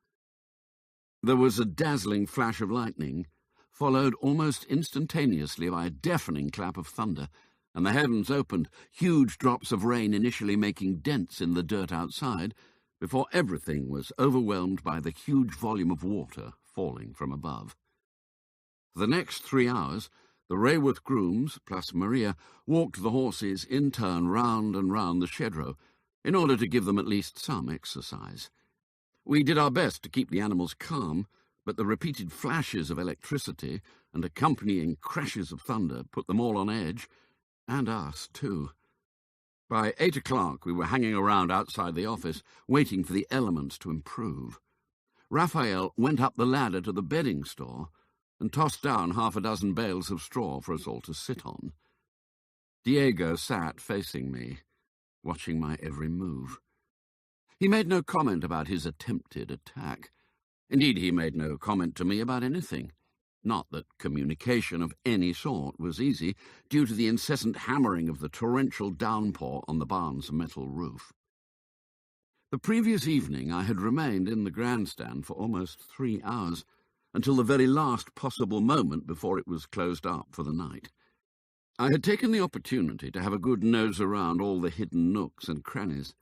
Speaker 2: There was a dazzling flash of lightning, followed almost instantaneously by a deafening clap of thunder, and the heavens opened, huge drops of rain initially making dents in the dirt outside, before everything was overwhelmed by the huge volume of water falling from above. For the next 3 hours, the Rayworth grooms, plus Maria, walked the horses in turn round and round the shed row, in order to give them at least some exercise. We did our best to keep the animals calm, but the repeated flashes of electricity and accompanying crashes of thunder put them all on edge, and us too. By 8 o'clock we were hanging around outside the office, waiting for the elements to improve. Raphael went up the ladder to the bedding store and tossed down 6 bales of straw for us all to sit on. Diego sat facing me, watching my every move. He made no comment about his attempted attack. Indeed, he made no comment to me about anything. Not that communication of any sort was easy, due to the incessant hammering of the torrential downpour on the barn's metal roof. The previous evening I had remained in the grandstand for almost 3 hours, until the very last possible moment before it was closed up for the night. I had taken the opportunity to have a good nose around all the hidden nooks and crannies.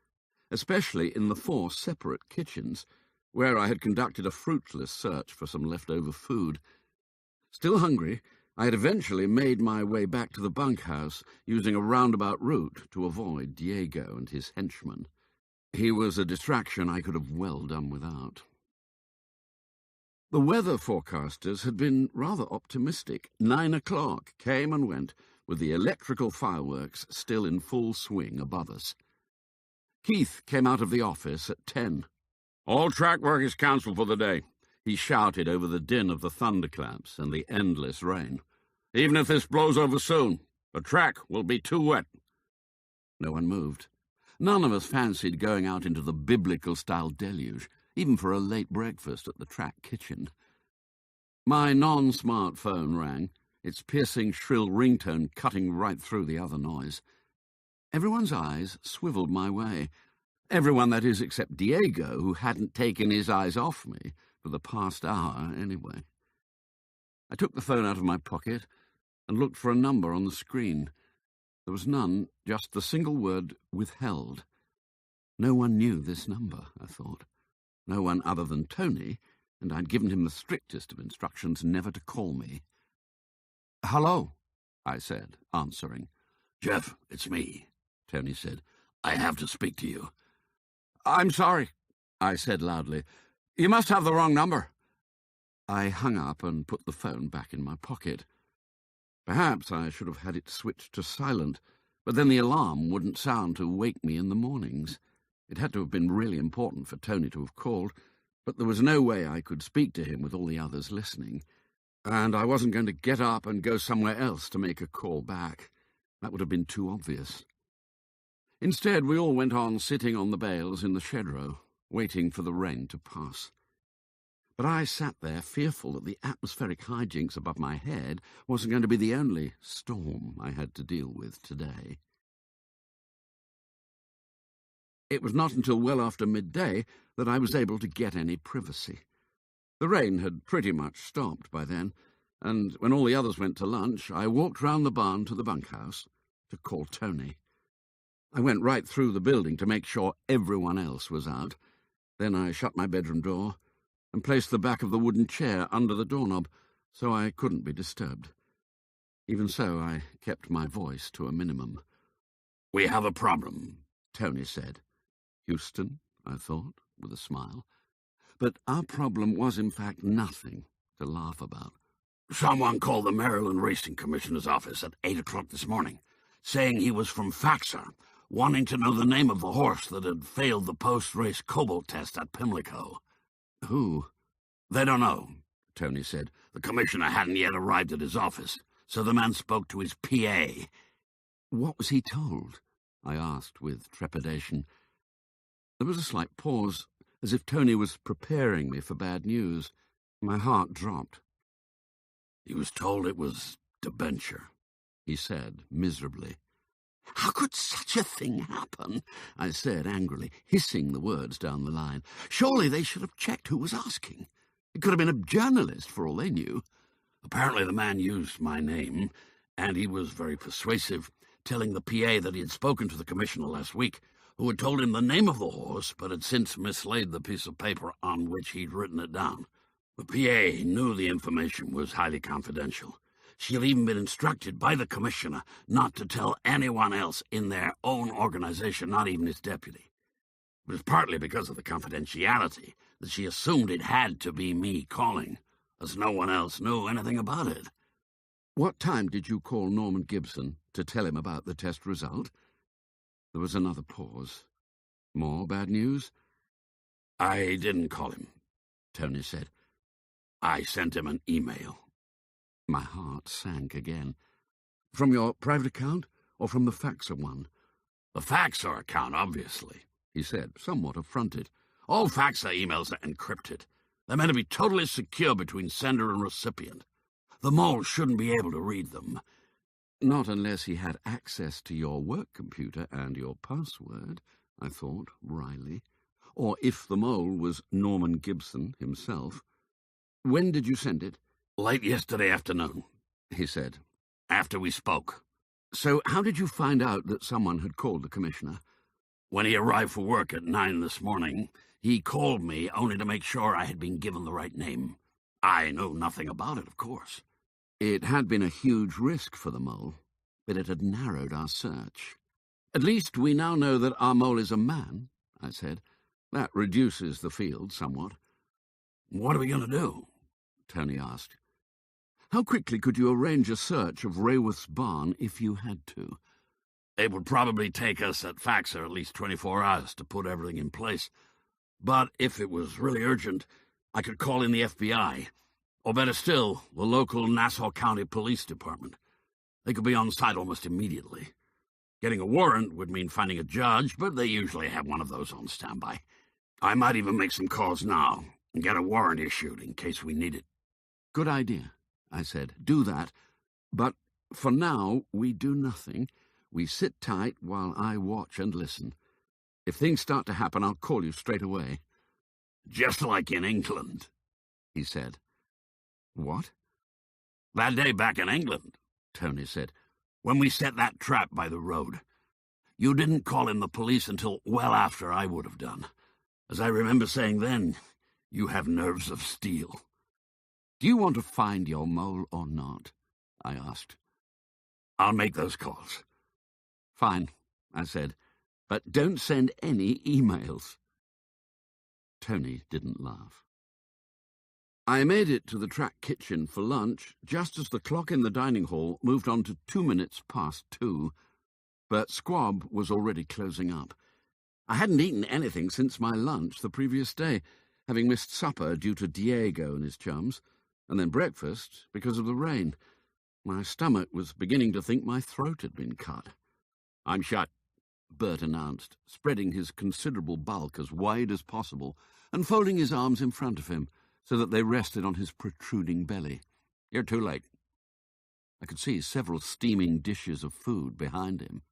Speaker 2: especially in the 4 separate kitchens, where I had conducted a fruitless search for some leftover food. Still hungry, I had eventually made my way back to the bunkhouse, using a roundabout route to avoid Diego and his henchman. He was a distraction I could have well done without. The weather forecasters had been rather optimistic. 9 o'clock came and went, with the electrical fireworks still in full swing above us. Keith came out of the office at 10.
Speaker 3: All track work is cancelled for the day.
Speaker 2: He shouted over the din of the thunderclaps and the endless rain.
Speaker 3: Even if this blows over soon, the track will be too wet.
Speaker 2: No one moved. None of us fancied going out into the biblical-style deluge, even for a late breakfast at the track kitchen. My non-smartphone rang, its piercing, shrill ringtone cutting right through the other noise. Everyone's eyes swiveled my way. Everyone, that is, except Diego, who hadn't taken his eyes off me for the past hour anyway. I took the phone out of my pocket and looked for a number on the screen. There was none, just the single word withheld. No one knew this number, I thought. No one other than Tony, and I'd given him the strictest of instructions never to call me. "Hello," I said, answering.
Speaker 3: "Jeff, it's me," Tony said. "I have to speak to you."
Speaker 2: "I'm sorry," I said loudly. "You must have the wrong number." I hung up and put the phone back in my pocket. Perhaps I should have had it switched to silent, but then the alarm wouldn't sound to wake me in the mornings. It had to have been really important for Tony to have called, but there was no way I could speak to him with all the others listening, and I wasn't going to get up and go somewhere else to make a call back. That would have been too obvious. Instead, we all went on sitting on the bales in the shed row, waiting for the rain to pass. But I sat there fearful that the atmospheric hijinks above my head wasn't going to be the only storm I had to deal with today. It was not until well after midday that I was able to get any privacy. The rain had pretty much stopped by then, and when all the others went to lunch, I walked round the barn to the bunkhouse to call Tony. I went right through the building to make sure everyone else was out. Then I shut my bedroom door and placed the back of the wooden chair under the doorknob so I couldn't be disturbed. Even so, I kept my voice to a minimum.
Speaker 3: "We have a problem,"
Speaker 2: Tony said. Houston, I thought, with a smile. But our problem was in fact nothing to laugh about.
Speaker 3: "Someone called the Maryland Racing Commissioner's office at 8 o'clock this morning, saying he was from Faxar, wanting to know the name of the horse that had failed the post-race cobalt test at Pimlico."
Speaker 2: "Who?"
Speaker 3: "They don't know," Tony said. "The commissioner hadn't yet arrived at his office, so the man spoke to his PA."
Speaker 2: "What was he told?" I asked with trepidation. There was a slight pause, as if Tony was preparing me for bad news. My heart dropped.
Speaker 3: "He was told it was debenture,"
Speaker 2: he said miserably. "How could such a thing happen?" I said angrily, hissing the words down the line. "Surely they should have checked who was asking. It could have been a journalist for all they knew."
Speaker 3: "Apparently the man used my name, and he was very persuasive, telling the PA that he had spoken to the commissioner last week, who had told him the name of the horse, but had since mislaid the piece of paper on which he'd written it down. The PA knew the information was highly confidential. She had even been instructed by the commissioner not to tell anyone else in their own organization, not even his deputy. It was partly because of the confidentiality that she assumed it had to be me calling, as no one else knew anything about it."
Speaker 2: "What time did you call Norman Gibson to tell him about the test result?" There was another pause. "More bad news?"
Speaker 3: "I didn't call him," Tony said. "I sent him an email."
Speaker 2: My heart sank again. "From your private account, or from the Faxar one?"
Speaker 3: "The Faxar account, obviously," he said, somewhat affronted. "All Faxar emails are encrypted. They're meant to be totally secure between sender and recipient. The mole shouldn't be able to read them."
Speaker 2: "Not unless he had access to your work computer and your password," I thought wryly. "Or if the mole was Norman Gibson himself. When did you send it?"
Speaker 3: "Late yesterday afternoon,"
Speaker 2: he said.
Speaker 3: "After we spoke."
Speaker 2: "So how did you find out that someone had called the commissioner?"
Speaker 3: When he arrived for work at 9 this morning, he called me only to make sure I had been given the right name. I know nothing about it, of course.
Speaker 2: It had been a huge risk for the mole, but it had narrowed our search. At least we now know that our mole is a man, I said. That reduces the field somewhat.
Speaker 3: What are we going to do?
Speaker 2: Tony asked. How quickly could you arrange a search of Rayworth's barn if you had to?
Speaker 3: It would probably take us at Faxer at least 24 hours to put everything in place. But if it was really urgent, I could call in the FBI, or better still, the local Nassau County Police Department. They could be on site almost immediately. Getting a warrant would mean finding a judge, but they usually have one of those on standby. I might even make some calls now and get a warrant issued in case we need it.
Speaker 2: Good idea, I said. Do that. But for now, we do nothing. We sit tight while I watch and listen. If things start to happen, I'll call you straight away.
Speaker 3: Just like in England,
Speaker 2: he said. What?
Speaker 3: That day back in England, Tony said, when we set that trap by the road. You didn't call in the police until well after I would have done. As I remember saying then, you have nerves of steel.
Speaker 2: Do you want to find your mole or not? I asked.
Speaker 3: I'll make those calls.
Speaker 2: Fine, I said, but don't send any emails. Tony didn't laugh. I made it to the track kitchen for lunch just as the clock in the dining hall moved on to 2 minutes past 2, but Squab was already closing up. I hadn't eaten anything since my lunch the previous day, having missed supper due to Diego and his chums, and then breakfast because of the rain. My stomach was beginning to think my throat had been cut.
Speaker 3: I'm shut,
Speaker 2: Bert announced, spreading his considerable bulk as wide as possible and folding his arms in front of him so that they rested on his protruding belly.
Speaker 3: You're too late.
Speaker 2: I could see several steaming dishes of food behind him.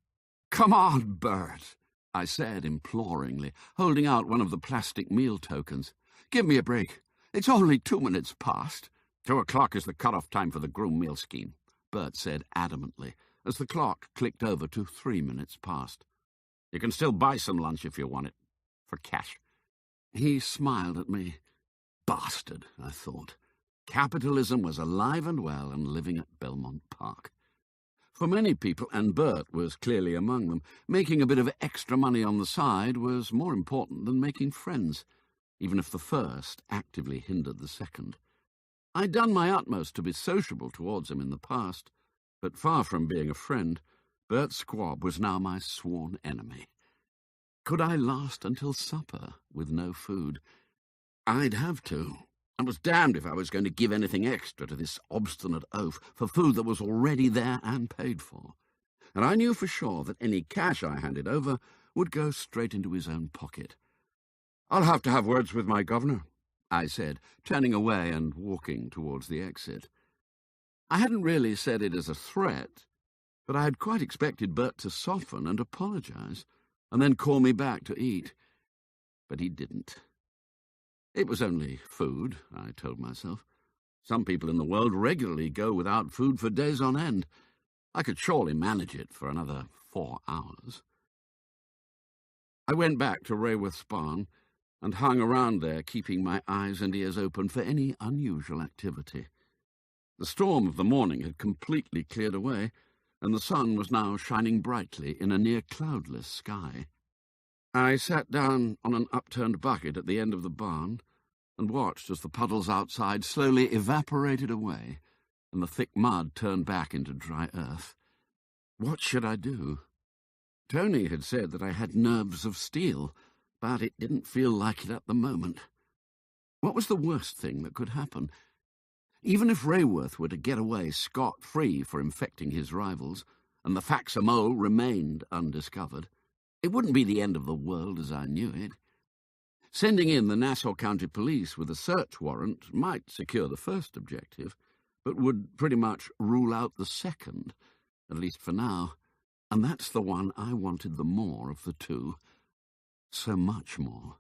Speaker 3: Come on, Bert,
Speaker 2: I said imploringly, holding out one of the plastic meal tokens. Give me a break. It's only 2 minutes past.
Speaker 3: 2 o'clock is the cut-off time for the groom meal scheme,
Speaker 2: Bert said adamantly, as the clock clicked over to 3 minutes past.
Speaker 3: You can still buy some lunch if you want it, for cash.
Speaker 2: He smiled at me. Bastard, I thought. Capitalism was alive and well and living at Belmont Park. For many people, and Bert was clearly among them, making a bit of extra money on the side was more important than making friends, even if the first actively hindered the second. I'd done my utmost to be sociable towards him in the past, but far from being a friend, Bert Squab was now my sworn enemy. Could I last until supper with no food? I'd have to. I was damned if I was going to give anything extra to this obstinate oaf for food that was already there and paid for. And I knew for sure that any cash I handed over would go straight into his own pocket.
Speaker 3: I'll have to have words with my governor,
Speaker 2: I said, turning away and walking towards the exit. I hadn't really said it as a threat, but I had quite expected Bert to soften and apologize, and then call me back to eat. But he didn't. It was only food, I told myself. Some people in the world regularly go without food for days on end. I could surely manage it for another 4 hours. I went back to Rayworth's barn and hung around there, keeping my eyes and ears open for any unusual activity. The storm of the morning had completely cleared away, and the sun was now shining brightly in a near-cloudless sky. I sat down on an upturned bucket at the end of the barn and watched as the puddles outside slowly evaporated away and the thick mud turned back into dry earth. What should I do? Tony had said that I had nerves of steel, but it didn't feel like it at the moment. What was the worst thing that could happen? Even if Rayworth were to get away scot-free for infecting his rivals, and the Faxer mole remained undiscovered, it wouldn't be the end of the world as I knew it. Sending in the Nassau County Police with a search warrant might secure the first objective, but would pretty much rule out the second, at least for now, and that's the one I wanted the more of the two. So much more.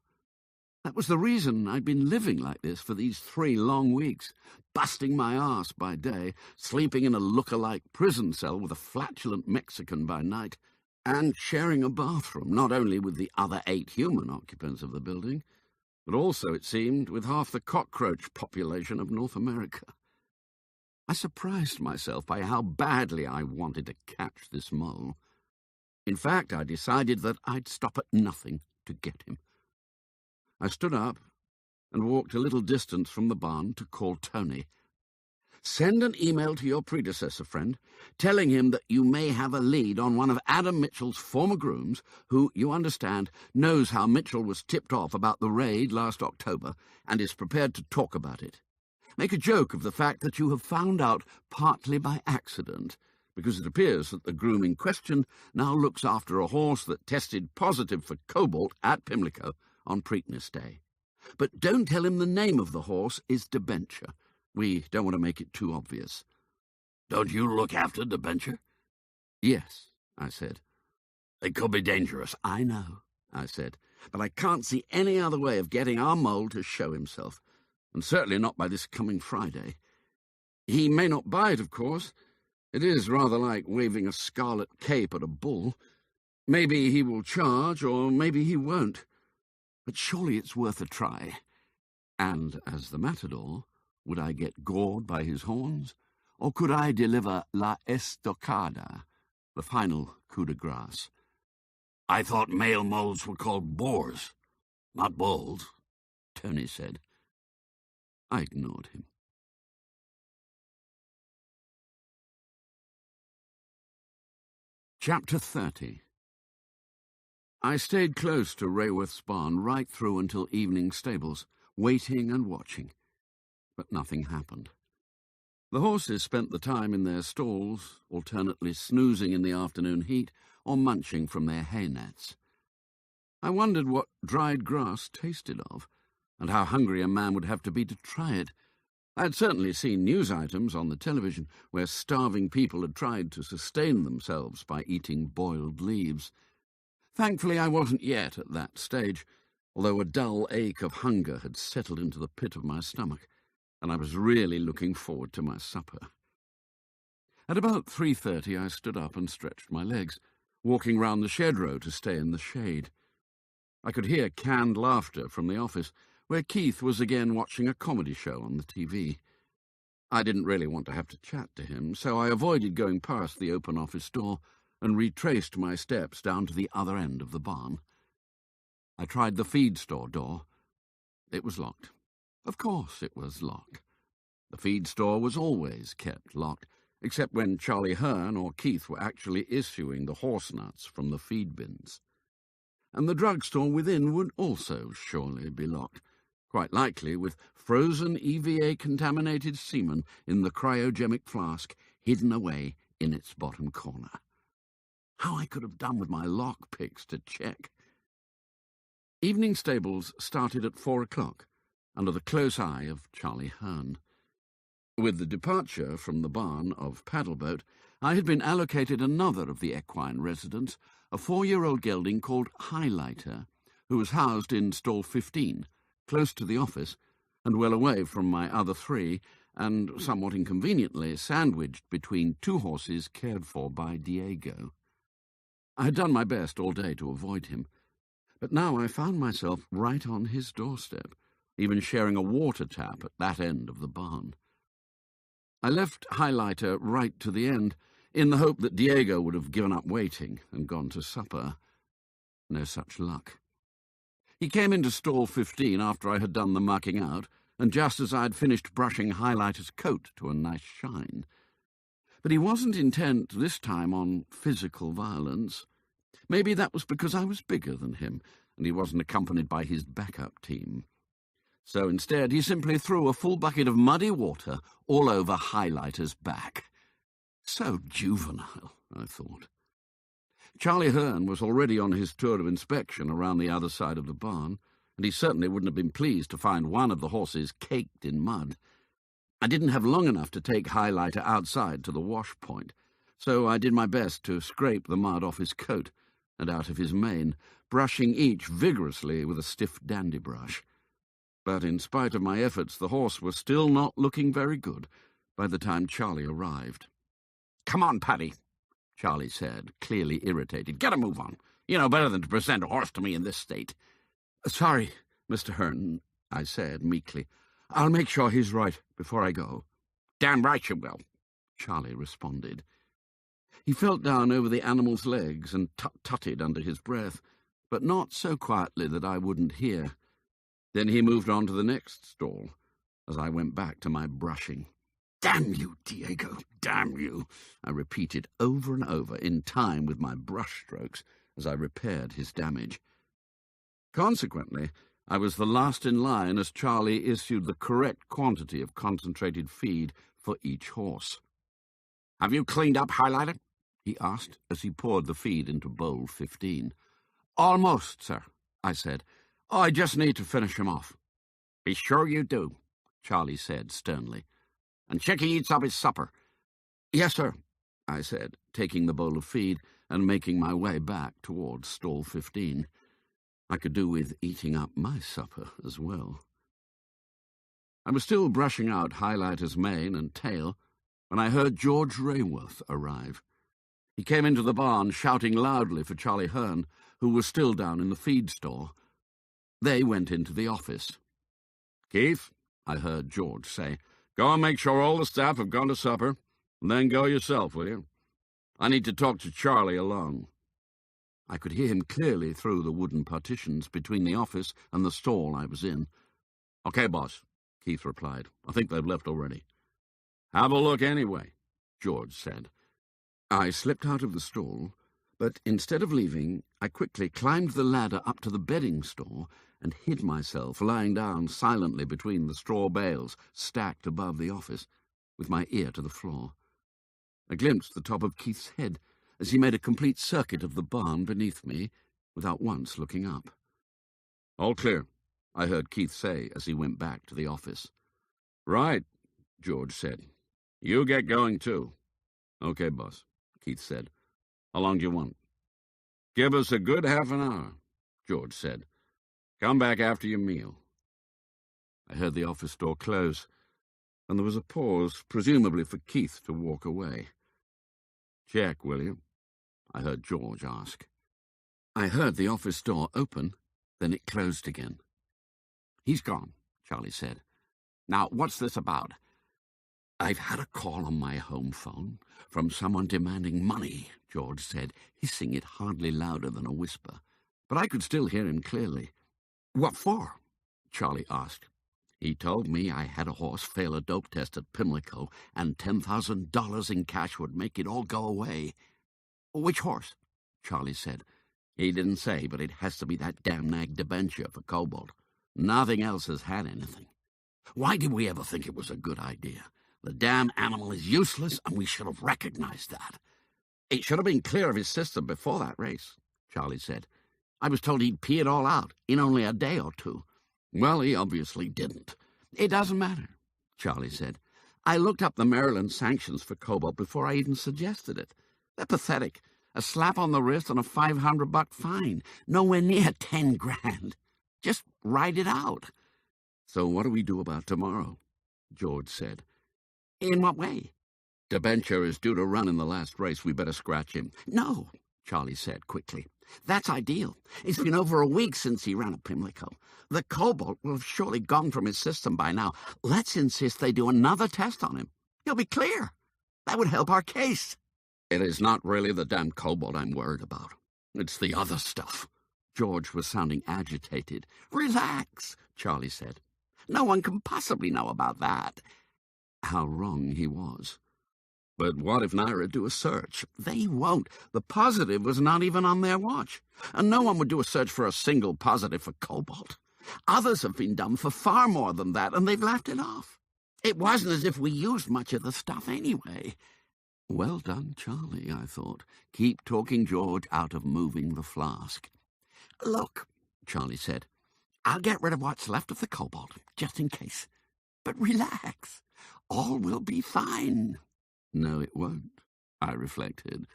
Speaker 2: That was the reason I'd been living like this for these 3 long weeks, busting my arse by day, sleeping in a look-alike prison cell with a flatulent Mexican by night, and sharing a bathroom, not only with the other 8 human occupants of the building, but also, it seemed, with half the cockroach population of North America. I surprised myself by how badly I wanted to catch this mole. In fact, I decided that I'd stop at nothing to get him. I stood up and walked a little distance from the barn to call Tony. "Send an email to your predecessor, friend, telling him that you may have a lead on one of Adam Mitchell's former grooms, who, you understand, knows how Mitchell was tipped off about the raid last October and is prepared to talk about it. Make a joke of the fact that you have found out partly by accident, because it appears that the groom in question now looks after a horse that tested positive for cobalt at Pimlico on Preakness Day. But don't tell him the name of the horse is Debenture. We don't want to make it too obvious."
Speaker 3: "Don't you look after Debenture?"
Speaker 2: "Yes," I said.
Speaker 3: "It could be dangerous."
Speaker 2: "I know," I said, "but I can't see any other way of getting our mole to show himself, and certainly not by this coming Friday. He may not bite, of course. It is rather like waving a scarlet cape at a bull. Maybe he will charge, or maybe he won't. But surely it's worth a try. And as the matador, would I get gored by his horns, or could I deliver la estocada, the final coup de grace?"
Speaker 3: "I thought male moles were called boars, not bulls,"
Speaker 2: Tony said. I ignored him. Chapter 30. I stayed close to Rayworth's barn right through until evening stables, waiting and watching. But nothing happened. The horses spent the time in their stalls, alternately snoozing in the afternoon heat or munching from their hay nets. I wondered what dried grass tasted of, and how hungry a man would have to be to try it. I had certainly seen news items on the television where starving people had tried to sustain themselves by eating boiled leaves. Thankfully, I wasn't yet at that stage, although a dull ache of hunger had settled into the pit of my stomach, and I was really looking forward to my supper. At about 3:30, I stood up and stretched my legs, walking round the shed row to stay in the shade. I could hear canned laughter from the office, where Keith was again watching a comedy show on the TV. I didn't really want to have to chat to him, so I avoided going past the open office door and retraced my steps down to the other end of the barn. I tried the feed store door. It was locked. Of course it was locked. The feed store was always kept locked, except when Charlie Hearn or Keith were actually issuing the horse nuts from the feed bins. And the drugstore within would also surely be locked, quite likely with frozen EVA-contaminated semen in the cryogenic flask hidden away in its bottom corner. How I could have done with my lock-picks to check. Evening stables started at 4 o'clock, under the close eye of Charlie Hearn. With the departure from the barn of Paddleboat, I had been allocated another of the equine residents, a 4-year-old gelding called Highlighter, who was housed in stall 15, close to the office, and well away from my other 3, and somewhat inconveniently sandwiched between 2 horses cared for by Diego. I had done my best all day to avoid him, but now I found myself right on his doorstep, even sharing a water tap at that end of the barn. I left Highlighter right to the end, in the hope that Diego would have given up waiting and gone to supper. No such luck. He came into stall 15 after I had done the mucking out, and just as I had finished brushing Highlighter's coat to a nice shine. But he wasn't intent this time on physical violence. Maybe that was because I was bigger than him, and he wasn't accompanied by his backup team. So instead he simply threw a full bucket of muddy water all over Highlighter's back. So juvenile, I thought. Charlie Hearn was already on his tour of inspection around the other side of the barn, and he certainly wouldn't have been pleased to find one of the horses caked in mud. I didn't have long enough to take Highlighter outside to the wash point, so I did my best to scrape the mud off his coat and out of his mane, brushing each vigorously with a stiff dandy brush. But in spite of my efforts, the horse was still not looking very good by the time Charlie arrived.
Speaker 4: Come on, Paddy.
Speaker 3: Charlie said, clearly irritated. Get a move on. You know better than to present a horse to me in this state. Sorry, Mr. Hearn, I said meekly. I'll make sure he's right before I go. Damn right you will, Charlie responded. He felt down over the animal's legs and tut-tutted under his breath, but not so quietly that I wouldn't hear. Then he moved on to the next stall, as I went back to my brushing. Damn you, Diego, damn you, I repeated over and over in time with my brush strokes as I repaired his damage. Consequently, I was the last in line as Charlie issued the correct quantity of concentrated feed for each horse. Have you cleaned up, Highlighter? He asked as he poured the feed into bowl 15. Almost, sir, I said. I just need to finish him off. Be sure you do, Charlie said sternly. And Chicky eats up his supper. Yes, sir, I said, taking the bowl of feed and making my way back towards stall 15. I could do with eating up my supper as well. I was still brushing out Highlighter's mane and tail when I heard George Rayworth arrive. He came into the barn shouting loudly for Charlie Hearn, who was still down in the feed store. They went into the office. Keith, I heard George say, go and make sure all the staff have gone to supper, and then go yourself, will you? I need to talk to Charlie alone. I could hear him clearly through the wooden partitions between the office and the stall I was in. Okay, boss, Keith replied. I think they've left already. Have a look anyway, George said. I slipped out of the stall, but instead of leaving, I quickly climbed the ladder up to the bedding store and hid myself lying down silently between the straw bales stacked above the office, with my ear to the floor. I glimpsed the top of Keith's head as he made a complete circuit of the barn beneath me, without once looking up. All clear, I heard Keith say as he went back to the office. Right, George said. You get going too. Okay, boss, Keith said. How long do you want? Give us a good half an hour, George said. Come back after your meal. I heard the office door close, and there was a pause, presumably for Keith to walk away. Check, will you? I heard George ask. I heard the office door open, then it closed again. He's gone, Charlie said. Now, what's this about? I've had a call on my home phone from someone demanding money, George said, hissing it hardly louder than a whisper. But I could still hear him clearly. What for? Charlie asked. He told me I had a horse fail a dope test at Pimlico, and $10,000 in cash would make it all go away. Which horse? Charlie said. He didn't say, but it has to be that damn nag debenture for Cobalt. Nothing else has had anything. Why did we ever think it was a good idea? The damn animal is useless, and we should have recognized that. It should have been clear of his system before that race, Charlie said. I was told he'd pee it all out in only a day or two. Well, he obviously didn't. It doesn't matter, Charlie said. I looked up the Maryland sanctions for Cobalt before I even suggested it. They're pathetic. A slap on the wrist and a $500 fine. Nowhere near 10 grand. Just write it out. So what do we do about tomorrow? George said. In what way? Debenture is due to run in the last race. We better scratch him. No, Charlie said quickly. That's ideal. It's been over a week since he ran at Pimlico. The Cobalt will have surely gone from his system by now. Let's insist they do another test on him. He'll be clear. That would help our case. It is not really the damn Cobalt I'm worried about. It's the other stuff. George was sounding agitated. Relax, Charlie said. No one can possibly know about that. How wrong he was. But what if Naira do a search? They won't. The positive was not even on their watch. And no one would do a search for a single positive for Cobalt. Others have been done for far more than that, and they've laughed it off. It wasn't as if we used much of the stuff anyway. Well done, Charlie, I thought. Keep talking George out of moving the flask. Look, Charlie said, I'll get rid of what's left of the Cobalt, just in case. But relax. All will be fine. No, it won't, I reflected.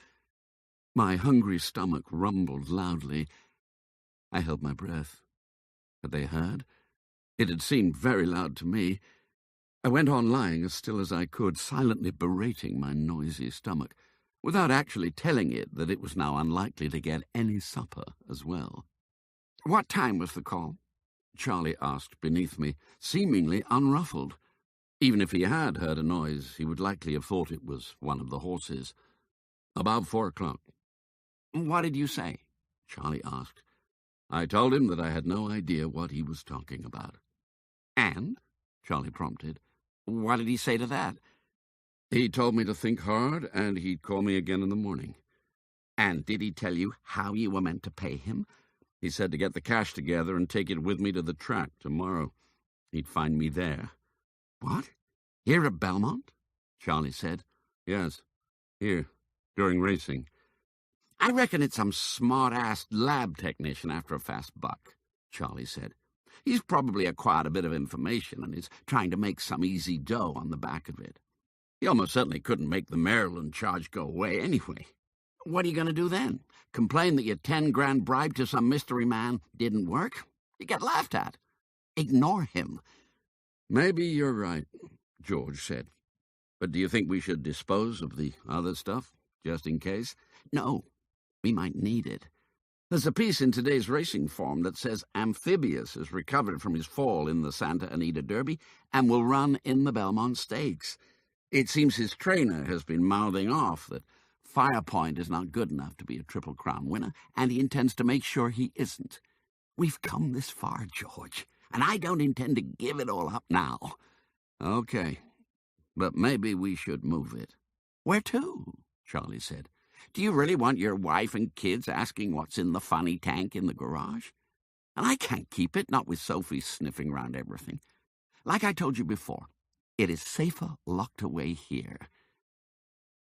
Speaker 3: My hungry stomach rumbled loudly. I held my breath. Had they heard? It had seemed very loud to me. I went on lying as still as I could, silently berating my noisy stomach.
Speaker 2: without actually telling it that it was now unlikely to get any supper as well.
Speaker 4: What time was the call?
Speaker 2: Charlie asked beneath me, seemingly unruffled. Even if he had heard a noise, he would likely have thought it was one of the horses. About 4 o'clock.
Speaker 4: What did you say?
Speaker 2: Charlie asked. I told him that I had no idea what he was talking about.
Speaker 4: And?
Speaker 2: Charlie prompted.
Speaker 4: What did he say to that?
Speaker 2: He told me to think hard, and he'd call me again in the morning.
Speaker 4: And did he tell you how you were meant to pay him?
Speaker 2: He said to get the cash together and take it with me to the track tomorrow. He'd find me there.
Speaker 4: What? Here at Belmont?
Speaker 2: Charlie said. Yes, here, during racing.
Speaker 4: I reckon it's some smart-ass lab technician after a fast buck, Charlie said. He's probably acquired a bit of information and is trying to make some easy dough on the back of it.
Speaker 2: He almost certainly couldn't make the Maryland charge go away anyway.
Speaker 4: What are you going to do then? Complain that your 10 grand bribe to some mystery man didn't work? You get laughed at. Ignore him.
Speaker 2: Maybe you're right, George said. But do you think we should dispose of the other stuff, just in case?
Speaker 4: No, we might need it. There's a piece in today's racing form that says Amphibious has recovered from his fall in the Santa Anita Derby and will run in the Belmont Stakes. It seems his trainer has been mouthing off that Firepoint is not good enough to be a Triple Crown winner, and he intends to make sure he isn't. We've come this far, George, and I don't intend to give it all up now.
Speaker 2: Okay, but maybe we should move it.
Speaker 4: Where to? Charlie said. Do you really want your wife and kids asking what's in the funny tank in the garage? And I can't keep it, not with Sophie sniffing round everything. Like I told you before, it is safer locked away here.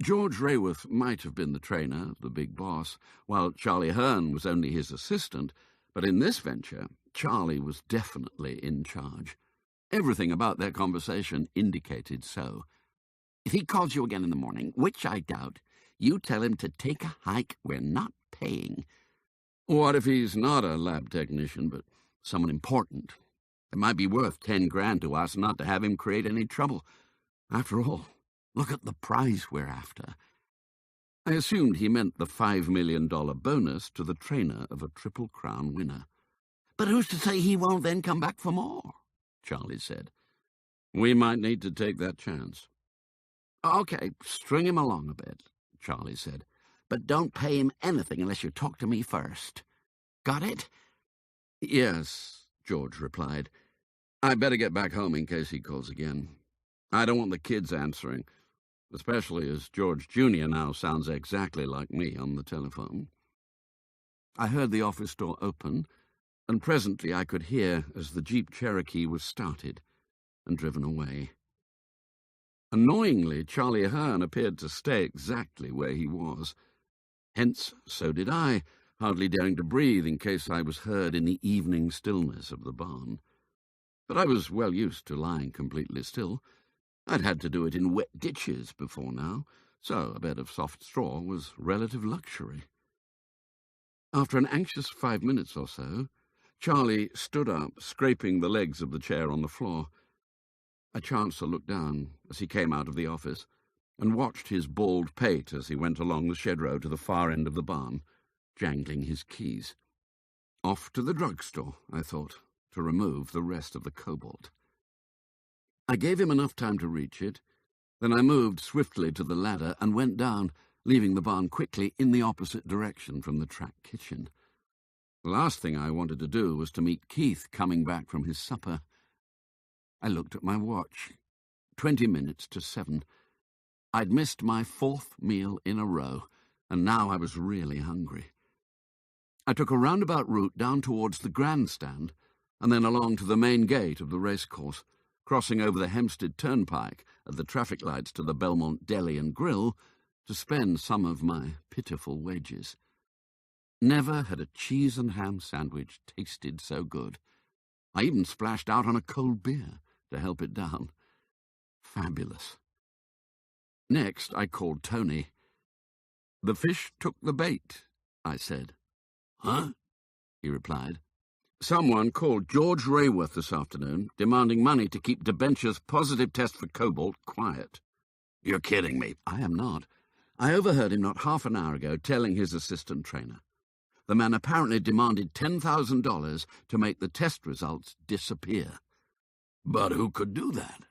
Speaker 2: George Rayworth might have been the trainer, the big boss, while Charlie Hearn was only his assistant, but in this venture, Charlie was definitely in charge. Everything about their conversation indicated so.
Speaker 4: If he calls you again in the morning, which I doubt, you tell him to take a hike. We're not paying.
Speaker 2: What if he's not a lab technician, but someone important? It might be worth 10 grand to us not to have him create any trouble. After all, look at the prize we're after. I assumed he meant the $5 million bonus to the trainer of a Triple Crown winner.
Speaker 4: But who's to say he won't then come back for more?
Speaker 2: Charlie said. We might need to take that chance.
Speaker 4: Okay, string him along a bit, Charlie said. But don't pay him anything unless you talk to me first. Got it?
Speaker 2: Yes, George replied. I'd better get back home in case he calls again. I don't want the kids answering, especially as George Jr. now sounds exactly like me on the telephone. I heard the office door open, and presently I could hear as the Jeep Cherokee was started and driven away. Annoyingly, Charlie Hearn appeared to stay exactly where he was. Hence, so did I, hardly daring to breathe in case I was heard in the evening stillness of the barn. But I was well used to lying completely still. I'd had to do it in wet ditches before now, so a bed of soft straw was relative luxury. After an anxious 5 minutes or so, Charlie stood up, scraping the legs of the chair on the floor. I chanced to look down as he came out of the office and watched his bald pate as he went along the shed row to the far end of the barn, jangling his keys. Off to the drugstore, I thought, to remove the rest of the cobalt. I gave him enough time to reach it. Then I moved swiftly to the ladder and went down, leaving the barn quickly in the opposite direction from the track kitchen. The last thing I wanted to do was to meet Keith coming back from his supper. I looked at my watch. 20 minutes to 7. I'd missed my 4th meal in a row, and now I was really hungry. I took a roundabout route down towards the grandstand, and then along to the main gate of the racecourse, crossing over the Hempstead Turnpike at the traffic lights to the Belmont Deli and Grill to spend some of my pitiful wages. Never had a cheese and ham sandwich tasted so good. I even splashed out on a cold beer to help it down. Fabulous. Next, I called Tony. "The fish took the bait," I said.
Speaker 3: Huh?
Speaker 2: He replied. "Someone called George Rayworth this afternoon, demanding money to keep Debenture's positive test for cobalt quiet."
Speaker 3: You're kidding me.
Speaker 2: I am not.
Speaker 4: I overheard him not half an hour ago telling his assistant trainer. The man apparently demanded $10,000 to make the test results disappear.
Speaker 3: But who could do that?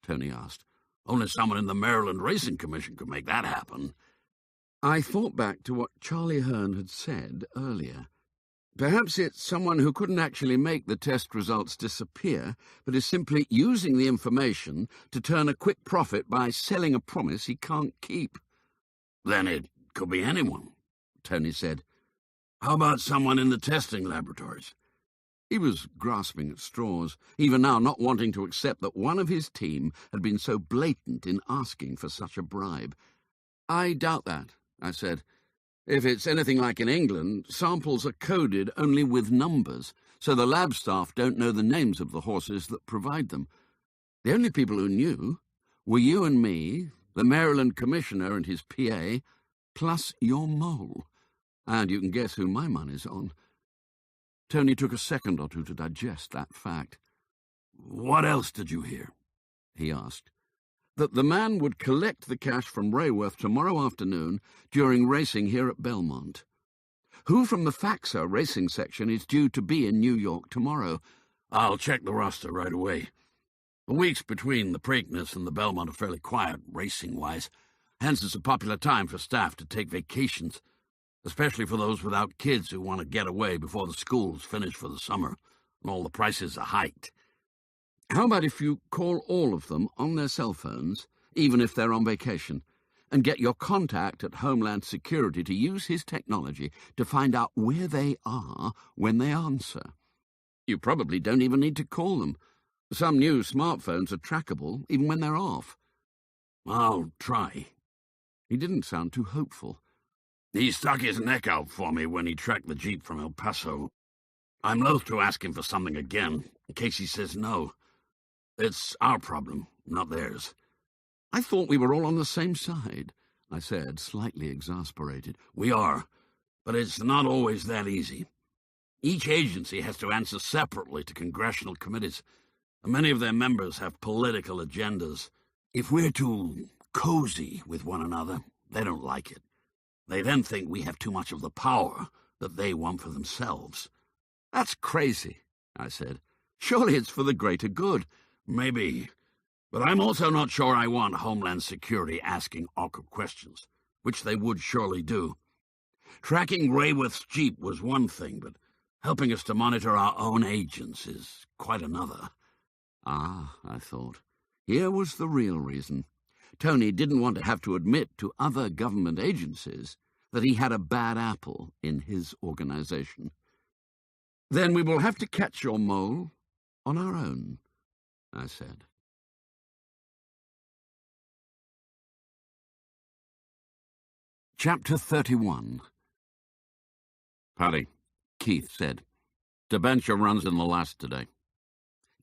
Speaker 3: Tony asked. Only someone in the Maryland Racing Commission could make that happen.
Speaker 4: I thought back to what Charlie Hearn had said earlier. Perhaps it's someone who couldn't actually make the test results disappear, but is simply using the information to turn a quick profit by selling a promise he can't keep.
Speaker 3: Then it could be anyone, Tony said. How about someone in the testing laboratories?
Speaker 4: He was grasping at straws, even now not wanting to accept that one of his team had been so blatant in asking for such a bribe. I doubt that, I said. If it's anything like in England, samples are coded only with numbers, so the lab staff don't know the names of the horses that provide them. The only people who knew were you and me, the Maryland Commissioner and his PA, plus your mole. And you can guess who my money's on. Tony took a second or two to digest that fact.
Speaker 3: What else did you hear?
Speaker 4: He asked. That the man would collect the cash from Rayworth tomorrow afternoon during racing here at Belmont. Who from the FAXA racing section is due to be in New York tomorrow?
Speaker 3: I'll check the roster right away. The weeks between the Preakness and the Belmont are fairly quiet, racing-wise. Hence it's a popular time for staff to take vacations, especially for those without kids who want to get away before the schools finish for the summer and all the prices are hiked.
Speaker 4: How about if you call all of them on their cell phones, even if they're on vacation, and get your contact at Homeland Security to use his technology to find out where they are when they answer? You probably don't even need to call them. Some new smartphones are trackable even when they're off.
Speaker 3: I'll try.
Speaker 4: He didn't sound too hopeful.
Speaker 3: He stuck his neck out for me when he tracked the Jeep from El Paso. I'm loath to ask him for something again, in case he says no. It's our problem, not theirs.
Speaker 4: I thought we were all on the same side, I said, slightly exasperated.
Speaker 3: We are, but it's not always that easy. Each agency has to answer separately to congressional committees, and many of their members have political agendas. If we're too cozy with one another, they don't like it. They then think we have too much of the power that they want for themselves.
Speaker 4: That's crazy, I said. Surely it's for the greater good.
Speaker 3: Maybe, but I'm also not sure I want Homeland Security asking awkward questions, which they would surely do. Tracking Rayworth's Jeep was one thing, but helping us to monitor our own agents is quite another.
Speaker 4: Ah, I thought, here was the real reason. Tony didn't want to have to admit to other government agencies that he had a bad apple in his organization. Then we will have to catch your mole on our own, I said. Chapter 31.
Speaker 2: Paddy, Keith said. Debenture runs in the last today.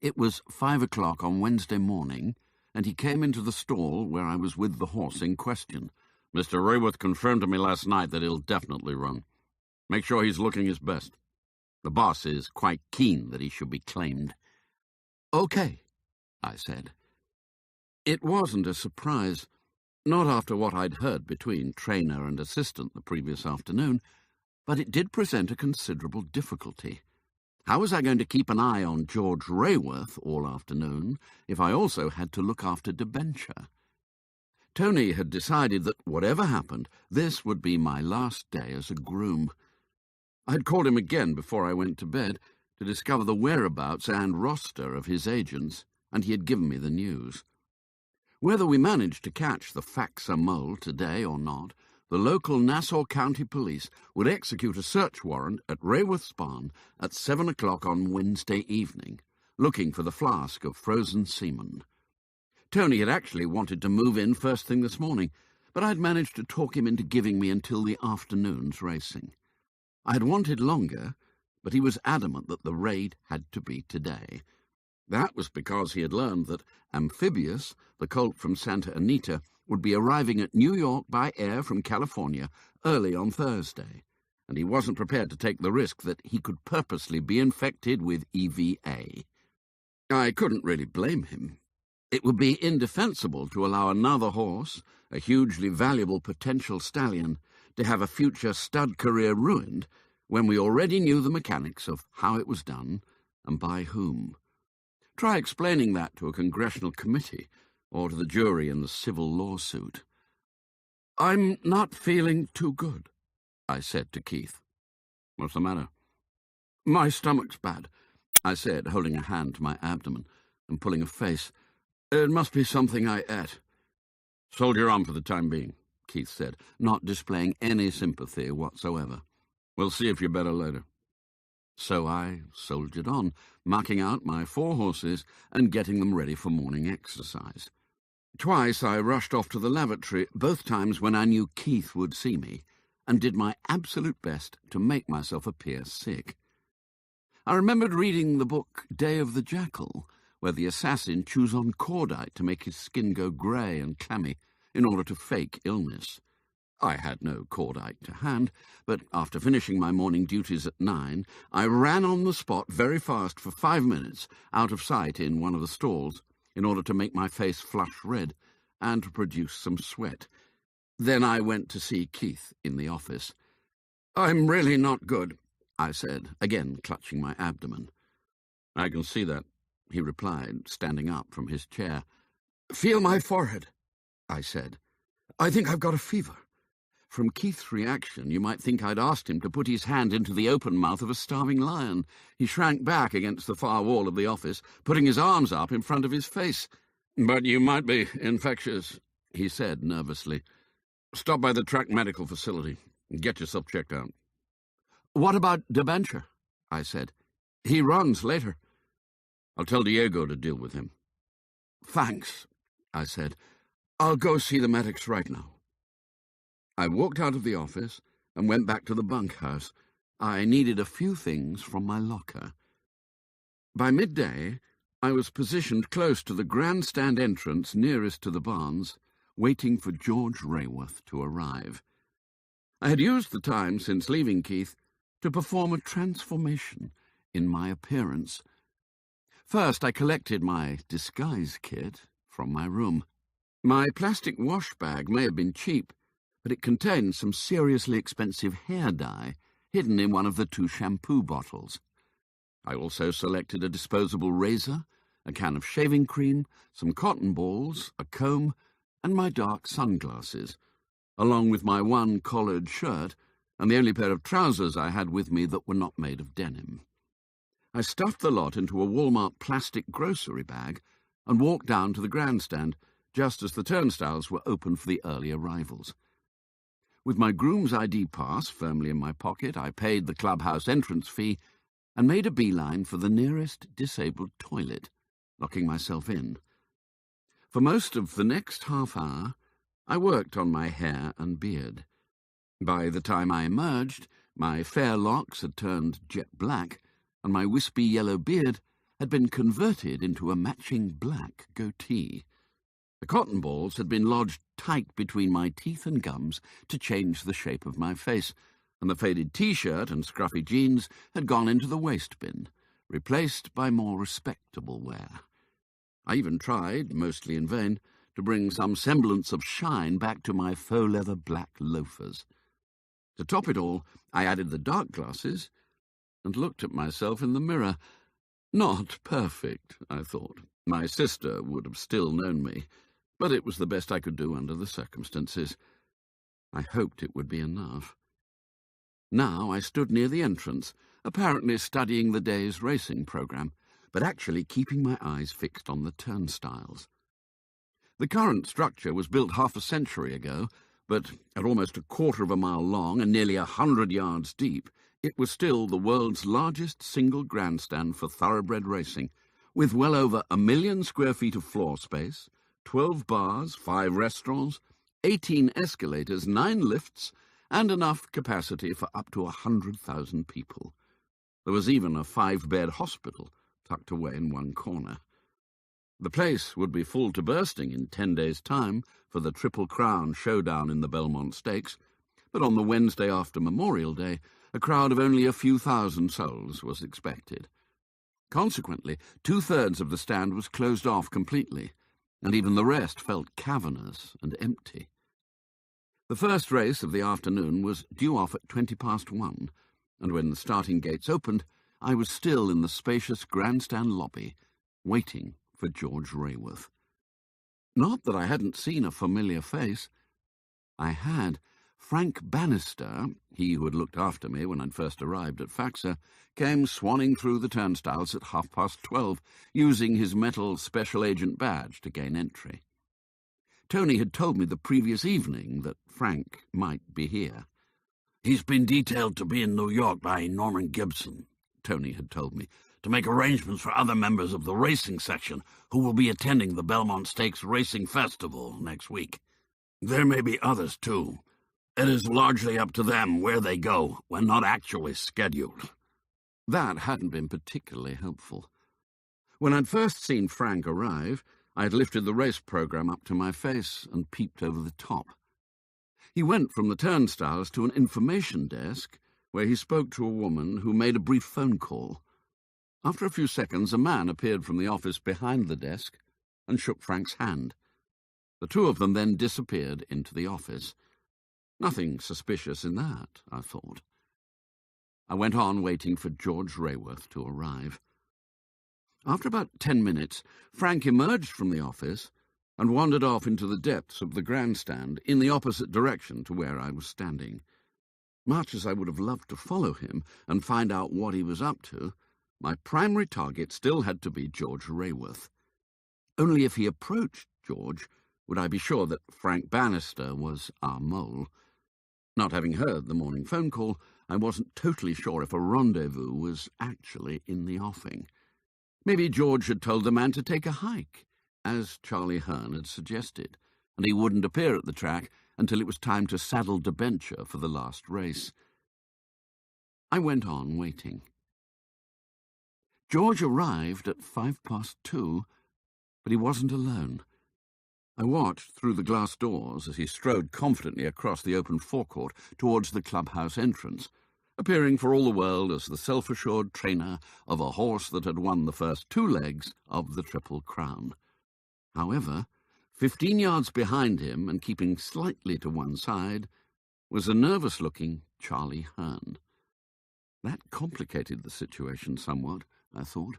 Speaker 4: It was 5 o'clock on Wednesday morning, and he came into the stall where I was with the horse in question.
Speaker 2: Mr. Rayworth confirmed to me last night that he'll definitely run. Make sure he's looking his best. The boss is quite keen that he should be claimed.
Speaker 4: Okay, I said. It wasn't a surprise, not after what I'd heard between trainer and assistant the previous afternoon, but it did present a considerable difficulty. How was I going to keep an eye on George Rayworth all afternoon if I also had to look after Debenture? Tony had decided that whatever happened, this would be my last day as a groom. I had called him again before I went to bed to discover the whereabouts and roster of his agents, and he had given me the news. Whether we managed to catch the FAXA mole today or not, the local Nassau County Police would execute a search warrant at Rayworth's barn at 7 o'clock on Wednesday evening, looking for the flask of frozen semen. Tony had actually wanted to move in first thing this morning, but I'd managed to talk him into giving me until the afternoon's racing. I had wanted longer, but he was adamant that the raid had to be today. That was because he had learned that Amphibious, the colt from Santa Anita, would be arriving at New York by air from California early on Thursday, and he wasn't prepared to take the risk that he could purposely be infected with EVA. I couldn't really blame him. It would be indefensible to allow another horse,
Speaker 2: a hugely valuable potential stallion, to have a future stud career ruined when we already knew the mechanics of how it was done and by whom. Try explaining that to a congressional committee or to the jury in the civil lawsuit. "I'm not feeling too good," I said to Keith. "What's the matter?" "My stomach's bad," I said, holding a hand to my abdomen and pulling a face. "It must be something I ate." "Soldier on for the time being," Keith said, not displaying any sympathy whatsoever. "We'll see if you're better later." So I soldiered on, marking out my 4 horses and getting them ready for morning exercise. Twice I rushed off to the lavatory, both times when I knew Keith would see me, and did my absolute best to make myself appear sick. I remembered reading the book Day of the Jackal, where the assassin chews on cordite to make his skin go grey and clammy in order to fake illness. I had no cordite to hand, but after finishing my morning duties at 9, I ran on the spot very fast for 5 minutes, out of sight in one of the stalls, in order to make my face flush red and to produce some sweat. Then I went to see Keith in the office. "I'm really not good," I said, again clutching my abdomen. "I can see that," he replied, standing up from his chair. "Feel my forehead," I said. "I think I've got a fever." From Keith's reaction, you might think I'd asked him to put his hand into the open mouth of a starving lion. He shrank back against the far wall of the office, putting his arms up in front of his face. "But you might be infectious," he said nervously. "Stop by the track medical facility and get yourself checked out." "What about debenture?" I said. "He runs later." "I'll tell Diego to deal with him." "Thanks," I said. "I'll go see the medics right now." I walked out of the office and went back to the bunkhouse. I needed a few things from my locker. By midday, I was positioned close to the grandstand entrance nearest to the barns, waiting for George Rayworth to arrive. I had used the time since leaving Keith to perform a transformation in my appearance. First, I collected my disguise kit from my room. My plastic wash bag may have been cheap, but it contained some seriously expensive hair dye hidden in one of the 2 shampoo bottles. I also selected a disposable razor, a can of shaving cream, some cotton balls, a comb, and my dark sunglasses, along with my 1 collared shirt and the only pair of trousers I had with me that were not made of denim. I stuffed the lot into a Walmart plastic grocery bag and walked down to the grandstand just as the turnstiles were open for the early arrivals. With my groom's ID pass firmly in my pocket, I paid the clubhouse entrance fee and made a beeline for the nearest disabled toilet, locking myself in. For most of the next half hour, I worked on my hair and beard. By the time I emerged, my fair locks had turned jet black, and my wispy yellow beard had been converted into a matching black goatee. The cotton balls had been lodged tight between my teeth and gums to change the shape of my face, and the faded T-shirt and scruffy jeans had gone into the waste bin, replaced by more respectable wear. I even tried, mostly in vain, to bring some semblance of shine back to my faux leather black loafers. To top it all, I added the dark glasses and looked at myself in the mirror. Not perfect, I thought. My sister would have still known me, but it was the best I could do under the circumstances. I hoped it would be enough. Now I stood near the entrance, apparently studying the day's racing programme, but actually keeping my eyes fixed on the turnstiles. The current structure was built half a century ago, but at almost a quarter of a mile long and nearly 100 yards deep, it was still the world's largest single grandstand for thoroughbred racing, with well over 1 million square feet of floor space, 12 bars, 5 restaurants, 18 escalators, 9 lifts, and enough capacity for up to 100,000 people. There was even a 5-bed hospital tucked away in one corner. The place would be full to bursting in 10 days' time for the Triple Crown showdown in the Belmont Stakes, but on the Wednesday after Memorial Day, a crowd of only a few thousand souls was expected. Consequently, 2/3 of the stand was closed off completely, and even the rest felt cavernous and empty. The first race of the afternoon was due off at 1:20, and when the starting gates opened, I was still in the spacious grandstand lobby, waiting for George Rayworth. Not that I hadn't seen a familiar face. I had. Frank Bannister, he who had looked after me when I'd first arrived at Faxa, came swanning through the turnstiles at 12:30, using his metal special agent badge to gain entry. Tony had told me the previous evening that Frank might be here.
Speaker 3: "He's been detailed to be in New York by Norman Gibson," Tony had told me, "to make arrangements for other members of the racing section who will be attending the Belmont Stakes Racing Festival next week. There may be others, too. It is largely up to them where they go when not actually scheduled."
Speaker 2: That hadn't been particularly helpful. When I'd first seen Frank arrive, I'd lifted the race programme up to my face and peeped over the top. He went from the turnstiles to an information desk, where he spoke to a woman who made a brief phone call. After a few seconds, a man appeared from the office behind the desk and shook Frank's hand. The two of them then disappeared into the office. Nothing suspicious in that, I thought. I went on waiting for George Rayworth to arrive. After about 10 minutes, Frank emerged from the office and wandered off into the depths of the grandstand in the opposite direction to where I was standing. Much as I would have loved to follow him and find out what he was up to, my primary target still had to be George Rayworth. Only if he approached George would I be sure that Frank Bannister was our mole. Not having heard the morning phone call, I wasn't totally sure if a rendezvous was actually in the offing. Maybe George had told the man to take a hike, as Charlie Hearn had suggested, and he wouldn't appear at the track until it was time to saddle debenture for the last race. I went on waiting. George arrived at 2:05, but he wasn't alone. I watched through the glass doors as he strode confidently across the open forecourt towards the clubhouse entrance, appearing for all the world as the self-assured trainer of a horse that had won the first 2 legs of the Triple Crown. However, 15 yards behind him, and keeping slightly to one side, was a nervous-looking Charlie Hearn. That complicated the situation somewhat, I thought.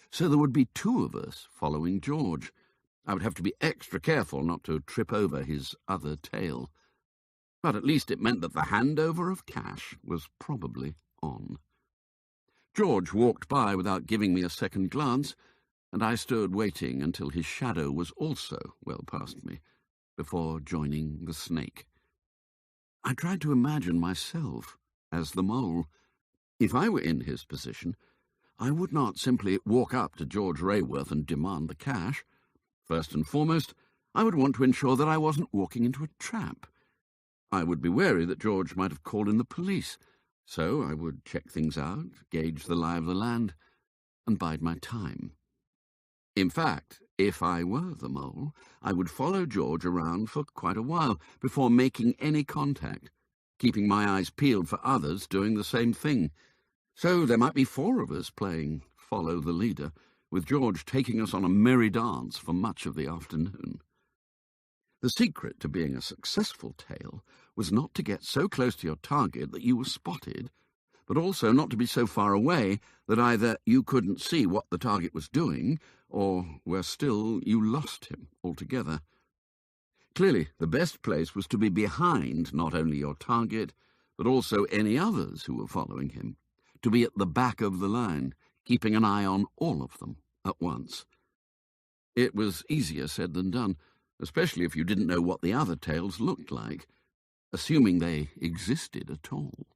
Speaker 2: So there would be 2 of us following George. I would have to be extra careful not to trip over his other tail. But at least it meant that the handover of cash was probably on. George walked by without giving me a second glance, and I stood waiting until his shadow was also well past me, before joining the snake. I tried to imagine myself as the mole. If I were in his position, I would not simply walk up to George Rayworth and demand the cash. First and foremost, I would want to ensure that I wasn't walking into a trap. I would be wary that George might have called in the police, so I would check things out, gauge the lie of the land, and bide my time. In fact, if I were the mole, I would follow George around for quite a while before making any contact, keeping my eyes peeled for others doing the same thing. So there might be 4 of us playing follow the leader, with George taking us on a merry dance for much of the afternoon. The secret to being a successful tail was not to get so close to your target that you were spotted, but also not to be so far away that either you couldn't see what the target was doing, or, worse still, you lost him altogether. Clearly, the best place was to be behind not only your target, but also any others who were following him, to be at the back of the line, keeping an eye on all of them at once. It was easier said than done, especially if you didn't know what the other tails looked like, assuming they existed at all.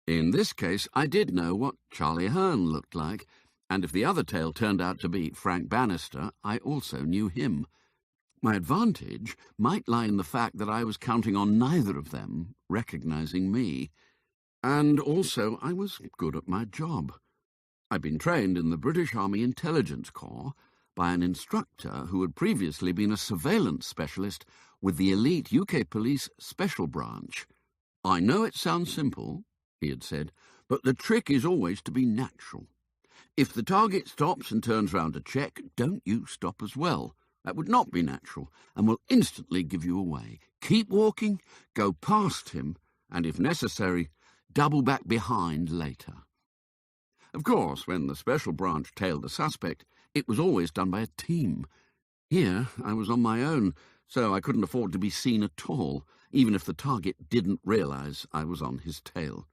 Speaker 2: In this case, I did know what Charlie Hearn looked like, and if the other tail turned out to be Frank Bannister, I also knew him. My advantage might lie in the fact that I was counting on neither of them recognizing me, and also I was good at my job. I'd been trained in the British Army Intelligence Corps by an instructor who had previously been a surveillance specialist with the elite UK Police Special Branch. "I know it sounds simple," he had said, "but the trick is always to be natural. If the target stops and turns round to check, don't you stop as well. That would not be natural and will instantly give you away. keep walking, go past him, and if necessary, double back behind later. Of course, when the special branch tailed the suspect, it was always done by a team. Here, I was on my own, so I couldn't afford to be seen at all, even if the target didn't realize I was on his tail.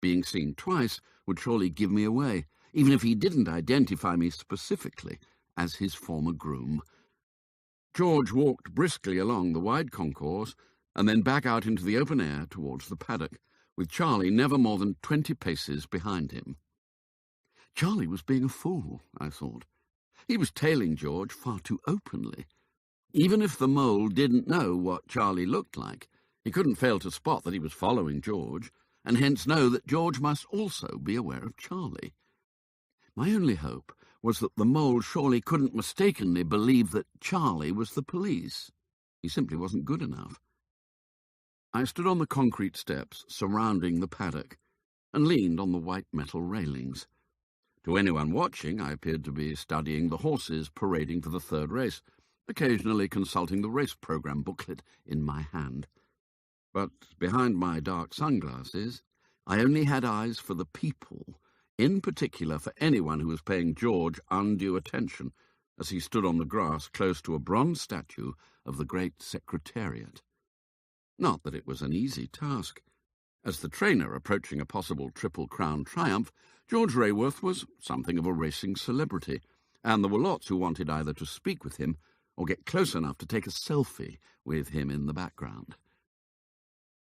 Speaker 2: Being seen twice would surely give me away, even if he didn't identify me specifically as his former groom. George walked briskly along the wide concourse and then back out into the open air towards the paddock, with Charlie never more than 20 paces behind him. Charlie was being a fool, I thought. He was tailing George far too openly. Even if the mole didn't know what Charlie looked like, he couldn't fail to spot that he was following George, and hence know that George must also be aware of Charlie. My only hope was that the mole surely couldn't mistakenly believe that Charlie was the police. He simply wasn't good enough. I stood on the concrete steps surrounding the paddock and leaned on the white metal railings. To anyone watching, I appeared to be studying the horses parading for the third race, occasionally consulting the race program booklet in my hand. But behind my dark sunglasses, I only had eyes for the people, in particular for anyone who was paying George undue attention as he stood on the grass close to a bronze statue of the great Secretariat. Not that it was an easy task. As the trainer approaching a possible Triple Crown triumph, George Rayworth was something of a racing celebrity, and there were lots who wanted either to speak with him or get close enough to take a selfie with him in the background.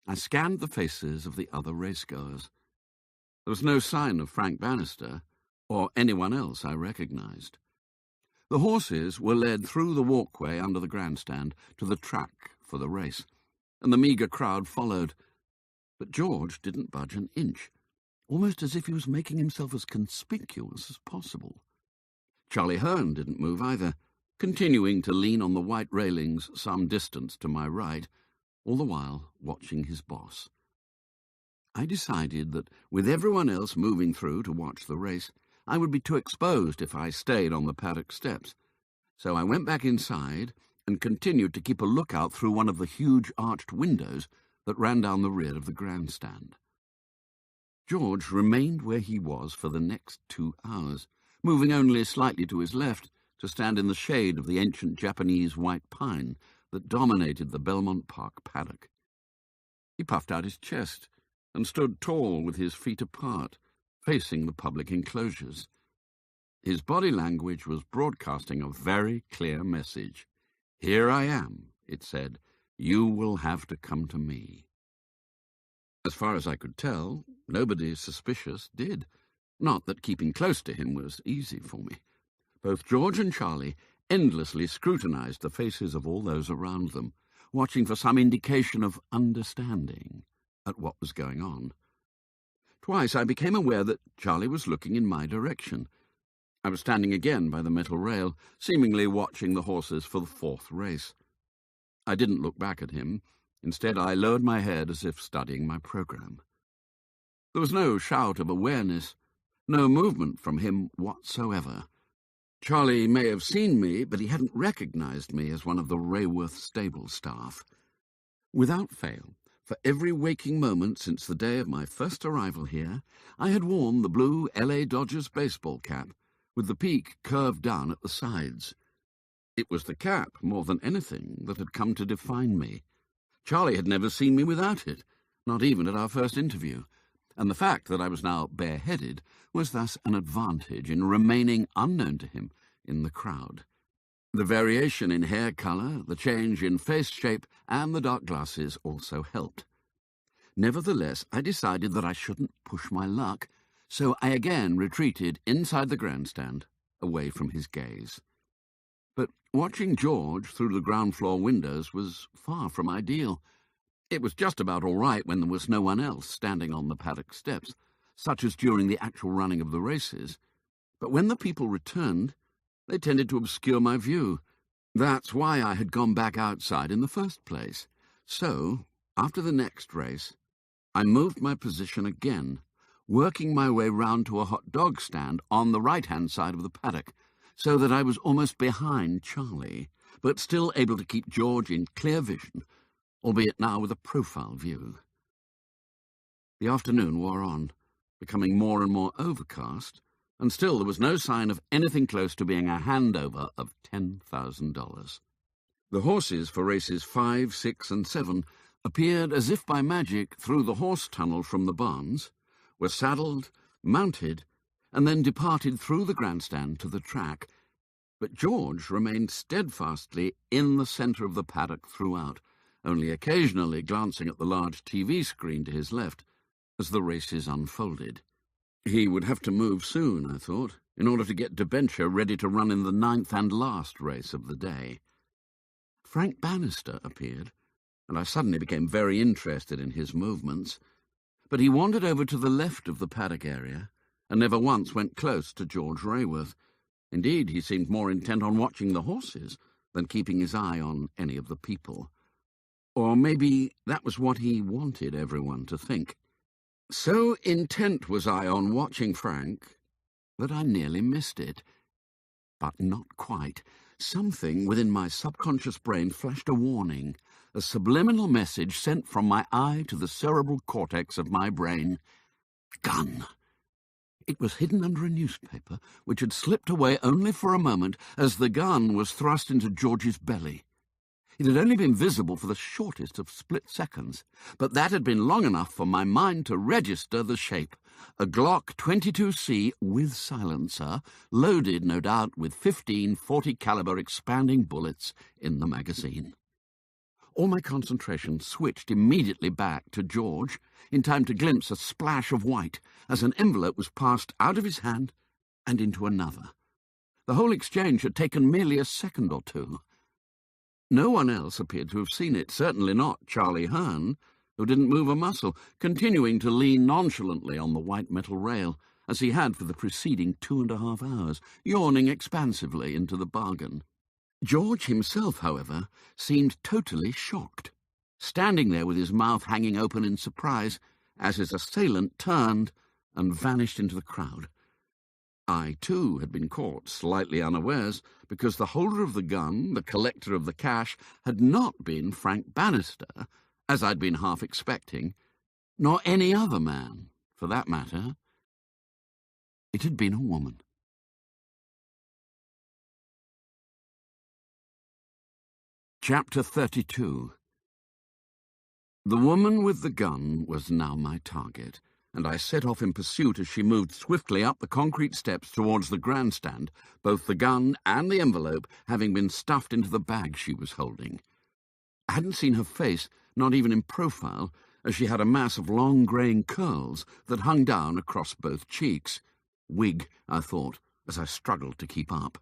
Speaker 2: I scanned the faces of the other racegoers. There was no sign of Frank Bannister or anyone else I recognized. The horses were led through the walkway under the grandstand to the track for the race, and the meagre crowd followed. But George didn't budge an inch, almost as if he was making himself as conspicuous as possible. Charlie Hearn didn't move either, continuing to lean on the white railings some distance to my right, all the while watching his boss. I decided that with everyone else moving through to watch the race, I would be too exposed if I stayed on the paddock steps. So I went back inside and continued to keep a lookout through one of the huge arched windows that ran down the rear of the grandstand. George remained where he was for the next 2 hours, moving only slightly to his left to stand in the shade of the ancient Japanese white pine that dominated the Belmont Park paddock. He puffed out his chest and stood tall with his feet apart, facing the public enclosures. His body language was broadcasting a very clear message. "Here I am," it said. "You will have to come to me." As far as I could tell, nobody suspicious did. Not that keeping close to him was easy for me. Both George and Charlie endlessly scrutinized the faces of all those around them, watching for some indication of understanding at what was going on. Twice I became aware that Charlie was looking in my direction. I was standing again by the metal rail, seemingly watching the horses for the fourth race. I didn't look back at him. Instead, I lowered my head as if studying my program. There was no shout of awareness, no movement from him whatsoever. Charlie may have seen me, but he hadn't recognized me as one of the Rayworth stable staff. Without fail, for every waking moment since the day of my first arrival here, I had worn the blue L.A. Dodgers baseball cap, with the peak curved down at the sides. It was the cap, more than anything, that had come to define me. Charlie had never seen me without it, not even at our first interview, and the fact that I was now bareheaded was thus an advantage in remaining unknown to him in the crowd. The variation in hair colour, the change in face shape, and the dark glasses also helped. Nevertheless, I decided that I shouldn't push my luck, so I again retreated inside the grandstand, away from his gaze. But watching George through the ground floor windows was far from ideal. It was just about all right when there was no one else standing on the paddock steps, such as during the actual running of the races. But when the people returned, they tended to obscure my view. That's why I had gone back outside in the first place. So, after the next race, I moved my position again, working my way round to a hot dog stand on the right-hand side of the paddock, so that I was almost behind Charlie, but still able to keep George in clear vision, albeit now with a profile view. The afternoon wore on, becoming more and more overcast, and still there was no sign of anything close to being a handover of $10,000. The horses for races 5, 6, and 7 appeared as if by magic through the horse tunnel from the barns, were saddled, mounted, and then departed through the grandstand to the track, but George remained steadfastly in the centre of the paddock throughout, only occasionally glancing at the large TV screen to his left as the races unfolded. He would have to move soon, I thought, in order to get Debenture ready to run in the 9th and last race of the day. Frank Bannister appeared, and I suddenly became very interested in his movements, but he wandered over to the left of the paddock area and never once went close to George Rayworth. Indeed, he seemed more intent on watching the horses than keeping his eye on any of the people. Or maybe that was what he wanted everyone to think. So intent was I on watching Frank that I nearly missed it. But not quite. Something within my subconscious brain flashed a warning, a subliminal message sent from my eye to the cerebral cortex of my brain. Gun! It was hidden under a newspaper, which had slipped away only for a moment as the gun was thrust into George's belly. It had only been visible for the shortest of split seconds, but that had been long enough for my mind to register the shape. A Glock 22C with silencer, loaded, no doubt, with 15 40-caliber expanding bullets in the magazine. All my concentration switched immediately back to George, in time to glimpse a splash of white as an envelope was passed out of his hand and into another. The whole exchange had taken merely a second or two. No one else appeared to have seen it, certainly not Charlie Hearn, who didn't move a muscle, continuing to lean nonchalantly on the white metal rail, as he had for the preceding 2.5 hours, yawning expansively into the bargain. George himself, however, seemed totally shocked, standing there with his mouth hanging open in surprise as his assailant turned and vanished into the crowd. I, too, had been caught slightly unawares, because the holder of the gun, the collector of the cash, had not been Frank Bannister, as I'd been half expecting, nor any other man, for that matter. It had been a woman. Chapter 32. The woman with the gun was now my target, and I set off in pursuit as she moved swiftly up the concrete steps towards the grandstand, both the gun and the envelope having been stuffed into the bag she was holding. I hadn't seen her face, not even in profile, as she had a mass of long greying curls that hung down across both cheeks. Wig, I thought, as I struggled to keep up.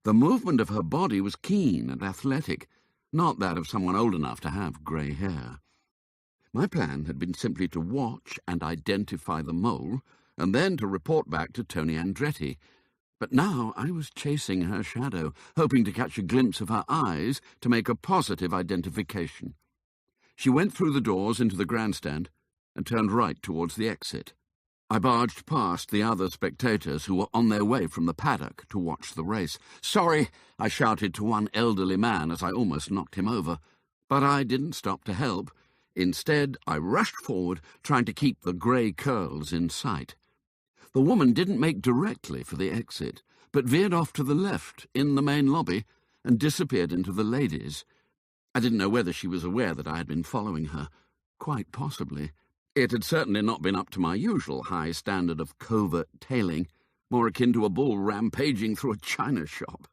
Speaker 2: The movement of her body was keen and athletic, not that of someone old enough to have grey hair. My plan had been simply to watch and identify the mole, and then to report back to Tony Andretti. But now I was chasing her shadow, hoping to catch a glimpse of her eyes to make a positive identification. She went through the doors into the grandstand and turned right towards the exit. I barged past the other spectators who were on their way from the paddock to watch the race. "Sorry," I shouted to one elderly man as I almost knocked him over. But I didn't stop to help. Instead, I rushed forward, trying to keep the grey curls in sight. The woman didn't make directly for the exit, but veered off to the left in the main lobby and disappeared into the ladies. I didn't know whether she was aware that I had been following her. Quite possibly. It had certainly not been up to my usual high standard of covert tailing, more akin to a bull rampaging through a china shop.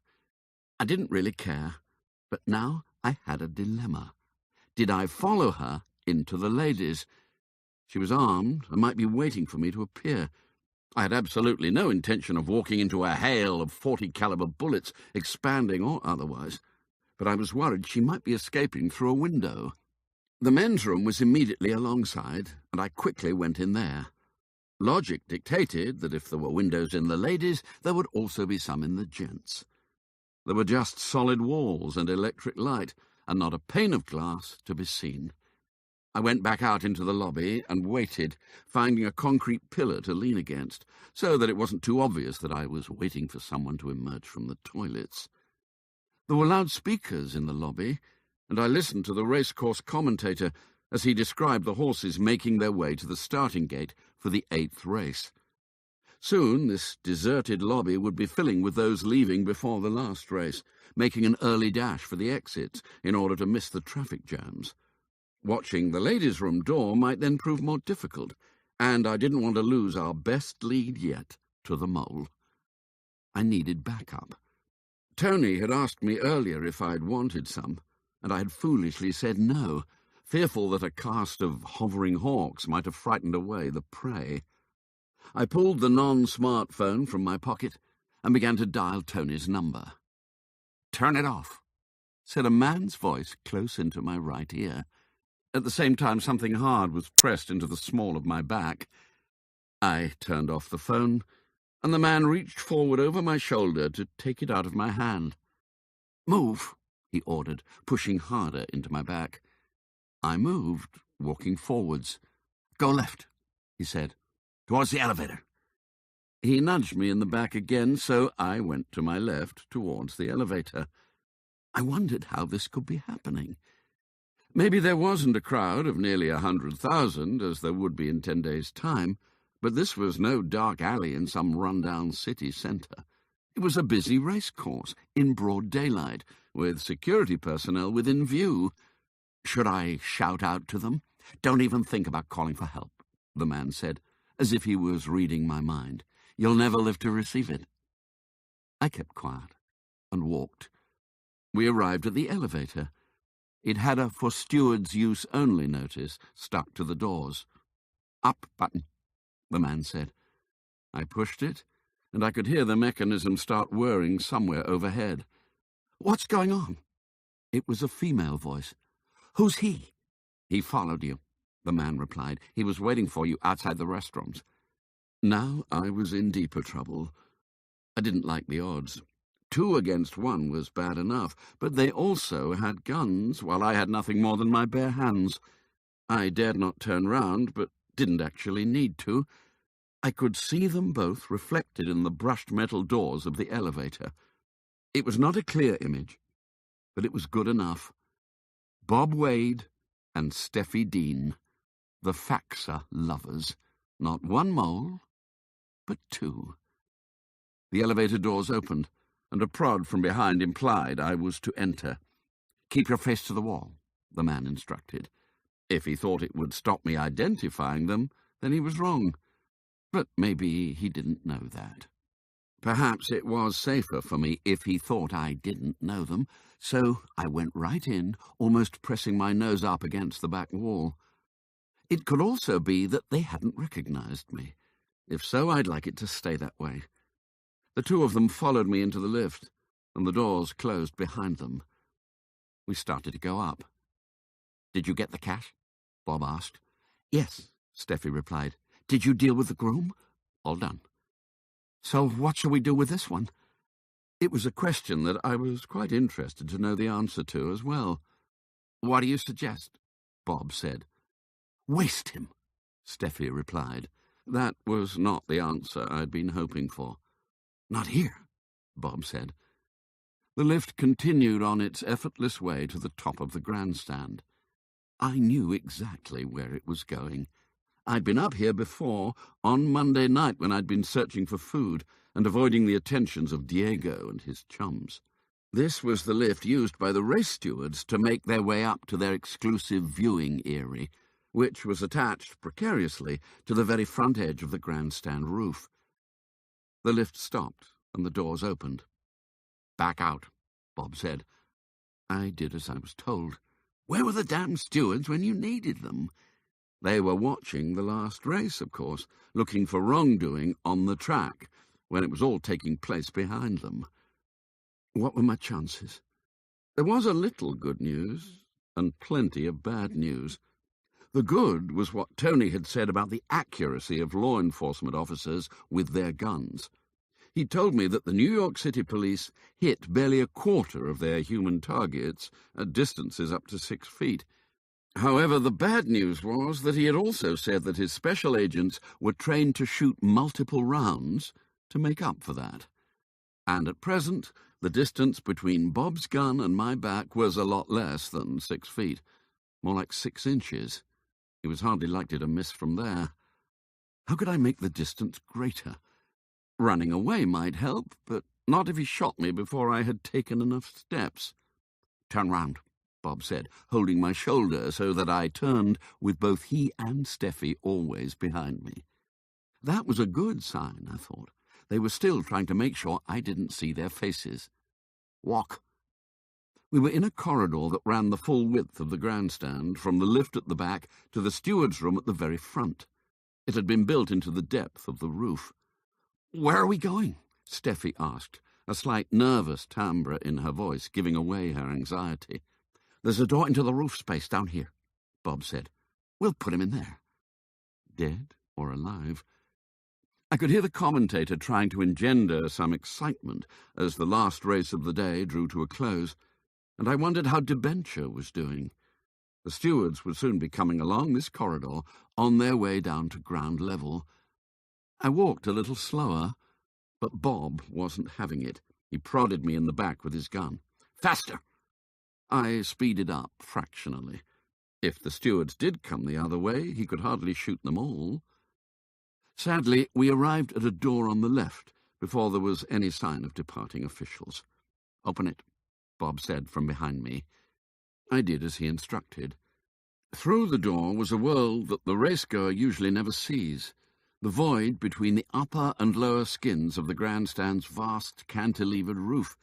Speaker 2: I didn't really care, but now I had a dilemma. Did I follow her into the ladies? She was armed and might be waiting for me to appear. I had absolutely no intention of walking into a hail of 40-caliber bullets, expanding or otherwise, but I was worried she might be escaping through a window. The men's room was immediately alongside, and I quickly went in there. Logic dictated that if there were windows in the ladies, there would also be some in the gents. There were just solid walls and electric light, and not a pane of glass to be seen. I went back out into the lobby and waited, finding a concrete pillar to lean against, so that it wasn't too obvious that I was waiting for someone to emerge from the toilets. There were loudspeakers in the lobby,
Speaker 4: and I listened to the racecourse commentator as he described the horses making their way to the starting gate for the 8th race. Soon this deserted lobby would be filling with those leaving before the last race, making an early dash for the exits in order to miss the traffic jams. Watching the ladies' room door might then prove more difficult, and I didn't want to lose our best lead yet to the mole. I needed backup. Tony had asked me earlier if I'd wanted some, and I had foolishly said no, fearful that a cast of hovering hawks might have frightened away the prey. I pulled the non-smartphone from my pocket and began to dial Tony's number. "Turn it off," said a man's voice close into my right ear. At the same time, something hard was pressed into the small of my back. I turned off the phone, and the man reached forward over my shoulder to take it out of my hand. "Move," he ordered, pushing harder into my back. I moved, walking forwards. "Go left," he said, "towards the elevator." He nudged me in the back again, so I went to my left, towards the elevator. I wondered how this could be happening. Maybe there wasn't a crowd of nearly 100,000, as there would be in 10 days' time, but this was no dark alley in some run-down city centre. It was a busy racecourse, in broad daylight, with security personnel within view. Should I shout out to them? "Don't even think about calling for help," the man said, as if he was reading my mind. "You'll never live to receive it." I kept quiet and walked. We arrived at the elevator. It had a "for stewards' use only" notice stuck to the doors. "Up button," the man said. I pushed it, and I could hear the mechanism start whirring somewhere overhead. "What's going on?" It was a female voice. "Who's he?" "He followed you," the man replied. "He was waiting for you outside the restaurants." Now I was in deeper trouble. I didn't like the odds. 2 against 1 was bad enough, but they also had guns, while I had nothing more than my bare hands. I dared not turn round, but didn't actually need to. I could see them both reflected in the brushed metal doors of the elevator. It was not a clear image, but it was good enough. Bob Wade and Steffi Dean, the Faxa lovers. Not one mole, but 2. The elevator doors opened, and a prod from behind implied I was to enter. "Keep your face to the wall," the man instructed. If he thought it would stop me identifying them, then he was wrong. But maybe he didn't know that. Perhaps it was safer for me if he thought I didn't know them, so I went right in, almost pressing my nose up against the back wall. It could also be that they hadn't recognized me. If so, I'd like it to stay that way. The 2 of them followed me into the lift, and the doors closed behind them. We started to go up. "Did you get the cash?" Bob asked. "Yes," Steffi replied. "Did you deal with the groom?" "All done." "So what shall we do with this one?" It was a question that I was quite interested to know the answer to as well. "What do you suggest?" Bob said. "Waste him," Steffi replied. That was not the answer I'd been hoping for. "Not here," Bob said. The lift continued on its effortless way to the top of the grandstand. I knew exactly where it was going. I'd been up here before, on Monday night when I'd been searching for food and avoiding the attentions of Diego and his chums. This was the lift used by the race stewards to make their way up to their exclusive viewing eyrie, which was attached precariously to the very front edge of the grandstand roof. The lift stopped, and the doors opened. "Back out," Bob said. I did as I was told. Where were the damn stewards when you needed them? They were watching the last race, of course, looking for wrongdoing on the track, when it was all taking place behind them. What were my chances? There was a little good news, and plenty of bad news. The good was what Tony had said about the accuracy of law enforcement officers with their guns. He told me that the New York City police hit barely a quarter of their human targets at distances up to 6 feet. However, the bad news was that he had also said that his special agents were trained to shoot multiple rounds to make up for that. And at present,
Speaker 2: The distance between Bob's gun and my back was a lot less than 6 feet, more like 6 inches. He was hardly likely to miss from there. How could I make the distance greater? Running away might help, but not if he shot me before I had taken enough steps. "Turn round," Bob said, holding my shoulder so that I turned with both he and Steffi always behind me. That was a good sign, I thought. They were still trying to make sure I didn't see their faces. "Walk." We were in a corridor that ran the full width of the grandstand, from the lift at the back to the steward's room at the very front. It had been built into the depth of the roof. "Where are we going?" Steffi asked, a slight nervous timbre in her voice giving away her anxiety. "There's a door into the roof space down here," Bob said. "We'll put him in there." Dead or alive? I could hear the commentator trying to engender some excitement as the last race of the day drew to a close, and I wondered how Debenture was doing. The stewards would soon be coming along this corridor on their way down to ground level. I walked a little slower, but Bob wasn't having it. He prodded me in the back with his gun. "Faster!" I speeded up fractionally. If the stewards did come the other way, he could hardly shoot them all. Sadly, we arrived at a door on the left before there was any sign of departing officials. "Open it," Bob said from behind me. I did as he instructed. Through the door was a world that the racegoer usually never sees, the void between the upper and lower skins of the grandstand's vast cantilevered roof.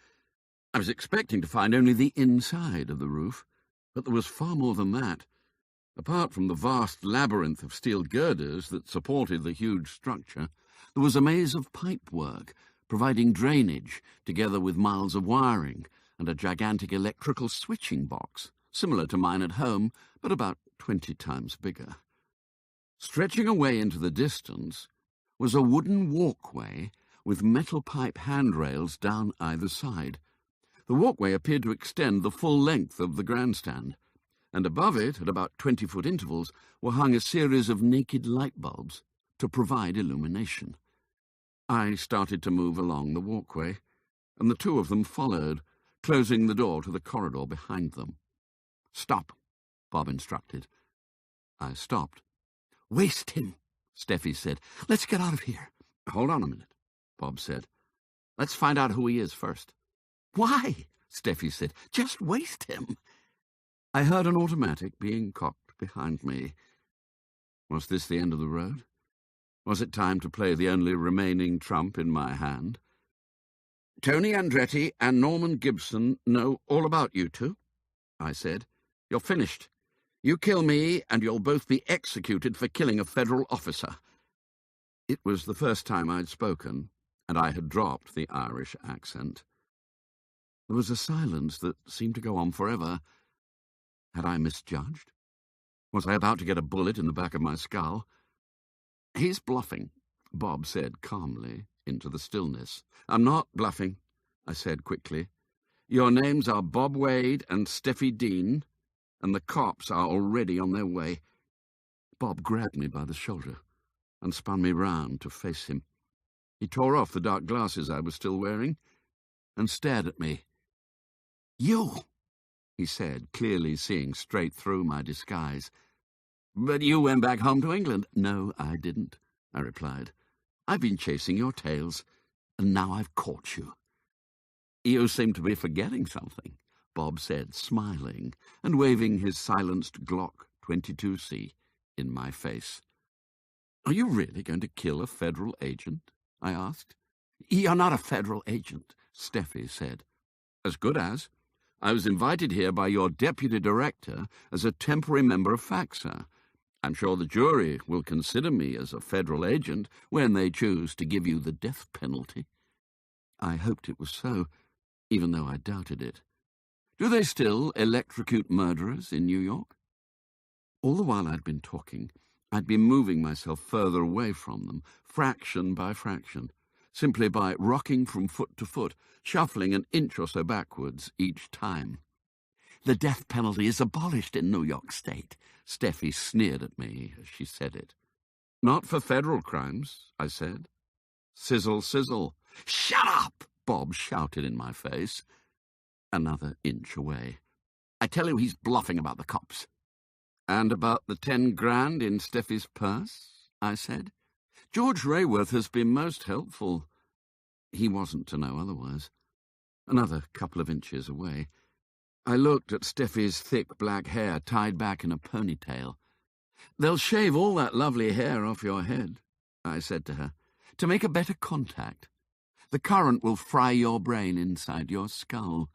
Speaker 2: I was expecting to find only the inside of the roof, but there was far more than that. Apart from the vast labyrinth of steel girders that supported the huge structure, there was a maze of pipework, providing drainage, together with miles of wiring, and a gigantic electrical switching box, similar to mine at home, but about 20 times bigger. Stretching away into the distance was a wooden walkway with metal pipe handrails down either side. The walkway appeared to extend the full length of the grandstand, and above it, at about 20-foot intervals, were hung a series of naked light bulbs to provide illumination. I started to move along the walkway, and the two of them followed, closing the door to the corridor behind them. "Stop," Bob instructed. I stopped. "Waste him," Steffi said. "Let's get out of here." "Hold on a minute," Bob said. "Let's find out who he is first." "Why?" Steffi said. "Just waste him." I heard an automatic being cocked behind me. Was this the end of the road? Was it time to play the only remaining trump in my hand? "Tony Andretti and Norman Gibson know all about you two," I said. "You're finished. You kill me, and you'll both be executed for killing a federal officer." It was the first time I'd spoken, and I had dropped the Irish accent. There was a silence that seemed to go on forever. Had I misjudged? Was I about to get a bullet in the back of my skull? "He's bluffing," Bob said calmly into the stillness. "I'm not bluffing," I said quickly. "Your names are Bob Wade and Steffi Dean, and the cops are already on their way." Bob grabbed me by the shoulder and spun me round to face him. He tore off the dark glasses I was still wearing and stared at me. "You," he said, clearly seeing straight through my disguise. "But you went back home to England." "No, I didn't," I replied. "I've been chasing your tails, and now I've caught you." "You seem to be forgetting something," Bob said, smiling and waving his silenced Glock 22C in my face. "Are you really going to kill a federal agent?" I asked. "You're not a federal agent," Steffi said. "As good as. I was invited here by your deputy director as a temporary member of FACSA. I'm sure the jury will consider me as a federal agent when they choose to give you the death penalty." I hoped it was so, even though I doubted it. "Do they still electrocute murderers in New York?" All the while I'd been talking, I'd been moving myself further away from them, fraction by fraction, simply by rocking from foot to foot, shuffling an inch or so backwards each time. "The death penalty is abolished in New York State," Steffi sneered at me as she said it. "Not for federal crimes," I said. "Sizzle, sizzle." "Shut up!"
Speaker 4: Bob shouted in my face. Another inch away. "I tell you he's bluffing about the cops." "And about the 10 grand in Steffi's purse?" I said. "George Rayworth has been most helpful." He wasn't to know otherwise. Another couple of inches away. I looked at Steffi's thick black hair tied back in a ponytail. "They'll shave all that lovely hair off your head," I said to her, "to make a better contact. The current will fry your brain inside your skull."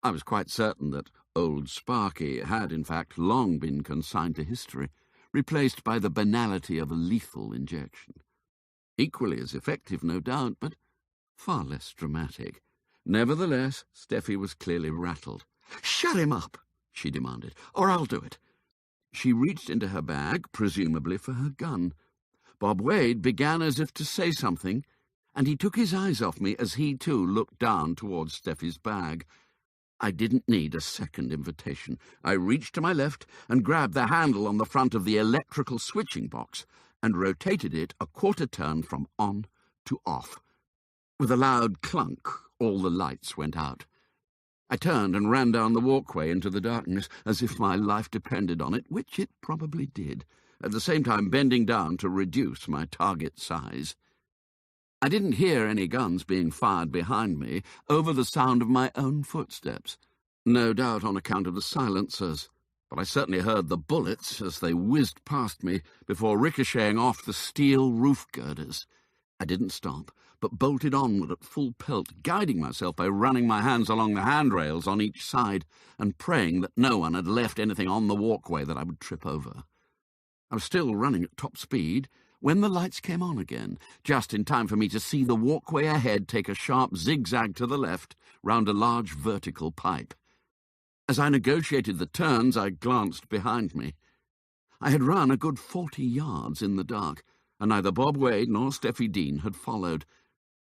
Speaker 4: I was quite certain that old Sparky had, in fact, long been consigned to history, replaced by the banality of a lethal injection. Equally as effective, no doubt, but far less dramatic. Nevertheless, Steffi was clearly rattled. "Shut him up," she demanded, "or I'll do it." She reached into her bag, presumably for her gun. Bob Wade began as if to say something, and he took his eyes off me as he too looked down towards Steffi's bag. I didn't need a second invitation. I reached to my left and grabbed the handle on the front of the electrical switching box and rotated it a quarter turn from on to off. With a loud clunk, all the lights went out. I turned and ran down the walkway into the darkness, as if my life depended on it, which it probably did, at the same time bending down to reduce my target size. I didn't hear any guns being fired behind me over the sound of my own footsteps, no doubt on account of the silencers, but I certainly heard the bullets as they whizzed past me before ricocheting off the steel roof girders. I didn't stop, but bolted onward at full pelt, guiding myself by running my hands along the handrails on each side and praying that no one had left anything on the walkway that I would trip over. I was still running at top speed when the lights came on again, just in time for me to see the walkway ahead take a sharp zigzag to the left round a large vertical pipe. As I negotiated the turns, I glanced behind me. I had run a good 40 yards in the dark, and neither Bob Wade nor Steffi Dean had followed.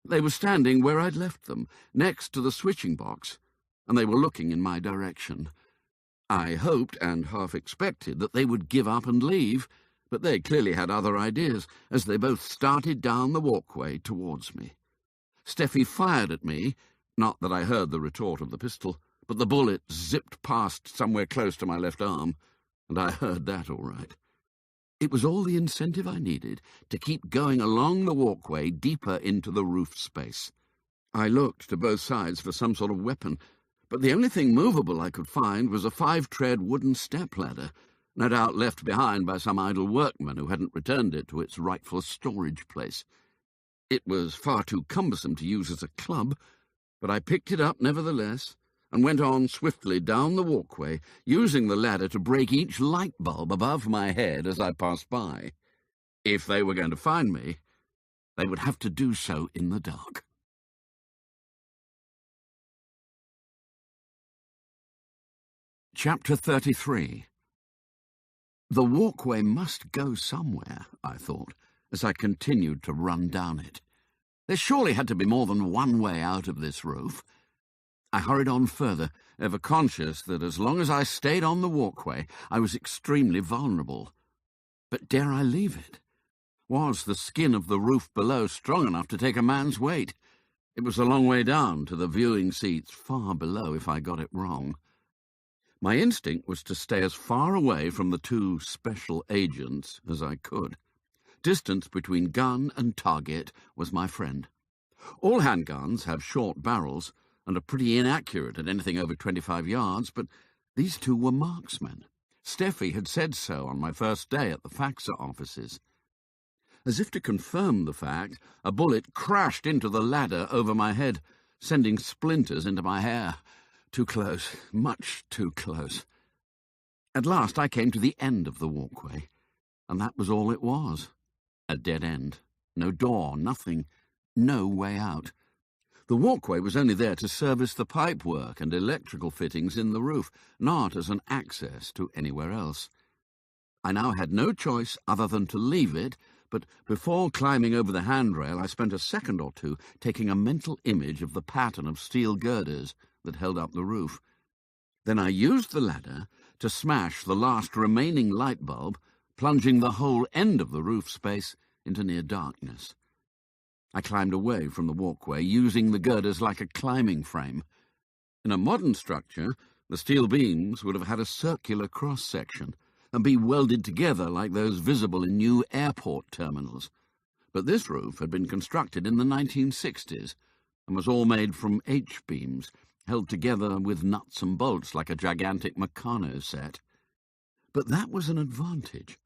Speaker 4: They were standing where I'd left them, next to the switching box, and they were looking in my direction. I hoped and half expected that they would give up and leave, but they clearly had other ideas, as they both started down the walkway towards me. Steffi fired at me, not that I heard the retort of the pistol, but the bullet zipped past somewhere close to my left arm, and I heard that all right. It was all the incentive I needed to keep going along the walkway deeper into the roof space. I looked to both sides for some sort of weapon, but the only thing movable I could find was a 5-tread wooden step-ladder, no doubt left behind by some idle workman who hadn't returned it to its rightful storage place. It was far too cumbersome to use as a club, but I picked it up nevertheless and went on swiftly down the walkway, using the ladder to break each light bulb above my head as I passed by. If they were going to find me, they would have to do so in the dark. Chapter 33. The walkway must go somewhere, I thought, as I continued to run down it. There surely had to be more than one way out of this roof. I hurried on further, ever conscious that as long as I stayed on the walkway, I was extremely vulnerable. But dare I leave it? Was the skin of the roof below strong enough to take a man's weight? It was a long way down to the viewing seats far below if I got it wrong. My instinct was to stay as far away from the two special agents as I could. Distance between gun and target was my friend. All handguns have short barrels and are pretty inaccurate at anything over 25 yards, but these two were marksmen. Steffi had said so on my first day at the faxa offices. As if to confirm the fact, a bullet crashed into the ladder over my head, sending splinters into my hair. Too close, much too close. At last I came to the end of the walkway, and that was all it was. A dead end. No door, nothing, no way out. The walkway was only there to service the pipework and electrical fittings in the roof, not as an access to anywhere else. I now had no choice other than to leave it, but before climbing over the handrail I spent a second or two taking a mental image of the pattern of steel girders that held up the roof. Then I used the ladder to smash the last remaining light bulb, plunging the whole end of the roof space into near darkness.
Speaker 2: I climbed away from the walkway, using the girders like a climbing frame. In a modern structure, the steel beams would have had a circular cross-section and be welded together like those visible in new airport terminals. But this roof had been constructed in the 1960s and was all made from H-beams, held together with nuts and bolts like a gigantic Meccano set. But that was an advantage,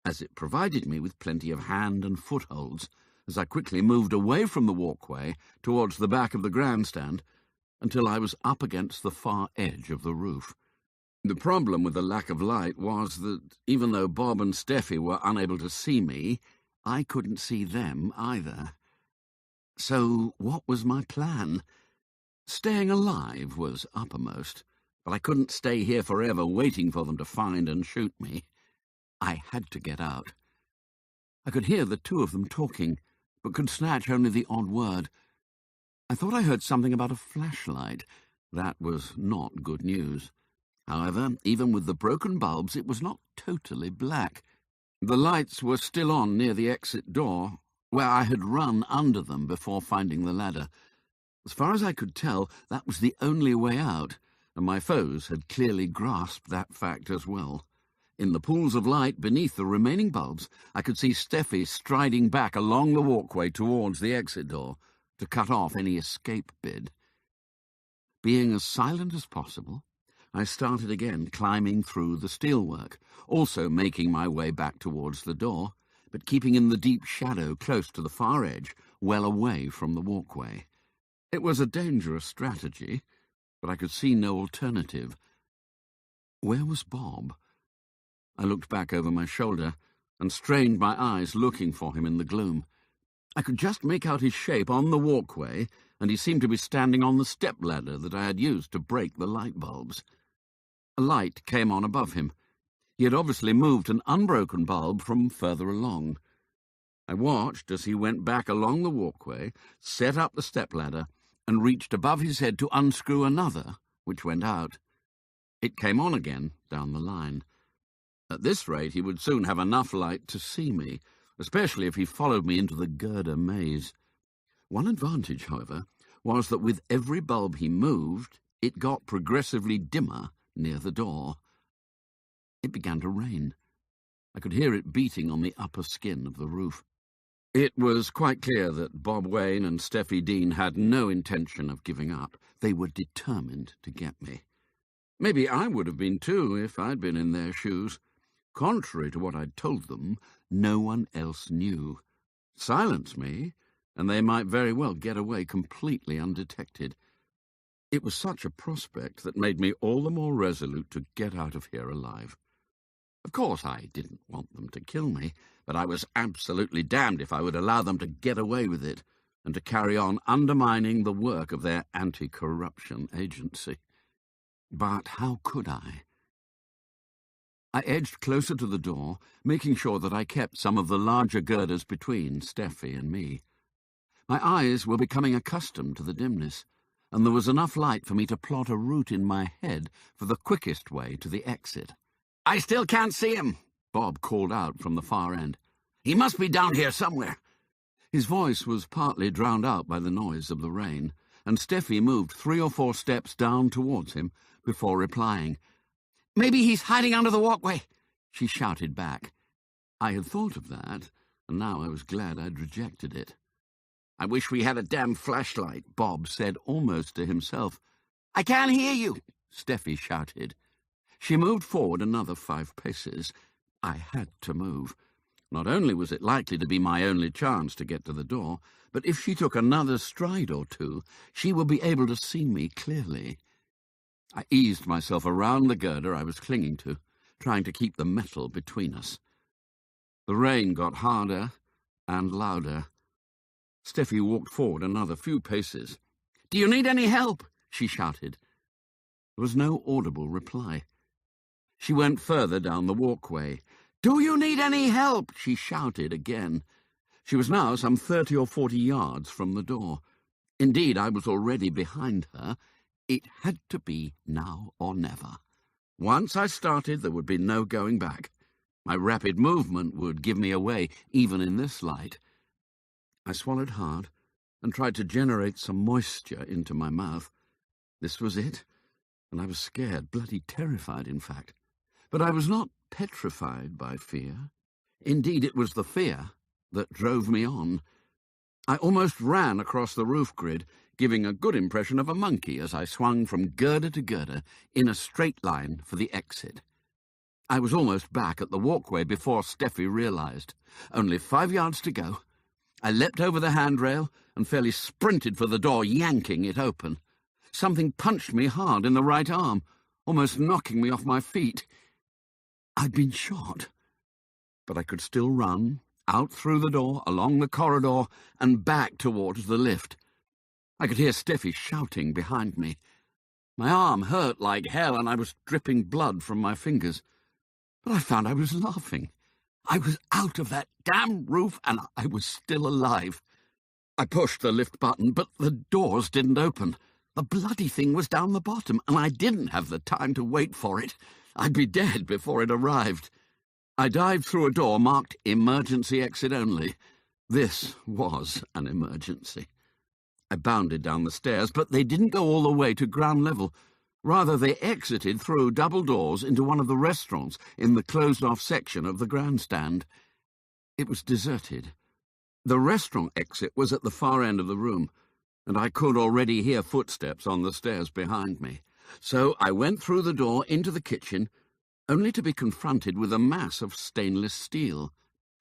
Speaker 2: as it provided me with plenty of hand and footholds as I quickly moved away from the walkway towards the back of the grandstand until I was up against the far edge of the roof. The problem with the lack of light was that even though Bob and Steffi were unable to see me, I couldn't see them either. So what was my plan? Staying alive was uppermost, but I couldn't stay here forever waiting for them to find and shoot me. I had to get out. I could hear the two of them talking, but could snatch only the odd word. I thought I heard something about a flashlight. That was not good news. However, even with the broken bulbs, it was not totally black. The lights were still on near the exit door, where I had run under them before finding the ladder. As far as I could tell, that was the only way out, and my foes had clearly grasped that fact as well. In the pools of light beneath the remaining bulbs, I could see Steffi striding back along the walkway towards the exit door to cut off any escape bid. Being as silent as possible, I started again climbing through the steelwork, also making my way back towards the door, but keeping in the deep shadow close to the far edge, well away from the walkway. It was a dangerous strategy, but I could see no alternative. Where was Bob? I looked back over my shoulder and strained my eyes looking for him in the gloom. I could just make out his shape on the walkway, and he seemed to be standing on the step-ladder that I had used to break the light bulbs. A light came on above him. He had obviously moved an unbroken bulb from further along. I watched as he went back along the walkway, set up the step-ladder, and reached above his head to unscrew another, which went out. It came on again down the line. At this rate, he would soon have enough light to see me, especially if he followed me into the girder maze. One advantage, however, was that with every bulb he moved, it got progressively dimmer near the door. It began to rain. I could hear it beating on the upper skin of the roof. It was quite clear that Bob Wayne and Steffi Dean had no intention of giving up. They were determined to get me. Maybe I would have been too if I'd been in their shoes. Contrary to what I'd told them, no one else knew. Silence me, and they might very well get away completely undetected. It was such a prospect that made me all the more resolute to get out of here alive. Of course, I didn't want them to kill me, but I was absolutely damned if I would allow them to get away with it and to carry on undermining the work of their anti-corruption agency. But how could I? I edged closer to the door, making sure that I kept some of the larger girders between Steffi and me. My eyes were becoming accustomed to the dimness, and there was enough light for me to plot a route in my head for the quickest way to the exit. "I still can't see him," Bob called out from the far end. "He must be down here somewhere." His voice was partly drowned out by the noise of the rain, and Steffi moved 3 or 4 steps down towards him before replying. "Maybe he's hiding under the walkway," she shouted back. I had thought of that, and now I was glad I'd rejected it. "I wish we had a damn flashlight," Bob said almost to himself. "I can't hear you," Steffi shouted. She moved forward another 5 paces. I had to move. Not only was it likely to be my only chance to get to the door, but if she took another stride or two, she would be able to see me clearly. I eased myself around the girder I was clinging to, trying to keep the metal between us. The rain got harder and louder. Steffi walked forward another few paces. "Do you need any help?" she shouted. There was no audible reply. She went further down the walkway. "Do you need any help?" she shouted again. She was now some 30 or 40 yards from the door. Indeed, I was already behind her. It had to be now or never. Once I started, there would be no going back. My rapid movement would give me away, even in this light. I swallowed hard and tried to generate some moisture into my mouth. This was it, and I was scared, bloody terrified, in fact. But I was not petrified by fear. Indeed, it was the fear that drove me on. I almost ran across the roof grid, giving a good impression of a monkey as I swung from girder to girder in a straight line for the exit. I was almost back at the walkway before Steffi realized. Only 5 yards to go. I leapt over the handrail and fairly sprinted for the door, yanking it open. Something punched me hard in the right arm, almost knocking me off my feet. I'd been shot, but I could still run, out through the door, along the corridor, and back towards the lift. I could hear Steffi shouting behind me. My arm hurt like hell, and I was dripping blood from my fingers. But I found I was laughing. I was out of that damn roof, and I was still alive. I pushed the lift button, but the doors didn't open. The bloody thing was down the bottom, and I didn't have the time to wait for it. I'd be dead before it arrived. I dived through a door marked Emergency Exit Only. This was an emergency. I bounded down the stairs, but they didn't go all the way to ground level. Rather, they exited through double doors into one of the restaurants in the closed-off section of the grandstand. It was deserted. The restaurant exit was at the far end of the room, and I could already hear footsteps on the stairs behind me. So I went through the door into the kitchen, only to be confronted with a mass of stainless steel.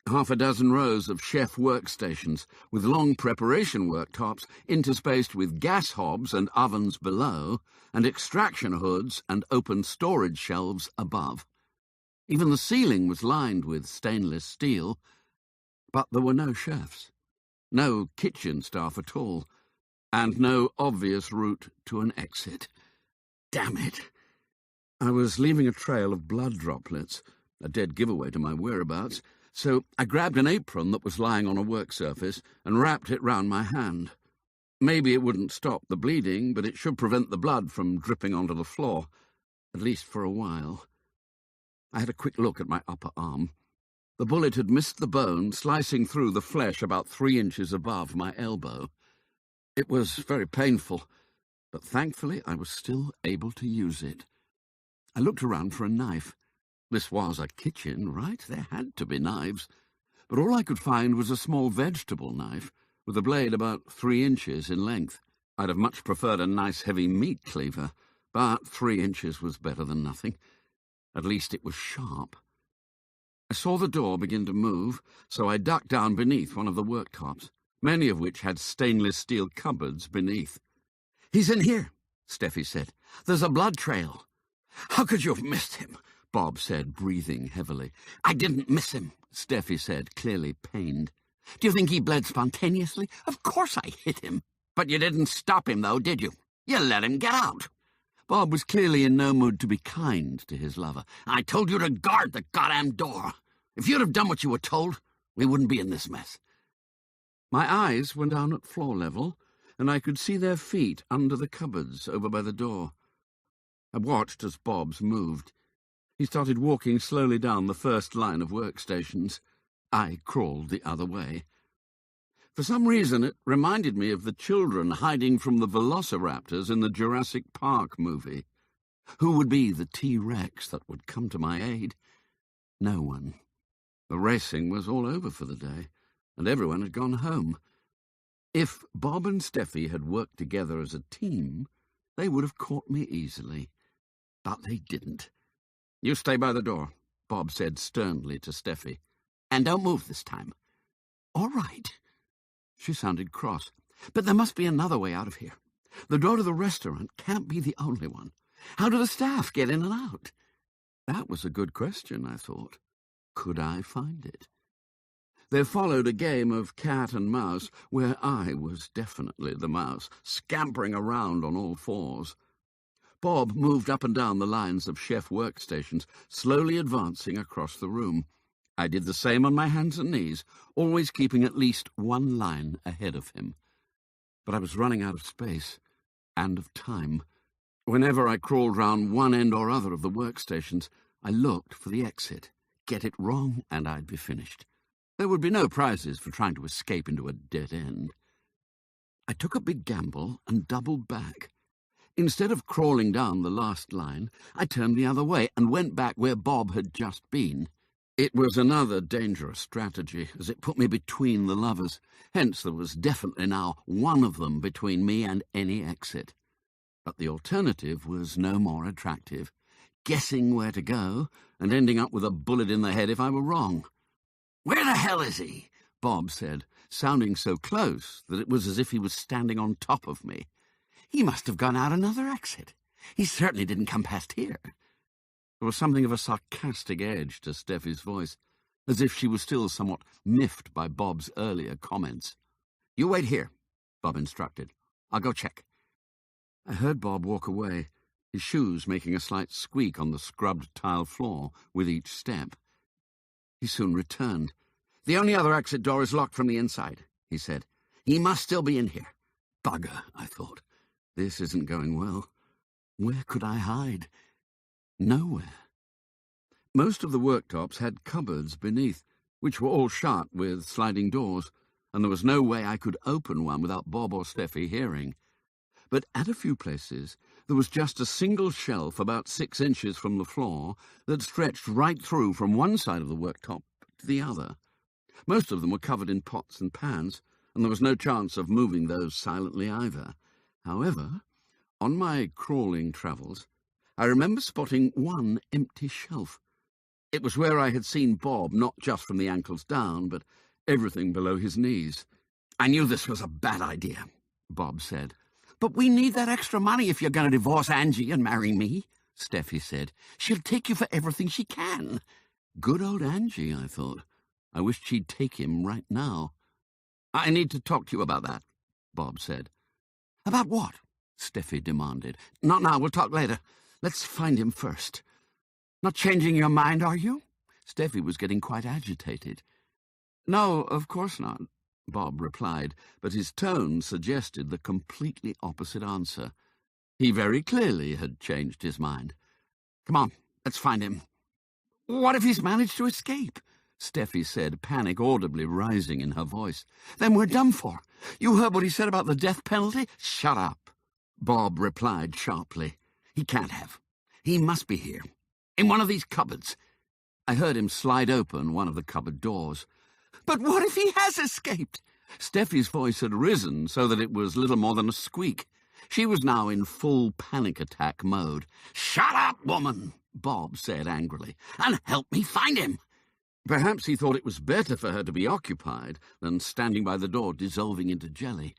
Speaker 2: 6 rows of chef workstations, with long preparation worktops interspaced with gas hobs and ovens below, and extraction hoods and open storage shelves above. Even the ceiling was lined with stainless steel, but there were no chefs, no kitchen staff at all, and no obvious route to an exit. Damn it! I was leaving a trail of blood droplets, a dead giveaway to my whereabouts, so I grabbed an apron that was lying on a work surface and wrapped it round my hand. Maybe it wouldn't stop the bleeding, but it should prevent the blood from dripping onto the floor, at least for a while. I had a quick look at my upper arm. The bullet had missed the bone, slicing through the flesh about 3 inches above my elbow. It was very painful, but thankfully I was still able to use it. I looked around for a knife. This was a kitchen, right? There had to be knives. But all I could find was a small vegetable knife, with a blade about 3 inches in length. I'd have much preferred a nice heavy meat cleaver, but 3 inches was better than nothing. At least it was sharp. I saw the door begin to move, so I ducked down beneath one of the worktops, many of which had stainless steel cupboards beneath. "He's in here," Steffi said. "There's a blood trail." "How could you have missed him?" Bob said, breathing heavily. "I didn't miss him," Steffi said, clearly pained. "Do you think he bled spontaneously? Of course I hit him. But you didn't stop him, though, did you? You let him get out." Bob was clearly in no mood to be kind to his lover. "I told you to guard the goddamn door. If you'd have done what you were told, we wouldn't be in this mess." My eyes went down at floor level, and I could see their feet under the cupboards over by the door. I watched as Bob's moved. He started walking slowly down the first line of workstations. I crawled the other way. For some reason, it reminded me of the children hiding from the velociraptors in the Jurassic Park movie. Who would be the T-Rex that would come to my aid? No one. The racing was all over for the day, and everyone had gone home. If Bob and Steffi had worked together as a team, they would have caught me easily. But they didn't. "You stay by the door," Bob said sternly to Steffi. "And don't move this time." "All right." She sounded cross. "But there must be another way out of here. The door to the restaurant can't be the only one. How do the staff get in and out?" That was a good question, I thought. Could I find it? There followed a game of cat and mouse, where I was definitely the mouse, scampering around on all fours. Bob moved up and down the lines of chef workstations, slowly advancing across the room. I did the same on my hands and knees, always keeping at least one line ahead of him. But I was running out of space and of time. Whenever I crawled round one end or other of the workstations, I looked for the exit. Get it wrong, and I'd be finished. There would be no prizes for trying to escape into a dead end. I took a big gamble and doubled back. Instead of crawling down the last line, I turned the other way and went back where Bob had just been. It was another dangerous strategy, as it put me between the lovers. Hence there was definitely now one of them between me and any exit. But the alternative was no more attractive. Guessing where to go, and ending up with a bullet in the head if I were wrong.
Speaker 3: "Where the hell is he?"
Speaker 2: Bob said, sounding so close that it was as if he was standing on top of me.
Speaker 3: "He must have gone out another exit. He certainly didn't come past here."
Speaker 2: There was something of a sarcastic edge to Steffi's voice, as if she was still somewhat miffed by Bob's earlier comments.
Speaker 3: "You wait here," Bob instructed. "I'll go check."
Speaker 2: I heard Bob walk away, his shoes making a slight squeak on the scrubbed tile floor with each step. He soon returned.
Speaker 3: "The only other exit door is locked from the inside," he said. "He must still be in here."
Speaker 2: Bugger, I thought. This isn't going well. Where could I hide? Nowhere. Most of the worktops had cupboards beneath, which were all shut with sliding doors, and there was no way I could open one without Bob or Steffi hearing. But at a few places there was just a single shelf about 6 inches from the floor that stretched right through from one side of the worktop to the other. Most of them were covered in pots and pans, and there was no chance of moving those silently either. However, on my crawling travels, I remember spotting one empty shelf. It was where I had seen Bob, not just from the ankles down, but everything below his knees.
Speaker 3: "I knew this was a bad idea,"
Speaker 2: Bob said.
Speaker 3: "But we need that extra money if you're going to divorce Angie and marry me," Steffi said. "She'll take you for everything she can."
Speaker 2: Good old Angie, I thought. I wished she'd take him right now.
Speaker 3: "I need to talk to you about that," Bob said. "About what?" Steffi demanded. "Not now, we'll talk later. Let's find him first." "Not changing your mind, are you?"
Speaker 2: Steffi was getting quite agitated.
Speaker 3: "No, of course not,"
Speaker 2: Bob replied, but his tone suggested the completely opposite answer. He very clearly had changed his mind.
Speaker 3: "Come on, let's find him." "What if he's managed to escape?"
Speaker 2: Steffi said, panic audibly rising in her voice.
Speaker 3: "Then we're done for. You heard what he said about the death penalty?"
Speaker 2: "Shut up," Bob replied sharply.
Speaker 3: "He can't have. He must be here, in one of these cupboards."
Speaker 2: I heard him slide open one of the cupboard doors.
Speaker 3: "But what if he has escaped?"
Speaker 2: Steffi's voice had risen so that it was little more than a squeak. She was now in full panic attack mode.
Speaker 3: "Shut up, woman," Bob said angrily, "and help me find him."
Speaker 2: Perhaps he thought it was better for her to be occupied than standing by the door dissolving into jelly.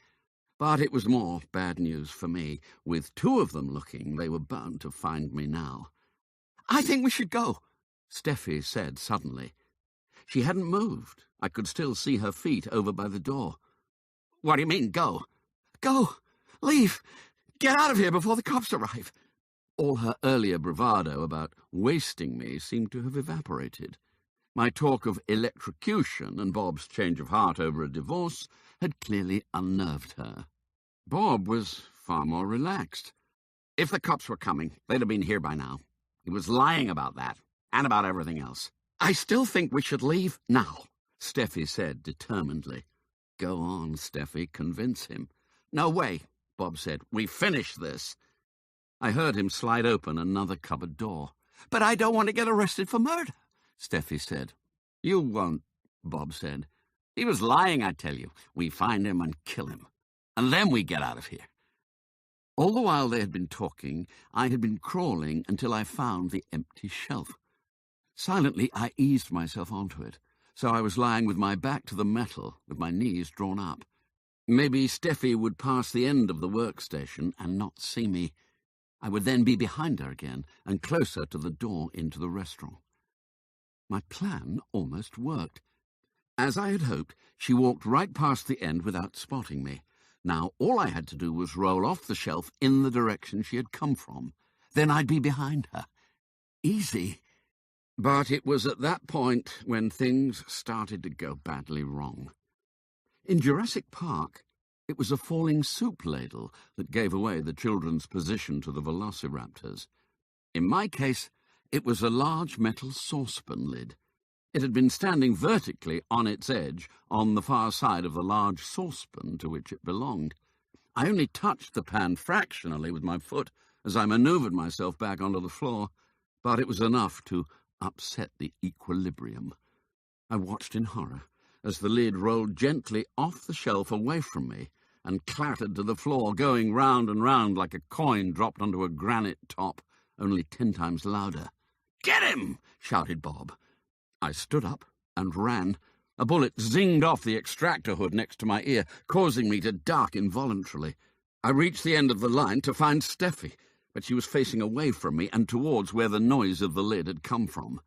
Speaker 2: But it was more bad news for me. With 2 of them looking, they were bound to find me now.
Speaker 3: "I think we should go,"
Speaker 2: Steffi said suddenly. She hadn't moved. I could still see her feet over by the door.
Speaker 3: "What do you mean, go?" "Go. Leave. Get out of here before the cops arrive."
Speaker 2: All her earlier bravado about wasting me seemed to have evaporated. My talk of electrocution and Bob's change of heart over a divorce had clearly unnerved her. Bob was far more relaxed.
Speaker 3: "If the cops were coming, they'd have been here by now. He was lying about that, and about everything else. I still think we should leave now,"
Speaker 2: Steffi said determinedly.
Speaker 3: "Go on, Steffi, convince him." "No way," Bob said. "We finish this."
Speaker 2: I heard him slide open another cupboard door.
Speaker 3: "But I don't want to get arrested for murder,"
Speaker 2: Steffi said.
Speaker 3: "You won't," Bob said. "He was lying, I tell you. We find him and kill him. And then we get out of here."
Speaker 2: All the while they had been talking, I had been crawling until I found the empty shelf. Silently, I eased myself onto it, so I was lying with my back to the metal, with my knees drawn up. Maybe Steffi would pass the end of the workstation and not see me. I would then be behind her again and closer to the door into the restaurant. My plan almost worked. As I had hoped, she walked right past the end without spotting me. Now all I had to do was roll off the shelf in the direction she had come from. Then I'd be behind her. Easy. But it was at that point when things started to go badly wrong. In Jurassic Park, it was a falling soup ladle that gave away the children's position to the velociraptors. In my case, it was a large metal saucepan lid. It had been standing vertically on its edge on the far side of the large saucepan to which it belonged.
Speaker 4: I only touched the pan fractionally with my foot as I manoeuvred myself back onto the floor, but it was enough to upset the equilibrium. I watched in horror as the lid rolled gently off the shelf away from me and clattered to the floor, going round and round like a coin dropped onto a granite top, only 10 times louder. "Get him!" shouted Bob. I stood up and ran. A bullet zinged off the extractor hood next to my ear, causing me to duck involuntarily. I reached the end of the line to find Steffi, but she was facing away from me and towards where the noise of the lid had come from.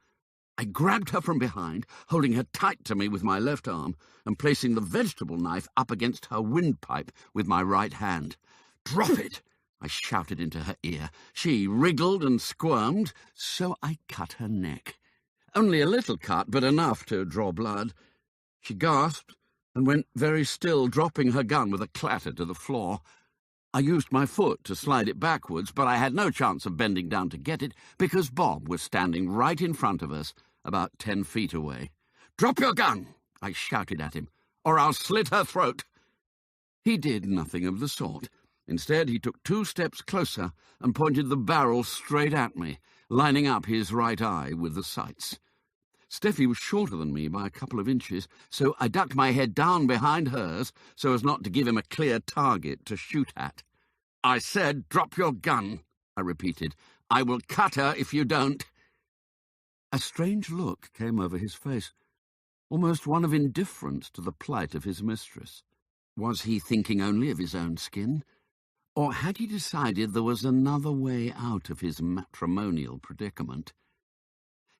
Speaker 4: I grabbed her from behind, holding her tight to me with my left arm and placing the vegetable knife up against her windpipe with my right hand. "Drop it!" I shouted into her ear. She wriggled and squirmed, so I cut her neck. Only a little cut, but enough to draw blood. She gasped and went very still, dropping her gun with a clatter to the floor. I used my foot to slide it backwards, but I had no chance of bending down to get it because Bob was standing right in front of us, about 10 feet away. "Drop your gun!" I shouted at him, "or I'll slit her throat." He did nothing of the sort. Instead, he took 2 steps closer and pointed the barrel straight at me, lining up his right eye with the sights. Steffi was shorter than me by a couple of inches, so I ducked my head down behind hers so as not to give him a clear target to shoot at. "I said, drop your gun," I repeated. "I will cut her if you don't." A strange look came over his face, almost one of indifference to the plight of his mistress. Was he thinking only of his own skin? Or had he decided there was another way out of his matrimonial predicament?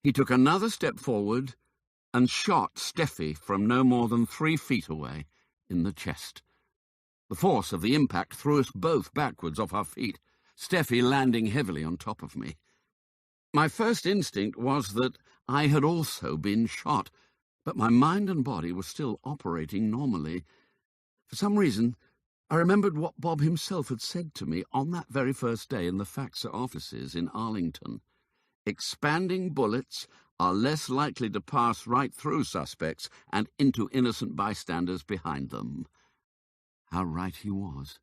Speaker 4: He took another step forward and shot Steffi from no more than 3 feet away in the chest. The force of the impact threw us both backwards off our feet, Steffi landing heavily on top of me. My first instinct was that I had also been shot, but my mind and body were still operating normally. For some reason, I remembered what Bob himself had said to me on that very first day in the FAXA offices in Arlington. Expanding bullets are less likely to pass right through suspects and into innocent bystanders behind them. How right he was.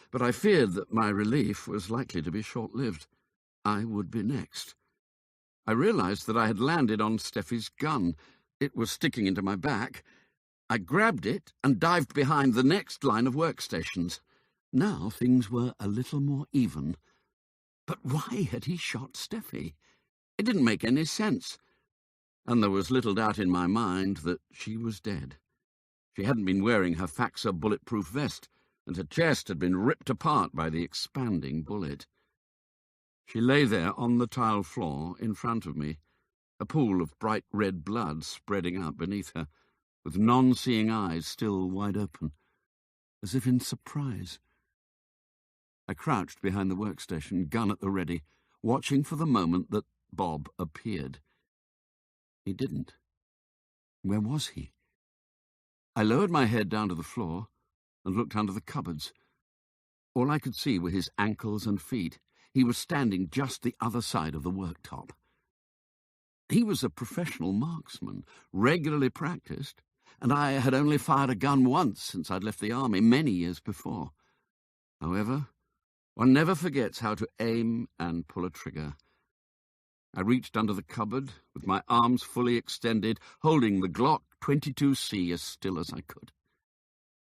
Speaker 4: But I feared that my relief was likely to be short-lived. I would be next. I realized that I had landed on Steffi's gun. It was sticking into my back. I grabbed it and dived behind the next line of workstations. Now things were a little more even. But why had he shot Steffi? It didn't make any sense. And there was little doubt in my mind that she was dead. She hadn't been wearing her FAXA bulletproof vest, and her chest had been ripped apart by the expanding bullet. She lay there on the tile floor in front of me, a pool of bright red blood spreading out beneath her, with non-seeing eyes still wide open, as if in surprise. I crouched behind the workstation, gun at the ready, watching for the moment that Bob appeared. He didn't. Where was he? I lowered my head down to the floor and looked under the cupboards. All I could see were his ankles and feet. He was standing just the other side of the worktop. He was a professional marksman, regularly practiced, and I had only fired a gun once since I'd left the army many years before. However, one never forgets how to aim and pull a trigger. I reached under the cupboard, with my arms fully extended, holding the Glock 22C as still as I could.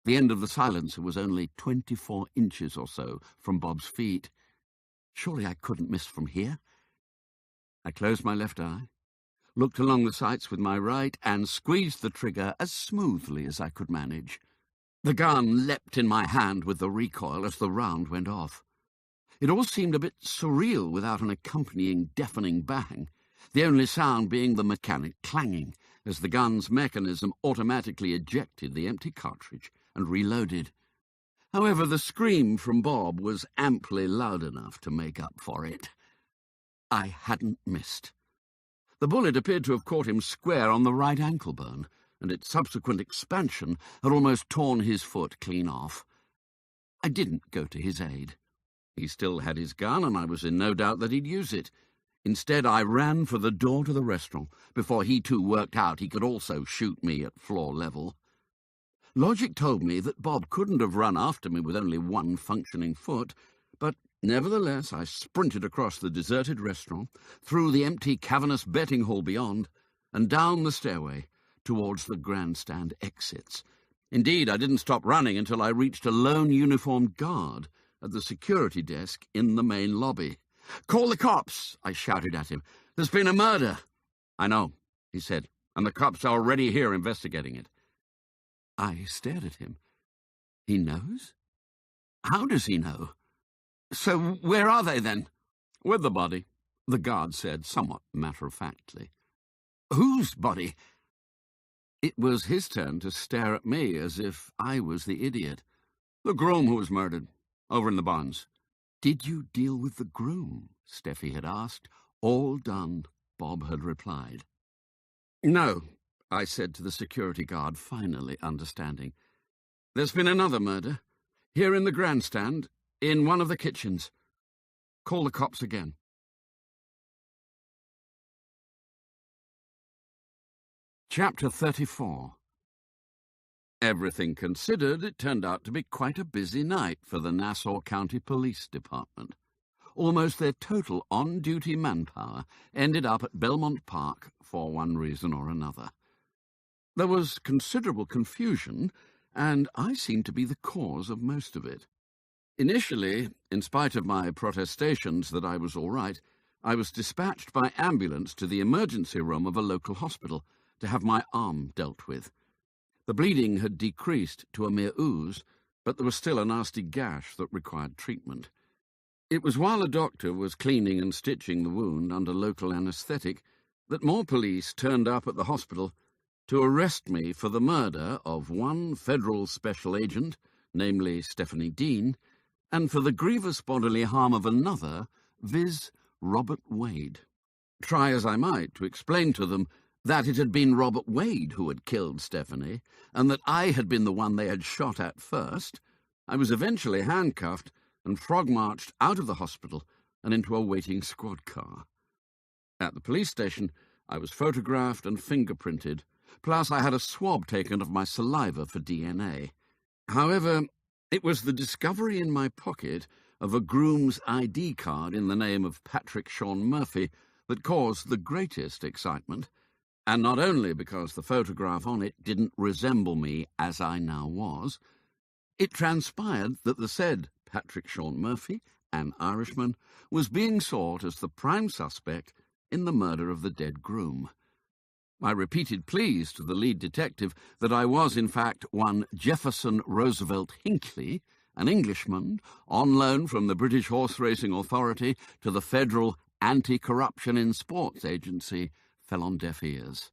Speaker 4: The end of the silencer was only 24 inches or so from Bob's feet. Surely I couldn't miss from here. I closed my left eye, looked along the sights with my right, and squeezed the trigger as smoothly as I could manage. The gun leapt in my hand with the recoil as the round went off. It all seemed a bit surreal without an accompanying deafening bang, the only sound being the mechanic clanging as the gun's mechanism automatically ejected the empty cartridge and reloaded. However, the scream from Bob was amply loud enough to make up for it. I hadn't missed. The bullet appeared to have caught him square on the right ankle bone, and its subsequent expansion had almost torn his foot clean off. I didn't go to his aid. He still had his gun, and I was in no doubt that he'd use it. Instead, I ran for the door to the restaurant before he too worked out he could also shoot me at floor level.
Speaker 2: Logic told me that Bob couldn't have run after me with only one functioning foot, but nevertheless I sprinted across the deserted restaurant, through the empty, cavernous betting hall beyond, and down the stairway towards the grandstand exits. Indeed, I didn't stop running until I reached a lone uniformed guard at the security desk in the main lobby. "Call the cops!" I shouted at him. "There's been a murder." "I know," he said, "and the cops are already here investigating it." I stared at him. He knows? How does he know? "So where are they, then?" "With the body," the guard said, somewhat matter-of-factly. "Whose body?" It was his turn to stare at me as if I was the idiot. "The groom who was murdered, over in the barns." "Did you deal with the groom?" Steffi had asked. "All done," Bob had replied. "No," I said to the security guard, finally understanding. "There's been another murder, here in the grandstand, in one of the kitchens. Call the cops again." Chapter 34. Everything considered, it turned out to be quite a busy night for the Nassau County Police Department. Almost their total on-duty manpower ended up at Belmont Park for one reason or another. There was considerable confusion, and I seemed to be the cause of most of it. Initially, in spite of my protestations that I was all right, I was dispatched by ambulance to the emergency room of a local hospital to have my arm dealt with. The bleeding had decreased to a mere ooze, but there was still a nasty gash that required treatment. It was while a doctor was cleaning and stitching the wound under local anaesthetic that more police turned up at the hospital to arrest me for the murder of one federal special agent, namely Stephanie Dean, and for the grievous bodily harm of another, viz. Robert Wade. Try as I might to explain to them that it had been Robert Wade who had killed Stephanie, and that I had been the one they had shot at first, I was eventually handcuffed and frog-marched out of the hospital and into a waiting squad car. At the police station, I was photographed and fingerprinted, plus I had a swab taken of my saliva for DNA. However, it was the discovery in my pocket of a groom's ID card in the name of Patrick Sean Murphy that caused the greatest excitement, and not only because the photograph on it didn't resemble me as I now was. It transpired that the said Patrick Sean Murphy, an Irishman, was being sought as the prime suspect in the murder of the dead groom. I repeated pleas to the lead detective that I was, in fact, one Jefferson Roosevelt Hinckley, an Englishman, on loan from the British Horse Racing Authority to the Federal Anti-Corruption in Sports Agency, fell on deaf ears.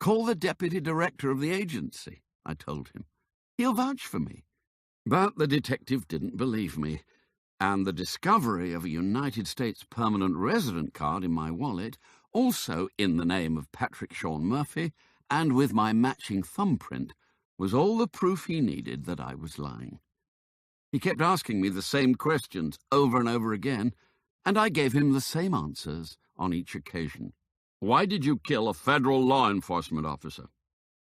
Speaker 2: "Call the deputy director of the agency," I told him. "He'll vouch for me." But the detective didn't believe me, and the discovery of a United States permanent resident card in my wallet, also in the name of Patrick Sean Murphy, and with my matching thumbprint, was all the proof he needed that I was lying. He kept asking me the same questions over and over again, and I gave him the same answers on each occasion. "Why did you kill a federal law enforcement officer?"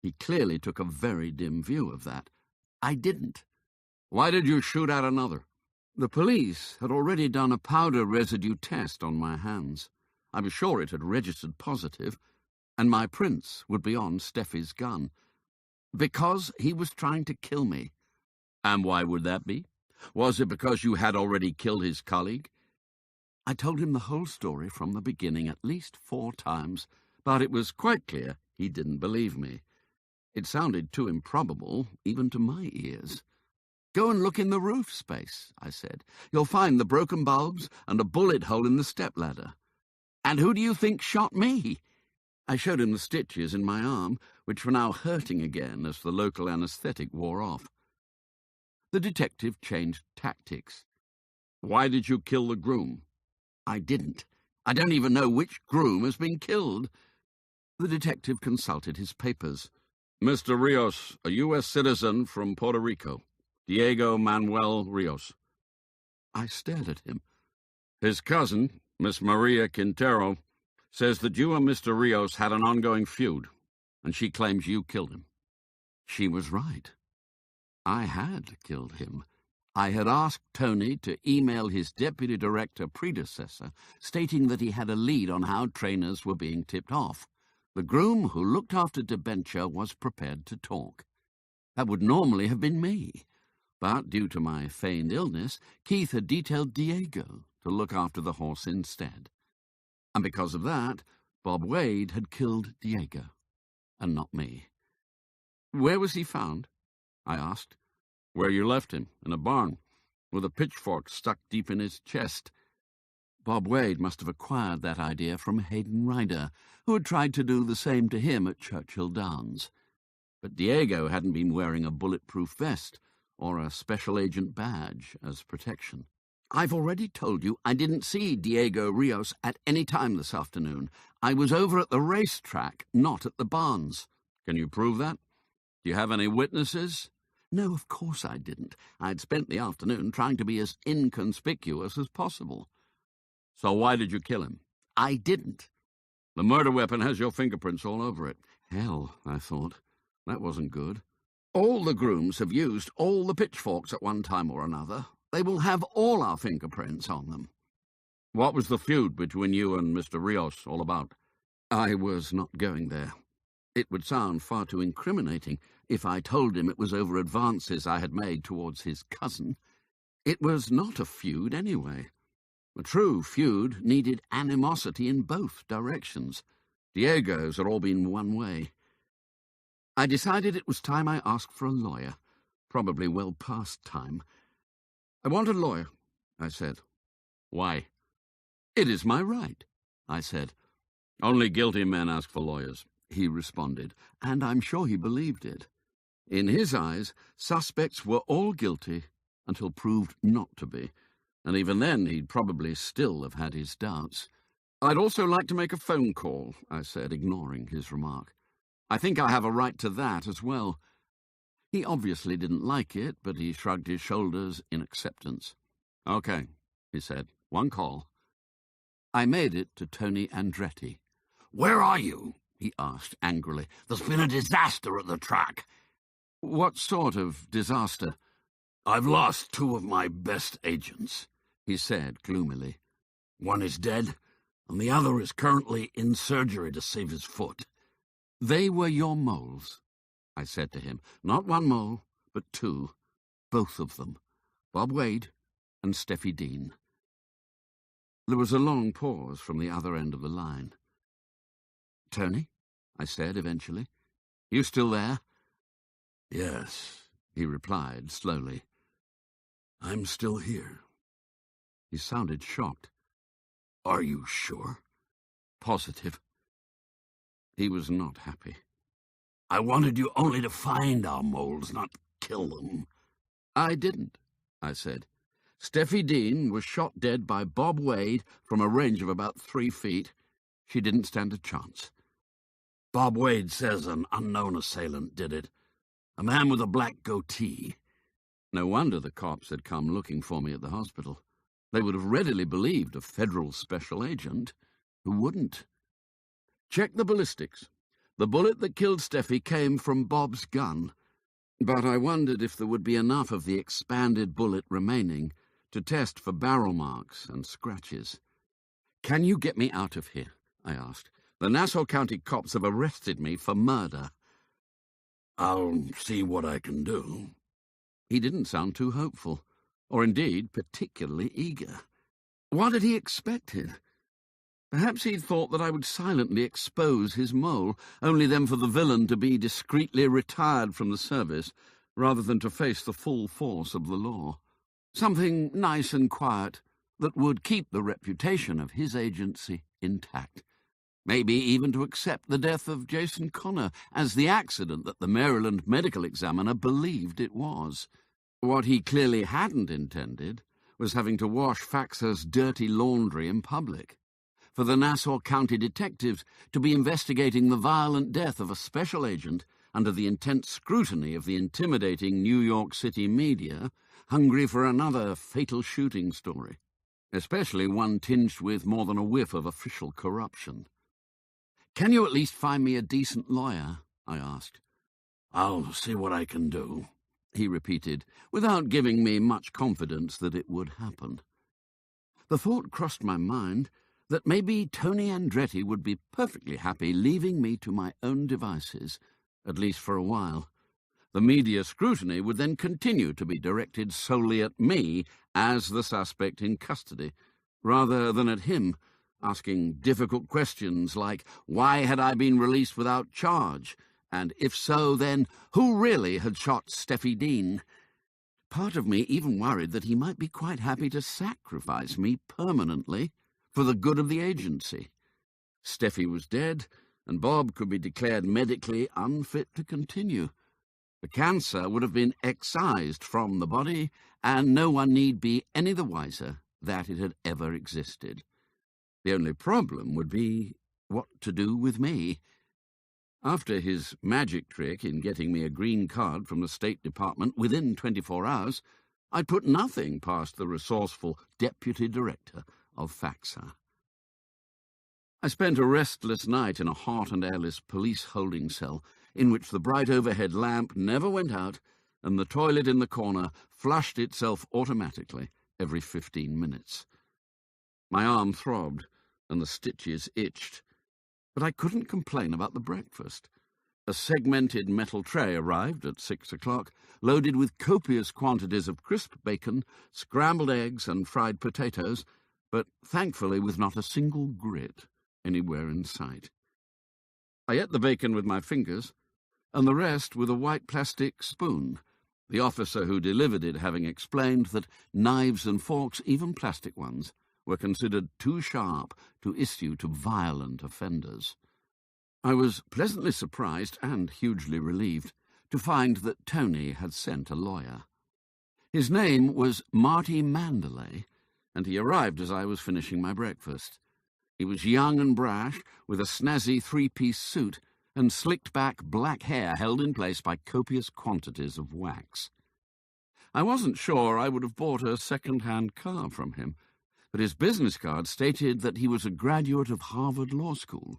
Speaker 2: He clearly took a very dim view of that. "I didn't." "Why did you shoot at another?" The police had already done a powder residue test on my hands. I was sure it had registered positive, and my prints would be on Steffi's gun. "Because he was trying to kill me." "And why would that be? Was it because you had already killed his colleague?" I told him the whole story from the beginning at least 4 times, but it was quite clear he didn't believe me. It sounded too improbable, even to my ears. "Go and look in the roof space," I said. "You'll find the broken bulbs and a bullet hole in the stepladder." "And who do you think shot me?" I showed him the stitches in my arm, which were now hurting again as the local anaesthetic wore off. The detective changed tactics. "Why did you kill the groom?" "I didn't. I don't even know which groom has been killed." The detective consulted his papers. "Mr. Rios, a U.S. citizen from Puerto Rico. Diego Manuel Rios." I stared at him. "His cousin, Miss Maria Quintero, says that you and Mr. Rios had an ongoing feud, and she claims you killed him." She was right.
Speaker 4: I had killed him. I had asked Tony to email his deputy director predecessor, stating that he had a lead on how trainers were being tipped off. The groom who looked after debenture was prepared to talk. That would normally have been me, but due to my feigned illness, Keith had detailed Diego to look after the horse instead. And because of that, Bob Wade had killed Diego, and not me. "Where was he found?" I asked. "Where you left him, in a barn, with a pitchfork stuck deep in his chest." Bob Wade must have acquired that idea from Hayden Ryder, who had tried to do the same to him at Churchill Downs. But Diego hadn't been wearing a bulletproof vest or a special agent badge as protection. "I've already told you I didn't see Diego Rios at any time this afternoon. I was over at the racetrack, not at the barns." "Can you prove that? Do you have any witnesses?" "No, of course I didn't. I'd spent the afternoon trying to be as inconspicuous as possible." "So why did you kill him?" "I didn't." "The murder weapon has your fingerprints all over it." Hell, I thought. That wasn't good. "All the grooms have used all the pitchforks at one time or another. They will have all our fingerprints on them." "What was the feud between you and Mr. Rios all about?" I was not going there. It would sound far too incriminating if I told him it was over advances I had made towards his cousin. It was not a feud anyway. A true feud needed animosity in both directions. Diego's had all been one way. I decided it was time I asked for a lawyer, probably well past time. "I want a lawyer," I said. "Why?" "It is my right," I said. "Only guilty men ask for lawyers," he responded, and I'm sure he believed it. In his eyes, suspects were all guilty until proved not to be, and even then he'd probably still have had his doubts. "I'd also like to make a phone call," I said, ignoring his remark. "I think I have a right to that as well." He obviously didn't like it, but he shrugged his shoulders in acceptance. "Okay," he said, "one call." I made it to Tony Andretti.
Speaker 3: "Where are you?"
Speaker 4: he asked angrily.
Speaker 3: "There's been a disaster at the track."
Speaker 4: "What sort of disaster?"
Speaker 3: "I've lost two of my best agents,"
Speaker 4: he said gloomily.
Speaker 3: "One is dead, and the other is currently in surgery to save his foot."
Speaker 4: "They were your moles," I said to him. "Not one mole, but two. Both of them. Bob Wade and Steffi Dean." There was a long pause from the other end of the line. "Tony," I said eventually, "you still there?"
Speaker 3: "Yes,"
Speaker 4: he replied slowly.
Speaker 3: "I'm still here."
Speaker 4: He sounded shocked.
Speaker 3: "Are you sure?"
Speaker 4: "Positive." He was not happy.
Speaker 3: "I wanted you only to find our moles, not kill them."
Speaker 4: "I didn't," I said. "Steffi Dean was shot dead by Bob Wade from a range of about 3 feet. She didn't stand a chance."
Speaker 3: "Bob Wade says an unknown assailant did it. A man with a black goatee."
Speaker 4: No wonder the cops had come looking for me at the hospital. They would have readily believed a federal special agent. Who wouldn't? "Check the ballistics. The bullet that killed Steffi came from Bob's gun, but I wondered if there would be enough of the expanded bullet remaining to test for barrel marks and scratches." "Can you get me out of here?" I asked. "The Nassau County cops have arrested me for murder."
Speaker 3: "I'll see what I can do."
Speaker 4: He didn't sound too hopeful, or indeed particularly eager. What had he expected? Perhaps he'd thought that I would silently expose his mole, only then for the villain to be discreetly retired from the service, rather than to face the full force of the law. Something nice and quiet that would keep the reputation of his agency intact. Maybe even to accept the death of Jason Connor as the accident that the Maryland medical examiner believed it was. What he clearly hadn't intended was having to wash Faxer's dirty laundry in public. For the Nassau County detectives to be investigating the violent death of a special agent under the intense scrutiny of the intimidating New York City media, hungry for another fatal shooting story, especially one tinged with more than a whiff of official corruption. "Can you at least find me a decent lawyer?" I asked.
Speaker 3: "I'll see what I can do."
Speaker 2: he repeated, without giving me much confidence that it would happen. The thought crossed my mind that maybe Tony Andretti would be perfectly happy leaving me to my own devices, at least for a while. The media scrutiny would then continue to be directed solely at me as the suspect in custody, rather than at him, asking difficult questions like, why had I been released without charge? And if so, then who really had shot Steffi Dean? Part of me even worried that he might be quite happy to sacrifice me permanently for the good of the agency. Steffi was dead, and Bob could be declared medically unfit to continue. The cancer would have been excised from the body, and no one need be any the wiser that it had ever existed. The only problem would be what to do with me. After his magic trick in getting me a green card from the State Department within 24 hours, I'd put nothing past the resourceful Deputy Director of FACSA. I spent a restless night in a hot and airless police holding cell, in which the bright overhead lamp never went out and the toilet in the corner flushed itself automatically every 15 minutes. My arm throbbed and the stitches itched, but I couldn't complain about the breakfast. A segmented metal tray arrived at 6 o'clock, loaded with copious quantities of crisp bacon, scrambled eggs and fried potatoes, but thankfully with not a single grit anywhere in sight. I ate the bacon with my fingers, and the rest with a white plastic spoon, the officer who delivered it having explained that knives and forks, even plastic ones, were considered too sharp to issue to violent offenders. I was pleasantly surprised and hugely relieved to find that Tony had sent a lawyer. His name was Marty Manderley, and he arrived as I was finishing my breakfast. He was young and brash, with a snazzy three-piece suit and slicked-back black hair held in place by copious quantities of wax. I wasn't sure I would have bought a second-hand car from him, but his business card stated that he was a graduate of Harvard Law School,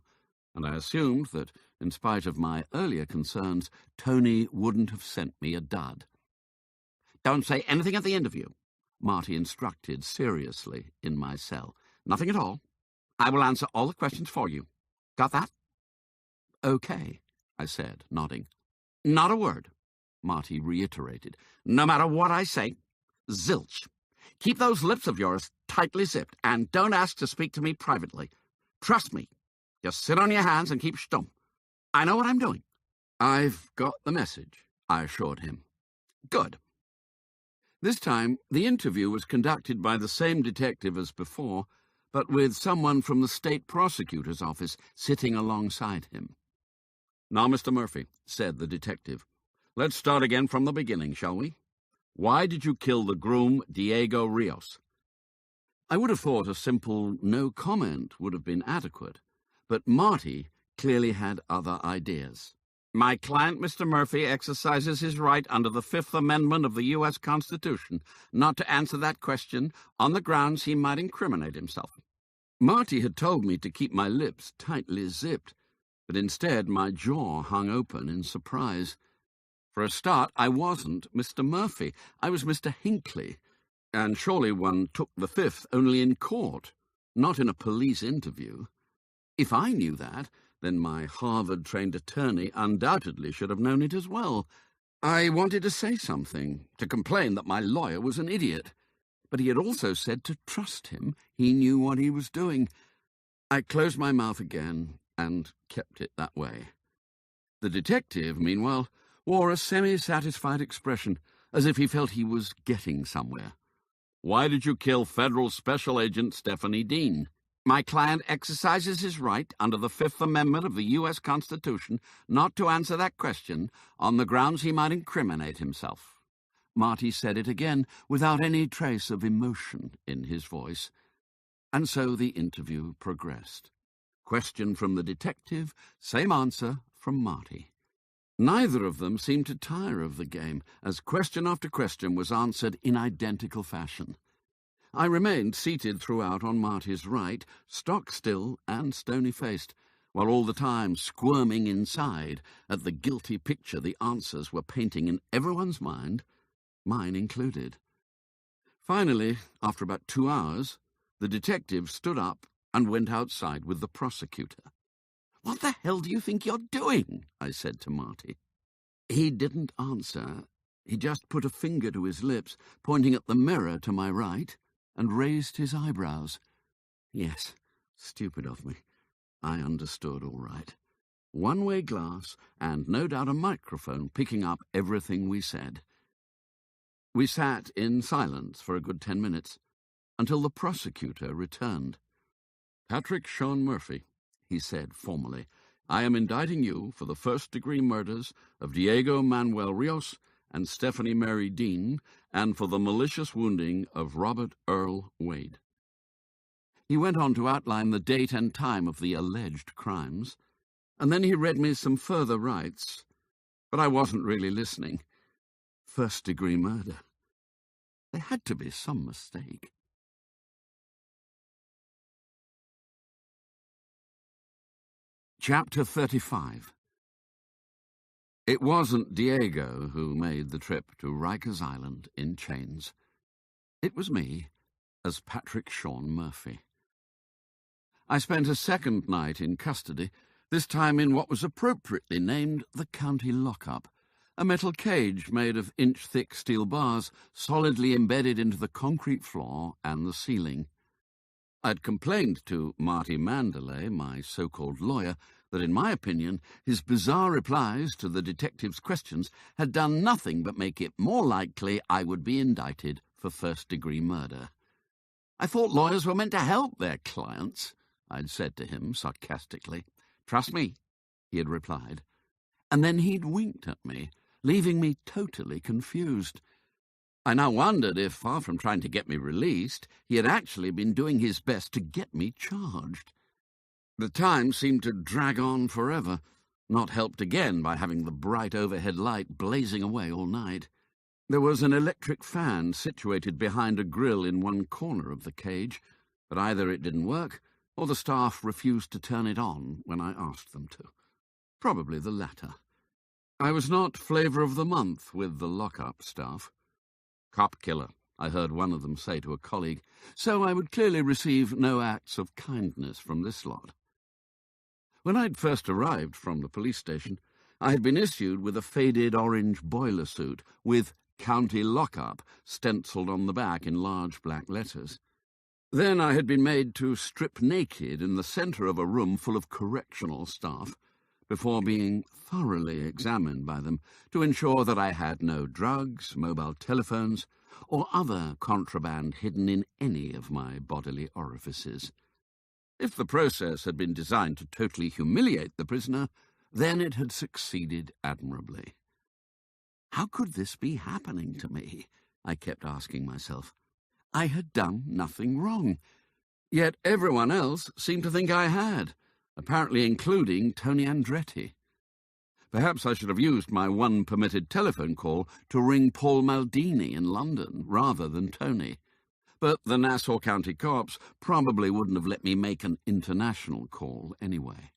Speaker 2: and I assumed that, in spite of my earlier concerns, Tony wouldn't have sent me a dud. "Don't say anything at the interview," Marty instructed seriously in my cell. "Nothing at all. I will answer all the questions for you. Got that?" "Okay," I said, nodding. "Not a word," Marty reiterated. "No matter what I say, zilch. Keep those lips of yours tightly zipped, and don't ask to speak to me privately. Trust me. Just sit on your hands and keep stum. I know what I'm doing." "I've got the message," I assured him. "Good." This time, the interview was conducted by the same detective as before, but with someone from the state prosecutor's office sitting alongside him. "Now, Mr. Murphy," said the detective, "let's start again from the beginning, shall we? Why did you kill the groom, Diego Rios?" I would have thought a simple no comment would have been adequate, but Marty clearly had other ideas. "My client, Mr. Murphy, exercises his right under the Fifth Amendment of the U.S. Constitution not to answer that question on the grounds he might incriminate himself." Marty had told me to keep my lips tightly zipped, but instead my jaw hung open in surprise. For a start, I wasn't Mr. Murphy. I was Mr. Hinckley, and surely one took the Fifth only in court, not in a police interview. If I knew that, then my Harvard-trained attorney undoubtedly should have known it as well. I wanted to say something, to complain that my lawyer was an idiot, but he had also said to trust him. He knew what he was doing. I closed my mouth again and kept it that way. The detective, meanwhile, wore a semi-satisfied expression, as if he felt he was getting somewhere. "Why did you kill Federal Special Agent Stephanie Dean?" "My client exercises his right under the Fifth Amendment of the U.S. Constitution not to answer that question on the grounds he might incriminate himself." Marty said it again without any trace of emotion in his voice. And so the interview progressed. Question from the detective, same answer from Marty. Neither of them seemed to tire of the game, as question after question was answered in identical fashion. I remained seated throughout on Marty's right, stock-still and stony-faced, while all the time squirming inside at the guilty picture the answers were painting in everyone's mind, mine included. Finally, after about 2 hours, the detective stood up and went outside with the prosecutor. "What the hell do you think you're doing?" I said to Marty. He didn't answer. He just put a finger to his lips, pointing at the mirror to my right, and raised his eyebrows. Yes, stupid of me. I understood all right. One-way glass, and no doubt a microphone picking up everything we said. We sat in silence for a good 10 minutes, until the prosecutor returned. "Patrick Sean Murphy," he said formally, "I am indicting you for the first-degree murders of Diego Manuel Rios and Stephanie Mary Dean, and for the malicious wounding of Robert Earl Wade." He went on to outline the date and time of the alleged crimes, and then he read me some further rights, but I wasn't really listening. First-degree murder. There had to be some mistake. Chapter 35. It wasn't Diego who made the trip to Rikers Island in chains. It was me, as Patrick Sean Murphy. I spent a second night in custody, this time in what was appropriately named the county lockup, a metal cage made of inch-thick steel bars solidly embedded into the concrete floor and the ceiling. I'd complained to Marty Mandalay, my so-called lawyer, that in my opinion his bizarre replies to the detective's questions had done nothing but make it more likely I would be indicted for first-degree murder. "I thought lawyers were meant to help their clients," I'd said to him sarcastically. "Trust me," he had replied. And then he'd winked at me, leaving me totally confused. I now wondered if, far from trying to get me released, he had actually been doing his best to get me charged. The time seemed to drag on forever, not helped again by having the bright overhead light blazing away all night. There was an electric fan situated behind a grill in one corner of the cage, but either it didn't work, or the staff refused to turn it on when I asked them to. Probably the latter. I was not flavour of the month with the lockup staff. "Cop killer," I heard one of them say to a colleague, so I would clearly receive no acts of kindness from this lot. When I'd first arrived from the police station, I had been issued with a faded orange boiler suit with "County Lockup" stencilled on the back in large black letters. Then I had been made to strip naked in the centre of a room full of correctional staff, before being thoroughly examined by them to ensure that I had no drugs, mobile telephones, or other contraband hidden in any of my bodily orifices. If the process had been designed to totally humiliate the prisoner, then it had succeeded admirably. How could this be happening to me? I kept asking myself. I had done nothing wrong, yet everyone else seemed to think I had, apparently including Tony Andretti. Perhaps I should have used my one permitted telephone call to ring Paul Maldini in London rather than Tony. But the Nassau County cops probably wouldn't have let me make an international call anyway.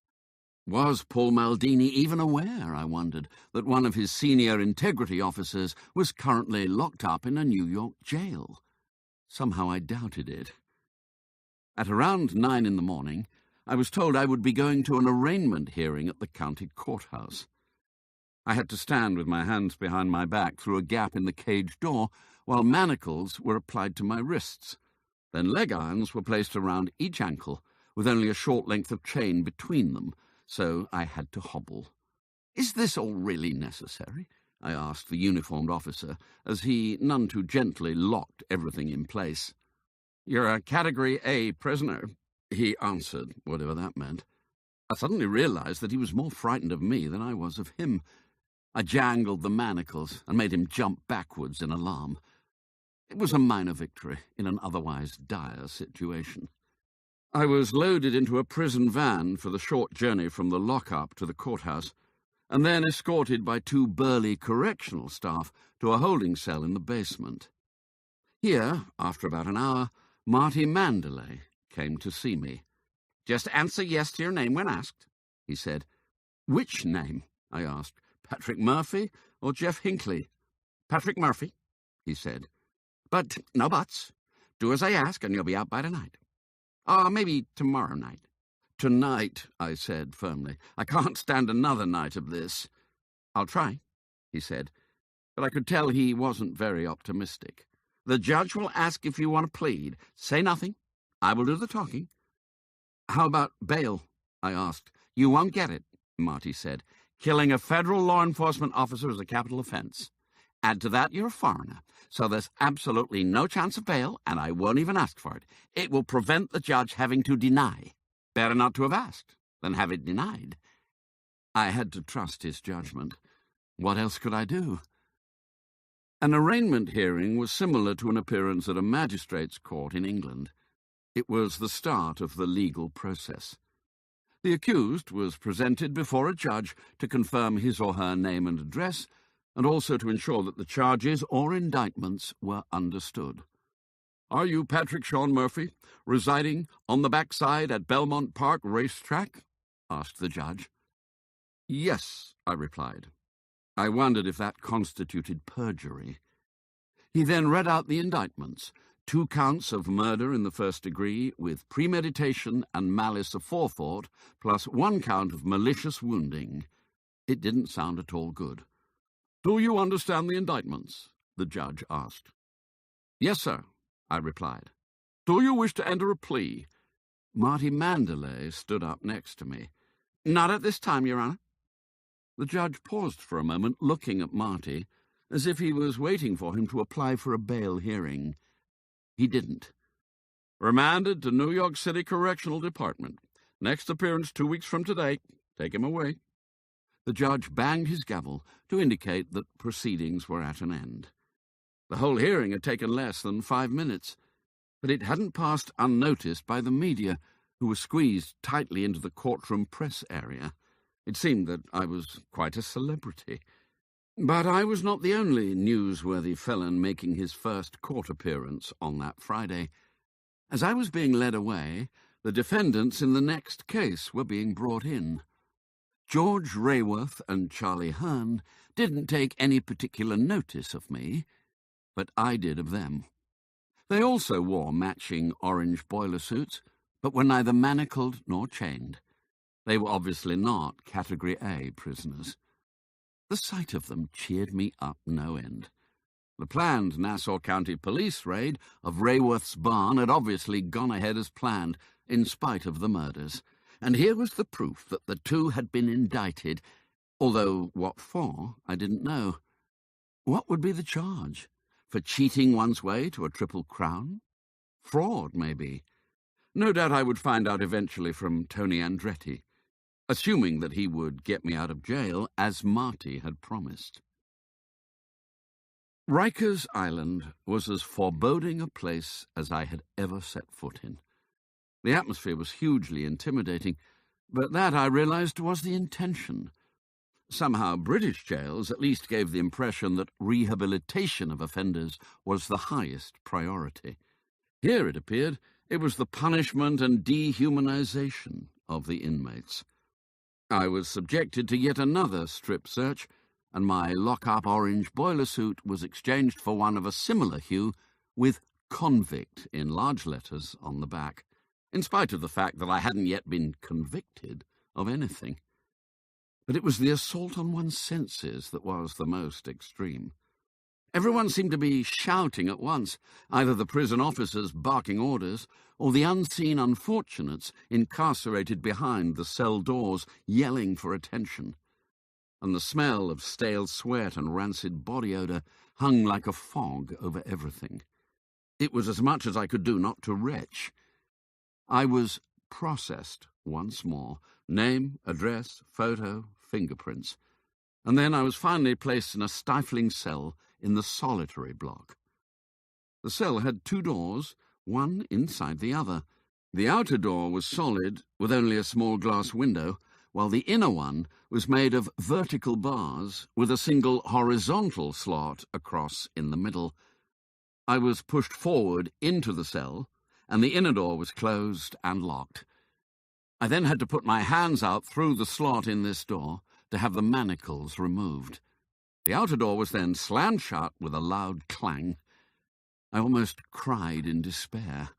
Speaker 2: Was Paul Maldini even aware, I wondered, that one of his senior integrity officers was currently locked up in a New York jail? Somehow I doubted it. At around 9 in the morning, I was told I would be going to an arraignment hearing at the county courthouse. I had to stand with my hands behind my back through a gap in the cage door while manacles were applied to my wrists. Then leg irons were placed around each ankle with only a short length of chain between them, so I had to hobble. "Is this all really necessary?" I asked the uniformed officer as he none too gently locked everything in place. "You're a Category A prisoner," he answered, whatever that meant. I suddenly realized that he was more frightened of me than I was of him. I jangled the manacles and made him jump backwards in alarm. It was a minor victory in an otherwise dire situation. I was loaded into a prison van for the short journey from the lockup to the courthouse, and then escorted by 2 burly correctional staff to a holding cell in the basement. Here, after about an hour, Marty Mandalay came to see me. "Just answer yes to your name when asked,"
Speaker 4: he said. "Which name?" I asked. "Patrick Murphy or Jeff Hinckley?" "Patrick Murphy," he said. "But no buts. Do as I ask, and you'll be out by tonight. Or maybe tomorrow night." "Tonight," I said firmly. "I can't stand another night of this." "I'll try," he said, but I could tell he wasn't very optimistic. "The judge will ask if you want to plead. Say nothing. I will do the talking." "How about bail?" I asked. "You won't get it," Marty said. "Killing a federal law enforcement officer is a capital offense. Add to that you're a foreigner, so there's absolutely no chance of bail, and I won't even ask for it. It will prevent the judge having to deny. Better not to have asked than have it denied." I had to trust his judgment. What else could I do? An arraignment hearing was similar to an appearance at a magistrate's court in England. It was the start of the legal process. The accused was presented before a judge to confirm his or her name and address, and also to ensure that the charges or indictments were understood. "Are you Patrick Sean Murphy, residing on the backside at Belmont Park Racetrack?" asked the judge. "Yes," I replied. I wondered if that constituted perjury. He then read out the indictments, 2 counts of murder in the first degree with premeditation and malice aforethought, plus 1 count of malicious wounding. It didn't sound at all good. "Do you understand the indictments?" the judge asked. "Yes, sir," I replied. "Do you wish to enter a plea?" Marty Mandalay stood up next to me. "Not at this time, Your Honor." The judge paused for a moment, looking at Marty, as if he was waiting for him to apply for a bail hearing. He didn't. "Remanded to New York City Correctional Department. Next appearance 2 weeks from today. Take him away." The judge banged his gavel to indicate that proceedings were at an end. The whole hearing had taken less than 5 minutes, but it hadn't passed unnoticed by the media, who were squeezed tightly into the courtroom press area. It seemed that I was quite a celebrity. But I was not the only newsworthy felon making his first court appearance on that Friday. As I was being led away, the defendants in the next case were being brought in. George Rayworth and Charlie Hearn didn't take any particular notice of me, but I did of them. They also wore matching orange boiler suits, but were neither manacled nor chained. They were obviously not Category A prisoners. The sight of them cheered me up no end. The planned Nassau County police raid of Rayworth's barn had obviously gone ahead as planned, in spite of the murders, and here was the proof that the 2 had been indicted, although what for, I didn't know. What would be the charge? For cheating one's way to a Triple Crown? Fraud, maybe. No doubt I would find out eventually from Tony Andretti, assuming that he would get me out of jail, as Marty had promised. Rikers Island was as foreboding a place as I had ever set foot in. The atmosphere was hugely intimidating, but that, I realized, was the intention. Somehow British jails at least gave the impression that rehabilitation of offenders was the highest priority. Here, it appeared, it was the punishment and dehumanization of the inmates. I was subjected to yet another strip search, and my lock-up orange boiler suit was exchanged for one of a similar hue with "convict" in large letters on the back, in spite of the fact that I hadn't yet been convicted of anything. But it was the assault on one's senses that was the most extreme. Everyone seemed to be shouting at once, either the prison officers barking orders, or the unseen unfortunates incarcerated behind the cell doors yelling for attention. And the smell of stale sweat and rancid body odour hung like a fog over everything. It was as much as I could do not to retch. I was processed once more, name, address, photo, fingerprints, and then I was finally placed in a stifling cell in the solitary block. The cell had 2 doors, one inside the other. The outer door was solid, with only a small glass window, while the inner one was made of vertical bars with a single horizontal slot across in the middle. I was pushed forward into the cell, and the inner door was closed and locked.
Speaker 2: I then had to put my hands out through the slot in this door to have the manacles removed. The outer door was then slammed shut with a loud clang. I almost cried in despair.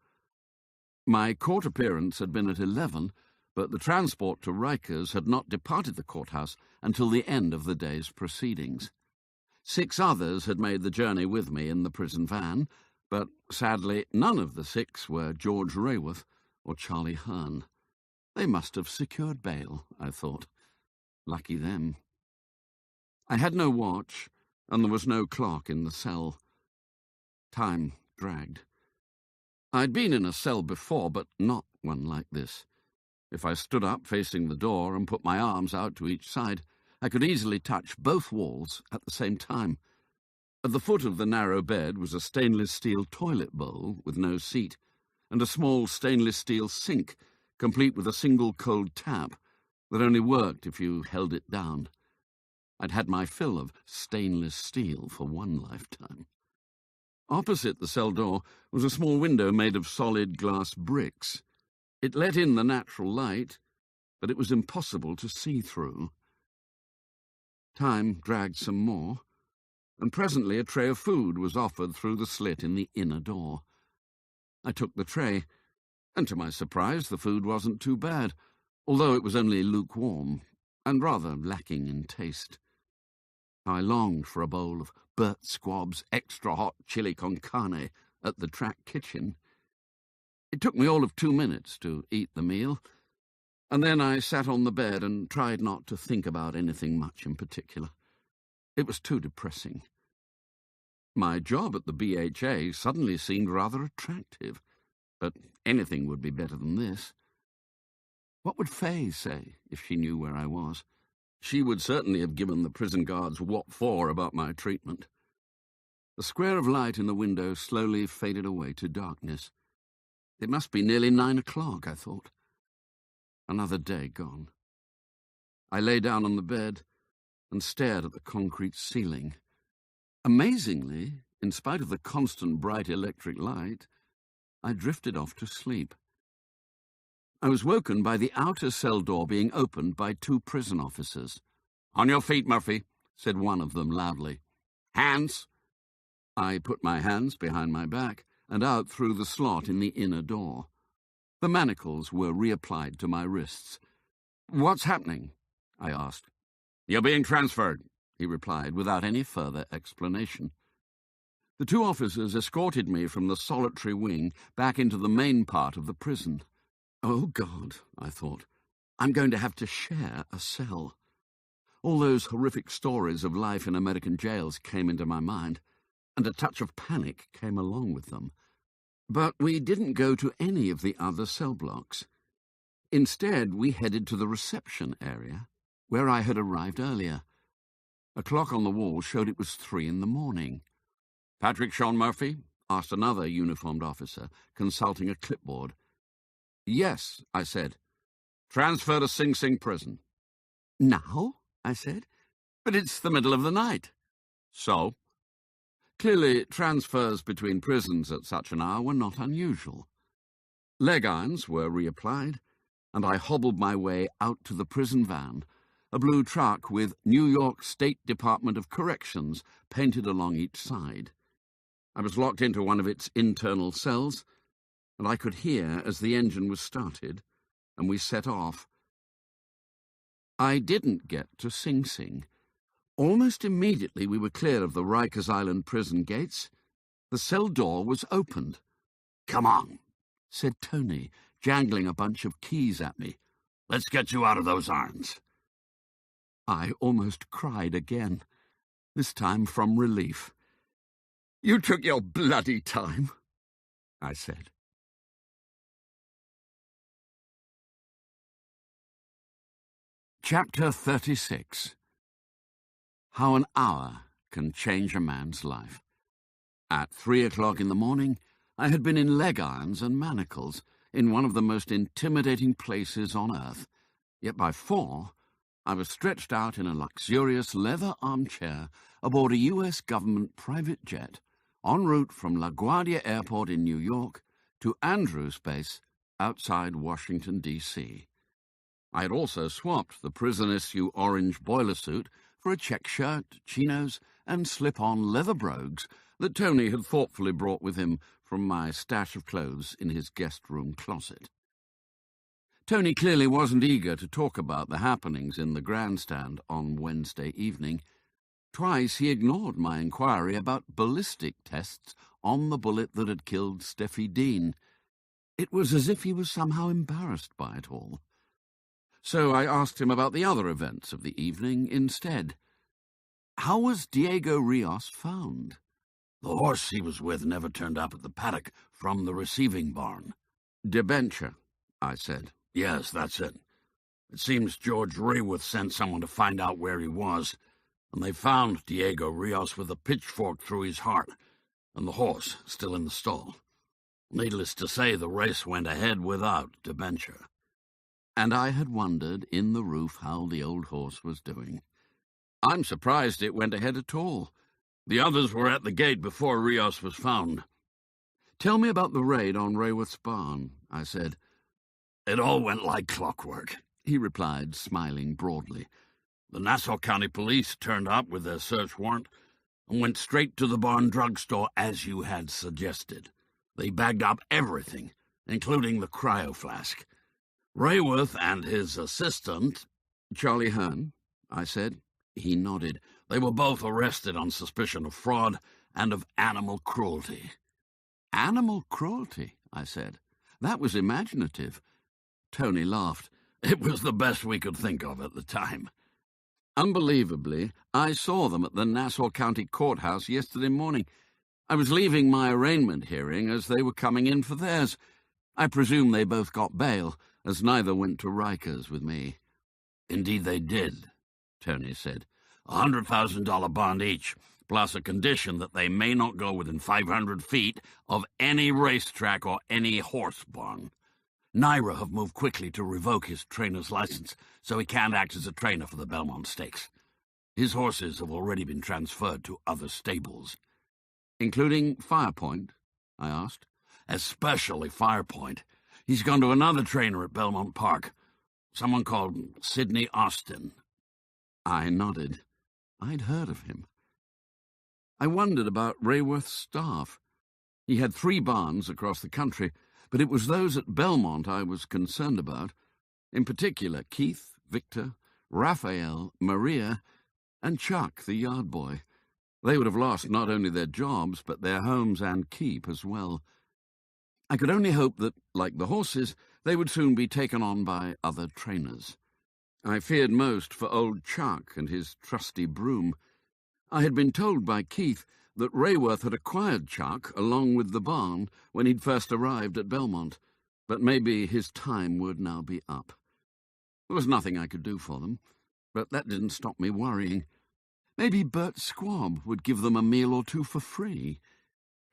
Speaker 2: My court appearance had been at 11, but the transport to Rikers had not departed the courthouse until the end of the day's proceedings. 6 others had made the journey with me in the prison van, but sadly none of the 6 were George Rayworth or Charlie Hearn. They must have secured bail, I thought. Lucky them. I had no watch, and there was no clock in the cell. Time dragged. I'd been in a cell before, but not one like this. If I stood up facing the door and put my arms out to each side, I could easily touch both walls at the same time. At the foot of the narrow bed was a stainless steel toilet bowl with no seat, and a small stainless steel sink, complete with a single cold tap that only worked if you held it down. I'd had my fill of stainless steel for one lifetime. Opposite the cell door was a small window made of solid glass bricks. It let in the natural light, but it was impossible to see through. Time dragged some more, and presently a tray of food was offered through the slit in the inner door. I took the tray, and to my surprise the food wasn't too bad, although it was only lukewarm and rather lacking in taste. I longed for a bowl of Bert Squab's extra hot chili con carne at the track kitchen. It took me all of 2 minutes to eat the meal, and then I sat on the bed and tried not to think about anything much in particular. It was too depressing. My job at the BHA suddenly seemed rather attractive, but anything would be better than this. What would Fay say if she knew where I was? She would certainly have given the prison guards what for about my treatment. The square of light in the window slowly faded away to darkness. It must be nearly 9 o'clock, I thought. Another day gone. I lay down on the bed and stared at the concrete ceiling. Amazingly, in spite of the constant bright electric light, I drifted off to sleep. I was woken by the outer cell door being opened by 2 prison officers. "On your feet, Murphy," said one of them loudly. "Hands!" I put my hands behind my back and out through the slot in the inner door. The manacles were reapplied to my wrists. "What's happening?" I asked. "You're being transferred," he replied, without any further explanation. The 2 officers escorted me from the solitary wing back into the main part of the prison. Oh, God, I thought, I'm going to have to share a cell. All those horrific stories of life in American jails came into my mind, and a touch of panic came along with them. But we didn't go to any of the other cell blocks. Instead, we headed to the reception area, where I had arrived earlier. A clock on the wall showed it was 3 in the morning. "Patrick Sean Murphy?" asked another uniformed officer, consulting a clipboard. "Yes," I said. "Transfer to Sing Sing prison." "Now?" I said. "But it's the middle of the night." "So?" Clearly, transfers between prisons at such an hour were not unusual. Leg irons were reapplied, and I hobbled my way out to the prison van, a blue truck with New York State Department of Corrections painted along each side. I was locked into one of its internal cells, and I could hear as the engine was started, and we set off. I didn't get to Sing Sing. Almost immediately we were clear of the Rikers Island prison gates. The cell door was opened. "Come on," said Tony, jangling a bunch of keys at me. "Let's get you out of those irons." I almost cried again, this time from relief. "You took your bloody time," I said. Chapter 36. How an hour can change a man's life. At 3 o'clock in the morning, I had been in leg irons and manacles in one of the most intimidating places on earth. Yet by 4, I was stretched out in a luxurious leather armchair aboard a U.S. government private jet en route from LaGuardia Airport in New York to Andrews Base outside Washington, D.C. I had also swapped the prison-issue orange boiler suit for a check shirt, chinos, and slip-on leather brogues that Tony had thoughtfully brought with him from my stash of clothes in his guest-room closet. Tony clearly wasn't eager to talk about the happenings in the grandstand on Wednesday evening. Twice he ignored my inquiry about ballistic tests on the bullet that had killed Steffi Dean. It was as if he was somehow embarrassed by it all. So I asked him about the other events of the evening instead. How was Diego Rios found?
Speaker 3: The horse he was with never turned up at the paddock from the receiving barn.
Speaker 2: Debenture, I said.
Speaker 3: Yes, that's it. It seems George Rayworth sent someone to find out where he was, and they found Diego Rios with a pitchfork through his heart, and the horse still in the stall. Needless to say, the race went ahead without Debenture.
Speaker 2: And I had wondered in the roof how the old horse was doing. I'm surprised it went ahead at all.
Speaker 3: The others were at the gate before Rios was found.
Speaker 2: Tell me about the raid on Rayworth's barn, I said.
Speaker 3: It all went like clockwork,
Speaker 2: he replied, smiling broadly.
Speaker 3: The Nassau County Police turned up with their search warrant and went straight to the barn drugstore as you had suggested. They bagged up everything, including the cryo flask. Rayworth and his assistant,
Speaker 2: Charlie Hearn, I said. He nodded.
Speaker 3: They were both arrested on suspicion of fraud and of animal cruelty.
Speaker 2: Animal cruelty, I said. That was imaginative. Tony laughed.
Speaker 3: It was the best we could think of at the time.
Speaker 2: Unbelievably, I saw them at the Nassau County Courthouse yesterday morning. I was leaving my arraignment hearing as they were coming in for theirs. I presume they both got bail, as neither went to Rikers with me.
Speaker 3: Indeed they did, Tony said. $100,000 bond each, plus a condition that they may not go within 500 feet of any racetrack or any horse barn. Naira have moved quickly to revoke his trainer's license, so he can't act as a trainer for the Belmont Stakes. His horses have already been transferred to other stables.
Speaker 2: Including Firepoint? I asked.
Speaker 3: Especially Firepoint. He's gone to another trainer at Belmont Park, someone called Sidney Austin.
Speaker 2: I nodded. I'd heard of him. I wondered about Rayworth's staff. He had 3 barns across the country, but it was those at Belmont I was concerned about. In particular, Keith, Victor, Raphael, Maria, and Chuck, the yard boy. They would have lost not only their jobs, but their homes and keep as well. I could only hope that, like the horses, they would soon be taken on by other trainers. I feared most for old Chuck and his trusty broom. I had been told by Keith that Rayworth had acquired Chuck along with the barn when he'd first arrived at Belmont, but maybe his time would now be up. There was nothing I could do for them, but that didn't stop me worrying. Maybe Bert Squab would give them a meal or two for free,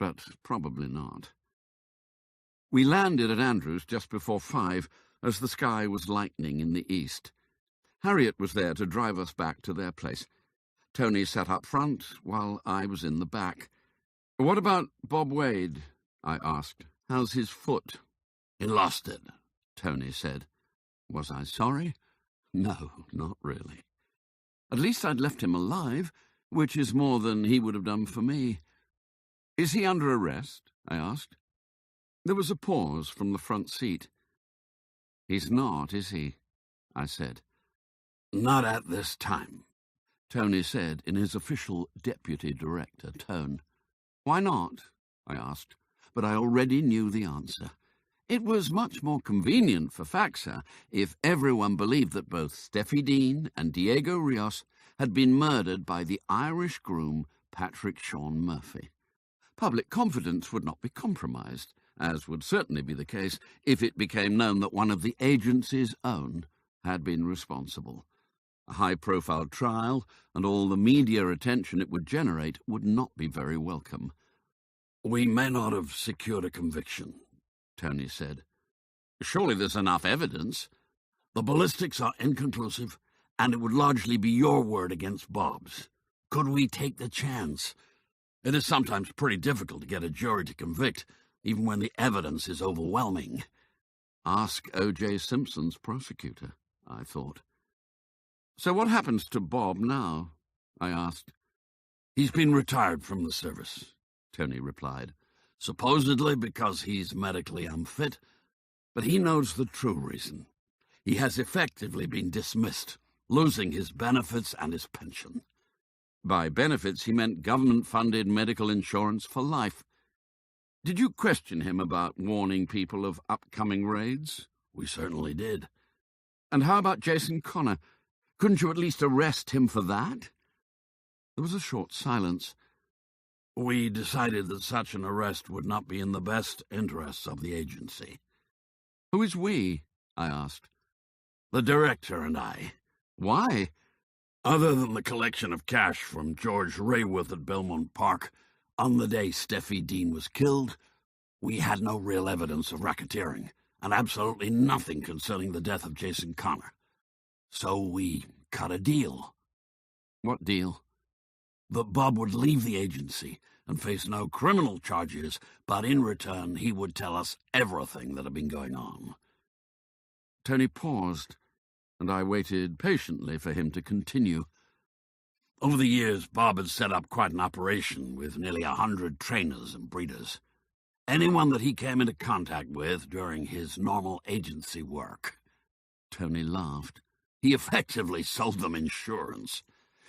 Speaker 2: but probably not. We landed at Andrews just before 5, as the sky was lightening in the east. Harriet was there to drive us back to their place. Tony sat up front, while I was in the back. "What about Bob Wade?" I asked. "How's his foot?"
Speaker 3: "He lost it,"
Speaker 2: Tony said. Was I sorry? No, not really. At least I'd left him alive, which is more than he would have done for me. "Is he under arrest?" I asked. There was a pause from the front seat. "He's not, is he?" I said.
Speaker 3: "Not at this time,"
Speaker 2: Tony said in his official deputy director tone. "Why not?" I asked, but I already knew the answer. It was much more convenient for Faxa if everyone believed that both Steffi Dean and Diego Rios had been murdered by the Irish groom Patrick Sean Murphy. Public confidence would not be compromised, as would certainly be the case if it became known that one of the agency's own had been responsible. A high-profile trial and all the media attention it would generate would not be very welcome.
Speaker 3: "We may not have secured a conviction," Tony said.
Speaker 2: "Surely there's enough evidence."
Speaker 3: "The ballistics are inconclusive, and it would largely be your word against Bob's. Could we take the chance? It is sometimes pretty difficult to get a jury to convict, even when the evidence is overwhelming."
Speaker 2: "Ask O.J. Simpson's prosecutor,"
Speaker 4: I thought. So what happens to Bob now? I asked.
Speaker 3: He's been retired from the service,
Speaker 4: Tony replied.
Speaker 3: Supposedly because he's medically unfit, but he knows the true reason. He has effectively been dismissed, losing his benefits and his pension.
Speaker 4: By benefits, he meant government-funded medical insurance for life. Did you question him about warning people of upcoming raids?
Speaker 3: We certainly did.
Speaker 4: And how about Jason Connor? Couldn't you at least arrest him for that? There was a short silence.
Speaker 3: We decided that such an arrest would not be in the best interests of the agency.
Speaker 4: Who is we? I asked.
Speaker 3: The director and I.
Speaker 4: Why?
Speaker 3: Other than the collection of cash from George Rayworth at Belmont Park on the day Steffi Dean was killed, we had no real evidence of racketeering, and absolutely nothing concerning the death of Jason Connor. So we cut a deal.
Speaker 4: What deal?
Speaker 3: That Bob would leave the agency and face no criminal charges, but in return he would tell us everything that had been going on.
Speaker 4: Tony paused, and I waited patiently for him to continue.
Speaker 3: Over the years, Bob had set up quite an operation with nearly 100 trainers and breeders. Anyone that he came into contact with during his normal agency work.
Speaker 4: Tony laughed.
Speaker 3: He effectively sold them insurance.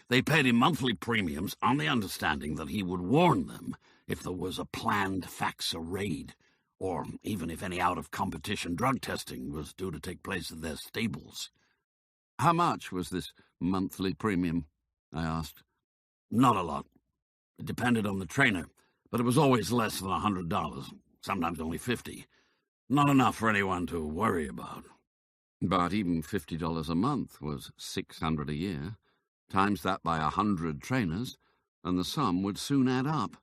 Speaker 3: They paid him monthly premiums on the understanding that he would warn them if there was a planned FAXA raid, or even if any out-of-competition drug testing was due to take place at their stables.
Speaker 4: How much was this monthly premium? I asked.
Speaker 3: Not a lot. It depended on the trainer, but it was always less than $100, sometimes only $50. Not enough for anyone to worry about.
Speaker 4: But even $50 a month was $600 a year. Times that by 100 trainers, and the sum would soon add up.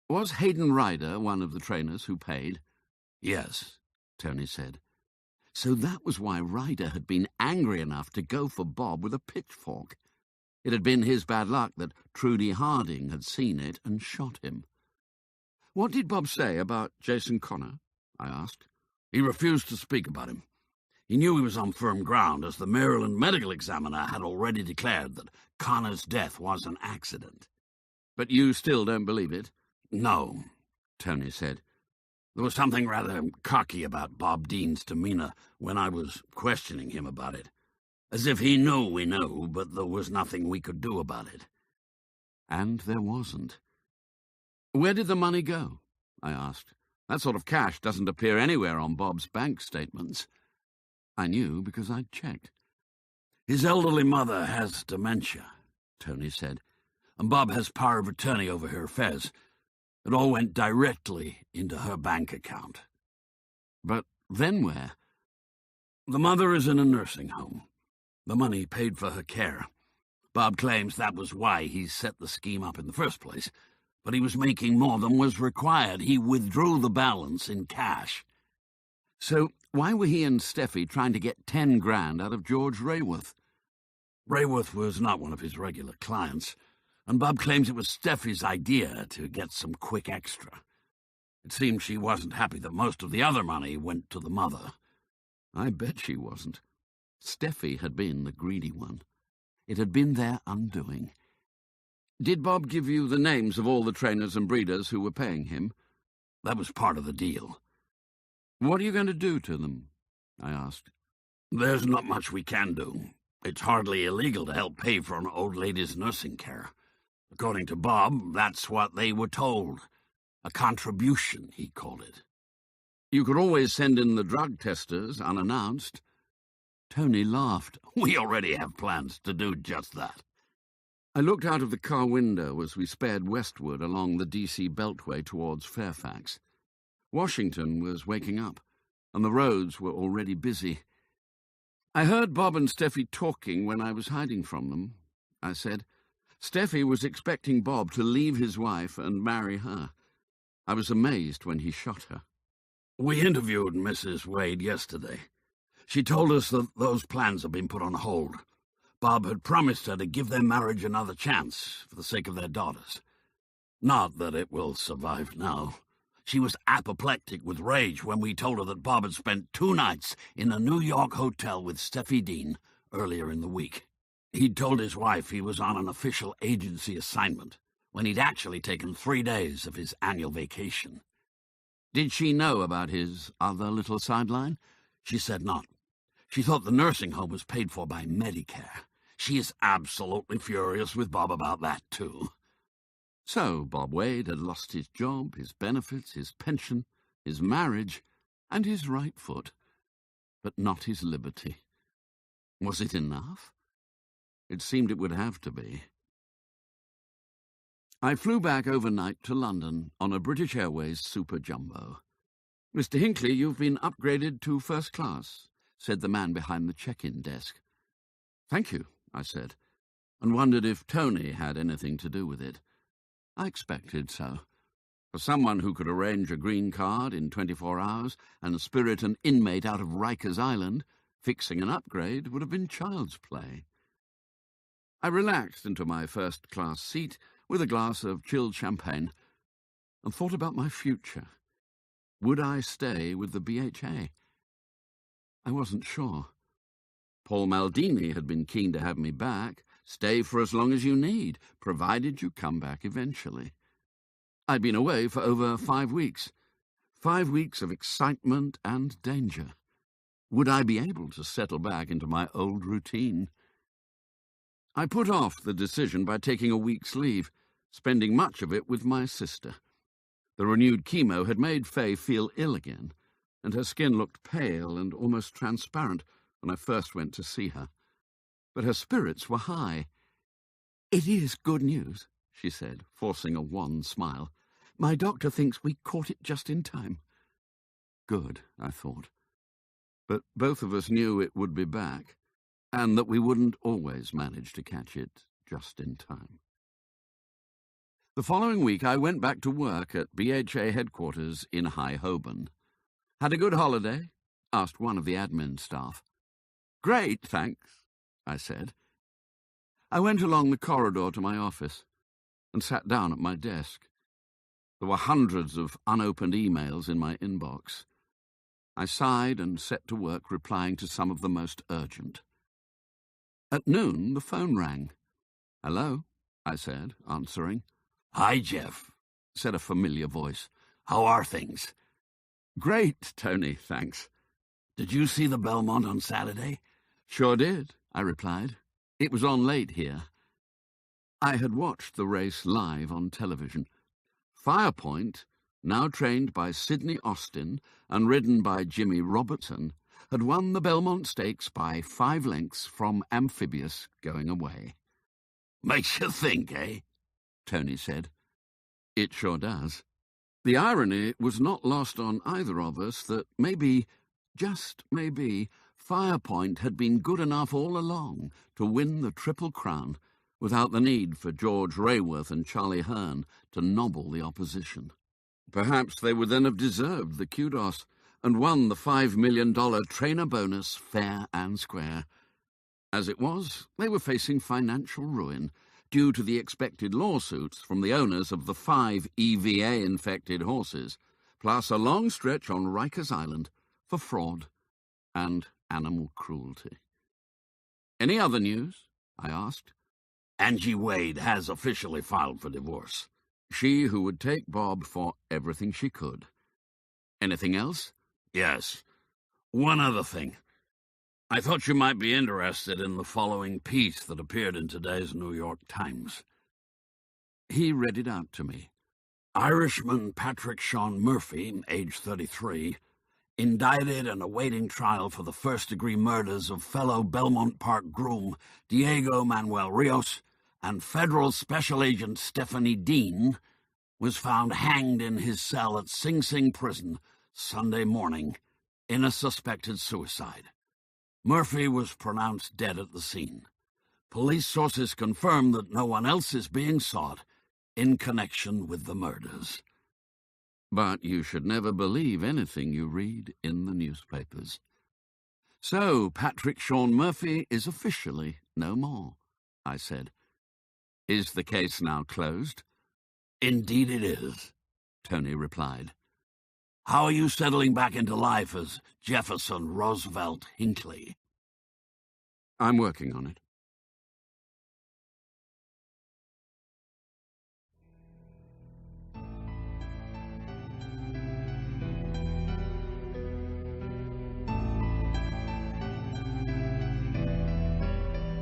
Speaker 4: Was Hayden Ryder one of the trainers who paid?
Speaker 3: Yes,
Speaker 4: Tony said. So that was why Ryder had been angry enough to go for Bob with a pitchfork. It had been his bad luck that Trudy Harding had seen it and shot him. What did Bob say about Jason Connor? I asked.
Speaker 3: He refused to speak about him. He knew he was on firm ground, as the Maryland medical examiner had already declared that Connor's death was an accident.
Speaker 4: But you still don't believe it?
Speaker 3: No,
Speaker 4: Tony said.
Speaker 3: There was something rather cocky about Bob Dean's demeanor when I was questioning him about it. As if he knew we knew, but there was nothing we could do about it.
Speaker 4: And there wasn't. Where did the money go? I asked. That sort of cash doesn't appear anywhere on Bob's bank statements. I knew because I'd checked.
Speaker 3: His elderly mother has dementia, Tony said, and Bob has power of attorney over her affairs. It all went directly into her bank account.
Speaker 4: But then where?
Speaker 3: The mother is in a nursing home. The money paid for her care. Bob claims that was why he set the scheme up in the first place, but he was making more than was required. He withdrew the balance in cash.
Speaker 4: So why were he and Steffi trying to get 10 grand out of George Rayworth?
Speaker 3: Rayworth was not one of his regular clients, and Bob claims it was Steffi's idea to get some quick extra. It seems she wasn't happy that most of the other money went to the mother.
Speaker 4: I bet she wasn't. Steffi had been the greedy one. It had been their undoing. Did Bob give you the names of all the trainers and breeders who were paying him?
Speaker 3: That was part of the deal.
Speaker 4: What are you going to do to them? I asked.
Speaker 3: There's not much we can do. It's hardly illegal to help pay for an old lady's nursing care. According to Bob, that's what they were told. A contribution, he called it.
Speaker 4: You could always send in the drug testers unannounced.
Speaker 3: Tony laughed. We already have plans to do just that.
Speaker 4: I looked out of the car window as we sped westward along the D.C. Beltway towards Fairfax. Washington was waking up, and the roads were already busy. I heard Bob and Steffi talking when I was hiding from them, I said. Steffi was expecting Bob to leave his wife and marry her. I was amazed when he shot her.
Speaker 3: We interviewed Mrs. Wade yesterday. She told us that those plans had been put on hold. Bob had promised her to give their marriage another chance for the sake of their daughters. Not that it will survive now. She was apoplectic with rage when we told her that Bob had spent 2 nights in a New York hotel with Steffi Dean earlier in the week. He'd told his wife he was on an official agency assignment, when he'd actually taken 3 days of his annual vacation.
Speaker 2: Did she know about his other little sideline?
Speaker 3: She said not. She thought the nursing home was paid for by Medicare. She is absolutely furious with Bob about that, too.
Speaker 2: So Bob Wade had lost his job, his benefits, his pension, his marriage, and his right foot, but not his liberty. Was it enough? It seemed it would have to be. I flew back overnight to London on a British Airways Super Jumbo. "Mr. Hinckley, you've been upgraded to first class," said the man behind the check-in desk. "Thank you," I said, and wondered if Tony had anything to do with it. I expected so. For someone who could arrange a green card in 24 hours and spirit an inmate out of Rikers Island, fixing an upgrade would have been child's play. I relaxed into my first-class seat with a glass of chilled champagne and thought about my future. Would I stay with the BHA? I wasn't sure. Paul Maldini had been keen to have me back. Stay for as long as you need, provided you come back eventually. I'd been away for over 5 weeks. 5 weeks of excitement and danger. Would I be able to settle back into my old routine? I put off the decision by taking a week's leave, spending much of it with my sister. The renewed chemo had made Faye feel ill again, and her skin looked pale and almost transparent when I first went to see her. But her spirits were high. "It is good news," she said, forcing a wan smile. "My doctor thinks we caught it just in time." Good, I thought. But both of us knew it would be back, and that we wouldn't always manage to catch it just in time. The following week I went back to work at BHA headquarters in High Holborn. "Had a good holiday?" asked one of the admin staff. "Great, thanks," I said. I went along the corridor to my office and sat down at my desk. There were hundreds of unopened emails in my inbox. I sighed and set to work replying to some of the most urgent. At noon, the phone rang. "Hello," I said, answering.
Speaker 3: "Hi, Jeff,"
Speaker 2: said a familiar voice.
Speaker 3: "How are things?"
Speaker 2: "Great, Tony, thanks."
Speaker 3: "Did you see the Belmont on Saturday?"
Speaker 2: "Sure did," I replied. "It was on late here." I had watched the race live on television. Firepoint, now trained by Sidney Austin and ridden by Jimmy Robertson, had won the Belmont Stakes by 5 lengths from Amphibious going away.
Speaker 3: "Makes you think, eh?"
Speaker 2: Tony said. "It sure does." The irony was not lost on either of us that maybe, just maybe, Firepoint had been good enough all along to win the Triple Crown without the need for George Rayworth and Charlie Hearn to nobble the opposition. Perhaps they would then have deserved the kudos and won the $5 million trainer bonus fair and square. As it was, they were facing financial ruin due to the expected lawsuits from the owners of the 5 EVA-infected horses, plus a long stretch on Rikers Island for fraud and animal cruelty. "Any other news?" I asked.
Speaker 3: "Angie Wade has officially filed for divorce."
Speaker 2: She who would take Bob for everything she could. "Anything else?"
Speaker 3: "Yes. One other thing. I thought you might be interested in the following piece that appeared in today's New York Times."
Speaker 2: He read it out to me.
Speaker 3: "Irishman Patrick Sean Murphy, age 33, indicted and awaiting trial for the first-degree murders of fellow Belmont Park groom Diego Manuel Rios and federal special agent Stephanie Dean, was found hanged in his cell at Sing Sing Prison Sunday morning in a suspected suicide. Murphy was pronounced dead at the scene. Police sources confirm that no one else is being sought in connection with the murders."
Speaker 2: But you should never believe anything you read in the newspapers. "So Patrick Sean Murphy is officially no more," I said. "Is the case now closed?"
Speaker 3: "Indeed it is,"
Speaker 2: Tony replied.
Speaker 3: How are you settling back into life as Jefferson Roosevelt Hinckley?
Speaker 2: I'm working on it.